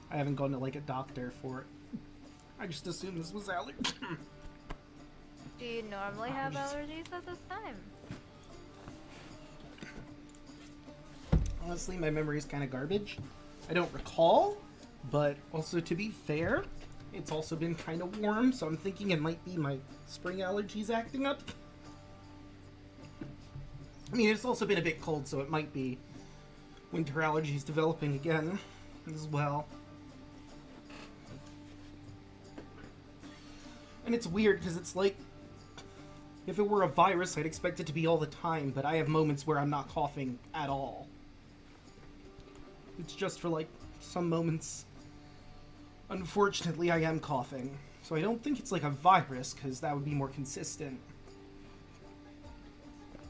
I haven't gone to a doctor for it. I just assumed this was Alek. Do you normally have allergies at this time? Honestly, my memory is kind of garbage. I don't recall, but also to be fair, it's also been kind of warm, so I'm thinking it might be my spring allergies acting up. I mean, it's also been a bit cold, so it might be winter allergies developing again as well. And it's weird because it's like, if it were a virus, I'd expect it to be all the time, but I have moments where I'm not coughing at all. It's just for some moments. Unfortunately, I am coughing, so I don't think it's like a virus, because that would be more consistent.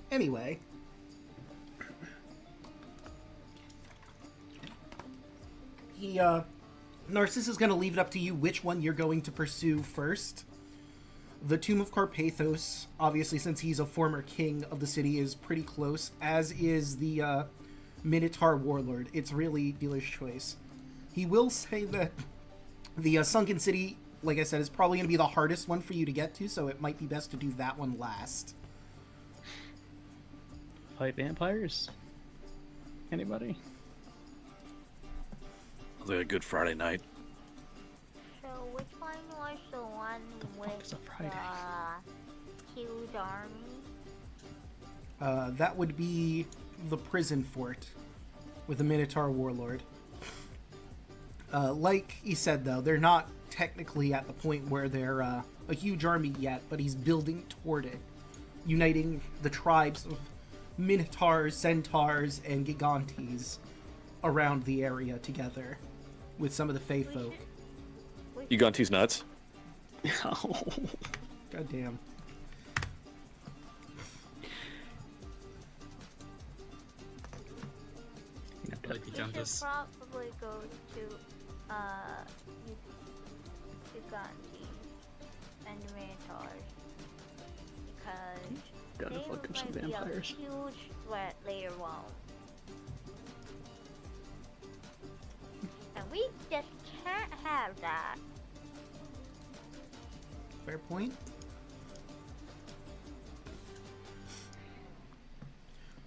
Anyway. Narcissus is going to leave it up to you which one you're going to pursue first. The Tomb of Carpathos, obviously since he's a former king of the city, is pretty close, as is the Minotaur Warlord. It's really dealer's choice. He will say that the Sunken City, like I said, is probably going to be the hardest one for you to get to, so it might be best to do that one last. Fight vampires? Anybody? Sounds like a good Friday night. So which one was the one with the huge army? That would be the prison fort with the Minotaur Warlord. Like he said, though, they're not technically at the point where they're a huge army yet, but he's building toward it, uniting the tribes of Minotaurs, Centaurs, and Gigantes around the area together, with some of the Fey folk. Uganti's nuts. God damn. Like the We should Jumpus. probably go to Uganti and Minotaurs because Gotta they fuck up some might be a vampires. huge threat later on. And we just can't have that. Fair point.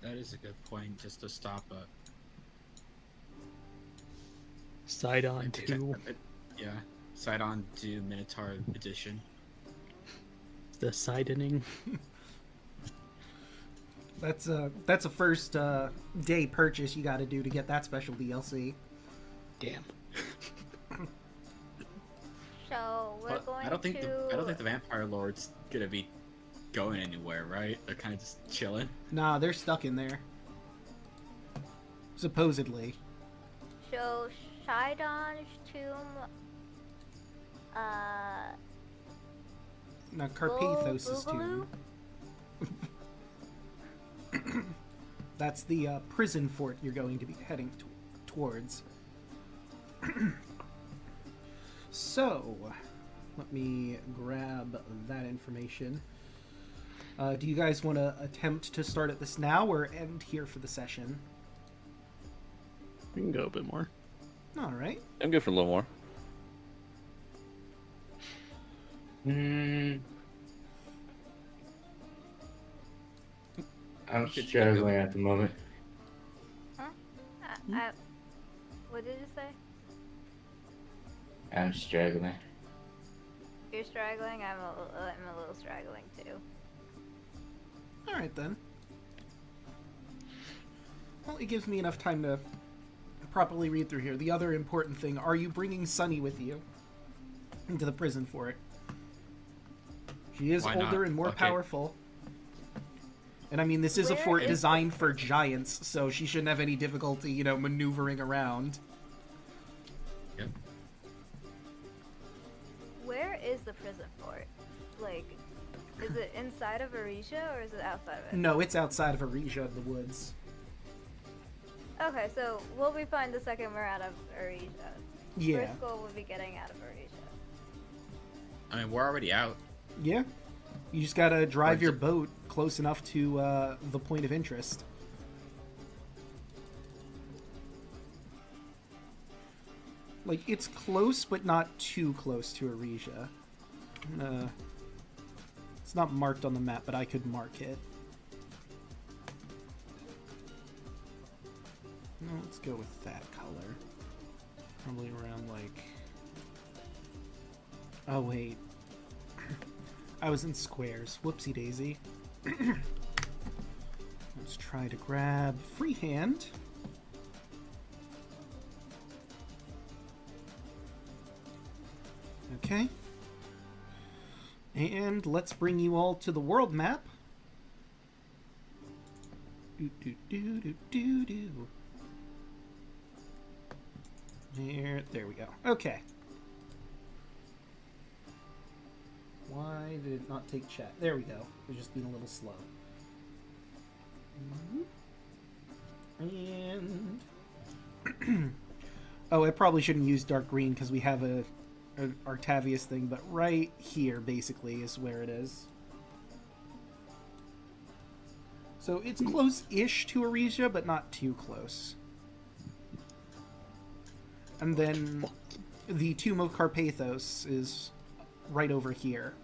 That is a good point, just to stop a Sidon 2. yeah, side on to Minotaur edition. The Sidening. That's a first day purchase you got to do to get that special DLC. Damn. So we're But going I don't think to. I don't think the Vampire Lord's gonna be going anywhere, right? They're kind of just chilling. Nah, they're stuck in there. Supposedly. So Shidon's tomb. Now Carpathos' Boogaloo? tomb. That's the prison fort you're going to be heading towards. So, let me grab that information. Do you guys want to attempt to start at this now or end here for the session? We can go a bit more. All right. I'm good for a little more. I'm struggling at the moment. Huh? What did you say? I'm struggling. You're struggling. I'm a little struggling too. All right then. Well, it gives me enough time to properly read through here. The other important thing, are you bringing Sunny with you into the prison fort? She is Why older not? and more Okay. powerful. And I mean, this is a Where fort is designed for giants, so she shouldn't have any difficulty, maneuvering around. Yep. Where is the prison fort? Like, is it inside of Arisha or is it outside of it? No, it's outside of Arisha in the woods. Okay, so we'll be fine the second we're out of Arisha. Yeah. First goal will be getting out of Arisha. I mean, we're already out. Yeah. You just gotta drive Where's your it? boat close enough to the point of interest. Like, it's close, but not too close to Arisha. It's not marked on the map, but I could mark it. No, let's go with that color. Probably around, like... Oh, wait. I was in squares. Whoopsie daisy. Let's try to grab freehand. Okay. And let's bring you all to the world map. Do do do do do do. There we go. Okay. Why did it not take chat? There we go. It was just being a little slow. And oh, I probably shouldn't use dark green because we have a Artavius thing, but right here basically is where it is. So it's close-ish to Arisha, but not too close. And then the Tomb of Carpathos is right over here.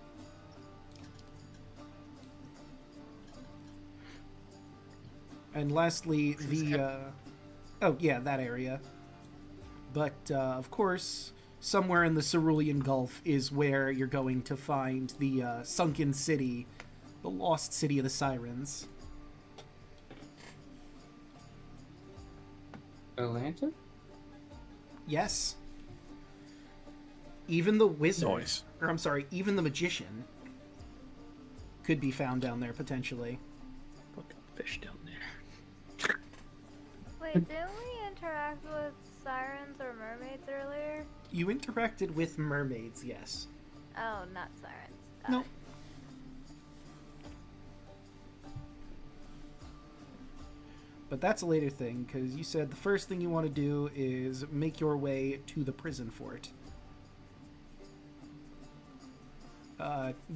And lastly, the oh yeah, that area. But of course, somewhere in the Cerulean Gulf is where you're going to find the sunken city, the lost city of the Sirens. Atlanta? Yes. Even the wizard, Nice. or I'm sorry, even the magician could be found down there potentially. Fucking fish down there. Wait, didn't we interact with sirens or mermaids earlier? You interacted with mermaids, yes. Oh, not sirens. No. But that's a later thing, because you said the first thing you want to do is make your way to the prison fort.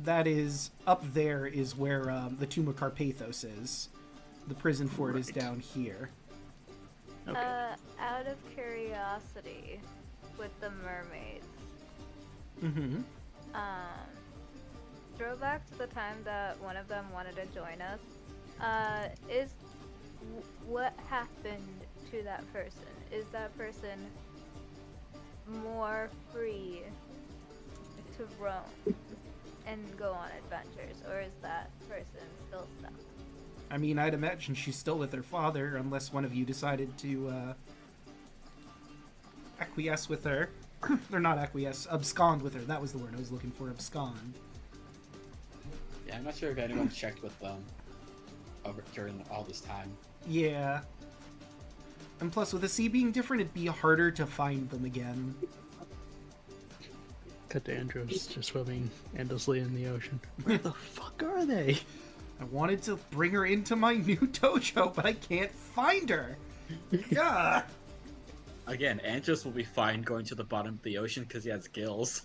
That is, up there is where the Tomb of Carpathos is. The prison fort is down here. Okay. Out of curiosity, with the mermaids, Mm-hmm. throwback to the time that one of them wanted to join us, what happened to that person? Is that person more free to roam and go on adventures, or is that person still stuck? I mean, I'd imagine she's still with her father, unless one of you decided to acquiesce with her. Or not acquiesce, abscond with her. That was the word I was looking for, abscond. Yeah, I'm not sure if anyone checked with them during all this time. Yeah. And plus, with the sea being different, it'd be harder to find them again. Cut to Andros just swimming endlessly in the ocean. Where the fuck are they? I wanted to bring her into my new dojo, but I can't find her. Yeah. Again, Andros will be fine going to the bottom of the ocean because he has gills.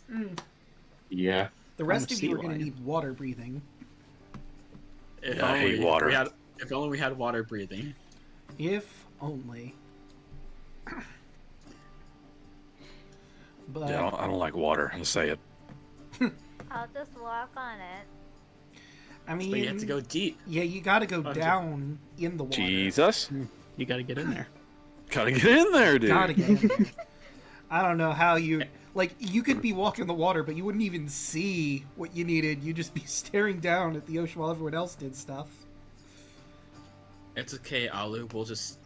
Yeah. The rest of you are going to need water breathing. If I hate water. If only we had water breathing. If only. But Yeah, I don't like water. I'll say it. I'll just walk on it. I mean, But you have to go deep. Yeah, you got to go Okay. down in the water. Jesus. You gotta get in there. Gotta get in there, dude. Gotta get in there. I don't know how you like. You could be walking the water, but you wouldn't even see what you needed. You'd just be staring down at the ocean while everyone else did stuff. It's okay, Alu. We'll just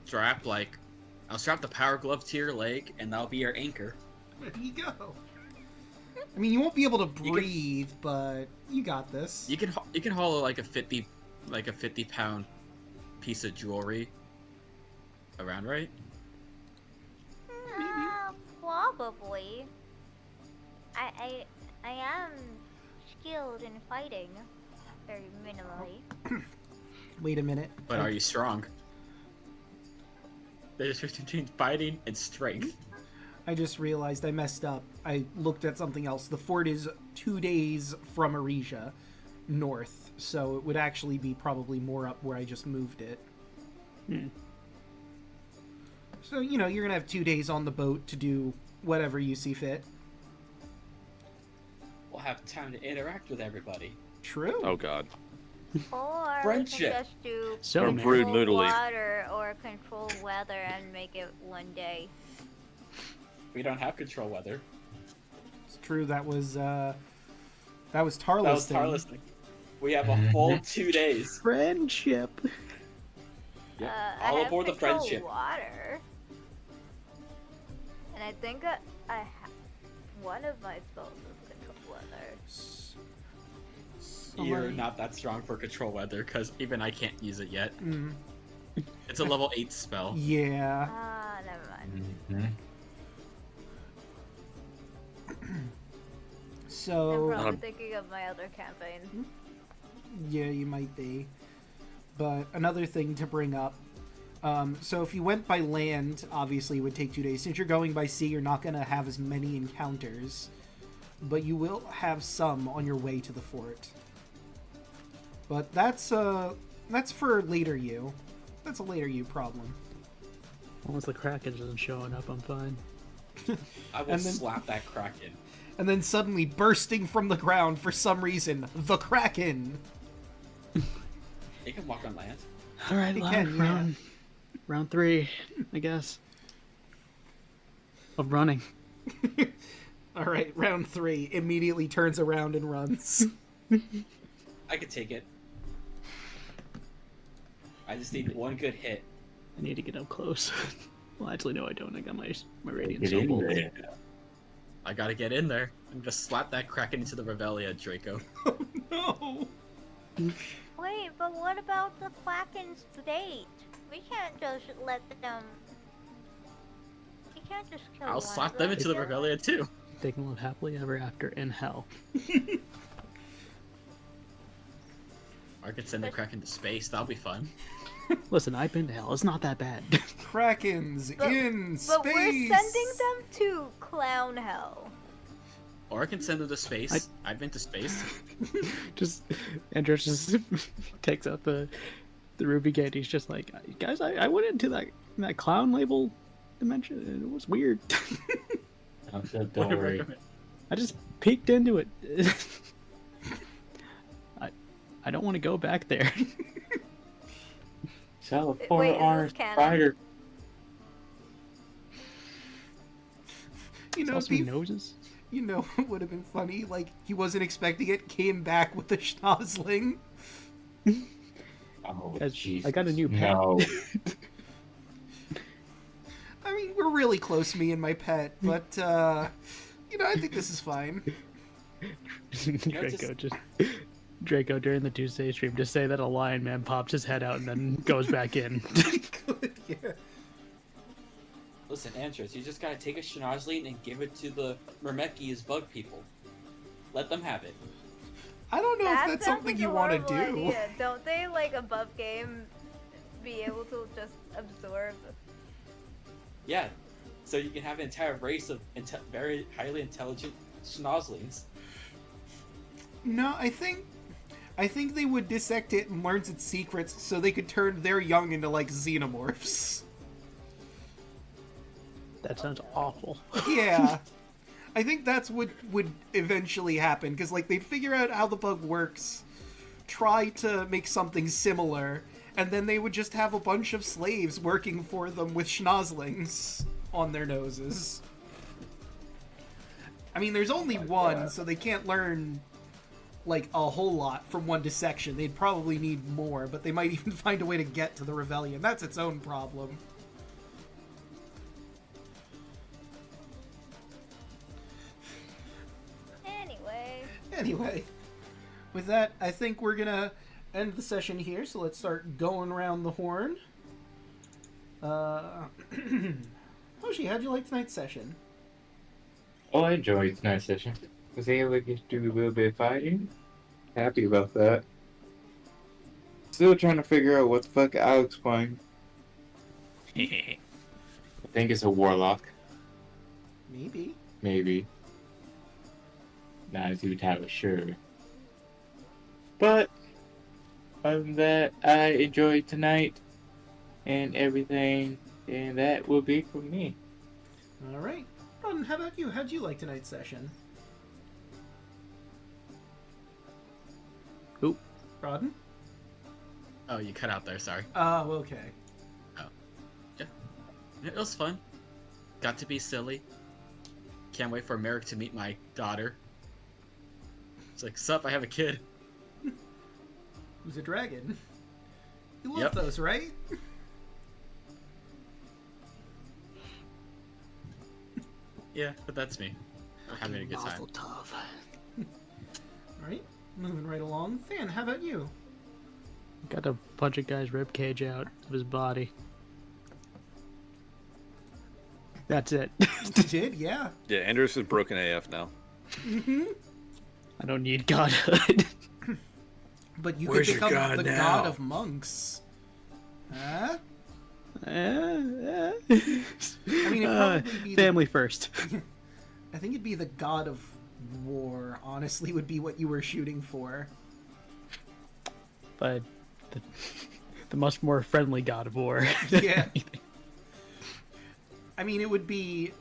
strap I'll strap the power glove to your leg, and that'll be your anchor. There you go. I mean, you won't be able to breathe, but you got this. You can haul like a 50 pound piece of jewelry around, right? Probably. I am skilled in fighting, very minimally. Wait a minute. But are you strong? There's a difference between fighting and strength. I just realized I messed up. I looked at something else. The fort is 2 days from Arisia, north, so it would actually be probably more up where I just moved it. So, you know, you're gonna have 2 days on the boat to do whatever you see fit. We'll have time to interact with everybody. True. Oh God. Or Friendship. we can just do So Or many. brood control moodily. water or control weather and make it one day. We don't have control weather. It's true. That was Tarla's That was thing. Tarla's thing. We have a full 2 days. Friendship. Yep. I All have aboard the control friendship. water. And I think one of my spells is control weather. You're not that strong for control weather, because even I can't use it yet. Mm, It's a level 8 spell. yeah. Ah, never mind. Mhm. I'm So, probably thinking of my other campaign. yeah, you might be. But another thing to bring up. So if you went by land, obviously it would take 2 days. Since you're going by sea, you're not going to have as many encounters. But you will have some on your way to the fort. But that's for later you. That's a later you problem. Once the Kraken isn't showing up, I'm fine. I will And then- slap that Kraken. And then suddenly bursting from the ground for some reason, the Kraken. They can walk on land. All right, You round, can, yeah. round 3, I guess. Of running. All right, round 3 immediately turns around and runs. I could take it. I just need one good hit. I need to get up close. Well, actually, no, I don't. I got my radiant Get in soul. there. I gotta get in there and just slap that Kraken into the Revelia, Draco. No. Wait, but what about the Kraken's bait? We can't just let them can't just kill I'll one slap of them into the yeah. rebellion too. They can live happily ever after in hell. Or I could send the Kraken into space. That'll be fun. Listen, I've been to hell. It's not that bad. Krakens in space. But we're sending them to clown hell. Or I can send them to space. I've been to space. Just Andros just takes out the ruby gate. He's just like, guys, I went into that clown label dimension and it was weird. Don't worry. I just peeked into it. I don't want to go back there. Tell a Wait, is orange this canon? spider. You know, Also Beef, noses. you know what would have been funny? Like, he wasn't expecting it, came back with a schnozzling. Oh, Guys, Jesus. I got a new pet. No. I mean, we're really close, me and my pet, but, you know, I think this is fine. Draco during the Tuesday stream just say that a lion man pops his head out and then goes back in. Good, yeah. Listen, Antros, you just gotta take a Schnozzling and give it to the Mermeki as bug people. Let them have it. I don't know That if that's sounds something like you a want to horrible do. idea. Don't they, like, above game, be able to just absorb? Yeah, so you can have an entire race of very highly intelligent Schnozzlings. No, I think they would dissect it and learn its secrets so they could turn their young into, like, xenomorphs. That sounds awful. Yeah. I think that's what would eventually happen, because, like, they'd figure out how the bug works, try to make something similar, and then they would just have a bunch of slaves working for them with schnozzlings on their noses. I mean, there's only one, so they can't learn, like, a whole lot from one dissection. They'd probably need more, but they might even find a way to get to the rebellion. That's its own problem. Anyway, with that, I think we're gonna end the session here, so let's start going around the horn. Hoshi, how'd you like tonight's session? Oh, I enjoyed tonight's session. Was able to get to do a little bit of fighting. Happy about that. Still trying to figure out what the fuck Alek's playing. I think it's a warlock. Maybe. Maybe. Not too entirely sure. But other than that, I enjoyed tonight and everything, and that will be from me. All right. Ron, how about you? How'd you like tonight's session? Who? Rodden? Oh, you cut out there. Sorry. Oh, okay. Yeah, it was fun. Got to be silly. Can't wait for Merrick to meet my daughter. It's like, sup, I have a kid. Who's a dragon? You love Yep. those, right? Yeah, but that's me. I'm having a good time. Awful tough. All right. Moving right along. Fan, how about you? Got to punch a guy's rib cage out of his body. That's it. You did, yeah. Yeah, Andros is broken AF now. Mm-hmm. I don't need godhood. But you Where's could your become god the now? god of monks. Huh? I mean, it'd probably be family first. I think it'd be the god of war, honestly, would be what you were shooting for. But the much more friendly god of war. Yeah. I mean, it would be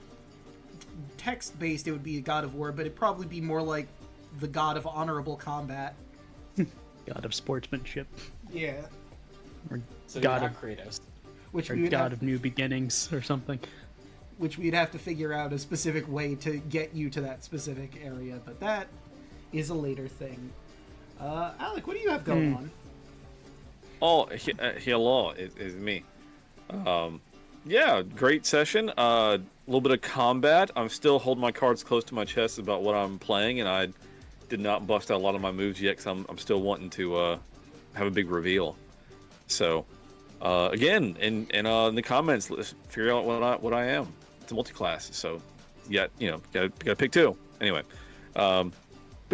text-based, it would be a god of war, but it'd probably be more like the god of honorable combat. God of sportsmanship. Yeah. Or So god you're of not Kratos. Which or we would god have, of new beginnings or something. which we'd have to figure out a specific way to get you to that specific area, but that is a later thing. Alek, what do you have going on? Oh, hello, it's me. Yeah, great session. A little bit of combat. I'm still holding my cards close to my chest about what I'm playing, and I did not bust out a lot of my moves yet because I'm still wanting to have a big reveal. So, again, in the comments, let's figure out what I am. it's a multi-class, so gotta pick 2. Anyway, but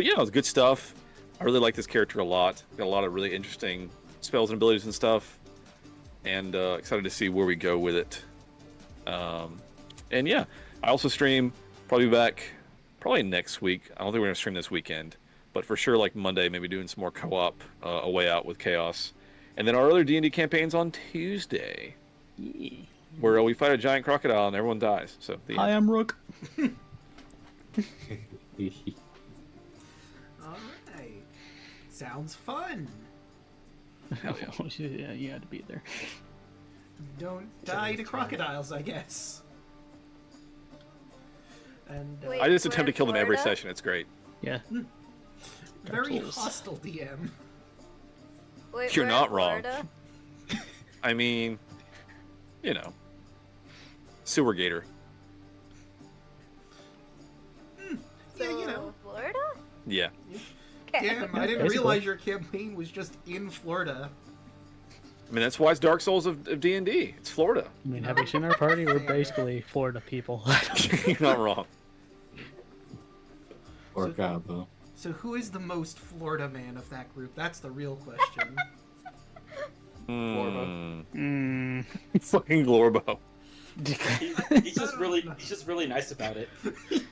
yeah, it was good stuff. I really like this character a lot. Got a lot of really interesting spells and abilities and stuff, and excited to see where we go with it. And yeah, I also stream. Probably be back probably next week. I don't think we're gonna stream this weekend, but for sure, like Monday, maybe doing some more co-op, A Way Out with Chaos, and then our other D&D campaigns on Tuesday, where we fight a giant crocodile and everyone dies. So Hi, I'm Rook. All right. Sounds fun. Hell yeah. Yeah, you had to be there. Don't die to crocodiles, I guess. And Wait, I just we're attempt to in kill them every Florida? session. It's great. Yeah. very Souls. hostile DM. Wait, You're we're not in wrong. Florida? I mean, sewer gator. Yeah, you know. Florida? Yeah. Okay. Damn, I didn't Basically. realize your campaign was just in Florida. I mean, that's why it's Dark Souls of D&D. It's Florida. I mean, have you seen our party? We're basically Florida people. You're not wrong. Or Gabo. So who is the most Florida man of that group? That's the real question. Fucking Glorbo. He's just really nice about it.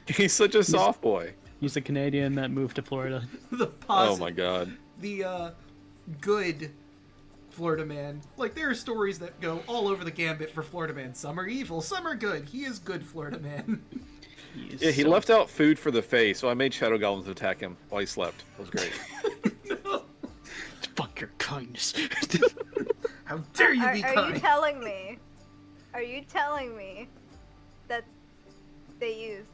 He's such a soft boy. He's a Canadian that moved to Florida. The Oh my god. The good Florida man. Like, there are stories that go all over the gambit for Florida man. Some are evil, some are good. He is good Florida man. Yeah, he left out food for the Fae, so I made Shadow Goblins attack him while he slept. It was great. Fuck your kindness. How dare you be Are kind? you telling me? Are you telling me that they use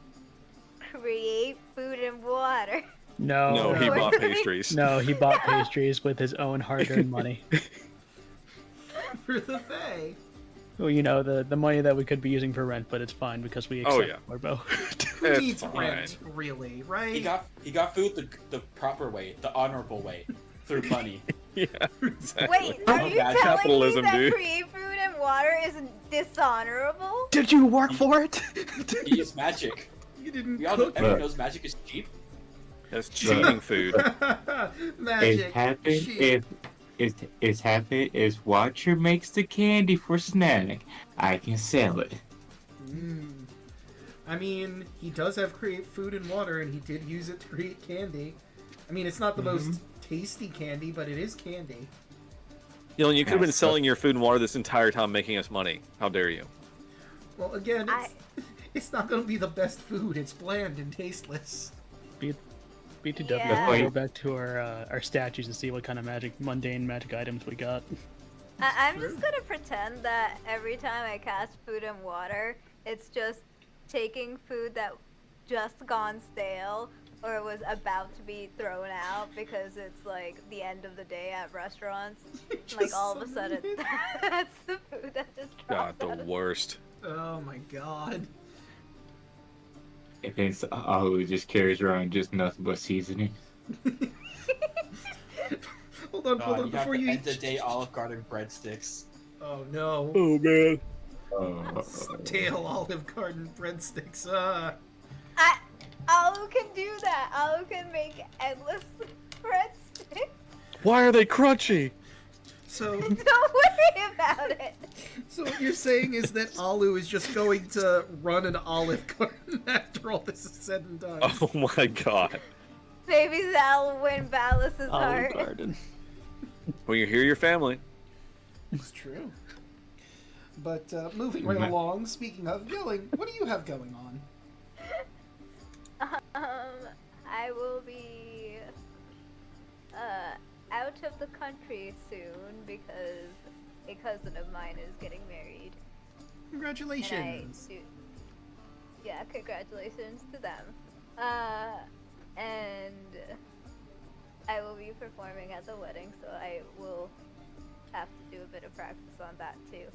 create food and water? No. No, he bought pastries. No, he bought pastries with his own hard-earned money. For the Fae. Well, the money that we could be using for rent, but it's fine because we Oh, accept Orbo. Who It's needs fine. rent, really, right? He got food the proper way, the honorable way, through money. Yeah, exactly. Wait, are you bad telling capitalism, me that dude. create food and water is dishonorable? Did you work for it? He used magic. You didn't We all know, cook everyone it. knows magic is cheap. That's cheating food. Magic. It happened shit. it's happened is Watcher makes the candy for snack. I can sell it. I mean, he does have create food and water, and he did use it to create candy. I mean, it's not the most tasty candy, but it is candy. You could have been That's selling your food and water this entire time, making us money. How dare you? Well, again, it's not going to be the best food. It's bland and tasteless. BTW, Yeah. we'll go back to our statues and see what kind of mundane magic items we got. I'm just gonna pretend that every time I cast food and water, it's just taking food that just gone stale or was about to be thrown out because it's like the end of the day at restaurants. Like all of a sudden, that's the food that just God, drops the out of worst. Oh my god. If it's all who just carries around just nothing but seasoning. Hold on, You have before to you end the eat. day Olive Garden breadsticks. Oh no. Oh man. Stale Olive Garden breadsticks. Alu can do that. Alu can make endless breadsticks. Why are they crunchy? So, Don't worry about it. so what you're saying is that Alu is just going to run an Olive Garden after all this is said and done. Oh my god. Maybe that'll win Balas's Olive heart. Garden. When you hear your family. It's true. But moving right along, speaking of Gilling, what do you have going on? I will be out of the country soon because a cousin of mine is getting married. Congratulations. Yeah, congratulations to them. And I will be performing at the wedding, so I will have to do a bit of practice on that too.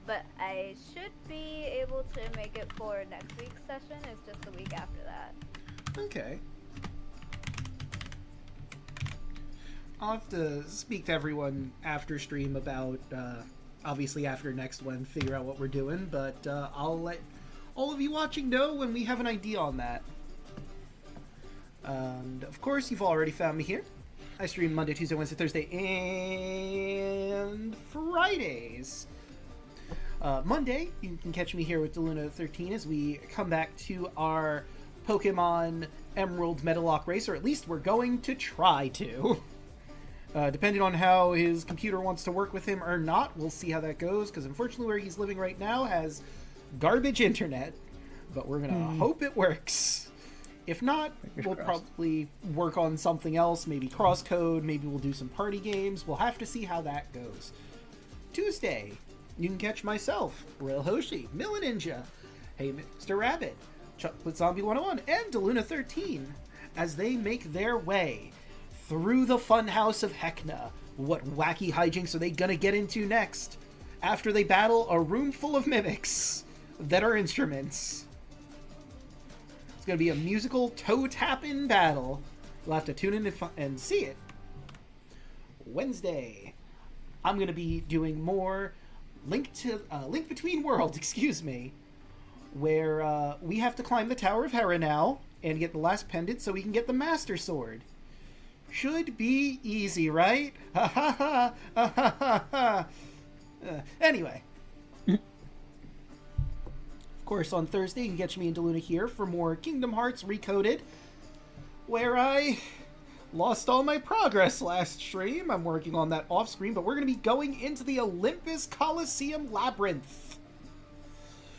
But I should be able to make it for next week's session. It's just the week after that. Okay. I'll have to speak to everyone after stream about obviously after next one, figure out what we're doing, but I'll let all of you watching know when we have an idea on that. And of course, you've already found me here. I stream Monday, Tuesday, Wednesday, Thursday, and Fridays. Monday, you can catch me here with Deluna13 as we come back to our Pokemon Emerald Metalock race, or at least we're going to try to. Depending on how his computer wants to work with him or not, we'll see how that goes, because unfortunately where he's living right now has garbage internet, but we're going to hope it works. If not, we'll probably work on something else, maybe crosscode, maybe we'll do some party games. We'll have to see how that goes. Tuesday, you can catch myself, Royal Hoshi, Milla Ninja, Hey Mr. Rabbit, Chocolate Zombie 101, and Deluna13 as they make their way through the funhouse of Hecna. What wacky hijinks are they gonna get into next after they battle a room full of mimics that are instruments? It's going to be a musical toe-tapping battle. You'll have to tune in and see it. Wednesday, I'm going to be doing more Link Between Worlds, excuse me, where we have to climb the Tower of Hera now and get the last pendant so we can get the Master Sword. Should be easy, right? Ha ha ha ha ha ha. Anyway. Of course, on Thursday, you can catch me and Deluna here for more Kingdom Hearts Recoded, where I lost all my progress last stream. I'm working on that off-screen, but we're going to be going into the Olympus Coliseum Labyrinth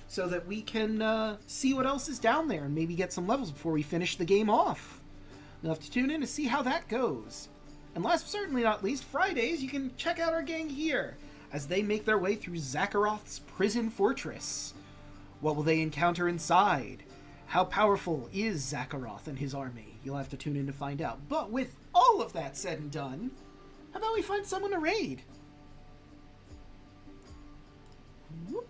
so that we can see what else is down there and maybe get some levels before we finish the game off. You'll have to tune in to see how that goes. And last but certainly not least, Fridays, you can check out our gang here as they make their way through Zakharoth's prison fortress. What will they encounter inside? How powerful is Zakharoth and his army? You'll have to tune in to find out. But with all of that said and done, how about we find someone to raid? Whoop.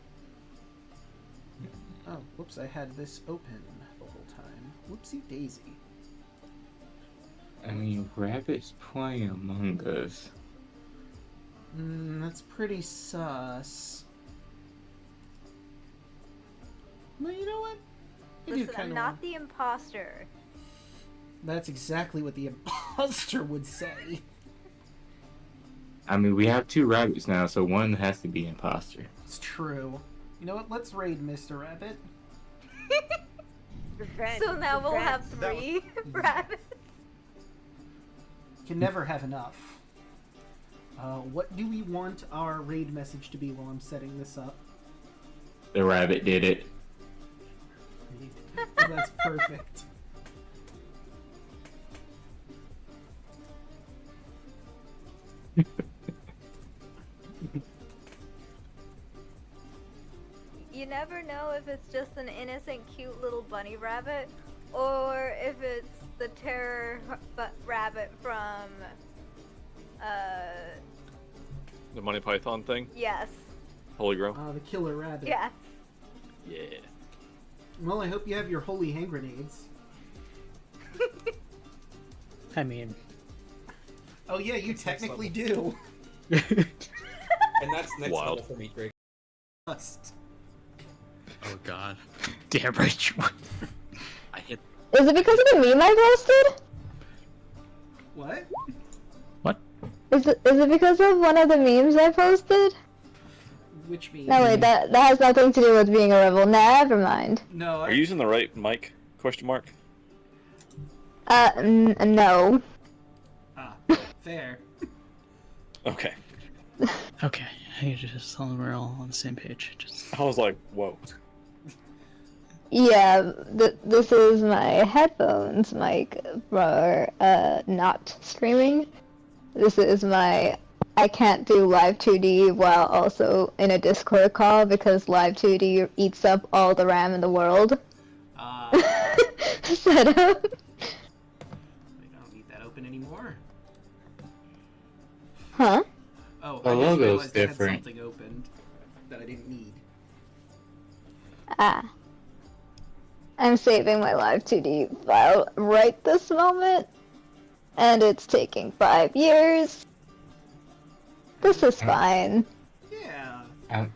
Oh, whoops, I had this open the whole time. Whoopsie daisy. I mean, Rabbit's playing Among Us. That's pretty sus. Well, you know what? Listen, I'm not the imposter. That's exactly what the imposter would say. I mean, we have 2 rabbits now, so one has to be imposter. It's true. You know what? Let's raid Mr. Rabbit. So now we'll have 3 rabbits. Can never have enough. What do we want our raid message to be while I'm setting this up? The rabbit did it. That's perfect. You never know if it's just an innocent, cute little bunny rabbit, or if it's the terror rabbit from, The Monty Python thing? yes. Holy Grail? The killer rabbit. Yes. Yeah. Well, I hope you have your holy hand grenades. I mean, Oh yeah, you technically do. And that's next Wild. level for me, Greg. Must. Oh god. damn right you. I hit. Is it because of the meme I posted? What? What? Is it because of one of the memes I posted? Which means? No, wait, that has nothing to do with being a rebel. Never mind. No. Are you using the right mic? Question mark. No. Ah, fair. Okay. Okay, I just tell them we're all on the same page. Just I was like, whoa. Yeah, this is my headphones mic for not streaming. This is my I can't do live 2D while also in a Discord call because live 2D eats up all the RAM in the world. Setup. We don't need that open anymore. Huh? Oh, The I just logo's realized I had different. something opened that I didn't need. Ah. I'm saving my live 2D file right this moment, and it's taking 5 years. This is fine. Yeah. I'm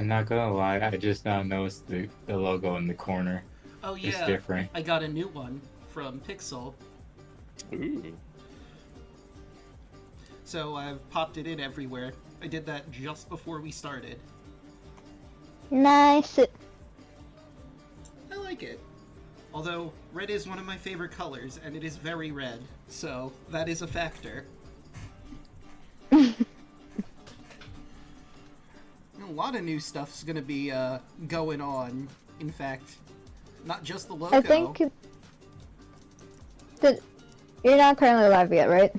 not gonna lie. I just now noticed the logo in the corner. Oh yeah, It's different. I got a new one from Pixel. Ooh. So I've popped it in everywhere. I did that just before we started. Nice. I like it. Although, red is one of my favorite colors, and it is very red, so that is a factor. A lot of new stuff's gonna be going on. In fact, not just the logo. I think you're not currently live yet, right?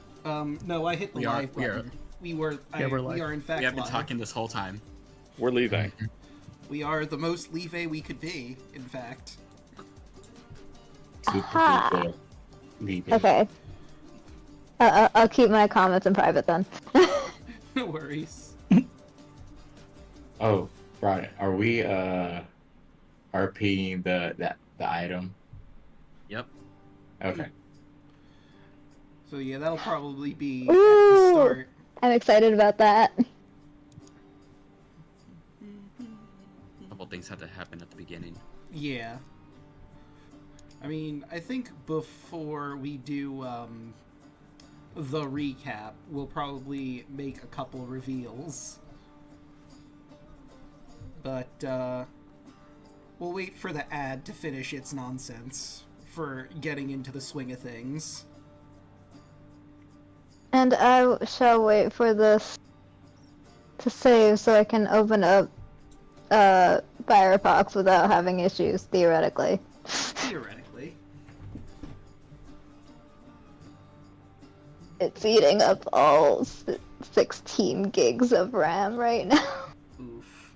No, I hit the live button. we're live. We are in fact We have been live. talking this whole time. We're leaving. We are the most Live we could be, in fact. Aha. Okay. I'll keep my comments in private then. No worries. Oh, right. Are we RPing the item? Yep. Okay. So yeah, that'll probably be at Ooh. the start. I'm excited about that. A couple things had to happen at the beginning. Yeah. I mean, I think before we do the recap, we'll probably make a couple reveals. But we'll wait for the ad to finish its nonsense for getting into the swing of things. And I shall wait for this to save so I can open up Firefox without having issues, theoretically. Theoretically. It's eating up all 16 gigs of RAM right now. Oof.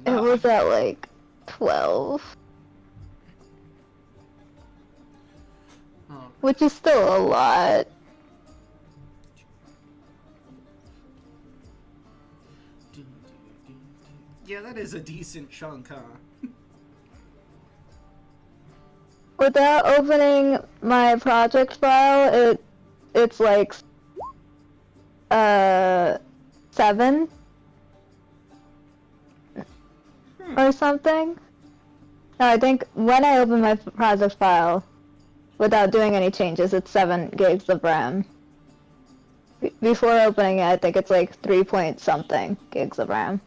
It was at like 12. Oh. Which is still a lot. Yeah, that is a decent chunk, huh? Without opening my project file, it's like 7 or something. No, I think when I open my project file without doing any changes, it's 7 gigs of RAM. Before opening it, I think it's like 3 point something gigs of RAM.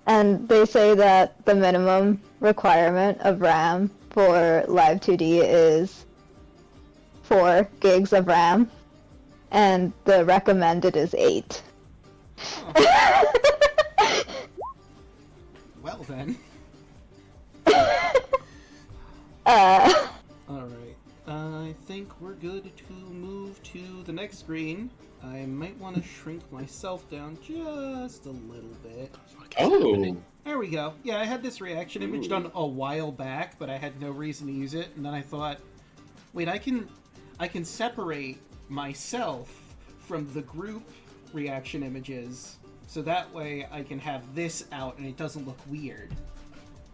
And they say that the minimum requirement of RAM for Live 2D is 4 gigs of RAM, and the recommended is 8. Well then. Alright. I think we're good to move to the next screen. I might want to shrink myself down just a little bit. Oh. There we go. Yeah, I had this reaction image done a while back, but I had no reason to use it, and then I thought, wait, I can separate myself from the group reaction images, so that way I can have this out and it doesn't look weird.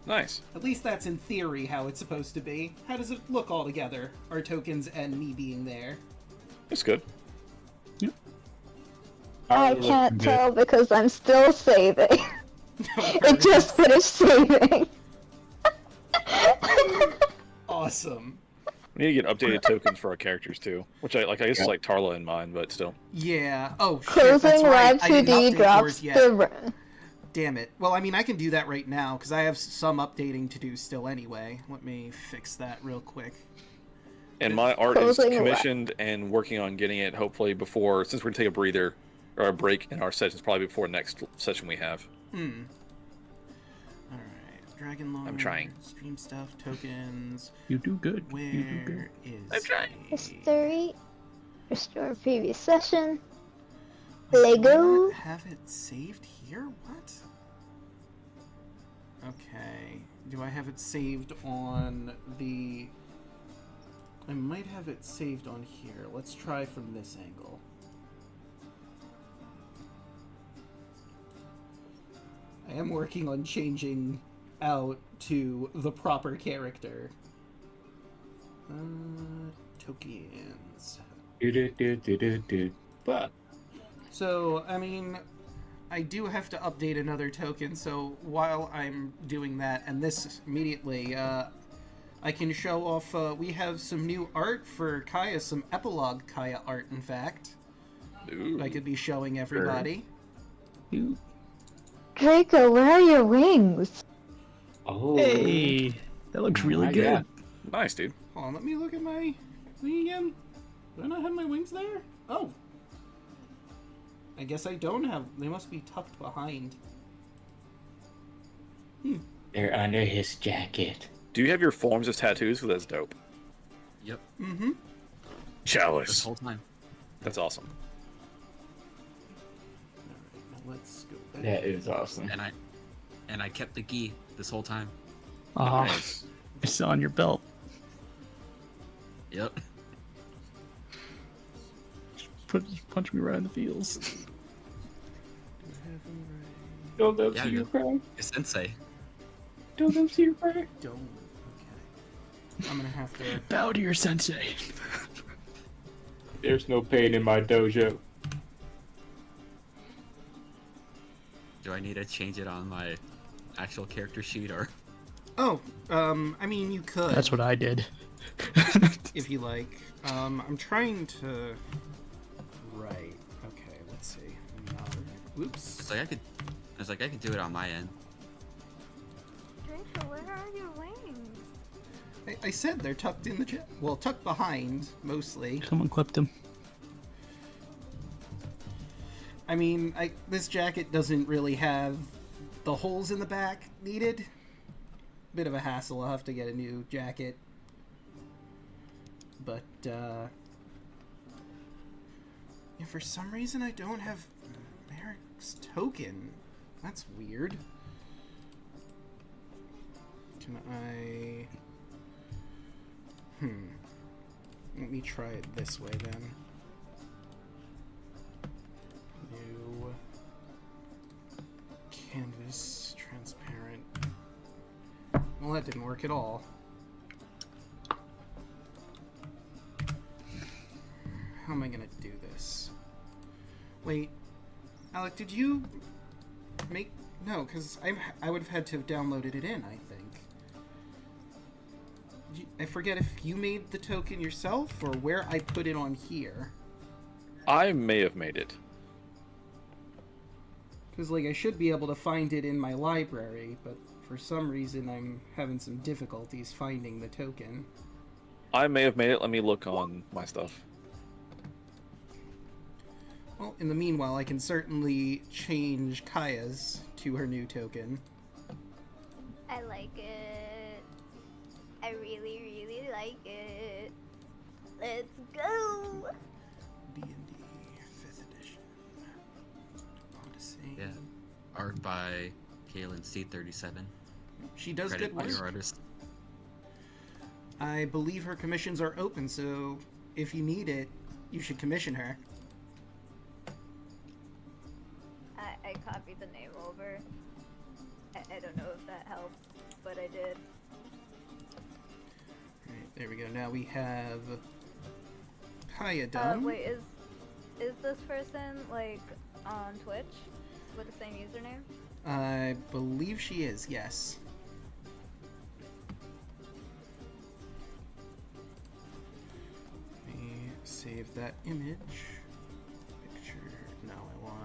Nice. At least that's in theory how it's supposed to be. How does it look all together? Our tokens and me being there. It's good. I can't tell because I'm still saving. No It worries. just finished saving. Awesome. We need to get updated tokens for our characters too, which I guess is like Tarla in mine, but still. Yeah. Oh shit, Closing that's right. Live I didn't 2D update drops yours yet. the... Damn it. Well, I mean, I can do that right now because I have some updating to do still anyway. Let me fix that real quick. And my art is Closing commissioned and working on getting it hopefully before, since we're gonna take a breather or a break in our sessions, probably before next session we have. Alright. Dragon Lord. I'm trying. Stream stuff, tokens. You do good. Where You do good. is I'm trying. History. Restore previous session. I do Lego. not have it saved here? What? Okay. Do I have it saved on the... I might have it saved on here. Let's try from this angle. I am working on changing out to the proper character. Tokens. But So, I mean, I do have to update another token, so while I'm doing that, and this immediately, I can show off, we have some new art for Kaya, some epilogue Kaya art, in fact. Ooh. I could be showing everybody. Draco, where are your wings? oh, Hey, that looks really my good. God. Nice, dude. Hold on, let me look at my thing again. Do I not have my wings there? Oh. I guess I don't have, they must be tucked behind. They're under his jacket. Do you have your forms as tattoos? Well, that's dope. Yep. Mm-hmm. This Chalice. whole time. That's awesome. Alright, now let's go back. That is awesome. And I kept the gi this whole time. Ah, Nice. it's on your belt. Yep. Just punch me right in the feels. Don't them Yeah, see you good. cry. Sensei. Don't them see you cry. Don't. Okay. I'm gonna have to. Bow to your sensei. There's no pain in my dojo. Do I need to change it on my actual character sheet or? Oh, I mean, you could. That's what I did. If you like. I'm trying to. Right. Okay. Let's see. Whoops. It's like I could do it on my end. Draco, where are your wings? I said they're tucked in the well, tucked behind mostly. Someone clipped him. I mean, this jacket doesn't really have the holes in the back needed. Bit of a hassle. I'll have to get a new jacket. But yeah, for some reason I don't have Merrick's token. That's weird. Can I? Let me try it this way then. New canvas, transparent. Well, that didn't work at all. How am I gonna do this? Wait, Alec, did you make? No, because I would have had to have downloaded it in, I think. I forget if you made the token yourself or where I put it on here. I may have made it. Because, like, I should be able to find it in my library, but for some reason I'm having some difficulties finding the token. I may have made it. Let me look on my stuff. Well, in the meanwhile, I can certainly change Kaya's to her new token. I like it. I really, really like it. Let's go! D&D 5th edition. Odyssey. Yeah. Art by Kaylin C37. She does Credit good to your work. artist. I believe her commissions are open, so if you need it, you should commission her. I copied the name over. I don't know if that helped, but I did. Alright, there we go. Now we have Kaya done. Wait, is this person like on Twitch with the same username? I believe she is, yes. Let me save that image. Picture. No, I want.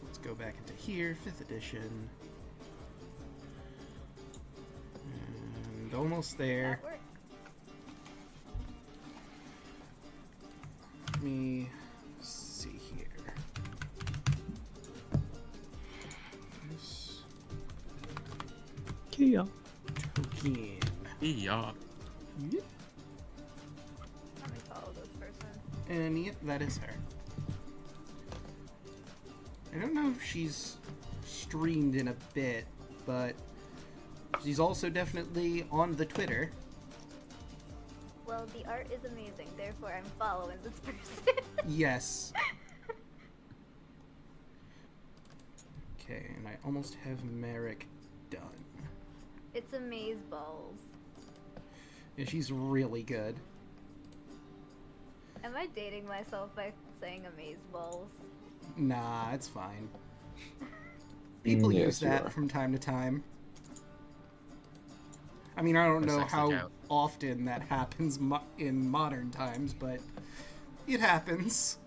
Let's go back into here, 5th edition. And almost there. That worked. Let me see here. This Kia. token. Yeah. Yep. Let me follow this person. And yep, that is her. I don't know if she's streamed in a bit, but she's also definitely on the Twitter. Well, the art is amazing, therefore I'm following this person. Yes. Okay, and I almost have Merrick done. It's amaze balls. Yeah, she's really good. Am I dating myself by saying amazeballs? Nah, it's fine. People Yes, use you that are. from time to time. I mean, I don't know Sexy how joke. often that happens in modern times, but it happens.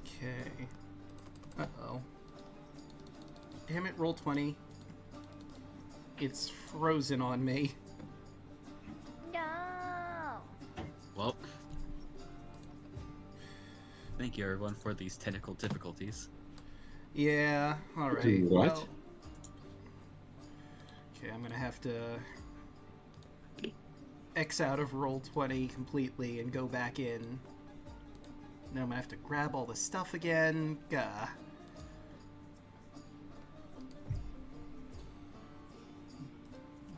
Okay. Uh-oh. Damn it, roll 20. It's frozen on me. No. Well, thank you everyone for these technical difficulties. Yeah, alright. Do what? Well, okay, I'm gonna have to X out of roll 20 completely and go back in. Now I'm gonna have to grab all the stuff again. Gah.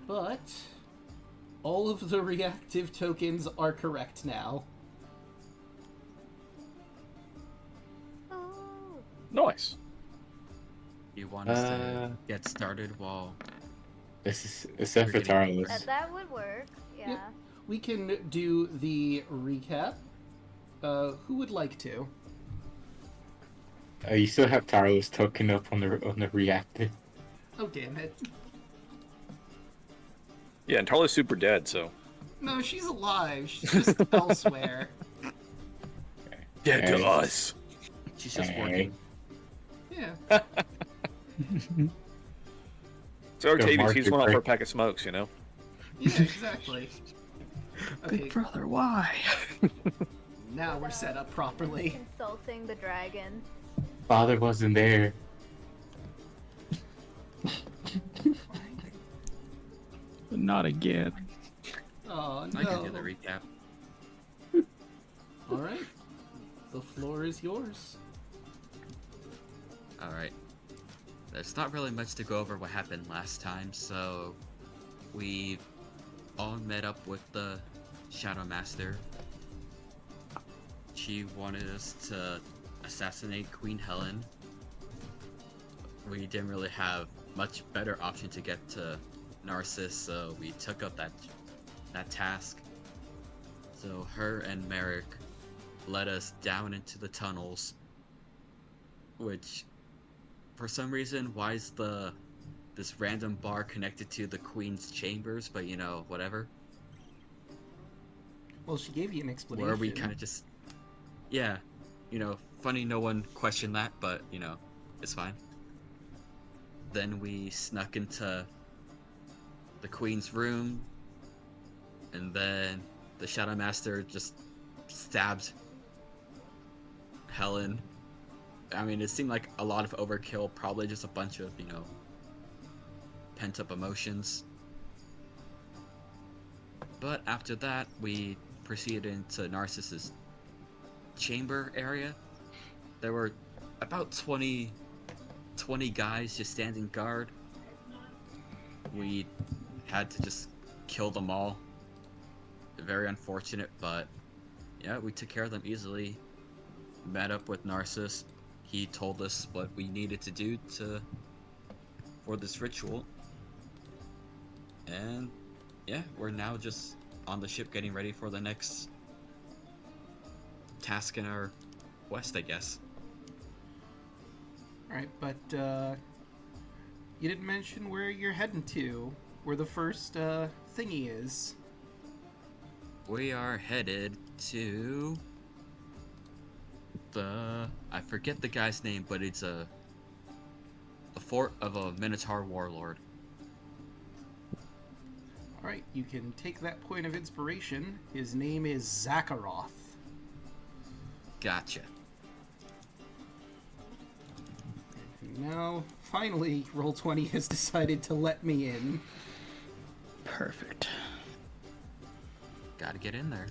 But all of the reactive tokens are correct now. Ooh. Nice. You want us Uh, to get started while This is except for We're getting Tarlos. That would work. Yeah. Yep. We can do the recap. Who would like to? You still have Tarlos token up on the reactive. Oh, damn it. Yeah, and Tarlo's super dead, so. No, she's alive. She's just elsewhere. Dead to us. she's just Alright. working. Yeah. So Octavius, Mark he's your one off for a break. pack of smokes, you know? Yeah, exactly. Okay, Big brother, why? now we're set up properly. Consulting the dragon. Father wasn't there. Not again. Oh, I can do no. the recap. Alright. The floor is yours. Alright. There's not really much to go over what happened last time, so we all met up with the Shadow Master. She wanted us to assassinate Queen Helen. We didn't really have much better option to get to Narcissus, so we took up that task. So her and Merrick led us down into the tunnels, which for some reason, why is this random bar connected to the Queen's chambers? But you know, whatever. Well, she gave you an explanation. Where we kind of just, yeah, you know, funny. No one questioned that, but you know, it's fine. Then we snuck into the Queen's room, and then the Shadow Master just stabbed Helen. I mean, it seemed like a lot of overkill, probably just a bunch of, you know, pent-up emotions. But after that, we proceeded into Narcissus' chamber area. There were about 20 guys just standing guard. We had to just kill them all. Very unfortunate, but yeah, we took care of them easily. Met up with Narcissus. He told us what we needed to do for this ritual. And yeah, we're now just on the ship getting ready for the next task in our quest, I guess. Alright, but you didn't mention where you're heading to, where the first thingy is. We are headed to I forget the guy's name, but it's a fort of a Minotaur warlord. Alright, you can take that point of inspiration. His name is Zakharoth. Gotcha. Now, finally, Roll20 has decided to let me in. Perfect. Gotta get in there.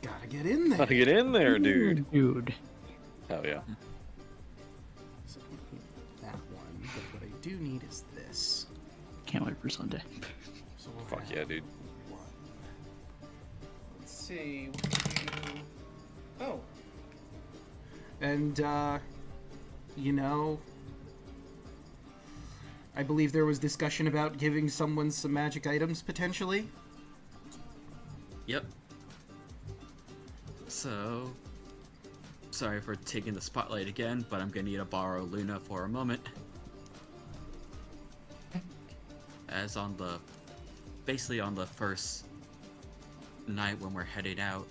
Gotta get in there. Gotta get in there, dude. Dude. Hell yeah. So, that one. But what I do need is this. Can't wait for Sunday. So we'll Fuck have yeah, dude. one. Let's see. Oh, And, you know, I believe there was discussion about giving someone some magic items, potentially. Yep. So, sorry for taking the spotlight again, but I'm gonna need to borrow Luna for a moment. As on the, basically on the first night when we're heading out,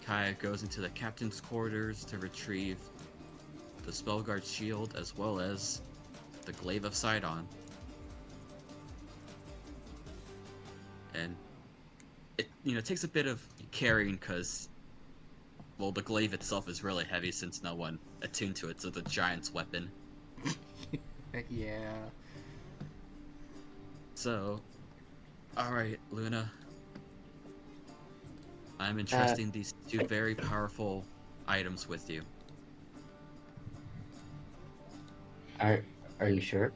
Kaya goes into the captain's quarters to retrieve the Spellguard shield as well as the Glaive of Sidon. And it, takes a bit of carrying because, well, the glaive itself is really heavy since no one attuned to it, so it's a giant's weapon. Yeah. So, alright, Luna. I'm entrusting these two very powerful items with you. Are you sure?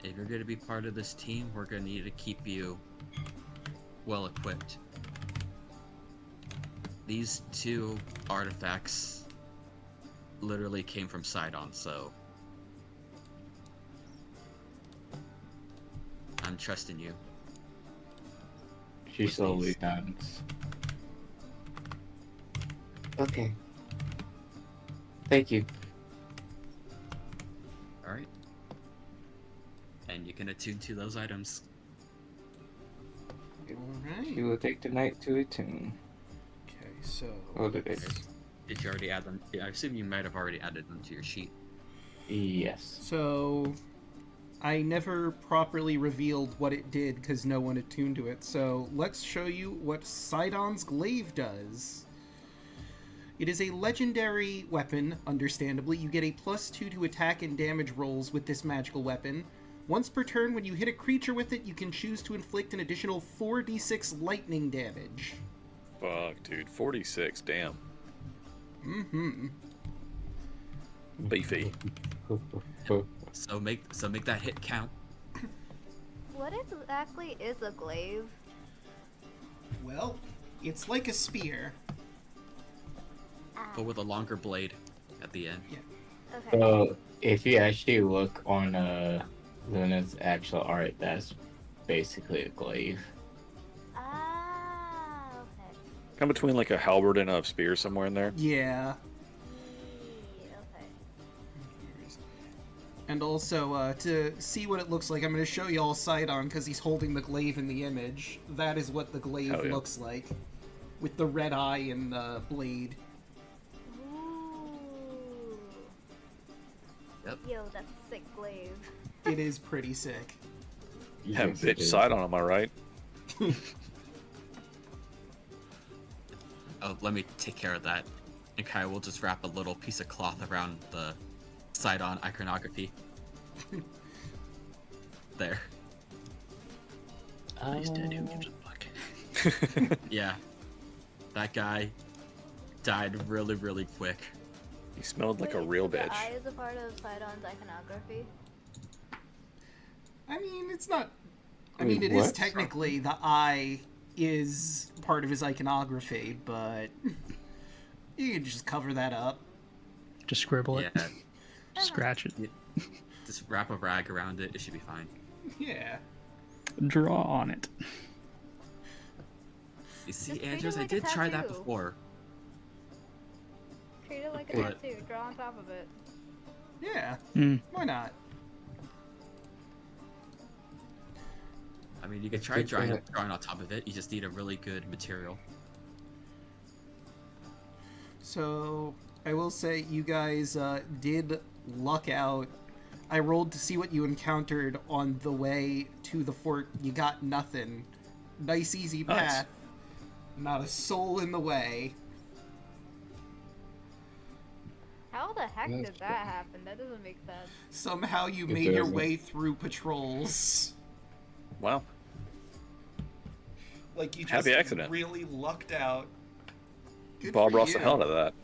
If you're going to be part of this team, we're going to need to keep you well equipped. These two artifacts literally came from Sidon, so I'm trusting you. She slowly nods. Okay. Thank you. Alright. And you can attune to those items. Alright. She will take the night to attune. Okay, so... Oh, did it? Did you already add them? Yeah, I assume you might have already added them to your sheet. Yes. So... I never properly revealed what it did because no one attuned to it, so let's show you what Sidon's Glaive does. It is a legendary weapon, understandably. You get a +2 to attack and damage rolls with this magical weapon. Once per turn, when you hit a creature with it, you can choose to inflict an additional 4d6 lightning damage. Fuck, dude. 46, damn. Mm-hmm. Beefy. So make that hit count. What exactly is a glaive? Well, it's like a spear. But with a longer blade at the end. Yeah. Okay. So, if you actually look on Luna's actual art, that's basically a glaive. Ah, okay. Come between like a halberd and a spear somewhere in there. Yeah. Okay. And also, to see what it looks like, I'm going to show you all Sidon because he's holding the glaive in the image. That is what the glaive Hell yeah. looks like. With the red eye and the blade. Ooh. Yep. Yo, that's a sick glaive. It is pretty sick. Have Yes, it bitch is. side on, am I right? Oh, let me take care of that. And Kai will just wrap a little piece of cloth around the Sidon iconography. There. He's dead. Who gives a fuck? Yeah. That guy died really, really quick. He smelled like a Wait, real so bitch. The eye is a part of Sidon's iconography? I mean, it's not... I Wait, mean, it is what? technically the eye is part of his iconography, but you can just cover that up. Just scribble it. Yeah. Scratch it. Just wrap a rag around it. It should be fine. Yeah. Draw on it. You see, Just treat it Andrews, I like a did try that tattoo. before. Treat it like a But- tattoo. Draw on top of it. Yeah. Hmm. Why not? I mean, you could try drawing on top of it. You just need a really good material. So, I will say you guys did luck out. I rolled to see what you encountered on the way to the fort. You got nothing. Nice, easy Nice. path. Not a soul in the way. How the heck That's did that happen? That doesn't make sense. Somehow you It made your doesn't. way through patrols. Wow. Like you just Happy accident. really lucked out. Good Bob for Ross the you. hell out of that.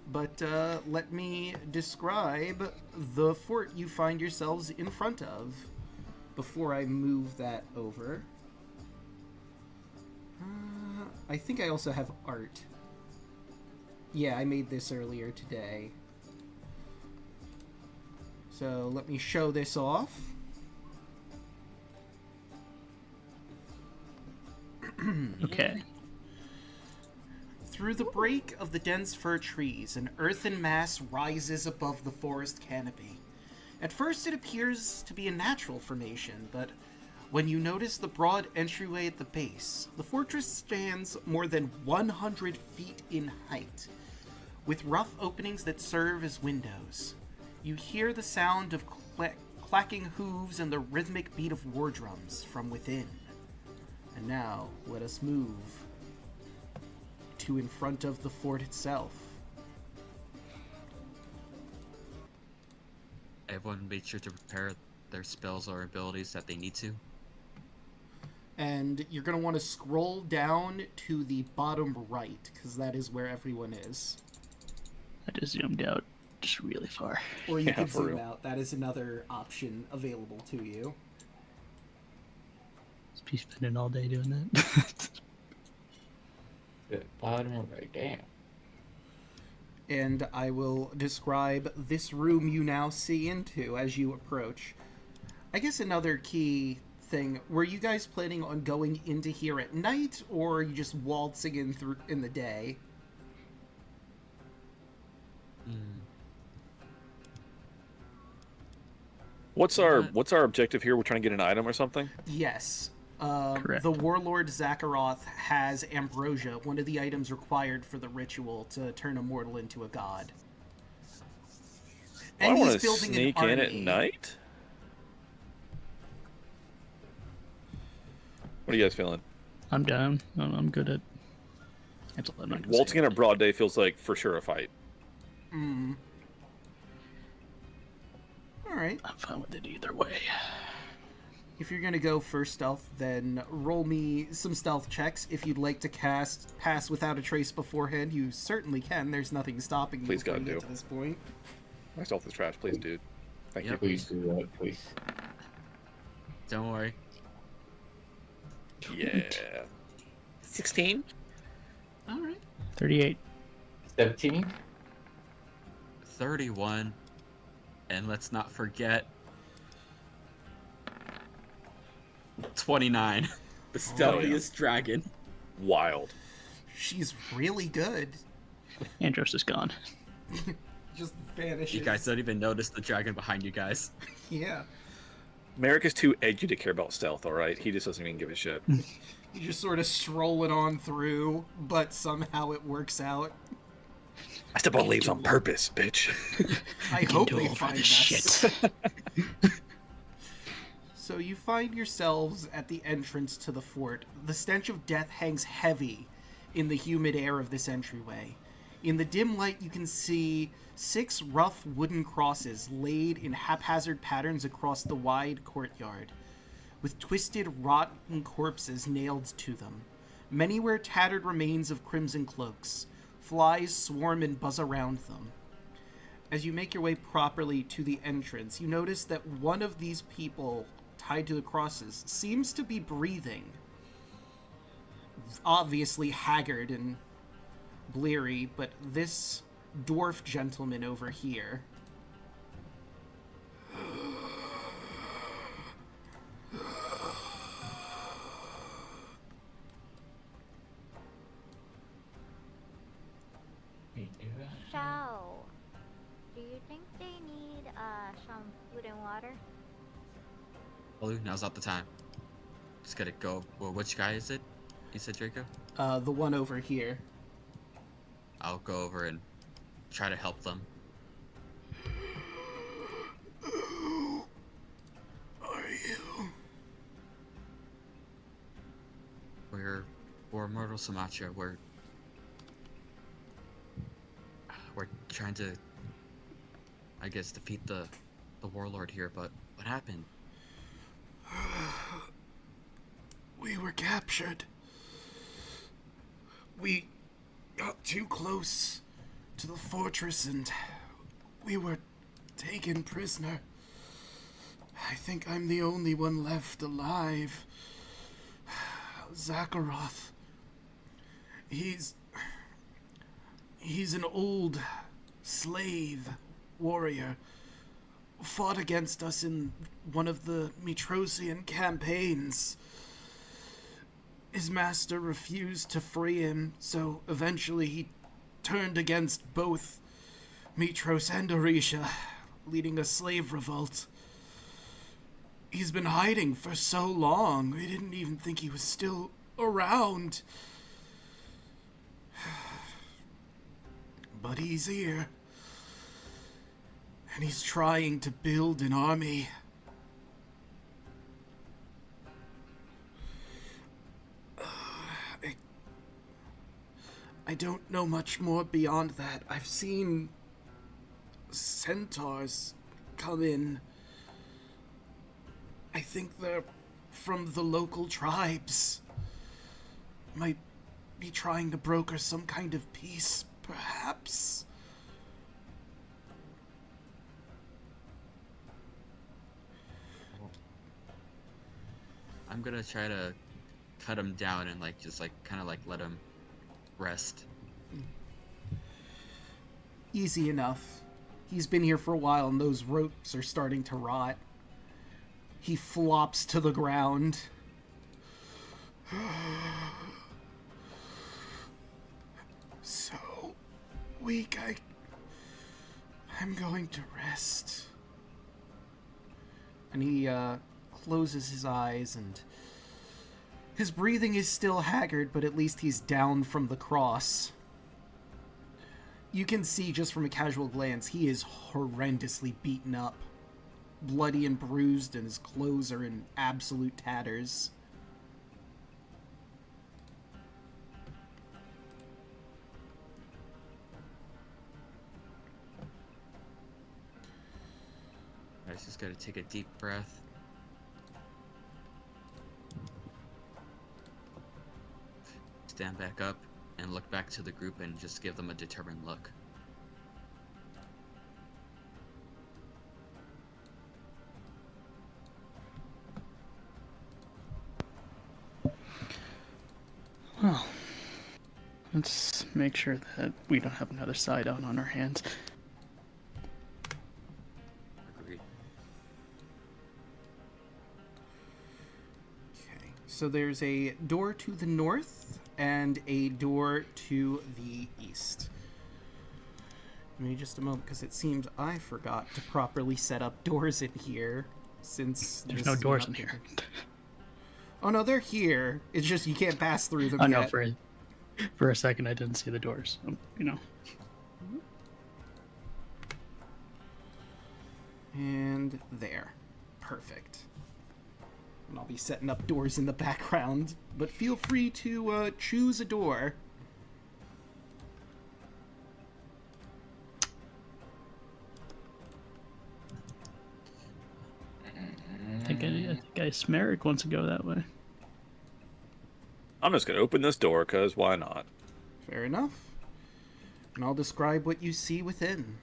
But let me describe the fort you find yourselves in front of before I move that over. I think I also have art. Yeah, I made this earlier today. So let me show this off. Okay. Through the break of the dense fir trees, an earthen mass rises above the forest canopy. At first it appears to be a natural formation, but when you notice the broad entryway at the base, the fortress stands more than 100 feet in height, with rough openings that serve as windows. You hear the sound of clacking hooves and the rhythmic beat of war drums from within. And now, let us move to in front of the fort itself. Everyone make sure to prepare their spells or abilities that they need to. And you're going to want to scroll down to the bottom right, because that is where everyone is. I just zoomed out just really far. Or you Yeah, can for zoom real. out. That is another option available to you. Just be spending all day doing that. The bottom right, damn. And I will describe this room you now see into as you approach. I guess another key thing, were you guys planning on going into here at night, or are you just waltzing in through in the day? What's our objective here? We're trying to get an item or something? Yes. Correct. The warlord Zakharoth has ambrosia, one of the items required for the ritual to turn a mortal into a god. I And want he's to building sneak an in army. at night. What are you guys feeling? I'm down. I'm good at. Actually, I'm not gonna say Waltzing in that. a broad day feels like for sure a fight. Alright. I'm fine with it either way. If you're gonna go for stealth, then roll me some stealth checks. If you'd like to cast Pass Without a Trace beforehand, you certainly can. There's nothing stopping you Please, before God, you get do. to this point. My stealth is trash, please, dude. Thank Yep. Please do that, please. Don't worry. you. Yeah. 16. Alright. 38. 17? 31. And let's not forget 29. The stealthiest dragon. Wild. She's really good. Andros is gone. Just vanishes. You guys don't even notice the dragon behind you guys. Yeah. Merrick is too edgy to care about stealth, alright? He just doesn't even give a shit. You just sort of stroll it on through, but somehow it works out. I step on leaves on purpose, bitch. I hope Too they old for find this us. shit. So you find yourselves at the entrance to the fort. The stench of death hangs heavy in the humid air of this entryway. In the dim light, you can see 6 rough wooden crosses laid in haphazard patterns across the wide courtyard, with twisted, rotten corpses nailed to them. Many wear tattered remains of crimson cloaks. Flies swarm and buzz around them. As you make your way properly to the entrance, you notice that one of these people tied to the crosses seems to be breathing. Obviously haggard and bleary, but this dwarf gentleman over here. So, do you think they need some food and water? Well, now's not the time. Just gotta go. Well, which guy is it? You said Draco? The one over here. I'll go over and try to help them. Who are you? We're Mortal Sumatra. We're trying to, I guess, defeat the warlord here. But what happened? We were captured. We got too close to the fortress and we were taken prisoner. I think I'm the only one left alive. Zakharoth. He's He's an old slave warrior. Fought against us in one of the Mitrosian campaigns. His master refused to free him, so eventually he turned against both Mitros and Orisha, leading a slave revolt. He's been hiding for so long, we didn't even think he was still around. But he's here. And he's trying to build an army. I don't know much more beyond that. I've seen centaurs come in. I think they're from the local tribes. Might be trying to broker some kind of peace, perhaps. I'm gonna try to cut him down and just kind of let him rest. Easy enough. He's been here for a while and those ropes are starting to rot. He flops to the ground. So weak, I'm going to rest. And he closes his eyes, and his breathing is still haggard, but at least he's down from the cross. You can see just from a casual glance, he is horrendously beaten up. Bloody and bruised, and his clothes are in absolute tatters. I just gotta take a deep breath. Stand back up and look back to the group and just give them a determined look. Well, let's make sure that we don't have another side out on our hands. Agreed. Okay, so there's a door to the north and a door to the east. Give me just a moment, because it seems I forgot to properly set up doors in here, since There's this no is doors not in here. Oh no, they're here. It's just you can't pass through them I know, yet. for a second I didn't see the doors. And there. Perfect. And I'll be setting up doors in the background, but feel free to choose a door. I think Merrick wants to go that way. I'm just gonna open this door, cause why not? Fair enough. And I'll describe what you see within.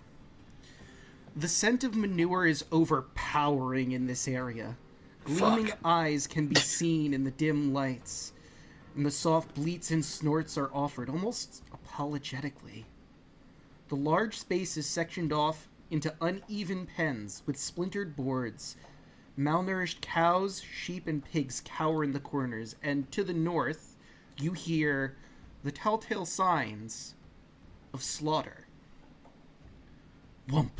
The scent of manure is overpowering in this area. Gleaming eyes can be seen in the dim lights, and the soft bleats and snorts are offered almost apologetically. The large space is sectioned off into uneven pens with splintered boards. Malnourished cows, sheep, and pigs cower in the corners, and to the north, you hear the telltale signs of slaughter. Whump.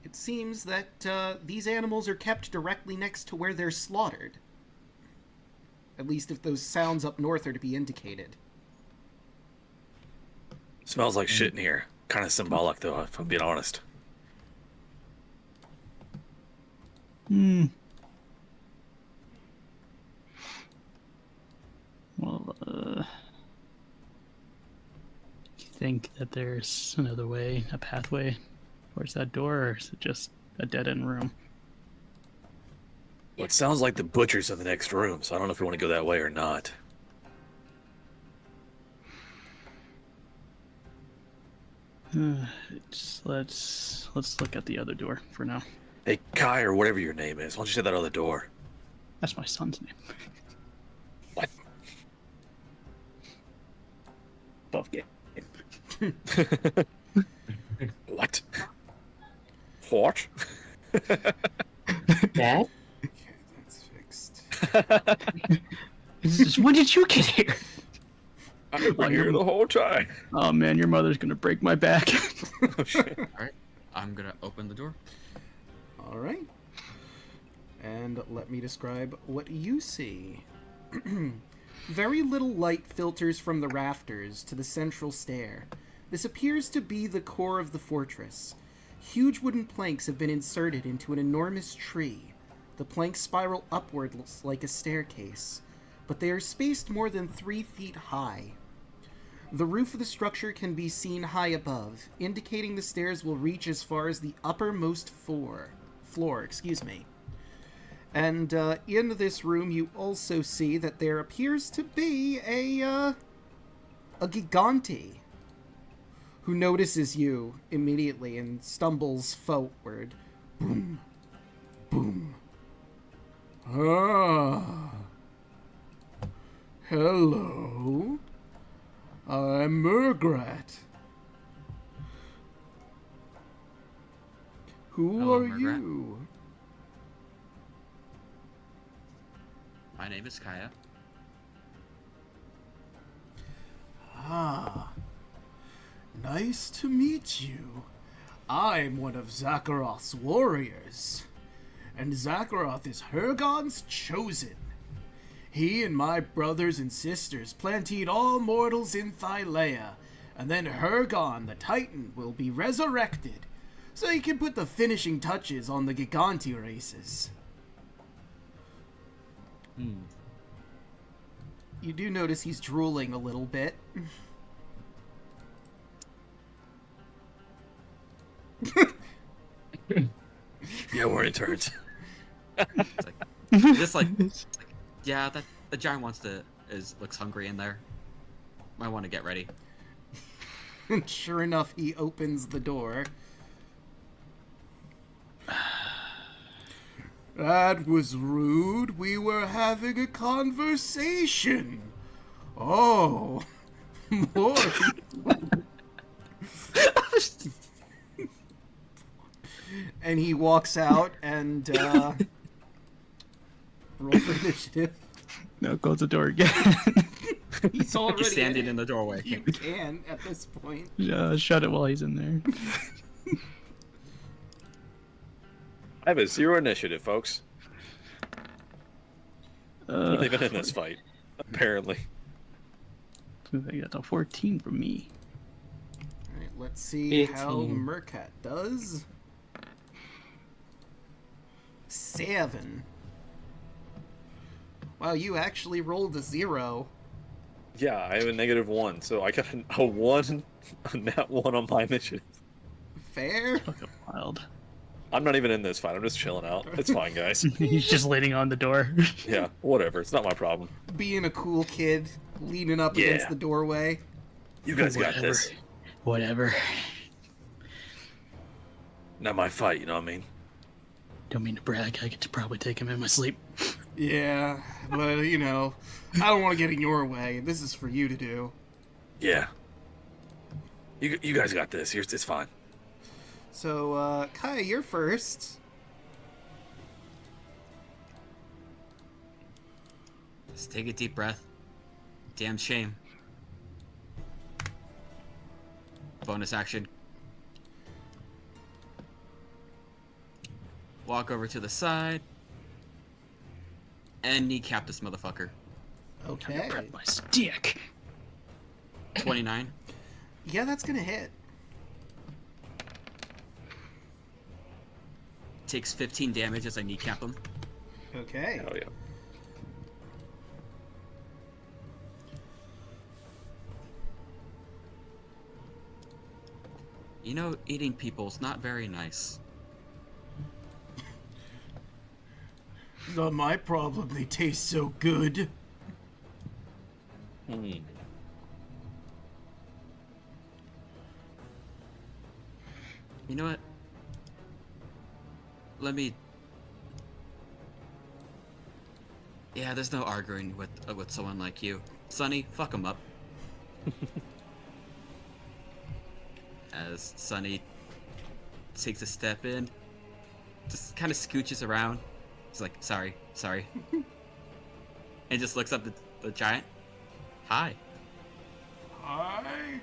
It seems that these animals are kept directly next to where they're slaughtered. At least if those sounds up north are to be indicated. Smells like shit in here. Kind of symbolic, though, if I'm being honest. Well, you think that there's another way, a pathway towards that door, or is it just a dead-end room? Well, it sounds like the butcher's in the next room, so I don't know if we want to go that way or not. Let's look at the other door for now. Hey, Kai, or whatever your name is, why don't you say that other door? That's my son's name. What? What? What? Dad? Okay, that's fixed. When did you get here? I've been here the whole time. Oh man, your mother's gonna break my back. Oh shit. Alright, I'm gonna open the door. All right. And let me describe what you see. Very little light filters from the rafters to the central stair. This appears to be the core of the fortress. Huge wooden planks have been inserted into an enormous tree. The planks spiral upwards like a staircase, but they are spaced more than 3 feet high. The roof of the structure can be seen high above, indicating the stairs will reach as far as the uppermost floor. And in this room, you also see that there appears to be a Gigante who notices you immediately and stumbles forward. Boom. Boom. Ah. Hello. I'm Murgrat. Who Hello, are Murgrat. you? My name is Kaya. Ah. Nice to meet you. I'm one of Zakharoth's warriors. And Zakharoth is Hergon's chosen. He and my brothers and sisters plan to eat all mortals in Thylea, and then Hergon, the Titan, will be resurrected, so he can put the finishing touches on the Gigante races. You do notice he's drooling a little bit. Yeah, we're interns. Just like, yeah, that the giant looks hungry in there. Might want to get ready. And sure enough, he opens the door. That was rude. We were having a conversation. Oh, more. And he walks out and roll for initiative. No, close the door again. He's already He's standing in in the doorway. You can at this point. Shut it while he's in there. I have a 0 initiative, folks. I'm not even in this fight, apparently. I got a 14 from me. All right, let's see how 18. Murkat does. 7. Wow, you actually rolled a 0. Yeah, I have a -1, so I got a 1, a nat 1 on my initiative. Fair. Fucking wild. I'm not even in this fight. I'm just chilling out. It's fine, guys. He's just leaning on the door. Yeah, whatever. It's not my problem. Being a cool kid, leaning up against the doorway. You guys got Whatever. this. Whatever. Not my fight, you know what I mean? Don't mean to brag. I get to probably take him in my sleep. Yeah, but I don't want to get in your way. This is for you to do. Yeah. You guys got this. It's fine. So, Kaya, you're first. Just take a deep breath. Damn shame. Bonus action. Walk over to the side. And kneecap this motherfucker. Okay. Prep my stick. 29. Yeah, that's gonna hit. Takes 15 damage as I kneecap him. Okay. Oh, yeah. You know, eating people's not very nice. Not my problem. They taste so good. Hmm. You know what? Let me... Yeah, there's no arguing with someone like you. Sonny, fuck him up. as Sunny takes a step in, just kind of scooches around. He's like, sorry, and just looks up at the giant. Hi. Hi.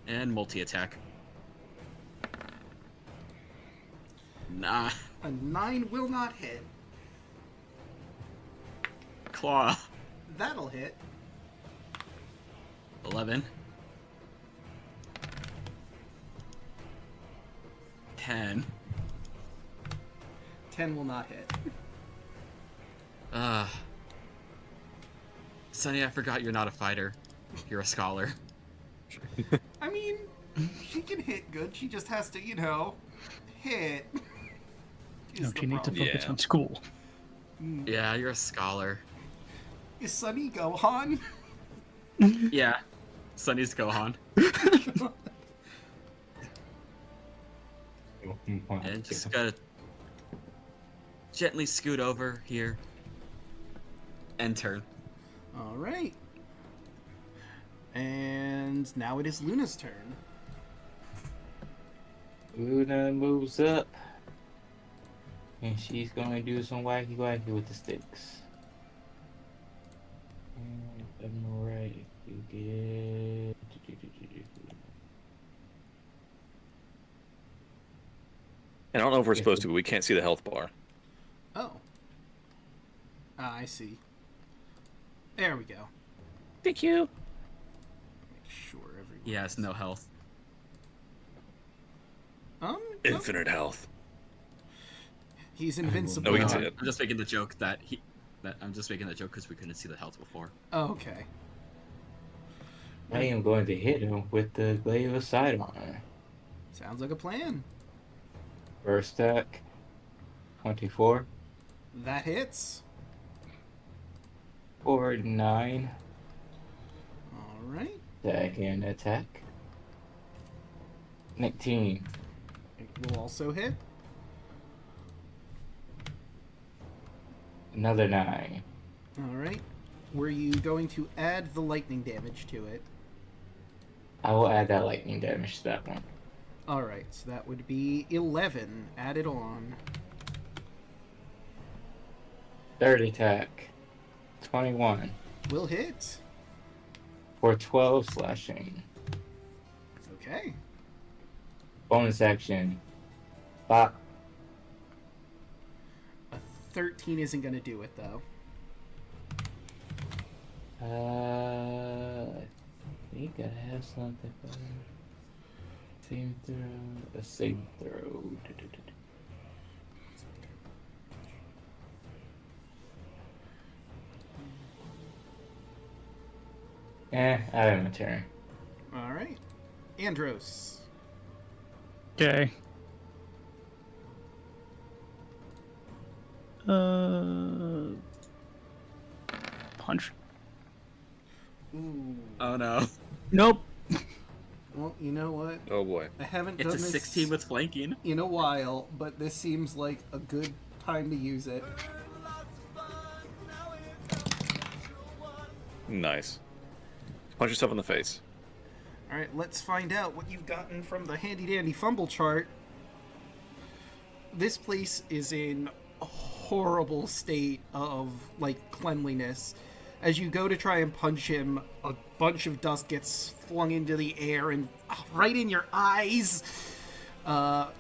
And multi-attack. Nah. A 9 will not hit. Claw. That'll hit. 11. 10. 10 will not hit. Sunny, I forgot you're not a fighter. You're a scholar. I mean, she can hit good. She just has to, hit. No, Is the you need to problem. focus Yeah. on school. Yeah, you're a scholar. Is Sunny Gohan? Yeah. Sunny's Gohan. And just gotta gently scoot over here. And turn. All right. And now it is Luna's turn. Luna moves up. And she's gonna do some wacky with the sticks. And I'm right. You get. And I don't know if we're supposed to, but we can't see the health bar. Oh. I see. There we go. Thank you. Make sure everyone. He has no health. No. Infinite health. He's invincible. No, we can see it. I'm just making the joke that I'm just making the joke because we couldn't see the health before. Oh, okay. I am going to hit him with the Glaive of Sidon. Sounds like a plan. First attack. 24. That hits. Or 9. All right. Second attack. 19. It will also hit. Another 9. All right. Were you going to add the lightning damage to it? I will add that lightning damage to that one. All right. So that would be 11 added on. Third attack. 21. Will hit. For 12 slashing. Okay. Bonus action. Bop. A 13 isn't going to do it, though. I think I have something for save throw. A save throw. I have a turn. All right. Andros. Okay. Punch. Ooh. Oh no. Nope. Well, you know what? Oh boy. I haven't It's done a this 16 with flanking. in a while, but this seems like a good time to use it. Nice. Punch yourself in the face. All right, let's find out what you've gotten from the handy-dandy fumble chart. This place is in a horrible state of, cleanliness. As you go to try and punch him, a bunch of dust gets flung into the air and right in your eyes.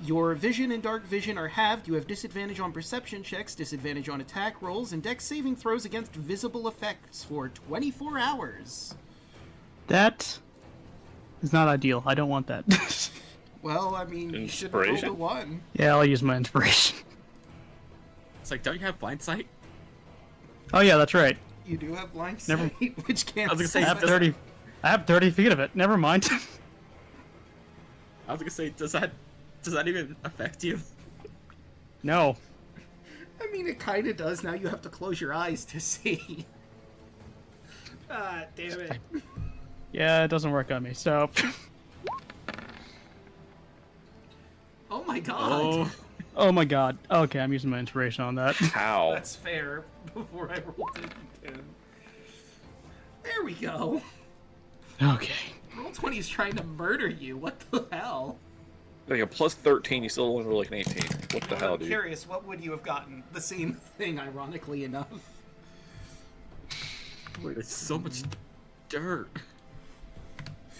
Your vision and dark vision are halved. You have disadvantage on perception checks, disadvantage on attack rolls, and dex saving throws against visible effects for 24 hours. That is not ideal. I don't want that. Well, I mean, you should roll the Inspiration? 1. Yeah, I'll use my inspiration. It's like, don't you have blind sight? Oh yeah, that's right. You do have blind Never- sight, which can't. I was gonna say, I have 30. I have 30 feet of it. Never mind. I was gonna say, does that even affect you? No. I mean, it kind of does. Now you have to close your eyes to see. Ah, damn it. Yeah, it doesn't work on me. So. Oh my god. Oh, Oh my god. Okay, I'm using my inspiration on that. How? That's fair. Before I rolled it again. There we go. Okay. Roll rolled 20 is trying to murder you. What the hell? Like a plus 13, you still only roll like an 18. What the hell, I'm dude? curious, what would you have gotten? The same thing, ironically enough. It's so much dirt.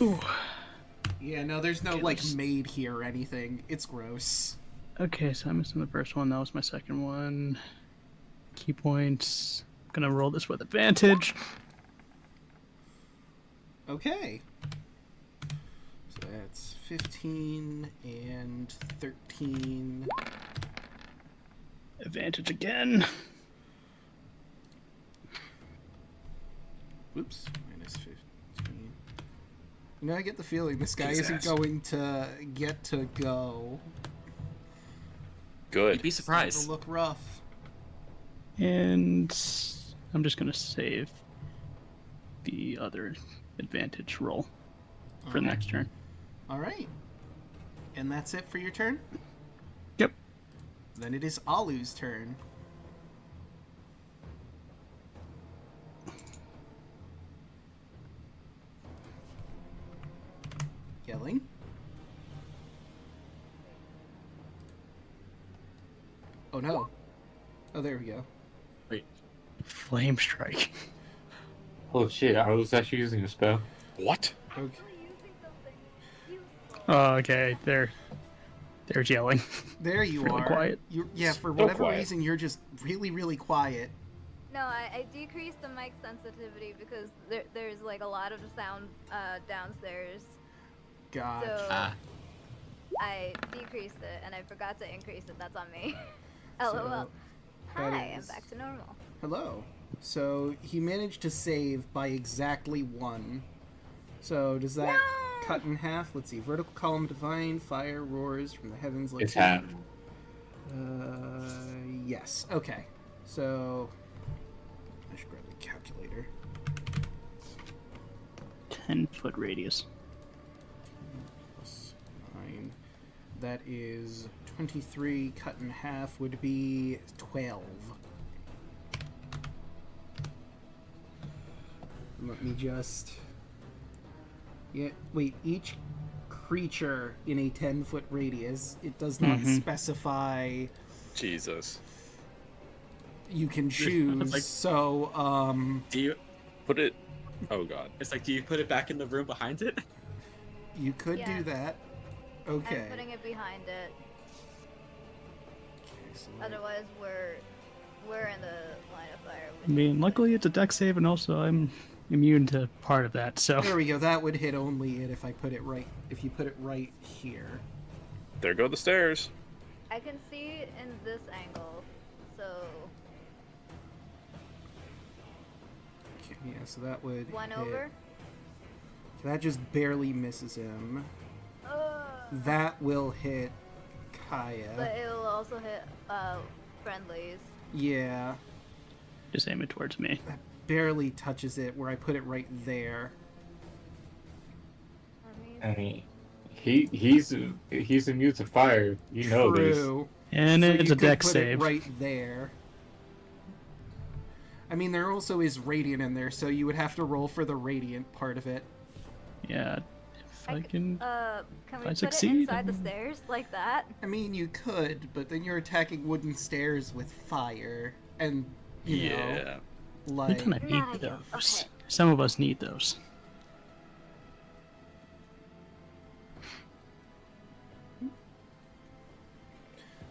Ooh. Yeah, no, there's no, Okay, like, let's- maid here or anything. It's gross. Okay, so I'm missing the first one. That was my second one. Key points. Gonna roll this with advantage. Okay. So that's 15 and 13. Advantage again. Whoops, minus 15. You know, I get the feeling this guy Jesus. isn't going to get to go. Good. You'd be surprised. It'll look rough. And I'm just gonna save the other advantage roll for the next turn. Alright. And that's it for your turn? Yep. Then it is Alu's turn. Yelling. Oh no. Oh, there we go. Wait. Flame strike. Oh shit, I was actually using a spell. What? Okay. Oh, okay. They're yelling. There you Really are. quiet. Yeah, for So whatever quiet. reason, you're just really, really quiet. No, I decreased the mic sensitivity because there's like a lot of sound downstairs. God. So Ah. I decreased it and I forgot to increase it. That's on me. So, LOL. that Hi, I'm is- back to normal. Hello. So he managed to save by exactly 1. So does that cut in half? Let's see. Vertical column divine, fire roars from the heavens. It's half. Yes. Okay. So I should grab the calculator. 10-foot radius. Plus 9. That is 23. Cut in half would be 12. Let me just... Yeah, wait, each creature in a 10-foot radius, it does not specify Jesus. you can choose, Like- so, Do you? Put it. Oh god. It's like, do you put it back in the room behind it? you could Yeah. do that. Okay. I'm putting it behind it. Okay, so let me- Otherwise, we're in the line of fire. I mean, luckily it's a deck save, and also I'm immune to part of that. So There we go, that would hit only it if I put it right, if you put it right here. There go the stairs. I can see in this angle, so Okay, yeah, so that would one hit- over. That just barely misses him. Ugh. That will hit Kaya. But it'll also hit friendlies. Yeah, just aim it towards me. that barely touches it where I put it right there. I mean, he's immune to fire. You know this. True. And So it's you a could deck put save. it right there. I mean, there also is radiant in there, so you would have to roll for the radiant part of it. Yeah. If I can. Can we I put succeed, it inside the I'm- stairs like that? I mean, you could, but then you're attacking wooden stairs with fire, and you know, Yeah. We like kind of need Now I do. those. Okay. Some of us need those.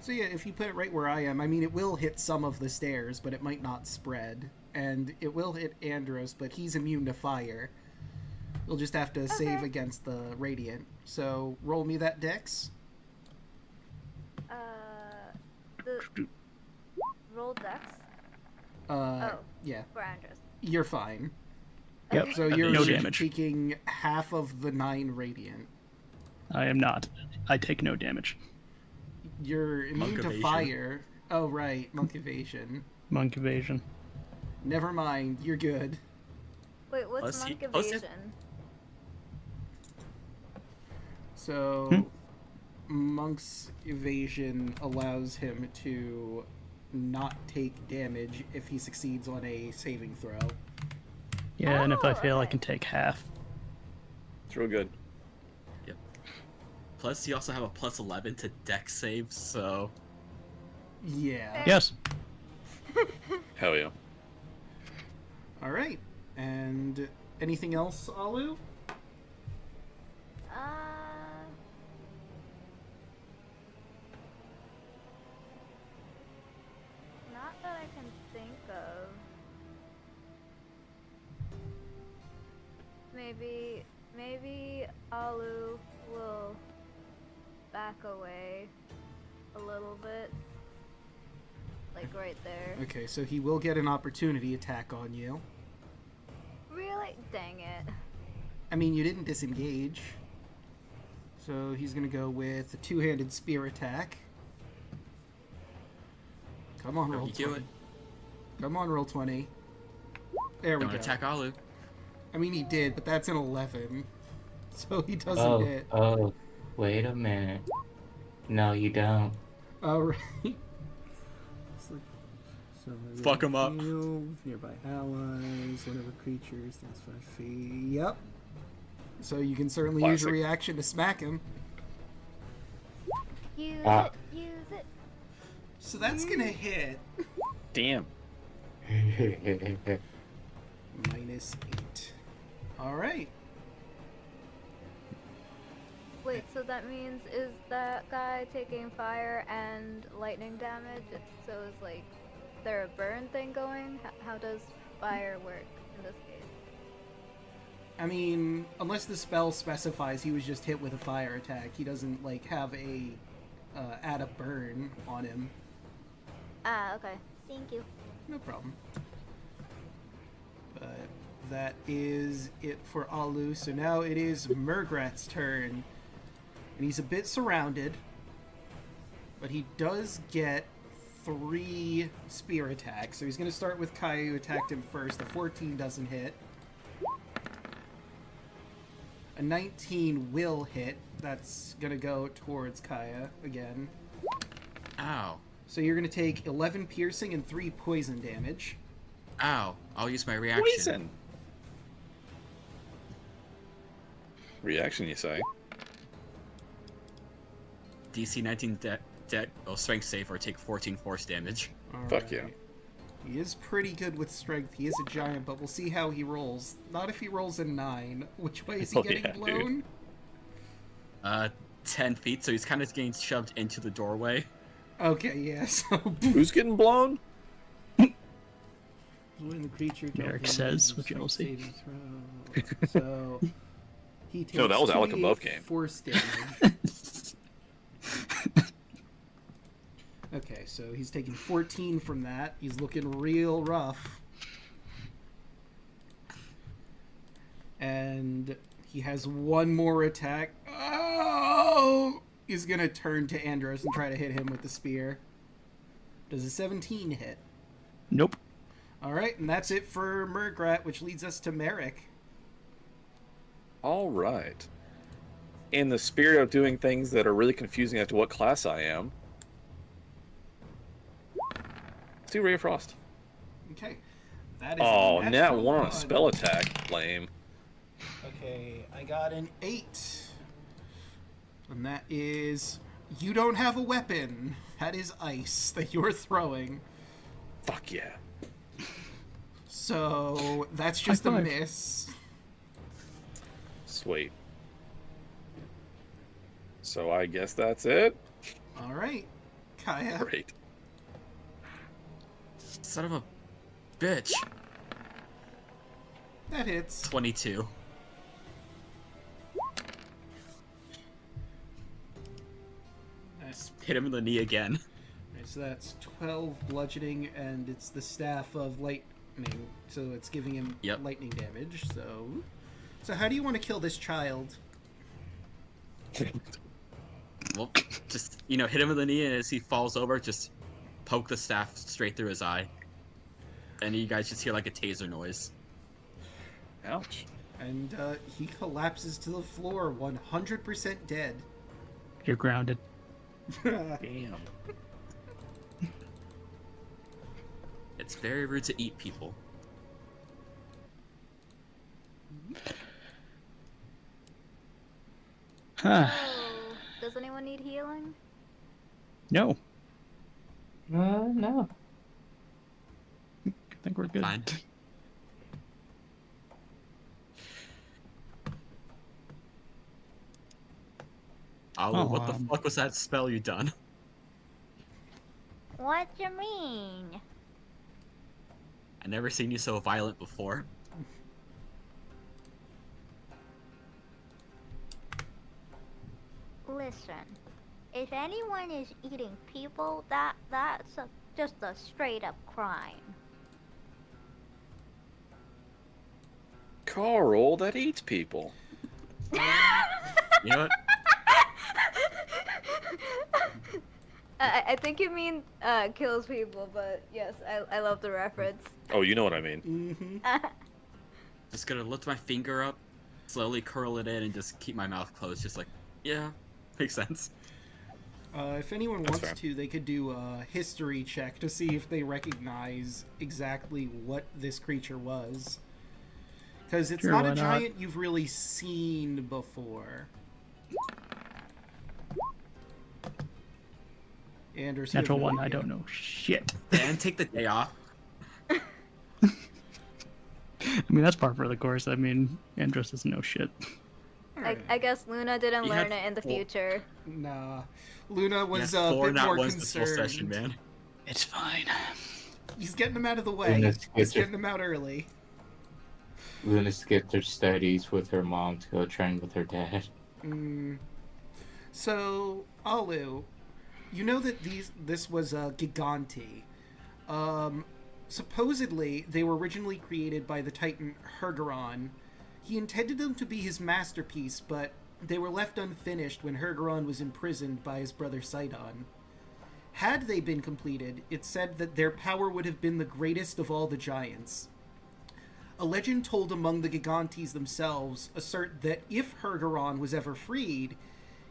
So yeah, if you put it right where I am, I mean, it will hit some of the stairs, but it might not spread, and it will hit Andros, but he's immune to fire. You'll just have to save Okay. against the radiant. So roll me that dex. The roll dex Oh, yeah, for Andros. you're fine. Yep. Okay. So you're No damage. taking half of the 9 radiant. I am not. I take no damage. You're immune Monk to evasion. fire. Oh right, monk evasion. Monk evasion. Never mind, you're good. Wait, what's Plus monk plus it- evasion? So, monk's evasion allows him to not take damage if he succeeds on a saving throw. Yeah, and if I Oh, fail, I okay. can take half. It's real good. Yep. Plus, you also have a plus 11 to dex saves, so Yeah. Yes. Hell yeah. All right. And anything else, Alu? Not that I can think of. Maybe Alu will back away a little bit. Like right there. Okay, so he will get an opportunity attack on you. Really? Dang it. I mean, you didn't disengage. So he's going to go with a two-handed spear attack. Come on, roll you 20. do it. Come on, roll 20. There we Don't go. attack Alu. I mean, he did, but that's an 11. So he doesn't hit. Oh, wait a minute. No, you don't. Alright. Fuck 'em up. Nearby allies, whatever creatures, that's 5 feet. Yep. So you can certainly use a Classic. reaction to smack him. Use it. So that's gonna hit. Damn. -8. Alright. Wait, so that means is that guy taking fire and lightning damage? So is like there a burn thing going? How does fire work in this case? I mean, unless the spell specifies he was just hit with a fire attack, he doesn't like have a add a burn on him. Ah, okay. Thank you. No problem. But that is it for Alu. So now it is Murgrat's turn. And he's a bit surrounded. But he does get 3 spear attacks. So he's going to start with Kaya, who attacked him first. The 14 doesn't hit. A 19 will hit. That's going to go towards Kaya again. Ow. So you're going to take 11 piercing and 3 poison damage. Ow. I'll use my reaction. Poison. Reaction, you say? DC 19 strength save or take 14 force damage. Fuck yeah. He is pretty good with strength. He is a giant, but we'll see how he rolls. Not if he rolls a 9. Which way is he getting yeah, blown? 10 feet, so he's kind of getting shoved into the doorway. Okay, yeah, so... Who's getting blown? When the creature Merrick does says a with strength jealousy. saving throw. So... He takes No, that was Alek 2d8 above game. force damage. Okay, so he's taking 14 from that. He's looking real rough. And he has one more attack. Oh! He's gonna turn to Andros and try to hit him with the spear. Does a 17 hit? Nope. Alright, and that's it for Murgrat, which leads us to Merrick. All right. In the spirit of doing things that are really confusing as to what class I am, let's do Ray of Frost. Okay. That is Oh, a nat natural 1 on a one. spell attack. Lame. Okay, I got an 8. And that is... You don't have a weapon. That is ice that you're throwing. Fuck yeah. So, that's just a High five. miss. Sweet. So I guess that's it? Alright. Kaya. Great. Son of a bitch. That hits. 22. That's, Hit him in the knee again. so that's 12 bludgeoning, and it's the staff of lightning. So it's giving him Yep. lightning damage. So how do you want to kill this child? Well, just, hit him in the knee, and as he falls over, just poke the staff straight through his eye. And you guys just hear like a taser noise. Ouch. And he collapses to the floor, 100% dead. You're grounded. Damn. It's very rude to eat people. Oh, does anyone need healing? No, No. I think we're good. Fine. Alu, Oh, what the fuck was that spell you done? What you mean? I never seen you so violent before. Listen, if anyone is eating people, just a straight up crime. Carl, that eats people. You know what? I think you mean kills people, but yes, I love the reference. Oh, you know what I mean. Mm-hmm. Just gonna lift my finger up, slowly curl it in, and just keep my mouth closed. Just like, yeah, makes sense. If anyone That's wants fair. to, they could do a history check to see if they recognize exactly what this creature was. Because it's Sure, not why a not? giant you've really seen before. Anders, you have Natural no one. I idea. don't know shit. And take the day off. I mean, that's par for the course. I mean, Andros doesn't know shit. I guess Luna didn't You learn had it in the four- future. Nah. Luna was Yeah, a four bit not more ones this whole concerned. session, man. It's fine. He's getting them out of the way. Luna He's skipped her, getting them out early. Luna skipped her studies with her mom to go train with her dad. Mm. So, Alu, you know that this was a Giganti. Supposedly, they were originally created by the Titan Hergeron. He intended them to be his masterpiece, but they were left unfinished when Hergeron was imprisoned by his brother Sidon. Had they been completed, it's said that their power would have been the greatest of all the giants. A legend told among the Gigantes themselves assert that if Hergeron was ever freed,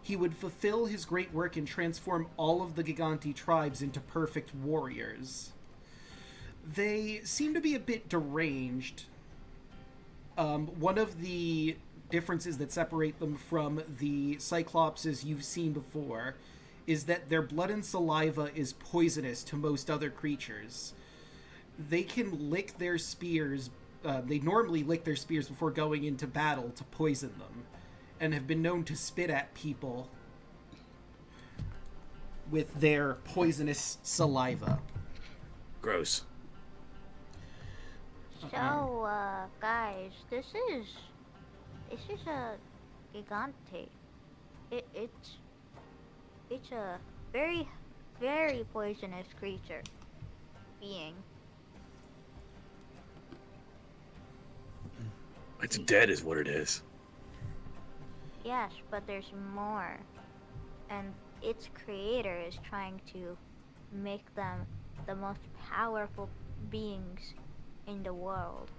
he would fulfill his great work and transform all of the Giganti tribes into perfect warriors. They seem to be a bit deranged. One of the differences that separate them from the Cyclopses you've seen before is that their blood and saliva is poisonous to most other creatures. They can lick their spears. They normally lick their spears before going into battle to poison them, and have been known to spit at people with their poisonous saliva. Gross. So, guys, this is a gigante. It's a very, very poisonous creature. Being. It's dead, is what it is. Yes, but there's more. And its creator is trying to make them the most powerful beings in the world.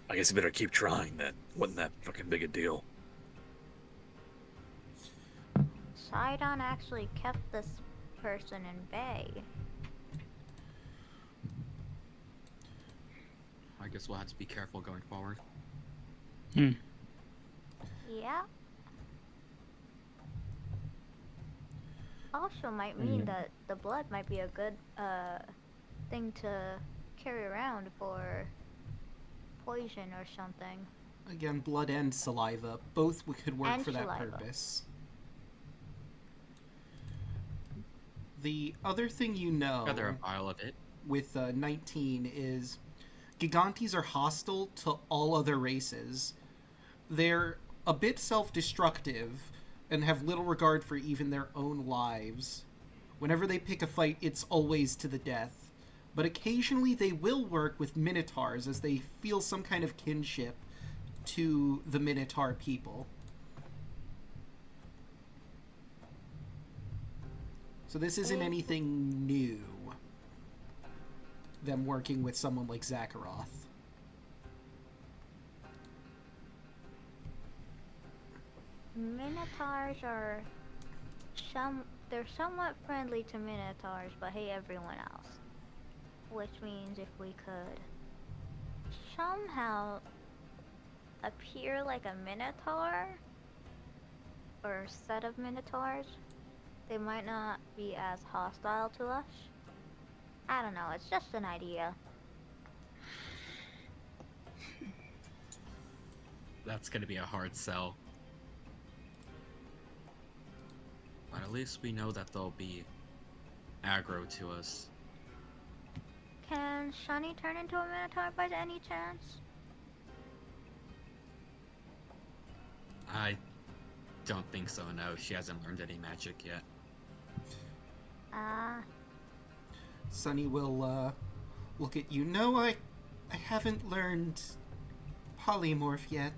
I guess you better keep trying then. Wasn't that fucking big a deal? Sidon actually kept this person in bay. I guess we'll have to be careful going forward. Yeah. Also might mean that the blood might be a good thing to carry around for poison or something. Again, blood and saliva. Both could work And for that saliva. purpose. The other thing you know Rather a pile of it. with 19 is Gigantes are hostile to all other races. They're a bit self-destructive and have little regard for even their own lives. Whenever they pick a fight, it's always to the death. But occasionally they will work with Minotaurs as they feel some kind of kinship to the Minotaur people. So this isn't anything new, them working with someone like Zakharoth. Minotaurs are they're somewhat friendly to Minotaurs, but hate everyone else. Which means if we could somehow appear like a minotaur or set of minotaurs, they might not be as hostile to us. I don't know, it's just an idea. That's gonna be a hard sell. But at least we know that they'll be aggro to us. Can Shani turn into a minotaur by any chance? I don't think so, no. She hasn't learned any magic yet. Ah, Sunny will look at you. No, I haven't learned polymorph yet.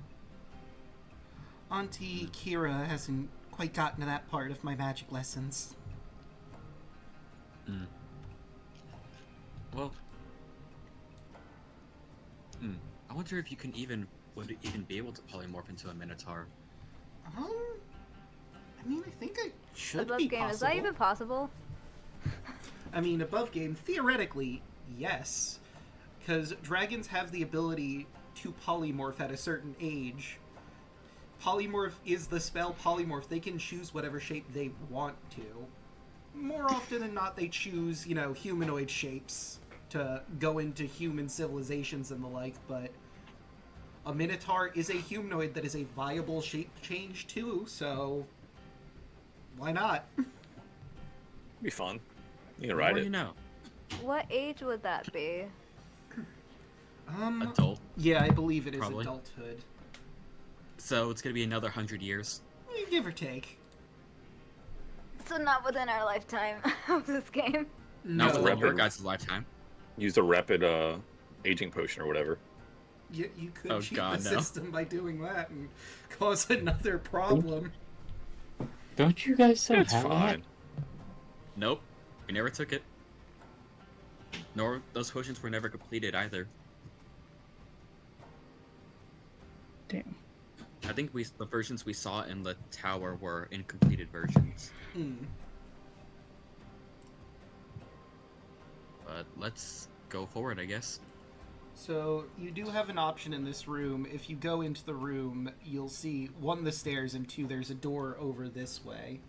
Auntie Kira hasn't quite gotten to that part of my magic lessons. Well, I wonder if you can would even be able to polymorph into a minotaur. I mean, I think I should Above be game, possible. is that even possible? I mean, above game, theoretically, yes. Because dragons have the ability to polymorph at a certain age. Polymorph is the spell polymorph. They can choose whatever shape they want to. More often than not, they choose, humanoid shapes to go into human civilizations and the like, but a minotaur is a humanoid that is a viable shape change too, so why not? Be fun. You can ride Or it. you know, What age would that be? adult. Yeah, I believe it is Probably. adulthood. So it's gonna be another 100 years. Give or take. So not within our lifetime of this game. Not No. within your guys' lifetime. Use the rapid aging potion or whatever. You could Oh, cheat God, the no. system by doing that and cause another problem. Don't you guys still It's have fine. that? Nope, we never took it. Nor those potions were never completed either. Damn. I think the versions we saw in the tower were incompleted versions. But let's go forward, I guess. So you do have an option in this room. If you go into the room, you'll see one, the stairs, and two, there's a door over this way.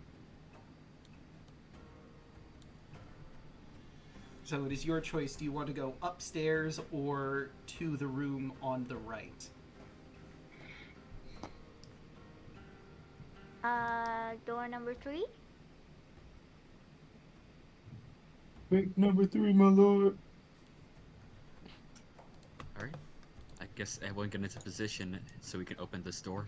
So it is your choice. Do you want to go upstairs or to the room on the right? Door number 3? Pick number 3, my lord. Alright. I guess everyone get into position so we can open this door.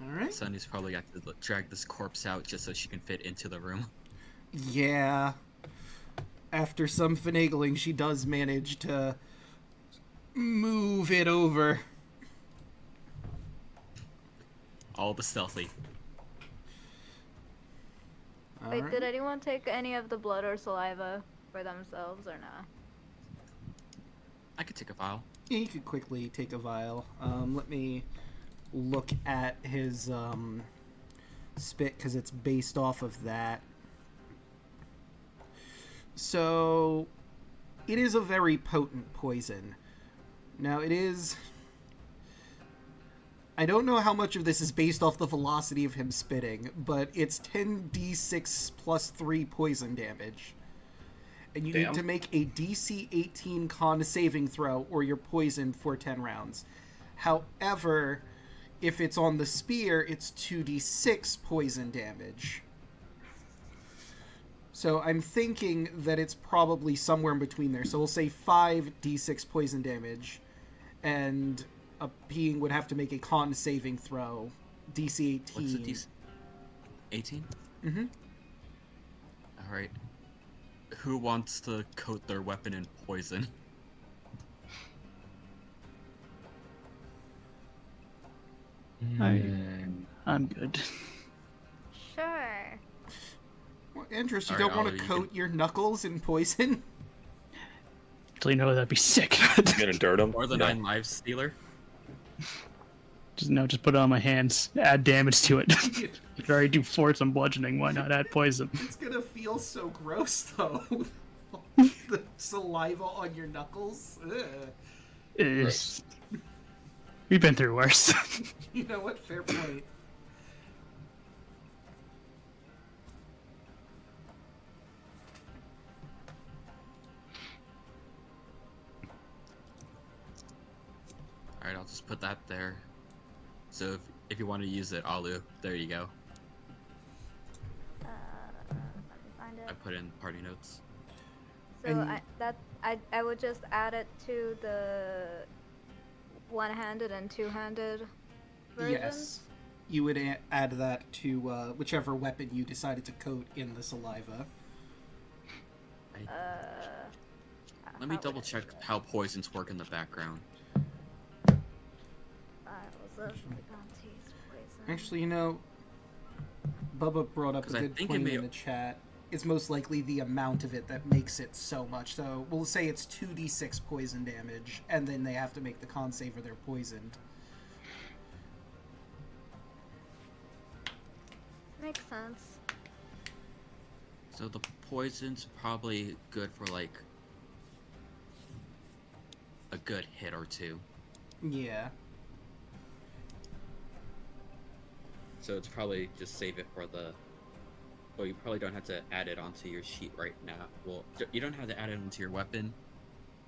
Alright. Sunny's probably got to drag this corpse out just so she can fit into the room. Yeah. After some finagling, she does manage to move it over. All the stealthy. Wait, Alright. did anyone take any of the blood or saliva for themselves or not? I could take a vial. Yeah, you could quickly take a vial. Let me look at his spit because it's based off of that. So, it is a very potent poison. Now, it is... I don't know how much of this is based off the velocity of him spitting, but it's 10d6 plus 3 poison damage. And you need to make a DC 18 con saving throw or you're poisoned for 10 rounds. However, if it's on the spear, it's 2d6 poison damage. So I'm thinking that it's probably somewhere in between there. So we'll say 5d6 poison damage, and a being would have to make a con saving throw, DC 18. What's the DC? 18? Mm-hmm. Alright. Who wants to coat their weapon in poison? I'm good. Sure. Well, Andros, you Alright, don't want Oliver, to you coat your knuckles in poison? Actually, no, that'd be sick. You gonna dirt him? Or the No. 9 lives stealer? Just put it on my hands. Add damage to it. You could already do force and bludgeoning. Why not add poison? It's gonna feel so gross, though. The saliva on your knuckles. Ugh. It's- We've been through worse. You know what? Fair point. Alright, I'll just put that there. So if you want to use it, Alu, there you go. Let me find I it. put in party notes. So And- I would just add it to the one-handed and two-handed version. Yes. You would add that to whichever weapon you decided to coat in the saliva. Let me double check how poisons work in the background. Actually, you know, Bubba brought up a 'Cause I good think it point may- in the chat. It's most likely the amount of it that makes it so much. So we'll say it's 2d6 poison damage, and then they have to make the con save or they're poisoned. Makes sense. So the poison's probably good for like a good hit or two. Yeah. So it's probably just save it for the. Well, you probably don't have to add it onto your sheet right now. Well, you don't have to add it into your weapon.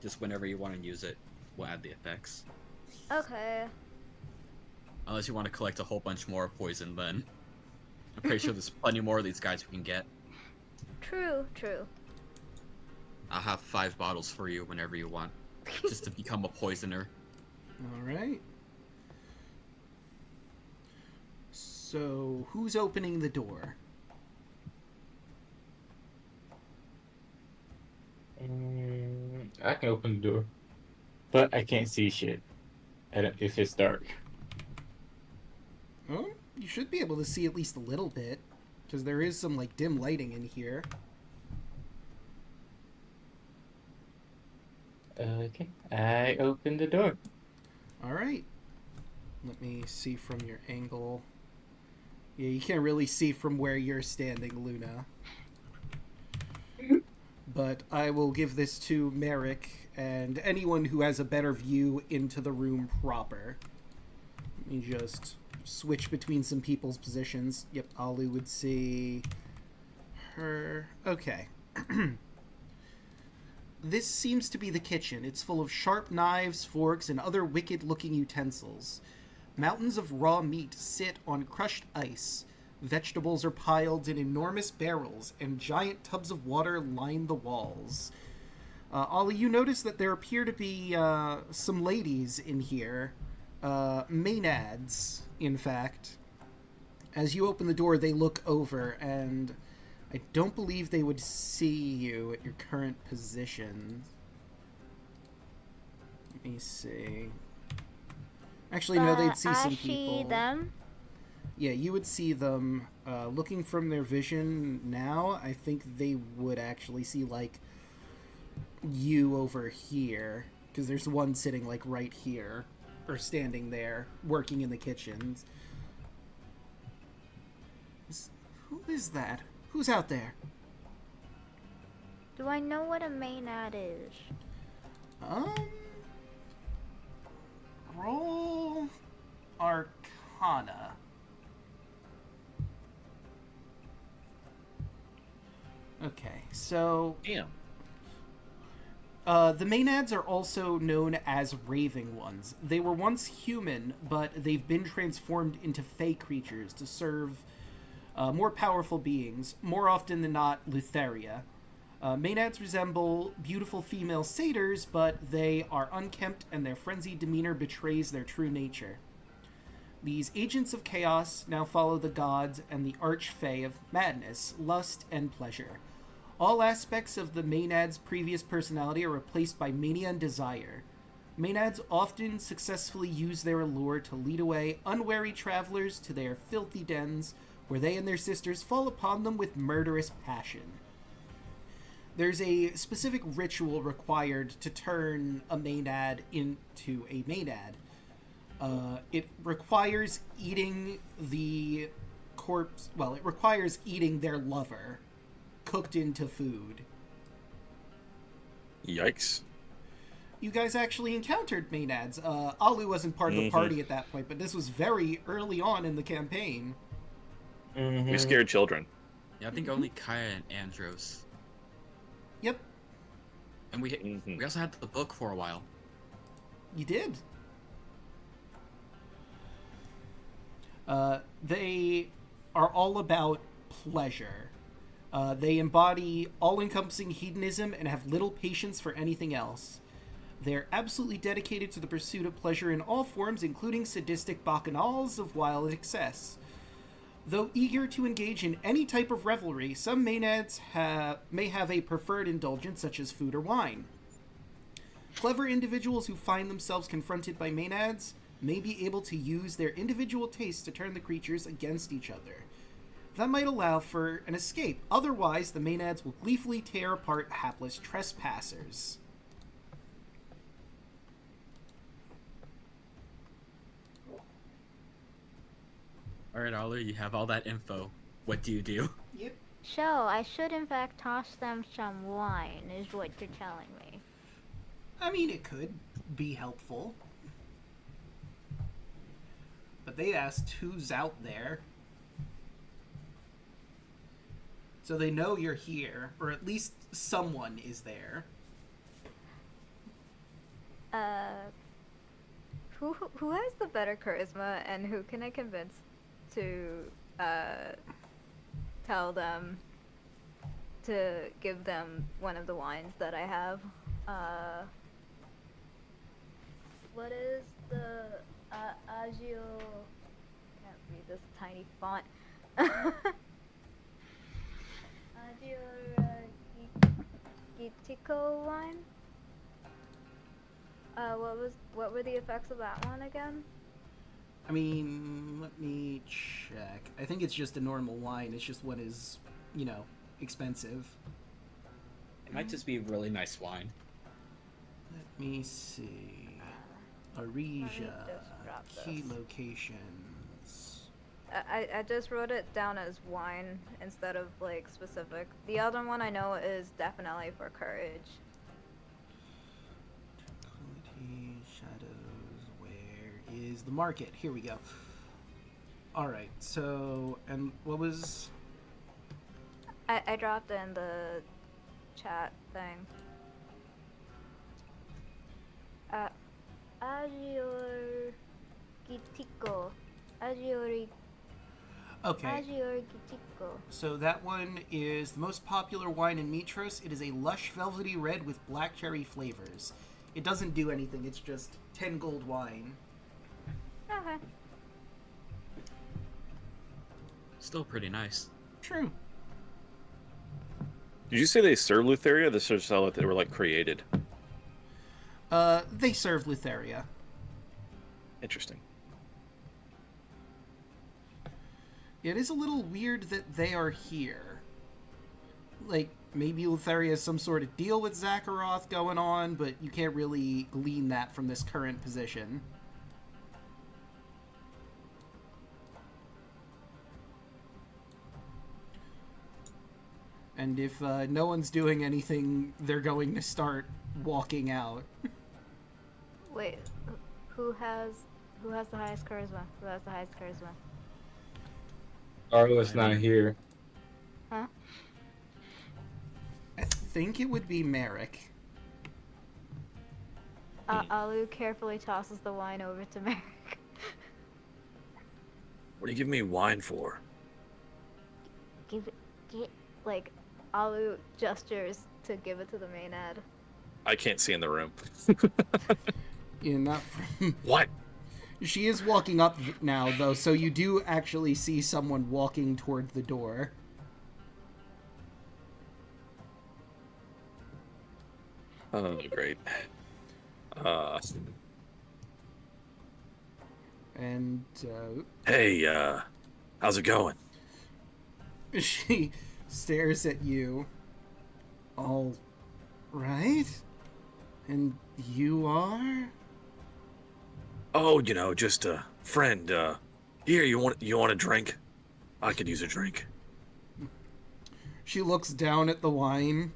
Just whenever you want to use it, we'll add the effects. Okay. Unless you want to collect a whole bunch more poison, then I'm pretty sure there's plenty more of these guys we can get. True. I'll have 5 bottles for you whenever you want, just to become a poisoner. All right. So, who's opening the door? I can open the door, but I can't see shit if it's dark. Oh, you should be able to see at least a little bit, because there is some like dim lighting in here. Okay, I open the door. All right. Let me see from your angle. Yeah, you can't really see from where you're standing, Luna. But I will give this to Merrick and anyone who has a better view into the room proper. Let me just switch between some people's positions. Yep, Ollie would see her. Okay. This seems to be the kitchen. It's full of sharp knives, forks, and other wicked-looking utensils. Mountains of raw meat sit on crushed ice. Vegetables are piled in enormous barrels, and giant tubs of water line the walls. Ollie, you notice that there appear to be some ladies in here. Maenads, in fact. As you open the door, they look over, and I don't believe they would see you at your current position. Let me see. Actually, no, they'd see some people. I see them. Yeah, you would see them. Looking from their vision now, I think they would actually see, like, you over here. Because there's one sitting, like, right here. Or standing there, working in the kitchens. Who is that? Who's out there? Do I know what a Maynard is? Roll Arcana. Okay, so Damn. The Maenads are also known as Raving Ones. They were once human, but they've been transformed into fey creatures to serve more powerful beings, more often than not Lutheria. Maenads resemble beautiful female satyrs, but they are unkempt and their frenzied demeanor betrays their true nature. These agents of chaos now follow the gods and the arch-fae of madness, lust, and pleasure. All aspects of the Maenads' previous personality are replaced by mania and desire. Maenads often successfully use their allure to lead away unwary travelers to their filthy dens, where they and their sisters fall upon them with murderous passion. There's a specific ritual required to turn a Maenad into a Maenad. It requires eating the corpse. Well, it requires eating their lover, cooked into food. Yikes. You guys actually encountered Maenads. Alu wasn't part of the party at that point, but this was very early on in the campaign. Mm-hmm. We scared children. Yeah, I think only Kaya and Andros. Yep, And we also had the book for a while. you did. They are all about pleasure. They embody all-encompassing hedonism and have little patience for anything else. They're absolutely dedicated to the pursuit of pleasure in all forms, including sadistic bacchanals of wild excess. Though eager to engage in any type of revelry, some Maenads may have a preferred indulgence, such as food or wine. Clever individuals who find themselves confronted by Maenads may be able to use their individual tastes to turn the creatures against each other. That might allow for an escape. Otherwise, the Maenads will gleefully tear apart hapless trespassers. Alright, Alu, you have all that info. What do you do? Yep. So, I should in fact toss them some wine, is what you're telling me. I mean, it could be helpful. But they asked who's out there. So they know you're here, or at least someone is there. Who has the better charisma, and who can I convince to tell them to give them one of the wines that I have? What is the Agio? Can't read this tiny font. Agio Gitico wine. What were the effects of that one again? I mean, let me check. I think it's just a normal wine. It's just what is, expensive. It might just be really nice wine. Let me see. Arisia. Key locations. I just wrote it down as wine instead of like specific. The other one I know is definitely for courage. Tranquility, shadows. Where is the market? Here we go. All right. So, and what was? I dropped in the chat thing. Agior Gitico. Agiori. Okay. Agior Gitico. So that one is the most popular wine in Mitros. It is a lush, velvety red with black cherry flavors. It doesn't do anything. It's just 10 gold wine. Okay. Still pretty nice. True. Did you say they serve Lutheria? Or they just sell it they were like created. They serve Lutheria. Interesting. It is a little weird that they are here. Like, maybe Lutheria has some sort of deal with Zakharoth going on, but you can't really glean that from this current position. And if no one's doing anything, they're going to start walking out. Wait, who has the highest charisma? Who has the highest charisma? Arlo's not here. Huh? I think it would be Merrick. Alu carefully tosses the wine over to Merrick. What do you give me wine for? Like, Alu gestures to give it to the Maenad. I can't see in the room. Yeah, not from... What? She is walking up now, though, so you do actually see someone walking toward the door. Oh, great. And, Hey, how's it going? she stares at you. All right? And you are? Oh, just a friend. Here, you want a drink? I could use a drink. She looks down at the wine.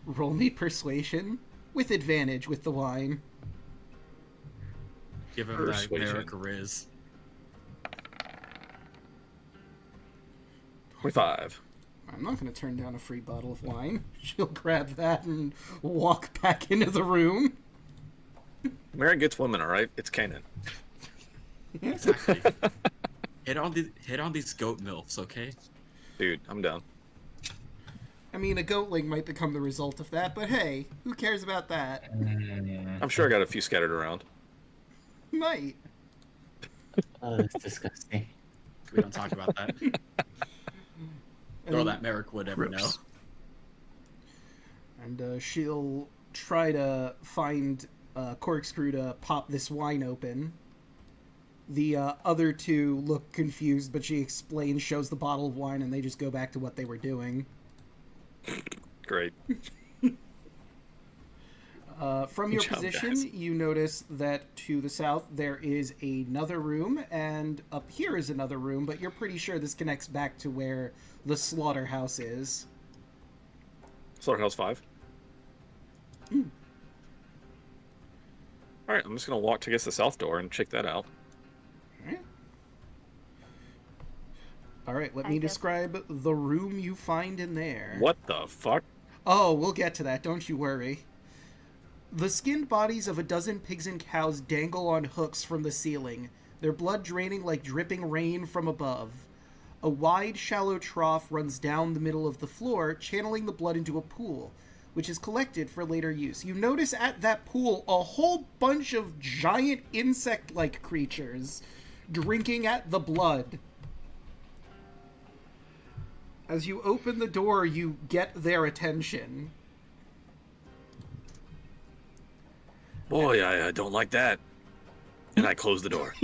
Roll me persuasion with advantage with the wine. Give him Persuasion. that Merrick Riz. 25. I'm not going to turn down a free bottle of wine. She'll grab that and walk back into the room. Merrick gets women, all right? It's canon. Exactly. hit on these goat milfs, okay? Dude, I'm down. I mean, a goatling might become the result of that, but hey, who cares about that? I'm sure I got a few scattered around. Might. Oh, that's disgusting. We don't talk about that. Though that Merrick would ever know. And she'll try to find a corkscrew to pop this wine open. The other two look confused, but she explains, shows the bottle of wine, and they just go back to what they were doing. Great. From Good your job, position, guys. you notice that to the south there is another room, and up here is another room, but you're pretty sure this connects back to where the slaughterhouse is. Slaughterhouse 5. Alright, I'm just gonna walk to the south door and check that out. Alright, let I me guess- describe the room you find in there. What the fuck? Oh, we'll get to that, don't you worry. The skinned bodies of a dozen pigs and cows dangle on hooks from the ceiling, their blood draining like dripping rain from above. A wide, shallow trough runs down the middle of the floor, channeling the blood into a pool, which is collected for later use. You notice at that pool a whole bunch of giant insect-like creatures drinking at the blood. As you open the door, you get their attention. Boy, I don't like that. And I close the door.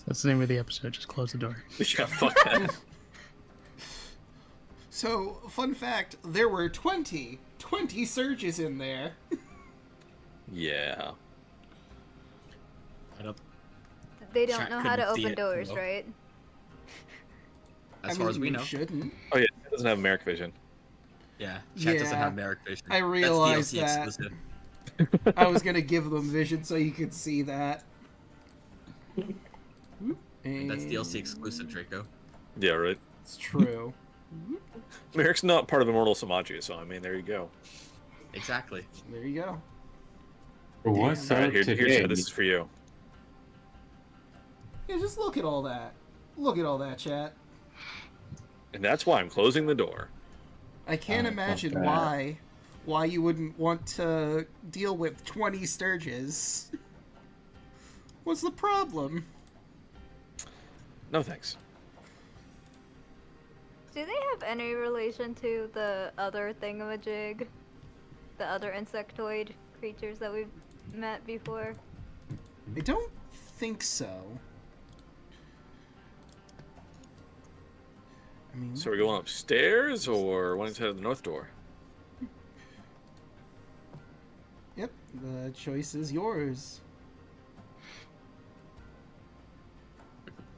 That's the name of the episode. Just close the door. Yeah, fuck that. So, fun fact, there were 20 surges in there. Yeah. I don't, They don't Chat know how to couldn't see open it, doors, no. right? as far as we know. Shouldn't. Oh yeah, it doesn't have Merrick vision. Yeah, chat doesn't Yeah, have Merrick vision. I realized That's DLC that. exclusive. I was gonna give them vision so you could see that. That's DLC exclusive, Draco. Yeah, right. It's true. Merrick's not part of Immortal Samaji, so I mean, there you go. Exactly. There you go. What's Alright, up here, today? Chad, this is for you. Yeah, just look at all that. Look at all that, chat. And that's why I'm closing the door. I can't Oh, imagine okay. why you wouldn't want to deal with 20 sturges. What's the problem? No thanks. Do they have any relation to the other thingamajig? The other insectoid creatures that we've met before? I don't think so. I mean, So we're going upstairs, or wanting to head to the north door? yep, the choice is yours.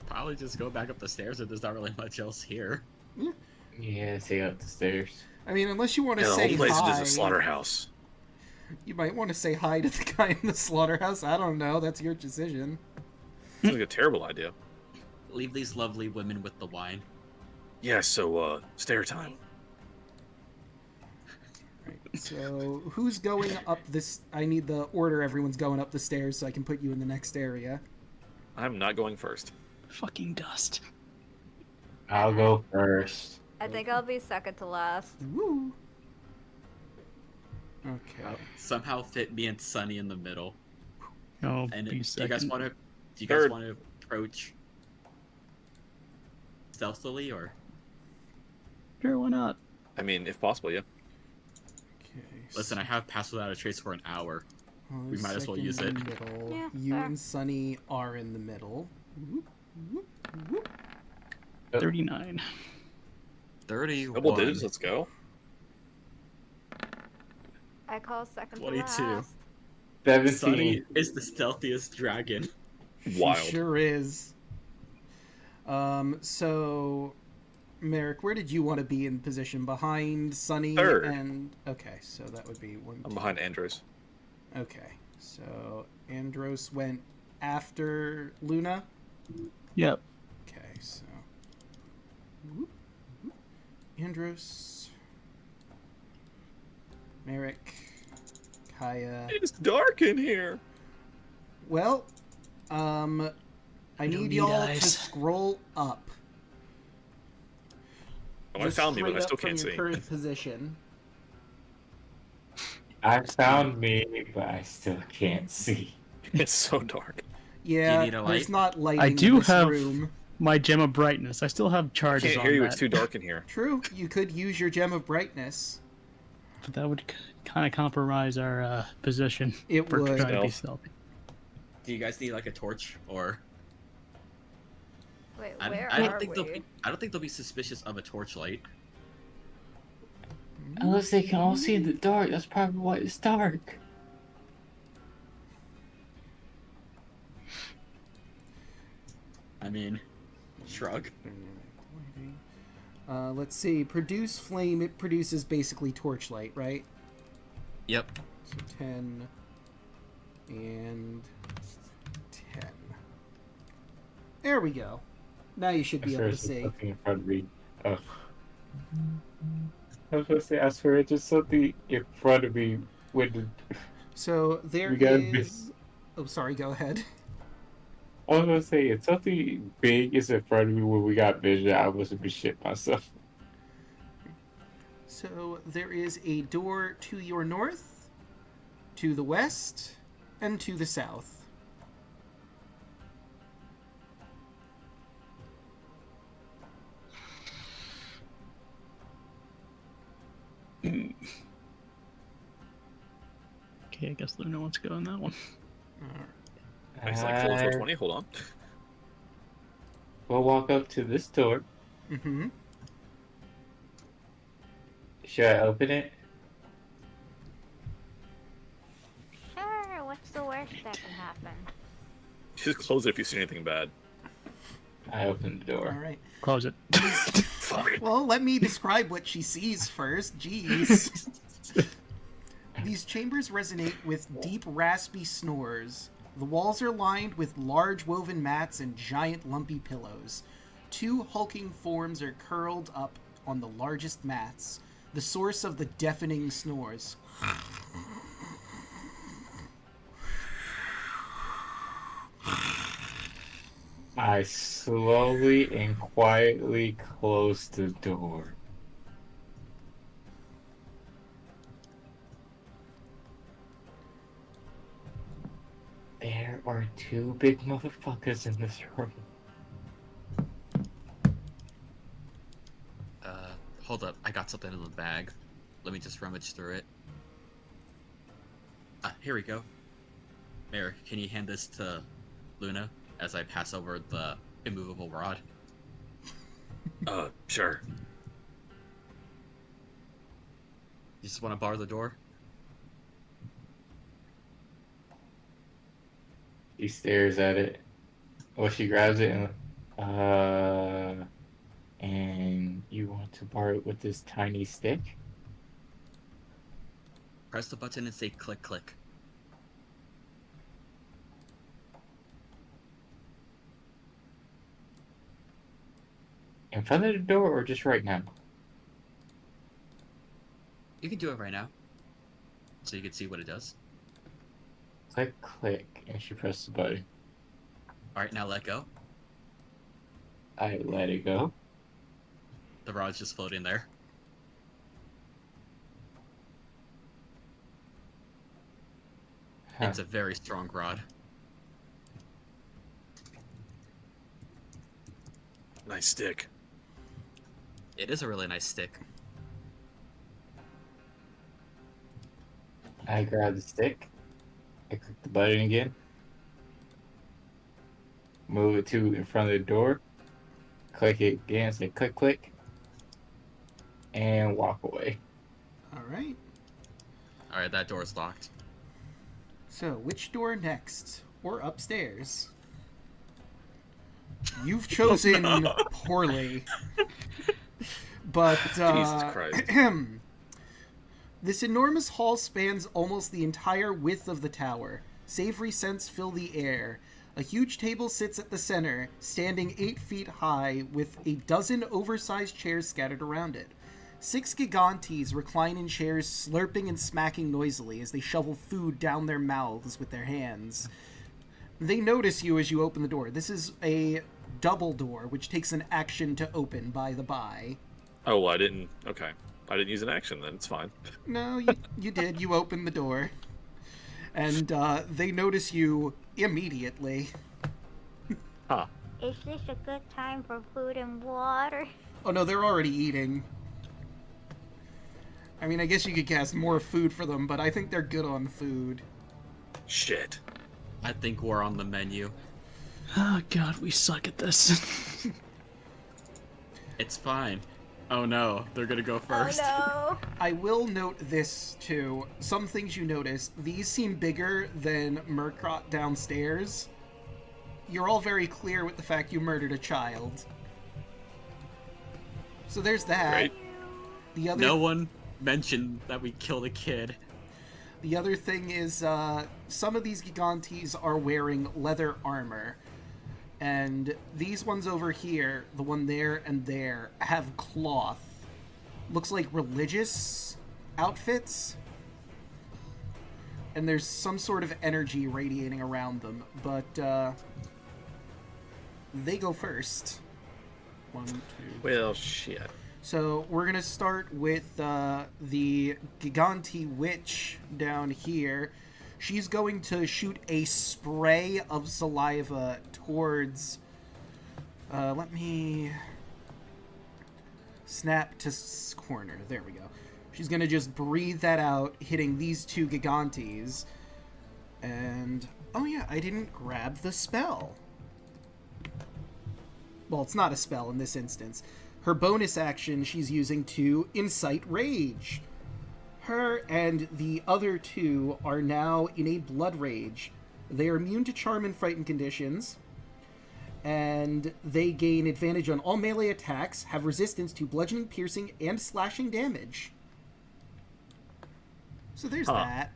Probably just go back up the stairs if there's not really much else here. Yeah, stay up the stairs. I mean, unless you want to Yeah, the say whole place hi. is a slaughterhouse. You might want to say hi to the guy in the slaughterhouse. I don't know. That's your decision. Sounds like a terrible idea. Leave these lovely women with the wine. Yeah, so, stair time. Right. So, who's going up this? I need the order everyone's going up the stairs so I can put you in the next area. I'm not going first. Fucking dust. I'll go first. I think I'll be second to last. Woo. Okay. Somehow fit me and Sunny in the middle. Oh, And be do you guys second. want to? Do you Third. guys want to approach stealthily or? Sure, why not? I mean, if possible, yeah. Okay. Listen, I have passed without a trace for an hour. we might as well second use in it. the middle. Yeah, You fair. and Sunny are in the middle. Whoop, whoop, whoop. 39. 31. Double digits, let's go. I I call second to 22. last. 17. Sunny is the stealthiest dragon. Wild. She sure is. So, Merrick, where did you want to be in position? Behind Sunny Third. and... Okay, so that would be one, I'm two. behind Andros. Okay, so Andros went after Luna? Yep. Okay, so... Whoop, whoop. Andros... Merrick... Kaya... It's dark in here. Well, I don't need need y'all to eyes. scroll up. Oh, I Just found me, but I straight still up from can't your see. current position. I found me, but I still can't see. It's so dark. Yeah, need a there's light? not lighting I do in this have room. my gem of brightness. I still have I charges can't on hear you. that. It's too dark in here. True, you could use your gem of brightness. But that would kind of compromise our position. It for would. trying to be Stealth. stealthy. Do you guys need like a torch or? Wait, I, where I don't are think we? I don't think they'll be suspicious of a torchlight. Unless they can all see in the dark, that's probably why it's dark. I mean, shrug. Let's see. Produce flame. It produces basically torchlight, right? Yep. So 10 and 10. There we go. Now you should be able to see. Something in front of me. Oh. I was gonna say, I swear, it's just something in front of me when the... So there We gotta is. Oh, sorry. Go ahead. I was gonna say, if something big is in front of me when we got vision, I must be shit myself. So there is a door to your north, to the west, and to the south. Okay, I guess Luna wants to go in that one. It's like 420. Hold on. We'll walk up to this door. Mm-hmm. Should I open it? Sure, what's the worst that can happen? Just close it if you see anything bad. I open the All door. right. Close it. Well, let me describe what she sees first. Jeez. These chambers resonate with deep, raspy snores. The walls are lined with large woven mats and giant, lumpy pillows. Two hulking forms are curled up on the largest mats, the source of the deafening snores. I slowly and quietly close the door. There are two big motherfuckers in this room. Hold up. I got something in the bag. Let me just rummage through it. Here we go. Mayor, can you hand this to Luna as I pass over the immovable rod? Sure. You just want to bar the door? She stares at it. Well, she grabs it and you want to bar it with this tiny stick? Press the button and say click, click. In front of the door or just right now? You can do it right now. So you can see what it does. Click, click, and she pressed the button. Alright, now let go. I let it go. The rod's just floating there. Huh. It's a very strong rod. Nice stick. It is a really nice stick. I grab the stick. I click the button again. Move it to in front of the door. Click it again. Say click, click. And walk away. All right. Alright, that door's locked. So, which door next? Or upstairs? You've chosen poorly. But, Jesus Christ. This enormous hall spans almost the entire width of the tower. Savory scents fill the air. A huge table sits at the center, standing 8 feet high, with a dozen oversized chairs scattered around it. 6 gigantes recline in chairs, slurping and smacking noisily as they shovel food down their mouths with their hands. They notice you as you open the door. This is a double door, which takes an action to open, by the by. Oh, well, I didn't. Okay. I didn't use an action then. It's fine. No, you did. You opened the door. And they notice you immediately. Huh. Is this a good time for food and water? Oh no, they're already eating. I mean, I guess you could cast more food for them, but I think they're good on food. Shit. I think we're on the menu. Oh god, we suck at this. It's fine. Oh no, they're gonna go first. Oh I will note this, too. Some things you notice. These seem bigger than Murkrot downstairs. You're all very clear with the fact you murdered a child. So there's that. Great. The other No one mentioned that we killed a kid. The other thing is, some of these gigantes are wearing leather armor. And these ones over here, the one there and there, have cloth. Looks like religious outfits. And there's some sort of energy radiating around them. But, they go first. 1, 2. Well, shit. So we're gonna start with the Gigante Witch down here. She's going to shoot a spray of saliva towards... let me... snap to corner. There we go. She's gonna just breathe that out, hitting these 2 Gigantes. And... oh yeah, I didn't grab the spell. Well, it's not a spell in this instance. Her bonus action she's using to incite rage. Her and the other 2 are now in a blood rage. They are immune to charm and frighten conditions. And they gain advantage on all melee attacks, have resistance to bludgeoning, piercing, and slashing damage. So there's that.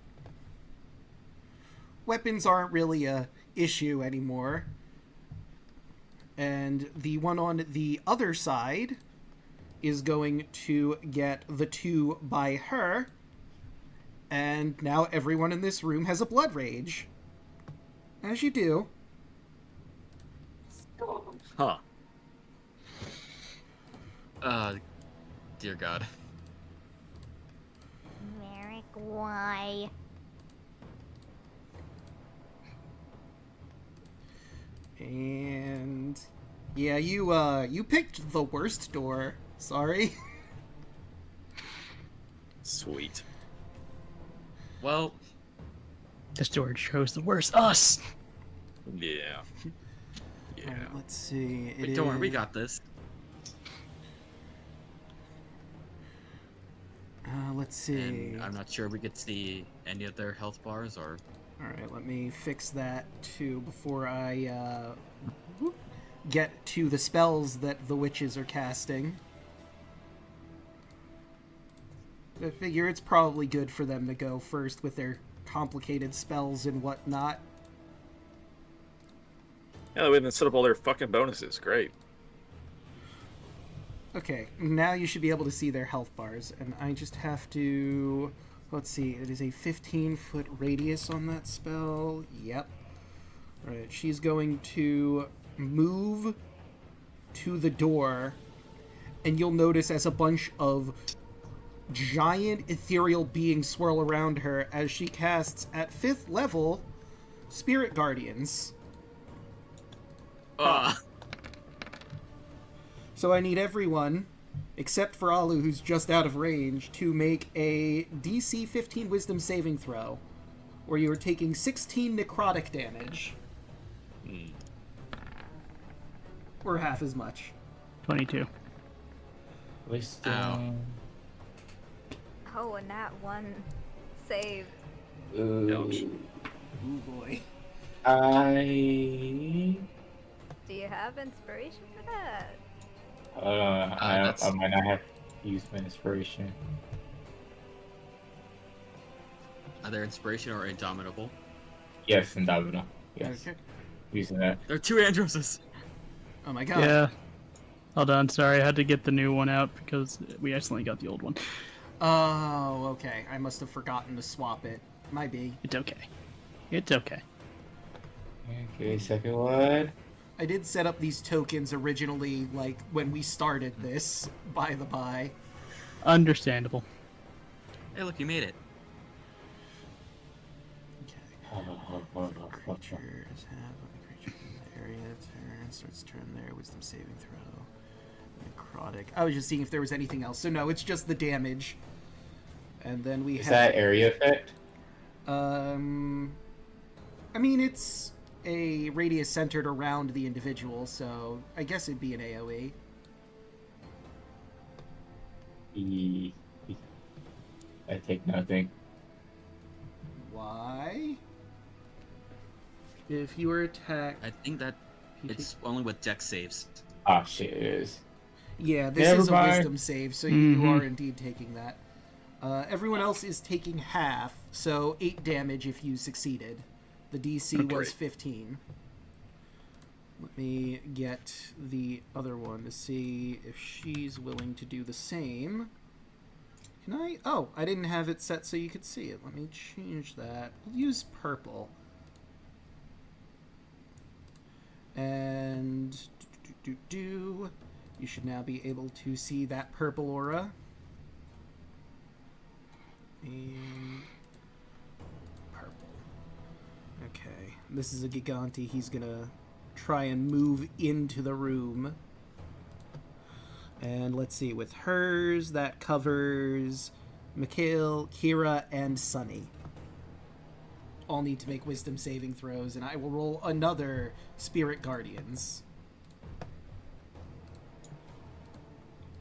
Weapons aren't really a issue anymore. And the one on the other side is going to get the 2 by her. And now everyone in this room has a blood rage. As you do. Huh. Dear God. Merrick, why? And yeah, you picked the worst door. Sorry. Sweet. Well, This door chose the worst. Us! Yeah. Yeah. Alright, let's see. wait, don't worry, we got this. Let's see. And I'm not sure we could see any of their health bars or... Alright, let me fix that too before I get to the spells that the witches are casting. I figure it's probably good for them to go first with their complicated spells and whatnot. Yeah, that way they can set up all their fucking bonuses. Great. Okay, now you should be able to see their health bars, and I just have to... Let's see, it is a 15-foot radius on that spell. Yep. Alright, she's going to move to the door, and you'll notice as a bunch of giant ethereal beings swirl around her as she casts, at 5th level, Spirit Guardians. So I need everyone, except for Alu, who's just out of range, to make a DC 15 Wisdom saving throw, where you are taking 16 necrotic damage. Or half as much. 22. Wisdom. Ow. Oh, and that one save. Ouch. Ooh boy. I Do you have inspiration for that? I might not have used my inspiration. Either inspiration or indomitable. Yes, Indomitable. Yes. Okay. Using that. There are 2 Androses. Oh my god. Yeah. Hold on, sorry, I had to get the new one out because we accidentally got the old one. Oh, okay. I must have forgotten to swap it. Might be. It's okay. It's okay. Okay, second one. I did set up these tokens originally, like, when we started this, by the by. Understandable. Hey, look, you made it. Creatures have a creature in the area turn, starts turn there, wisdom saving throw. Necrotic. I was just seeing if there was anything else. So no, it's just the damage. And then we Is have that area effect? I mean it's a radius centered around the individual, so I guess it'd be an AoE. I take nothing. Why? If you were attacked, I think that it's only with dex saves. Ah, shit, it is. yeah, this Never is a mind. wisdom save, so you are indeed taking that. Everyone else is taking half, so 8 damage if you succeeded. The DC was Great. 15. Let me get the other one to see if she's willing to do the same. Can I? Oh, I didn't have it set so you could see it. Let me change that. We'll use purple. And you should now be able to see that purple aura. And purple. Okay, this is a Gigante. He's gonna try and move into the room. And let's see, with hers, that covers Mikhail, Kira, and Sunny. All need to make wisdom saving throws, and I will roll another Spirit Guardians.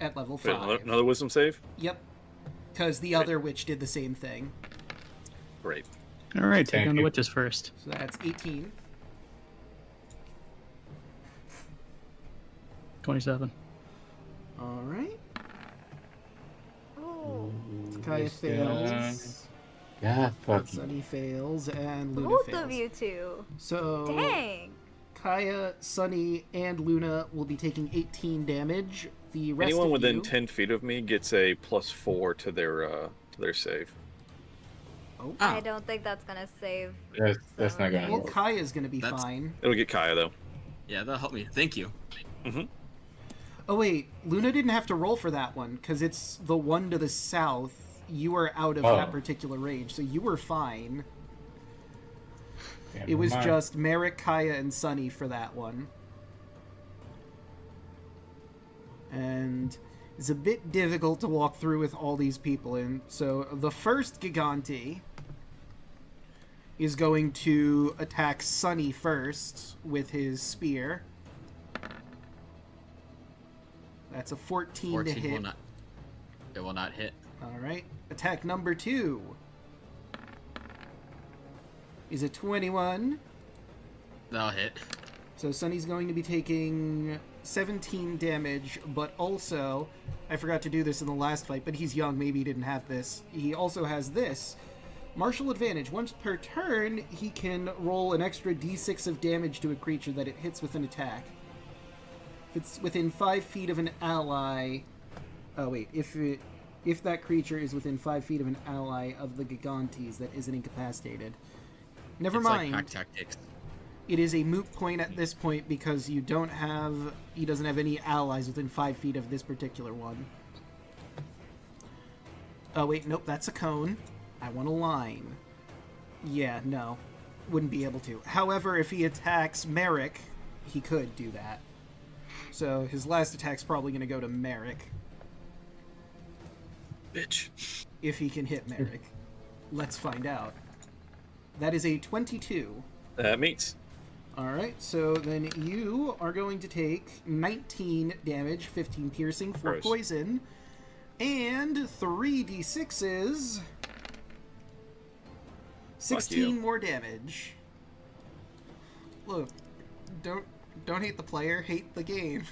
At level 5. Wait, another wisdom save? Yep. Because the other witch did the same thing. Great. Alright, take Thank on the you. witches first. So that's 18. 27. Alright. Ooh. Kaya This fails. Yeah, fuck you. Sunny fails, and Luna Both fails. of you two. So Dang. Kaya, Sunny, and Luna will be taking 18 damage. The rest Anyone of within you... 10 feet of me gets a +4 to their save. Oh. I don't think that's gonna save. That's not gonna Well, work. Kaya's gonna be That's- fine. It'll get Kaya though. Yeah, that'll help me. Thank you. Oh wait, Luna didn't have to roll for that one, because it's the one to the south. You were out of Oh. that particular range, so you were fine. Yeah, It was never mind. just Merrick, Kaya, and Sunny for that one. And it's a bit difficult to walk through with all these people in. So the first Gigante is going to attack Sunny first with his spear. That's a 14 to 14 hit. will not. It will not hit. Alright. Attack number 2 is a 21. That'll hit. So Sunny's going to be taking 17 damage, but also, I forgot to do this in the last fight, but he's young, maybe he didn't have this. He also has this. Martial advantage. Once per turn, he can roll an extra d6 of damage to a creature that it hits with an attack. If it's within 5 feet of an ally... Oh, wait. If that creature is within 5 feet of an ally of the Gigantes that isn't incapacitated. Never It's mind. like pack tactics. It is a moot point at this point because he doesn't have any allies within 5 feet of this particular one. Oh wait, nope, that's a cone. I want a line. Yeah, no. Wouldn't be able to. However, if he attacks Merrick, he could do that. So his last attack's probably going to go to Merrick. Bitch. If he can hit Merrick. Let's find out. That is a 22. That meets. Alright, so then you are going to take 19 damage, 15 piercing, 4 Gross. poison, and 3d6s. 16 more damage. Look, don't hate the player, hate the game.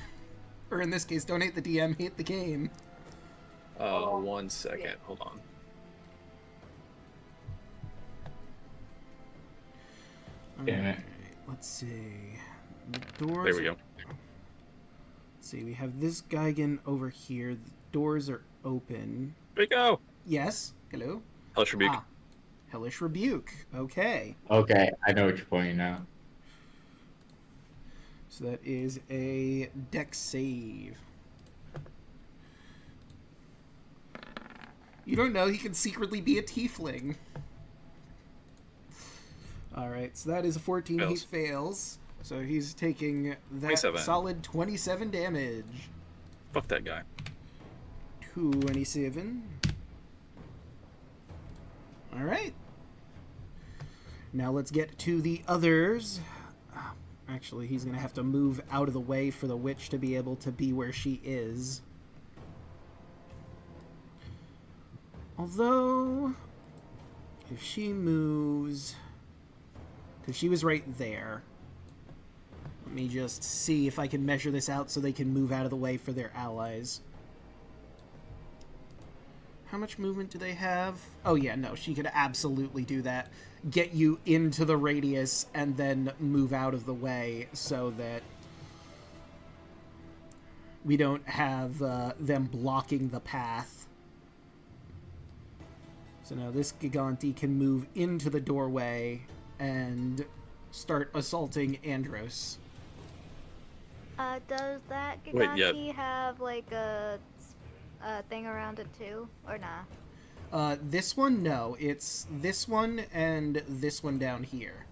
Or in this case, don't hate the DM, hate the game. 1 second. Hold on. Damn it. Let's see. The doors. There we go. Let's see. We have this Gigan over here. The doors are open. Rico! Yes. Hello. Hellish Rebuke. Ah, Hellish Rebuke. Okay. Okay, I know what you're pointing now. So that is a dex save. You don't know he can secretly be a tiefling. Alright, so that is a 14. Fails. He fails. So he's taking that 27. solid 27 damage. Fuck that guy. 27. Alright. Now let's get to the others. Actually, he's going to have to move out of the way for the witch to be able to be where she is. Although, if she moves... Because she was right there. Let me just see if I can measure this out so they can move out of the way for their allies. How much movement do they have? Oh yeah, no, she could absolutely do that. Get you into the radius and then move out of the way so that we don't have them blocking the path. So now this Giganti can move into the doorway and start assaulting Andros. Does that Wait, Giganti have like a thing around it too, or nah? This one, no. It's this one and this one down here.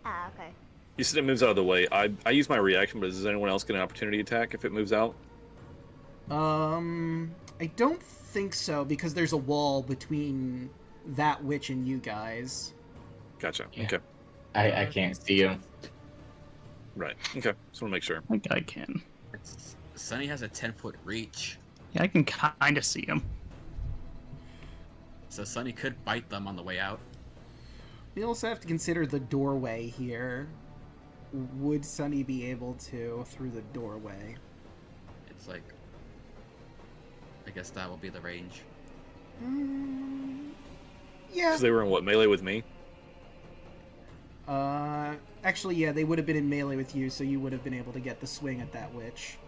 Ah, okay. You said it moves out of the way. I use my reaction, but does anyone else get an opportunity attack if it moves out? I don't think so, because there's a wall between that witch and you guys. Gotcha. Yeah. Okay. I can't see him. Right. Okay. Just want to make sure. I think I can. Sunny has a 10-foot reach, Yeah, I can kind of see him. so Sunny could bite them on the way out. We also have to consider the doorway here. Would Sunny be able to through the doorway? It's like, I guess that will be the range. Yeah. Because they were in what, melee with me? Actually, yeah, they would have been in melee with you, so you would have been able to get the swing at that witch.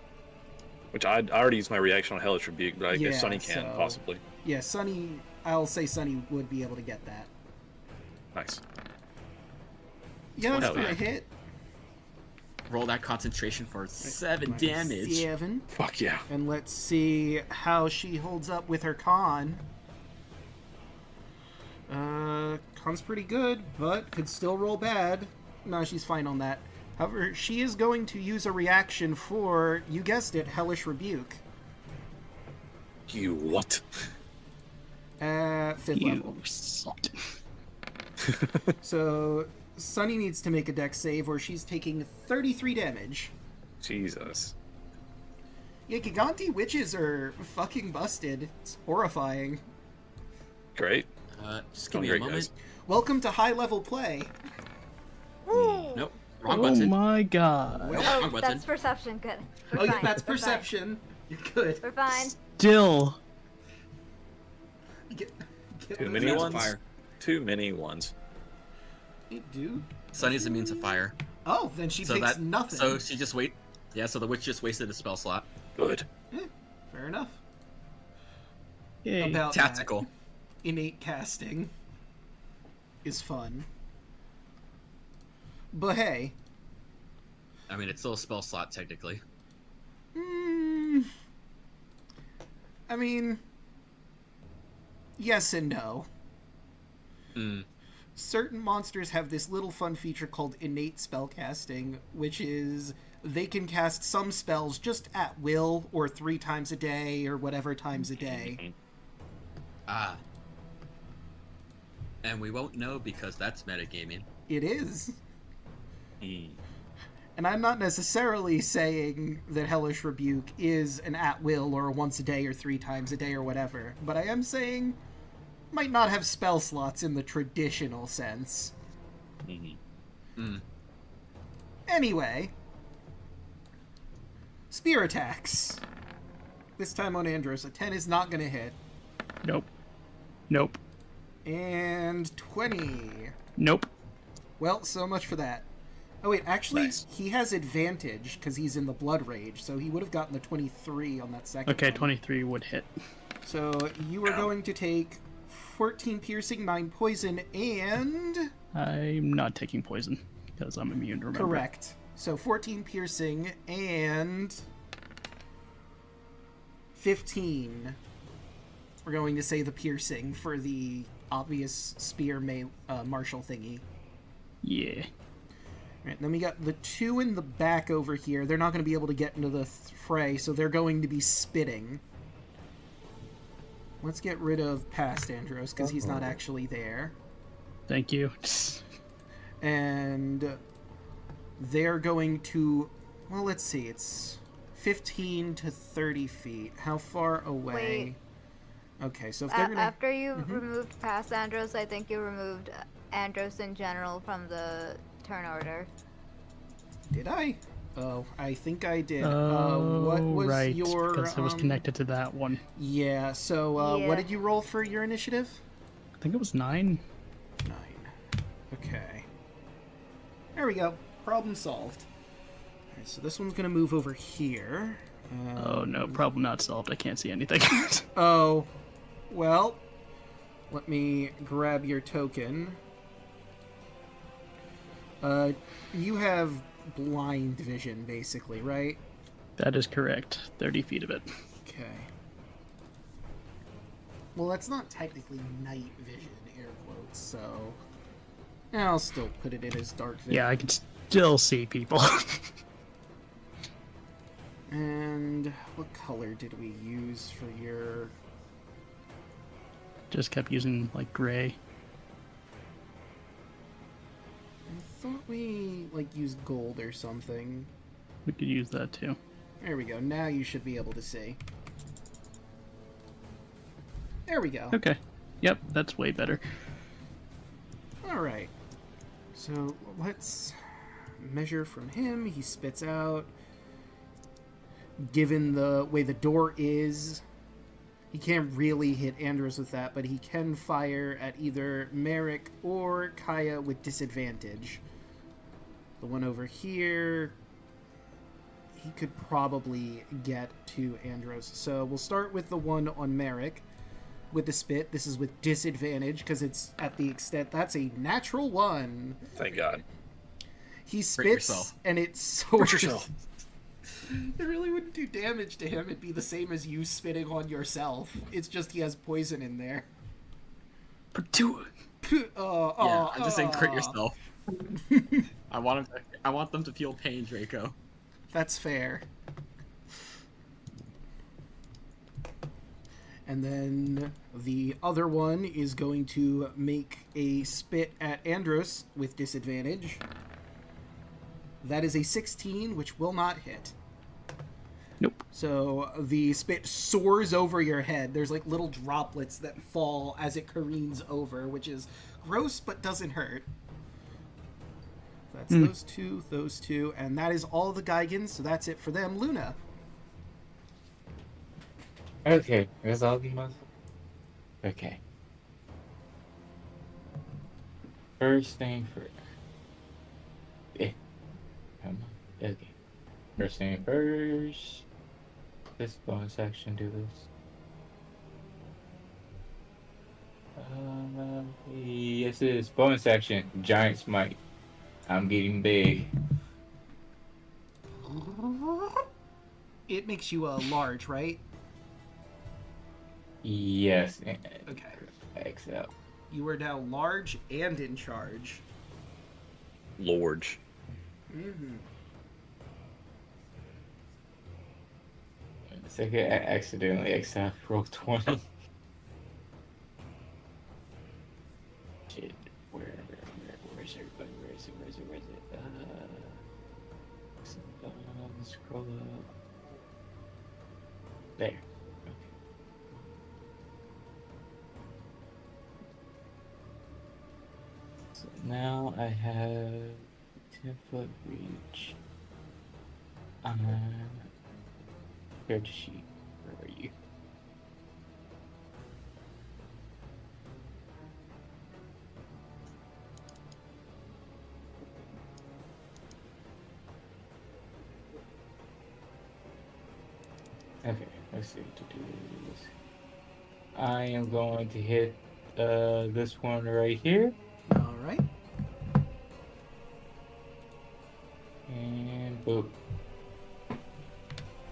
Which I already used my reaction on Hellish Rebuke, but I guess Yeah, Sunny can, so- possibly. Yeah, Sunny, I'll say Sunny would be able to get that. Nice. Yeah, that's Hell gonna yeah. hit. Roll that concentration for 7 Minus damage. 7. Fuck yeah. And let's see how she holds up with her con. Con's pretty good, but could still roll bad. No, she's fine on that. However, she is going to use a reaction for, you guessed it, Hellish Rebuke. You what? 5th level. sucked. So, Sunny needs to make a dex save or she's taking 33 damage. Jesus. Yeah, Giganti witches are fucking busted. It's horrifying. Great. Just give me Great, a moment. guys. Welcome to high-level play. Nope, wrong Oh button. my god. Nope, Oh, wrong button. that's perception. Good. We're Oh, yeah, fine. that's We're fine. perception. You're good. We're fine. Still. Get Too those many out. ones? fire. Too many ones. Hey, dude. Sunny's immune to fire. Oh, then she takes nothing. So she just wait. Yeah, so the witch just wasted a spell slot. Good. Fair enough. Yay. About Tactical. that, innate casting is fun. But hey. I mean, it's still a spell slot technically. I mean, yes and no. Certain monsters have this little fun feature called innate spellcasting, which is they can cast some spells just at will or 3 times a day or whatever times a day. Ah. And we won't know because that's metagaming. It is. And I'm not necessarily saying that Hellish Rebuke is an at will or a once a day or 3 times a day or whatever, but I am saying might not have spell slots in the traditional sense. Anyway, spear attacks. This time on Andros, a 10 is not going to hit. Nope. Nope. And 20. Nope. Well, so much for that. Oh wait, actually, Nice. he has advantage because he's in the Blood Rage, so he would have gotten the 23 on that second Okay, one. 23 would hit. So you are going to take 14 piercing, 9 poison, and... I'm not taking poison because I'm immune, remember? Correct. So 14 piercing and 15. We're going to say the piercing for the obvious spear martial thingy. Yeah. Right, then we got the 2 in the back over here. They're not going to be able to get into the fray, so they're going to be spitting. Let's get rid of past Andros, because he's not actually there. Thank you. And they're going to... Well, let's see. It's 15 to 30 feet. How far away? Okay, so if they're going to... After you removed past Andros, I think you removed Andros in general from the turn order. Did I? Oh, I think I did. Oh, what was right, your... because it was connected to that one. Yeah, so Yeah. what did you roll for your initiative? I think it was 9. 9. Okay. There we go. Problem solved. Alright, so this one's going to move over here. Oh no, problem not solved. I can't see anything. Oh, well, let me grab your token. You have blind vision, basically, right? That is correct. 30 feet of it. Okay. Well, that's not technically night vision, air quotes, so... I'll still put it in as dark vision. Yeah, I can still see people. And what color did we use for your... Just kept using, like, gray. I thought we, like, used gold or something. We could use that too. There we go. Now you should be able to see. There we go. Okay. Yep, that's way better. Alright. So, let's measure from him. He spits out. Given the way the door is, he can't really hit Andros with that, but he can fire at either Merrick or Kaya with disadvantage. The one over here, he could probably get to Andros. So we'll start with the one on Merrick with the spit. This is with disadvantage because it's at the extent that's a natural 1. Thank God. He Hurt spits yourself. and it soars. Hurt yourself. It really wouldn't do damage to him. It'd be the same as you spitting on yourself. It's just he has poison in there. But do it. Yeah, I'm just saying hurt yourself. I want them to feel pain, Draco. That's fair. And then the other one is going to make a spit at Andros with disadvantage. That is a 16, which will not hit. Nope. So the spit soars over your head. There's like little droplets that fall as it careens over, which is gross but doesn't hurt. That's those two, and that is all the Geigans, so that's it for them. Luna. Okay, that's all the muscle. Okay. First thing first. Come on. Okay. First thing first. This bonus action do this. Yes, it is. Bonus action. Giant smite. I'm getting big. It makes you large, right? Yes. Okay. X out. You are now large and in charge. Lorge. Mm-hmm. Second, I accidentally X out. Roll 20. Shit. Where is everybody? Where is it? Scroll up. There. So now I have 10-foot reach. Where'd she? Where are you? Okay, let's see what to do. I am going to hit this one right here. All right. And boop.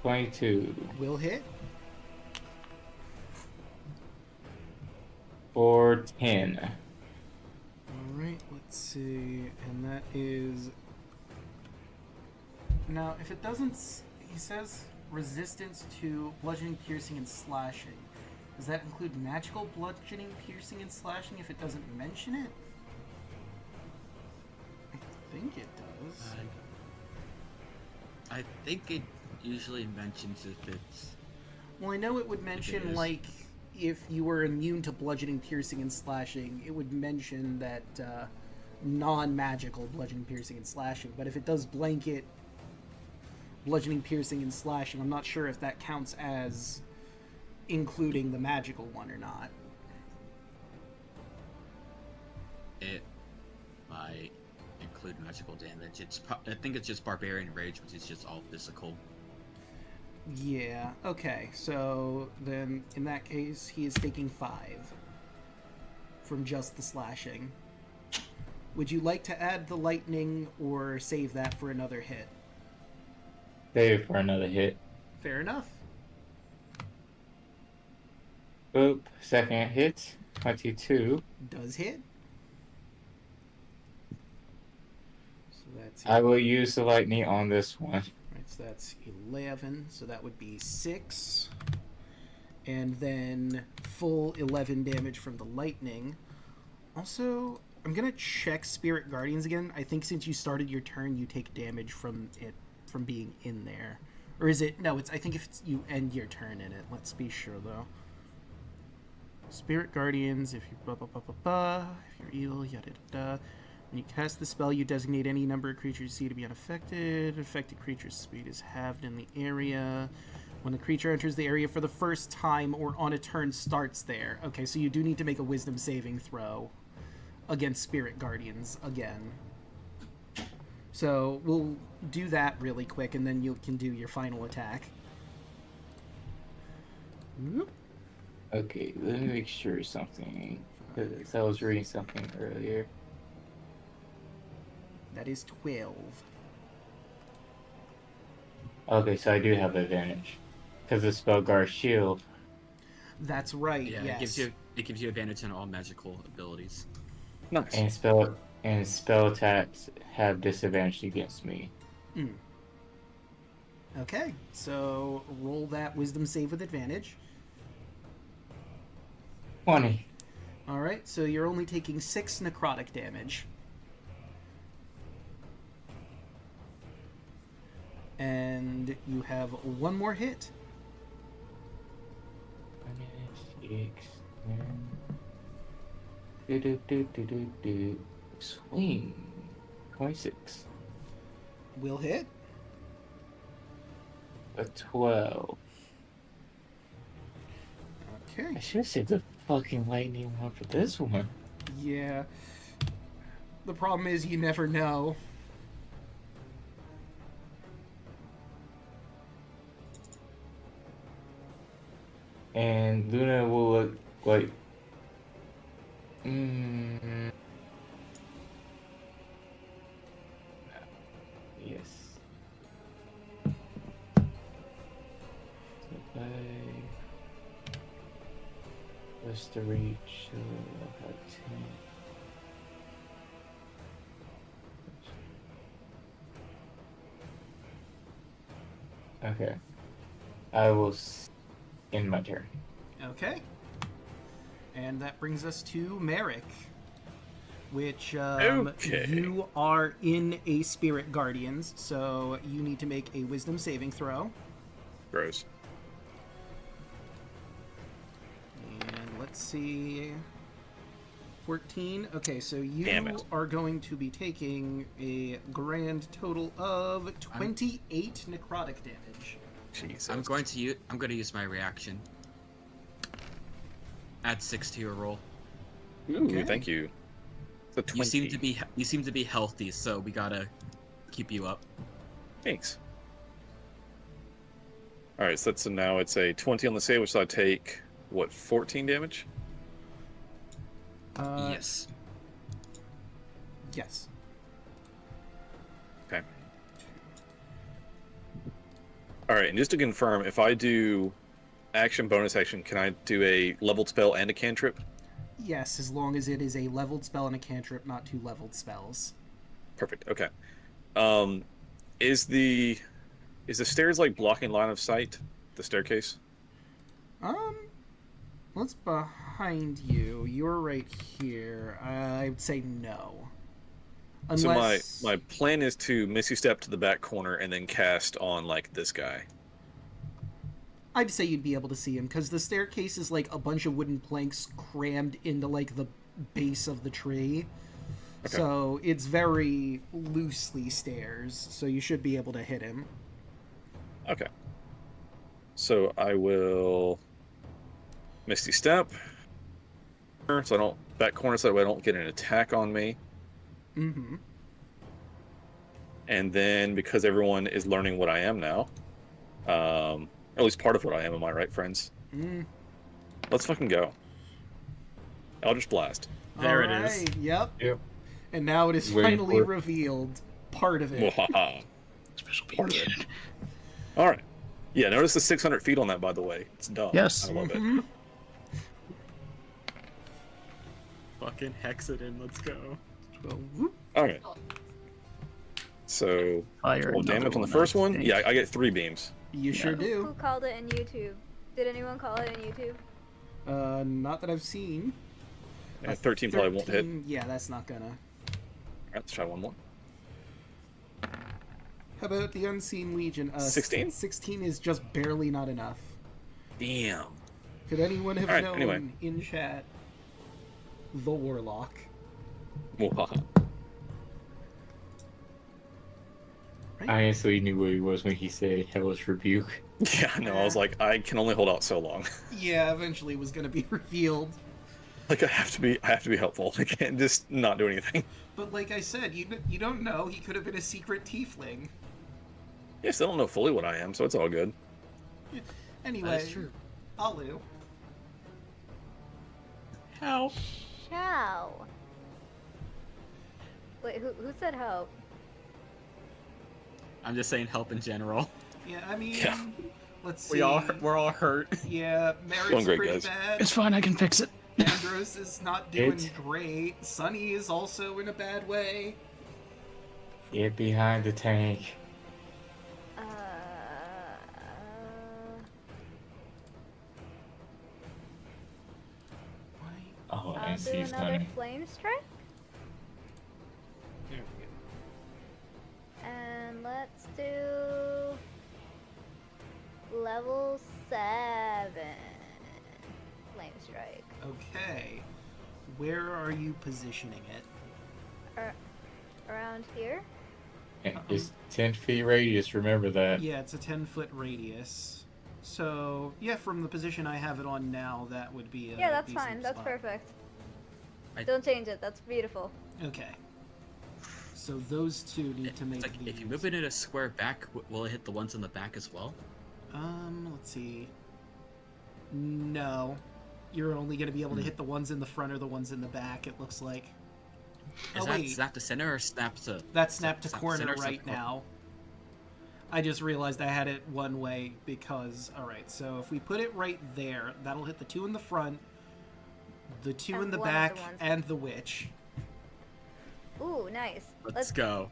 22 Will hit. for 10. All right. Let's see, and that is. Now, if it doesn't, he says resistance to bludgeoning, piercing, and slashing. Does that include magical bludgeoning, piercing, and slashing if it doesn't mention it? I think it does. I think it usually mentions if it's. Well, I know it would mention, is. like, if you were immune to bludgeoning, piercing, and slashing, it would mention that non-magical bludgeoning, piercing, and slashing. But if it does blanket bludgeoning, piercing, and slashing, I'm not sure if that counts as including the magical one or not. It might include magical damage. I think it's just Barbarian Rage, which is just all physical. Yeah, okay. So then, in that case, he is taking 5 from just the slashing. Would you like to add the lightning or save that for another hit? Save for another hit. Fair enough. Boop. Second hit. 22. Does hit. So that's I will use the lightning on this one. Right, so that's 11. So that would be 6. And then full 11 damage from the lightning. Also, I'm going to check Spirit Guardians again. I think since you started your turn, you take damage from it, from being in there. Or is it? No, I think if you end your turn in it. Let's be sure, though. Spirit Guardians, if you're if you're ill, yada da. When you cast the spell, you designate any number of creatures you see to be unaffected. Affected creature's speed is halved in the area. When the creature enters the area for the first time or on a turn starts there. Okay, so you do need to make a wisdom saving throw against Spirit Guardians again. So we'll do that really quick, and then you can do your final attack. Whoop. Okay, let me make sure something. Because I was reading something earlier. That is 12. Okay, so I do have advantage. Because of Spellguard Shield. That's right, Yeah, yes. it gives you advantage on all magical abilities. Nice. And spell attacks have disadvantage against me. Okay, so roll that wisdom save with advantage. 20. Alright, so you're only taking 6 necrotic damage. And you have one more hit. 26. Swing. 26. Will hit. A 12. Okay. I should have saved the fucking lightning one for this one. Yeah. The problem is you never know. And Luna will look like... Yes. So if I... What's the reach? About 10. Okay. I will end my turn. Okay. And that brings us to Merrick. Which, Okay. you are in a Spirit Guardians, so you need to make a Wisdom saving throw. Gross. And let's see. 14. Okay, so you Damn it. are going to be taking a grand total of 28 necrotic damage. Jesus. I'm going to use my reaction. Add 6 to your roll. Ooh, Okay. thank you. It's a 20. You seem to be healthy, so we gotta keep you up. Thanks. All right, so now it's a 20 on the save, which I take what, 14 damage? Yes. Yes. Okay. All right, and just to confirm, if I do action, bonus action, can I do a leveled spell and a cantrip? Yes, as long as it is a leveled spell and a cantrip, not 2 leveled spells. Perfect. Okay. Is the stairs like blocking line of sight? The staircase? What's behind you? You're right here. I would say no. Unless... So my plan is to Misty Step to the back corner and then cast on like this guy. I'd say you'd be able to see him, because the staircase is like a bunch of wooden planks crammed into like the base of the tree. Okay. So it's very loosely stairs, so you should be able to hit him. Okay. So I will Misty Step. So I don't back corner so that way I don't get an attack on me. Mm-hmm. And then because everyone is learning what I am now, or at least part of what I am I right, friends? Let's fucking go. Eldritch Blast. There it is. Alright, Yep. Yep. And now it is Waiting finally for it. revealed. Part of it. Mwahaha. Special Part beam of it. cannon. All right. Yeah, notice the 600 feet on that, by the way. It's dumb. Yes. I love it. Mhm. Fucking hex it in. Let's go. Well, whoop. All right. So, Fire roll another damage on the one, first I one. think. Yeah, I get 3 beams. You sure Who do. called it in YouTube? Did anyone call it in YouTube? Not that I've seen. And 13 probably won't hit. 13, yeah, that's not gonna. All right, let's try one more. How about the Unseen Legion? 16? 16 is just barely not enough. Damn. Could anyone have Alright, known anyway. in chat? The Warlock. Mwahaha. I instantly knew what he was when he said Hellish Rebuke. Yeah, no, I was like, I can only hold out so long. Yeah, eventually it was gonna be revealed. Like, I have to be helpful. I can't just not do anything. But like I said, you don't know. He could have been a secret tiefling. Yes, they don't know fully what I am, so it's all good. Anyway, That's true. Alu. Help. Ciao. Wait, who said help? I'm just saying help in general. Yeah, I mean, Yeah. let's see. We're all hurt. Yeah, Going Merrick's great, pretty guys. bad. It's fine, I can fix it. Andros is not doing It's- great. Sunny is also in a bad way. Get behind the tank. Oh, I'll and do Steve's another stunning. flame strike. There we go. And let's do level 7 flame strike. Okay. Where are you positioning it? Around here. And it's 10 feet radius, remember that. Yeah, it's a 10-foot radius. So, yeah, from the position I have it on now, that would be a Yeah, that's decent fine. That's spot. perfect. I- Don't change it. That's beautiful. Okay. So those two need to make It's like, these. if you move it in a square back, will it hit the ones in the back as well? Let's see. No. You're only going to be able to hit the ones in the front or the ones in the back, it looks like. Is Oh, that wait. snap to center or snap to? That's snap to snap corner center or snap right to corner? now. I just realized I had it one way because... Alright, so if we put it right there, that'll hit the two in the front, the two And in the one of the back, ones- and the witch. Ooh, nice. Let's go.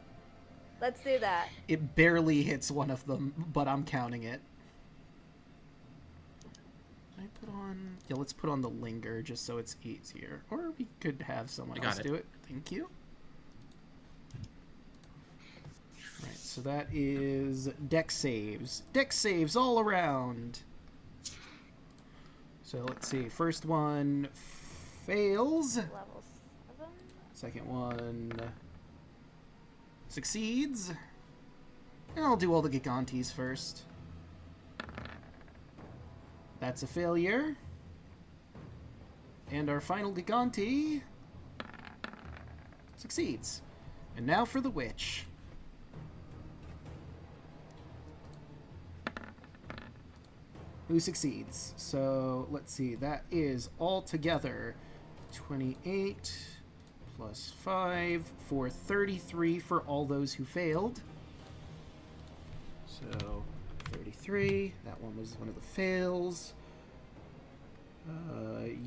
Let's do that. It barely hits one of them, but I'm counting it. Can I put on... Yeah, let's put on the linger just so it's easier. Or we could have someone I got else it. do it. Thank you. Right, so that is dex saves. Dex saves all around. So let's see. First one fails. Level Second one succeeds. And I'll do all the Gigantes first. That's a failure. And our final Gigante succeeds. And now for the witch. Who succeeds? So let's see, that is altogether 28 plus 5 for 33 for all those who failed. So 33, that one was one of the fails.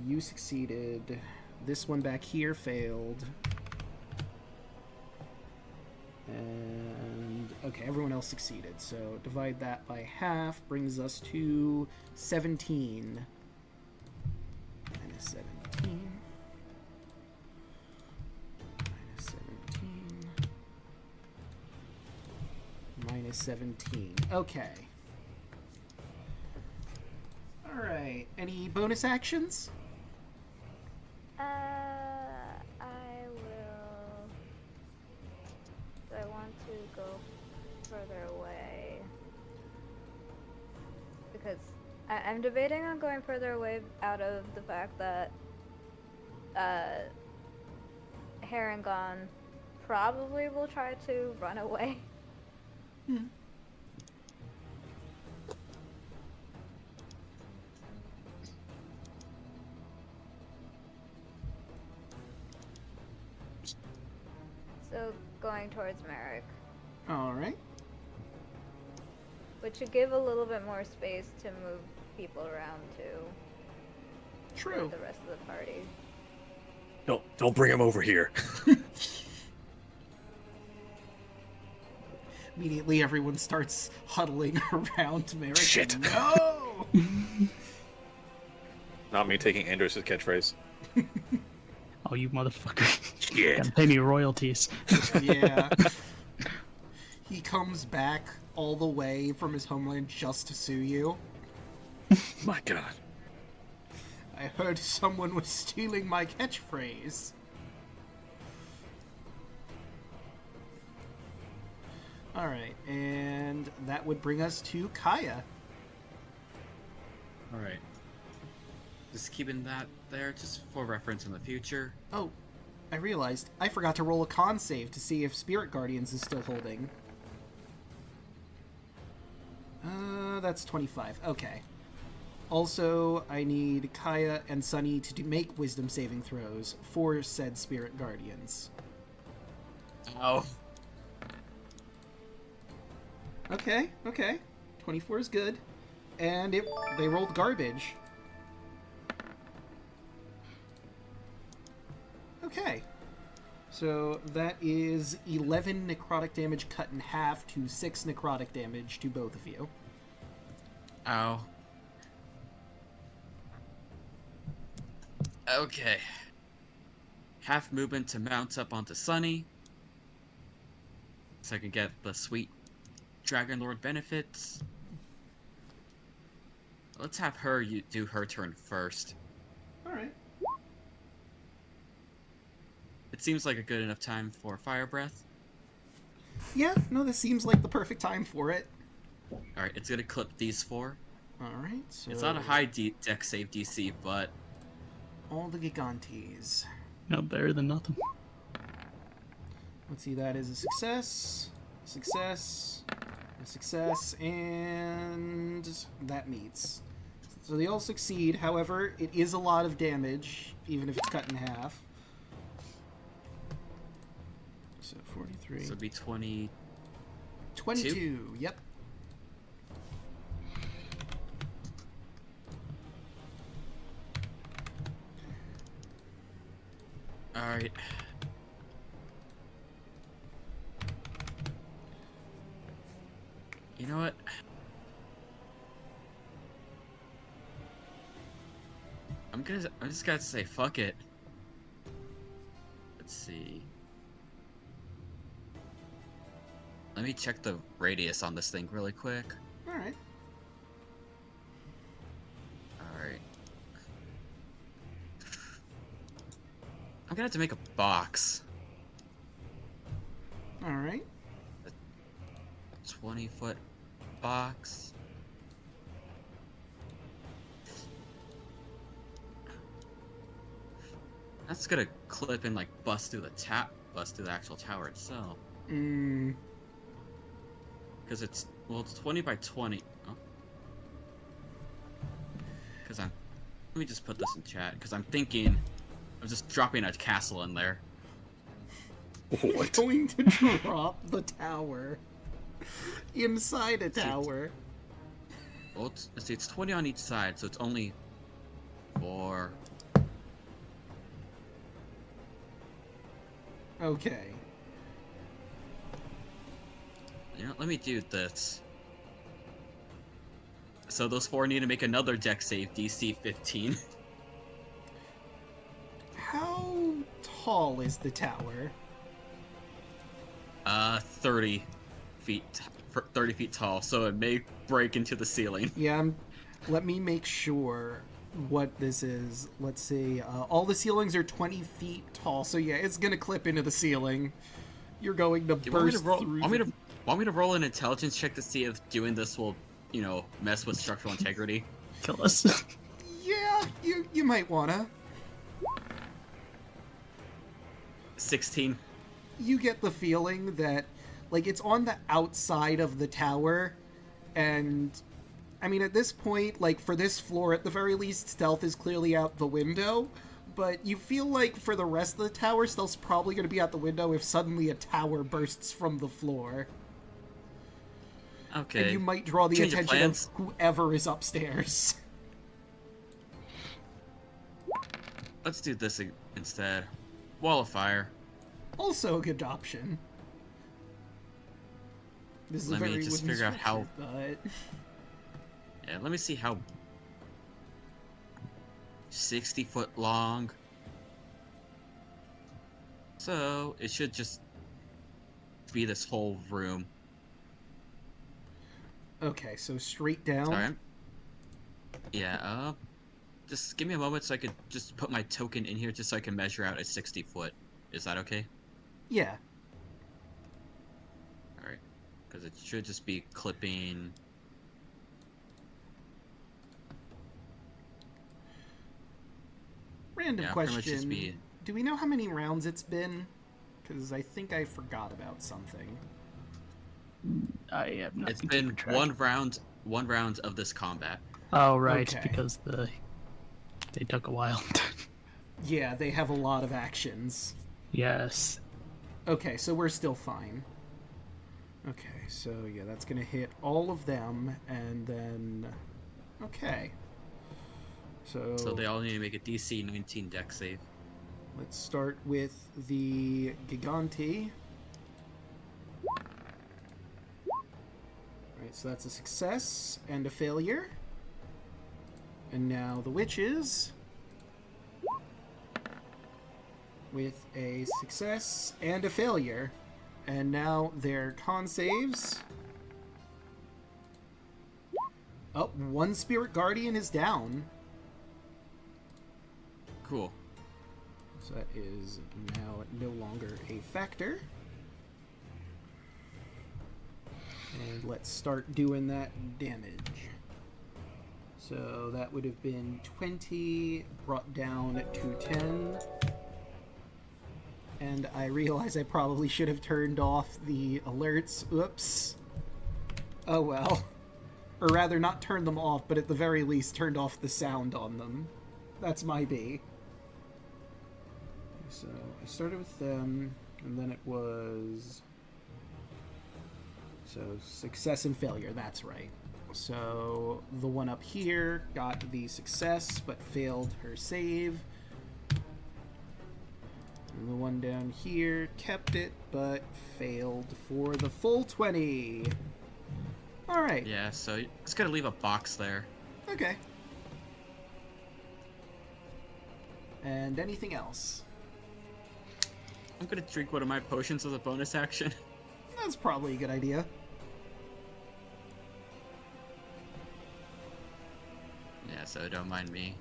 You succeeded. This one back here failed. And okay, everyone else succeeded. So divide that by half brings us to 17. Minus 17. Minus 17. Minus 17. Okay. Alright. Any bonus actions? I will. Do I want to go further away? Because I'm debating on going further away out of the fact that Harangon probably will try to run away. Hmm. So going towards Merrick, Alright. which should give a little bit more space to move people around to True. the rest of the party. Don't bring him over here. Immediately everyone starts huddling around Merrick. Shit. No! Not me taking Andros' catchphrase. Oh, you motherfucker. Shit. Gotta pay me royalties. Yeah. He comes back all the way from his homeland just to sue you. My God. I heard someone was stealing my catchphrase. Alright, and that would bring us to Kaya. Alright. Just keeping that there, just for reference in the future. Oh, I realized I forgot to roll a con save to see if Spirit Guardians is still holding. That's 25. Okay. Also, I need Kaya and Sunny to make wisdom saving throws for said Spirit Guardians. Oh. Okay, okay. 24 is good. And they rolled garbage. Okay. So that is 11 necrotic damage cut in half to 6 necrotic damage to both of you. Ow. Okay. Half movement to mount up onto Sunny. So I can get the sweet Dragon Lord benefits. Let's have her do her turn first. Alright. It seems like a good enough time for Fire Breath. Yeah, no, this seems like the perfect time for it. Alright, it's gonna clip these 4. Alright, so... It's not a high deck save DC, but... all the Gigantes. No, better than nothing. Let's see, that is a success, success, a success, and that meets. So they all succeed, however, it is a lot of damage, even if it's cut in half. So 43. So it'd be 20... 22, yep. Alright. You know what? I'm just gonna say fuck it. Let's see. Let me check the radius on this thing really quick. Alright. Alright. I'm gonna have to make a box. All right. 20-foot box. That's gonna clip and like bust through the actual tower itself. Mm, Because it's 20 by 20. Oh. Because let me just put this in chat. Because I'm thinking of just dropping a castle in there. We're going to drop the tower inside a tower. Well, let's see, it's 20 on each side, so it's only 4. Okay. You know, let me do this. So those 4 need to make another deck save, DC 15. How tall is the tower? 30 feet, 30 feet tall, so it may break into the ceiling. Yeah, let me make sure what this is. Let's see. All the ceilings are 20 feet tall, so yeah, it's gonna clip into the ceiling. You're going to burst through. Want me to roll an intelligence check to see if doing this will, mess with structural integrity? Kill us. Yeah, you might wanna. 16. You get the feeling that, like, it's on the outside of the tower, and I mean, at this point, like, for this floor, at the very least, stealth is clearly out the window, but you feel like for the rest of the tower, stealth's probably going to be out the window if suddenly a tower bursts from the floor. Okay. And you might draw the Change of attention plans. of whoever is upstairs. Let's do this instead. Wall of fire. Also a good option. This is Let a me very just wooden figure out how- structure, but... Yeah, let me see how 60 foot long. So it should just be this whole room. Okay, so straight down. Sorry. Yeah, just give me a moment so I could just put my token in here just so I can measure out a 60 foot. Is that okay? Yeah. Alright. Because it should just be clipping. Random Yeah, pretty much just question. be- Do we know how many rounds it's been? Because I think I forgot about something. I have not. It's been one round of this combat. Oh right, Okay. because they took a while. Yeah, they have a lot of actions. Yes. Okay, so we're still fine. Okay, so yeah, that's gonna hit all of them, and then... Okay. So they all need to make a DC 19 deck save. let's start with the Gigante. Alright, so that's a success and a failure. And now the Witches. With a success and a failure. And now their con saves. Oh, one Spirit Guardian is down. Cool. So that is now no longer a factor. And let's start doing that damage. So that would have been 20, brought down to 10. And I realize I probably should have turned off the alerts. Oops. Oh well. Or rather, not turned them off, but at the very least turned off the sound on them. That's my B. So I started with them, and then it was... So success and failure, that's right. So the one up here got the success, but failed her save. And the one down here kept it, but failed for the full 20. Alright. Yeah, so it's gonna leave a box there. Okay. And anything else? I'm gonna drink one of my potions as a bonus action. That's probably a good idea. Yeah, so don't mind me.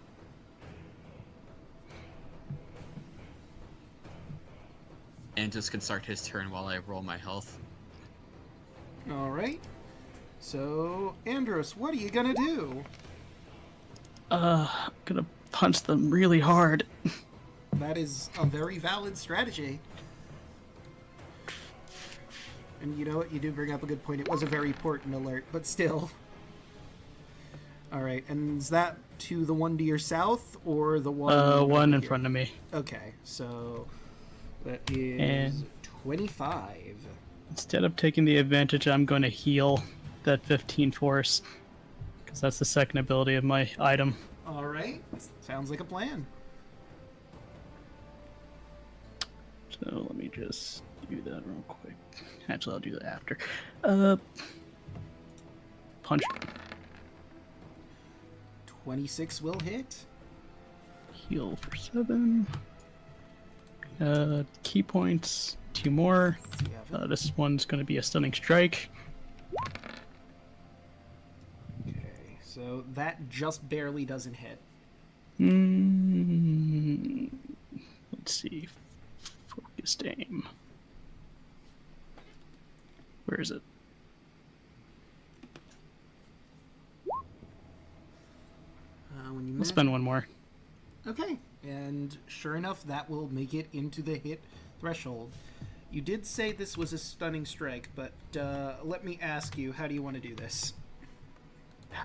Andros can start his turn while I roll my health. All right. So, Andros, what are you gonna do? I'm gonna punch them really hard. That is a very valid strategy. And you know what? You do bring up a good point. It was a very important alert, but still. All right, and is that to the one to your south or the one? One in here? front of me. Okay, so that is And 25. instead of taking the advantage, I'm going to heal that 15 force. Because that's the second ability of my item. All right, sounds like a plan. So let me just do that real quick. Actually, I'll do that after. Punch. 26 will hit. Heal for 7. Key points, 2 more. This one's going to be a stunning strike. Okay, so that just barely doesn't hit. Let's see. Focused aim. Where is it? When you I'll match- spend one more. Okay, and sure enough, that will make it into the hit threshold. You did say this was a stunning strike, but let me ask you, how do you want to do this?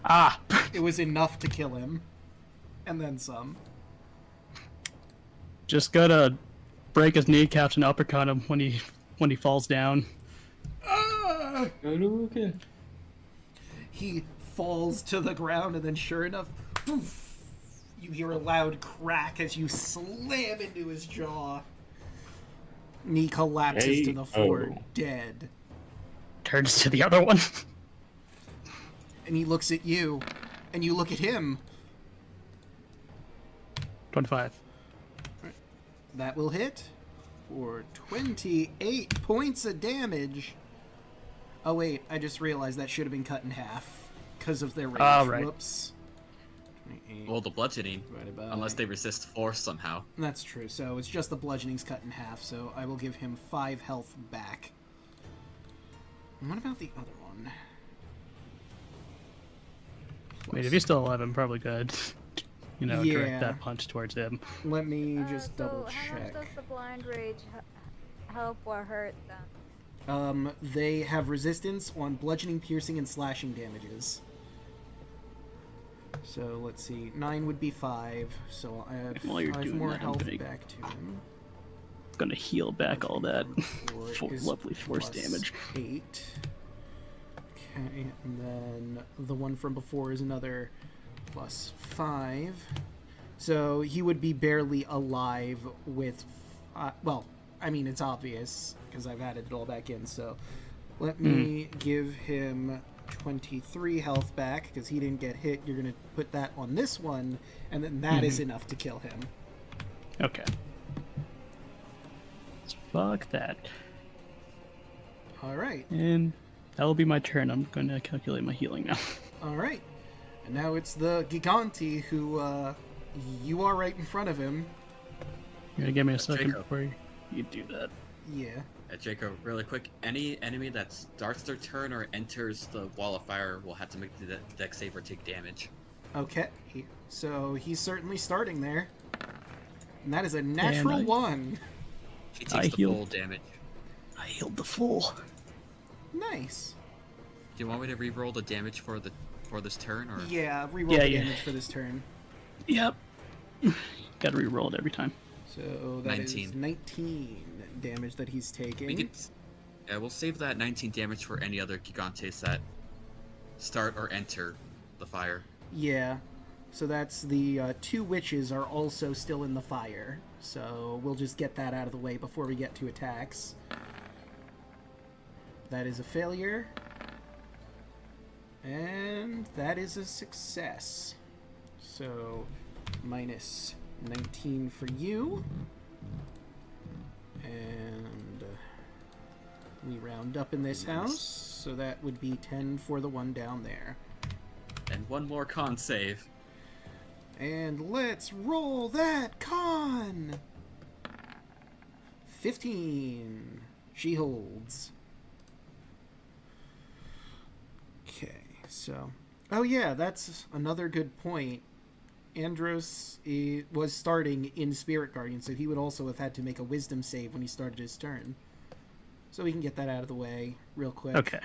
Ah! It was enough to kill him, and then some. Just gotta break his kneecaps and uppercut him when he falls down. Ah! Okay. He falls to the ground, and then sure enough, poof, you hear a loud crack as you slam into his jaw. And he collapses to the floor, dead. Turns to the other one. And he looks at you, and you look at him. 25. That will hit for 28 points of damage. Oh wait, I just realized that should have been cut in half because of their range. Right. Whoops. 28 Well, the bludgeoning, divided by- unless they resist force somehow. That's true. So it's just the bludgeoning's cut in half. So I will give him 5 health back. And what about the other one? I mean, if he's still alive, I'm probably good. You know, Yeah. direct that punch towards him. Let me just so double how much check. does the blind rage help or hurt them? They have resistance on bludgeoning, piercing, and slashing damages. So let's see, 9 would be 5. So I add While you're 5 doing more that, I'm health gonna- back to him. Gonna heal back all that Four is lovely force plus damage. 8. Okay, and then the one from before is another plus 5. So he would be barely alive with... well, I mean, it's obvious, because I've added it all back in, so... Let me give him 23 health back, because he didn't get hit. You're going to put that on this one, and then that is enough to kill him. Okay. Fuck that. Alright. And that will be my turn. I'm going to calculate my healing now. Alright. And now it's the Giganti who, you are right in front of him. You're gonna give me a second Jacob. before you do that. Yeah. Jacob, really quick, any enemy that starts their turn or enters the wall of fire will have to make the dex save or take damage. Okay. So he's certainly starting there. And that is a natural 1. He I takes the healed. full damage. I healed the fool. Nice. Do you want me to re-roll the damage for this turn, or? Yeah, reroll Yeah, the yeah. damage for this turn. Yep. Gotta re-roll it every time. So that is 19. 19 damage that he's taking. We can, yeah, we'll save that 19 damage for any other Gigantes that start or enter the fire. Yeah. So that's the 2 witches are also still in the fire. So we'll just get that out of the way before we get to attacks. That is a failure. And that is a success. So minus 19 for you. And we round up in this house. So that would be 10 for the one down there. And one more con save. And let's roll that con! 15. She holds. Okay, so... Oh yeah, that's another good point. Andros was starting in Spirit Guardian, so he would also have had to make a Wisdom save when he started his turn. So we can get that out of the way real quick. Okay.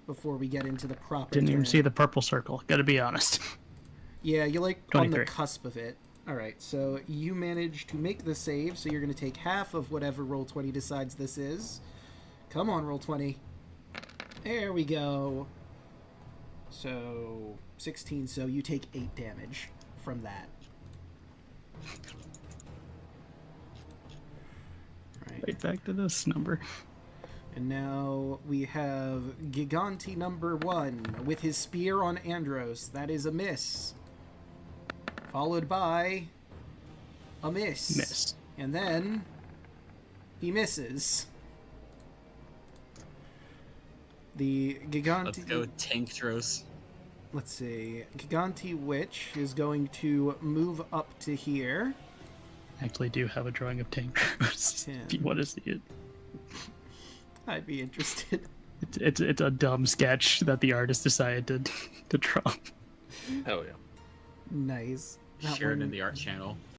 Before we get into the proper Didn't even turn. see the purple circle. Gotta be honest. Yeah, you're like on 23. the cusp of it. Alright, so you managed to make the save, so you're going to take half of whatever Roll20 decides this is. Come on, Roll20. There we go. So, 16, so you take 8 damage from that. Right back to this number. And now we have Giganti number 1 with his spear on Andros. That is a miss. Followed by a miss. Miss. And then he misses. The Giganti... Let's go Tankdros. Let's see. Giganti Witch is going to move up to here. I actually do have a drawing of Tank If you want to see it. I'd be interested. It's a dumb sketch that the artist decided to draw. Hell yeah. Nice. That Share it one- in the art channel.